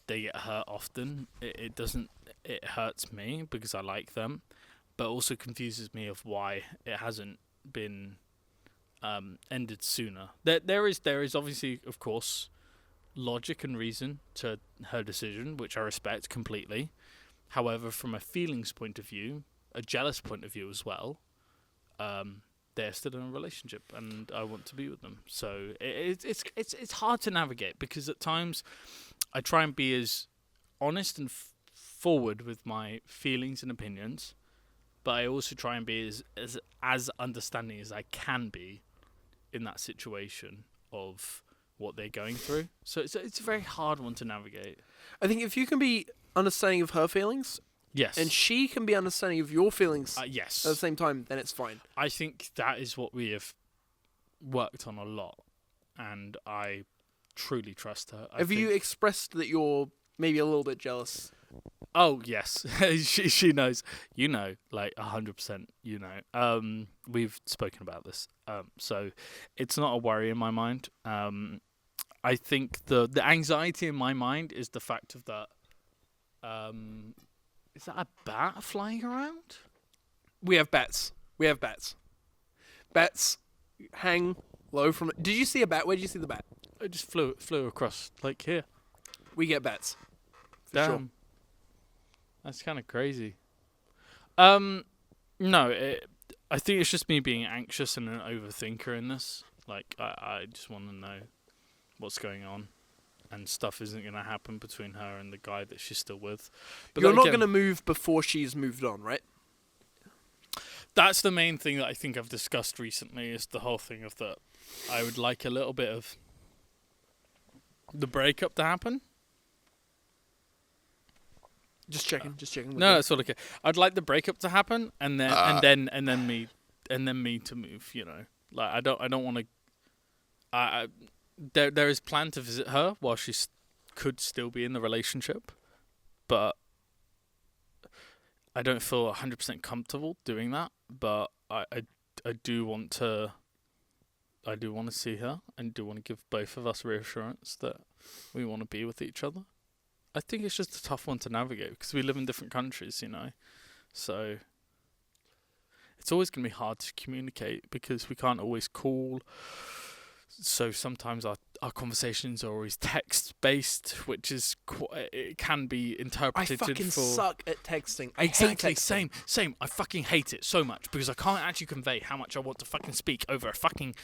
they get hurt often, it hurts me because I like them, but also confuses me of why it hasn't been ended sooner. There is obviously, of course, logic and reason to her decision, which I respect completely. However, from a feelings point of view, a jealous point of view as well, they're still in a relationship, and I want to be with them. So it's hard to navigate, because at times I try and be as honest and forward with my feelings and opinions, but I also try and be as understanding as I can be in that situation of what they're going through. So it's a very hard one to navigate. I think if you can be understanding of her feelings, Yes. and she can be understanding of your feelings yes. at the same time, then it's fine. I think that is what we have worked on a lot, and I truly trust her. Have you expressed that you're maybe a little bit jealous? Oh, yes. she knows. You know, like 100%, you know. We've spoken about this. So it's not a worry in my mind. I think the anxiety in my mind is the fact of that. Is that a bat flying around? We have bats. Bats hang low from... Did you see a bat? Where did you see the bat? It just flew across, like here. We get bats. For Damn. sure. That's kind of crazy. No, I think it's just me being anxious and an overthinker in this. Like, I just want to know what's going on, and stuff isn't going to happen between her and the guy that she's still with. But You're then not again, going to move before she's moved on, right? that's the main thing that I think I've discussed recently, is the whole thing of that I would like a little bit of the breakup to happen. Just checking. No, that's all okay. I'd like the breakup to happen, and then me to move. You know, like I don't want to. There is plan to visit her while she could still be in the relationship, but I don't feel 100% comfortable doing that. But I do want to. I do want to see her, and do want to give both of us reassurance that we want to be with each other. I think it's just a tough one to navigate because we live in different countries, you know. So it's always going to be hard to communicate because we can't always call. So sometimes our conversations are always text-based, which is it can be interpreted I fucking for... suck at texting. I hate Exactly, texting. same. I fucking hate it so much because I can't actually convey how much I want to fucking speak over a fucking...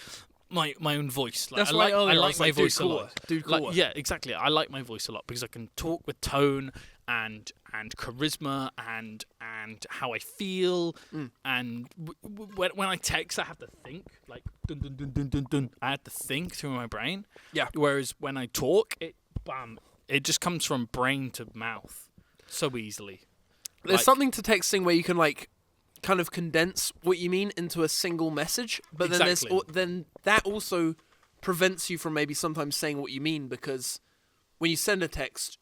my own voice. Like, That's I why like, earlier I I like was my like, voice dude, a cool lot. her. Dude, Like, cool her. yeah, exactly. I like my voice a lot because I can talk with tone and charisma and how I feel. And when I text, I have to think, like dun dun dun dun dun dun. I have to think through my brain. Yeah. Whereas when I talk, it just comes from brain to mouth so easily. There's something to texting where you can like kind of condense what you mean into a single message, but Exactly. then that also prevents you from maybe sometimes saying what you mean, because when you send a text,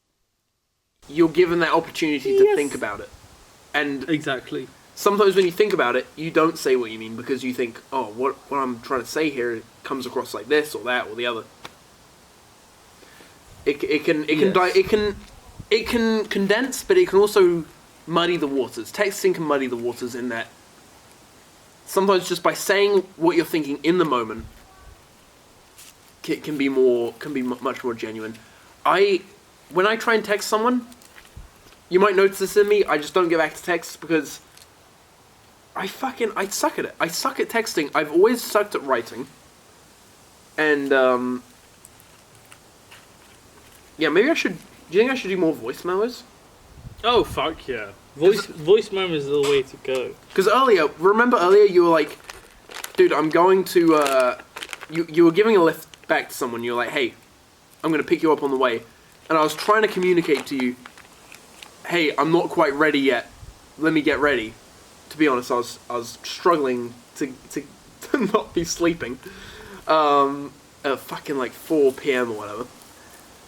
you're given that opportunity to think about it. And Exactly. sometimes when you think about it, you don't say what you mean because you think, oh, what I'm trying to say here comes across like this or that or the other. It can condense, but it can also muddy the waters. Texting can muddy the waters in that sometimes just by saying what you're thinking in the moment can be much more genuine. When I try and text someone, you might notice this in me, I just don't get back to text because I suck at it. I suck at texting. I've always sucked at writing. And yeah, maybe I should. Do you think I should do more voice memos? Oh, fuck yeah. Voice memos is the way to go. Because remember earlier you were like, dude, I'm going to, you were giving a lift back to someone, you were like, hey, I'm going to pick you up on the way. And I was trying to communicate to you, hey, I'm not quite ready yet, let me get ready. To be honest, I was struggling to not be sleeping. At fucking like 4 p.m. or whatever.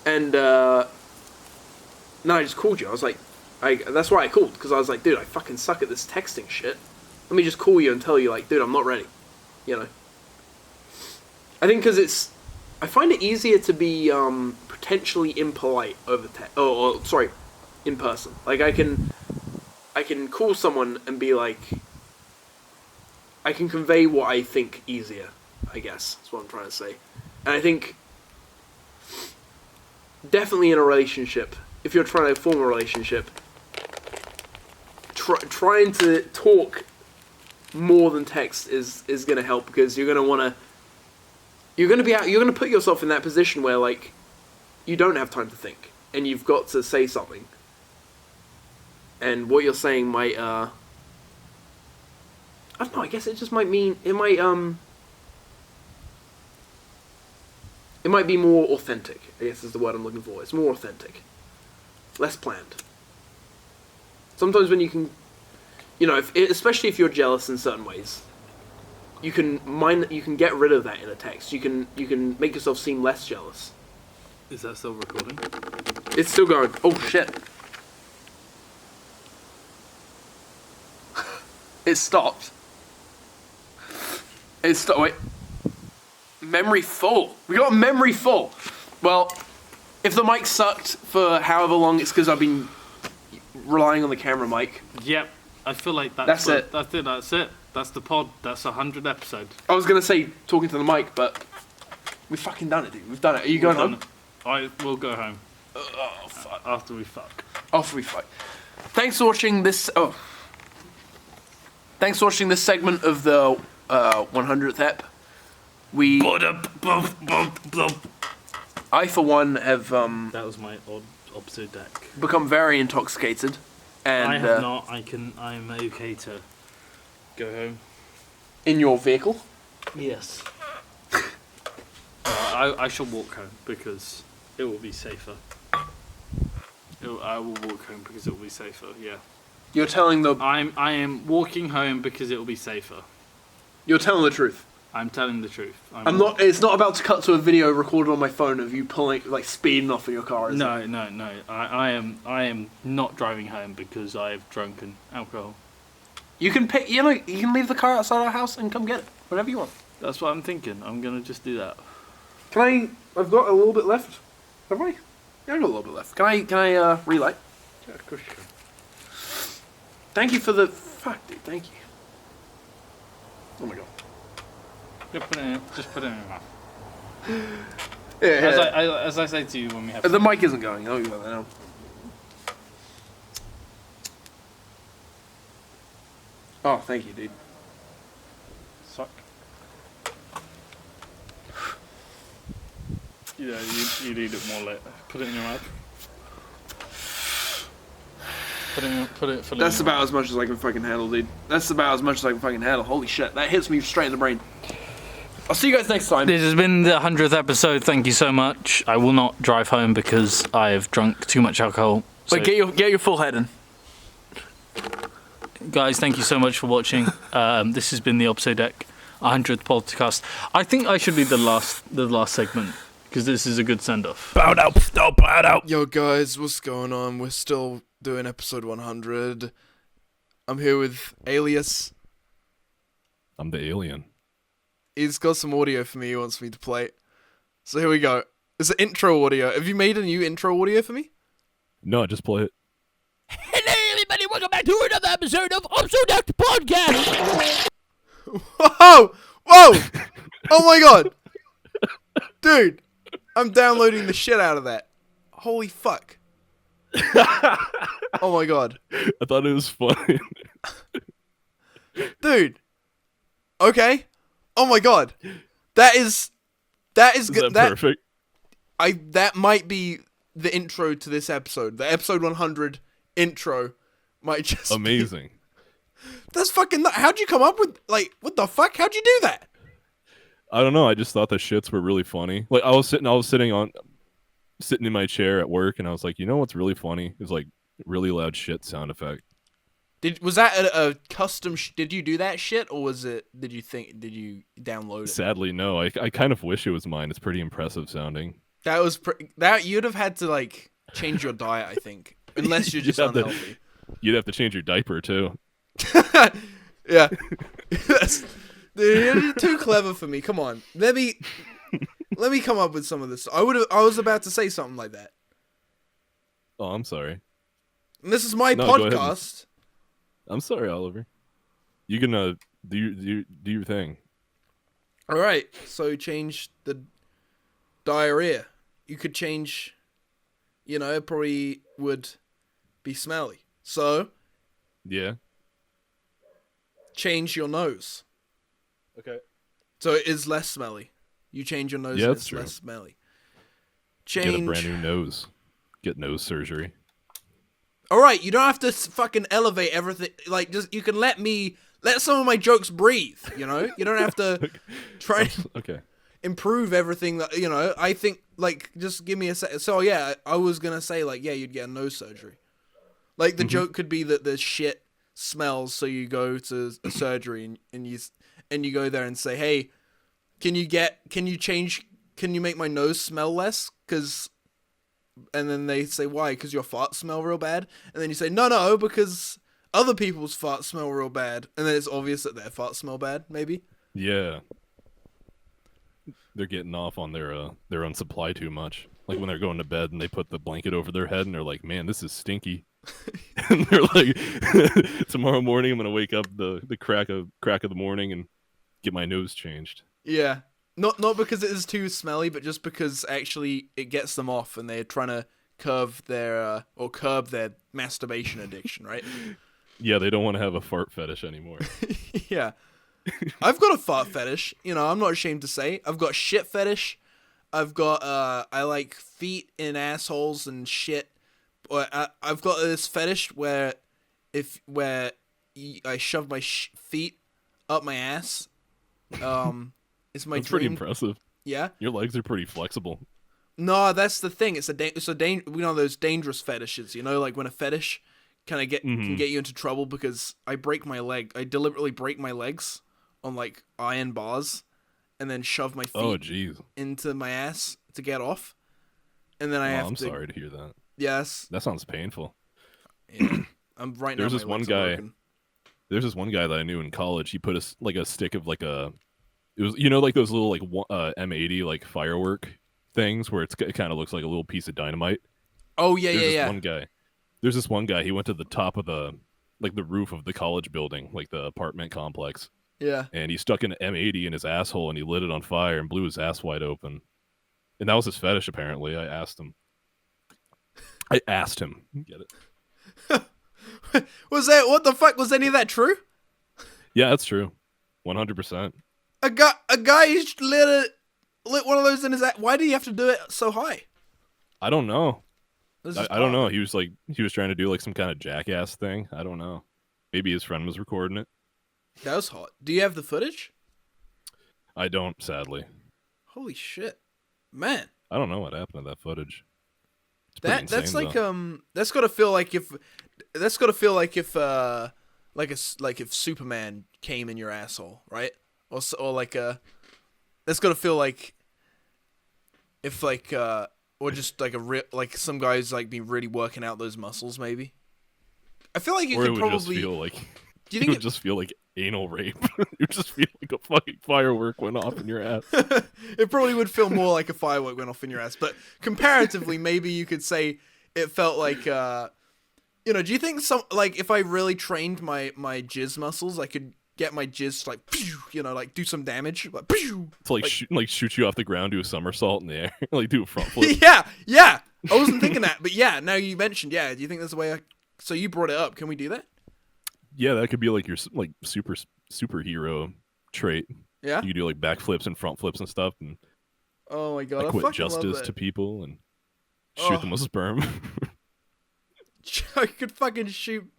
And, no, I just called you. I was like, that's why I called, because I was like, dude, I fucking suck at this texting shit. Let me just call you and tell you, like, dude, I'm not ready. You know? I think because I find it easier to be potentially impolite over in person. Like, I can call someone and be like, I can convey what I think easier, I guess, is what I'm trying to say. And I think definitely in a relationship, if you're trying to form a relationship, trying to talk more than text is going to help, because you're going to put yourself in that position where, like, you don't have time to think, and you've got to say something. And what you're saying might, I don't know, I guess it just might mean, it might be more authentic, I guess is the word I'm looking for. It's more authentic. Less planned. Sometimes when you can, especially if you're jealous in certain ways, you can get rid of that in a text. You can make yourself seem less jealous. Is that still recording? It's still going. Oh shit. It stopped. Wait. Memory full. We got memory full. Well, if the mic sucked for however long, it's because I've been relying on the camera mic. Yep. I feel like That's it. That's it. That's the pod. That's 100 episode. I was gonna say talking to the mic, but we've fucking done it, dude. We've done it. Are you going home? I will go home. Oh fuck. After we fuck. After we fuck. Thanks for watching this. Thanks for watching this segment of the 100th ep. I, for one, have That was my odd OBZODACT. become very intoxicated, and I have not. I'm okay to go home. in your vehicle. Yes. I shall walk home because it will be safer. I will walk home because it will be safer. Yeah. You're telling the. I am walking home because it will be safer. You're telling the truth. I'm telling the truth. I'm not. It's not about to cut to a video recorded on my phone of you pulling, like, speeding off in your car. Is it? No. I am not driving home because I've drunken alcohol. You can pick. You can leave the car outside our house and come get it whenever you want. That's what I'm thinking. I'm gonna just do that. Can I? I've got a little bit left. Have I? Yeah, I've got a little bit left. Can I relight? Yeah, of course you can. Thank you for the. Fuck, dude. Thank you. Oh my god. Just put it in your mouth. Yeah. As I say to you when we have. The mic isn't going. I'll go that now. Oh, thank you, dude. Suck. Yeah, you need it more lit. Put it in your mouth. Put it. That's about as much as I can fucking handle, dude. That's about as much as I can fucking handle. Holy shit, that hits me straight in the brain. I'll see you guys next time. This has been the 100th episode. Thank you so much. I will not drive home because I have drunk too much alcohol. So, Wait, get your full head in. guys, thank you so much for watching. This has been the OBZODACT 100th podcast. I think I should be the last segment because this is a good send off. Bow out. Yo guys, what's going on? We're still doing episode 100. I'm here with Alias. I'm the alien. He's got some audio for me he wants me to play. So here we go. It's an intro audio. Have you made a new intro audio for me? No, just play it. Hello, everybody. Welcome back to another episode of OBZODACT Podcast. Whoa! Oh my god! Dude, I'm downloading the shit out of that. Holy fuck. Oh my god. I thought it was funny. Dude. Okay. Oh my god. That is good. That perfect? That might be the intro to this episode. The episode 100 intro might just amazing. That's fucking how'd you come up with, like, what the fuck? How'd you do that? I don't know. I just thought the shits were really funny. Like I was sitting in my chair at work, and I was like, you know what's really funny? Is like really loud shit sound effect. Was that a custom? Did you do that shit, or did you download it? Sadly, no. I kind of wish it was mine. It's pretty impressive sounding. That you'd have had to, like, change your diet, I think, unless you're just unhealthy. You'd have to change your diaper too. Yeah. Dude, you're too clever for me. Come on, let me come up with some of this. I was about to say something like that. Oh, I'm sorry. And this is my No, go ahead. podcast. I'm sorry, Oliver. You can do your thing. All right. So change the diarrhea. You could change it probably would be smelly. So Yeah. change your nose. Okay. So it is less smelly. You change your nose, Yeah, and that's it's true. less smelly. Get a brand new nose. Get nose surgery. All right, you don't have to fucking elevate everything. Like, just you can let some of my jokes breathe. You don't have to try to Okay. improve everything that I think. Like, just give me a second. So yeah, I was gonna say like, yeah, you'd get a nose surgery. Like the joke could be that the shit smells, so you go to a surgery and you go there and say, hey, can you make my nose smell less? And then they say, why? Because your farts smell real bad? And then you say, no, because other people's farts smell real bad. And then it's obvious that their farts smell bad, maybe? Yeah. They're getting off on their own supply too much. Like when they're going to bed and they put the blanket over their head and they're like, man, this is stinky. And they're like, tomorrow morning I'm going to wake up the crack of the morning and get my nose changed. Yeah. Not because it is too smelly, but just because actually it gets them off and they're trying to curb their masturbation addiction, right? Yeah, they don't want to have a fart fetish anymore. Yeah. I've got a fart fetish, I'm not ashamed to say. I've got shit fetish. I've got I like feet in assholes and shit. I've got this fetish where I shove my feet up my ass. It's my That's dream. pretty impressive. Yeah. Your legs are pretty flexible. No, that's the thing. It's those dangerous fetishes. Like when a fetish kind of can get you into trouble because I break my leg. I deliberately break my legs on like iron bars, and then shove my feet into my ass to get off. And then I'm sorry to hear that. Yes. That sounds painful. Yeah. I'm right now. There's this one guy that I knew in college. He put a stick of like a. It was like those little like M80 like firework things where it kind of looks like a little piece of dynamite. Oh yeah, There's this one guy. He went to the top of the roof of the college building, like the apartment complex. Yeah. And he stuck an M80 in his asshole and he lit it on fire and blew his ass wide open. And that was his fetish apparently. I asked him. Get it? What the fuck was any of that true? Yeah, that's true. 100%. A guy lit one of those in his ass. Why did he have to do it so high? I don't know. I don't know. He was trying to do like some kind of jackass thing. I don't know. Maybe his friend was recording it. That was hot. Do you have the footage? I don't, sadly. Holy shit, man! I don't know what happened to that footage. That's insane, like though. That's gotta feel like if Superman came in your asshole, right? Or like that's gotta feel like if like or just like like some guys like be really working out those muscles maybe. I feel like you could probably just feel like. Do you think it would just feel like anal rape? You just feel like a fucking firework went off in your ass. It probably would feel more like a firework went off in your ass, but comparatively, maybe you could say it felt like, do you think if I really trained my jizz muscles, I could get my jizz to like do some damage, like to shoot you off the ground, do a somersault in the air, like do a front flip. Yeah. I wasn't thinking that, but yeah, now you mentioned, do you think there's a way so you brought it up? Can we do that? Yeah, that could be like your like superhero trait. Yeah, you do like backflips and front flips and stuff, and oh my god, quit justice to people and shoot them with sperm. I could fucking shoot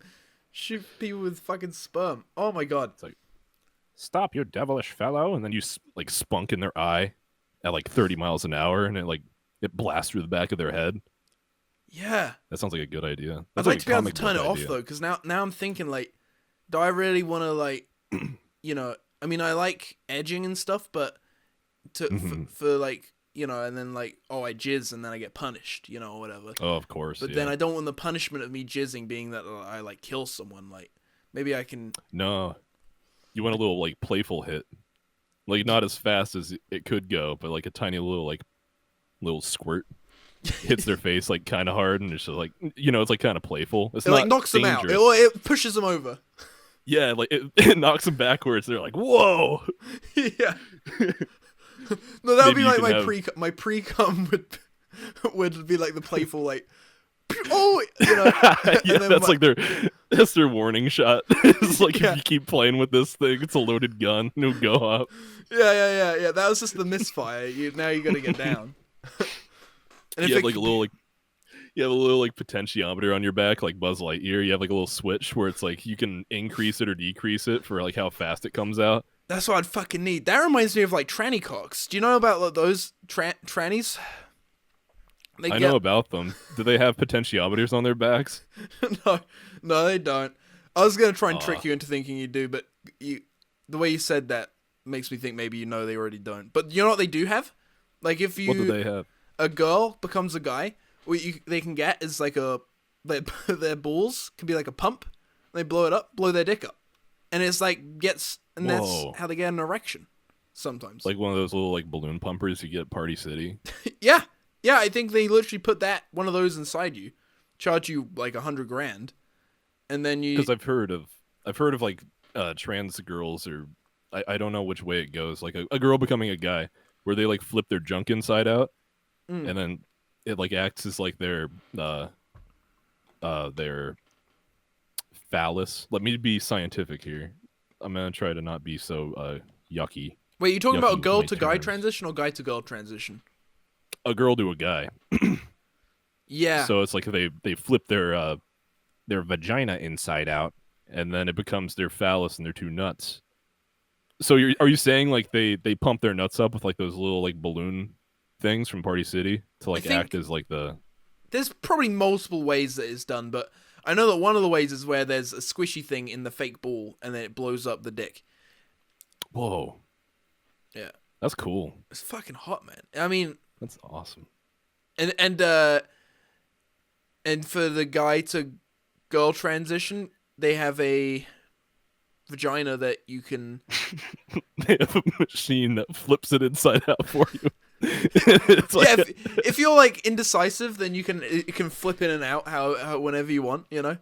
people with fucking sperm. Oh my god, it's like stop, you devilish fellow, and then you like spunk in their eye at like 30 miles an hour, and it blasts through the back of their head. Yeah, that sounds like a good idea. I'd like to be able to turn it off though, because now I'm thinking like, do I really want to like, I mean, I like edging and stuff, but for like, and then like, oh, I jizz and then I get punished, or whatever. Oh, of course. But then I don't want the punishment of me jizzing being that I like kill someone. Like, maybe I can. No, you want a little like playful hit, like not as fast as it could go, but like a tiny little squirt. Hits their face like kind of hard, and it's just like it's like kind of playful. It's it like knocks them out. It pushes them over. Yeah, like it knocks them backwards. They're like, whoa. Yeah. No, that would be like my pre-cum would be like the playful like oh, Yeah, then that's like that's their warning shot. It's like Yeah. if you keep playing with this thing, it's a loaded gun. It'll go up. yeah. That was just the misfire. Now you got to get down. And You have like a little you have a little like potentiometer on your back, like Buzz Lightyear. You have like a little switch where it's like you can increase it or decrease it for like how fast it comes out. That's what I'd fucking need. That reminds me of like tranny cocks. Do you know about like, those trannies? I know about them. Do they have potentiometers on their backs? No, they don't. I was gonna try and trick you into thinking you do, but the way you said that makes me think maybe they already don't. But you know what they do have? Like if What do they have? a girl becomes a guy, what they can get is like their balls can be like a pump. They blow it up, blow their dick up, and it's like that's how they get an erection. Sometimes, Like one of those little like balloon pumpers you get at Party City. yeah. I think they literally put one of those inside you, charge you like $100,000, and then you. Because I've heard of like trans girls, or I don't know which way it goes. Like a girl becoming a guy, where they like flip their junk inside out, and then it like acts as like their phallus. Let me be scientific here. I'm gonna try to not be so yucky. Wait, you talking about yucky girl my to guy terms. transition or guy to girl transition? A girl to a guy. Yeah. So it's like they flip their vagina inside out, and then it becomes their phallus and their two nuts. So are you saying like they pump their nuts up with like those little like balloon things from Party City to like act as like the? There's probably multiple ways that it's done, but I know that one of the ways is where there's a squishy thing in the fake ball, and then it blows up the dick. Whoa. Yeah. That's cool. It's fucking hot, man. I mean, that's awesome. And for the guy to girl transition, they have a vagina that you can. They have a machine that flips it inside out for you. It's like yeah, if you're like indecisive, then you can flip in and out how whenever you want, you know.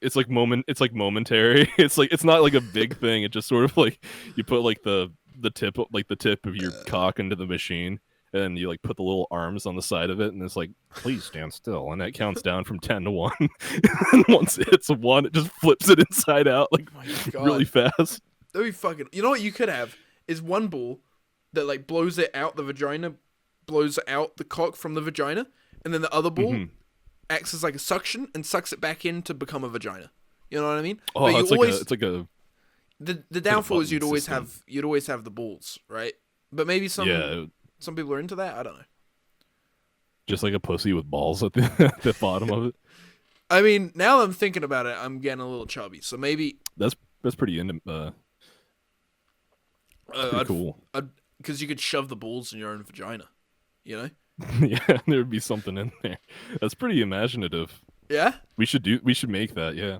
It's like momentary. It's like it's not like a big thing. It just sort of like you put like the tip of your cock into the machine, and then you like put the little arms on the side of it, and it's like, please stand still, and that counts down from 10 to 1. And once it hits 1, it just flips it inside out like really fast. That'd be fucking. You know what you could have is one ball that like blows it out the vagina, blows out the cock from the vagina, and then the other ball acts as like a suction and sucks it back in to become a vagina. You know what I mean? Oh, but it's like a. The downfall is you'd always system. have the balls, right? But maybe some people are into that. I don't know. Just like a pussy with balls at the bottom of it. I mean, now that I'm thinking about it, I'm getting a little chubby. So maybe that's pretty pretty cool. Because you could shove the balls in your own vagina, you know? Yeah, there would be something in there. That's pretty imaginative. Yeah? We should make that, yeah.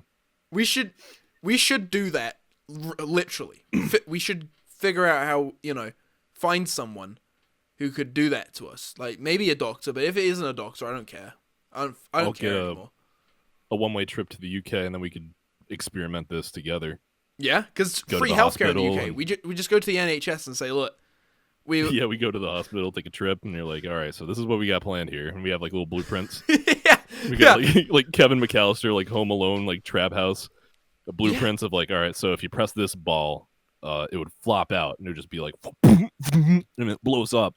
We should do that, literally. We should figure out how, find someone who could do that to us. Like, maybe a doctor, but if it isn't a doctor, I don't care. I don't care anymore. A one-way trip to the UK, and then we could experiment this together. Yeah, because free healthcare in the UK. We just go to the NHS and say, look, we go to the hospital, take a trip, and you're like, all right, so this is what we got planned here, and we have like little blueprints. We got like Kevin McAllister, like Home Alone, like Trap House, the blueprints of like, all right, so if you press this ball, it would flop out, and it would just be like, and it blows up,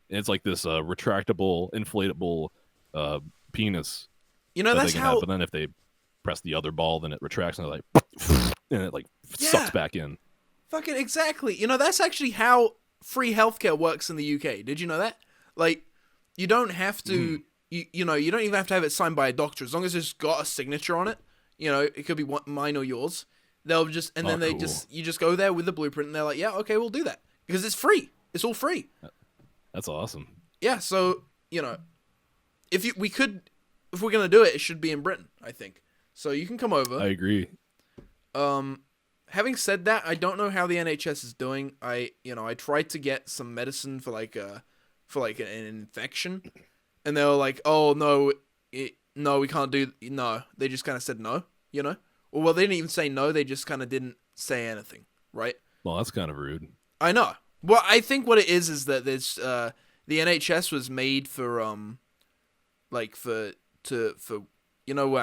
and it's like this retractable, inflatable penis. That's how. But then if they press the other ball, then it retracts and it like sucks back in. Fucking exactly. That's actually how free healthcare works in the UK. Did you know that? Like, you don't have to. You don't even have to have it signed by a doctor as long as it's got a signature on it. It could be mine or yours. They'll just you just go there with the blueprint and they're like, yeah, okay, we'll do that because it's free. It's all free. That's awesome. Yeah. So if we're gonna do it, it should be in Britain, I think. So you can come over. I agree. Having said that, I don't know how the NHS is doing. I tried to get some medicine for an infection, and they were like, "Oh no, no, we can't do no." They just kind of said no, Well, they didn't even say no. They just kind of didn't say anything, right? Well, that's kind of rude. I know. Well, I think what it is that there's the NHS was made for for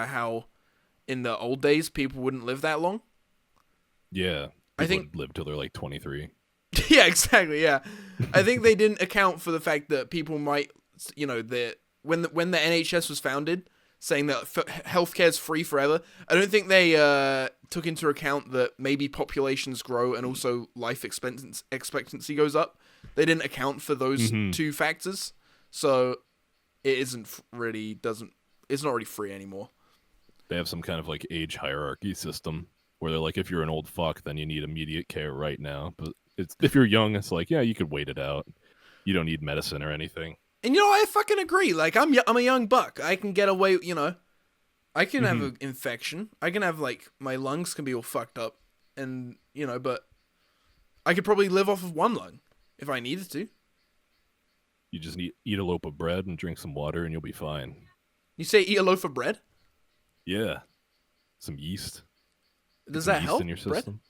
how in the old days people wouldn't live that long. Yeah, I people think would live till they're like 23. yeah, exactly. Yeah, I think they didn't account for the fact that people might, when the NHS was founded, saying that healthcare is free forever. I don't think they took into account that maybe populations grow and also life expectancy goes up. They didn't account for those two factors, so it it's not really free anymore. They have some kind of like age hierarchy system where they're like, if you're an old fuck, then you need immediate care right now. But if you're young, it's like, yeah, you could wait it out. You don't need medicine or anything. And I fucking agree. Like I'm a young buck. I can get away. I can have an infection. I can have like my lungs can be all fucked up, and but I could probably live off of one lung if I needed to. You just eat a loaf of bread and drink some water, and you'll be fine. You say eat a loaf of bread? Yeah, some yeast. Does some that yeast help? in your Bread? system?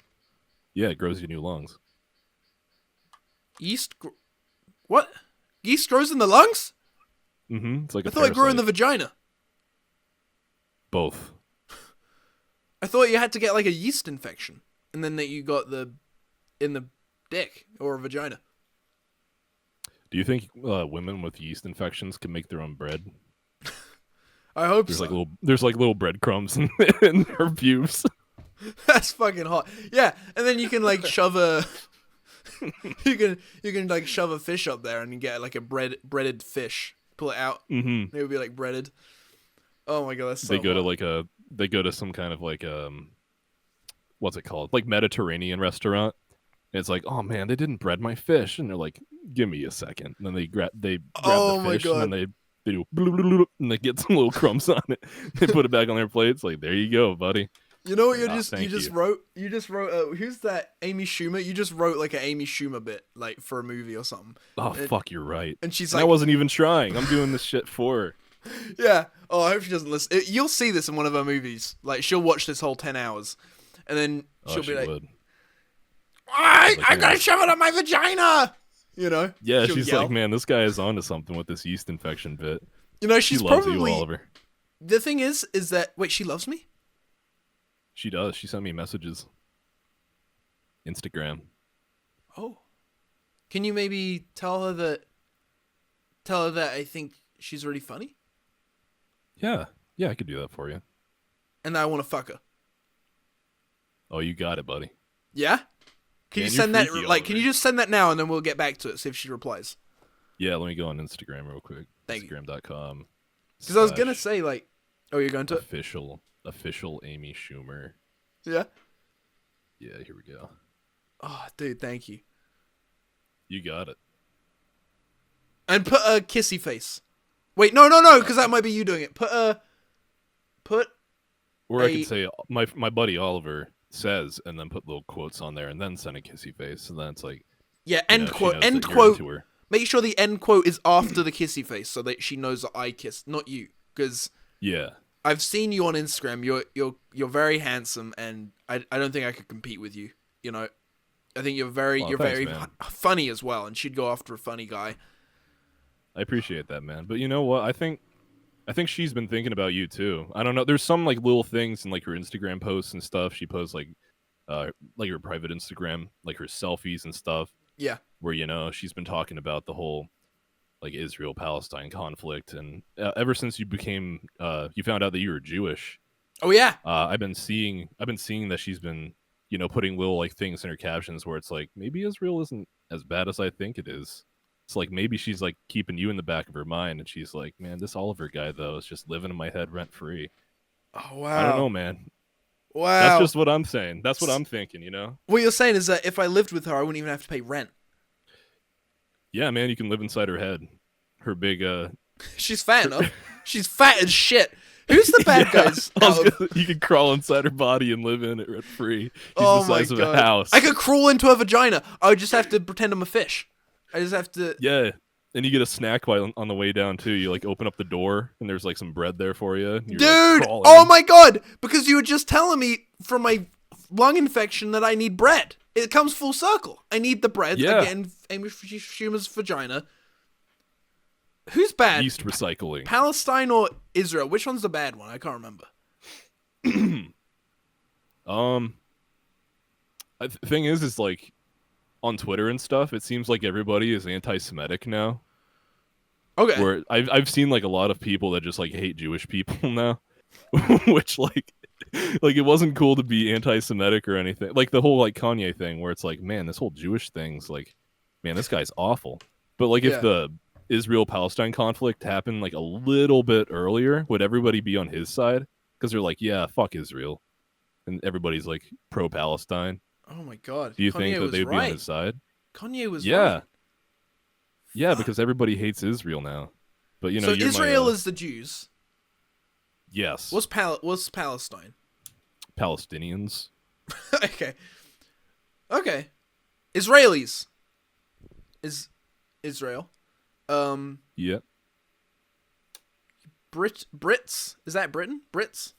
Yeah, it grows you new lungs. Yeast? What? Yeast grows in the lungs? Mm-hmm. It's like I thought it grew in the vagina. Both. I thought you had to get like a yeast infection, and then that you got in the dick or a vagina. Do you think women with yeast infections can make their own bread? I hope there's so. There's little breadcrumbs in her pubes. That's fucking hot. Yeah, and then you can like shove a you can like shove a fish up there and you get like a breaded fish. Pull it out. Mm-hmm. It would be like breaded. Oh my god, that's so They go hot. to they go to some kind of like what's it called? Like Mediterranean restaurant. And it's like, oh man, they didn't bread my fish, and they're like, give me a second. And then they grab the fish, and then they do blue, blue, blue, and they get some little crumbs on it. They put it back on their plate. It's like, there you go, buddy. You know what you thank just wrote? You just wrote who's that Amy Schumer? You just wrote like an Amy Schumer bit like for a movie or something. Oh fuck, you're right. And she's I like, wasn't even trying. I'm doing this shit for her. Yeah. Oh, I hope she doesn't listen. You'll see this in one of her movies. Like she'll watch this whole 10 hours, and then she'll be like, would. I gotta shove it up my vagina. Yeah, she'll she's yell. like, man, this guy is onto something with this yeast infection bit. She's she loves probably you, Oliver. The thing is that wait, she loves me? She does. She sent me messages. Instagram. Oh. Can you maybe tell her that I think she's really funny? Yeah, I could do that for you. And that I want to fuck her. Oh, you got it, buddy. Yeah? Can you Man, send you're that freaky, like can Oliver. you just send that now and then we'll get back to it, see if she replies. Yeah, let me go on Instagram real quick. Thank you. Instagram.com. Because I was gonna say like, oh, you're going to it? official Amy Schumer. Yeah. Yeah, here we go. Oh, dude, thank you. You got it. And put a kissy face. Wait, no, because that might be you doing it. Put Or I could say my buddy Oliver says, and then put little quotes on there, and then send a kissy face, and then it's like, yeah, she end knows quote. that End you're quote. into her. Make sure the end quote is after the kissy face, so that she knows that I kissed, not you. Because Yeah. I've seen you on Instagram. You're very handsome, and I don't think I could compete with you. I think you're very man. funny as well, and she'd go after a funny guy. I appreciate that, man. But you know what? I think she's been thinking about you too. I don't know. There's some like little things in like her Instagram posts and stuff. She posts like her private Instagram, like her selfies and stuff. Yeah. Where she's been talking about the whole like Israel-Palestine conflict, and ever since you became you found out that you were Jewish. Oh yeah. I've been seeing that she's been putting little like things in her captions where it's like, maybe Israel isn't as bad as I think it is. It's like maybe she's like keeping you in the back of her mind, and she's like, man, this Oliver guy though is just living in my head rent free. Oh wow. I don't know, man. Wow. That's just what I'm saying. That's what I'm thinking. What you're saying is that if I lived with her, I wouldn't even have to pay rent. Yeah, man, you can live inside her head. Her big She's fat enough. She's fat as shit. Who's the bad guys? You can crawl inside her body and live in it rent free. She's Oh the size my of god. a house. I could crawl into her vagina. I would just have to pretend I'm a fish. I just have to. Yeah. And you get a snack while on the way down too. You like open up the door and there's like some bread there for you. And you're, Dude! like, crawling. Oh my god! Because you were just telling me from my lung infection that I need bread. It comes full circle. I need the bread. Yeah. Again, Amy Schumer's vagina. Who's bad? yeast recycling. Palestine or Israel? Which one's the bad one? I can't remember. Thing is like on Twitter and stuff, it seems like everybody is anti-Semitic now. Okay. Where I've seen like a lot of people that just like hate Jewish people now, which like it wasn't cool to be anti-Semitic or anything. Like the whole like Kanye thing, where it's like, man, this whole Jewish thing's like, man, this guy's awful. But like if the Israel-Palestine conflict happened like a little bit earlier, would everybody be on his side? Because they're like, yeah, fuck Israel, and everybody's like pro-Palestine. Oh my god. Do you Kanye think that was they'd be right. on his side? Kanye was Yeah. right. Yeah, because everybody hates Israel now. But you know, So you're Israel my, is the Jews. yes. What's Palestine? Palestinians. Okay. Okay. Israelis. Is Israel. Yeah. Brits? Is that Britain? Brits?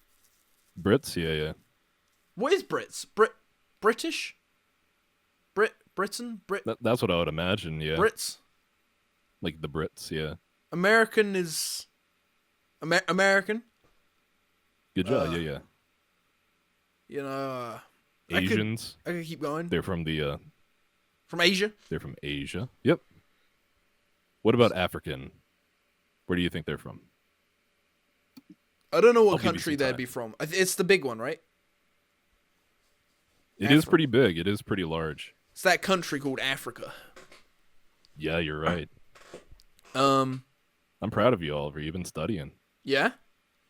Brits, yeah. What is Brits? British? Britain? That's what I would imagine, yeah. Brits? Like the Brits, yeah. American is American. Good job, yeah. You know, Asians. I could keep going. They're from the From Asia? They're from Asia. Yep. What about African? Where do you think they're from? I don't know I'll what give you country some they'd time. be from. It's the big one, right? It is pretty big. It is pretty large. It's that country called Africa. Yeah, you're right. Um, I'm proud of you, Oliver. You've been studying. yeah?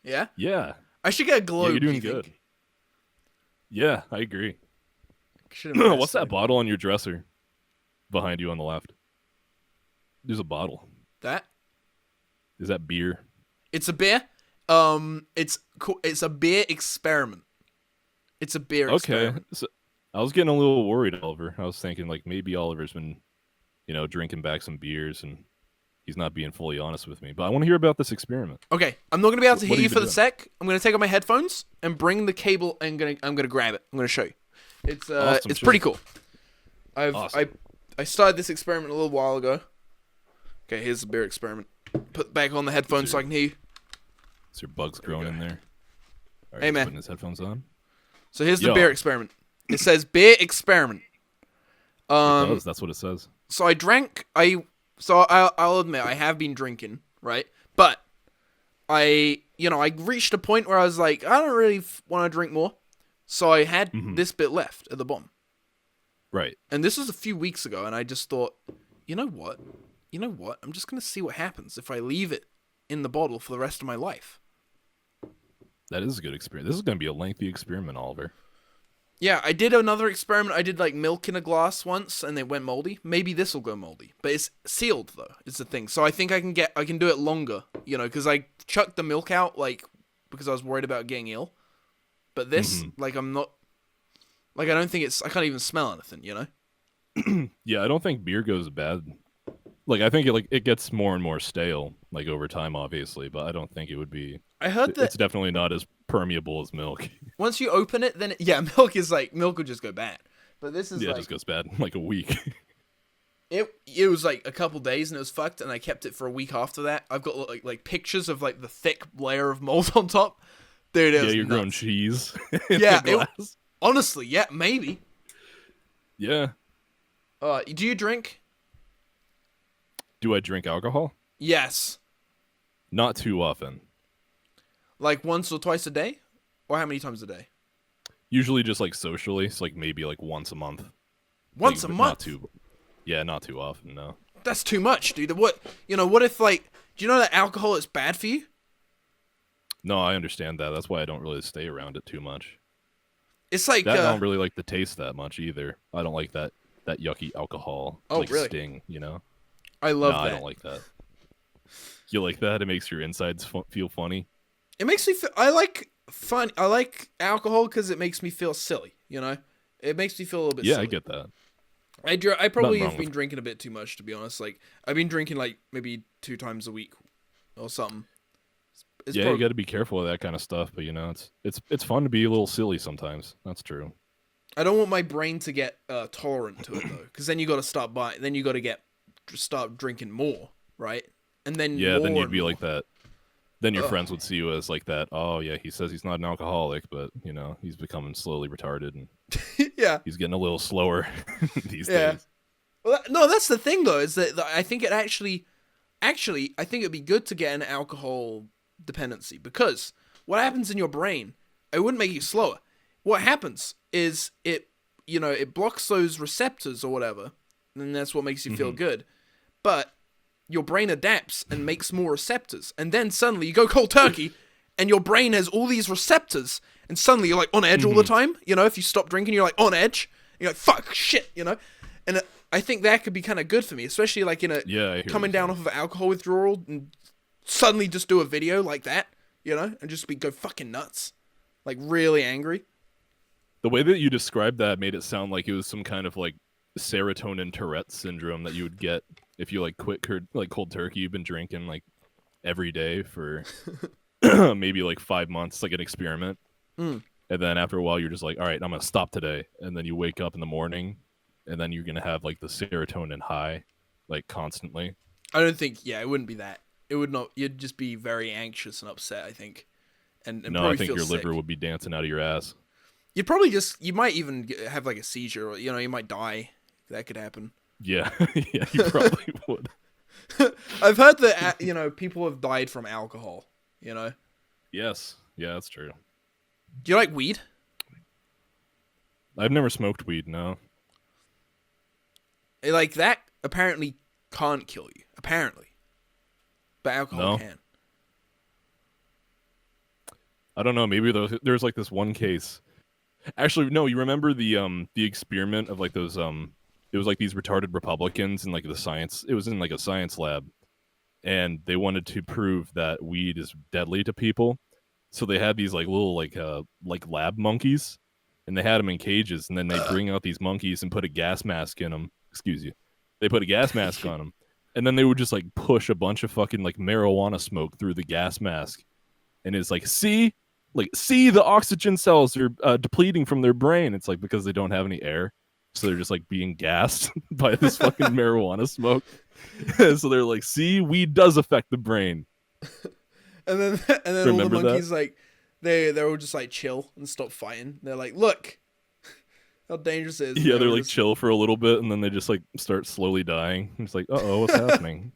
Yeah? Yeah. I should get a globe. Yeah, you're doing do you good. think? Yeah, I agree. Should have What's that bottle on your dresser behind you on the left? There's a bottle. That? Is that beer? It's a beer. It's a beer experiment. It's a beer Okay. experiment. So, I was getting a little worried, Oliver. I was thinking like maybe Oliver's been, drinking back some beers and he's not being fully honest with me. But I want to hear about this experiment. Okay, I'm not gonna be able to What hear have you you for the been sec. I'm gonna take out my headphones and bring the cable and I'm gonna grab it. I'm gonna show you. It's Awesome, it's sure. pretty cool. Awesome. I started this experiment a little while ago. Okay, here's the beer experiment. Put back on the headphones so I can hear you. Is your bugs growing in there? All right, Hey, he's man. putting his headphones on. So here's the Yo. beer experiment. It says beer experiment. It does. That's what it says. So I'll admit I have been drinking, right? But I reached a point where I was like, I don't really want to drink more. So I had this bit left at the bottom. Right. And this was a few weeks ago, and I just thought, you know what? I'm just going to see what happens if I leave it in the bottle for the rest of my life. That is a good experience. This is going to be a lengthy experiment, Oliver. Yeah, I did another experiment. I did like milk in a glass once, and it went moldy. Maybe this will go moldy, but it's sealed though. It's the thing. So I think I can do it longer. Because I chucked the milk out because I was worried about getting ill. But this, I'm not. I don't think I can't even smell anything. Yeah, I don't think beer goes bad. I think it gets more and more stale over time, obviously, but I don't think it would be. I heard that it's definitely not as permeable as milk. once you open it, then milk will just go bad. But this is Yeah, it just goes bad in a week. It was a couple days and it was fucked, and I kept it for a week after that. I've got like pictures of the thick layer of mold on top. Dude, it was you're nuts. growing cheese. In Yeah, the glass. honestly, yeah, maybe. Yeah. Do you drink? Do I drink alcohol? Yes. Not too often. Like once or twice a day? Or how many times a day? Usually just socially, so maybe once a month. Once a but month? Not too often, no. That's too much, dude. What if do you know that alcohol is bad for you? No, I understand that. That's why I don't really stay around it too much. It's like I don't really like the taste that much either. I don't like that yucky alcohol really? sting, I love that. I don't like that. You like that? It makes your insides feel funny. It makes me feel. I like fun. I like alcohol because it makes me feel silly. It makes me feel a little bit. Yeah, silly. I get that. I probably Nothing have wrong been with- drinking a bit too much, to be honest. I've been drinking maybe 2 times a week or something. It's You got to be careful with that kind of stuff, but it's fun to be a little silly sometimes. That's true. I don't want my brain to get tolerant to it though, because then you got to start buying. Then you got to start drinking more, right? and then Yeah, then more you'd and be more. like that. Then your Ugh. friends would see you as like that. Oh yeah, he says he's not an alcoholic, but you know he's becoming slowly retarded and Yeah. he's getting a little slower these Yeah. days. Well, no, that's the thing though, is that I think it actually, I think it'd be good to get an alcohol dependency, because what happens in your brain, it wouldn't make you slower. What happens is it blocks those receptors or whatever, and that's what makes you feel good. But your brain adapts and makes more receptors, and then suddenly you go cold turkey, and your brain has all these receptors, and suddenly you're like on edge all the time. You know, if you stop drinking, you're like on edge. You're like, fuck, shit, you know? And I think that could be kind of good for me, especially like coming down off of alcohol withdrawal and suddenly just do a video like that, you know, and just go fucking nuts. Like really angry. The way that you described that made it sound like it was some kind of like serotonin Tourette syndrome that you would get if you like quit cold turkey. You've been drinking like every day for maybe like 5 months, like an experiment. And then after a while, you're just like, all right, I'm going to stop today. And then you wake up in the morning and then you're going to have like the serotonin high, like constantly. I don't think, it wouldn't be that. It would not, you'd just be very anxious and upset, I think. And no, I think your liver would be dancing out of your ass. You'd probably you might even have like a seizure, or, you might die. That could happen. Yeah, yeah, you probably would. I've heard that, people have died from alcohol, Yes, yeah, that's true. Do you like weed? I've never smoked weed, no. Like, that apparently can't kill you. Apparently. But alcohol can. I don't know, maybe there's like this one case. Actually, no, you remember the experiment of like those it was like these retarded Republicans in like it was in like a science lab, and they wanted to prove that weed is deadly to people. So they had these like little like lab monkeys, and they had them in cages, and then they bring out these monkeys and put a gas mask in them. Excuse you. They put a gas mask on them, and then they would just like push a bunch of fucking like marijuana smoke through the gas mask, and it's like, see the oxygen cells are depleting from their brain. It's like because they don't have any air, so they're just like being gassed by this fucking marijuana smoke. So they're like, see, weed does affect the brain. And then all the monkeys like they're all just like chill and stop fighting. They're like, look how dangerous it is. Yeah, they're like chill for a little bit, and then they just like start slowly dying. It's like, what's happening?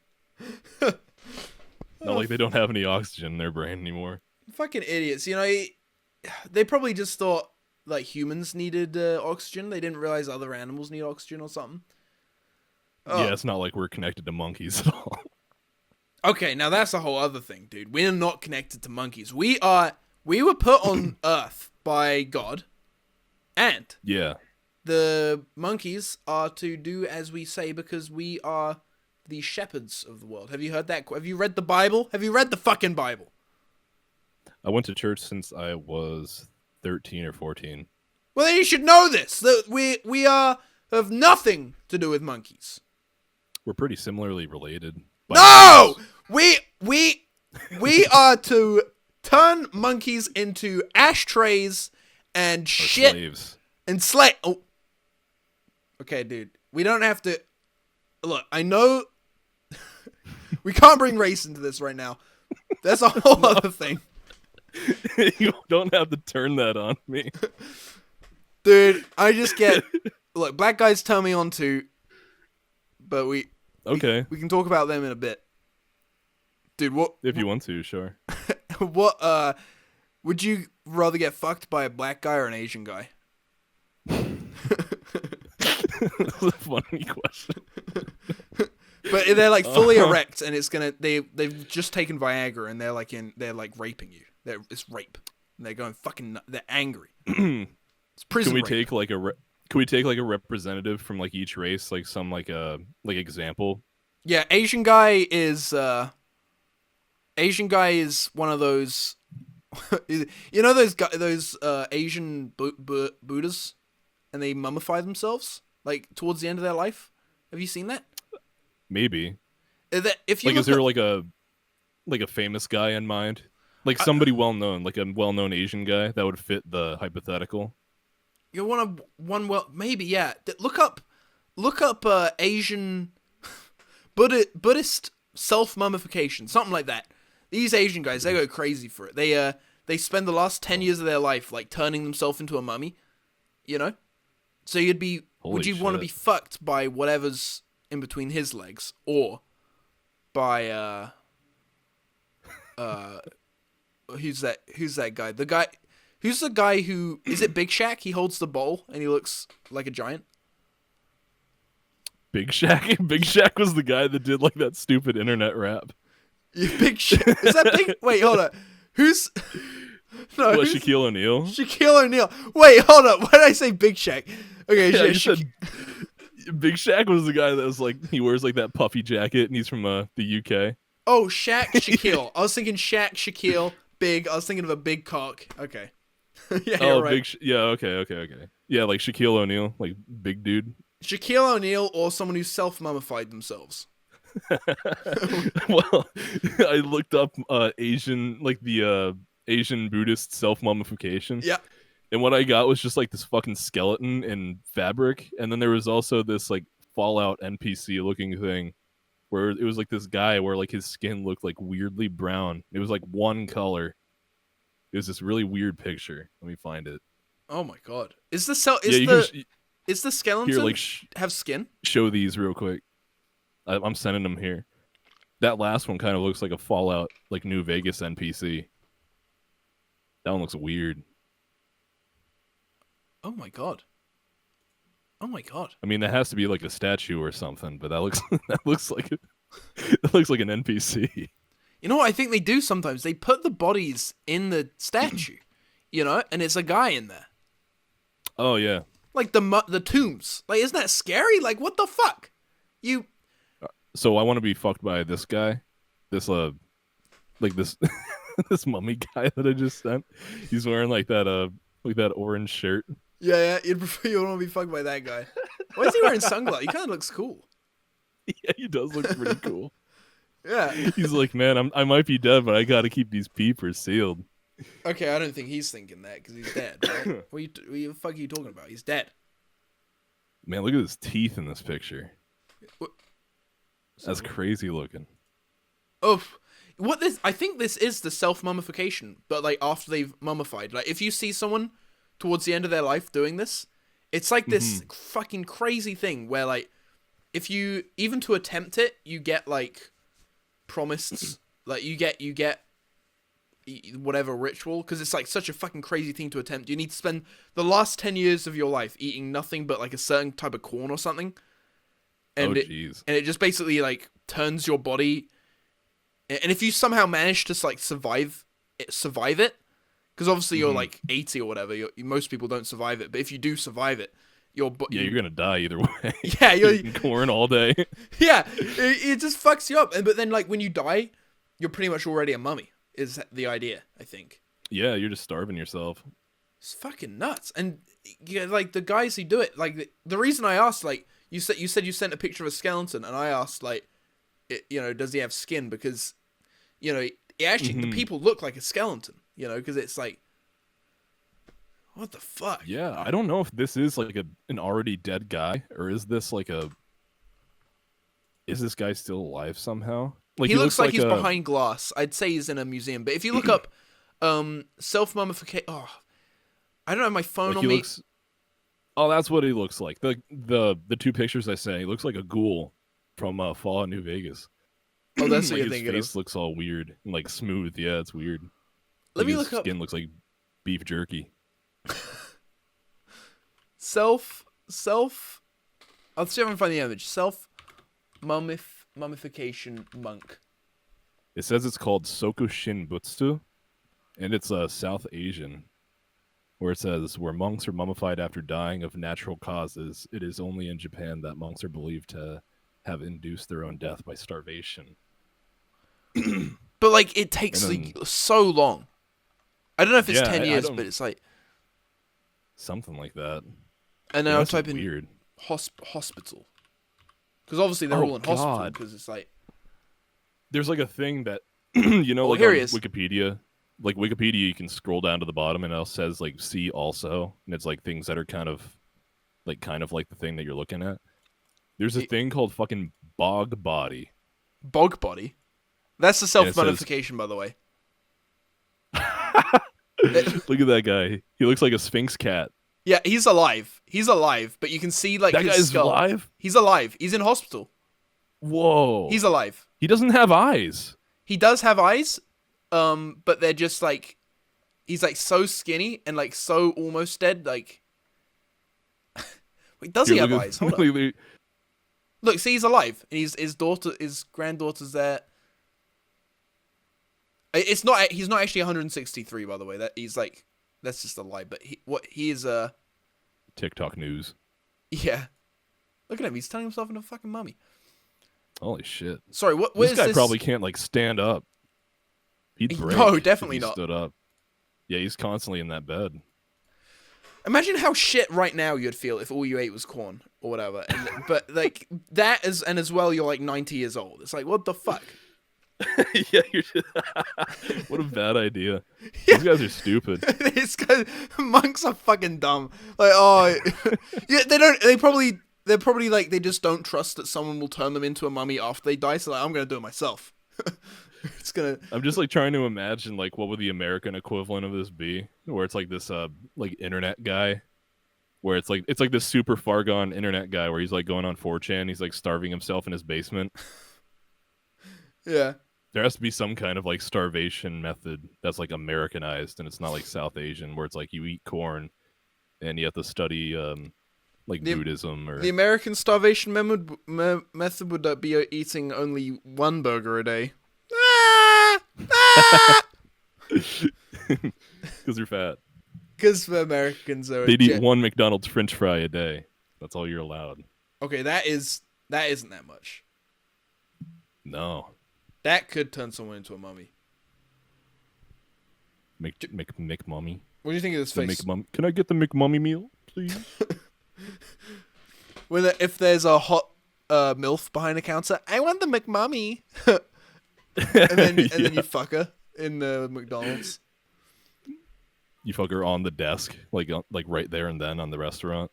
Not like they don't have any oxygen in their brain anymore. Fucking idiots. They probably just thought like humans needed oxygen. They didn't realize other animals need oxygen or something. Yeah, it's not like we're connected to monkeys at all. Okay, now that's a whole other thing, dude. We're not connected to monkeys. We were put on Earth by God, and the monkeys are to do as we say because we are the shepherds of the world. Have you heard that? Have you read the Bible? Have you read the fucking Bible? I went to church since I was 13 or 14. Well, then you should know this. That we have nothing to do with monkeys. We're pretty similarly related. No! We are to turn monkeys into ashtrays and shit. Slaves. And slave. Oh. Okay, dude. We don't have to. Look, I know. We can't bring race into this right now. That's a whole other thing. You don't have to turn that on me. Dude, I just get. Look, black guys turn me on too. But we can talk about them in a bit. Dude, what? If you want to, sure. What, would you rather get fucked by a black guy or an Asian guy? That's a funny question. But they're like fully erect, and it's gonna they've just taken Viagra, and they're like raping you. It's rape. And they're going fucking. They're angry. It's prison. Can we rape. take like a representative from like each race, like some like example? Yeah, Asian guy is one of those. You know those Asian Buddhas, and they mummify themselves like towards the end of their life. Have you seen that? Maybe. If you like, is there like a famous guy in mind? Like somebody well-known, like a well-known Asian guy that would fit the hypothetical? You want maybe, yeah. Look up Asian Buddhist self-mummification, something like that. These Asian guys, they go crazy for it. They spend the last 10 years of their life like turning themselves into a mummy, you know? So would you want to be fucked by whatever's in between his legs, or by who's that guy? Who's the guy who is it Big Shaq? He holds the bowl and he looks like a giant. Big Shaq? Big Shaq was the guy that did like that stupid internet rap. Big Shaq. Is that Big? Wait, hold on. Who's? No, What, Shaquille O'Neal? Shaquille O'Neal. Wait, hold up. Why did I say Big Shaq? Okay, Yeah, you said Big Shaq was the guy that was like, he wears like that puffy jacket and he's from the UK. Oh, Shaq, Shaquille. I was thinking Shaq, Shaquille, Big. I was thinking of a big cock. Okay. Yeah, you're right. Yeah, okay. Yeah, like Shaquille O'Neal, like big dude. Shaquille O'Neal or someone who self-mummified themselves. Well, I looked up Asian, like the Asian Buddhist self-mummification. Yeah. And what I got was just like this fucking skeleton in fabric, and then there was also this like Fallout NPC looking thing where it was like this guy where like his skin looked like weirdly brown. It was like one color. It was this really weird picture. Let me find it. Oh my god. Is the skeleton here, like, have skin? Show these real quick. I'm sending them here. That last one kind of looks like a Fallout, like New Vegas NPC. That one looks weird. Oh my god. Oh my god. I mean, that has to be like a statue or something, but that looks like that looks like an NPC. You know what I think they do sometimes? They put the bodies in the statue, you know, and it's a guy in there. Oh yeah. Like the tombs. Like, isn't that scary? Like, what the fuck? So I want to be fucked by this guy, this this mummy guy that I just sent. He's wearing like that orange shirt. Yeah, you want to be fucked by that guy. Why is he wearing sunglasses? He kind of looks cool. Yeah, he does look pretty cool. Yeah. He's like, man, I might be dead, but I got to keep these peepers sealed. Okay, I don't think he's thinking that because he's dead. Right? what the fuck are you talking about? He's dead. Man, look at his teeth in this picture. That's crazy looking. Oh, I think this is the self-mummification, but like after they've mummified. Like if you see someone towards the end of their life doing this, it's like this fucking crazy thing where like if you even to attempt it, you get like promised like you get whatever ritual, because it's like such a fucking crazy thing to attempt. You need to spend the last 10 years of your life eating nothing but like a certain type of corn or something. And it just basically like turns your body, and if you somehow manage to like survive it, because obviously you're like 80 or whatever, most people don't survive it, but if you do survive it, you're gonna die either way. Yeah, you're eating corn all day. Yeah, it just fucks you up, but then like when you die, you're pretty much already a mummy. Is the idea, I think. Yeah, you're just starving yourself. It's fucking nuts. And yeah, like the guys who do it, like the reason I asked, like you said you sent a picture of a skeleton, and I asked like, does he have skin? Because, it actually the people look like a skeleton, because it's like, what the fuck? Yeah, I don't know if this is like an already dead guy, or is this like is this guy still alive somehow? Like, he looks like he's behind glass. I'd say he's in a museum. But if you look up self-mummification... Oh, I don't have my phone on me. Oh, that's what he looks like. The two pictures I sent, he looks like a ghoul from Fallout New Vegas. Oh, that's what like you're thinking of. His face looks all weird and like smooth. Yeah, it's weird. Let me look his up... skin looks like beef jerky. I'll see if I can find the image. Mummification monk. It says it's called Soku Shinbutsu, and it's South Asian, where it says where monks are mummified after dying of natural causes. It is only in Japan that monks are believed to have induced their own death by starvation. But like it takes so long. I don't know if it's 10 years, but it's like something like that. And then I'll type in weird hospital. Because obviously they're all in hospital. Because it's like there's like a thing that like on Wikipedia. Like Wikipedia, you can scroll down to the bottom and it says like "see also," and it's like things that are kind of like the thing that you're looking at. There's a thing called fucking bog body. Bog body. That's the self-modification, by the way. Look at that guy. He looks like a Sphinx cat. Yeah, he's alive. He's alive, but you can see like That his guy's skull. alive? He's alive. He's in hospital. Whoa. He's alive. He doesn't have eyes. He does have eyes, but they're just like he's like so skinny and like so almost dead. Like, wait, does he have eyes? Hold on. Look, see, he's alive, and his granddaughter's there. It's not. He's not actually 163, by the way. That's just a lie. But he is TikTok news. Yeah. Look at him. He's turning himself into a fucking mummy. Holy shit. Sorry, what this is guy this? probably can't like stand up. He'd break. No, definitely if he not. Stood up. Yeah, he's constantly in that bed. Imagine how shit right now you'd feel if all you ate was corn or whatever. But like that is, and as well, you're like 90 years old. It's like, what the fuck? Yeah, what a bad idea. These guys are stupid. Monks are fucking dumb. Like, oh, yeah, they're probably like, they just don't trust that someone will turn them into a mummy after they die. So like, I'm gonna do it myself. I'm just like trying to imagine like what would the American equivalent of this be, where it's like this like internet guy, where it's like this super far gone internet guy where he's like going on 4chan, he's like starving himself in his basement. Yeah. There has to be some kind of like starvation method that's like Americanized, and it's not like South Asian where it's like you eat corn and you have to study like Buddhism or the American starvation method would be eating only one burger a day. Because they're fat. Because Americans are. They'd eat one McDonald's French fry a day. That's all you're allowed. Okay, that isn't that much. No. That could turn someone into a mummy. McMummy. What do you think of this face? Can I get the McMummy meal, please? If there's a hot MILF behind the counter, I want the McMummy. and then you fuck her in the McDonald's. You fuck her on the desk, like right there and then on the restaurant.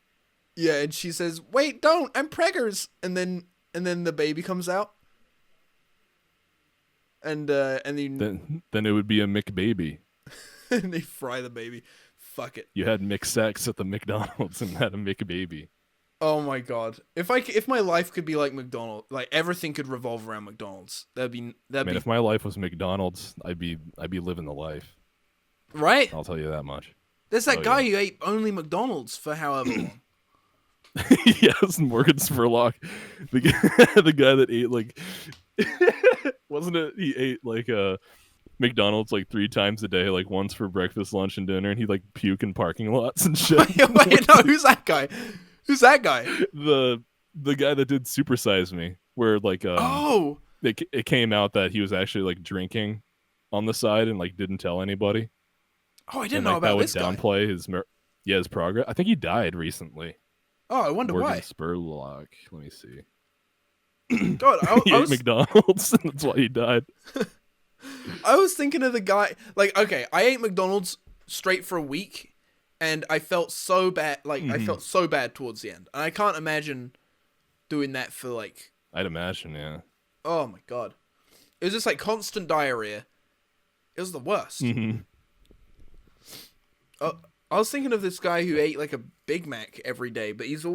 Yeah, and she says, "Wait, don't! I'm preggers." And then the baby comes out. And then it would be a McBaby. And they fry the baby. Fuck it. You had McSex at the McDonald's and had a McBaby. Oh my god! If my life could be like McDonald's, like everything could revolve around McDonald's, that'd be. If my life was McDonald's, I'd be living the life. Right. I'll tell you that much. There's that guy who ate only McDonald's for however long. Yes, Morgan Spurlock, the guy that ate like, wasn't it? He ate like McDonald's like 3 times a day, like once for breakfast, lunch, and dinner, and he like puke in parking lots and shit. Wait, no, who's that guy? Who's that guy? The guy that did Super Size Me, where like it came out that he was actually like drinking on the side and like didn't tell anybody. Oh, I didn't know about this guy. That would downplay his progress. I think he died recently. Oh, I wonder Morgan why. Spurlock. Let me see. God, he ate McDonald's, and that's why he died. I was thinking of the guy. Like, okay, I ate McDonald's straight for a week, and I felt so bad. Like, I felt so bad towards the end, and I can't imagine doing that for like. I'd imagine, yeah. Oh my god, it was just like constant diarrhea. It was the worst. Mm-hmm. I was thinking of this guy who ate like a Big Mac every day, but he's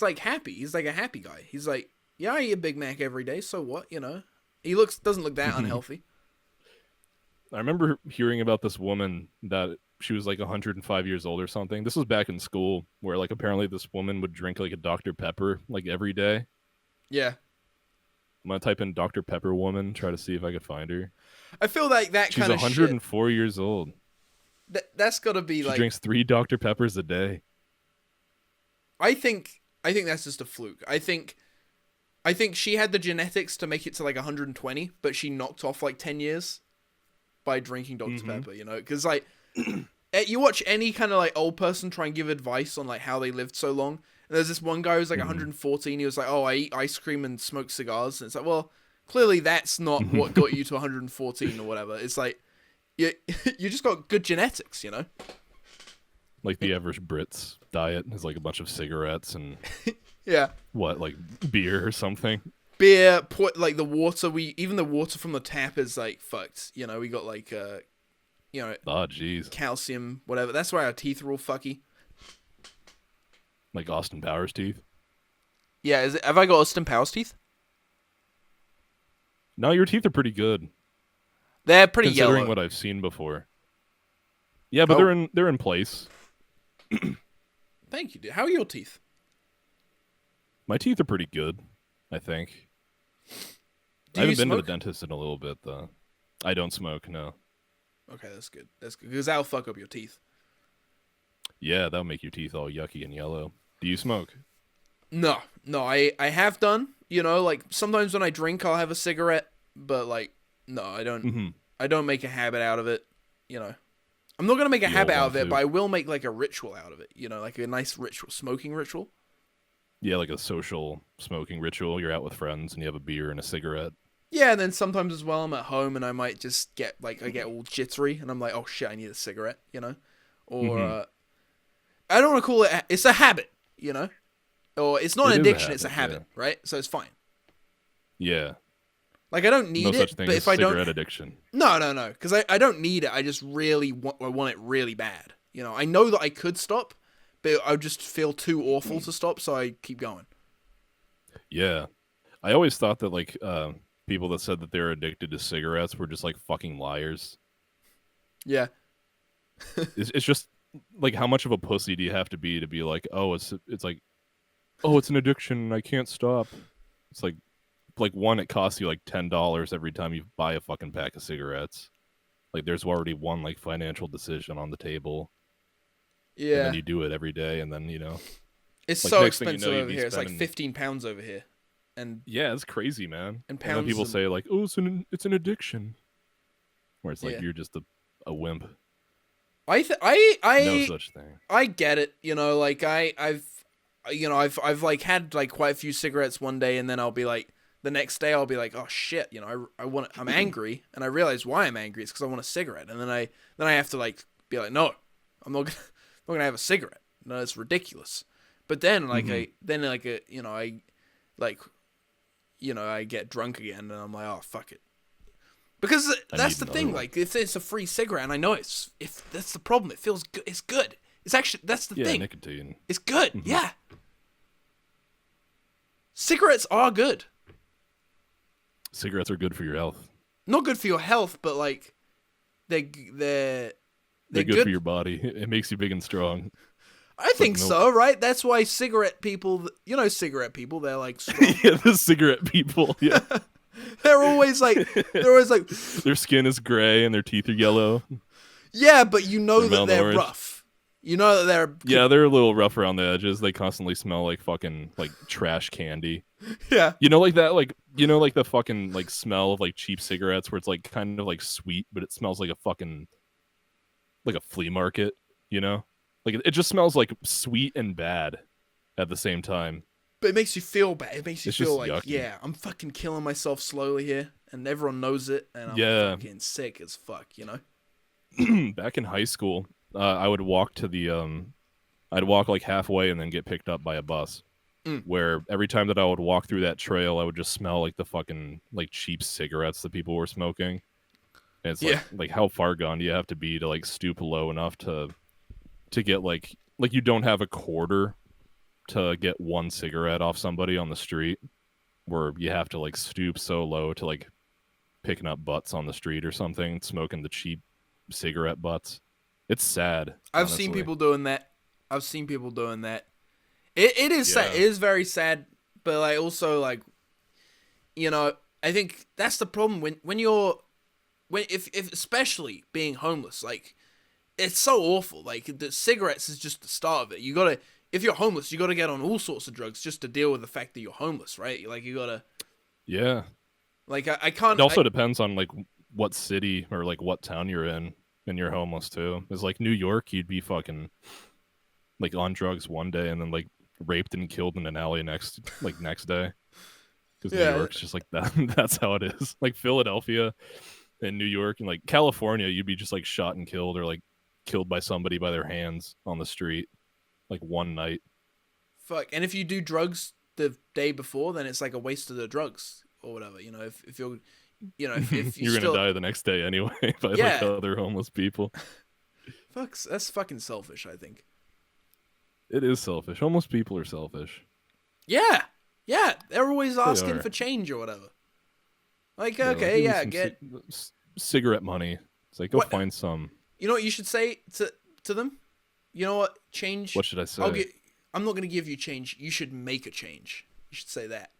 like happy. He's like a happy guy. He's like, yeah, I eat a Big Mac every day, so what, you know? He doesn't look that unhealthy. I remember hearing about this woman that she was like 105 years old or something. This was back in school, where like apparently this woman would drink like a Dr. Pepper like every day. Yeah. I'm gonna type in Dr. Pepper woman, try to see if I could find her. I feel like that kind of shit. She's 104 years old. That's gotta be she like. She drinks 3 Dr. Peppers a day. I think that's just a fluke. I think she had the genetics to make it to like 120, but she knocked off like 10 years by drinking Dr. Pepper, you know? Because like, you watch any kind of like old person try and give advice on like how they lived so long. And there's this one guy who's like 114. He was like, "Oh, I eat ice cream and smoke cigars." And it's like, well, clearly that's not what got you to 114 or whatever. It's like, you just got good genetics, you know? Like the average Brit's diet is like a bunch of cigarettes and yeah, what, like beer or something. beer, like the water. Even the water from the tap is like fucked. You know, we got like oh jeez, calcium, whatever. That's why our teeth are all fucky. Like Austin Powers teeth. Yeah, have I got Austin Powers teeth? No, your teeth are pretty good. They're pretty considering yellow. what I've seen before. Yeah, but they're in place. Thank you, dude. How are your teeth? My teeth are pretty good, I think. I haven't been to the dentist in a little bit, though. I don't smoke, no. Okay, that's good. That's good, because that'll fuck up your teeth. Yeah, that'll make your teeth all yucky and yellow. Do you smoke? No, I have done. You know, like, sometimes when I drink, I'll have a cigarette, but, like, no, I don't. Mm-hmm. I don't make a habit out of it, you know. I'm not going to make a habit out of it, but I will make, like, a ritual out of it, you know, like a nice ritual, smoking ritual. Yeah, like a social smoking ritual. You're out with friends and you have a beer and a cigarette. Yeah, and then sometimes as well, I'm at home and I might just get, like, I get all jittery and I'm like, oh shit, I need a cigarette, you know? Or, I don't want to call it, it's a habit, you know? Or it's not an addiction, it's a habit, right? So it's fine. Yeah. Like, I don't need no it, such thing but as if I don't... cigarette addiction. No, because I don't need it, I just really want it really bad. You know, I know that I could stop, but I just feel too awful to stop, so I keep going. Yeah. I always thought that, like, people that said that they're addicted to cigarettes were just, like, fucking liars. Yeah. It's just, like, how much of a pussy do you have to be like, oh, it's like, oh, it's an addiction, I can't stop. It's like one, it costs you, like, $10 every time you buy a fucking pack of cigarettes. Like, there's already one, like, financial decision on the table. Yeah. And then you do it every day, and then, you know. It's like, so expensive you know, over here. It's like £15 over here. And yeah, it's crazy, man. And then people say, like, oh, it's an addiction. Where it's like, you're just a wimp. No such thing. I get it, you know, like I've like had like quite a few cigarettes one day, and then I'll be like, the next day I'll be like, oh shit, you know, I'm angry, and I realize why I'm angry. It's because I want a cigarette, and then I have to like be like, no, I'm not gonna have a cigarette. No, it's ridiculous. But then like I get drunk again, and I'm like, oh fuck it. Because that's the thing, like, if it's a free cigarette, and I know if that's the problem, it feels good. It's good. It's actually, that's the thing. Yeah, nicotine. It's good, yeah. Cigarettes are good. Cigarettes are good for your health. Not good for your health, but, like, they're good for your body. It makes you big and strong. I think so, right? That's why cigarette people, they're, like, strong. Yeah, the cigarette people, yeah. They're always like, their skin is gray and their teeth are yellow. Yeah, but you know that they're rough. You know that they're a little rough around the edges. They constantly smell like fucking like trash candy. Yeah. You know, like that, like, you know, like the fucking like smell of like cheap cigarettes where it's like kind of like sweet, but it smells like a fucking like a flea market, you know? Like it just smells like sweet and bad at the same time. But it makes you feel bad. It makes you feel like, yucky. yeah, I'm fucking killing myself slowly here, and everyone knows it, and I'm fucking sick as fuck, you know? Back in high school, I would walk to the, I'd walk like halfway and then get picked up by a bus. Where every time that I would walk through that trail, I would just smell like the fucking like cheap cigarettes that people were smoking. And it's like how far gone do you have to be to like stoop low enough to get like you don't have a quarter to get one cigarette off somebody on the street, where you have to like stoop so low to like picking up butts on the street or something, smoking the cheap cigarette butts. It's sad. I've seen people doing that. It is sad. It is very sad, but like also like, you know, I think that's the problem if especially being homeless, like it's so awful. Like the cigarettes is just the start of it. If you're homeless, you got to get on all sorts of drugs just to deal with the fact that you're homeless, right? Like, you got to... Yeah. Like, I can't... It also depends on, like, what city or, like, what town you're in and you're homeless, too. It's like New York, you'd be fucking, like, on drugs one day and then, like, raped and killed in an alley next day. Because New York's just like that. That's how it is. Like, Philadelphia and New York and, like, California, you'd be just, like, shot and killed or, like, killed by somebody by their hands on the street. Like one night. Fuck. And if you do drugs the day before, then it's like a waste of the drugs or whatever. You know, if you're, you know, if You're still... gonna die the next day anyway by Yeah. like other homeless people. That's fucking selfish, I think. It is selfish. Homeless people are selfish. Yeah, yeah, they're always asking are. for change or whatever. Like, Yeah, okay, give me yeah, some get. cigarette money. It's like, go What- find some. You know what you should say to them? You know what? Change. What should I say? I'm not gonna give you change. You should make a change. You should say that.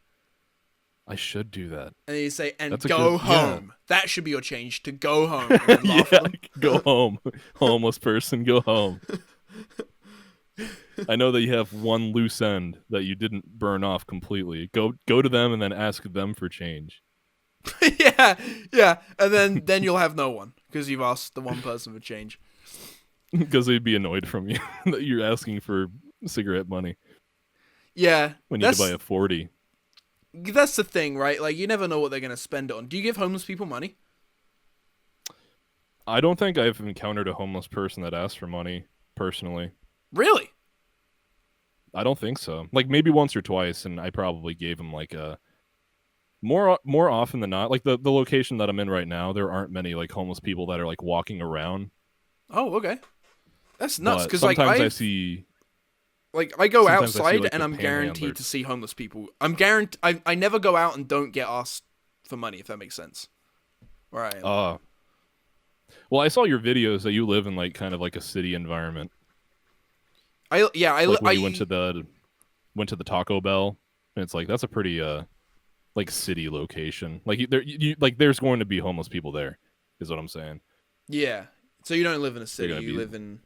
I should do that. And then you say, and That's a go good- yeah. home. That should be your change, to go home. And then laugh at them. Go home. Homeless person, go home. I know that you have one loose end that you didn't burn off completely. Go to them and then ask them for change. yeah. And then you'll have no one because you've asked the one person for change. Because they'd be annoyed from you that you're asking for cigarette money Yeah. when you need to buy a 40. That's the thing, right? Like, you never know what they're gonna spend it on. Do you give homeless people money? I don't think I've encountered a homeless person that asks for money personally. Really? I don't think so. Like maybe once or twice, and I probably gave them like a more often than not. Like the location that I'm in right now, there aren't many like homeless people that are like walking around. Oh, okay. That's nuts. But Because like sometimes I see. Like, I go Sometimes I see, outside like, and the I'm guaranteed panhandlers. to see homeless people. I never go out and don't get asked for money, if that makes sense. Where I am. Well, I saw your videos that you live in like kind of like a city environment. I Like when you went to the Taco Bell, and it's like that's a pretty like city location. Like there's going to be homeless people there, is what I'm saying. Yeah. So you don't live in a They're city, gonna you be- live in...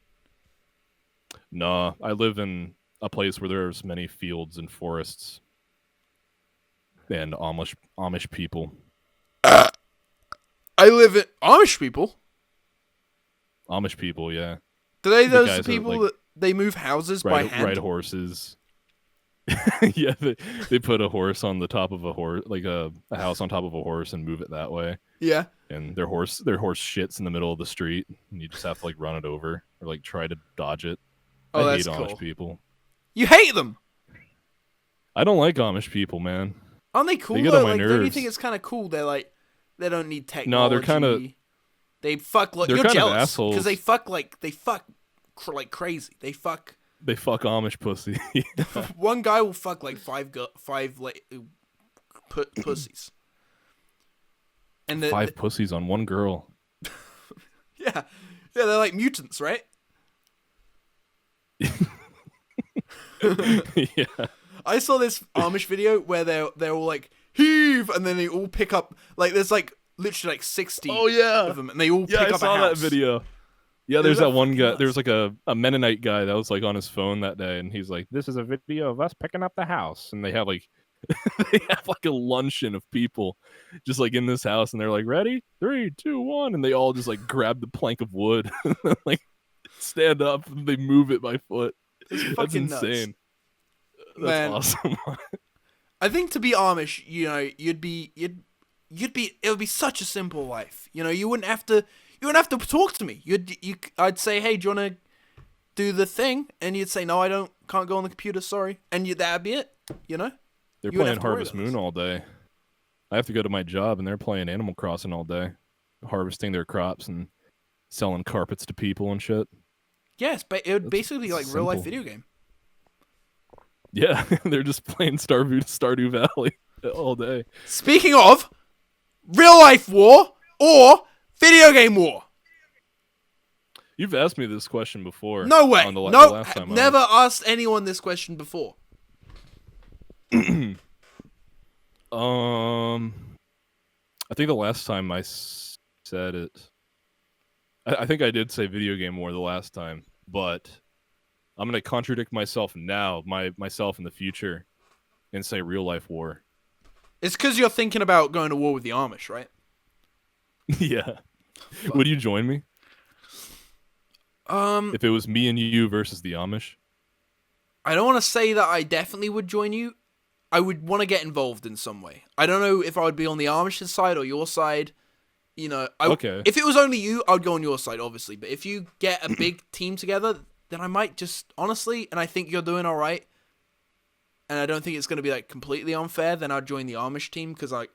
Nah, I live in a place where there's many fields and forests and Amish people. I live in... Amish people? Amish people, yeah. Do they The those guys that, people like, that they move houses by hand? ride horses. Yeah, they put a horse on the top of a horse, like a house on top of a horse, and move it that way. Yeah. And their horse shits in the middle of the street, and you just have to like run it over or like try to dodge it. Oh, I that's hate Amish cool. people. You hate them? I don't like Amish people, man. Aren't they cool They get though? on my Like, don't you nerves. think it's kind of cool? They're like, they don't need technology. No, they're kinda- They fuck like they're you're kind of jealous assholes. because they fuck like like crazy. They fuck. They fuck Amish pussy. One guy will fuck like five pussies. And Five pussies on one girl. yeah, they're like mutants, right? Yeah. I saw this Amish video where they're all like heave, and then they all pick up like there's like literally like 60 of them, and they all pick up I saw a that house. video. Yeah, Isn't there's that that one fucking guy. nuts? There was like a Mennonite guy that was like on his phone that day, and he's like, "This is a video of us picking up the house," and they have like a luncheon of people just like in this house, and they're like, "Ready? 3, 2, 1," and they all just like grab the plank of wood, and then, like stand up, and they move it by foot. It's That's fucking nuts. insane. That's Man. awesome. I think to be Amish, you know, it would be such a simple life. You know, you wouldn't have to talk to me. I'd say, hey, do you want to do the thing? And you'd say, no, I can't go on the computer, sorry. And that'd be it, you know? They're You wouldn't playing have to worry Harvest about Moon all day. I have to go to my job, and they're playing Animal Crossing all day, harvesting their crops and selling carpets to people and shit. Yes, but it would That's basically like real life simple. video game. Yeah, they're just playing Stardew Valley all day. Speaking of real life war or video game war. You've asked me this question before. No way. On the No, last time I never was- asked anyone this question before. I think the last time I said it, I think I did say video game war the last time, but I'm gonna contradict myself now, myself in the future, and say real life war. It's because you're thinking about going to war with the Amish, right? Yeah. Would you join me if it was me and you versus the Amish? I don't want to say that I definitely would join you. I would want to get involved in some way. I don't know if I would be on the Amish's side or your side. You know, Okay. If it was only you, I would go on your side, obviously. But if you get a big team together, then I might just honestly, and I think you're doing all right. and I don't think it's going to be like completely unfair, then I'd join the Amish team because I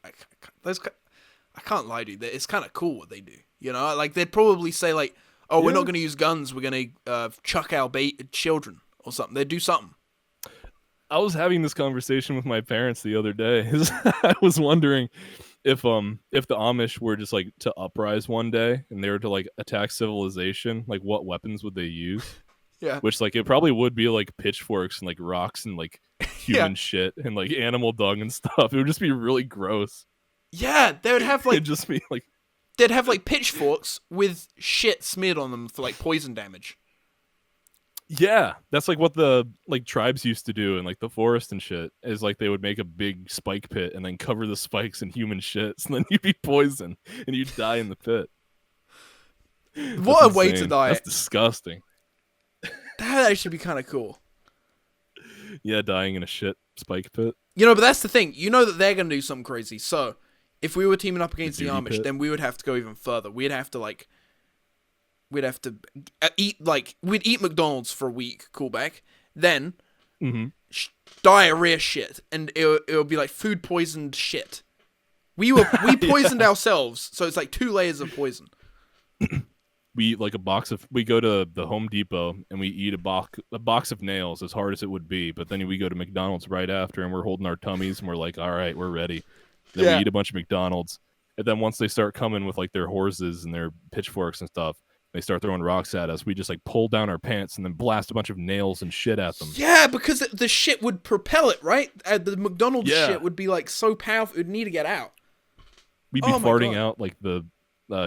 can't lie, dude. It's kind of cool what they do. You know, like they'd probably say like, "Oh, we're not going to use guns. We're going to chuck our children or something." They'd do something. I was having this conversation with my parents the other day. I was wondering if the Amish were just like to uprise one day and they were to like attack civilization, like what weapons would they use? Yeah. Which like it probably would be like pitchforks and like rocks and like human shit and like animal dung and stuff. It would just be really gross. Yeah, they would have like It'd just be like they'd have like pitchforks with shit smeared on them for like poison damage. yeah, that's like what the like tribes used to do in like the forest and shit. Is like they would make a big spike pit and then cover the spikes in human shit, so then you'd be poisoned and you'd die in the pit. What That's a way to insane. die. That's disgusting. That'd actually be kind of cool. Yeah, dying in a shit spike pit. You know, but that's the thing. You know that they're going to do something crazy. So, if we were teaming up against the duty Amish, pit. then we would have to go even further. We'd have to eat we'd eat McDonald's for a week, callback. Then diarrhea shit, and it would be like food poisoned shit. We poisoned ourselves, so it's like 2 layers of poison. We eat like we go to the Home Depot and we eat a box of nails, as hard as it would be, but then we go to McDonald's right after and we're holding our tummies and we're like, all right, we're ready. Then we eat a bunch of McDonald's, and then once they start coming with like their horses and their pitchforks and stuff, they start throwing rocks at us. We just like pull down our pants and then blast a bunch of nails and shit at them. Yeah, because the shit would propel it, right? The McDonald's shit would be like so powerful, it would need to get out. We'd be farting out like the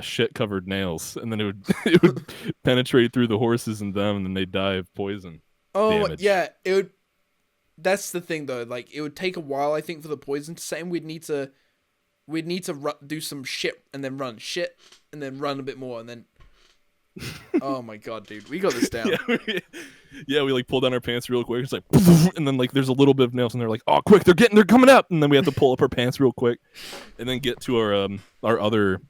shit covered nails, and then it would penetrate through the horses and them, and then they'd die of poison. Oh damage. yeah, it would. That's the thing though. Like it would take a while, I think, for the poison to set in. We'd need to do some shit and then run shit and then run a bit more and then. Oh my god, dude, we got this down. Yeah, we like pull down our pants real quick. It's like, and then like there's a little bit of nails, and they're like, oh, quick, they're coming up, and then we have to pull up our pants real quick, and then get to our other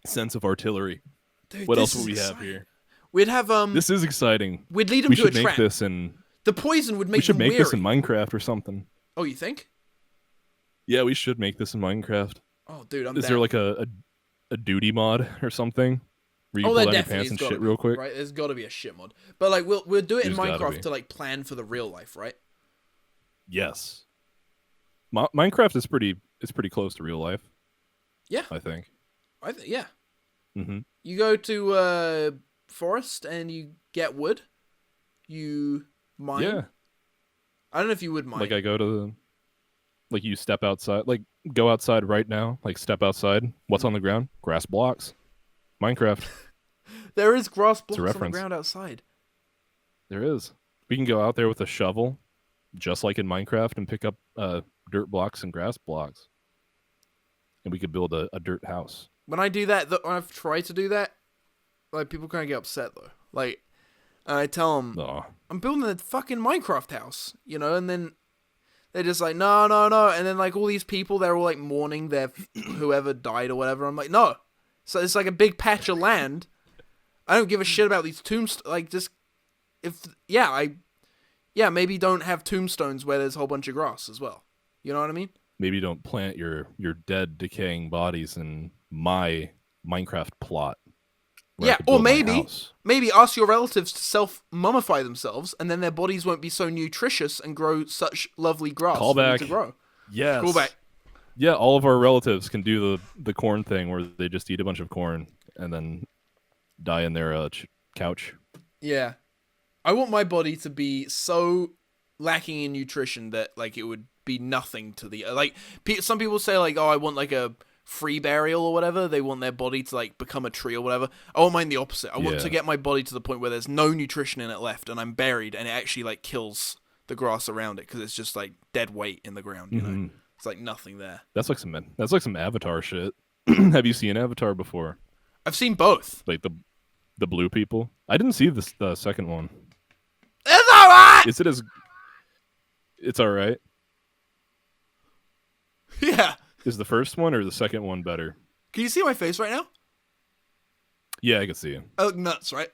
sense of artillery. Dude, what else would we have here? We'd have This is exciting. We'd lead them we to a should make trap. this in. The poison would make. We should them make this in weary. Minecraft or something. Oh, you think? Yeah, we should make this in Minecraft. Oh, dude, I'm Is down. there like a duty mod or something? Where you pull there down your definitely pants and has gotta shit be, real quick? right? There's got to be a shit mod, but like we'll do it in There's gotta Minecraft be. to like plan for the real life, right? Yes. Minecraft is pretty close to real life. Yeah. I think. Yeah. Mm-hmm. You go to forest and you get wood. You mine. Yeah. I don't know if you would mine. Like I go to like you step outside, like go outside right now, like step outside. What's on the ground? Grass blocks. Minecraft. There is grass blocks on the reference. ground outside. There is. We can go out there with a shovel, just like in Minecraft, and pick up dirt blocks and grass blocks. And we could build a dirt house. When I do that, when I've tried to do that, like people kind of get upset though. Like, and I tell them, I'm building a fucking Minecraft house, you know, and then they're just like, no, and then like all these people, they're all like mourning their whoever died or whatever. I'm like, no. So it's like a big patch of land. I don't give a shit about these tombstones. Like, just maybe don't have tombstones where there's a whole bunch of grass as well. You know what I mean? Maybe don't plant your dead, decaying bodies in my Minecraft plot. Yeah, or maybe ask your relatives to self-mummify themselves, and then their bodies won't be so nutritious and grow such lovely grass for them to grow. Yes. Callback. Yeah, all of our relatives can do the corn thing where they just eat a bunch of corn and then die in their couch. Yeah. I want my body to be so lacking in nutrition that like it would be nothing to the like. Some people say like, oh, I want like a free burial or whatever. They want their body to like become a tree or whatever. I want mine the opposite. I want to get my body to the point where there's no nutrition in it left, and I'm buried, and it actually like kills the grass around it because it's just like dead weight in the ground. You know, it's like nothing there. That's like some Avatar shit. Have you seen Avatar before? I've seen both. Like the blue people. I didn't see the second one. It's alright. Is it as? It's all right. Yeah. Is the first one or the second one better? Can you see my face right now? Yeah, I can see you. I look nuts, right?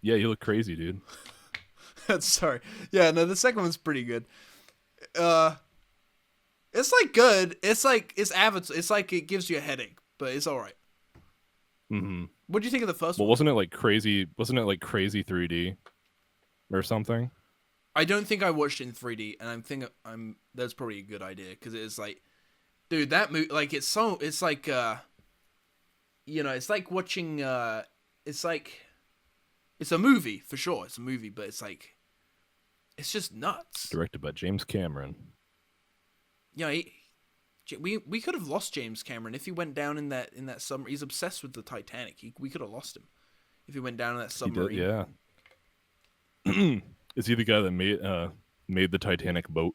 Yeah, you look crazy, dude. Sorry. Yeah, no, the second one's pretty good. It's like good. It's like it's Avatar. It's like it gives you a headache, but it's all right. Mm-hmm. What do you think of the first Well, one? wasn't it like crazy? Wasn't it like crazy 3D or something? I don't think I watched it in 3D, and that's probably a good idea because it's like, dude, that movie, like it's like it's like watching it's like it's a movie for sure. It's a movie, but it's like it's just nuts. Directed by James Cameron. Yeah, we could have lost James Cameron if he went down in that submarine. He's obsessed with the Titanic. We could have lost him if he went down in that submarine. He did, yeah. Is he the guy that made the Titanic boat?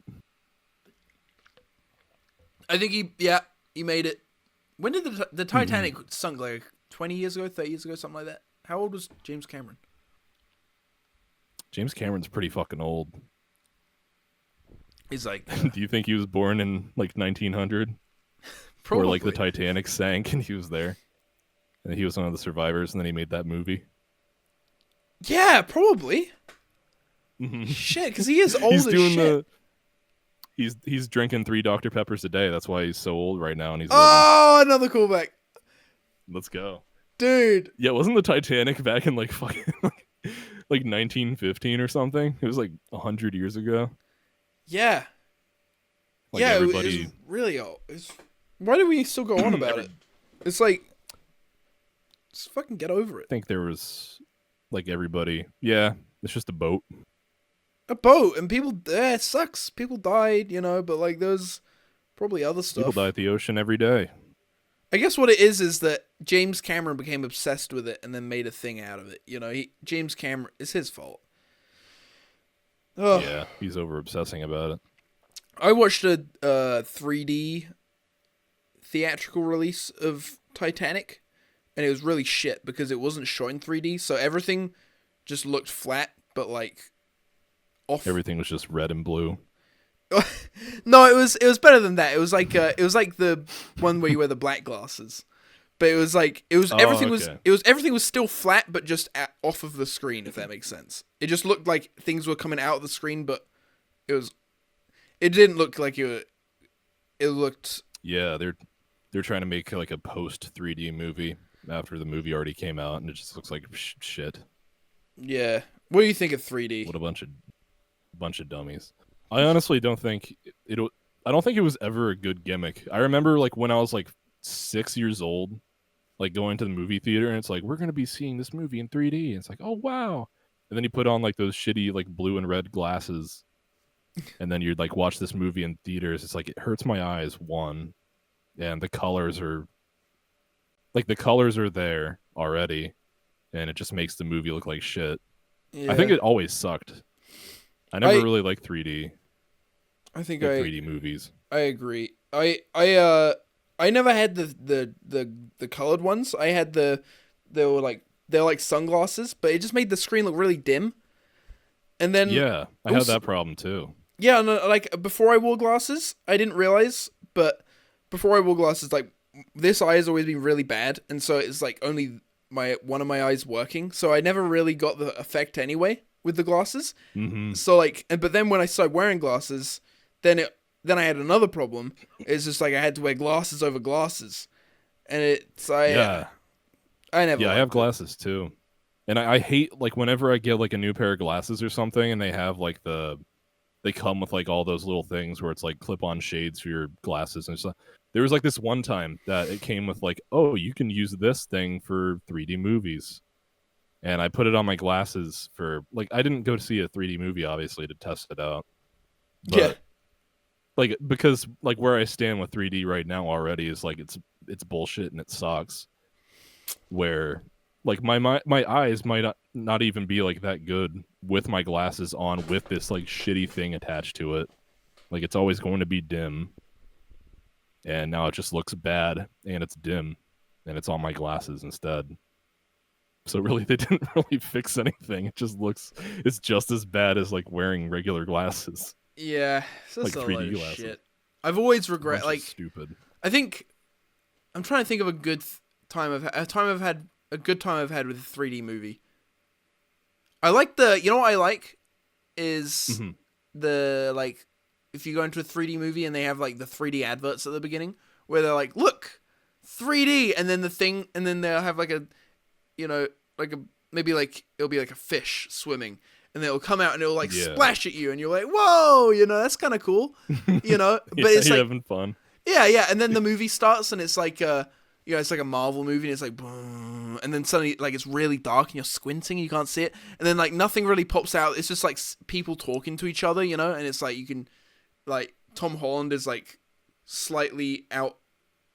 I think he made it. When did the Titanic sunk? Like 20 years ago, 30 years ago, something like that. How old was James Cameron? James Cameron's pretty fucking old. He's like, do you think he was born in like 1900? probably. Or like the Titanic sank and he was there, and he was one of the survivors, and then he made that movie. Yeah, probably. Mhm. Shit, because he is old He's as doing shit. He's drinking 3 Dr. Peppers a day. That's why he's so old right now, and he's Oh, another callback, let's go, dude. Yeah, wasn't the Titanic back in like fucking like 1915 or something? It was like 100 years ago. Yeah. Like yeah, everybody. it was really old. Why do we still go on about it? It's like, just fucking get over it. I think there was like everybody. Yeah, it's just a boat. A boat, and people. It sucks. People died, but like there's probably other stuff. People die at the ocean every day. I guess what it is that James Cameron became obsessed with it and then made a thing out of it. James Cameron, it's his fault. Ugh. Yeah, he's over obsessing about it. I watched a 3D theatrical release of Titanic, and it was really shit because it wasn't shot in 3D, so everything just looked flat, but like off. Everything was just red and blue. No, it was better than that. It was like the one where you wear the black glasses, but it was like everything was still flat, but just off of the screen. If that makes sense, it just looked like things were coming out of the screen, but it didn't look like it looked. Yeah, they're trying to make like a post 3D movie after the movie already came out, and it just looks like shit. Yeah, what do you think of 3D? What a bunch of dummies. I honestly don't think I don't think it was ever a good gimmick. I remember like when I was like 6 years old, like going to the movie theater, and it's like, we're gonna be seeing this movie in 3D. And it's like, oh wow. And then you put on like those shitty like blue and red glasses, and then you'd like watch this movie in theaters. It's like, it hurts my eyes, one, and the colors are there already, and it just makes the movie look like shit. Yeah. I think it always sucked. I never really liked 3D. I think like 3D movies. I agree. I never had the colored ones. I had they were like sunglasses, but it just made the screen look really dim. And then yeah, I had that problem too. Yeah, no, like before I wore glasses, I didn't realize, but before I wore glasses, like this eye has always been really bad, and so it's like only one of my eyes working, so I never really got the effect anyway with the glasses. Mm-hmm. So like, but then when I started wearing glasses, then I had another problem. It's just like I had to wear glasses over glasses, and I never. Yeah, I have glasses too, and I hate like whenever I get like a new pair of glasses or something, and they have like they come with like all those little things where it's like clip-on shades for your glasses and stuff. There was like this one time that it came with like, oh, you can use this thing for 3D movies. And I put it on my glasses for like, I didn't go to see a 3D movie obviously to test it out. But, yeah. Like, because like where I stand with 3D right now already is like it's bullshit and it sucks. Where like my eyes might not even be like that good with my glasses on with this like shitty thing attached to it. Like it's always going to be dim. And now it just looks bad and it's dim and it's on my glasses instead. So really they didn't really fix anything. It's just as bad as like wearing regular glasses. Yeah, so like that's 3D a lot of glasses. shit. I've always regret like stupid. I think I'm trying to think of a good time I've had with a 3D movie. I like you know what I like? is Mhm. the like if you go into a 3D movie and they have like the 3D adverts at the beginning where they're like, look, 3D, and then they'll have like a, you know, like a maybe like it'll be like a fish swimming, and it'll come out and it'll like splash at you, and you're like, whoa, you know, that's kind of cool, you know. But it's you're like having fun. yeah, and then the movie starts and it's like you know, it's like a Marvel movie and it's like boom, and then suddenly like it's really dark and you're squinting, you can't see it, and then like nothing really pops out. It's just like people talking to each other, you know, and it's like you can like Tom Holland is like slightly out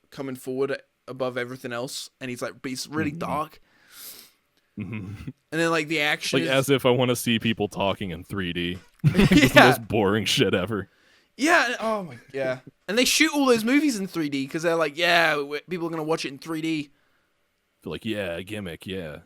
coming forward above everything else, and he's like, but it's really dark. And then like the action Like is... as if I want to see people talking in 3D. It's the most boring shit ever. Yeah. Oh my. Yeah. And they shoot all those movies in 3D because they're like, yeah, people are gonna watch it in 3D. Feel like, yeah, gimmick, yeah,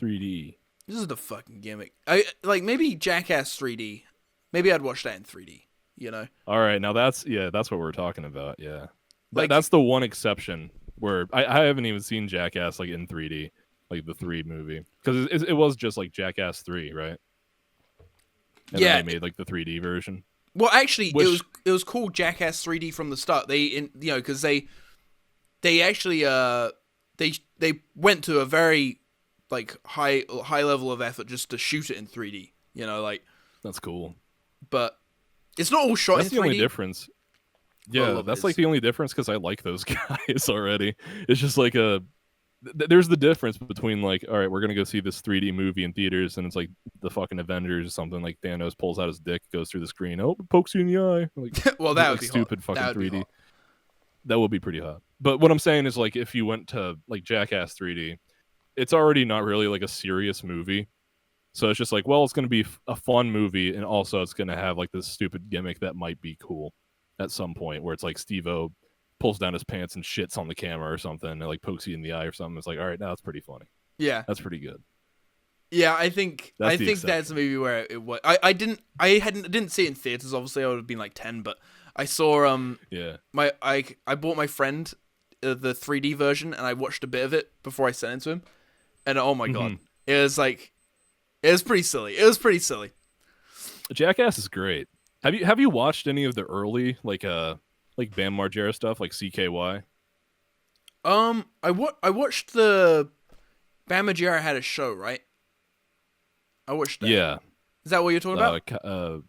3D. This is the fucking gimmick. I like maybe Jackass 3D. Maybe I'd watch that in 3D. You know. All right, now that's what we're talking about. Yeah, Like- that's the one exception where I haven't even seen Jackass like in 3D, like the 3 movie, because it was just like Jackass 3, right? And Yeah. then they made like the 3D version. Well, actually, Which- it was called Jackass 3D from the start. Because they actually they went to a very like high level of effort just to shoot it in 3D. You know, like, That's cool. but it's not all shot That's in the 3D. only difference. Well, Yeah, it that's is. like the only difference because I like those guys already. It's just like there's the difference between like, all right, we're gonna go see this 3D movie in theaters, and it's like the fucking Avengers or something. Like Thanos pulls out his dick, goes through the screen, oh, it pokes you in the eye. Like, Well, that like would be stupid hot. fucking That would be 3D. hot. That would be pretty hot. But what I'm saying is like, if you went to like Jackass 3D, it's already not really like a serious movie. So it's just like, well, it's gonna be a fun movie, and also it's gonna have like this stupid gimmick that might be cool at some point, where it's like Steve-O pulls down his pants and shits on the camera or something, and like pokes you in the eye or something. It's like, all right, now that's pretty funny. Yeah. That's pretty good. Yeah, I think That's the that's a movie where it was. I didn't see it in theaters. Obviously, I would have been like 10, but I saw Yeah. I bought my friend the 3D version, and I watched a bit of it before I sent it to him, and oh my god, it was pretty silly. It was pretty silly. Jackass is great. Have you watched any of the early like Bam Margera stuff, like CKY? I watched the Bam Margera had a show, right? I watched that. Yeah. Is that what you're talking about?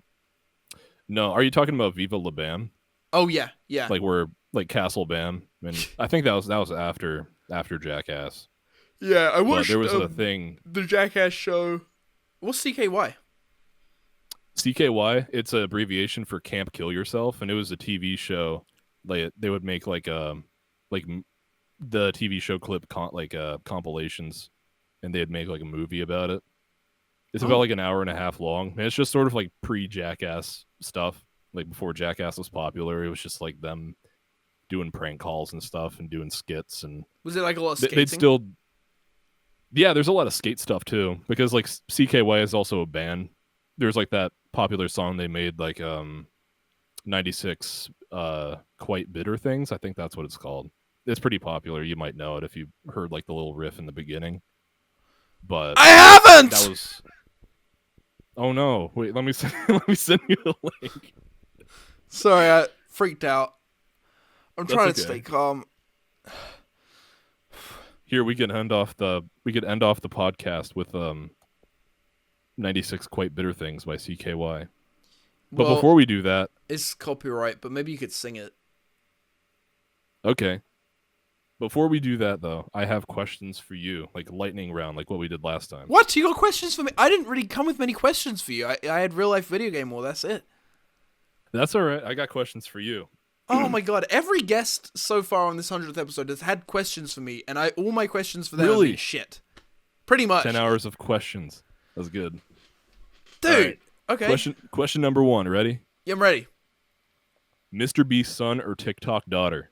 No, are you talking about Viva La Bam? Oh yeah, yeah. Like where like Castle Bam, and I think that was after Jackass. Yeah, I But watched. there was a thing. The Jackass show. What's CKY? CKY, it's an abbreviation for Camp Kill Yourself, and it was a TV show. Like they would make like the TV show clip compilations, and they'd make like a movie about it. It's about like an hour and a half long, and it's just sort of like pre-Jackass stuff. Like before Jackass was popular, it was just like them doing prank calls and stuff and doing skits, and Was it like a lot of skating? they'd still. Yeah, there's a lot of skate stuff too, because like CKY is also a band. There's like that popular song they made, like 96 Quite Bitter Things. I think that's what it's called. It's pretty popular. You might know it if you heard like the little riff in the beginning. But I haven't. That was. Oh no! Wait, let me send you the link. Sorry, I freaked out. I'm That's trying okay. to stay calm. Here we could end off the podcast with 96 Quite Bitter Things by CKY. But Well, before we do that, it's copyright, but maybe you could sing it. okay. Before we do that though, I have questions for you, like lightning round, like what we did last time. What? You got questions for me? I didn't really come with many questions for you. I had real life video game more. That's it. That's all right. I got questions for you. Oh my god! Every guest so far on this 100th episode has had questions for me, and all my questions for them have Really? been shit. Pretty much. 10 hours of questions. That's good. Dude. All right. Okay. Question number 1. Ready? Yeah, I'm ready. Mr. Beast's son or TikTok daughter?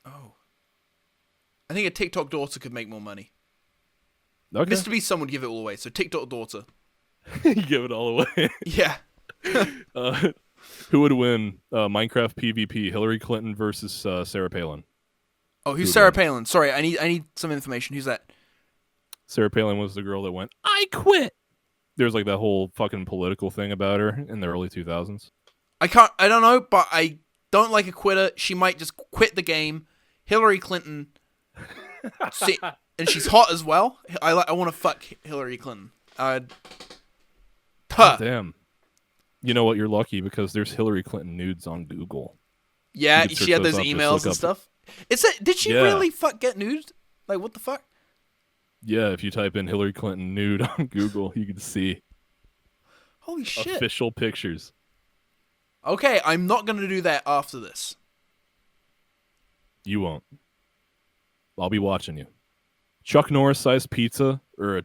Oh. I think a TikTok daughter could make more money. Okay. Mr. Beast son would give it all away, so TikTok daughter. Give it all away. Yeah. Who would win Minecraft PvP? Hillary Clinton versus Sarah Palin. Oh, who's Who would Sarah win? Palin? Sorry, I need some information. Who's that? Sarah Palin was the girl that went, I quit. there's like that whole fucking political thing about her in the early 2000s. I don't know, but I don't like a quitter. She might just quit the game. Hillary Clinton. And she's hot as well. I want to fuck Hillary Clinton. Damn. You know what? You're lucky because there's Hillary Clinton nudes on Google. Yeah, You could she had search those those up, just emails look and up- stuff. Did she Yeah. really get nude? Like, what the fuck? Yeah, if you type in Hillary Clinton nude on Google, you can see Holy shit. official pictures. Okay, I'm not going to do that after this. You won't. I'll be watching you. Chuck Norris sized pizza or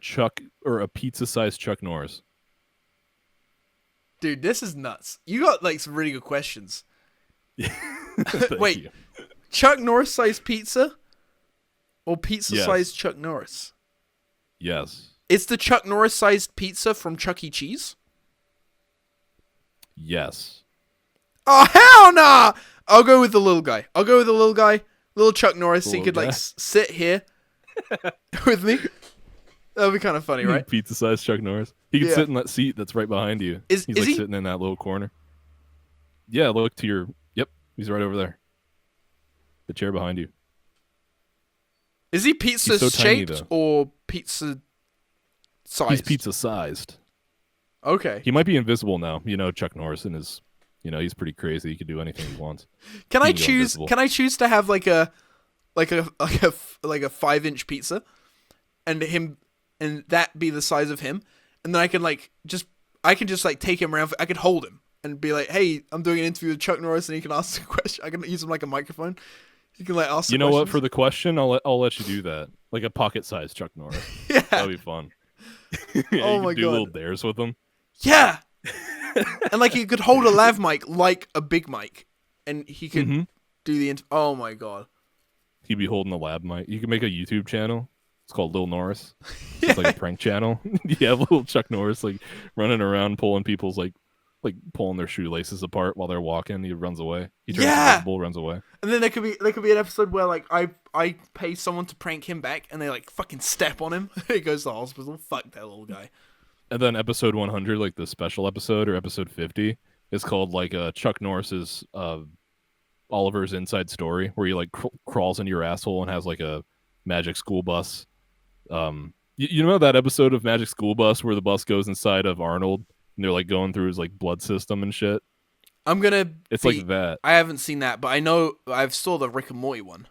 a pizza sized Chuck Norris? Dude, this is nuts. You got, like, some really good questions. Thank Wait, you. Chuck Norris sized pizza? Or pizza Yes. sized Chuck Norris? Yes. It's the Chuck Norris sized pizza from Chuck E. Cheese? Yes. Oh, hell nah! I'll go with the little guy. Little Chuck Norris, so he Little could, like, guy. sit here with me. That would be kind of funny, right? Pizza sized Chuck Norris. He could Yeah. sit in that seat that's right behind you. Is He's like he? sitting in that little corner. Yeah, look to your. Yep, he's right over there. The chair behind you. Is he pizza He's so tiny, shaped though. or pizza sized? He's pizza sized. Okay. He might be invisible now. You know, Chuck Norris and his. You know, he's pretty crazy. He could do anything he wants. Can He I can go choose? invisible. Can I choose to have like a 5-inch pizza, and that be the size of him, and then I can just like take him around. I could hold him and be like, "Hey, I'm doing an interview with Chuck Norris," and he can ask a question. I can use him like a microphone. You can like ask. You know what? For the question, I'll let you do that. Like a pocket sized Chuck Norris. Yeah. That'd be fun. Yeah, Oh you my could do God. little dares with him. Yeah. And like you could hold a lav mic like a big mic, and he could Mhm. do the. Oh my god. He'd be holding the lab mic. You can make a YouTube channel. It's called Lil Norris. It's like a prank channel. You have little Chuck Norris like running around pulling people's like pulling their shoelaces apart while they're walking. He runs away. He turns invisible, runs away. And then there could be an episode where like I pay someone to prank him back, and they like fucking step on him. He goes to the hospital. Fuck that little guy. And then episode 100, like the special episode or episode 50, is called like Chuck Norris's Oliver's Inside Story, where he like crawls into your asshole and has like a magic school bus. You know that episode of Magic School Bus where the bus goes inside of Arnold and they're like going through his like blood system and shit? It's like that. I haven't seen that, but I know I've saw the Rick and Morty one.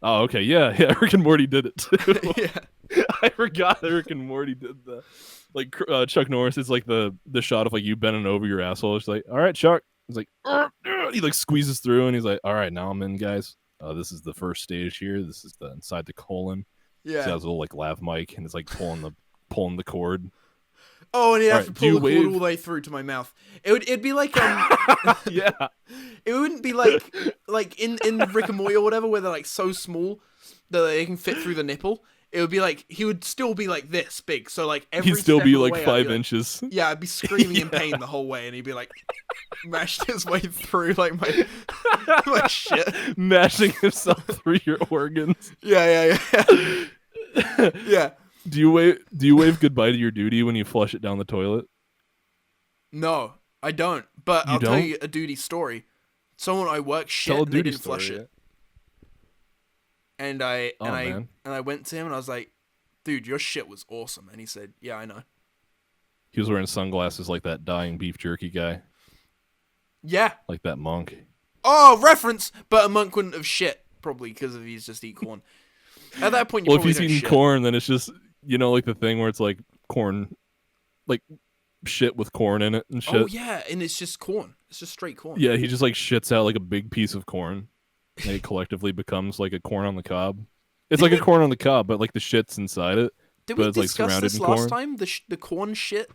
Oh, okay, yeah, Rick and Morty did it too. Yeah. I forgot that Rick and Morty did that. Like Chuck Norris is like the shot of like you bending over your asshole. It's like, all right, Chuck. He's like, he like squeezes through and he's like, all right, now I'm in, guys. This is the first stage here. This is the inside the colon. Yeah. So he has a little like lav mic and it's like pulling the cord. Oh, and he'd have Alright, to do pull you the cord wave- all the way through to my mouth. It'd be like Yeah. It wouldn't be like in Rick and Morty or whatever where they're like so small that they can fit through the nipple. It would be like he would still be like this big. So like every He'd still step be of the like way, I'd 5 be inches. Yeah, I'd be screaming in pain the whole way, and he'd be like mashed his way through like my shit. Mashing himself through your organs. Yeah. Yeah. Do you wave goodbye to your duty when you flush it down the toilet? No, I don't. But You I'll tell don't? you a duty story. Someone I work shit Tell a and they duty didn't flush story, it. And I Oh, man. went to him and I was like, "Dude, your shit was awesome." And he said, "Yeah, I know." He was wearing sunglasses like that dying beef jerky guy. Yeah. Like that monk. Oh, reference. But a monk wouldn't have shit probably because if he's just eat corn. At that point, you Well, if probably he's don't eating shit. corn, then it's just, you know, like the thing where it's like corn, like shit with corn in it and shit. Oh yeah, and it's just corn. It's just straight corn. Yeah, he just like shits out like a big piece of corn. And it collectively becomes like a corn on the cob. It's like a corn on the cob, but like the shit's inside it. Did but we it's like discuss surrounded this in last corn. time? The corn shit.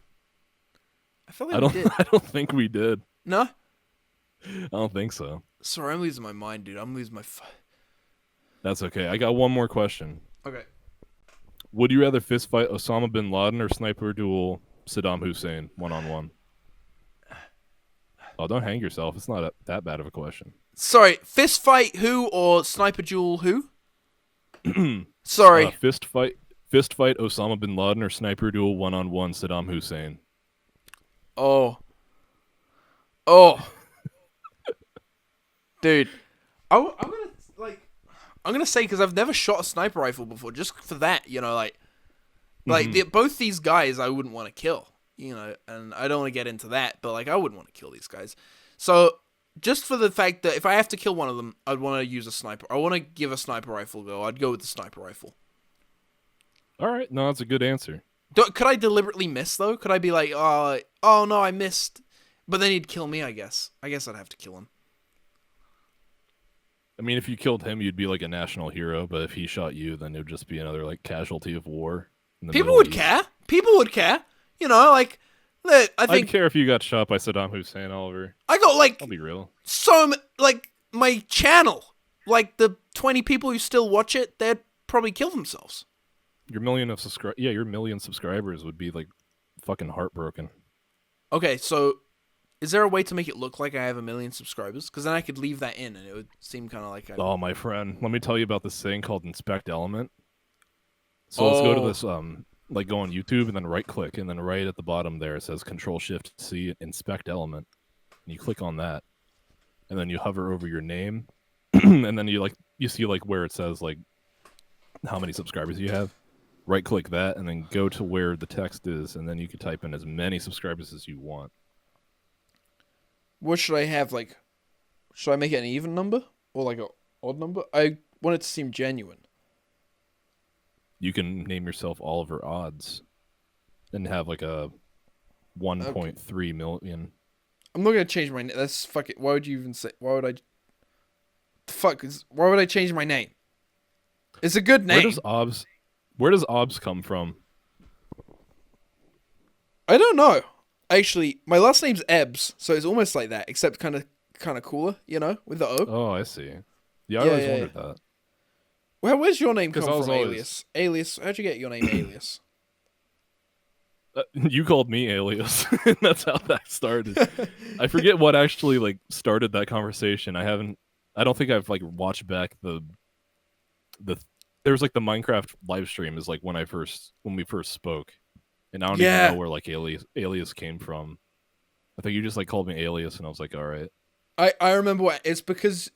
I feel like I don't. we did. I don't think we did. No. I don't think so. Sorry, I'm losing my mind, dude. I'm losing my. That's okay. I got one more question. Okay. Would you rather fist fight Osama bin Laden or sniper duel Saddam Hussein 1-on-1? Oh, don't hang yourself. It's not that bad of a question. Sorry, fist fight who or sniper duel who? Sorry. Fist Fist fight Osama bin Laden or sniper duel 1-on-1 Saddam Hussein? Oh, dude, I'm gonna say because I've never shot a sniper rifle before, just for that, both these guys I wouldn't want to kill, and I don't want to get into that, but I wouldn't want to kill these guys. So just for the fact that if I have to kill one of them, I'd want to use a sniper. I want to give a sniper rifle a go. I'd go with the sniper rifle. All right, no, that's a good answer. Could I deliberately miss though? Could I be like, oh no, I missed, but then he'd kill me? I guess I'd have to kill him. I mean, if you killed him, you'd be like a national hero, but if he shot you, then it would just be another casualty of war. People would care. People would care. I think I'd care if you got shot by Saddam Hussein, Oliver. I got I'll be real. My channel, the 20 people who still watch it, they'd probably kill themselves. Your million subscribers would be fucking heartbroken. Okay, so is there a way to make it look like I have 1 million subscribers? Because then I could leave that in, and it would seem kind of like. Oh, my friend, let me tell you about this thing called Inspect Element. So let's go to this, go on YouTube and then right click, and then right at the bottom there it says Control-Shift-C Inspect Element, and you click on that, and then you hover over your name, and then you see where it says how many subscribers you have. Right click that, and then go to where the text is, and then you can type in as many subscribers as you want. What should I have? Should I make it an even number or an odd number? I want it to seem genuine. You can name yourself Oliver Odds and have a 1.3 million. I'm not gonna change my name. That's fuck it. Why would you even say? Why would I? Why would I change my name? It's a good name. Where does OBS come from? I don't know. Actually, my last name's Ebbs, so it's almost like that, except kind of cooler, with the O. Oh, I see. Yeah, I always wondered that. Well, where's your name come from, always... Alias? Alias, how'd you get your name, Alias? You called me Alias. That's how that started. I forget what actually started that conversation. I don't think I've watched back the there was the Minecraft live stream is when we first spoke. And I don't even know where Alias came from. I think you just called me Alias, and I was like, all right. I remember what it's because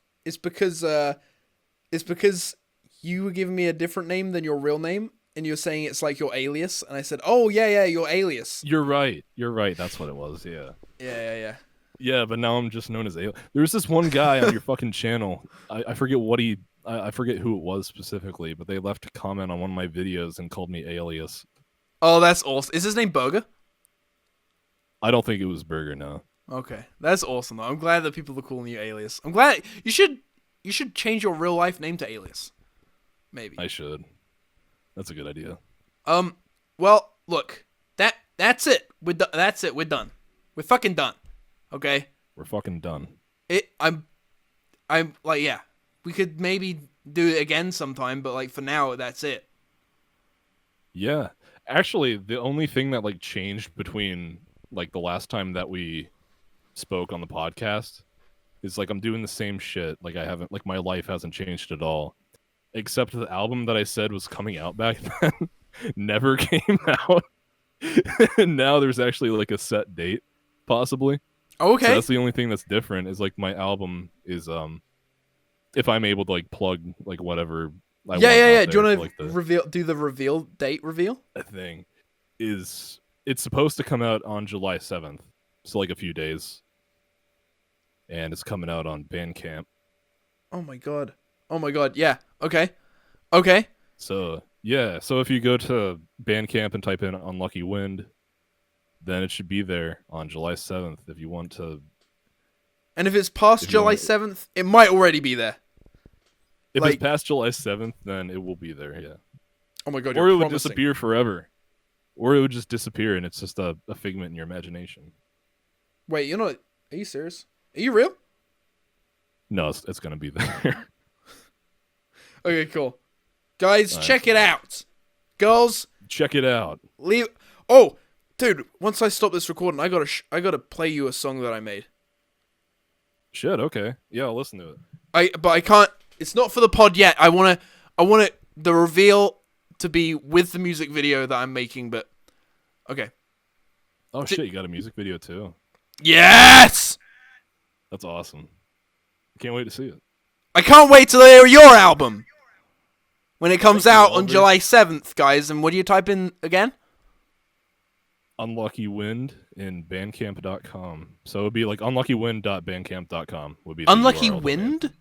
you were giving me a different name than your real name, and you're saying it's your alias, and I said, oh yeah, your alias. You're right. That's what it was. Yeah. Yeah. Yeah, but now I'm just known as Alias. There's this one guy on your fucking channel. I forget I forget who it was specifically, but they left a comment on one of my videos and called me Alias. Oh, that's awesome. Is his name Burger? I don't think it was Burger, no. Okay. That's awesome, though. I'm glad that people are calling you Alias. I'm glad... You should change your real-life name to Alias. Maybe. I should. That's a good idea. Well, look. That's it. That's it. We're done. We're fucking done. Okay? We're fucking done. I'm yeah. We could maybe do it again sometime, but, for now, that's it. Yeah. Actually, the only thing that changed between the last time that we spoke on the podcast is I'm doing the same shit. I haven't my life hasn't changed at all, except the album that I said was coming out back then never came out. And now there's actually a set date, possibly. Okay. So that's the only thing that's different is my album is if I'm able to plug whatever. Yeah. Do you want to do the date reveal? The thing is, it's supposed to come out on July 7th, so a few days, and it's coming out on Bandcamp. Oh my god! Yeah. Okay. So if you go to Bandcamp and type in "Unlucky Wind," then it should be there on July 7th. If you want to, and if it's past July 7th, it might already be there. If it's past July 7th, then it will be there, yeah. Oh my god, or it would disappear forever. Or it would just disappear and it's just a figment in your imagination. Wait, you're not... Are you serious? Are you real? No, it's going to be there. Okay, cool. Guys, check it out. Girls... Check it out. Leave... Oh, dude, once I stop this recording, I gotta play you a song that I made. Shit, okay. Yeah, I'll listen to it. But I can't... It's not for the pod yet. I want the reveal to be with the music video that I'm making, but okay. Oh shit, you got a music video too. Yes! That's awesome. Can't wait to see it. I can't wait to hear your album when it comes Thank you, out on Oliver. July 7th, guys. And what do you type in again? Unlucky Wind in bandcamp.com. So it would be like unluckywind.bandcamp.com would be the Unlucky URL domain. Wind?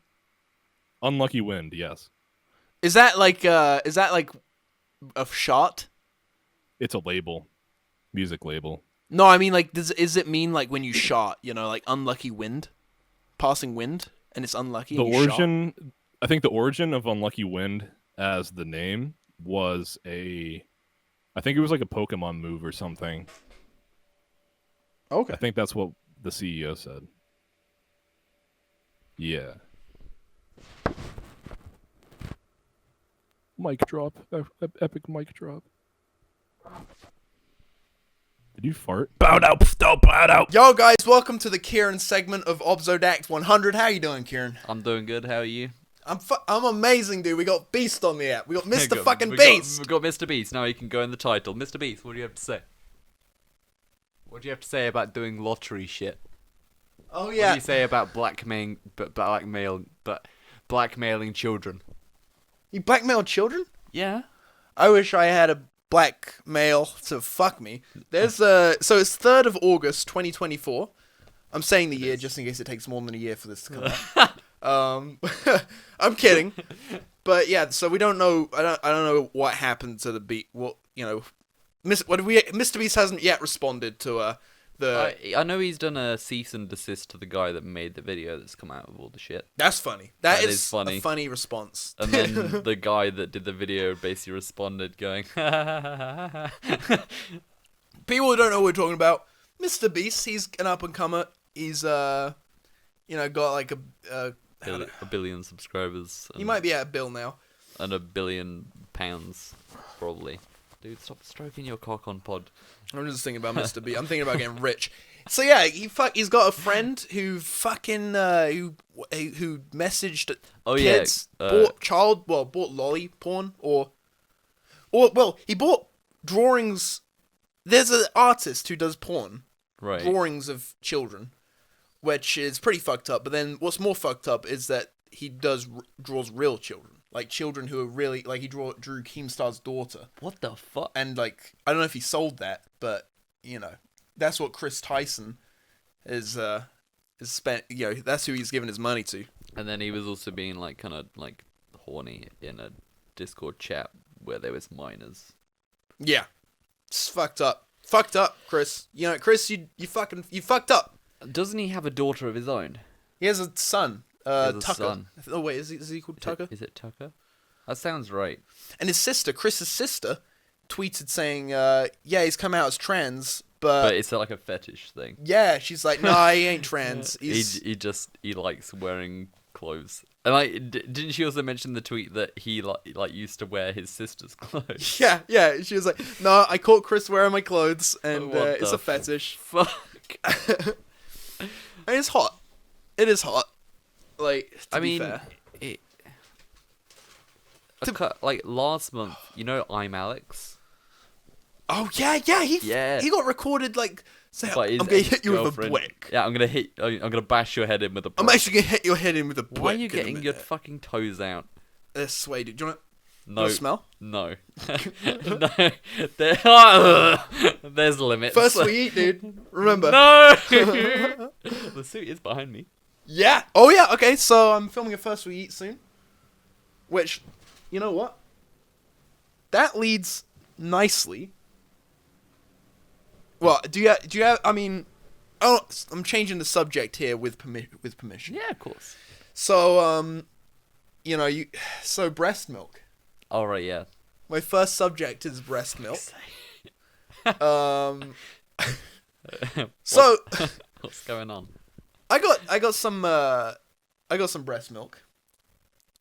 Unlucky Wind, yes. Is that like a shot? It's a label. Music label. No, I mean like is it mean like when you shot, you know, like unlucky wind? Passing wind and it's unlucky The and you origin I think the origin of Unlucky Wind as the name was I think it was like a Pokemon move or something. Okay. I think that's what the CEO said. Yeah. Mic drop. Epic mic drop. Did you fart? Yo guys, welcome to the Kieren segment of OBZODACT 100. How you doing, Kieren? I'm doing good. How are you? I'm amazing, dude. We got Beast on the app. We got Mr. fucking we Beast. We got Mr. Beast. Now he can go in the title. Mr. Beast, what do you have to say? What do you have to say about doing lottery shit? Oh What yeah. do you say about blackmailing children? You blackmail children? Yeah. I wish I had a black male to fuck me. There's so it's 3rd of August 2024. I'm saying the year just in case it takes more than a year for this to come out. I'm kidding. But yeah, so we don't know I don't know what happened to the beat. What, you know, Mr. Beast hasn't yet responded to I know he's done a cease and desist to the guy that made the video that's come out of all the shit. That's funny. That is is funny. a funny response. And then the guy that did the video basically responded going, People who don't know what we're talking about, Mr. Beast, he's an up and comer. He's got like a billion subscribers. he might be at a bill now. And £1 billion, probably. Dude, stop stroking your cock on pod. I'm just thinking about Mr. B. I'm thinking about getting rich. So yeah, he's got a friend who fucking who messaged kids, bought lolly porn or he bought drawings. There's an artist who does porn, Right. drawings of children, which is pretty fucked up. But then what's more fucked up is that he draws real children. Like children who are really like he drew Keemstar's daughter. What the fuck? And like I don't know if he sold that, but you know that's what Chris Tyson is spent. You know that's who he's given his money to. And then he was also being like kind of like horny in a Discord chat where there was minors. Yeah, it's fucked up. Fucked up, Chris. You know, Chris, you fucked up. Doesn't he have a daughter of his own? He has a son. has a Tucker. son. Oh wait, is he called Tucker? Is it Tucker? That sounds right. And his sister, Chris's sister, tweeted saying, "Yeah, he's come out as trans, but it's like a fetish thing. yeah." She's like, "Nah, he ain't trans. He likes wearing clothes." And like, didn't she also mention the tweet that he like used to wear his sister's clothes? Yeah. She was like, "No, I caught Chris wearing my clothes, and What it's the a fetish." Fuck. And it's hot. It is hot. Like, to be fair. Like last month, you know, I'm Alex. Oh yeah. He got recorded like. Say, But I'm his gonna hit you with a ex-girlfriend- brick. Yeah, I'm gonna bash your head in with a brick. I'm actually gonna hit your head in with a brick. Why are you in a getting your minute. fucking toes out? They're suede. Do you want No. to smell? No. No. There's limits. First we eat, dude. Remember. No! The suit is behind me. Yeah. Oh yeah. Okay. So I'm filming a First We Eat soon. Which, you know what? That leads nicely. Well, do you have? I mean, I'm changing the subject here with permission. Yeah, of course. So so breast milk. All right. Yeah. My first subject is breast milk. So What's going on? I got some breast milk.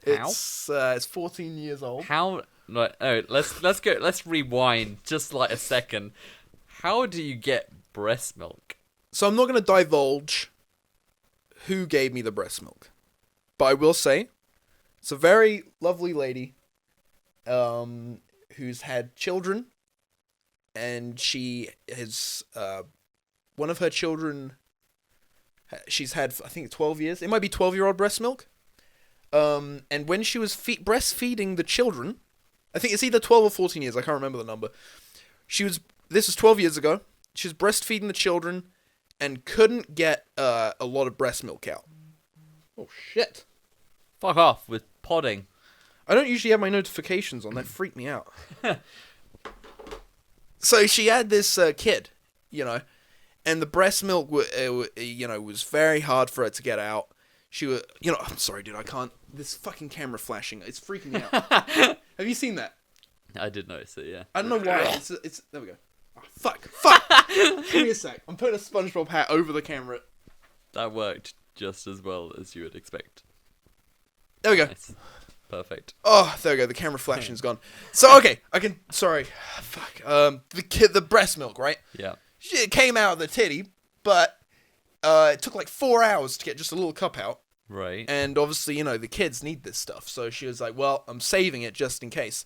How? It's 14 years old. How? No. Oh, let's rewind just like a second. How do you get breast milk? So I'm not going to divulge who gave me the breast milk, but I will say it's a very lovely lady. who's had children, and she has one of her children. She's had, I think, 12 years. It might be 12-year-old breast milk. And when she was breastfeeding the children, I think it's either 12 or 14 years. I can't remember the number. This was 12 years ago. She was breastfeeding the children and couldn't get a lot of breast milk out. Oh, shit. Fuck off with podding. I don't usually have my notifications on. That freaked me out. So she had this kid, and the breast milk, was very hard for her to get out. She was, I'm sorry, dude, I can't. This fucking camera flashing, it's freaking me out. Have you seen that? I did notice it, yeah. I don't know why. It's there we go. Oh, fuck. Give me a sec. I'm putting a SpongeBob hat over the camera. That worked just as well as you would expect. There we go. Nice. Perfect. Oh, there we go. The camera flashing's gone. So okay, I can. Sorry. Fuck. The breast milk, right? Yeah. It came out of the titty, but it took like 4 hours to get just a little cup out. Right. And obviously, the kids need this stuff. So she was like, well, I'm saving it just in case.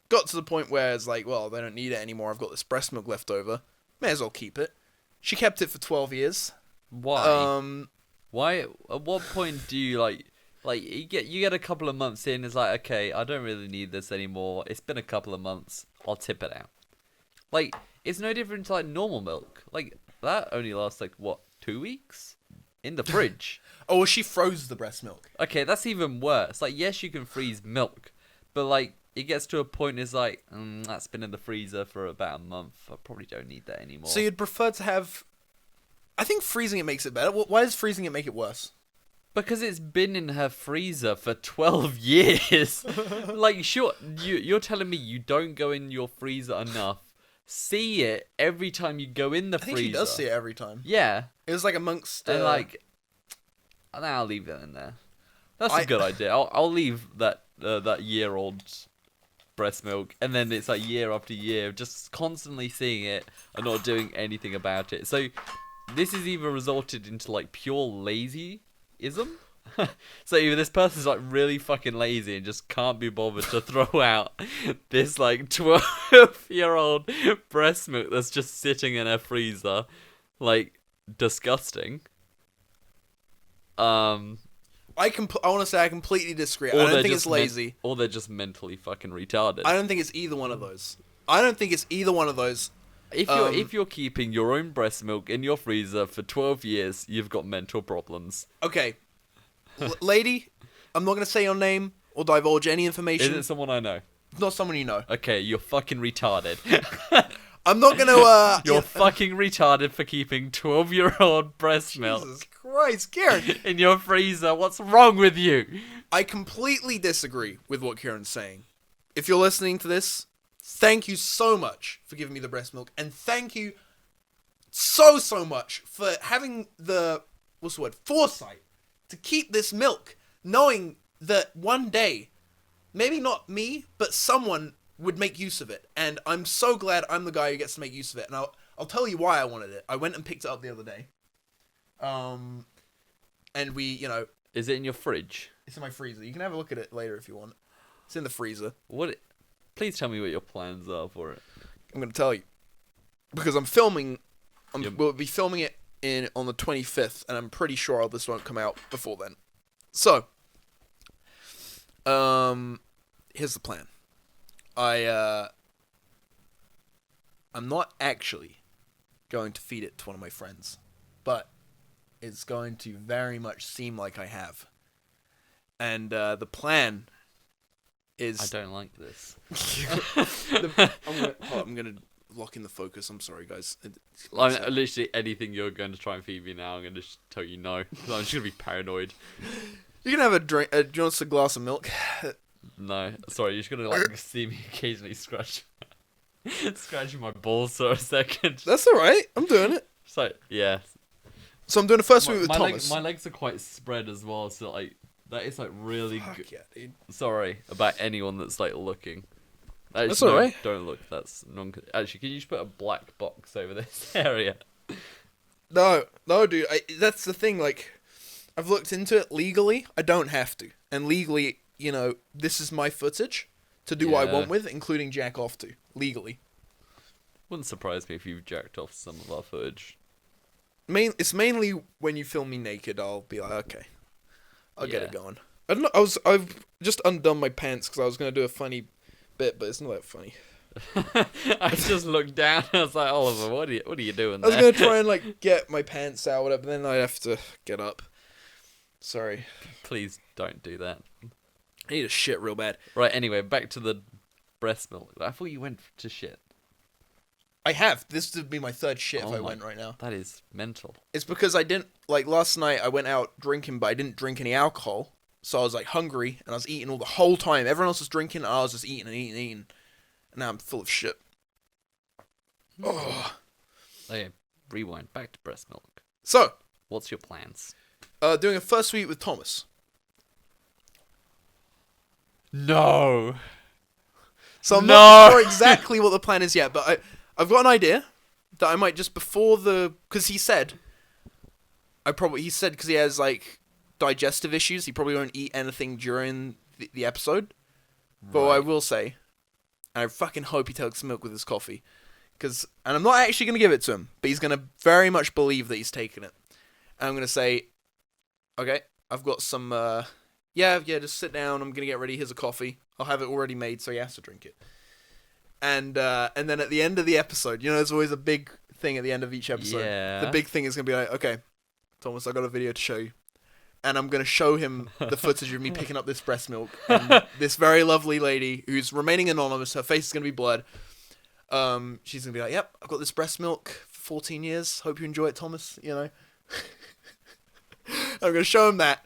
Got to the point where it's like, well, they don't need it anymore. I've got this breast milk left over. May as well keep it. She kept it for 12 years. Why? Why? At what point do you like you get a couple of months in, it's like, okay, I don't really need this anymore. It's been a couple of months. I'll tip it out. Like, it's no different to like normal milk. Like, that only lasts like, what, 2 weeks? In the fridge. Oh, well, she froze the breast milk. Okay, that's even worse. Like, yes, you can freeze milk, but like, it gets to a point, it's like, that's been in the freezer for about a month. I probably don't need that anymore. So you'd prefer to have... I think freezing it makes it better. Why does freezing it make it worse? Because it's been in her freezer for 12 years. Like, sure, you're telling me you don't go in your freezer enough, see it every time you go in the freezer. I think she does see it every time. Yeah. It was like amongst... And like, I'll leave it in there. That's a good idea. I'll leave that year-old breast milk, and then it's like year after year, just constantly seeing it and not doing anything about it. So this has even resulted into like pure lazyism. So either this person's like really fucking lazy and just can't be bothered to throw out this like 12-year-old breast milk that's just sitting in her freezer, like disgusting. I want to say I completely disagree. I don't think it's lazy. Or they're just mentally fucking retarded. I don't think it's either one of those. If you're keeping your own breast milk in your freezer for 12 years, you've got mental problems. Okay. Lady, I'm not going to say your name or divulge any information. Is it someone I know? Not someone you know. Okay, you're fucking retarded. I'm not going to... You're fucking retarded for keeping 12-year-old breast milk. Jesus Christ, Kieren. In your freezer. What's wrong with you? I completely disagree with what Kieran's saying. If you're listening to this, thank you so much for giving me the breast milk. And thank you so much for having the, foresight to keep this milk, knowing that one day, maybe not me, but someone would make use of it. And I'm so glad I'm the guy who gets to make use of it. And I'll tell you why I wanted it. I went and picked it up the other day. And we, Is it in your fridge? It's in my freezer. You can have a look at it later if you want. It's in the freezer. Please tell me what your plans are for it. I'm going to tell you. Because I'm filming... We'll be filming it on the 25th, and I'm pretty sure this won't come out before then. So, here's the plan. I'm not actually going to feed it to one of my friends, but it's going to very much seem like I have. And the plan is... I don't like this. I'm gonna lock in the focus. I'm sorry, guys. Literally anything you're going to try and feed me now, I'm going to tell you no. I'm just going to be paranoid. You can have a drink. Do you want a glass of milk? No, sorry. You're just going to see me occasionally scratching my balls for a second. That's all right. I'm doing it. So yeah. So I'm doing the first week with Thomas. My legs are quite spread as well, so like that is like really good. Yeah, dude. Sorry about anyone that's like looking. Actually, that's alright. Don't look. That's Actually, can you just put a black box over this area? No, dude. That's the thing. Like, I've looked into it legally. I don't have to, and legally, this is my footage, to do what I Yeah. want with, including jack off to legally. Wouldn't surprise me if you've jacked off some of our footage. It's mainly when you film me naked, I'll be like, okay, I'll get Yeah. it going. I don't know. I've just undone my pants because I was gonna do a funny bit, but it's not that funny. I just looked down. I was like, Oliver, what are you doing I was there? gonna try and like get my pants out, whatever, but then I'd have to get up. Sorry. Please don't do that. I need a shit real bad. Right. Anyway, back to the breast milk. I thought you went to shit. I have. This would be my third shit if Oh I my- went right now. That is mental. It's because I didn't, like, last night I went out drinking, but I didn't drink any alcohol. So I was, like, hungry, and I was eating all the whole time. Everyone else was drinking, and I was just eating and eating and eating. And now I'm full of shit. Oh. Okay, rewind. Back to breast milk. So, What's your plans? doing a first week with Thomas. No. So I'm No. not sure exactly what the plan is yet, but I've got an idea that I might just before the... Because he said... He said because he has, like, digestive issues, he probably won't eat anything during the episode. But what I will say, and I fucking hope he takes milk with his coffee, and I'm not actually going to give it to him, but he's going to very much believe that he's taken it. And I'm going to say, okay, I've got some, yeah, just sit down, I'm going to get ready, here's a coffee. I'll have it already made, so he has to drink it. And then at the end of the episode, there's always a big thing at the end of each episode. Yeah. The big thing is going to be like, okay, Thomas, I got a video to show you. And I'm going to show him the footage of me picking up this breast milk. And this very lovely lady who's remaining anonymous, her face is going to be blurred. She's going to be like, yep, I've got this breast milk for 14 years. Hope you enjoy it, Thomas, I'm going to show him that.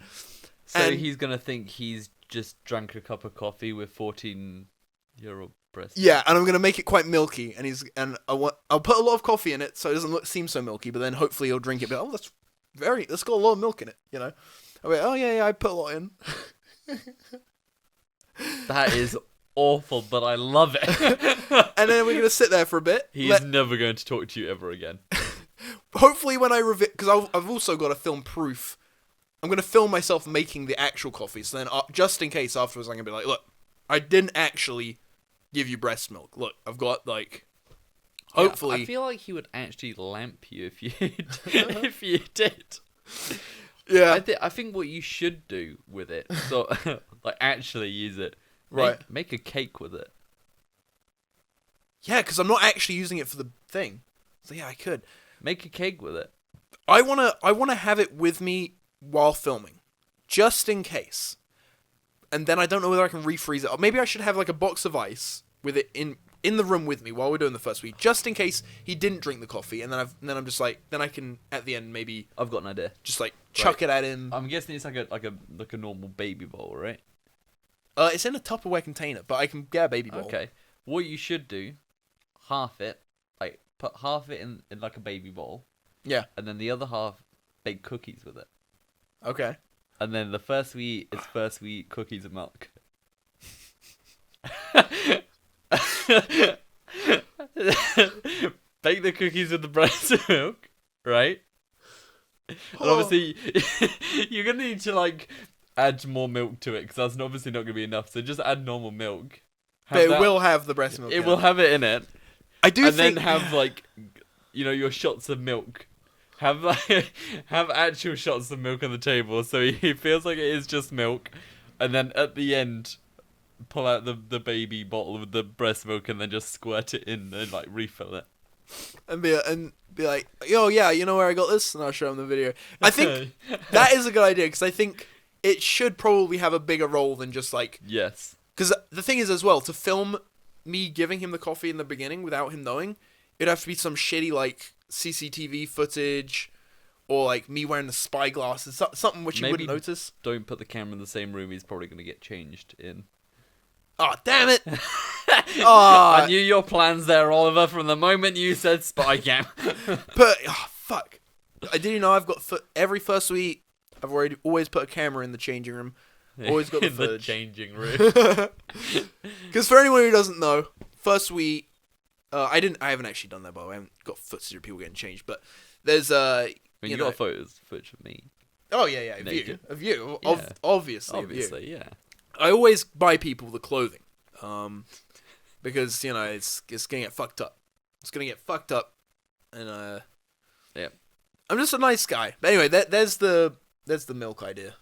So And- he's gonna think he's just drunk a cup of coffee with 14-year-old breast. Yeah, and I'm going to make it quite milky. And I'll put a lot of coffee in it so it doesn't seem so milky, but then hopefully he'll drink it. But, that's got a lot of milk in it, I'll be like, oh yeah, I put a lot in. That is awful, but I love it. And then we're going to sit there for a bit. He's never going to talk to you ever again. Hopefully when I reveal... Because I've also got to film proof. I'm going to film myself making the actual coffee. So then, just in case afterwards, I'm going to be like, look, I didn't actually give you breast milk. Look, I've got, like... Hopefully... Yeah, I feel like he would actually lamp you if you did. Yeah. I think what you should do with it, so like actually use it. Right. Make a cake with it. Yeah, because I'm not actually using it for the thing. So yeah, I could. Make a cake with it. I wanna have it with me while filming, just in case. And then I don't know whether I can refreeze it. Or maybe I should have like a box of ice with it in the room with me while we're doing the first week, just in case he didn't drink the coffee. And then I'm just like, then I can at the end maybe I've got an idea. just like chuck it at him. I'm guessing it's like a normal baby bowl, right? It's in a Tupperware container, but I can get a baby bowl. Okay. What you should do, half it, like put half it in like a baby bowl. Yeah. And then the other half, bake cookies with it. Okay. And then the first we eat cookies and milk. Bake the cookies with the breast milk, right? And obviously, you're gonna need to like add more milk to it because that's obviously not gonna be enough. So just add normal milk. But it will have the breast milk. It yeah. will have it in it. I do and think. then have like, your shots of milk. Have actual shots of milk on the table, so he feels like it is just milk, and then at the end, pull out the baby bottle with the breast milk, and then just squirt it in and like refill it. And be like, oh yeah, you know where I got this, and I'll show him the video. I think that is a good idea because I think it should probably have a bigger role than just like Yes. Because the thing is as well, to film me giving him the coffee in the beginning without him knowing, it'd have to be some shitty like CCTV footage, or like me wearing the spy glasses, something which you wouldn't notice. Don't put the camera in the same room. He's probably gonna get changed in. Oh damn it! I knew your plans there, Oliver, from the moment you said spy cam. Fuck! I didn't know I've got every first week. I've always put a camera in the changing room. Always got the in footage. the changing room. Because for anyone who doesn't know, first week, I haven't actually done that, but I haven't got footage of people getting changed. But there's you got footage of me. Oh yeah, of naked. you, Yeah. obviously, of you. Yeah. I always buy people the clothing. because it's gonna get fucked up. It's gonna get fucked up, and Yeah. I'm just a nice guy. But anyway, there's the milk idea.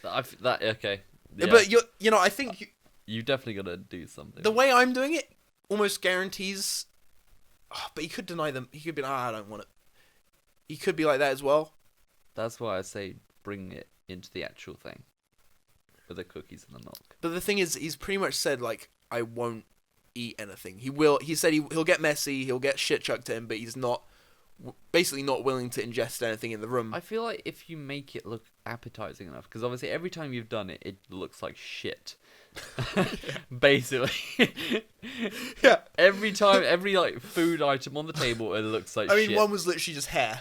Okay. Yeah. But I think You definitely gotta do something. the way I'm doing it almost guarantees. Oh, but he could deny them. He could be, I don't want it. He could be like that as well. That's why I say bring it into the actual thing. With the cookies and the milk. But the thing is, he's pretty much said, like, I won't eat anything. He said he'll get messy, he'll get shit chucked to him, but he's basically not willing to ingest anything in the room. I feel like if you make it look appetizing enough, because obviously every time you've done it, it looks like shit. Basically. Yeah. Every time, every like food item on the table, it looks like shit. one was literally just hair.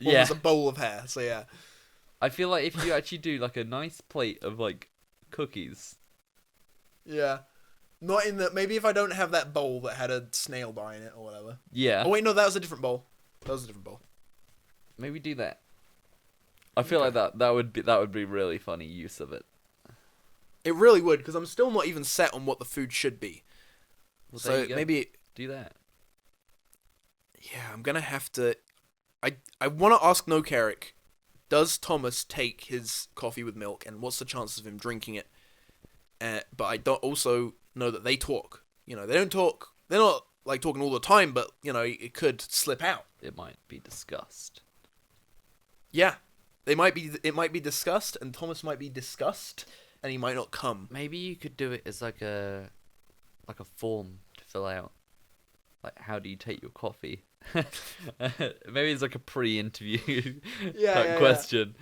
One Yeah. was a bowl of hair, so yeah. I feel like if you actually do like a nice plate of like cookies. Yeah. Not in the... Maybe if I don't have that bowl that had a snail bar in it or whatever. Yeah. Oh, wait, no, that was a different bowl. Maybe do that. I feel like that would be really funny use of it. It really would, because I'm still not even set on what the food should be. Well, So there you go. maybe... Do that. Yeah, I'm gonna have to... I want to ask No Carrick, does Thomas take his coffee with milk, and what's the chances of him drinking it? But I don't also know that they talk. They don't talk... They're not, like, talking all the time, but, it could slip out. It might be discussed. Yeah. It might be discussed, and Thomas might be discussed, and he might not come. Maybe you could do it as like a form to fill out. Like, how do you take your coffee? Maybe it's like a pre-interview type question,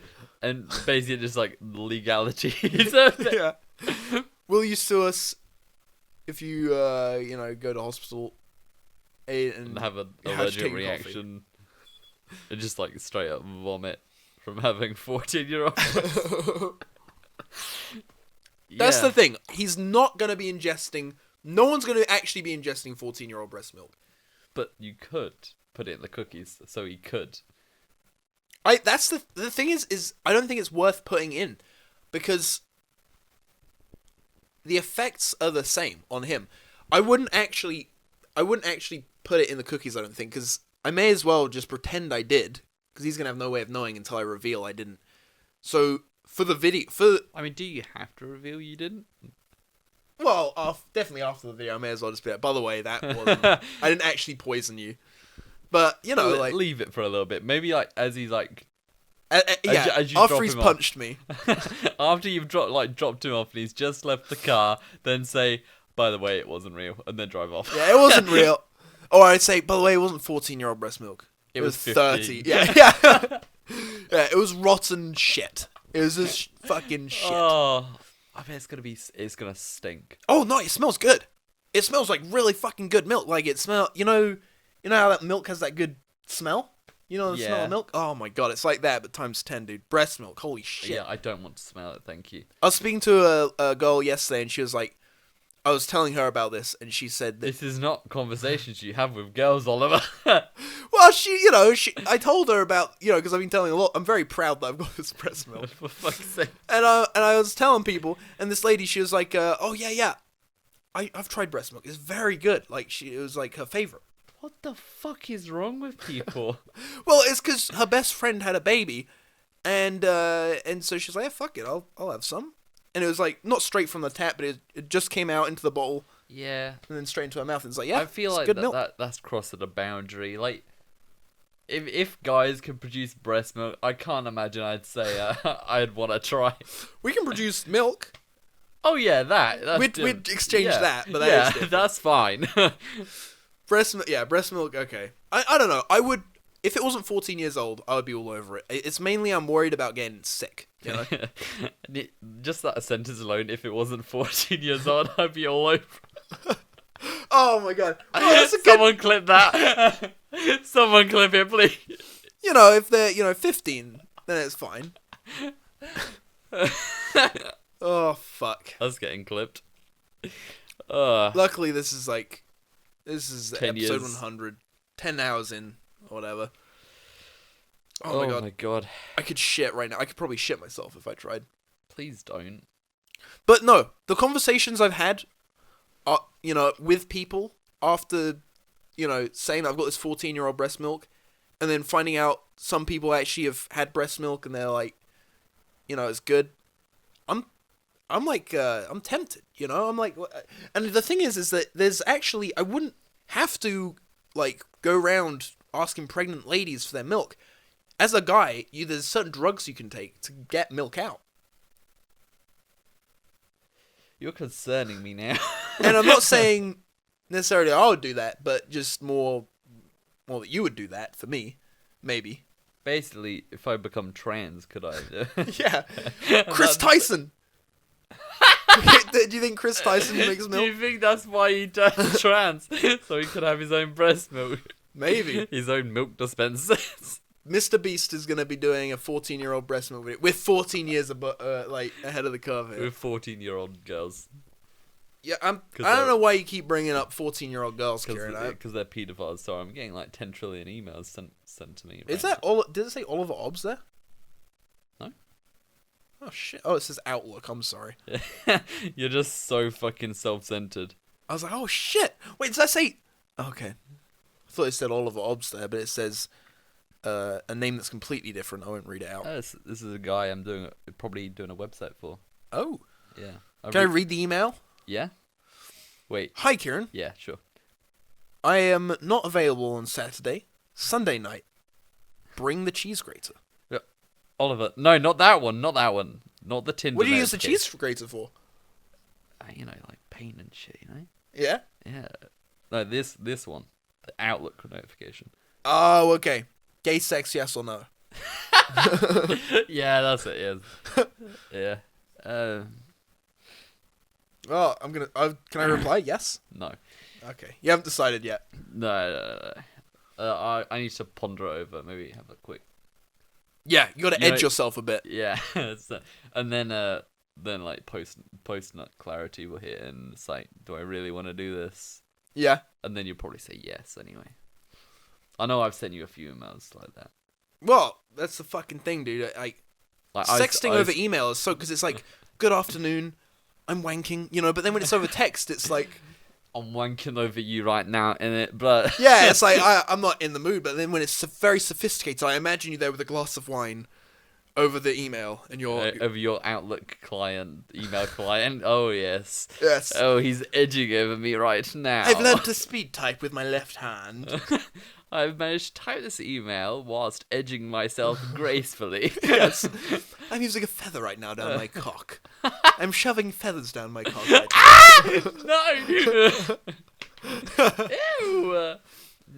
and basically just like legalities. Yeah. Will you sue us if you go to hospital and have an how to allergic take your coffee? reaction and just like straight up vomit from having 14-year-old. That's the thing. He's not going to be ingesting... No one's going to actually be ingesting 14-year-old breast milk. But you could put it in the cookies, so he could. That's the thing is I don't think it's worth putting in, because the effects are the same on him. I wouldn't actually put it in the cookies, I don't think, because I may as well just pretend I did, because he's going to have no way of knowing until I reveal I didn't. So, for the video... I mean, do you have to reveal you didn't? Well, definitely after the video, I may as well just be like, by the way, that wasn't... I didn't actually poison you. But, like... Leave it for a little bit. Maybe, like, as he's, like... as you after he's punched me. After you've dropped him off and he's just left the car, then say, by the way, it wasn't real, and then drive off. Yeah, it wasn't real. Or I'd say, by the way, it wasn't 14-year-old breast milk. It was 30. Yeah. Yeah, it was rotten shit. It was just fucking shit. Oh... I bet it's gonna stink. Oh no, it smells good. It smells like really fucking good milk. Like it smells, you know how that milk has that good smell? You know the smell of milk? Oh my god, it's like that, but times 10, dude. Breast milk, holy shit. Yeah, I don't want to smell it, thank you. I was speaking to a girl yesterday, and she was like, I was telling her about this, and she said that... This is not conversations you have with girls, Oliver. Well, I told her about, because I've been telling a lot. I'm very proud that I've got this breast milk. For fuck's sake. And I was telling people, and this lady, she was like, oh yeah, I've tried breast milk. It's very good. Like, it was like her favorite. What the fuck is wrong with people? Well, it's because her best friend had a baby, and so she's like, yeah, fuck it, I'll have some. And it was like not straight from the tap, but it just came out into the bottle. Yeah. And then straight into her mouth, and it's like, yeah, I feel like good milk. that's crossing a boundary. Like, if guys can produce breast milk, I can't imagine I'd say I'd want to try. We can produce milk. Oh yeah, that's we'd exchange that, but that's fine. breast milk. Okay, I don't know. I would, if it wasn't 14 years old, I would be all over it. It's mainly I'm worried about getting sick. Just that sentence alone. If it wasn't 14 years old, I'd be all over. Oh my god! Oh, Someone clip that. Someone clip it, please. If they're 15, then it's fine. Oh fuck! That's getting clipped. Luckily, this is episode years. 100, 10 hours in, or whatever. Oh my god! I could shit right now. I could probably shit myself if I tried. Please don't. But no, the conversations I've had, are, with people after, saying that I've got this 14-year-old breast milk, and then finding out some people actually have had breast milk and they're like, it's good. I'm like, I'm tempted, I'm like, and the thing is that there's actually, I wouldn't have to, like, go around asking pregnant ladies for their milk. As a guy, there's certain drugs you can take to get milk out. You're concerning me now. And I'm not saying necessarily I would do that, but just more that you would do that for me, maybe. Basically, if I become trans, could I? Yeah, Chris Tyson. Do you think Chris Tyson makes milk? Do you think that's why he turned trans? So he could have his own breast milk? Maybe. His own milk dispensers. Mr. Beast is going to be doing a 14-year-old breast milk video with 14 years ahead of the curve here. With 14-year-old girls. Yeah, I don't know why you keep bringing up 14-year-old girls, Kieren. Because they're pedophiles. So I'm getting like 10 trillion emails sent to me. Is that all? Did it say Oliver Obbs there? No. Oh shit! Oh, it says Outlook. I'm sorry. You're just so fucking self-centered. I was like, oh shit! Wait, does that say? Okay. I thought it said Oliver Obbs there, but it says a name that's completely different. I won't read it out. This is a guy I'm probably doing a website for. Oh. Yeah. Can I read the email? Yeah. Wait. Hi, Kieren. Yeah, sure. I am not available on Saturday. Sunday night. Bring the cheese grater. Yeah. Oliver. No, not that one. Not that one. Not the Tinder. What do you use the cheese grater for? Like pain and shit, Yeah? Yeah. No, this one. The Outlook notification. Oh, okay. Gay sex, yes or no? Yeah, that's it, yes. Yeah. Oh, I'm gonna. Can I reply? Yes. No. Okay. You haven't decided yet. No. I need to ponder it over. Maybe have a quick. Yeah, you got to edge yourself a bit. Yeah. And then like post nut clarity will hit, and it's like, do I really want to do this? Yeah. And then you'll probably say yes anyway. I know I've sent you a few emails like that. Well, that's the fucking thing, dude. Like sexting over email is because it's like, good afternoon, I'm wanking, but then when it's over text, it's like, I'm wanking over you right now, innit? But yeah, it's like I'm not in the mood. But then when it's very sophisticated, I imagine you there with a glass of wine over the email, and over your Outlook client, email client. Oh yes. Yes. Oh, he's edging over me right now. I've learned to speed type with my left hand. I've managed to type this email whilst edging myself gracefully. Yes. I'm using a feather right now down my cock. I'm shoving feathers down my cock right now. No! Ew!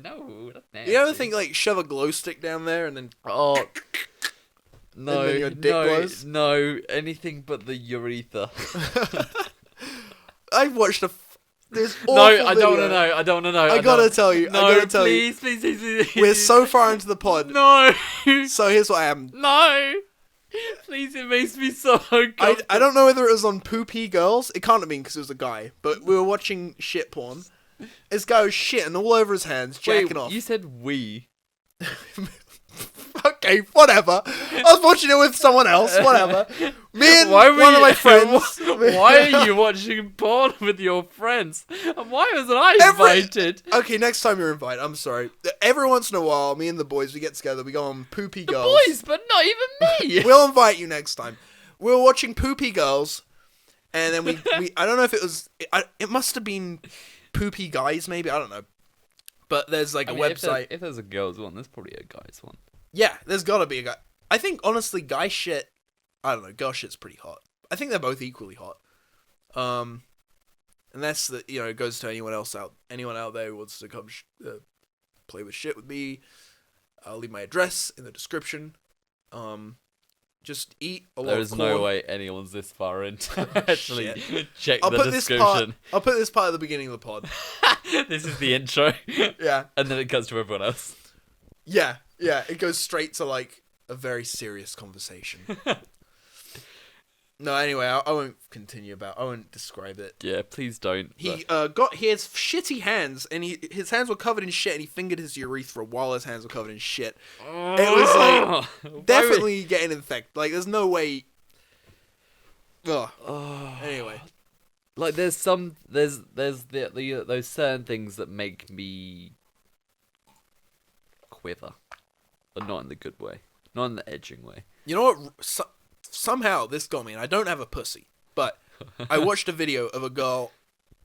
No, that's nasty. You ever think, like, shove a glow stick down there and then... Oh... No, and then your dick glows? No, anything but the urethra. I've watched this awful No, I video. don't want to know. I don't want to know. I gotta tell you. No, I gotta tell please, you. please. We're so far into the pod. No. So here's what happened. No. Please, it makes me so uncomfortable. I don't know whether it was on Poopy Girls. It can't have been because it was a guy. But we were watching shit porn. This guy was shitting all over his hands, jacking off. You said we. Okay, whatever. I was watching it with someone else. Whatever. Me and one of my friends. Why are you watching porn with your friends? And why wasn't I invited? Okay, next time you're invited. I'm sorry. Every once in a while, me and the boys, we get together. We go on Poopy Girls. Boys, but not even me. We'll invite you next time. We were watching Poopy Girls, and then we I don't know if it was. It must have been Poopy Guys, maybe. I don't know. But there's like a website. If there's a girls one, there's probably a guys one. Yeah, there's gotta be a guy. I think, honestly, guy shit... I don't know, girl shit's pretty hot. I think they're both equally hot. And that's the... it goes to anyone out there who wants to come play with shit with me. I'll leave my address in the description. Just eat a lot of corn. There's no way anyone's this far in to actually check I'll the put description. I'll put this part at the beginning of the pod. This is the intro. Yeah. And then it cuts to everyone else. Yeah, it goes straight to, like, a very serious conversation. No, anyway, I won't continue I won't describe it. Yeah, please don't. He got his shitty hands, and his hands were covered in shit, and he fingered his urethra while his hands were covered in shit. It was, like, definitely getting infected. Like, there's no way... Ugh. Oh. Anyway. Like there's the those certain things that make me quiver, but not in the good way, not in the edging way. You know what? Somehow this got me, and I don't have a pussy, but I watched a video of a girl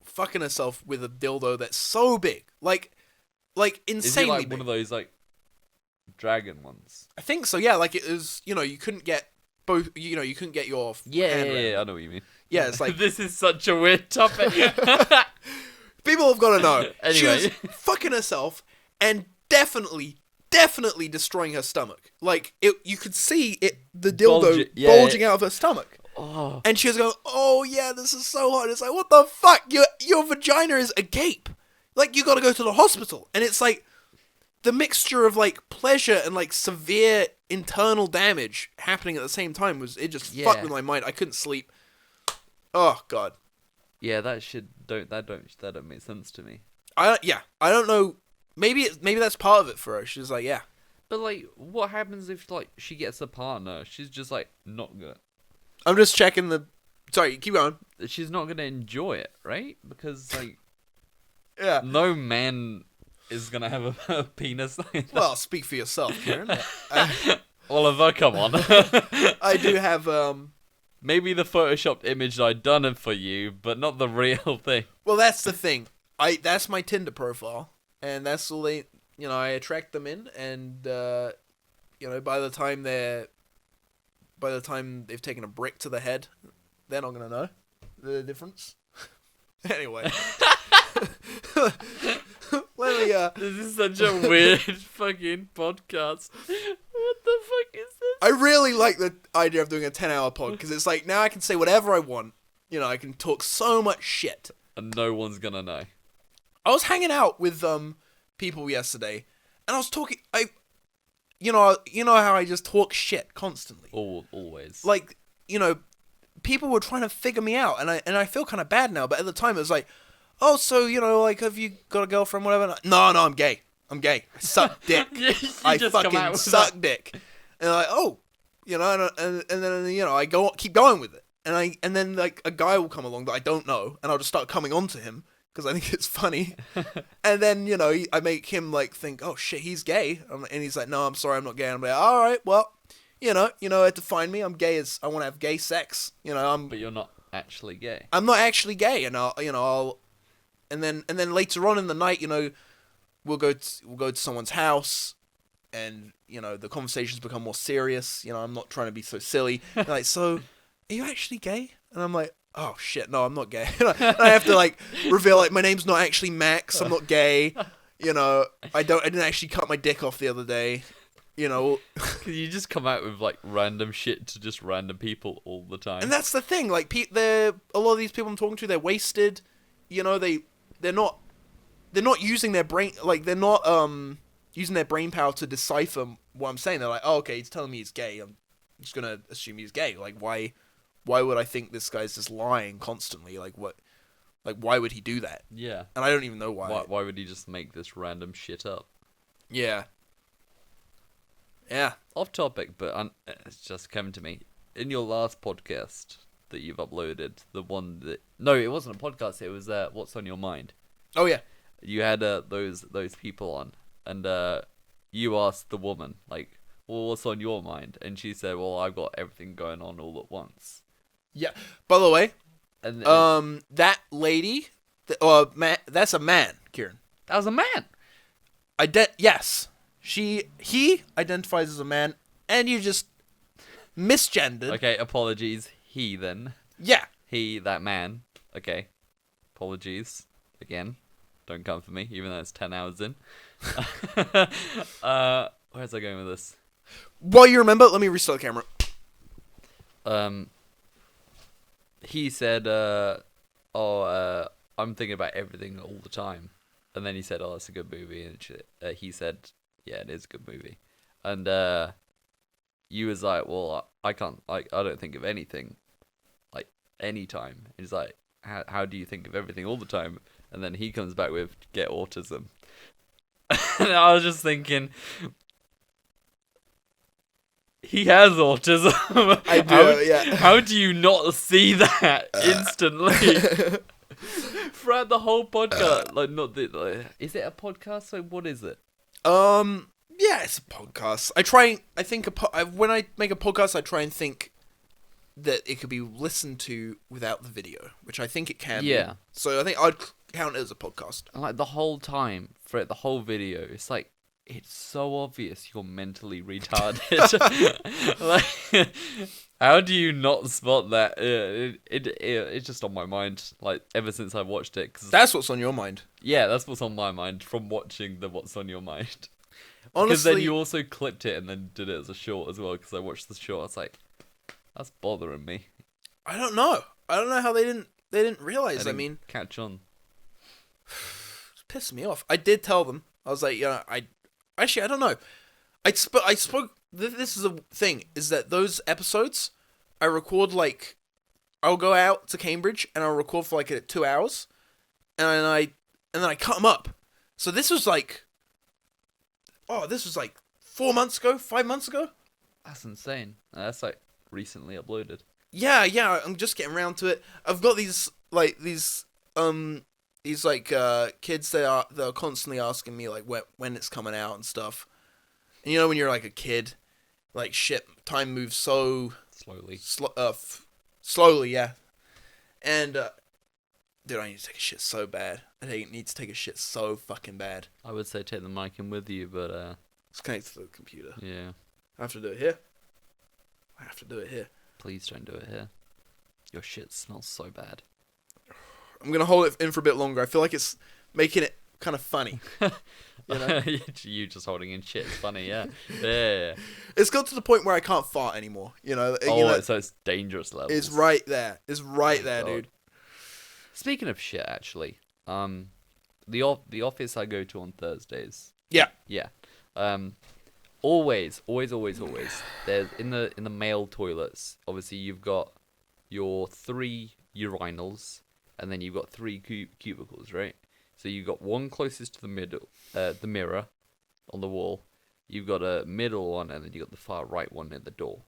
fucking herself with a dildo that's so big, like insanely Is it like big. one of those like dragon ones? I think so. Yeah, like it was. You couldn't get both. You couldn't get your hand around it. I know what you mean. Yeah, it's like This is such a weird topic. people have got to know. She Anyway. was fucking herself and definitely destroying her stomach. Like you could see it, the dildo bulging out of her stomach. Oh. And she was going, "Oh yeah, this is so hot." It's like, what the fuck? Your vagina is agape. Like you got to go to the hospital. And it's like the mixture of like pleasure and like severe internal damage happening at the same time just fucked with my mind. I couldn't sleep. Oh god. Yeah, that don't make sense to me. I don't know. Maybe that's part of it for her. She's like, yeah. But like, what happens if like she gets a partner? She's just like not gonna. I'm just checking the. Sorry, keep going. She's not gonna enjoy it, right? Because like, Yeah. no man is gonna have a penis. Like that. Well, speak for yourself, Kieren. Oliver, come on. I do have Maybe the photoshopped image I done it for you, but not the real thing. Well, that's the thing. That's my Tinder profile, and that's all they. I attract them in, and by the time they've taken a brick to the head, they're not gonna know the difference. Anyway, let me. This is such a weird fucking podcast. What the fuck is this? I really like the idea of doing a 10-hour pod because it's like now I can say whatever I want. I can talk so much shit, And no one's gonna know. I was hanging out with people yesterday, and I was talking. You know how I just talk shit constantly. Always. Like, people were trying to figure me out, and I feel kind of bad now. But at the time, it was like, oh, so like, have you got a girlfriend, whatever? No, I'm gay. I suck dick. I fucking suck dick. And like, oh, and then I keep going with it, and then like a guy will come along that I don't know, and I'll just start coming on to him because I think it's funny, and then I make him like think, oh shit, he's gay, and he's like, no, I'm sorry, I'm not gay. And I'm like, all right, well, you know how to find me. I'm gay as I want to have gay sex. But you're not actually gay. I'm not actually gay, and I'll and then later on in the night, we'll go to someone's house, and the conversations become more serious. I'm not trying to be so silly. They're like, so, are you actually gay? And I'm like, oh shit, no, I'm not gay. And I have to like reveal like my name's not actually Max. I'm not gay. I didn't actually cut my dick off the other day. Cause you just come out with like random shit to just random people all the time. And that's the thing. Like, a lot of these people I'm talking to, they're wasted. They're not using their brain. Like, they're not using their brain power to decipher what I'm saying. They're like, oh, okay, he's telling me he's gay. I'm just gonna assume he's gay. Like, why would I think this guy's just lying constantly? Like, what? Like, why would he do that? Yeah. And I don't even know why. Why would he just make this random shit up? Yeah. Yeah. Off topic, but it's just come to me. In your last podcast that you've uploaded, the one that... No, it wasn't a podcast, it was What's on Your Mind. Oh, yeah. You had those people on, and you asked the woman, like, well, what's on your mind? And she said, well, I've got everything going on all at once. Yeah. By the way, and that lady, that's a man, Kieren. That was a man. Yes. He identifies as a man, and you just misgendered. Okay, apologies. He then. Yeah. He, that man. Okay. Apologies. Again. Don't come for me, even though it's 10 hours in. Where's I going with this? While you remember, let me restart the camera. He said, I'm thinking about everything all the time. And then he said, oh, it's a good movie. And he said, yeah, it is a good movie. And you was like, well, I can't, like, I don't think of anything, like, anytime. He's like, how do you think of everything all the time? And then he comes back with, get autism. And I was just thinking, He has autism. I do, yeah. How do you not see that instantly? Throughout the whole podcast, is it a podcast? So what is it? Yeah, it's a podcast. When I make a podcast, I try and think that it could be listened to without the video, which I think it can be. Yeah. So I think I'd count it as a podcast. And, like, the whole time, the whole video, it's like, it's so obvious you're mentally retarded. Like, how do you not spot that? It's just on my mind, like, ever since I watched it. That's what's on your mind. Yeah, that's what's on my mind from watching the What's on Your Mind. Honestly, Because then you also clipped it and then did it as a short as well, because I watched the short. I was like, that's bothering me. I don't know. I don't know how they didn't realize. I mean, catch on. It's pissing me off. I did tell them. I was like, I don't know. I spoke. This is a thing. Is that those episodes? I record like, I'll go out to Cambridge and I'll record for like 2 hours, and then I cut them up. So this was like, this was like 4 months ago, 5 months ago. That's insane. That's like recently uploaded. Yeah. I'm just getting around to it. I've got these kids that are constantly asking me like when it's coming out and stuff. And you know when you're like a kid, like shit, time moves so slowly. Slowly, yeah. And dude, I need to take a shit so bad. I need to take a shit so fucking bad. I would say take the mic in with you, but it's connected to the computer. Yeah. I have to do it here. Please don't do it here. Your shit smells so bad. I'm gonna hold it in for a bit longer. I feel like it's making it kind of funny. You know? You just holding in shit is funny, yeah. Yeah. It's got to the point where I can't fart anymore. So it's dangerous levels. It's right there. It's right there, God. dude. Speaking of shit, actually, the office I go to on Thursdays. Yeah. Yeah. Always. There's in the male toilets. Obviously, you've got your 3 urinals, and then you've got 3 cubicles, right? So you've got one closest to the middle, the mirror, on the wall. You've got a middle one, and then you've got the far right one near the door.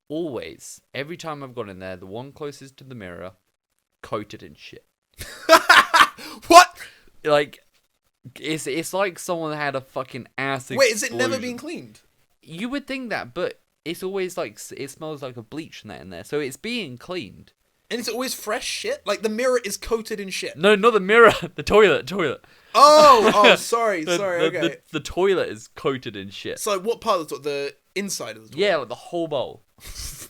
Always, every time I've gone in there, the one closest to the mirror, coated in shit. What? Like, it's like someone had a fucking ass explosion. Wait, is it never been cleaned? You would think that, but it's always like, it smells like a bleach net in there, so it's being cleaned. And it's always fresh shit? Like, the mirror is coated in shit? No, not the mirror. The toilet. Sorry, okay. The toilet is coated in shit. So, what part of the toilet? The inside of the toilet? Yeah, like the whole bowl.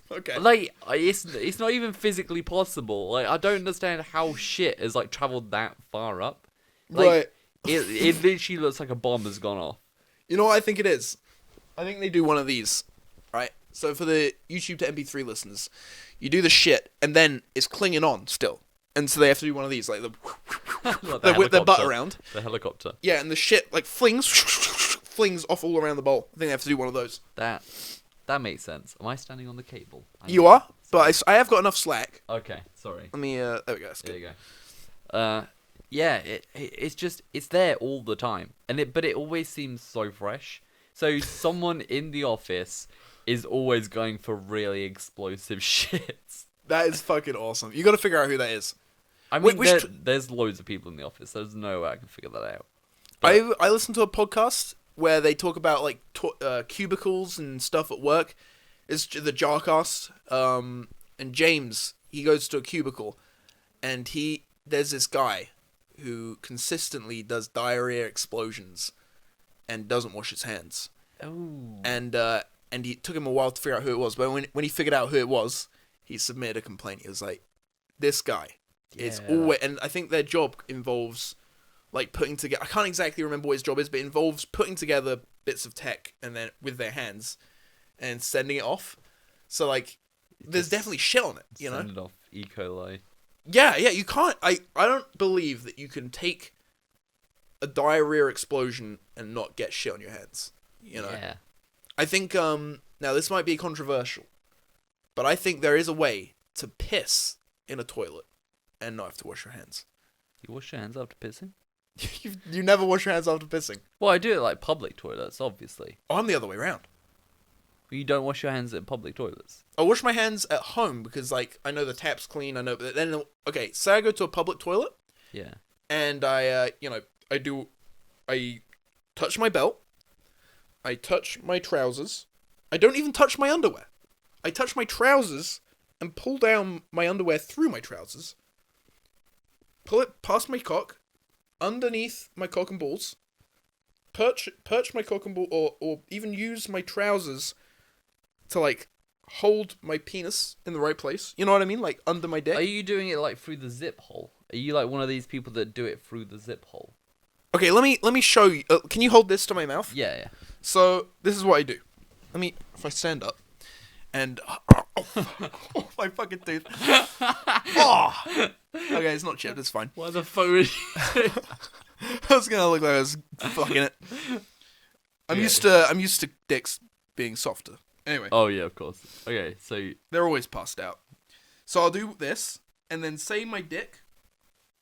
Okay. Like, it's not even physically possible. Like, I don't understand how shit has, like, travelled that far up. Like, right. It literally looks like a bomb has gone off. You know what I think it is? I think they do one of these, right? So for the YouTube to MP3 listeners, you do the shit, and then it's clinging on still. And so they have to do one of these, like they whip their butt around. The helicopter. Yeah, and the shit, like, flings off all around the bowl. I think they have to do one of those. That makes sense. Am I standing on the cable? You are, but I have got enough slack. Okay, sorry. Let me, there we go. That's good. There you go. Yeah, it's there all the time, but it always seems so fresh. So someone in the office is always going for really explosive shits. That is fucking awesome. You got to figure out who that is. I mean, there's loads of people in the office. There's no way I can figure that out. But I listened to a podcast where they talk about like cubicles and stuff at work. It's the Jarcast. And James, he goes to a cubicle, and there's this guy who consistently does diarrhea explosions and doesn't wash his hands. Oh. And it took him a while to figure out who it was. But when he figured out who it was, he submitted a complaint. He was like, this guy is always... And I think their job involves like putting together... I can't exactly remember what his job is, but it involves putting together bits of tech and then with their hands and sending it off. So like, there's definitely shit on it, you know? Send it off E. coli. Yeah, you can't... I don't believe that you can take a diarrhea explosion and not get shit on your hands, you know? Yeah. I think, now this might be controversial, but I think there is a way to piss in a toilet and not have to wash your hands. You wash your hands after pissing? You never wash your hands after pissing? Well, I do it like public toilets, obviously. Oh, I'm the other way around. You don't wash your hands at public toilets. I wash my hands at home because, like, I know the tap's clean. I know, but then okay, say I go to a public toilet. Yeah. And I touch my belt. I touch my trousers. I don't even touch my underwear. I touch my trousers and pull down my underwear through my trousers. Pull it past my cock, underneath my cock and balls. Perch my cock and ball, or even use my trousers to, like, hold my penis in the right place. You know what I mean? Like, under my dick. Are you doing it, like, through the zip hole? Are you, like, one of these people that do it through the zip hole? Okay, let me show you. Can you hold this to my mouth? Yeah. So, this is what I do. If I stand up, and... Oh, my fucking tooth. Oh! Okay, it's not chipped, it's fine. What the fuck would you do? I was gonna look like I was fucking it. I'm used to dicks being softer. Anyway. Oh, yeah, of course. Okay, so... They're always passed out. So I'll do this, and then say my dick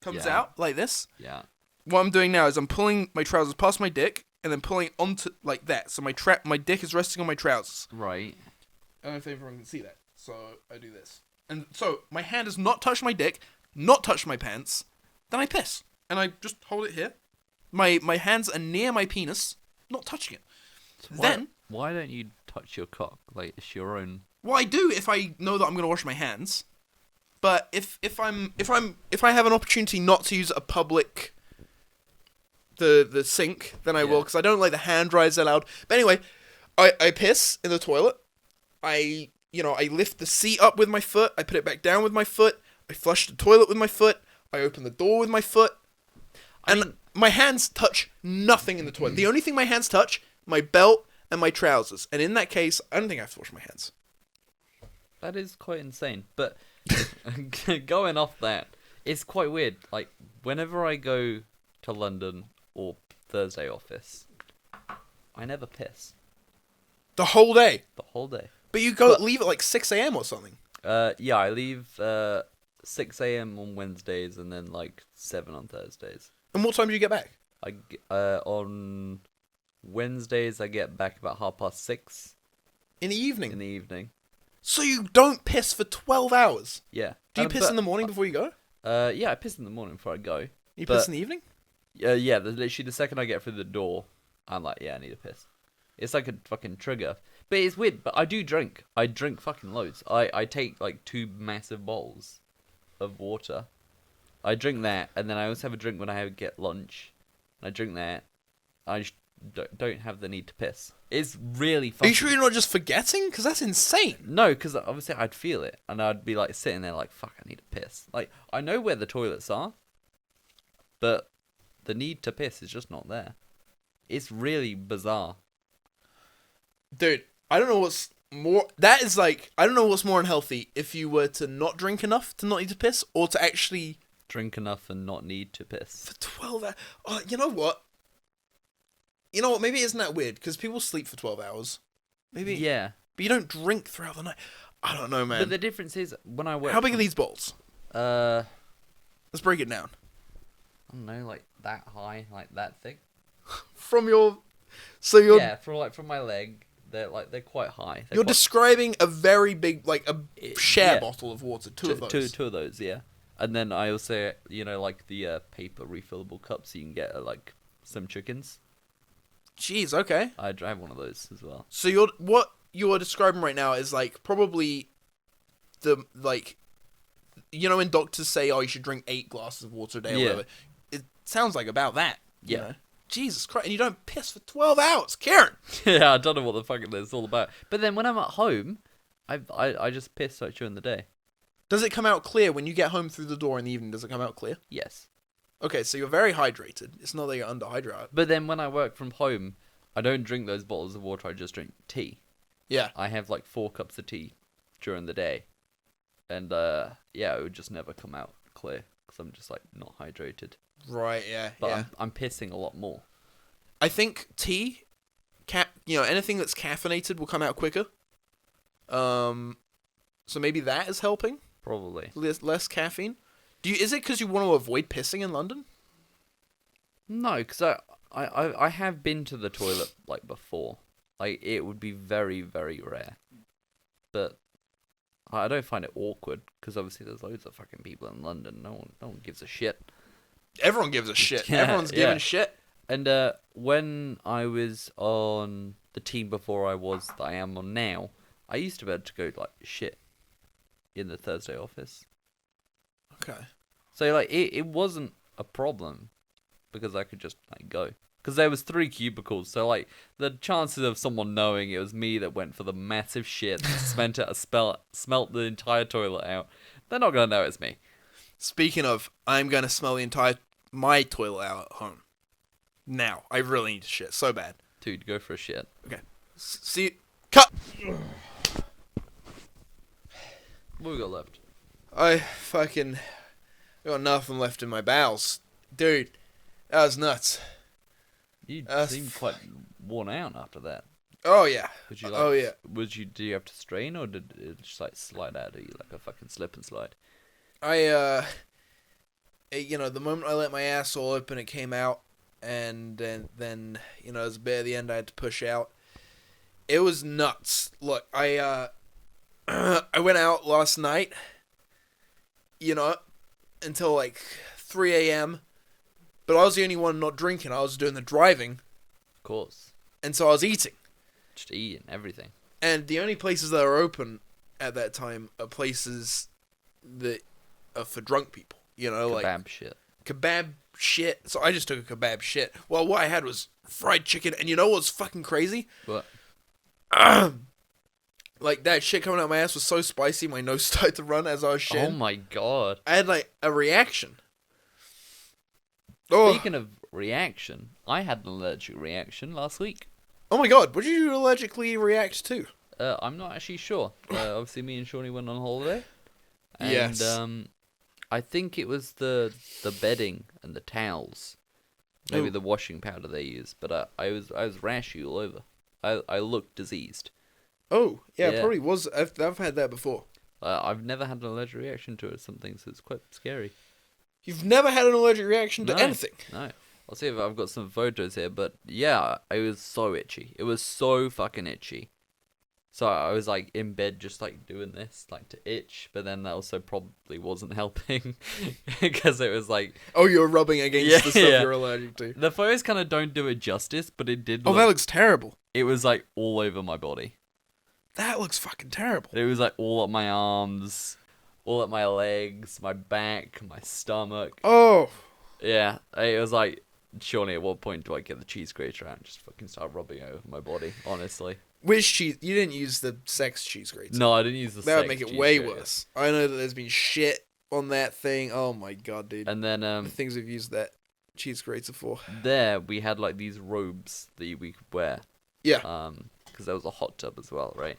comes out like this. Yeah. What I'm doing now is I'm pulling my trousers past my dick, and then pulling onto, like that. So my dick is resting on my trousers. Right. I don't know if everyone can see that. So I do this. And so my hand does not touch my dick, not touch my pants. Then I piss. And I just hold it here. My hands are near my penis, not touching it. So then... Why don't you touch your cock? Like, it's your own... Well, I do if I know that I'm going to wash my hands. But if I have an opportunity not to use a public... The sink, then I will, because I don't like the hand dries that loud. But anyway, I piss in the toilet. I lift the seat up with my foot. I put it back down with my foot. I flush the toilet with my foot. I open the door with my foot. And my hands touch nothing in the toilet. The only thing my hands touch, my belt and my trousers. And in that case, I don't think I have to wash my hands. That is quite insane. But going off that, it's quite weird. Like, whenever I go to London or Thursday office, I never piss. The whole day? The whole day. But you leave at like 6 a.m. or something? Yeah, I leave 6 a.m. on Wednesdays and then like 7 on Thursdays. And what time do you get back? On Wednesdays I get back about 6:30. In the evening? In the evening. So you don't piss for 12 hours? Yeah. Do you piss in the morning before you go? Yeah, I piss in the morning before I go. You piss in the evening? Yeah, literally the second I get through the door, I'm like, yeah, I need a piss. It's like a fucking trigger. But it's weird, but I do drink. I drink fucking loads. I take like 2 massive bowls of water. I drink that, and then I also have a drink when I get lunch. I drink that. I just don't have the need to piss. It's really fucking... Are you sure you're not just forgetting? Because that's insane. No, because obviously I'd feel it, and I'd be like sitting there like, fuck, I need to piss. Like, I know where the toilets are, but the need to piss is just not there. It's really bizarre. Dude, I don't know what's more... That is like... I don't know what's more unhealthy. If you were to not drink enough to not need to piss, or to actually... Drink enough and not need to piss. For 12 hours... Oh, you know what? You know what? Maybe it isn't that weird, because people sleep for 12 hours. Maybe... Yeah. But you don't drink throughout the night. I don't know, man. But the difference is, when I work... How big are these bowls? Let's break it down. I don't know, like that high, like that thick. From your... So you're... Yeah, from my leg... They're quite high. You're describing a very big, like a share bottle of water. Two of those. Two of those, yeah. And then I also, like the paper refillable cups you can get at like some chickens. Jeez, okay. I have one of those as well. So what you're describing right now is like probably the like, when doctors say, oh, you should drink 8 glasses of water a day or whatever. It sounds like about that. Yeah. You know? Jesus Christ, and you don't piss for 12 hours, Kieren. Yeah, I don't know what the fuck it's all about. But then when I'm at home, I just piss like during the day. Does it come out clear when you get home through the door in the evening? Does it come out clear? Yes. Okay, so you're very hydrated. It's not that you're underhydrated. But then when I work from home, I don't drink those bottles of water. I just drink tea. Yeah. I have like 4 cups of tea during the day, and it would just never come out clear because I'm just like not hydrated. Right, yeah. But I'm pissing a lot more. I think tea, anything that's caffeinated will come out quicker. So maybe that is helping? Probably. Less caffeine? Is it because you want to avoid pissing in London? No, because I have been to the toilet like before. Like, it would be very, very rare. But I don't find it awkward, because obviously there's loads of fucking people in London. No one gives a shit. Everyone gives a shit. Yeah, Everyone's yeah. giving shit. And when I was on the team before that I am on now, I used to be able to go, like, shit in the Thursday office. Okay. So, like, it wasn't a problem, because I could just, like, go. Because there was 3 cubicles, so, like, the chances of someone knowing it was me that went for the massive shit, smelt the entire toilet out, they're not going to know it's me. Speaking of, I'm going to smell my toilet out at home. Now. I really need to shit so bad. Dude, go for a shit. Okay. See... Cut! What we got left? I got nothing left in my bowels. Dude, that was nuts. You seemed quite worn out after that. Oh, yeah. Would you, like, oh, yeah. Do you have to strain, or did it just, like, slide out of you like a fucking slip and slide? The moment I let my asshole open, it came out, and then as a bit at the end, I had to push out. It was nuts. Look, I went out last night, until like 3 a.m., but I was the only one not drinking. I was doing the driving. Of course. And so I was eating. Just eating everything. And the only places that are open at that time are places that are for drunk people. Kebab shit. Kebab shit. So I just took a kebab shit. Well, what I had was fried chicken. And you know what's fucking crazy? What? Like, that shit coming out my ass was so spicy, my nose started to run as I was shitting. Oh my god. I had, like, a reaction. Oh. Speaking of reaction, I had an allergic reaction last week. Oh my god, what did you allergically react to? I'm not actually sure. Obviously, me and Shawnee went on holiday. And, Yes. I think it was the bedding and the towels. Maybe Ooh. the washing powder they use. But I was rashy all over. I looked diseased. Oh, yeah, Yeah. probably was. I've had that before. I've never had an allergic reaction to something, so it's quite scary. You've never had an allergic reaction to No. anything? No. I'll see if I've got some photos here, but yeah, it was so itchy. It was so fucking itchy. So I was like in bed just like doing this, like to itch, but then that also probably wasn't helping because it was like... Oh, you're rubbing against the stuff you're allergic to. The photos kind of don't do it justice, but it did Oh, that looks terrible. It was like all over my body. That looks fucking terrible. It was like all up my arms, all up my legs, my back, my stomach. Oh. Yeah, it was like, Shawnee, at what point do I get the cheese grater out and just fucking start rubbing over my body, honestly? Which cheese? You didn't use the sex cheese grater. No, I didn't use the That would sex make it cheese way grater. worse. I know that there's been shit on that thing. Oh my god, dude. And then, the things we've used that cheese grater for. there we had like these robes that we could wear. Yeah. Because there was a hot tub as well, right?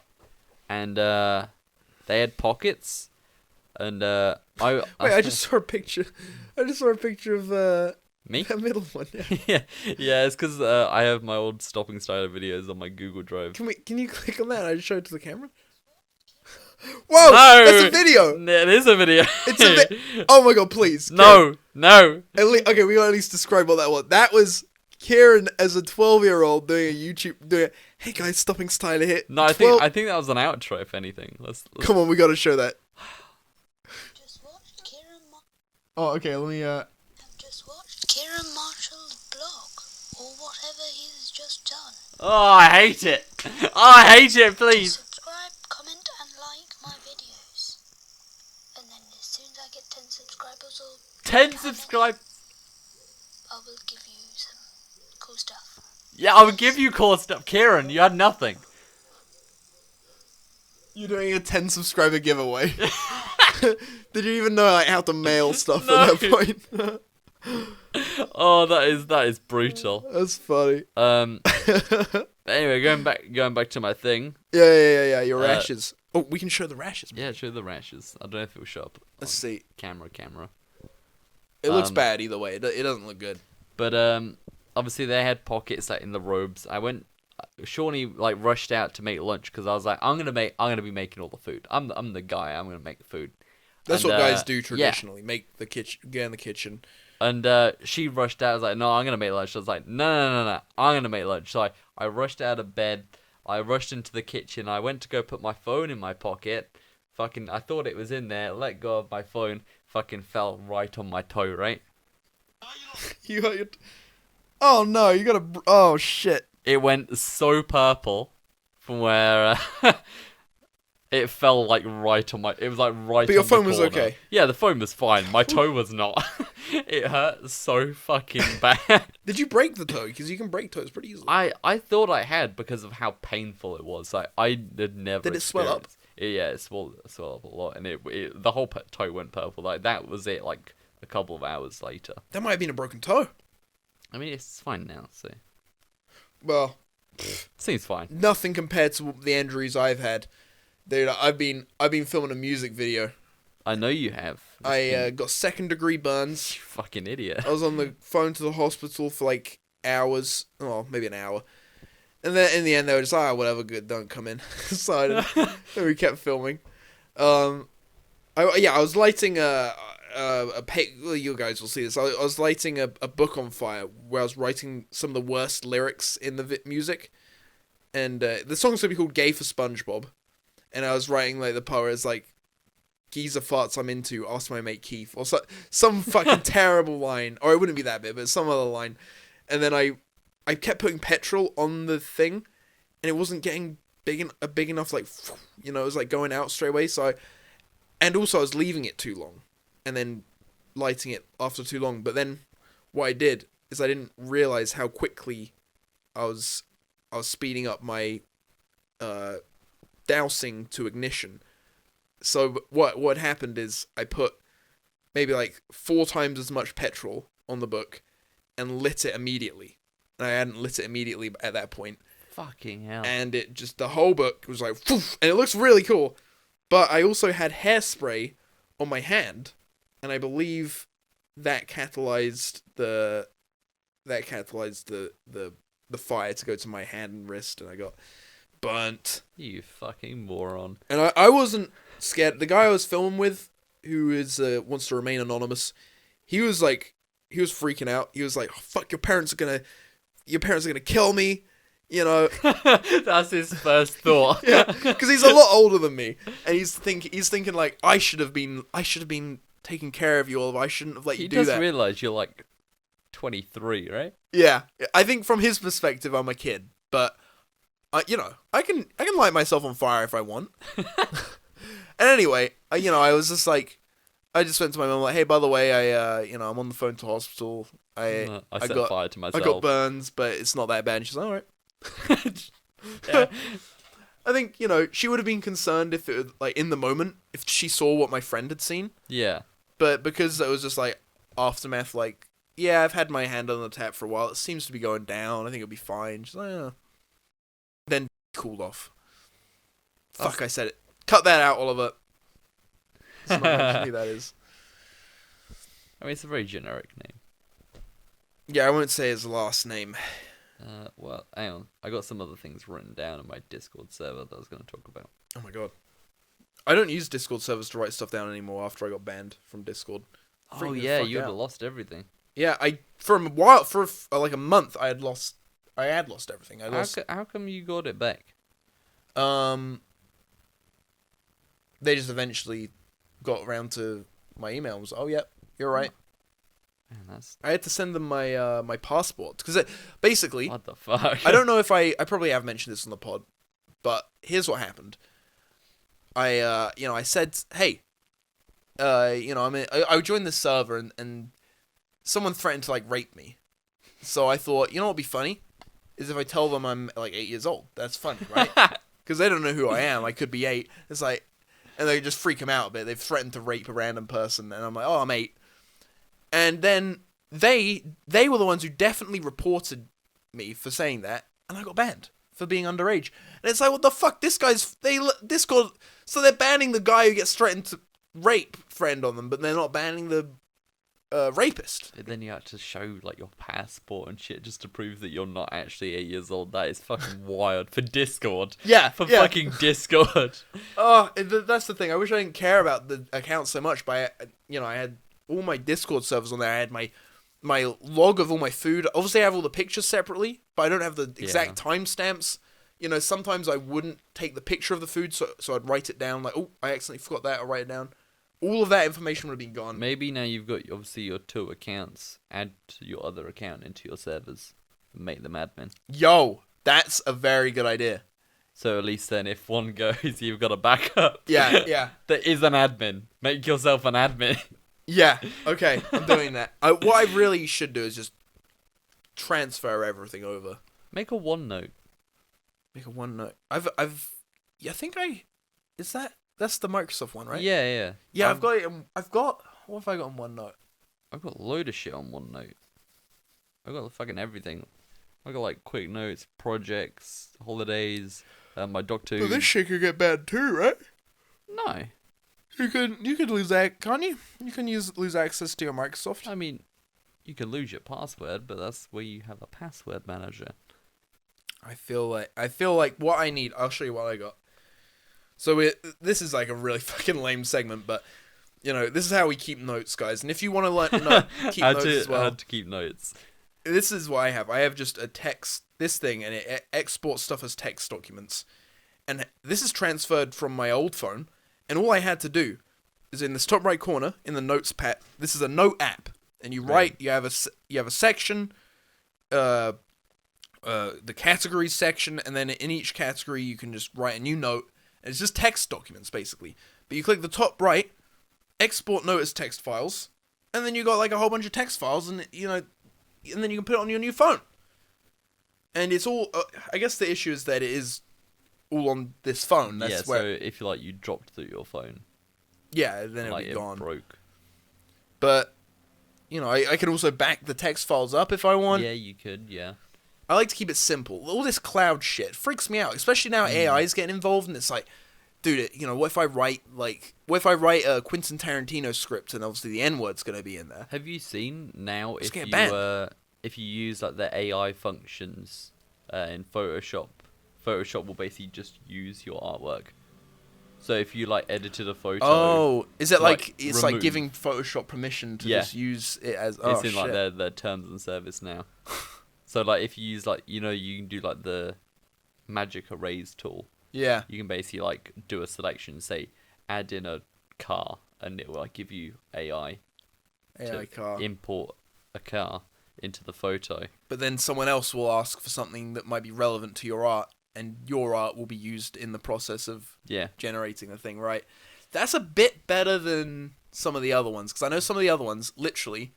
And they had pockets. And Wait, I just saw a picture. I just saw a picture of me? That middle one. Yeah, it's because I have my old Stopping Styler videos on my Google Drive. Can you click on that? I just show it to the camera. Whoa! No! That's a video. It is a video. It's a oh my god! Please. No. Okay, we gotta at least describe what that was. That was Kieren as a 12-year-old doing a YouTube. Hey guys, Stopping Styler here. No, I think that was an outro. If anything, let's... Come on, we gotta show that. Oh, okay. Let me. Just watched Kieren Marshall's blog, or whatever he's just done. Oh, I hate it. Oh, I hate it. Please. Subscribe, comment, and like my videos. And then as soon as I get 10 subscribers or 10 subscribers. I will give you some cool stuff. Yeah, I would give you cool stuff. Kieren, you had nothing. You're doing a 10 subscriber giveaway. Did you even know like how to mail stuff No. at that point? Oh, that is brutal. That's funny. Anyway, going back to my thing. Yeah. Your rashes. Oh, we can show the rashes. Yeah, show the rashes. I don't know if it will show up. Let's see. Camera. It looks bad either way. It doesn't look good. But obviously they had pockets like in the robes. Shawnee like rushed out to make lunch because I was like, I'm gonna be making all the food. I'm the guy. I'm gonna make the food. That's And, what guys do traditionally. Yeah. Make the kitchen. Get in the kitchen. And she rushed out. I was like, no, I'm gonna make lunch. I was like, no, I'm gonna make lunch. So I rushed out of bed. I rushed into the kitchen. I went to go put my phone in my pocket. Fucking, I thought it was in there. Let go of my phone. Fucking fell right on my toe, right? You got your... Oh no, you got a... Oh shit. It went so purple from where it fell like right on my... It was like right But your on phone the was corner. okay? Yeah, the phone was fine. My toe was not. It hurt so fucking bad. Did you break the toe? Because you can break toes pretty easily. I thought I had because of how painful it was. Like, I had never... Did it swell up? Yeah, it swelled up a lot. And the whole toe went purple. Like, that was it, like, a couple of hours later. That might have been a broken toe. I mean, it's fine now, so... Well... Seems fine. Nothing compared to the injuries I've had. Dude, I've been filming a music video. I know you have. I got 2nd-degree burns. You fucking idiot. I was on the phone to the hospital for like hours. Oh, maybe an hour. And then in the end, they were just like, whatever, good, don't come in. So I didn't, and we kept filming. I was lighting well, you guys will see this. I was lighting a book on fire where I was writing some of the worst lyrics in the music. And the song's going to be called Gay for SpongeBob. And I was writing like the poem is like, geezer farts I'm into, ask my mate Keith. Or some fucking terrible line. Or it wouldn't be that bit, but some other line. And then I kept putting petrol on the thing. And it wasn't getting big enough, like, you know, it was like going out straight away. And also I was leaving it too long. And then lighting it after too long. But then what I did is I didn't realize how quickly I was speeding up my dousing to ignition. So what happened is I put maybe like 4 times as much petrol on the book and lit it immediately. And I hadn't lit it immediately at that point. Fucking hell. And it just, the whole book was like, whoosh, and it looks really cool. But I also had hairspray on my hand, and I believe that catalyzed the fire to go to my hand and wrist, and I got burnt. You fucking moron. And I wasn't scared. The guy I was filming with, who is wants to remain anonymous, he was freaking out. He was like, oh, "Fuck, your parents are gonna kill me," you know. That's his first thought. Yeah, because he's a lot older than me, and he's thinking like, I should have been taking care of you all. I shouldn't have let you do that. He does realize you're like 23, right? Yeah, I think from his perspective, I'm a kid, but you know, I can light myself on fire if I want. And anyway, I was just like, I just went to my mum like, hey, by the way, I'm on the phone to hospital. I set fire to myself. I got burns, but it's not that bad. And she's like, all right. Yeah. I think, she would have been concerned if it was, like, in the moment, if she saw what my friend had seen. Yeah. But because it was just like aftermath, like, yeah, I've had my hand on the tap for a while. It seems to be going down. I think it'll be fine. She's like, yeah. Then cooled off. Fuck, I said it. Cut that out, Oliver. It's not mentioning who that is. I mean, it's a very generic name. Yeah, I won't say his last name. Well, hang on. I got some other things written down on my Discord server that I was going to talk about. Oh my god. I don't use Discord servers to write stuff down anymore after I got banned from Discord. Oh yeah, you would have lost everything. Yeah, for a while, for like a month, I had lost everything. How come you got it back? They just eventually got around to my emails. Oh, yeah, you're right. Man, I had to send them my my passport because basically, what the fuck? I don't know if I probably have mentioned this on the pod, but here's what happened. I said, hey, I joined this server and someone threatened to like rape me, so I thought, what would be funny is if I tell them I'm like 8 years old. That's funny, right? Because they don't know who I am. I could be 8. It's like, and they just freak them out a bit. They've threatened to rape a random person, and I'm like, oh, I'm 8. And then they were the ones who definitely reported me for saying that, and I got banned for being underage. And it's like, what the fuck? Discord. So they're banning the guy who gets threatened to rape friend on them, but they're not banning the rapist. But then you have to show like your passport and shit just to prove that you're not actually 8 years old. That is fucking wild for Discord. Yeah, for fucking Discord. Oh, that's the thing. I wish I didn't care about the account so much, but I had all my Discord servers on there. I had my log of all my food. Obviously, I have all the pictures separately, but I don't have the exact timestamps You know, sometimes I wouldn't take the picture of the food, so I'd write it down. Like, oh, I accidentally forgot that. I'll write it down. All of that information would have been gone. Maybe now you've got obviously your 2 accounts. Add your other account into your servers and make them admin. Yo, that's a very good idea. So at least then, if one goes, you've got a backup. Yeah. There is an admin. Make yourself an admin. Yeah. Okay, I'm doing that. What I really should do is just transfer everything over. Make a OneNote. Make a OneNote. I think that's the Microsoft one, right? Yeah. Yeah, I've got it. What have I got on OneNote? I've got a load of shit on OneNote. I've got fucking everything. I've got like quick notes, projects, holidays, my Doctor. Well, this shit could get bad too, right? No. You could lose that, can't you? You can lose access to your Microsoft. I mean, you can lose your password, but that's where you have a password manager. I feel like what I need. I'll show you what I got. So this is like a really fucking lame segment, but you know, this is how we keep notes, guys. And if you want to keep notes as well, I had to keep notes. This is what I have. I have just a text, this thing, and it exports stuff as text documents. And this is transferred from my old phone, and all I had to do is in this top right corner in the notes pad. This is a note app, and you write. You have a section, the categories section, and then in each category you can just write a new note. And it's just text documents basically. But you click the top right, export note as text files, and then you got like a whole bunch of text files, and and then you can put it on your new phone. And it's all. I guess the issue is that it is all on this phone. That's where. So if you dropped through your phone. Yeah, then it'd like be it gone. Broke. But I could also back the text files up if I want. Yeah, you could. Yeah. I like to keep it simple. All this cloud shit freaks me out, especially now AI is getting involved, and it's like, dude, what if I write a Quentin Tarantino script and obviously the N-word's gonna be in there? Have you seen now if you use like the AI functions in Photoshop, Photoshop will basically just use your artwork. So if you like edited a photo, is it like it's like giving Photoshop permission to just use it as? It's in like their terms and service now. So like if you use like you can do like the magic erase tool. Yeah. You can basically like do a selection, say add in a car, and it will like give you AI car. Import a car into the photo. But then someone else will ask for something that might be relevant to your art, and your art will be used in the process of generating the thing, right? That's a bit better than some of the other ones, because I know some of the other ones literally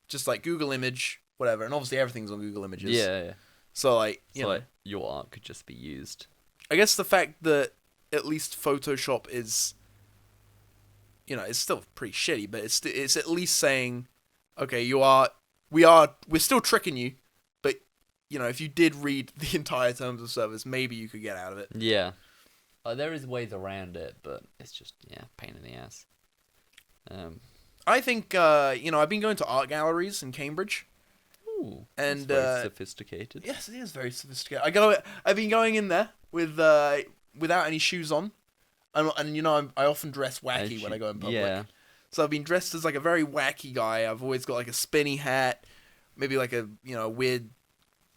just like Google image, whatever, and obviously everything's on Google Images. Yeah. So like, you know, like your art could just be used. I guess the fact that at least Photoshop is, it's still pretty shitty, but it's at least saying, okay, we're still tricking you, but if you did read the entire terms of service, maybe you could get out of it. Yeah, there is ways around it, but it's just pain in the ass. I think I've been going to art galleries in Cambridge. Ooh, and very sophisticated. Yes, it is very sophisticated. I've been going in there without any shoes on, and I often dress wacky when I go in public. Yeah. So I've been dressed as like a very wacky guy. I've always got like a spinny hat, maybe like a weird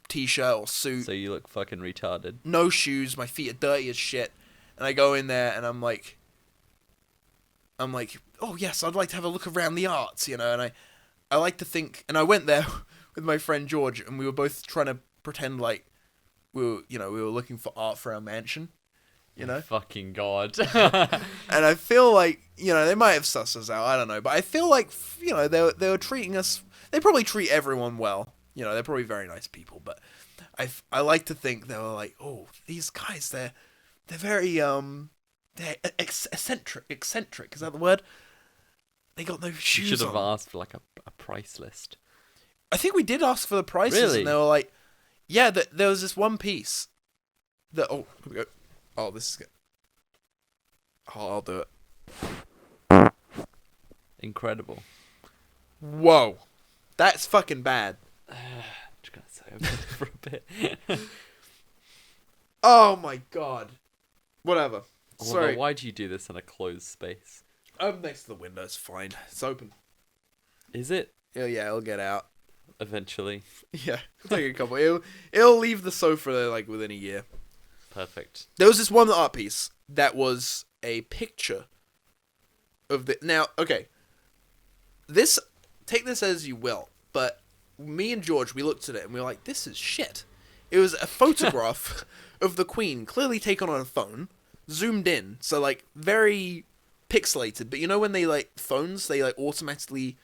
t-shirt or suit. So you look fucking retarded. No shoes. My feet are dirty as shit. And I go in there and I'm like, oh yes, I'd like to have a look around the arts, and I like to think. And I went there with my friend George, and we were both trying to pretend like we were looking for art for our mansion. Fucking God. And I feel like, they might have sussed us out, I don't know. But I feel like, they were treating us, they probably treat everyone well. They're probably very nice people. But I like to think they were like, oh, these guys, they're very, they're eccentric. Is that the word? They got no shoes on. You should have asked for like a price list. I think we did ask for the prices. Really? And they were like, yeah, there was this one piece that, here we go. Oh, this is good. Oh, I'll do it. Incredible. Whoa. That's fucking bad. Just gonna say about it for a bit. Oh my God. Whatever. Sorry. Well, why do you do this in a closed space? I'm next to the window. It's fine. It's open. Is it? Yeah, it'll get out. Eventually. Yeah, it'll take a couple. It'll leave the sofa like within a year. Perfect. There was this one art piece that was a picture of the... Now, okay. Take this as you will, but me and George, we looked at it and we were like, this is shit. It was a photograph of the Queen, clearly taken on a phone, zoomed in, so, like, very pixelated. But you know when they, like, phones, they, like, automatically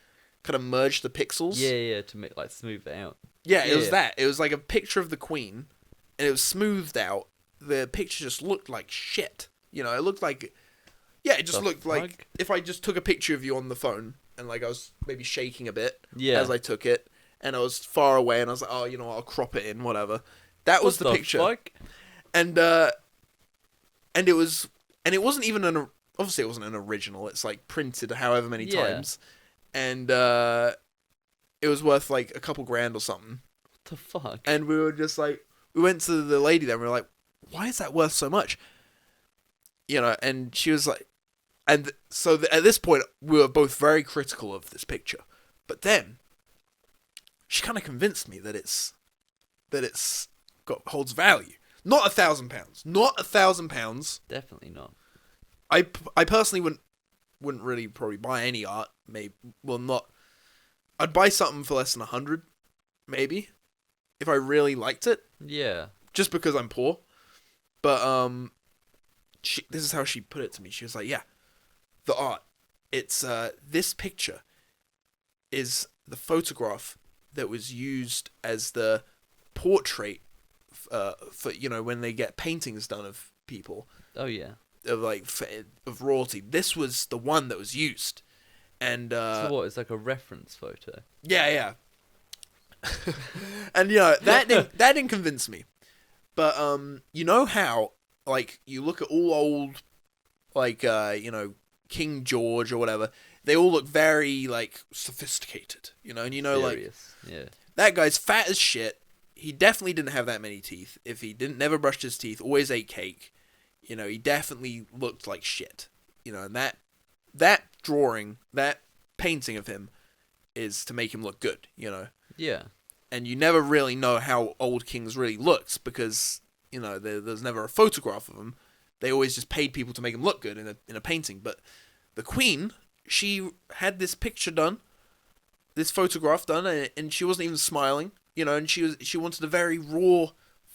kind of merge the pixels? Yeah, to make, like, smooth it out. Yeah, it was that. It was like a picture of the Queen, and it was smoothed out. The picture just looked like shit. You know, it looked like... Yeah, it just looked like if I just took a picture of you on the phone, and, like, I was maybe shaking a bit as I took it, and I was far away, and I was like, oh, you know what, I'll crop it in, whatever. That was the picture. Fuck? And it was... And it wasn't even an... Obviously, it wasn't an original. It's, like, printed however many times. And, it was worth, like, a couple grand or something. What the fuck? And we were just like... We went to the lady there, and we were like, why is that worth so much? You know, and she was like... And so at this point, we were both very critical of this picture. But then, she kind of convinced me that it's holds value. Not £1,000. Not £1,000. Definitely not. I personally wouldn't really probably buy any art. Maybe, well, not. I'd buy something for less than 100, maybe, if I really liked it. Yeah. Just because I'm poor. But this is how she put it to me. She was like, "Yeah, the art. It's this picture is the photograph that was used as the portrait for, you know, when they get paintings done of people. Oh yeah. Of royalty. This was the one that was used." And so what? It's like a reference photo. Yeah. And you know that didn't convince me. But you know how, like, you look at all old, like, you know, King George or whatever, they all look very, like, sophisticated, you know, and you know, Serious. like, yeah, that guy's fat as shit. He definitely didn't have that many teeth. If he never brushed his teeth, always ate cake, you know, he definitely looked like shit, you know, and that drawing, that painting of him is to make him look good, you know. Yeah. And you never really know how old kings really looked because, you know, there's never a photograph of them. They always just paid people to make them look good in a painting. But the Queen, she had this picture done, this photograph done, and she wasn't even smiling, you know. And she wanted a very raw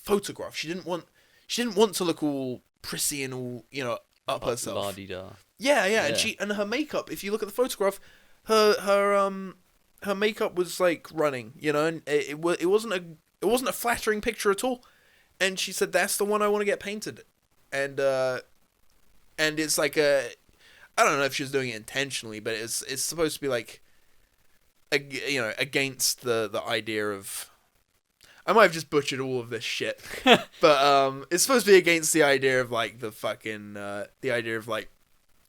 photograph. She didn't want to look all prissy and all, you know, up herself. La-di-da. Yeah, and her makeup. If you look at the photograph, her makeup was like running, you know, and it wasn't a flattering picture at all. And she said, "That's the one I want to get painted," and it's like I don't know if she was doing it intentionally, but it's supposed to be like, you know, against the idea of. I might have just butchered all of this shit, but it's supposed to be against the idea of like the fucking the idea of like,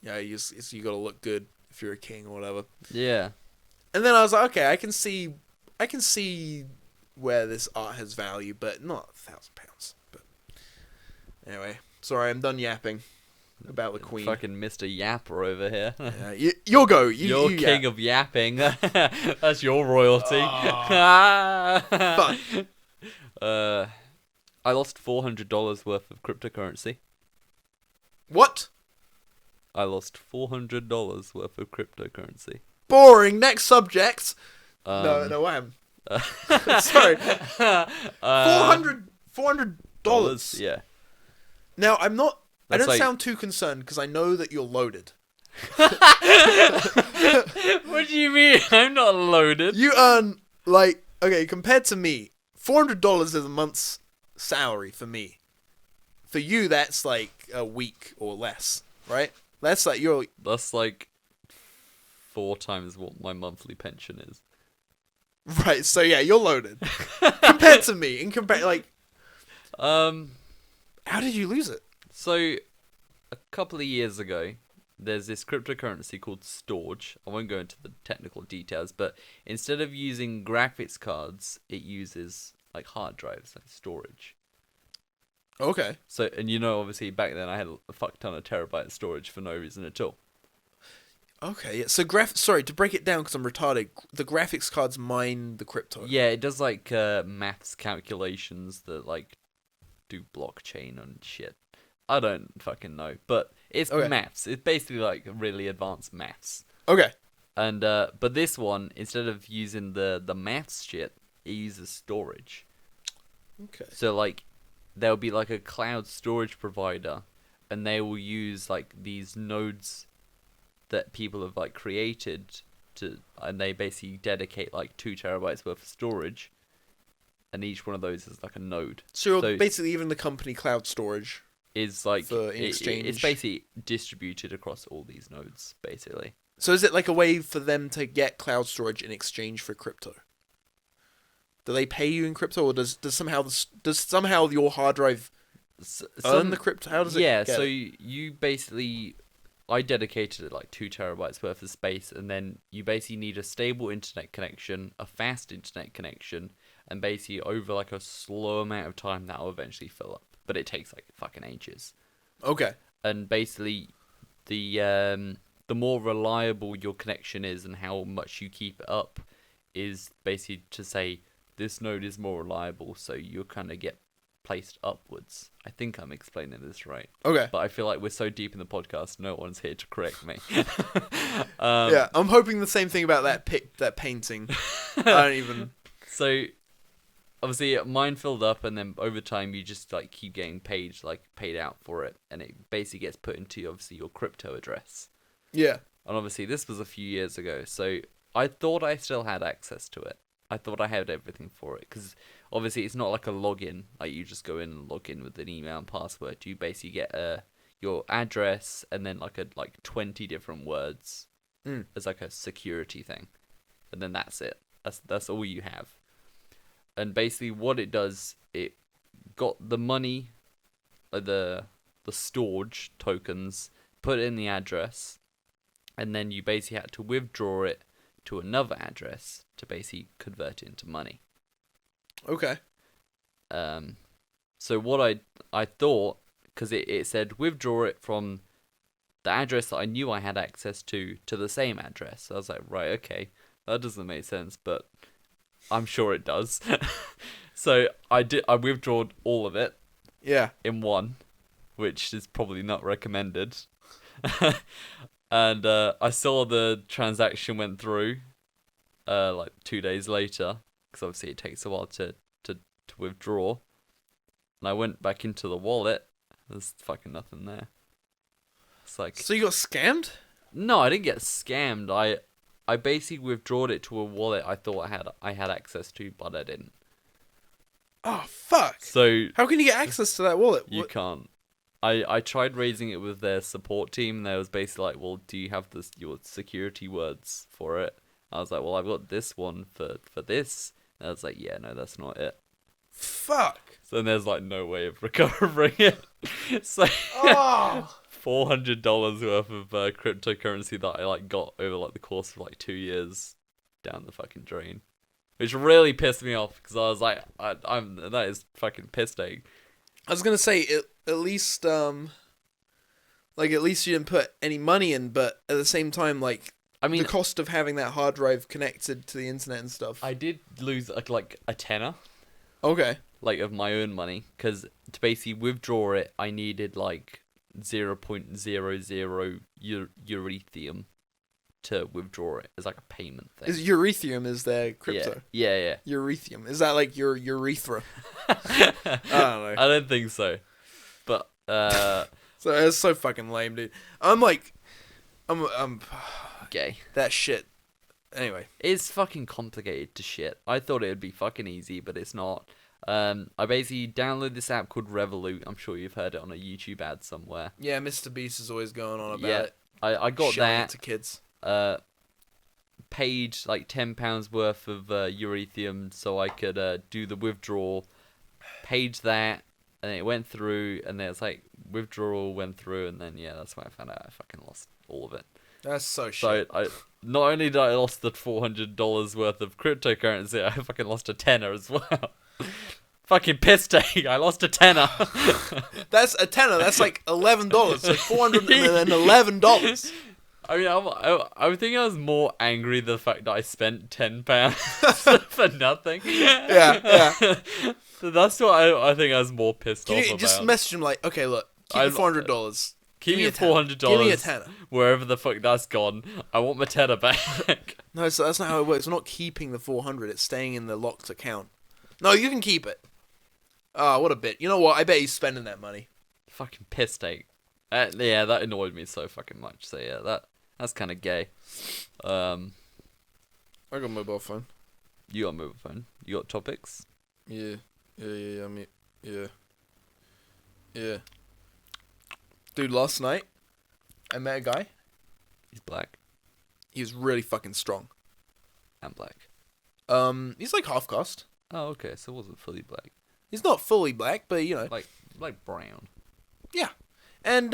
you know, you gotta look good if you're a king or whatever. Yeah. And then I was like, okay, I can see where this art has value, but not £1,000. But anyway, sorry, I'm done yapping about the Queen. Fucking Mr. Yapper over here. Yeah, you'll go. You're you king yap. of yapping. That's your royalty. Fuck. I lost $400 worth of cryptocurrency. What? I lost $400 worth of cryptocurrency. Boring. Next subject. No, I am. Sorry. $400. Yeah. Now I'm not. I That's don't like... sound too concerned because I know that you're loaded. What do you mean? I'm not loaded. You earn like, okay, compared to me, $400 is a month's salary for me. For you, that's like a week or less, right? That's like That's like 4 times what my monthly pension is. Right. So yeah, you're loaded compared to me. How did you lose it? So, a couple of years ago, there's this cryptocurrency called Storage. I won't go into the technical details, but instead of using graphics cards, it uses like hard drives, like storage. Okay. So, and you know, obviously back then I had a fuck ton of terabyte storage for no reason at all. Okay. Yeah. So sorry to break it down because I'm retarded. The graphics cards mine the crypto. Yeah, it does like maths calculations that like do blockchain and shit. I don't fucking know, but it's Okay. maths. It's basically like really advanced maths. Okay. And but this one, instead of using the maths shit, it uses storage. Okay. So like, there'll be like a cloud storage provider, and they will use like these nodes that people have like created and they basically dedicate like 2 terabytes worth of storage, and each one of those is like a node. So you're basically even the company cloud storage is like for in exchange. It's basically distributed across all these nodes, basically. So is it like a way for them to get cloud storage in exchange for crypto? Do they pay you in crypto, or does somehow your hard drive earn the crypto? How does it? Yeah, get so it? you basically, I dedicated it like 2 terabytes worth of space, and then you basically need a stable internet connection, a fast internet connection, and basically over like a slow amount of time that will eventually fill up. But it takes like fucking ages. Okay. And basically, the more reliable your connection is and how much you keep it up is basically to say this node is more reliable, so you kind of get placed upwards. I think I'm explaining this right. Okay. But I feel like we're so deep in the podcast, no one's here to correct me. Yeah, I'm hoping the same thing about that painting. I don't even. So, obviously, mine filled up, and then over time, you just like keep getting paid out for it, and it basically gets put into obviously your crypto address. Yeah. And obviously, this was a few years ago, so I thought I still had access to it. I thought I had everything for it, because obviously it's not like a login, like you just go in and log in with an email and password. You basically get your address and then like 20 different words as like a security thing, and then that's it. That's all you have. And basically, what it does, it got the money, the storage tokens, put it in the address, and then you basically had to withdraw it to another address to basically convert it into money. Okay. So what I thought, because it said withdraw it from the address that I knew I had access to the same address. So I was like, right, okay, that doesn't make sense, but I'm sure it does. So I withdrawed all of it. Yeah. In one, which is probably not recommended. And I saw the transaction went through, like 2 days later, because obviously it takes a while to withdraw. And I went back into the wallet. There's fucking nothing there. It's like. So you got scammed? No, I didn't get scammed. I basically withdrawed it to a wallet I thought I had access to, but I didn't. Oh fuck! So how can you get access to that wallet? You can't. I tried raising it with their support team, and they was basically like, well, do you have your security words for it? I was like, well, I've got this one for this. And I was like, yeah, no, that's not it. Fuck. So then there's like no way of recovering it. So $400 worth of cryptocurrency that I like got over like the course of like 2 years down the fucking drain, which really pissed me off because I was like, that is fucking piss take. I was gonna say at least you didn't put any money in, but at the same time, like, I mean, the cost of having that hard drive connected to the internet and stuff. I did lose like a tenner. Okay. Like of my own money, because to basically withdraw it, I needed like 0.00 Eurythium to withdraw it as like a payment thing. Is Eurythium is their crypto? Yeah. Eurythium, is that like your urethra? I don't know. I don't think so, but so it's so fucking lame, dude. I'm gay. That shit. Anyway, it's fucking complicated to shit. I thought it would be fucking easy, but it's not. I basically downloaded this app called Revolut. I'm sure you've heard it on a YouTube ad somewhere. Yeah, Mr. Beast is always going on about it. I got Showing that it to kids. Paid like £10 worth of Eurythium so I could do the withdrawal. Paid that, and it went through, and then it's like withdrawal went through, and then that's when I found out I fucking lost all of it. That's so shit. So not only did I lost the $400 worth of cryptocurrency, I fucking lost a tenner as well. Fucking piss take. I lost a tenner. That's a tenner. That's like $11. So $411. I mean, I would think I was more angry the fact that I spent £10 for nothing. Yeah. That's what I think I was more pissed Can off you about. just message him like, okay, look, keep I- the $400. Keep me your a tenner. $400. Give me a tenner. Wherever the fuck that's gone. I want my tenner back. No, so that's not how it works. We're not keeping the 400. It's staying in the locked account. No, you can keep it. Ah, what a bit. You know what? I bet he's spending that money. Fucking piss take. Yeah, that annoyed me so fucking much. So yeah, that's kind of gay. I got a mobile phone. You got a mobile phone. You got topics. Yeah. I mean, yeah. Dude, last night I met a guy. He's black. He was really fucking strong. And black. He's like half caste. Oh, okay. So it wasn't fully black. He's not fully black, but you know, like brown. Yeah. And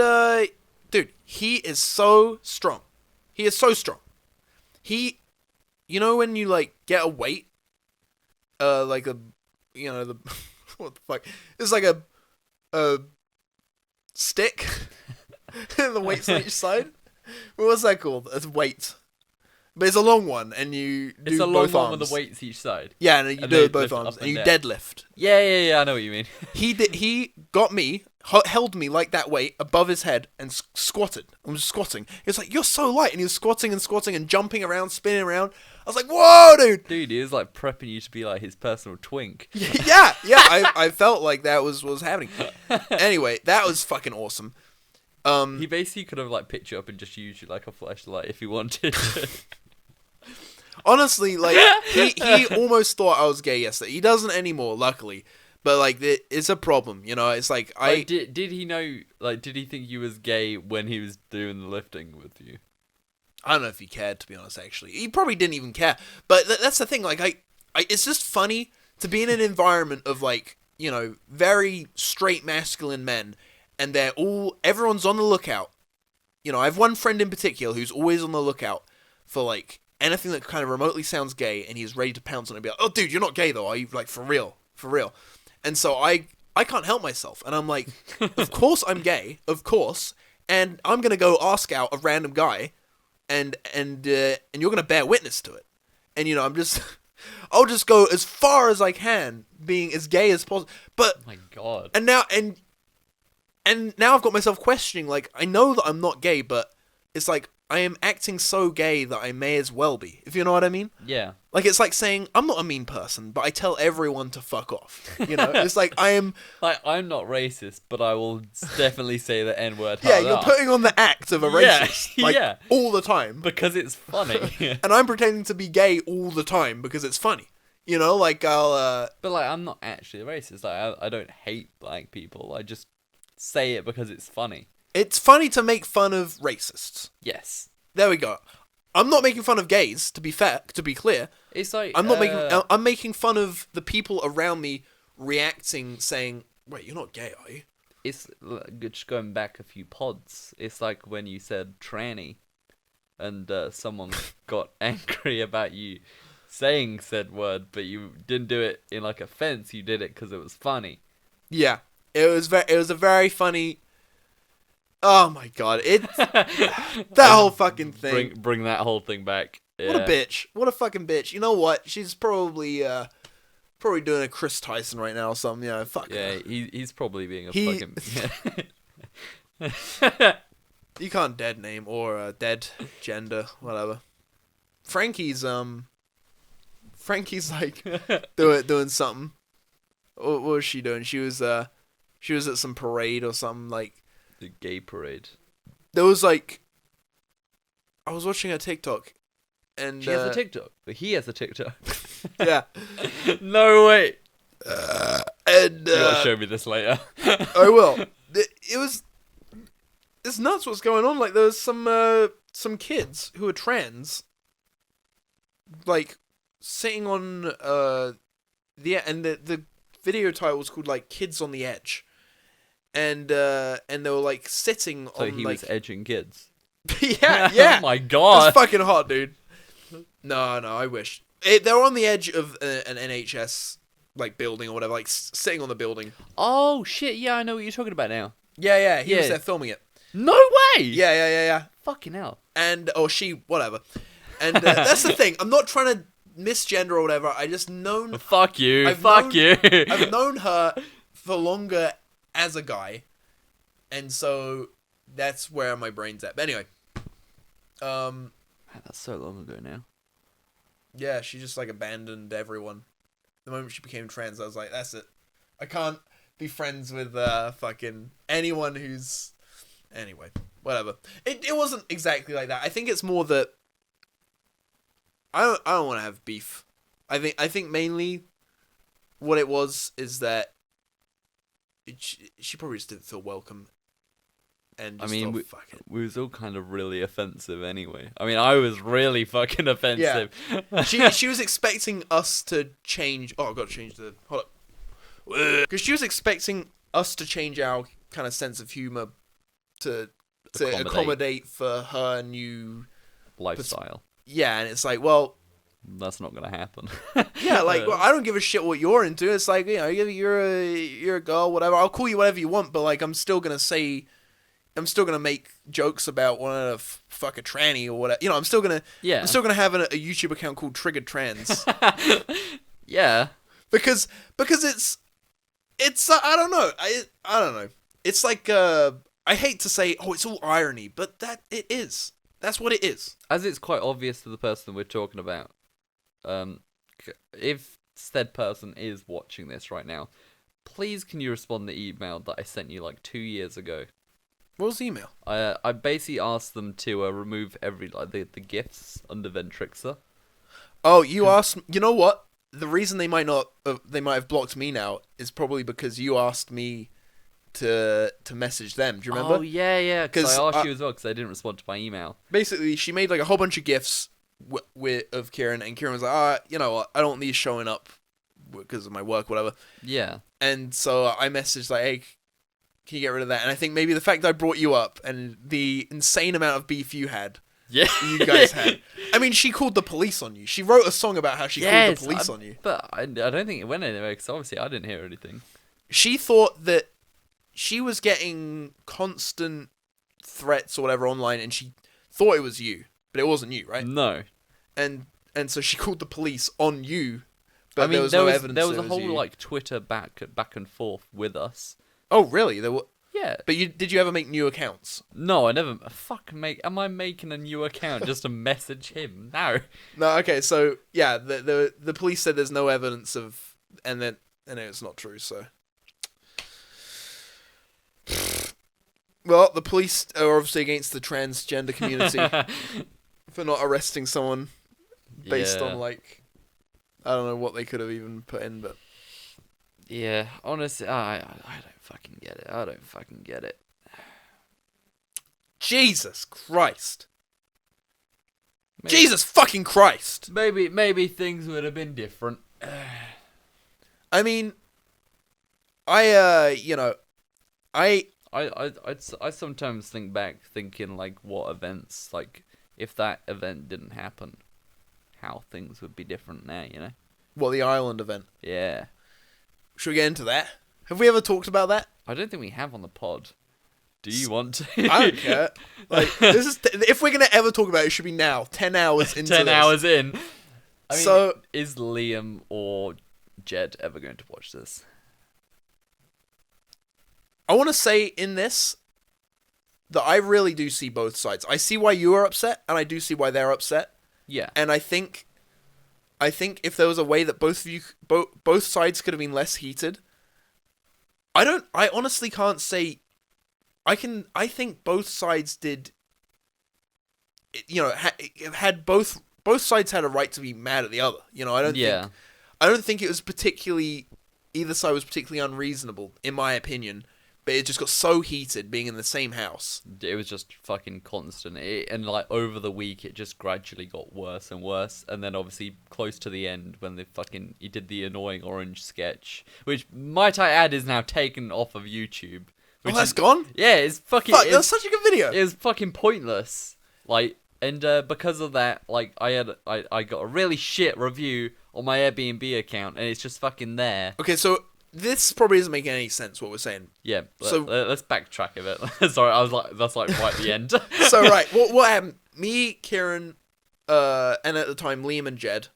dude, he is so strong. He is so strong. You know when you like get a weight, like a, you know, the what the fuck? It's like a stick, and the weights on each side. What's that called? It's weight. But it's a long one, and you do It's a long both one arms. with the weights each side. Yeah, and you And do they it both lift arms, up and you down. deadlift. Yeah, I know what you mean. He got me, held me like that weight above his head, and squatted. I was squatting. He was like, "You're so light," and he was squatting and jumping around, spinning around. I was like, "Whoa, dude!" Dude, he was like prepping you to be like his personal twink. Yeah. I felt like that was happening. Anyway, that was fucking awesome. He basically could have like picked you up and just used you like a flashlight if he wanted to. Honestly, like he almost thought I was gay yesterday. He doesn't anymore, luckily. But like, it's a problem, you know. It's like did he know? Like, did he think you was gay when he was doing the lifting with you? I don't know if he cared, to be honest. Actually, he probably didn't even care. But that's the thing. Like, it's just funny to be in an environment of like, you know, very straight masculine men, and everyone's on the lookout. You know, I have one friend in particular who's always on the lookout for like anything that kind of remotely sounds gay, and he's ready to pounce on it and be like, "Oh, dude, you're not gay though, are you? Like, for real." And so I can't help myself, and I'm like, of course I'm gay, of course, and I'm gonna go ask out a random guy, and you're gonna bear witness to it, and you know I'll just go as far as I can, being as gay as possible. But oh my God, and now I've got myself questioning, like, I know that I'm not gay, but it's like I am acting so gay that I may as well be, if you know what I mean. Yeah. Like, it's like saying, I'm not a mean person, but I tell everyone to fuck off. You know? It's like, I'm not racist, but I will definitely say the N-word. Yeah, you're putting on the act of a racist. Yeah, like, all the time. Because it's funny. And I'm pretending to be gay all the time because it's funny. You know, like, I'll, But, like, I'm not actually a racist. Like, I don't hate black people. I just say it because it's funny. It's funny to make fun of racists. Yes. There we go. I'm not making fun of gays, to be fair, to be clear. It's like I'm making fun of the people around me reacting, saying, "Wait, you're not gay, are you?" It's just going back a few pods. It's like when you said tranny, and someone got angry about you saying said word, but you didn't do it in like offense. You did it because it was funny. Yeah, it was a very funny. Oh my God! That whole fucking thing. Bring that whole thing back. Yeah. What a bitch! What a fucking bitch! You know what? She's probably doing a Chris Tyson right now or something. You know, fuck. Yeah, he's probably being a fucking. You can't dead name or dead gender, whatever. Frankie's like doing something. What was she doing? She was at some parade or something, like the gay parade. There was like, I was watching a TikTok, and she has a TikTok, but he has a TikTok. Yeah. No way. And you gotta show me this later. I will. It's nuts what's going on. Like, there was some kids who are trans, like, sitting on the video title was called like "Kids on the Edge," and they were like sitting so on. So he like, was edging kids. Yeah. Oh my God. It's fucking hot, dude. No, I wish. They were on the edge of an NHS like building or whatever, like sitting on the building. Oh shit! Yeah, I know what you're talking about now. Yeah. He was there filming it. No way. Yeah. Fucking hell. And or she, whatever. And that's the thing. I'm not trying to misgender or whatever. I just known. Fuck you. I've known her for longer as a guy, and so that's where my brain's at. But anyway, Man, that's so long ago now. yeah, she just like abandoned everyone. The moment she became trans, I was like, that's it. I can't be friends with fucking anyone who's. Anyway, whatever. It wasn't exactly like that. I think it's more that I don't want to have beef. I think mainly what it was is that she probably just didn't feel welcome. And just thought, fuck it. We was all kind of really offensive anyway. I mean, I was really fucking offensive. Yeah. she was expecting us to change. Oh, I've got to change the. Hold up. Because she was expecting us to change our kind of sense of humor to accommodate for her new lifestyle. Yeah, and it's like, well, that's not gonna happen. Yeah, like, well, I don't give a shit what you're into. It's like, you know, you're a girl, whatever. I'll call you whatever you want, but like, I'm still gonna make jokes about wanting to fuck a tranny or whatever. You know, I'm still gonna have a YouTube account called Triggered Trans. Yeah, because it's I don't know. I don't know. It's like I hate to say, oh, it's all irony, but it is. That's what it is. As it's quite obvious to the person we're talking about. If said person is watching this right now, please can you respond to the email that I sent you like 2 years ago? What was the email? I basically asked them to remove every the gifts under Ventrixer. Oh, you asked. You know what? The reason they might have blocked me now is probably because you asked me to message them. Do you remember? Oh yeah. Because I asked you as well because I didn't respond to my email. Basically, she made like a whole bunch of gifs of Kieren, and Kieren was like, you know what? I don't want these showing up because of my work, whatever. Yeah. And so I messaged like, hey, can you get rid of that? And I think maybe the fact that I brought you up and the insane amount of beef you had. Yeah. You guys had. I mean, she called the police on you. She wrote a song about how she called the police on you. But I don't think it went anywhere because obviously I didn't hear anything. She thought that she was getting constant threats or whatever online, and she thought it was you, but it wasn't you, right? No. And so she called the police on you, but I mean, there was no evidence. There was it a whole you. like Twitter back and forth with us. Oh really? There were. Yeah. But did you ever make new accounts? No, I never. Am I making a new account just to message him? No. No. Okay. So yeah, the police said there's no evidence of, and it's not true. So. Well, the police are obviously against the transgender community for not arresting someone based on like, I don't know what they could have even put in, but. Yeah, honestly, I don't fucking get it. I don't fucking get it. Jesus Christ. Jesus fucking Christ. Maybe things would have been different. I mean, I sometimes think back thinking like what events, like if that event didn't happen, how things would be different now, you know? What, the Ireland event? Yeah. Should we get into that? Have we ever talked about that? I don't think we have on the pod. Do you want to? I don't care. Like, this is if we're gonna ever talk about it, it should be now. 10 hours into 10 this. hours in. I mean, so is Liam or Jed ever going to watch this? I want to say in this that I really do see both sides. I see why you are upset, and I do see why they're upset. Yeah. And I think if there was a way that both sides could have been less heated, I honestly can't say. I think both sides did. You know, had both sides had a right to be mad at the other. You know, I don't think it was particularly either side was particularly unreasonable in my opinion. But it just got so heated being in the same house. It was just fucking constant. And like over the week, it just gradually got worse and worse. And then obviously close to the end when he did the annoying orange sketch, which might I add is now taken off of YouTube. Oh, that's gone? Yeah, it's fucking. Fuck, that's such a good video. It was fucking pointless. Like, and because of that, like I got a really shit review on my Airbnb account, and it's just fucking there. Okay, so. This probably doesn't make any sense, what we're saying. Yeah, so let's backtrack a bit. Sorry, I was like, that's like right at the end. So, right, what happened? Me, Kieren, and at the time, Liam and Jed,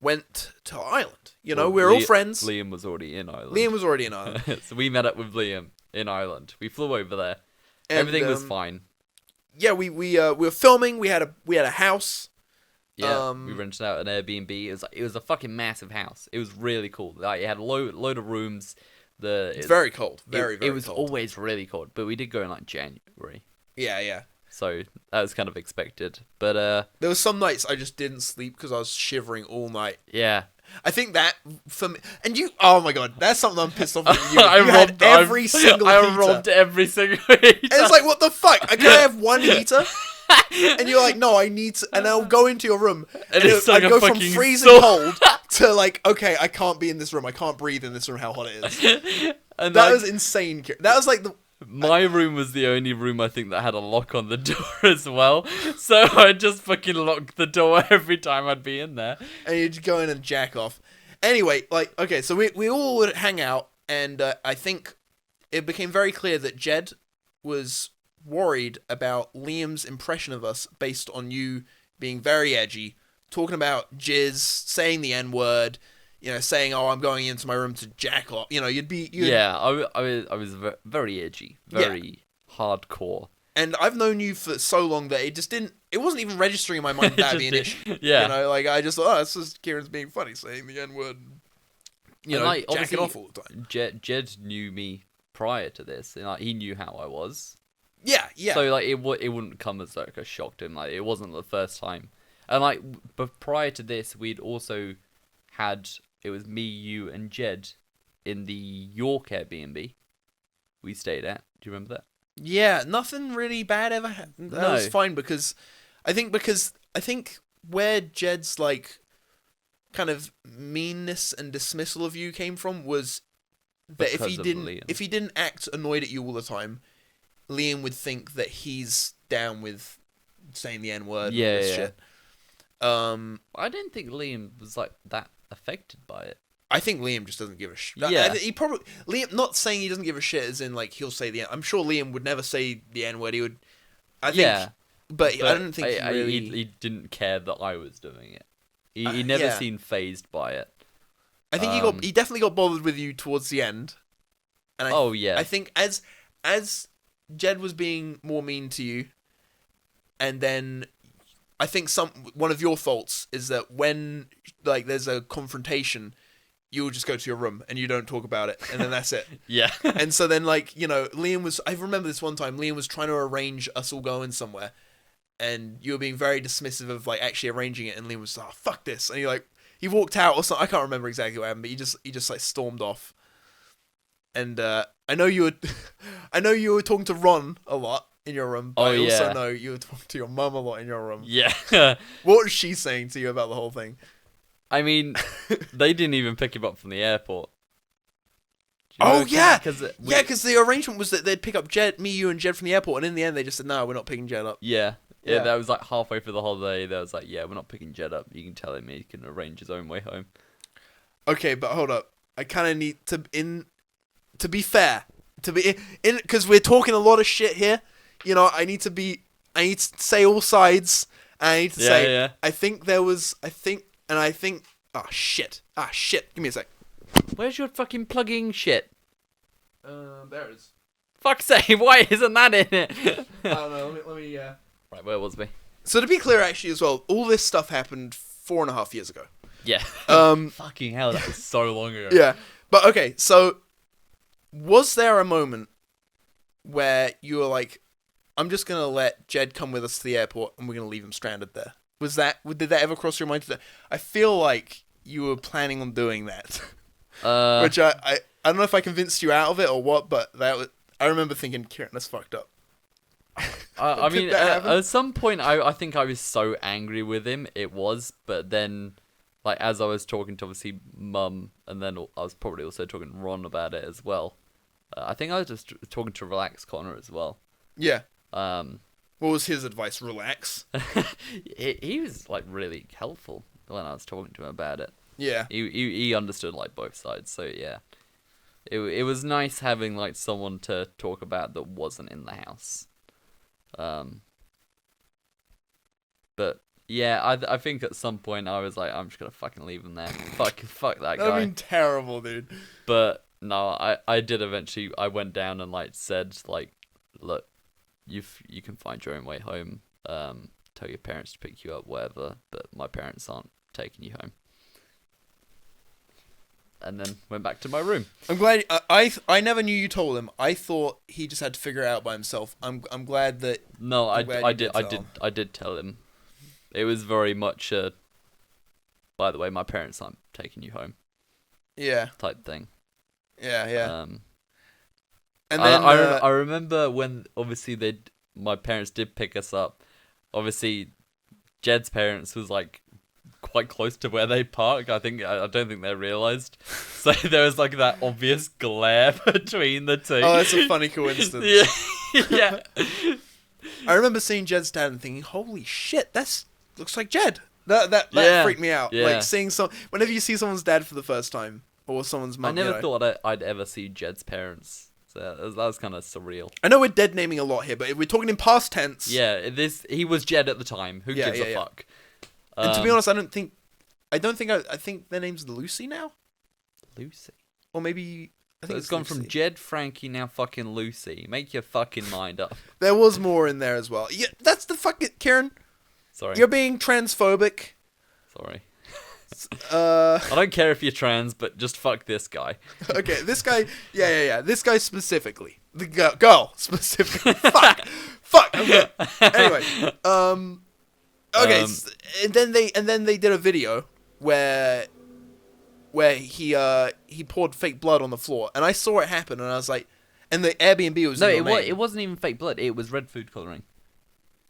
went to Ireland. You know, we're all friends. Liam was already in Ireland. Liam was already in Ireland. So we met up with Liam in Ireland. We flew over there. And, Everything was fine. Yeah, we were filming. We had a house. Yeah, we rented out an Airbnb. It was a fucking massive house. It was really cool. Like, it had a load of rooms. It's very cold. Very it was cold. always really cold, but we did go in like January. Yeah. So that was kind of expected. But there was some nights I just didn't sleep because I was shivering all night. Yeah. I think that for me, and you. Oh my god, that's something I'm pissed off with you. Had every single heater. I robbed every single heater. And it's like, what the fuck? I can have one heater. And you're like, no, I need to, and I'll go into your room, and I go from freezing cold to like, okay, I can't be in this room, I can't breathe in this room, how hot it is. And that was insane. That was like my room was the only room I think that had a lock on the door as well, so I just fucking locked the door every time I'd be in there. And you'd go in and jack off. Anyway, like, okay, so we all would hang out, and I think it became very clear that Jed was worried about Liam's impression of us based on you being very edgy, talking about jizz, saying the N-word, you know, saying, "Oh, I'm going into my room to jack off." You know, Yeah, I was very edgy, very hardcore. And I've known you for so long that it wasn't even registering in my mind that being an issue. Yeah. You know, like I just thought, oh, this is Kieren's being funny, saying the N-word, you know, like, jacking off all the time. Jed knew me prior to this, and like, he knew how I was. Yeah. So like it wouldn't come as like a shock to him. Like, it wasn't the first time, and like but prior to this, we'd also had, it was me, you, and Jed in the York Airbnb we stayed at. Do you remember that? Yeah, nothing really bad ever happened. That was fine because I think where Jed's like kind of meanness and dismissal of you came from was that if he didn't act annoyed at you all the time, Liam would think that he's down with saying the N-word and all this shit. I didn't think Liam was like that affected by it. I think Liam just doesn't give a shit. Yeah. Liam, not saying he doesn't give a shit as in like he'll say the N. I'm sure Liam would never say the N-word. He would. I think. But I don't think he didn't care that I was doing it. He never seemed phased by it. I think he definitely got bothered with you towards the end. And I think as Jed was being more mean to you, and then I think one of your faults is that when like there's a confrontation, you'll just go to your room and you don't talk about it, and then that's it. Yeah. And so then, like, you know, I remember this one time, Liam was trying to arrange us all going somewhere, and you were being very dismissive of like actually arranging it, and Liam was like, oh, fuck this, and he walked out or something. I can't remember exactly what happened, but he just like stormed off. And I know you were talking to Ron a lot in your room, but I also know you were talking to your mum a lot in your room. Yeah. What was she saying to you about the whole thing? I mean, they didn't even pick him up from the airport. Yeah, because the arrangement was that they'd pick up me, you, and Jed from the airport, and in the end they just said, no, we're not picking Jed up. Yeah, that was like halfway through the holiday. That was like, yeah, we're not picking Jed up. You can tell him he can arrange his own way home. Okay, but hold up. I kind of need to be fair, because we're talking a lot of shit here. You know, I need to say all sides. I need to say, I think, oh shit, give me a sec. Where's your fucking plugging shit? There it is. Fuck's sake, why isn't that in it? I don't know, let me, Right, where was we? So to be clear, actually, as well, all this stuff happened 4.5 years ago. Yeah. Fucking hell, that was so long ago. Yeah, but okay, so was there a moment where you were like, I'm just gonna let Jed come with us to the airport and we're gonna leave him stranded there? Did that ever cross your mind? I feel like you were planning on doing that. Which I don't know if I convinced you out of it or what, but I remember thinking, Kieren, that's fucked up. I mean, at some point, I think I was so angry with him, it was, but then, like, as I was talking to, obviously, Mum, and then I was probably also talking to Ron about it as well. I think I was just talking to Relax Connor as well. Yeah. What was his advice? Relax? he was, like, really helpful when I was talking to him about it. Yeah. He understood, like, both sides, so yeah. It was nice having, like, someone to talk about that wasn't in the house. But Yeah, I think at some point I was like, I'm just gonna fucking leave him there. Fuck that guy. I mean, terrible, dude. But no, I did eventually. I went down and like said like, look, you can find your own way home. Tell your parents to pick you up, whatever. But my parents aren't taking you home. And then went back to my room. I'm glad. I never knew you told him. I thought he just had to figure it out by himself. I'm glad that. No, I'm glad I you did tell. I did tell him. It was very much a, by the way, my parents aren't taking you home. Yeah. Type thing. Yeah, yeah. And then I remember when obviously my parents did pick us up. Obviously, Jed's parents was like quite close to where they park. I don't think they realized. So there was like that obvious glare between the two. Oh, that's a funny coincidence. Yeah. I remember seeing Jed's dad and thinking, "Holy shit, looks like Jed." That freaked me out. Yeah. Like seeing whenever you see someone's dad for the first time or someone's mum. I never thought I'd ever see Jed's parents. So that was kind of surreal. I know we're dead naming a lot here, but if we're talking in past tense. Yeah, he was Jed at the time. Who gives a fuck? And to be honest, I think their name's Lucy now. Lucy. Or maybe I think it's gone from Jed, Frankie, now fucking Lucy. Make your fucking mind up. There was more in there as well. Yeah, that's the fucking Kieren. Sorry. You're being transphobic. Sorry. I don't care if you're trans, but just fuck this guy. Okay, this guy. Yeah. This guy specifically. The girl specifically. Fuck. Okay. Anyway. Okay. And then they did a video where he poured fake blood on the floor, and I saw it happen, and I was like, and the Airbnb was it wasn't even fake blood. It was red food coloring.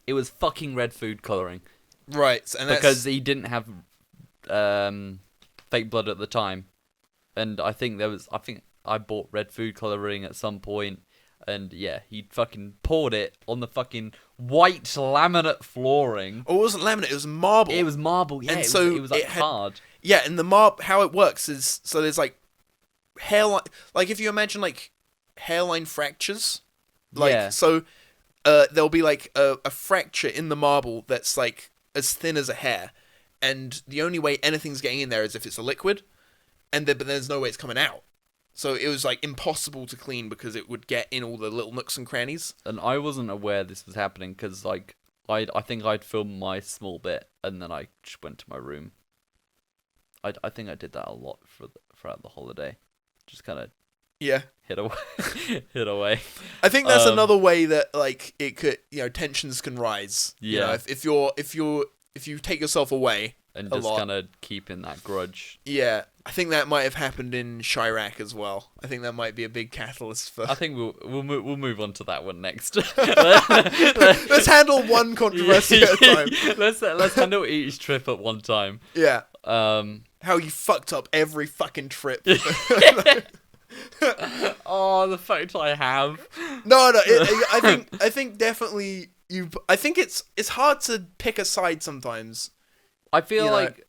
It was fucking red food coloring. Right, and because he didn't have fake blood at the time, and I think I bought red food coloring at some point, and yeah, he fucking poured it on the fucking white laminate flooring. Oh, it wasn't laminate; it was marble. It was marble, yeah. And it was like hard. Yeah, and the marble, how it works is so there's like hairline, like if you imagine like hairline fractures, like Yeah. so, there'll be like a fracture in the marble that's like as thin as a hair. And the only way anything's getting in there is if it's a liquid, but there's no way it's coming out. So it was like impossible to clean because it would get in all the little nooks and crannies. And I wasn't aware this was happening because like I think I'd filmed my small bit and then I just went to my room. I think I did that a lot throughout the holiday, just kind of hit away. I think that's another way that like it could tensions can rise. Yeah. You know, if you take yourself away and a just lot. kind of keep in that grudge. Yeah, I think that might have happened in Chirac as well. I think that might be a big catalyst for. I think we'll move on to that one next. Let's handle one controversy at a time. Let's handle each trip at one time. Yeah. How you fucked up every fucking trip. Oh, the fact I have. No. I think definitely you. I think it's hard to pick a side sometimes. I feel like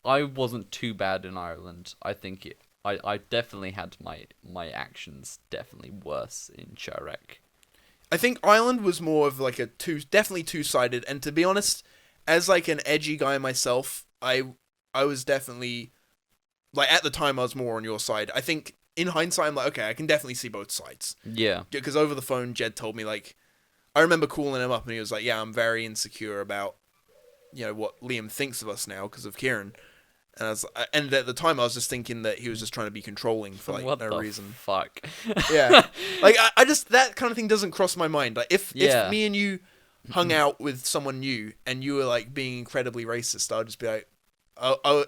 I wasn't too bad in Ireland. I think I definitely had my actions definitely worse in Chirac. I think Ireland was more of like definitely two-sided, and to be honest, as like an edgy guy myself, I was definitely like at the time I was more on your side. I think in hindsight I'm like, okay, I can definitely see both sides. Yeah. Because over the phone Jed told me like I remember calling him up and he was like, "Yeah, I'm very insecure about what Liam thinks of us now because of Kieren." And at the time I was just thinking that he was just trying to be controlling for like no reason. Fuck. Yeah. Like I just that kind of thing doesn't cross my mind. Like if me and you hung out with someone new and you were like being incredibly racist, I'd just be like, I'd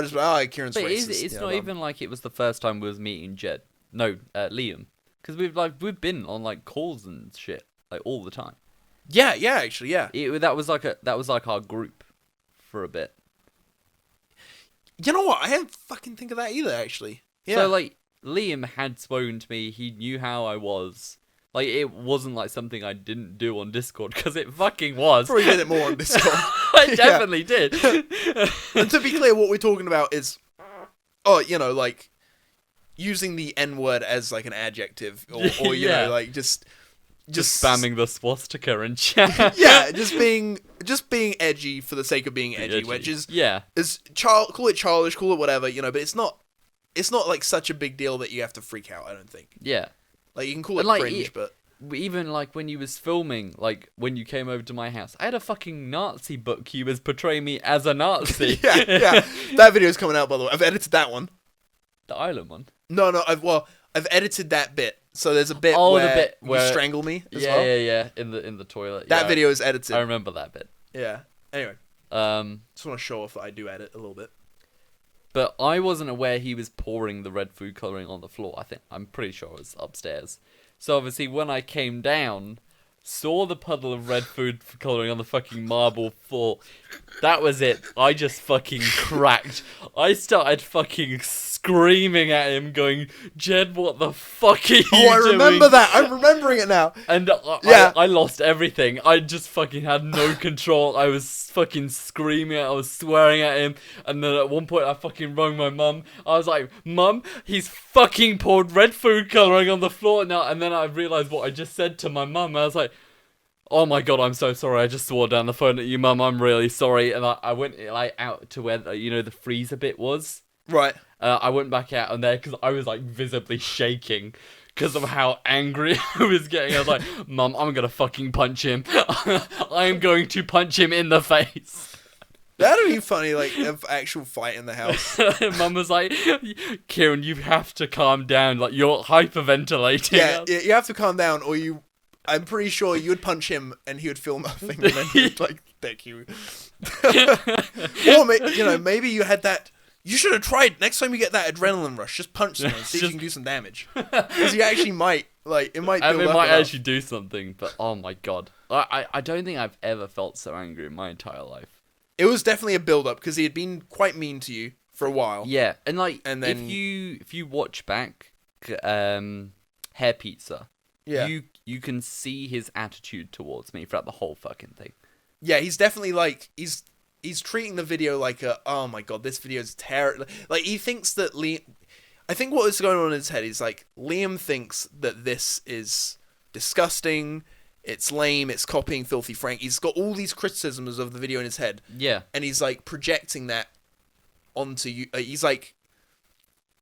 just be like, Kieren's but racist. It's not even like it was the first time we was meeting Jed. No, Liam, because we've been on like calls and shit like all the time. Yeah, actually, yeah. That was like our group for a bit. You know what? I didn't fucking think of that either, actually. Yeah. So, like, Liam had spoken to me. He knew how I was. Like, it wasn't, like, something I didn't do on Discord, because it fucking was. Probably did it more on Discord. I definitely did. And to be clear, what we're talking about is, like, using the N-word as, like, an adjective. Or you know, like, just Just spamming the swastika and chat. Yeah, just being edgy for the sake of being edgy, which is call it childish, call it whatever, but it's not like such a big deal that you have to freak out, I don't think. Yeah. Like you can call it like, cringe, but even like when you was filming, like when you came over to my house, I had a fucking Nazi book. You was portraying me as a Nazi. yeah. That video's coming out, by the way. I've edited that one. The island one. No, I've edited that bit. So there's a bit where you strangle me as well. Yeah, in the toilet. That video is edited. I remember that bit. Yeah. Anyway. Just want to show off that I do edit a little bit. But I wasn't aware he was pouring the red food coloring on the floor. I'm pretty sure it was upstairs. So obviously when I came down, saw the puddle of red food coloring on the fucking marble floor, that was it. I just fucking cracked. I started fucking screaming at him, going, Jed, what the fuck are you doing? I remember that. I'm remembering it now. And I lost everything. I just fucking had no control. I was fucking screaming. I was swearing at him. And then at one point I fucking rang my mum. I was like, Mum, he's fucking poured red food colouring on the floor now. And then I realised what I just said to my mum. I was like, oh my god, I'm so sorry. I just swore down the phone at you, Mum. I'm really sorry. And I went like out to where the freezer bit was. Right. I went back out on there because I was like visibly shaking because of how angry I was getting. I was like, Mum, I'm going to fucking punch him. I am going to punch him in the face. That'd be funny, like, an actual fight in the house. Mum was like, Kieren, you have to calm down. Like, you're hyperventating. Yeah, you have to calm down or I'm pretty sure you would punch him and he would feel nothing and then he would, like, deck you. Or, maybe you had that... You should have tried. Next time you get that adrenaline rush, just punch someone and see if you can do some damage. Because you actually might. Like, it might build up. It might actually do something, but oh my god. I don't think I've ever felt so angry in my entire life. It was definitely a build-up, because he had been quite mean to you for a while. Yeah, and then... if you watch back Hair Pizza, you can see his attitude towards me throughout the whole fucking thing. Yeah, he's definitely like... He's treating the video like oh my god, this video is terrible. Like, he thinks that I think what is going on in his head is, like, Liam thinks that this is disgusting, it's lame, it's copying Filthy Frank. He's got all these criticisms of the video in his head. Yeah. And he's, like, projecting that onto you. He's, like...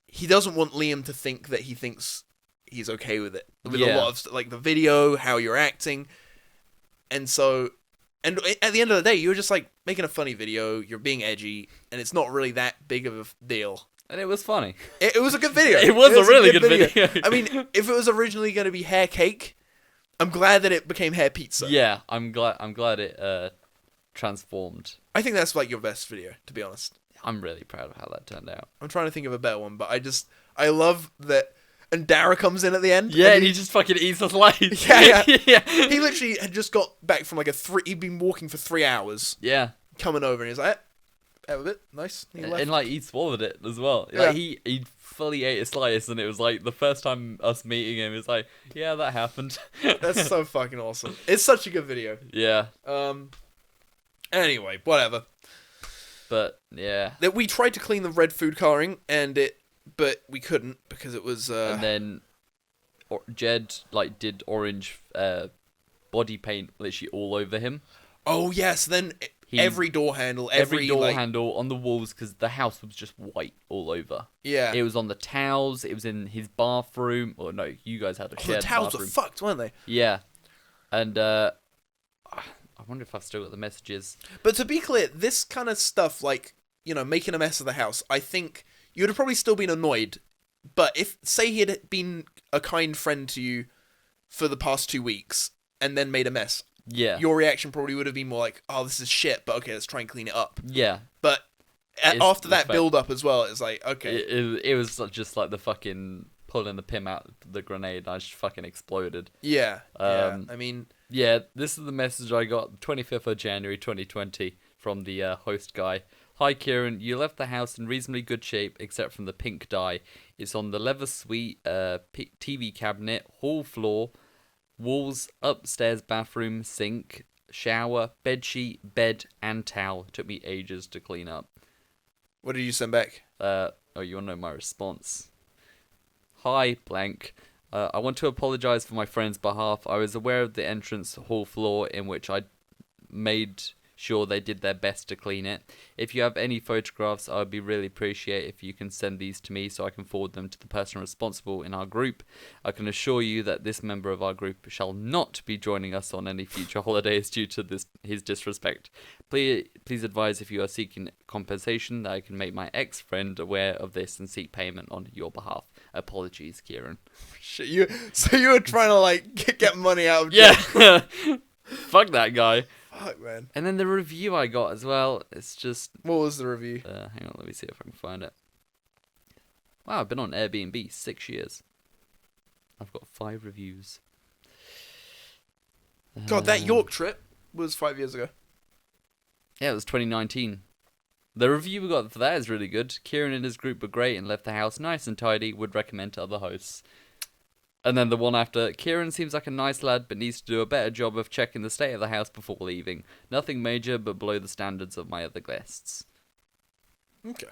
He doesn't want Liam to think that he thinks he's okay with it. With a lot of, like, the video, how you're acting. And so... And at the end of the day, you're just, like, making a funny video, you're being edgy, and it's not really that big of a deal. And it was funny. It was a good video. It was a really good video. I mean, if it was originally going to be hair cake, I'm glad that it became hair pizza. Yeah, I'm glad it transformed. I think that's, like, your best video, to be honest. I'm really proud of how that turned out. I'm trying to think of a better one, but I love that... And Dara comes in at the end. Yeah, and he just fucking eats the slice. Yeah. He literally had just got back from, like, he'd been walking for 3 hours. Yeah. Coming over, and he's like, have a bit, nice. And, like, he swallowed it as well. Yeah. Like, he fully ate a slice, and it was, like, the first time us meeting him, it was like, yeah, that happened. That's so fucking awesome. It's such a good video. Yeah. Anyway, whatever. But, yeah. That we tried to clean the red food coloring, but we couldn't because it was. And then Jed did orange body paint literally all over him. Oh yes, then every door handle, every door handle on the walls because the house was just white all over. Yeah, it was on the towels. It was in his bathroom. Or no, you guys had a shared the towels bathroom. Were fucked, weren't they? Yeah, and I wonder if I've still got the messages. But to be clear, this kind of stuff, like making a mess of the house, I think. You would have probably still been annoyed, but if, say he had been a kind friend to you for the past 2 weeks, and then made a mess, your reaction probably would have been more like, oh, this is shit, but okay, let's try and clean it up. Yeah. But after that build-up as well, it's like, okay. It was just like the fucking pulling the pin out the grenade, and I just fucking exploded. Yeah, I mean... Yeah, this is the message I got 25th of January 2020 from the host guy. Hi Kieren, you left the house in reasonably good shape except from the pink dye. It's on the leather suite, TV cabinet, hall floor, walls, upstairs bathroom, sink, shower, bedsheet, bed, and towel. It took me ages to clean up. What did you send back? You want to know my response? Hi, blank. I want to apologize for my friend's behalf. I was aware of the entrance hall floor in which I made sure they did their best to clean it. If you have any photographs, I would be really appreciate if you can send these to me so I can forward them to the person responsible in our group. I can assure you that this member of our group shall not be joining us on any future holidays due to his disrespect. Please advise if you are seeking compensation that I can make my ex-friend aware of this and seek payment on your behalf. Apologies, Kieren. Shit, so you were trying to like get money out of Yeah. Fuck that guy. Fuck, man. And then the review I got as well, it's just... What was the review? Hang on, let me see if I can find it. Wow, I've been on Airbnb 6 years. I've got 5 reviews. God, that York trip was 5 years ago. Yeah, it was 2019. The review we got for that is really good. Kieren and his group were great and left the house nice and tidy. Would recommend to other hosts. And then the one after, Kieren seems like a nice lad, but needs to do a better job of checking the state of the house before leaving. Nothing major, but below the standards of my other guests. Okay.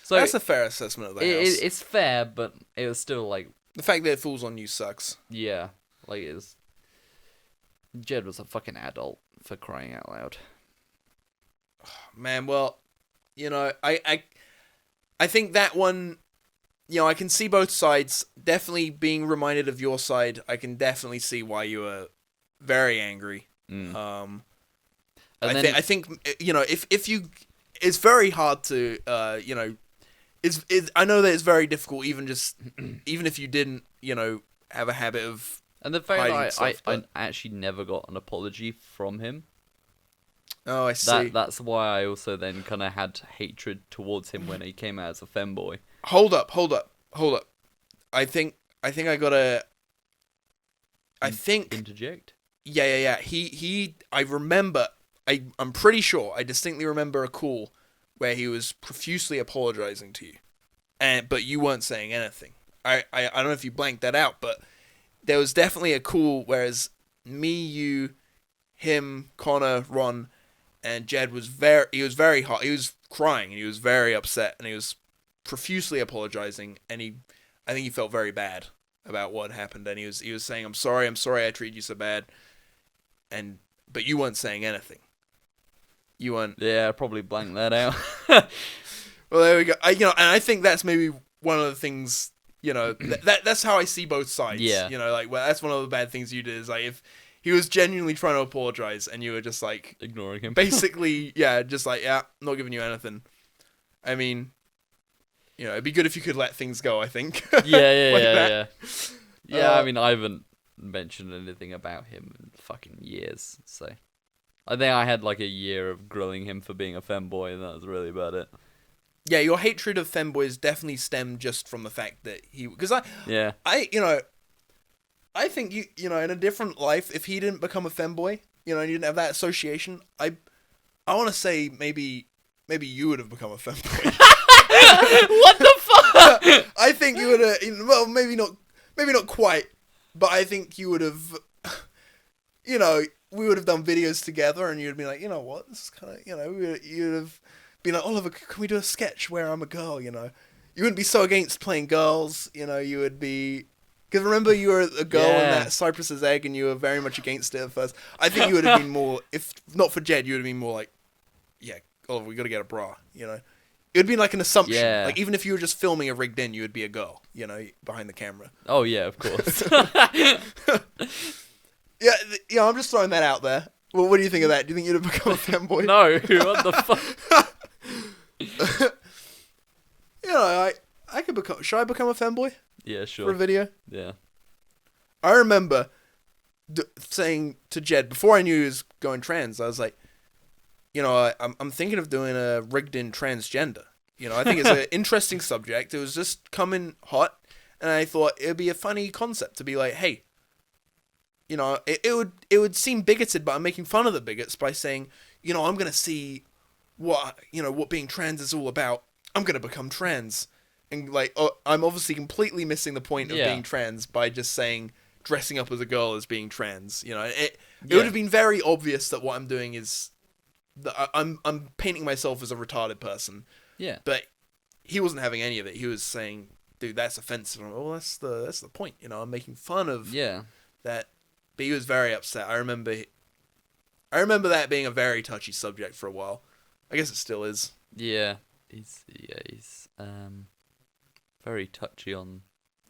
So that's a fair assessment of the house. It's fair, but it was still like... The fact that it falls on you sucks. Yeah, like it was... Jed was a fucking adult, for crying out loud. Man, well, you know, I think that one... You know, I can see both sides. Definitely being reminded of your side, I can definitely see why you were very angry. And I think you know, if you, it's very hard to you know, it's I know that it's very difficult even if you didn't, you know, have a habit of. And the fact that stuff, I actually never got an apology from him. Oh, I see. That's why I also then kind of had hatred towards him when he came out as a femboy. Hold up. I think I gotta. I think interject. Yeah. I remember. I'm pretty sure. I distinctly remember a call where he was profusely apologizing to you, but you weren't saying anything. I don't know if you blanked that out, but there was definitely a call. Whereas me, you, him, Connor, Ron, and Jed was very hot. He was crying and he was very upset and he was profusely apologizing, and I think he felt very bad about what happened, and he was saying, I'm sorry I treated you so bad, but you weren't saying anything. You weren't. Yeah, I probably blanked that out. Well, there we go. And I think that's maybe one of the things, you know, that's how I see both sides. Yeah. You know, like, well, that's one of the bad things you did is like, if he was genuinely trying to apologize and you were just like ignoring him, basically, yeah, just like, yeah, not giving you anything. I mean, you know, it'd be good if you could let things go, I think. Yeah. I mean, I haven't mentioned anything about him in fucking years, so I think I had like a year of grilling him for being a femboy, and that was really about it. Yeah, your hatred of femboys definitely stemmed just from the fact that because I think you know, in a different life, if he didn't become a femboy, you know, and you didn't have that association, I want to say maybe you would have become a femboy. What the fuck? I think you would have. Well, maybe not quite, but I think you would have. You know, we would have done videos together, and you'd be like, you know what, this is kind of, you know, you'd have been like, Oliver, can we do a sketch where I'm a girl? You know, you wouldn't be so against playing girls. You know, you would be. Because remember, you were a girl in that Cypress's egg, and you were very much against it at first. I think you would have been more, if not for Jed, you would have been more like, yeah, Oliver, we got to get a bra. You know. It would be like an assumption. Yeah. Like, even if you were just filming a rigged in, you would be a girl, you know, behind the camera. Oh, yeah, of course. Yeah, I'm just throwing that out there. Well, what do you think of that? Do you think you'd have become a fanboy? No, what the fuck? You know, I could become... Should I become a fanboy? Yeah, sure. For a video? Yeah. I remember saying to Jed, before I knew he was going trans, I was like, you know, I'm thinking of doing a rigged-in transgender. You know, I think it's an interesting subject. It was just coming hot, and I thought it would be a funny concept to be like, hey, you know, it would seem bigoted, but I'm making fun of the bigots by saying, you know, I'm going to see what being trans is all about. I'm going to become trans. And, like, I'm obviously completely missing the point of being trans by just saying dressing up as a girl as being trans. You know, it would have been very obvious that what I'm doing is... I'm painting myself as a retarded person. Yeah. But he wasn't having any of it. He was saying, dude, that's offensive. I'm like, well, that's the point. You know, I'm making fun of Yeah. that. But he was very upset. I remember that being a very touchy subject for a while. I guess it still is. Yeah. He's very touchy on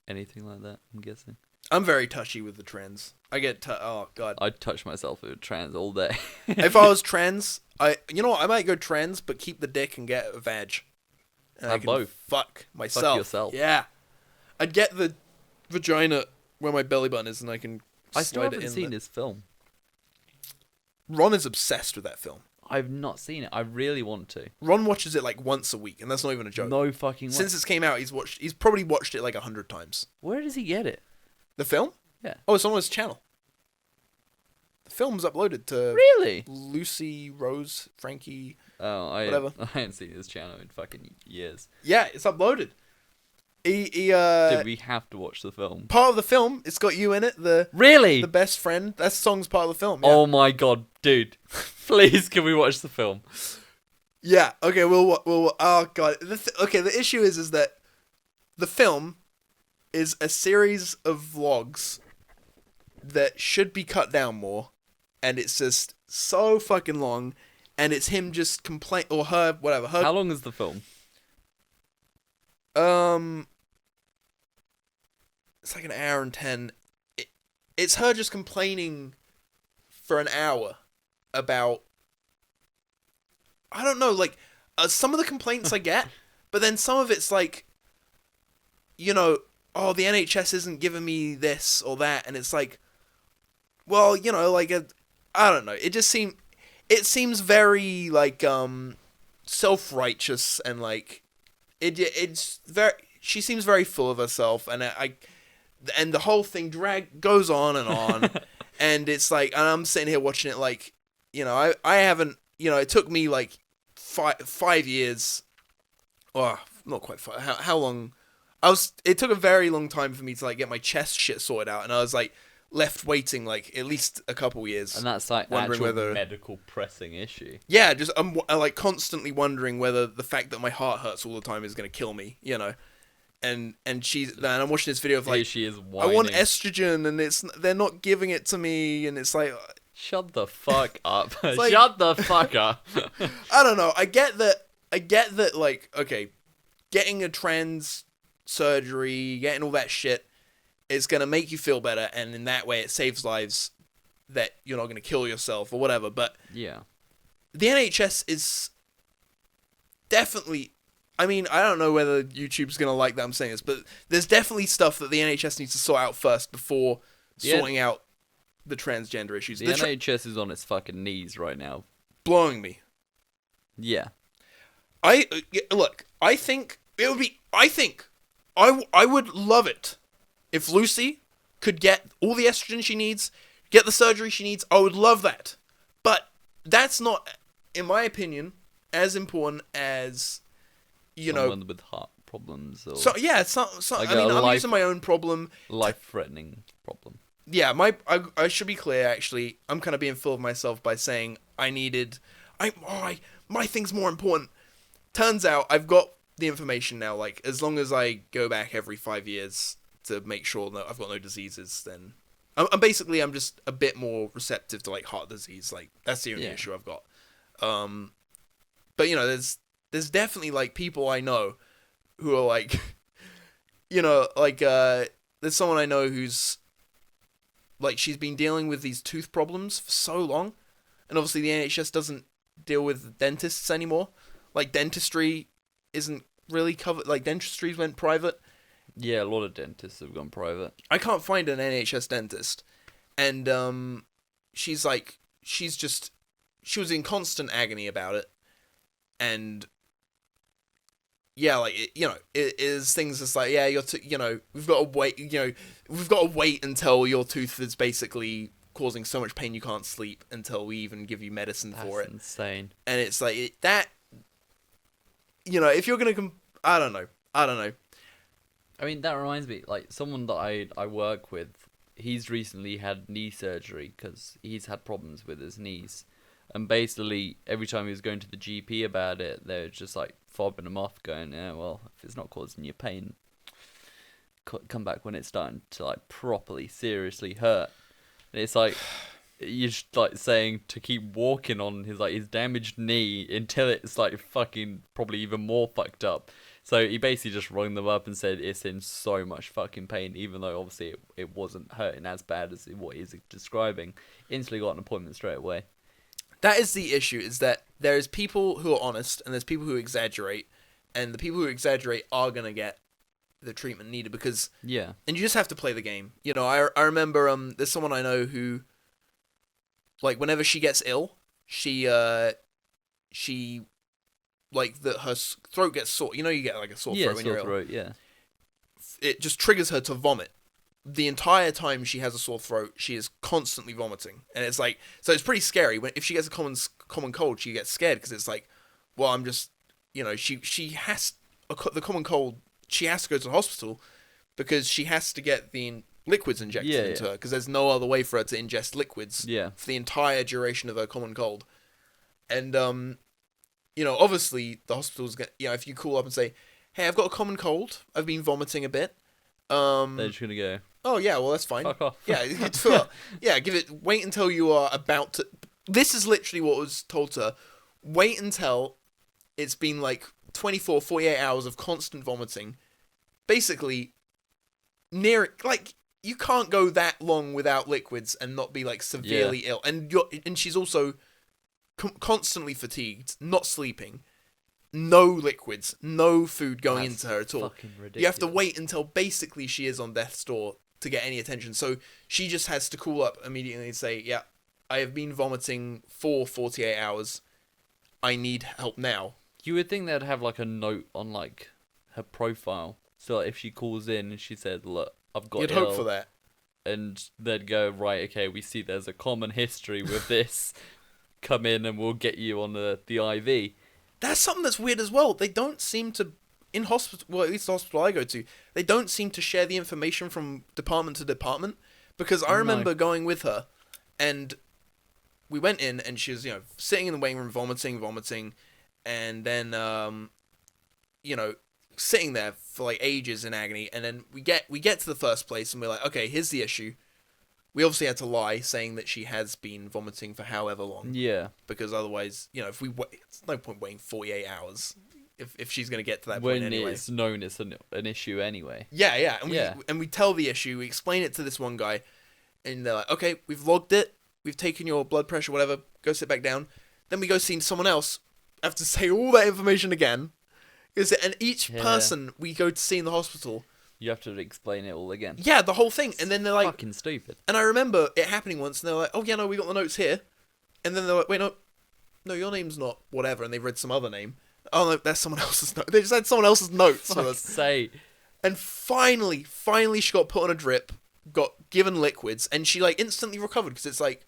anything like that, I'm guessing. I'm very touchy with the trans. I get oh god. I'd touch myself with trans all day. If I was trans, you know what, I might go trans but keep the dick and get a vag. And I can both. fuck myself. Fuck yourself. Yeah. I'd get the vagina where my belly button is and I can I still slide it haven't in seen there. this film. Ron is obsessed with that film. I've not seen it. I really want to. Ron watches it like once a week, and that's not even a joke. No fucking way. Since it came out, he's probably watched it like 100 times. Where does he get it? The film? Yeah. Oh, it's on his channel. The film's uploaded to Really? Lucy, Rose, Frankie. Oh, whatever. I haven't seen his channel in fucking years. Yeah, it's uploaded. He Did we have to watch the film? Part of the film, it's got you in it. Really? The best friend. That song's part of the film. Yeah. Oh my god, dude! Please, can we watch the film? Yeah. Okay. We'll. Oh god. The issue is that the film is a series of vlogs that should be cut down more, and it's just so fucking long, and it's him just complain or her whatever. Her. How long is the film? It's like an hour and 10. It's her just complaining for an hour about. I don't know, like some of the complaints I get, but then some of it's like, you know, oh, the NHS isn't giving me this or that, and it's like, well, you know, like I don't know. It seems very like self-righteous and like it's very. She seems very full of herself, and the whole thing goes on, and it's like, and I'm sitting here watching it like, you know, I haven't, you know, it took me like 5 years, oh, not quite 5. How long? It took a very long time for me to like get my chest shit sorted out, and I was like left waiting like at least a couple years, And that's like wondering actual whether medical pressing issue. yeah, just I'm like constantly wondering whether the fact that my heart hurts all the time is gonna kill me, you know. And I'm watching this video of like, Here she is I whining. want estrogen, and they're not giving it to me, and it's like, Shut the fuck up. like- Shut the fuck up. I don't know. I get that. Like, okay, getting a trans surgery, getting all that shit, is gonna make you feel better, and in that way, it saves lives. That you're not gonna kill yourself or whatever. But Yeah. the NHS is definitely. I mean, I don't know whether YouTube's gonna like that I'm saying this, but there's definitely stuff that the NHS needs to sort out first before sorting out the transgender issues. The NHS is on its fucking knees right now. Blowing me. Yeah. Look. I think it would be. I would love it if Lucy could get all the estrogen she needs, get the surgery she needs. I would love that, but that's not, in my opinion, as important as. You Someone know, with heart problems or so yeah, it's not. Like I mean, I'm life- using my own problem. life-threatening problem. Yeah, I should be clear. Actually, I'm kind of being full of myself by saying my thing's more important. Turns out I've got the information now. Like, as long as I go back every 5 years to make sure that I've got no diseases, then I'm just a bit more receptive to like heart disease. Like, that's the only issue I've got. But you know, there's definitely like people I know who are like, you know, like there's someone I know who's like, she's been dealing with these tooth problems for so long, and obviously the NHS doesn't deal with dentists anymore. Like, dentistry isn't really covered. Like, dentistry's went private. Yeah, a lot of dentists have gone private. I can't find an NHS dentist, and she was in constant agony about it, and yeah, like, it is things that's like, yeah, we've got to wait until your tooth is basically causing so much pain you can't sleep until we even give you medicine for it. That's insane. And it's like that, if you're gonna, I don't know. I mean, that reminds me, like, someone that I work with, he's recently had knee surgery because he's had problems with his knees. And basically, every time he was going to the GP about it, they were just, like, fobbing him off, going, yeah, well, if it's not causing you pain, come back when it's starting to like properly seriously hurt. And it's like you're just like saying to keep walking on his damaged knee until it's like fucking probably even more fucked up. So he basically just rung them up and said it's in so much fucking pain, even though obviously it wasn't hurting as bad as what he's describing. Instantly got an appointment straight away. That is the issue, is that there's people who are honest and there's people who exaggerate, and the people who exaggerate are going to get the treatment needed because... Yeah. And you just have to play the game. You know, I remember there's someone I know who, like, whenever she gets ill, she like, her throat gets sore. You know you get, like, a sore throat when you're ill? Yeah, sore throat, yeah. It just triggers her to vomit. The entire time she has a sore throat, she is constantly vomiting. And it's like... So it's pretty scary. If she gets a common cold, she gets scared because it's like, well, I'm just... You know, she has... The common cold, she has to go to the hospital because she has to get the liquids injected into her because there's no other way for her to ingest liquids for the entire duration of her common cold. And, you know, obviously the hospital's going to... You know, if you call up and say, hey, I've got a common cold, I've been vomiting a bit. They're just going to go... Oh, yeah, well, that's fine. Fuck off. Yeah, wait until you are about to... This is literally what was told to her. Wait until it's been like 24, 48 hours of constant vomiting. Basically, like, you can't go that long without liquids and not be, like, severely ill. And she's also constantly fatigued, not sleeping. No liquids, no food going into her at all. You have to wait until basically she is on death's door to get any attention. So she just has to call up immediately and say, yeah, I have been vomiting for 48 hours. I need help now. You would think they'd have like a note on like her profile. So like, if she calls in and she said, look, I've got You'd ill, hope for that. And they'd go, right, okay, we see there's a common history with this. Come in and we'll get you on the IV. That's something that's weird as well. They don't seem to... In hospital, well, at least the hospital I go to, they don't seem to share the information from department to department. Because I remember going with her, and we went in, and she was, you know, sitting in the waiting room, vomiting, and then, you know, sitting there for like ages in agony. And then we get to the first place, and we're like, okay, here's the issue. We obviously had to lie, saying that she has been vomiting for however long. Yeah. Because otherwise, you know, if we it's no point waiting 48 hours if she's going to get to that point anyway. When it's known it's an issue anyway. Yeah. And we tell the issue, we explain it to this one guy, and they're like, okay, we've logged it, we've taken your blood pressure, whatever, go sit back down. Then we go see someone else, have to say all that information again. And each person we go to see in the hospital... You have to explain it all again. Yeah, the whole thing. And then they're like... Fucking stupid. And I remember it happening once, and they're like, oh yeah, no, we got the notes here. And then they're like, wait, no, your name's not whatever, and they've read some other name. Oh no, that's someone else's note. They just had someone else's notes. Fuck's sake. And finally she got put on a drip, got given liquids, and she like instantly recovered, because it's like,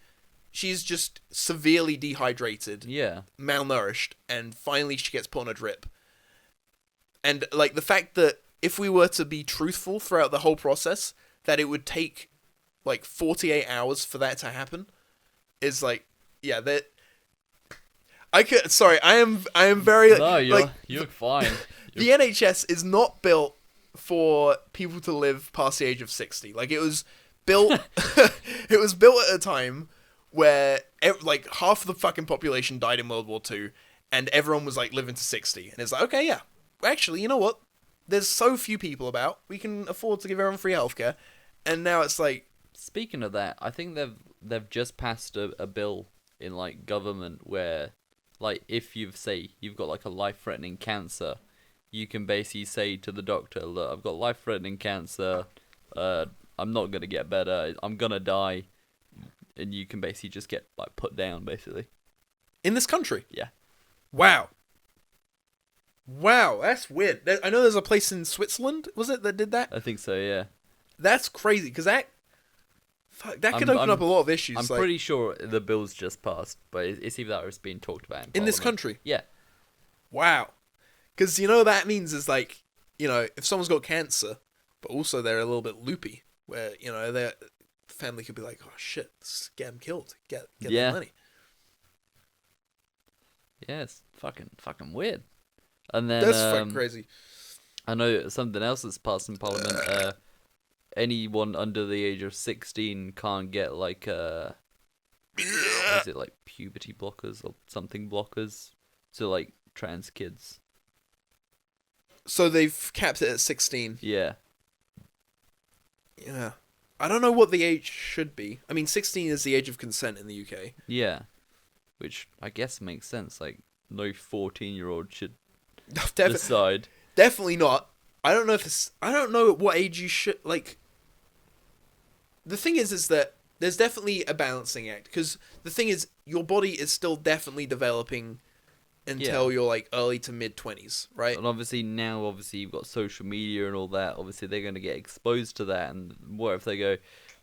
she's just severely dehydrated. Yeah. Malnourished, and finally she gets put on a drip. And like the fact that if we were to be truthful throughout the whole process, that it would take like 48 hours for that to happen is like, yeah, that I am very No, you're fine. The NHS is not built for people to live past the age of 60. Like, it was built it was built at a time where like half of the fucking population died in World War II, and everyone was like living to 60. And it's like, okay, yeah, actually, you know what? There's so few people about. We can afford to give everyone free healthcare. And now it's like... Speaking of that, I think they've just passed a bill in like government where, like, if you've got like a life-threatening cancer, you can basically say to the doctor, look, I've got life-threatening cancer, I'm not gonna get better, I'm gonna die, and you can basically just get like put down, basically. In this country? Yeah. Wow, that's weird. I know there's a place in Switzerland, was it, that did that? I think so, yeah. That's crazy, because that could open up a lot of issues. I'm pretty sure the bill's just passed, but it's either that or it's being talked about in this country? Yeah. Wow. Because, you know, that means is like, you know, if someone's got cancer, but also they're a little bit loopy, where, you know, their family could be like, oh shit, let's get them killed, get their money. Yeah, it's fucking weird. And then that's fucking crazy. I know something else that's passed in Parliament. anyone under the age of 16 can't get like what is it, like puberty blockers or something blockers to like trans kids. So they've capped it at 16. Yeah. Yeah. I don't know what the age should be. I mean, 16 is the age of consent in the UK. Yeah. Which I guess makes sense. Like, no 14-year-old should decide. Definitely not. I don't know if it's... I don't know what age you should... Like... The thing is that there's definitely a balancing act. Because the thing is, your body is still definitely developing until you're, like, early to mid-20s, right? And obviously now, you've got social media and all that. Obviously, they're going to get exposed to that. And what if they go,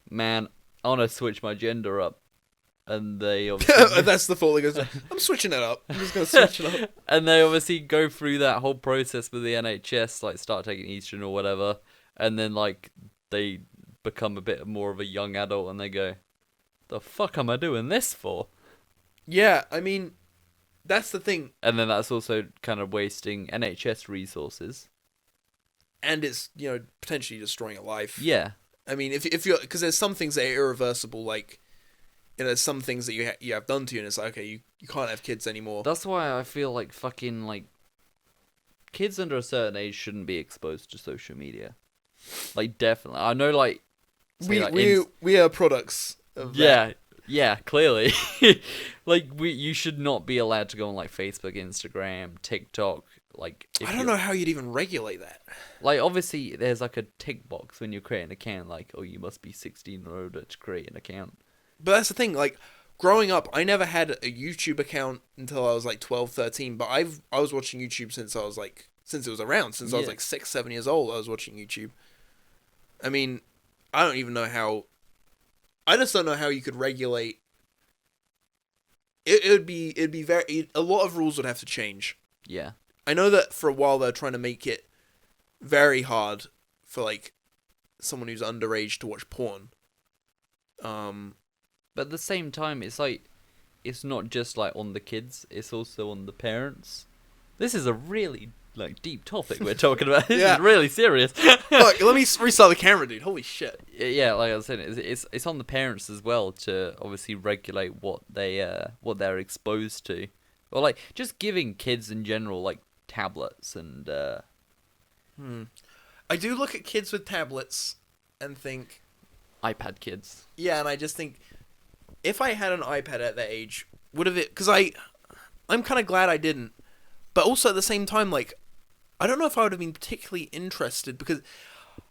man, I want to switch my gender up. And they obviously... That's the fault. They goes, I'm switching it up. I'm just going to switch it up. And they obviously go through that whole process with the NHS, like start taking estrogen or whatever. And then, like, they become a bit more of a young adult and they go, the fuck am I doing this for? Yeah, I mean... That's the thing. And then that's also kind of wasting NHS resources. And it's, you know, potentially destroying a life. Yeah. I mean, if you're... Because there's some things that are irreversible, like... You know, there's some things that you have done to you, and it's like, okay, you can't have kids anymore. That's why I feel like fucking, like... Kids under a certain age shouldn't be exposed to social media. Like, definitely. I know, like... We are products of that. Yeah, clearly. Like, you should not be allowed to go on, like, Facebook, Instagram, TikTok, like... I don't know how you'd even regulate that. Like, obviously, there's, like, a tick box when you create an account, like, oh, you must be 16 in order to create an account. But that's the thing, like, growing up, I never had a YouTube account until I was, like, 12, 13, but I was watching YouTube since I was, like... Since it was around, since I was, like, 6, 7 years old, I was watching YouTube. I mean, I don't even know how... I just don't know how you could regulate. It'd be very... A lot of rules would have to change. Yeah. I know that for a while they're trying to make it very hard for, like, someone who's underage to watch porn. But at the same time, it's like... It's not just, like, on the kids. It's also on the parents. This is a really... like deep topic we're talking about. This is really serious. Look, let me restart the camera, dude. Holy shit. Yeah, like I was saying, it's on the parents as well to obviously regulate what they're exposed to, or like just giving kids in general like tablets and. I do look at kids with tablets and think. iPad kids. Yeah, and I just think, if I had an iPad at that age, would have it? Because I'm kind of glad I didn't, but also at the same time, like. I don't know if I would have been particularly interested because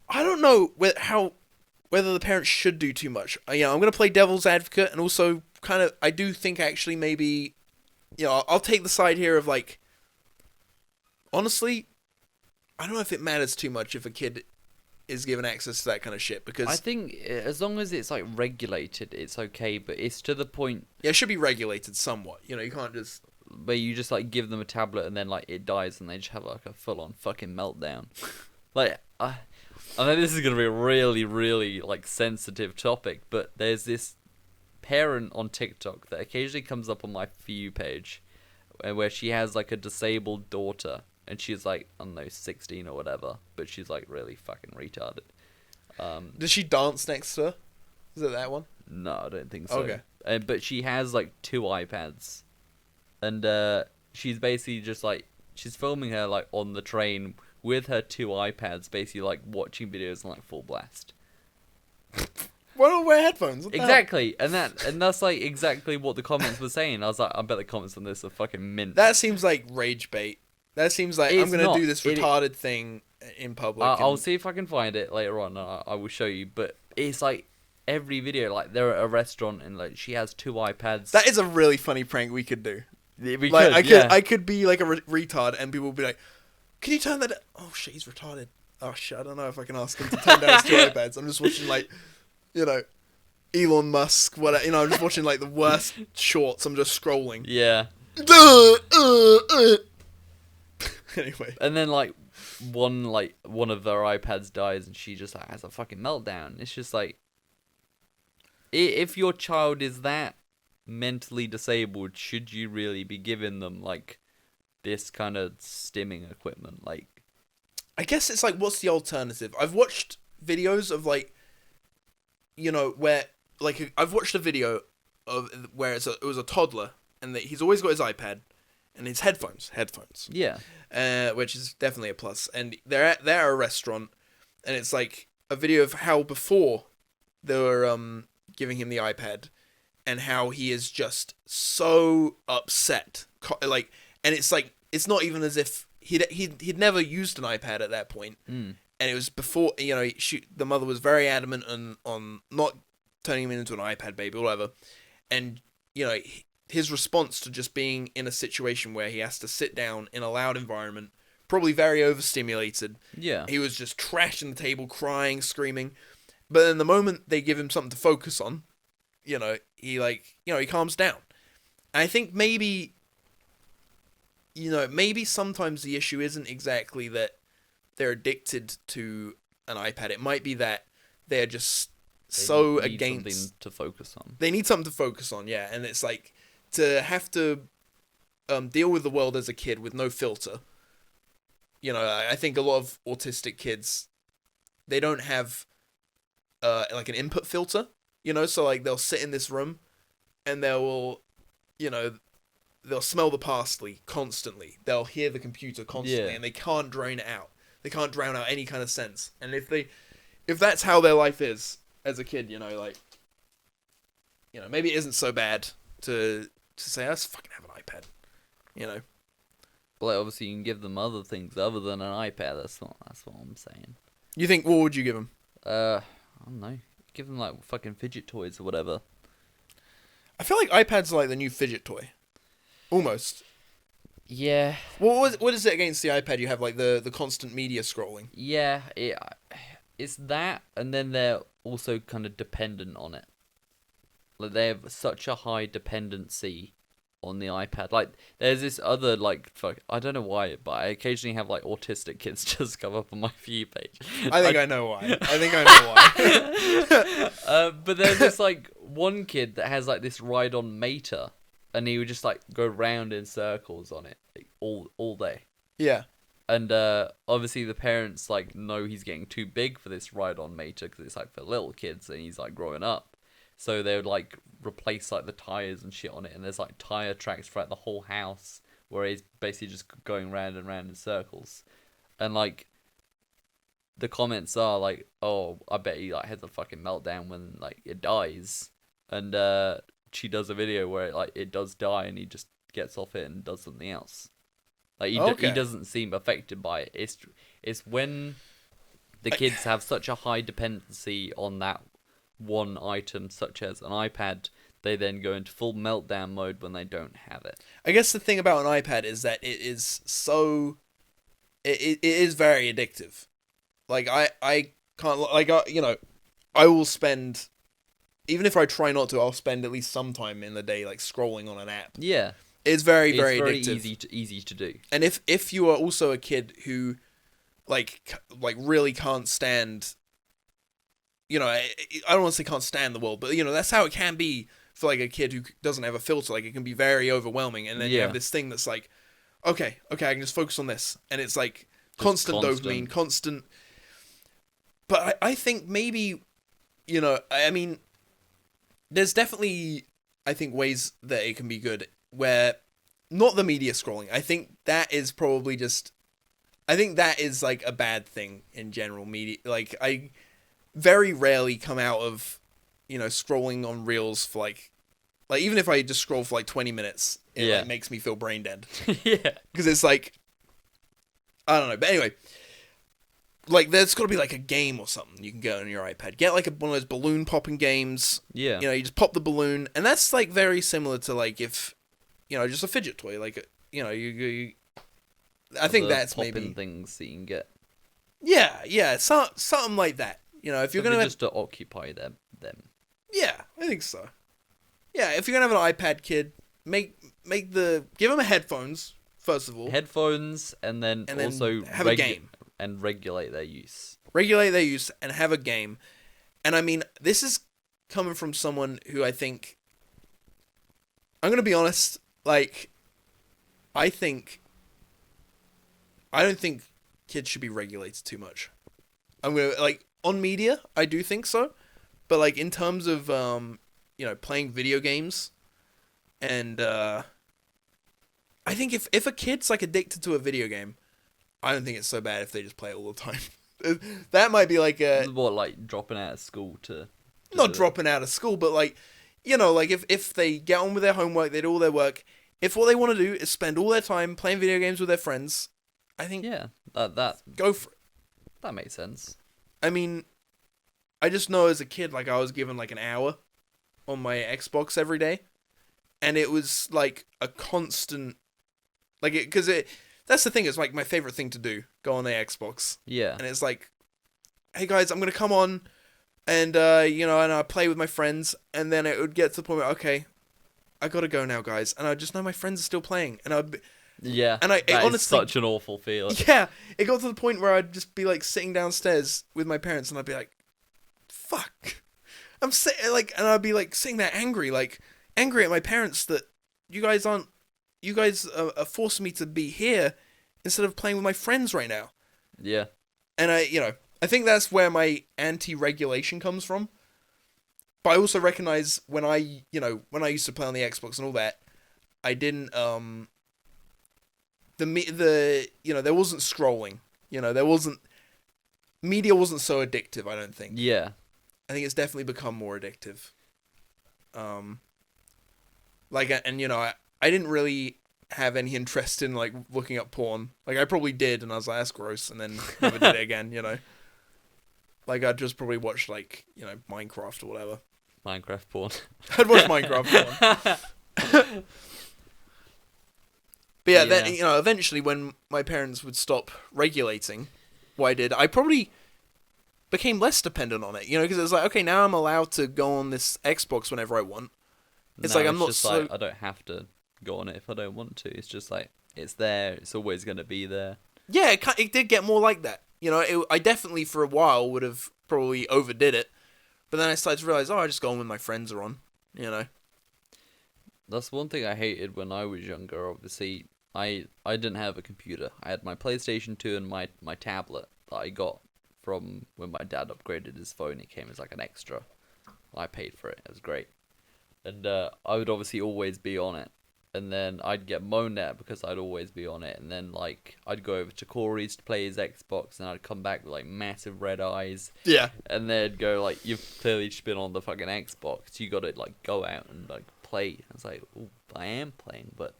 I don't know whether the parents should do too much. I'm going to play devil's advocate and also kind of I do think actually maybe I'll take the side here of like honestly I don't know if it matters too much if a kid is given access to that kind of shit because I think as long as it's like regulated it's okay, but it's to the point it should be regulated somewhat. You can't just where you just like give them a tablet and then like it dies and they just have like a full-on fucking meltdown. Like I know this is gonna be a really, really like sensitive topic, but there's this parent on TikTok that occasionally comes up on my For You page, where she has like a disabled daughter and she's like I don't know 16 or whatever, but she's like really fucking retarded. Does she dance next to her? Is it that one? No, I don't think so. Okay. But she has like 2 iPads. And she's basically just like she's filming her like on the train with her 2 iPads, basically like watching videos on like full blast. Why don't wear headphones? What the exactly, and that's like exactly what the comments were saying. I was like, I bet the comments on this are fucking mint. That seems like rage bait. That seems like I'm gonna do this retarded thing in public. I'll see if I can find it later on. I will show you. But it's like every video, like they're at a restaurant and like she has 2 iPads. That is a really funny prank we could do. I could be like a retard, and people would be like, "Can you turn that? Oh shit, he's retarded. Oh shit, I don't know if I can ask him to turn down his 2 iPads." I'm just watching like, Elon Musk. Whatever. I'm just watching like the worst shorts. I'm just scrolling. Yeah. Anyway. And then like one of their iPads dies, and she just like has a fucking meltdown. It's just like, if your child is that mentally disabled, should you really be giving them like this kind of stimming equipment? Like, I guess it's like, what's the alternative? I've watched videos of like, you know, where like I've watched a video of where it was a toddler and he's always got his iPad and his headphones. Yeah. Which is definitely a plus. And they're at a restaurant, and it's like a video of how before they were giving him the iPad, and how he is just so upset. Like, and it's like it's not even as if he'd never used an iPad at that point. And it was before, you know, the mother was very adamant on not turning him into an iPad baby or whatever. And, you know, his response to just being in a situation where he has to sit down in a loud environment, probably very overstimulated. Yeah. He was just trashing the table, crying, screaming. But then the moment they give him something to focus on, you know, he calms down. And I think maybe sometimes the issue isn't exactly that they're addicted to an iPad. It might be that they're just so against something to focus on. They need something to focus on, yeah. And it's like to have to deal with the world as a kid with no filter. You know, I think a lot of autistic kids, they don't have like an input filter. You know, so like they'll sit in this room, and they'll smell the parsley constantly. They'll hear the computer constantly, and they can't drown it out. They can't drown out any kind of sense. And if that's how their life is as a kid, you know, like, you know, maybe it isn't so bad to say, let's fucking have an iPad, you know. But like, obviously, you can give them other things other than an iPad. That's what I'm saying. You think? What would you give them? I don't know. Give them like fucking fidget toys or whatever. I feel like iPads are like the new fidget toy, almost. Yeah. What is it against the iPad? You have like the constant media scrolling. Yeah, it's that, and then they're also kind of dependent on it. Like they have such a high dependency on the iPad. Like there's this other like I don't know why, but I occasionally have like autistic kids just come up on my view page. I think I know why. But there's this like one kid that has like this ride-on Mater, and he would just like go round in circles on it like, all day. Yeah. And obviously the parents like know he's getting too big for this ride-on Mater because it's like for little kids and he's like growing up. So they would like replace like the tires and shit on it, and there's like tire tracks throughout the whole house where he's basically just going round and round in circles. And like the comments are like, "Oh, I bet he like has a fucking meltdown when like it dies." And she does a video where it does die, and he just gets off it and does something else. Like he doesn't seem affected by it. It's when the kids have such a high dependency on that one item, such as an iPad, they then go into full meltdown mode when they don't have it. I guess the thing about an iPad is that it is so... It is very addictive. Like, I can't... Like, you know, I will spend... Even if I try not to, I'll spend at least some time in the day, like, scrolling on an app. Yeah. It's very addictive. Easy to do. And if you are also a kid who, like really can't stand... You know, I don't want to say can't stand the world, but, you know, that's how it can be for, like, a kid who doesn't have a filter. Like, it can be very overwhelming, and then you have this thing that's like, okay, I can just focus on this. And it's, like, constant dopamine, constant... But I think maybe, you know, I mean, there's definitely, I think, ways that it can be good, where, not the media scrolling, I think that is probably just... I think that is, like, a bad thing in general, media. Like, I... very rarely come out of, you know, scrolling on Reels for like even if I just scroll for like 20 minutes, it like makes me feel brain dead. Yeah. Because it's like, I don't know. But anyway, like there's got to be like a game or something you can get on your iPad. Get like one of those balloon popping games. Yeah. You know, you just pop the balloon, and that's like very similar to like if, you know, just a fidget toy. Like, you know, you I think that's maybe things that you can get. Yeah, something like that. You know, if you're gonna just to occupy them. Yeah, I think so. Yeah, if you're gonna have an iPad kid, give them headphones first of all. Headphones, and then also have a game and regulate their use. Regulate their use and have a game. And I mean, this is coming from someone who I think, I'm gonna be honest, like, I don't think kids should be regulated too much. I'm gonna, like, on media, I do think so. But like in terms of playing video games, and I think if a kid's like addicted to a video game, I don't think it's so bad if they just play it all the time. That might be like like dropping out of school to not dropping out of school, but like like if they get on with their homework, they do all their work. If what they want to do is spend all their time playing video games with their friends, I think that go for it. That makes sense. I mean, I just know as a kid, like I was given like an hour on my Xbox every day, and it was like a constant, like because that's the thing. It's like my favorite thing to do, go on the Xbox. Yeah. And it's like, hey guys, I'm gonna come on, and and I play with my friends, and then it would get to the point where okay, I gotta go now, guys, and I just know my friends are still playing, and I'd be, yeah, and I honestly, such an awful feeling. Yeah, it got to the point where I'd just be like sitting downstairs with my parents, and I'd be like, fuck, I'm and I'd be like sitting there angry at my parents that you guys are forcing me to be here instead of playing with my friends right now. Yeah. And I think that's where my anti-regulation comes from. But I also recognize when I used to play on the Xbox and all that, I didn't there wasn't scrolling. Media wasn't so addictive, I don't think. Yeah. I think it's definitely become more addictive. I didn't really have any interest in like looking up porn. Like I probably did, and I was like, that's gross, and then never did it again. Like I'd just probably watch like Minecraft or whatever. Minecraft porn. I'd watch Minecraft porn. But yeah, then eventually when my parents would stop regulating what I did, I probably became less dependent on it. Because it was like, okay, now I'm allowed to go on this Xbox whenever I want. It's like I'm not so. Like, I don't have to go on it if I don't want to. It's just like it's there. It's always gonna be there. Yeah, it did get more like that. I definitely for a while would have probably overdid it, but then I started to realize, I just go on when my friends are on. That's one thing I hated when I was younger. Obviously, I didn't have a computer. I had my PlayStation 2 and my tablet that I got from when my dad upgraded his phone. It came as like an extra. I paid for it. It was great. And I would obviously always be on it. And then I'd get moaned at because I'd always be on it. And then like I'd go over to Corey's to play his Xbox, and I'd come back with like massive red eyes. Yeah. And they'd go like, "You've clearly just been on the fucking Xbox. You got to like go out and like play." I was like, "Oh, I am playing, but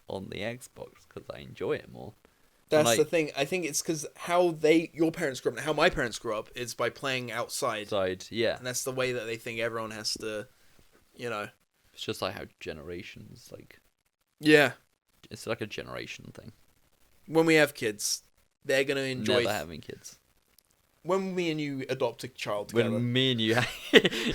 on the Xbox because I enjoy it more." That's the thing. I think it's because how your parents grew up and how my parents grew up is by playing outside. Yeah. And that's the way that they think everyone has to, It's just like how generations, like... Yeah. It's like a generation thing. When we have kids, they're going to enjoy... Never having kids. When me and you adopt a child together... When me and you...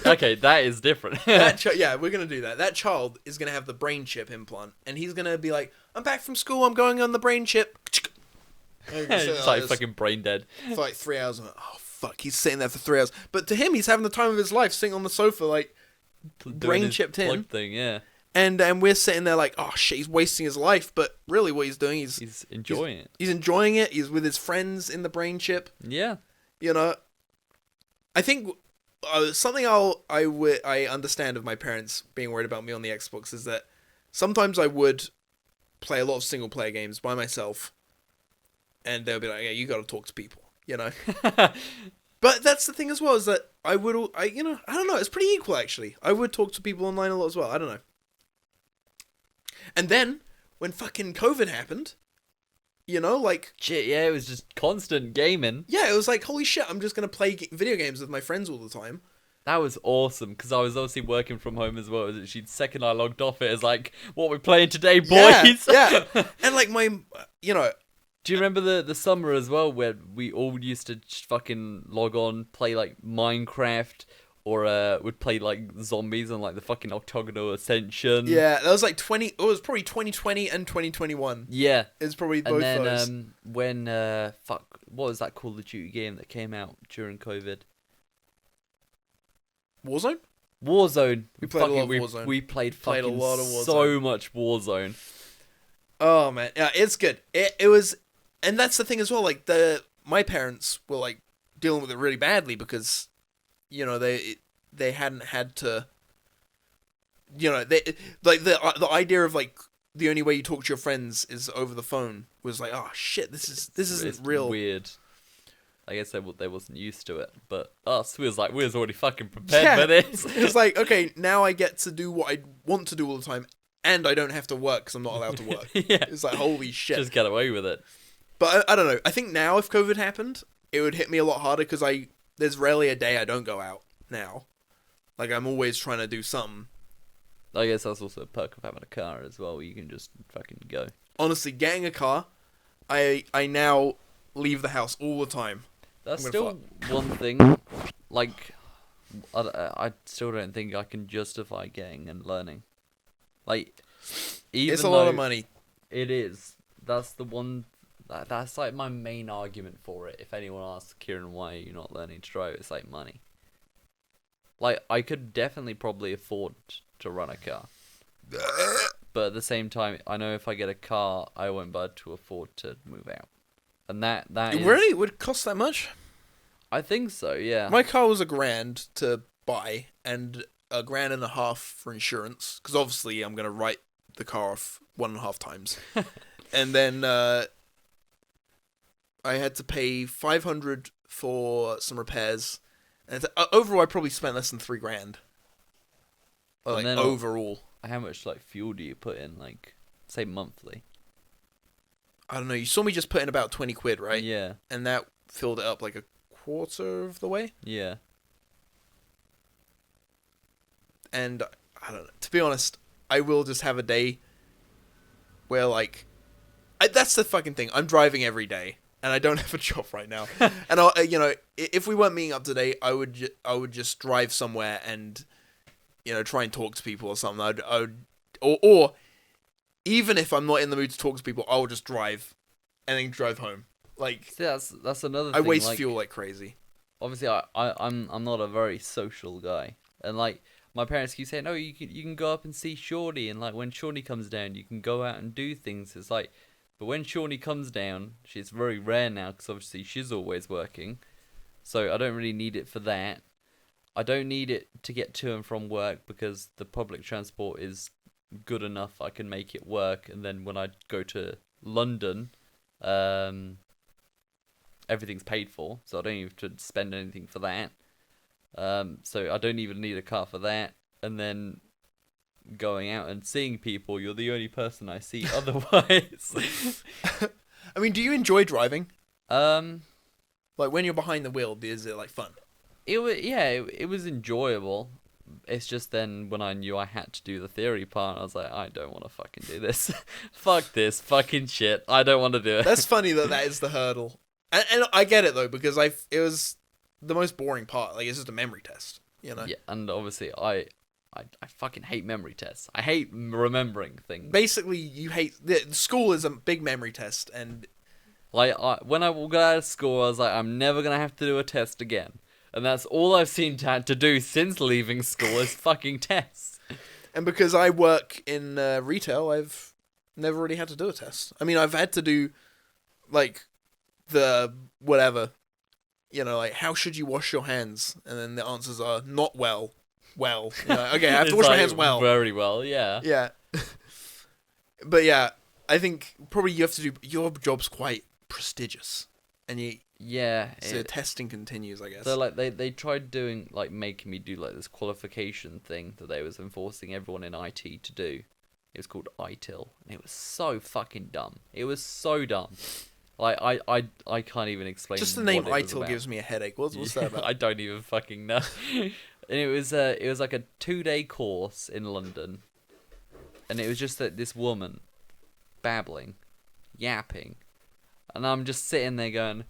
Okay, that is different. Yeah, we're going to do that. That child is going to have the brain chip implant, and he's going to be like, I'm back from school, I'm going on the brain chip. It's like fucking brain dead. For like 3 hours. I'm like, oh, fuck, he's sitting there for 3 hours. But to him, he's having the time of his life, sitting on the sofa, like, brain chipped in. Thing, yeah. And we're sitting there like, oh shit, he's wasting his life. But really what he's doing, he's enjoying it. He's enjoying it. He's with his friends in the brain chip. Yeah. I think something I understand of my parents being worried about me on the Xbox is that sometimes I would play a lot of single player games by myself, and they'll be like, yeah, you got to talk to people, But that's the thing as well, is that I don't know, it's pretty equal actually. I would talk to people online a lot as well. I don't know. And then when fucking COVID happened, like... Shit, yeah, it was just constant gaming. Yeah, it was like, holy shit, I'm just going to play video games with my friends all the time. That was awesome, because I was obviously working from home as well. The second I logged off, it was like, what we're playing today, boys? Yeah. And like my, Do you remember the summer as well, where we all used to just fucking log on, play like Minecraft, or would play like zombies on like the fucking Octagonal Ascension? Yeah, that was like it was probably 2020 and 2021. Yeah. It's probably both those. And then, what was that Call of Duty game that came out during COVID? Warzone? Warzone. We played a lot of Warzone. We played fucking a lot of Warzone. so much Warzone. Oh man, yeah, it's good. It was, and that's the thing as well. Like my parents were like dealing with it really badly because, they hadn't had to, they like the idea of like the only way you talk to your friends is over the phone was like, oh shit, this isn't real. Weird. I guess they wasn't used to it, but us, we was already fucking prepared for this. It's like, okay, now I get to do what I want to do all the time, and I don't have to work because I'm not allowed to work. Yeah. It's like, holy shit. Just get away with it. But I don't know. I think now if COVID happened, it would hit me a lot harder because there's rarely a day I don't go out now. Like, I'm always trying to do something. I guess that's also a perk of having a car as well, where you can just fucking go. Honestly, getting a car, I now leave the house all the time. That's still one thing. Like, I still don't think I can justify getting and learning. Like, even it's a lot of money. It is. That's the one. That's like my main argument for it. If anyone asks Kieren why you're not learning to drive, it's like money. Like, I could definitely probably afford to run a car. But at the same time, I know if I get a car, I won't be able to afford to move out. And that It really would cost that much? I think so, yeah. My car was $1,000 to buy and $1,500 for insurance. Because obviously I'm going to write the car off 1.5 times. And then I had to pay $500 for some repairs. And overall, I probably spent less than $3,000. Like, overall. How much like fuel do you put in, like, say monthly? I don't know. You saw me just put in about 20 quid, right? Yeah. And that filled it up like a quarter of the way. Yeah. And I don't know. To be honest, I will just have a day where like, that's the fucking thing. I'm driving every day, and I don't have a job right now. And if we weren't meeting up today, I would just drive somewhere and, try and talk to people or something. Or even if I'm not in the mood to talk to people, I'll just drive, and then drive home. Like, see, that's another I thing. waste like, fuel like crazy. Obviously, I'm not a very social guy, and like my parents keep saying, "No, you can go up and see Shorty, and like when Shorty comes down, you can go out and do things." It's like, but when Shorty comes down, she's very rare now because obviously she's always working, so I don't really need it for that. I don't need it to get to and from work because the public transport is good enough. I can make it work, and then when I go to London, everything's paid for, so I don't even have to spend anything for that. So I don't even need a car for that. And then going out and seeing people, you're the only person I see otherwise. I mean, do you enjoy driving? Like when you're behind the wheel, is it like fun? It was enjoyable. It's just then when I knew I had to do the theory part, I was like, I don't want to fucking do this. Fuck this fucking shit. I don't want to do it. That's funny that is the hurdle. And I get it though, because it was the most boring part. Like, it's just a memory test, Yeah, and obviously I fucking hate memory tests. I hate remembering things. Basically, you hate school is a big memory test, and like when I got out of school, I was like, I'm never gonna have to do a test again. And that's all I've seemed to have to do since leaving school is fucking tests. And because I work in retail, I've never really had to do a test. I mean, I've had to do, like, the whatever, like, how should you wash your hands? And then the answers are not well. Okay, I have to wash my hands well. Very well, yeah. Yeah. But yeah, I think probably you have to do, your job's quite prestigious. And so testing continues, I guess. So like they tried doing, like, making me do like this qualification thing that they was enforcing everyone in IT to do. It was called ITIL, and it was so fucking dumb. It was so dumb. Like I can't even explain. Just the name what it was ITIL about. gives me a headache. What's that about? I don't even fucking know. And it was like a 2-day course in London, and it was just that this woman babbling, yapping, and I'm just sitting there going,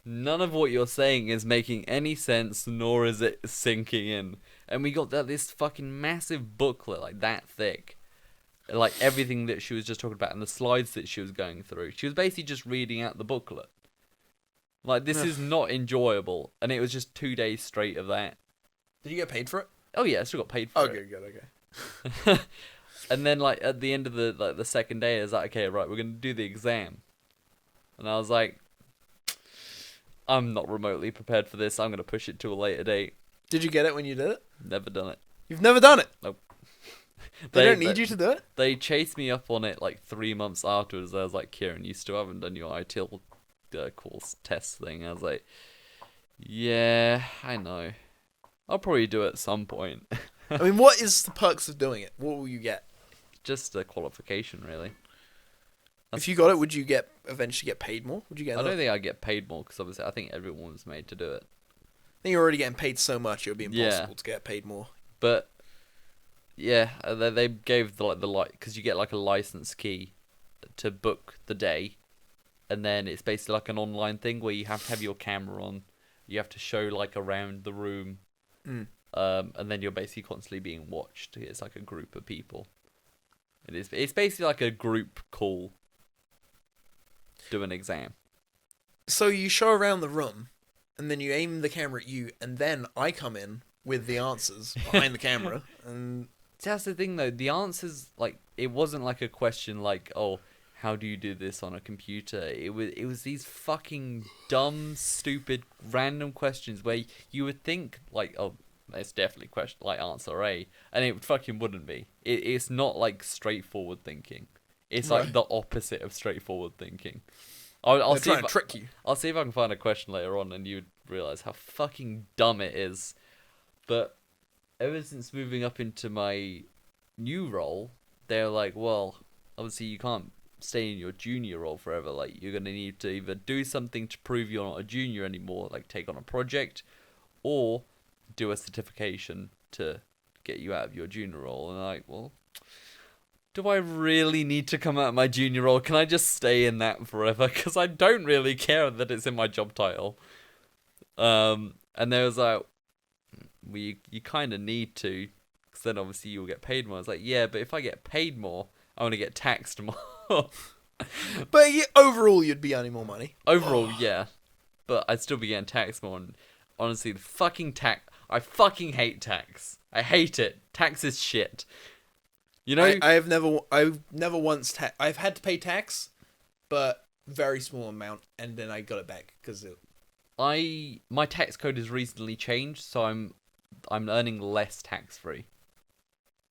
none of what you're saying is making any sense, nor is it sinking in. And we got this fucking massive booklet, like that thick. Like everything that she was just talking about and the slides that she was going through. She was basically just reading out the booklet. Like, this is not enjoyable. And it was just 2 days straight of that. Did you get paid for it? Oh yeah, I still got paid for it. Okay, good, okay. And then, like, at the end of the second day, it was like, okay, right, we're going to do the exam. And I was like, I'm not remotely prepared for this. I'm gonna push it to a later date. Did you get it when you did it? Never done it. You've never done it? Nope. They don't need you to do it? They chased me up on it like 3 months afterwards. I was like, Kieren, you still haven't done your ITIL course test thing. I was like, yeah, I know. I'll probably do it at some point. I mean, what is the perks of doing it? What will you get? Just a qualification, really. If you got it, would you eventually get paid more? Would you get? I don't think I'd get paid more because obviously I think everyone was made to do it. I think you're already getting paid so much; it would be impossible to get paid more. But yeah, they gave the because you get like a license key to book the day, and then it's basically like an online thing where you have to have your camera on. You have to show like around the room, and then you're basically constantly being watched. It's like a group of people. It's basically like a group call. Do an exam. So you show around the room, and then you aim the camera at you, and then I come in with the answers behind the camera. And that's the thing, though. The answers, like, it wasn't like a question like, "Oh, how do you do this on a computer?" It was these fucking dumb, stupid, random questions where you would think like, "Oh, it's definitely question like answer A," and it fucking wouldn't be. It's not like straightforward thinking. It's like the opposite of straightforward thinking. I'll see trying to trick you. I'll see if I can find a question later on, and you'd realize how fucking dumb it is. But ever since moving up into my new role, they're like, well, obviously you can't stay in your junior role forever. Like, you're gonna need to either do something to prove you're not a junior anymore, like take on a project, or do a certification to get you out of your junior role. And I'm like, well, do I really need to come out of my junior role? Can I just stay in that forever? Because I don't really care that it's in my job title. And there was like, you kind of need to, because then obviously you'll get paid more. I was like, yeah, but if I get paid more, I want to get taxed more. But overall, you'd be earning more money. Overall, yeah. But I'd still be getting taxed more. And honestly, the fucking tax, I fucking hate tax. I hate it. Tax is shit. You know, I've never once I've had to pay tax, but very small amount, and then I got it back because my tax code has recently changed, so I'm earning less tax free.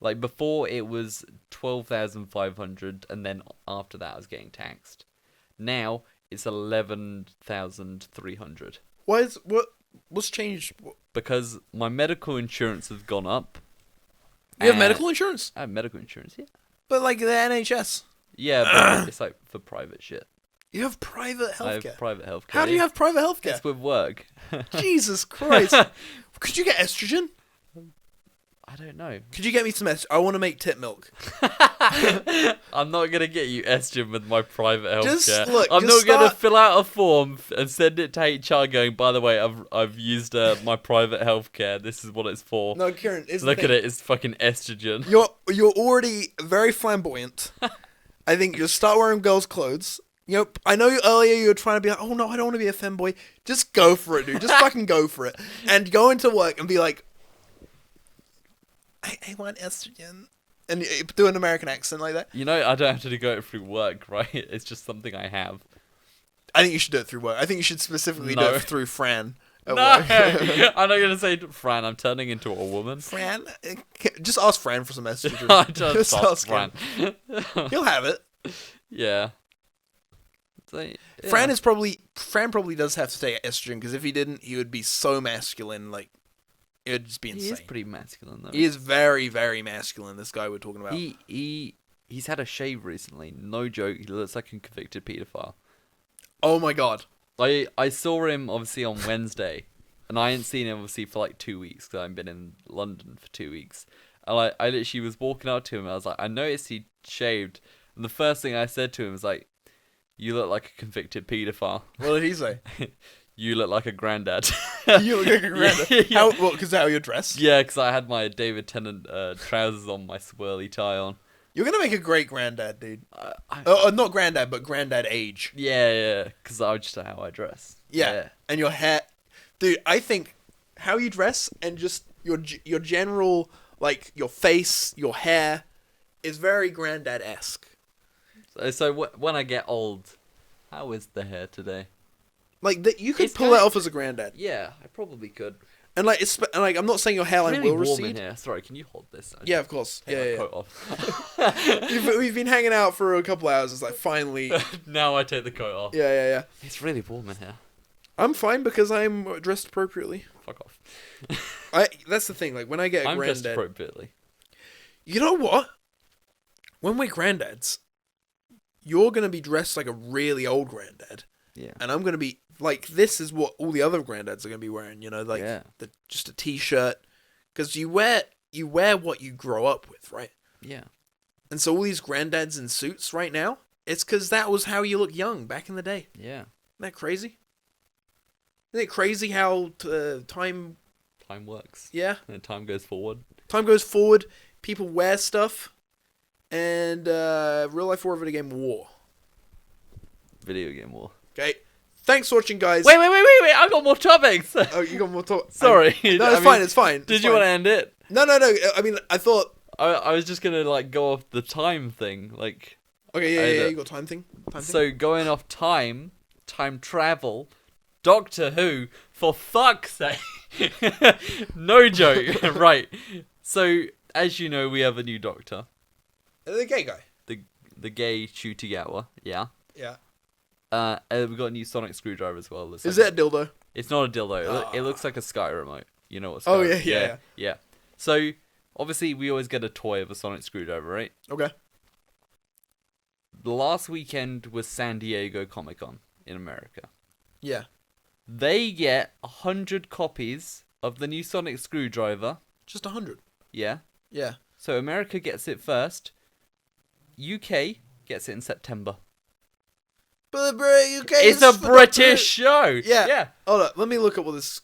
Like before, it was 12,500, and then after that, I was getting taxed. Now it's 11,300. What's changed? Because my medical insurance has gone up. You have medical insurance? I have medical insurance, yeah. But like the NHS? Yeah, but it's like for private shit. You have private healthcare? I have private healthcare. How do you have private healthcare? It's with work. Jesus Christ. Could you get estrogen? I don't know. Could you get me some estrogen? I want to make tit milk. I'm not going to get you estrogen with my private healthcare. I'm not going to fill out a form and send it to HR going, by the way, I've used my private healthcare. This is what it's for. No, Kieren, look at it. It's fucking estrogen. You're already very flamboyant. I think you start wearing girls' clothes. You know, I know earlier you were trying to be like, oh no, I don't want to be a femboy. Just go for it, dude. Just fucking go for it. And go into work and be like, I want estrogen. And you do an American accent like that. You know, I don't have to go it through work, right? It's just something I have. I think you should do it through work. I think you should specifically do it through Fran. No, I'm not going to say Fran. I'm turning into a woman. Fran? Just ask Fran for some estrogen. just ask Fran. He'll have it. Yeah. Fran probably does have to take estrogen, because if he didn't, he would be so masculine, like, it would just be insane. He is pretty masculine, though. He is very, very masculine, this guy we're talking about. He's had a shave recently. No joke. He looks like a convicted paedophile. Oh my god. I saw him, obviously, on Wednesday, and I hadn't seen him, obviously, for like 2 weeks, because I've been in London for 2 weeks. And I literally was walking up to him, and I was like, I noticed he shaved, and the first thing I said to him was like, you look like a convicted paedophile. What did he say? You look like a granddad. You look like a granddad? Yeah. Because how you're dressed? Yeah, because I had my David Tennant trousers on, my swirly tie on. You're going to make a great granddad, dude. Not granddad, but granddad age. Yeah, because I just know how I dress. Yeah, and your hair. Dude, I think how you dress and just your general, like, your face, your hair, is very granddad-esque. So when I get old, how is the hair today? Like that, you could It's pull kinda- that off as a granddad. Yeah, I probably could. And like, and like, I'm not saying your hairline Really will warm recede. in here. Sorry, can you hold this? Yeah, of course. Take Yeah, my yeah. coat off. We've been hanging out for a couple hours. It's like finally. Now I take the coat off. Yeah, yeah, yeah. It's really warm in here. I'm fine because I'm dressed appropriately. Fuck off. That's the thing. Like when I get a I'm dressed granddad, appropriately. you know what? When we're granddads, you're gonna be dressed like a really old granddad. Yeah. And I'm gonna be like, this is what all the other granddads are gonna be wearing. You know, like just a t-shirt, because you wear what you grow up with, right? Yeah. And so all these granddads in suits right now, it's because that was how you look young back in the day. Yeah. Isn't that crazy? Isn't it crazy how time works? Yeah. And time goes forward. Time goes forward. People wear stuff, and real life war, video game war. Video game war. Okay. Thanks for watching, guys. Wait! I got more topics. Oh, you got more topics. Sorry. No, it's fine. It's fine. Did you want to end it? No. I mean, I thought. I was just gonna like go off the time thing, like. Okay, yeah. You got time thing. So going off time travel, Doctor Who, for fuck's sake. No joke. Right. So as you know, we have a new Doctor. The gay guy. The gay Shutigawa. Yeah. Yeah. And we got a new sonic screwdriver as well. Is it a dildo? It's not a dildo. It looks like a Sky remote. You know what? Sky Oh yeah. Yeah. So obviously we always get a toy of a sonic screwdriver, right? Okay. The last weekend was San Diego Comic-Con in America. Yeah. They get 100 copies of the new sonic screwdriver. Just 100. Yeah. Yeah. So America gets it first. UK gets it in September. But the UK It's a British show. Yeah. Yeah. Hold up. Let me look up what's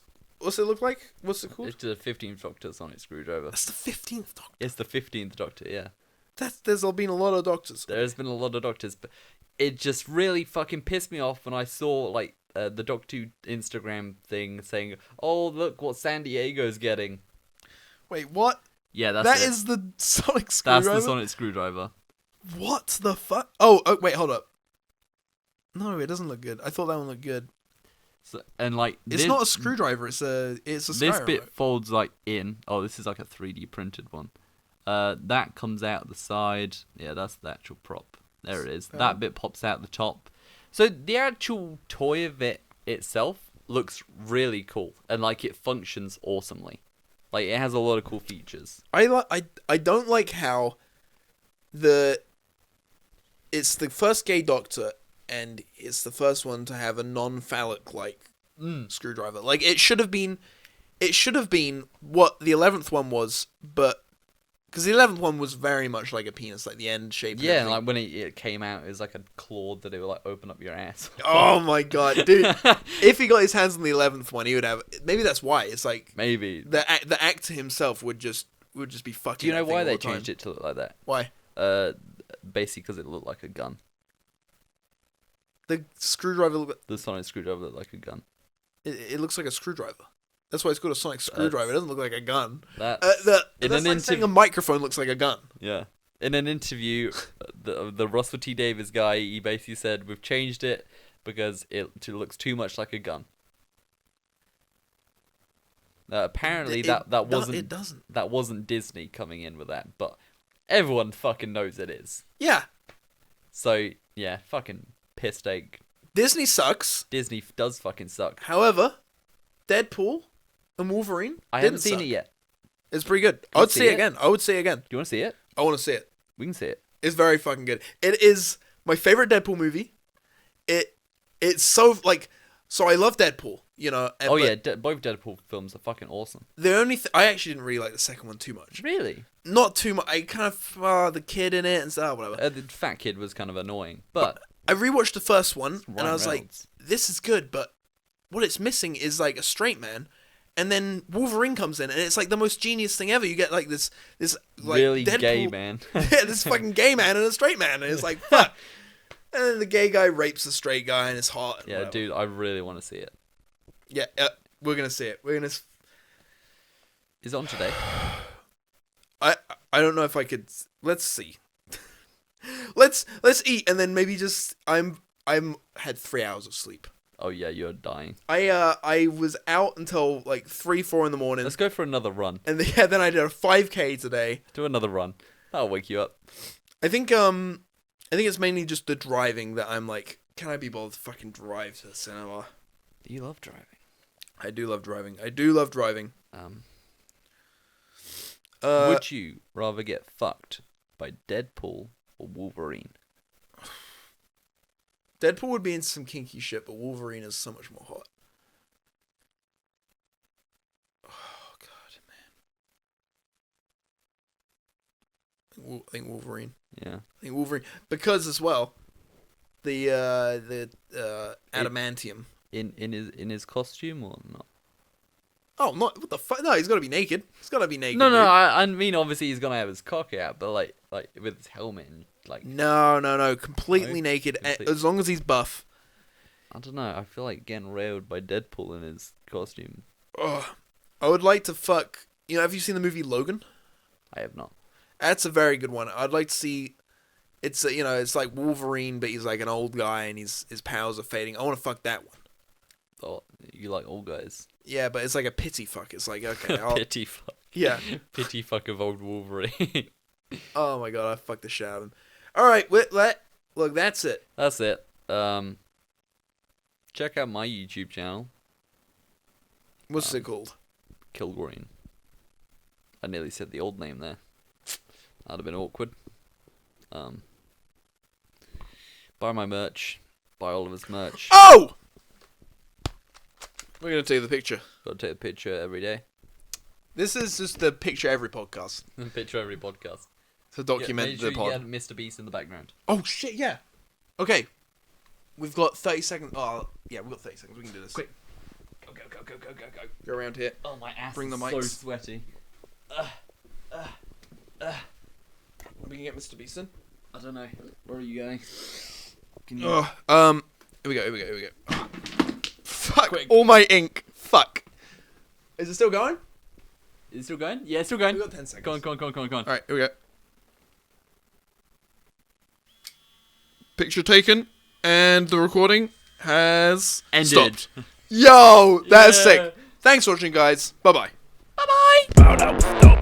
it look like? What's it called? It's the 15th Doctor sonic screwdriver. That's the 15th Doctor. It's the 15th Doctor, yeah. There's been a lot of Doctors. There's been a lot of Doctors, but it just really fucking pissed me off when I saw like the Doctor Who Instagram thing saying, "Oh, look what San Diego's getting." Wait, what? Yeah, That is the sonic screwdriver. That's the sonic screwdriver. What the fuck? Oh, wait, hold up. No, it doesn't look good. I thought that one looked good. So, and like it's not a screwdriver. It's a This Sky bit remote. folds like in. Oh, this is like a 3D printed one. That comes out the side. Yeah, that's the actual prop. There it is. That bit pops out the top. So the actual toy of it itself looks really cool, and like it functions awesomely. Like it has a lot of cool features. I don't like how it's the first gay Doctor, and it's the first one to have a non-phallic like screwdriver. Like it should have been what the 11th one was, but because the 11th one was very much like a penis, like the end shape. and Yeah, and everything. like when it came out, it was like a clawed that it would like open up your ass. Oh my god, dude! If he got his hands on the 11th one, he would have. Maybe that's why. It's like maybe the actor himself would just be fucking. Do you know that thing why all they the time. changed it to look like that? Why? Basically because it looked like a gun. The screwdriver. The sonic screwdriver looked like a gun. It looks like a screwdriver. That's why it's called a sonic screwdriver. It doesn't look like a gun. That's That's saying a microphone looks like a gun. Yeah. In an interview, the Russell T Davies guy, he basically said, "We've changed it because it looks too much like a gun." Apparently, that wasn't it doesn't. That wasn't Disney coming in with that, but everyone fucking knows it is. Yeah. So yeah, fucking piss take. Disney sucks. Disney does fucking suck. However, Deadpool and Wolverine. I didn't haven't seen suck. it yet. It's pretty good. I you would see see it it? again. I would see it again. Do you want to see it? I want to see it. We can see it. It's very fucking good. It is my favorite Deadpool movie. It's so like so I love Deadpool. You know. Oh yeah, both Deadpool films are fucking awesome. The only I actually didn't really like the second one too much. Really? Not too much. I kind of the kid in it and stuff. Whatever. The fat kid was kind of annoying, but I rewatched the first one and I was Reynolds. like, "This is good," but what it's missing is like a straight man, and then Wolverine comes in and it's like the most genius thing ever. You get like this like really Deadpool, gay man. yeah, this fucking gay man and a straight man, and it's like fuck. And then the gay guy rapes the straight guy and it's hot. And Yeah, whatever. dude, I really want to see it. Yeah, we're gonna see it. We're gonna. Is it on today? I don't know if I could. Let's see. let's eat and then maybe just I'm had 3 hours of sleep. Oh yeah, you're dying. I was out until like 3-4 in the morning. Let's go for another run. And then I did a 5K today. Do another run. That'll wake you up. I think it's mainly just the driving that I'm like, can I be bothered to fucking drive to the cinema? You love driving. I do love driving. Would you rather get fucked by Deadpool or Wolverine? Deadpool would be in some kinky shit, but Wolverine is so much more hot. Oh god, man. I think Wolverine. Yeah. I think Wolverine because as well, the adamantium in his costume or not? Oh, not what the fuck? No, he's got to be naked. He's got to be naked. No, dude. I mean obviously he's gonna have his cock out, but like with his helmet and like. No, completely No? naked. Complete- As long as he's buff. I don't know. I feel like getting railed by Deadpool in his costume. Ugh. I would like to fuck. You know, have you seen the movie Logan? I have not. That's a very good one. I'd like to see. It's it's like Wolverine, but he's like an old guy and his powers are fading. I want to fuck that one. Oh, you like old guys? Yeah, but it's like a pity fuck. It's like okay, Pity fuck. Yeah. Pity fuck of old Wolverine. Oh my god, I fucked the shit out of him. All right, look, that's it. That's it. Check out my YouTube channel. What's it called? Kilgreen. I nearly said the old name there. That'd have been awkward. Buy my merch. Buy all of his merch. Oh! We're gonna take the picture. Gotta take a picture every day. This is just the picture every podcast. Picture every podcast. To document make sure the pod. You get Mr. Beast in the background. Oh shit, yeah. Okay. We've got 30 seconds. Oh, yeah, we've got 30 seconds. We can do this. Quick. Go. Go around here. Oh, my ass Bring the is mics. so sweaty. We can get Mr. Beast in. I don't know. Where are you going? Can you... Here we go. Fuck. All my ink. Fuck. Is it still going? Is it still going? Yeah, it's still going. We've got 10 seconds. Go on. Alright, here we go. Picture taken, and the recording has Ended. stopped. Yo, that's Yeah. sick. Thanks for watching, guys. Bye-bye. Bye-bye.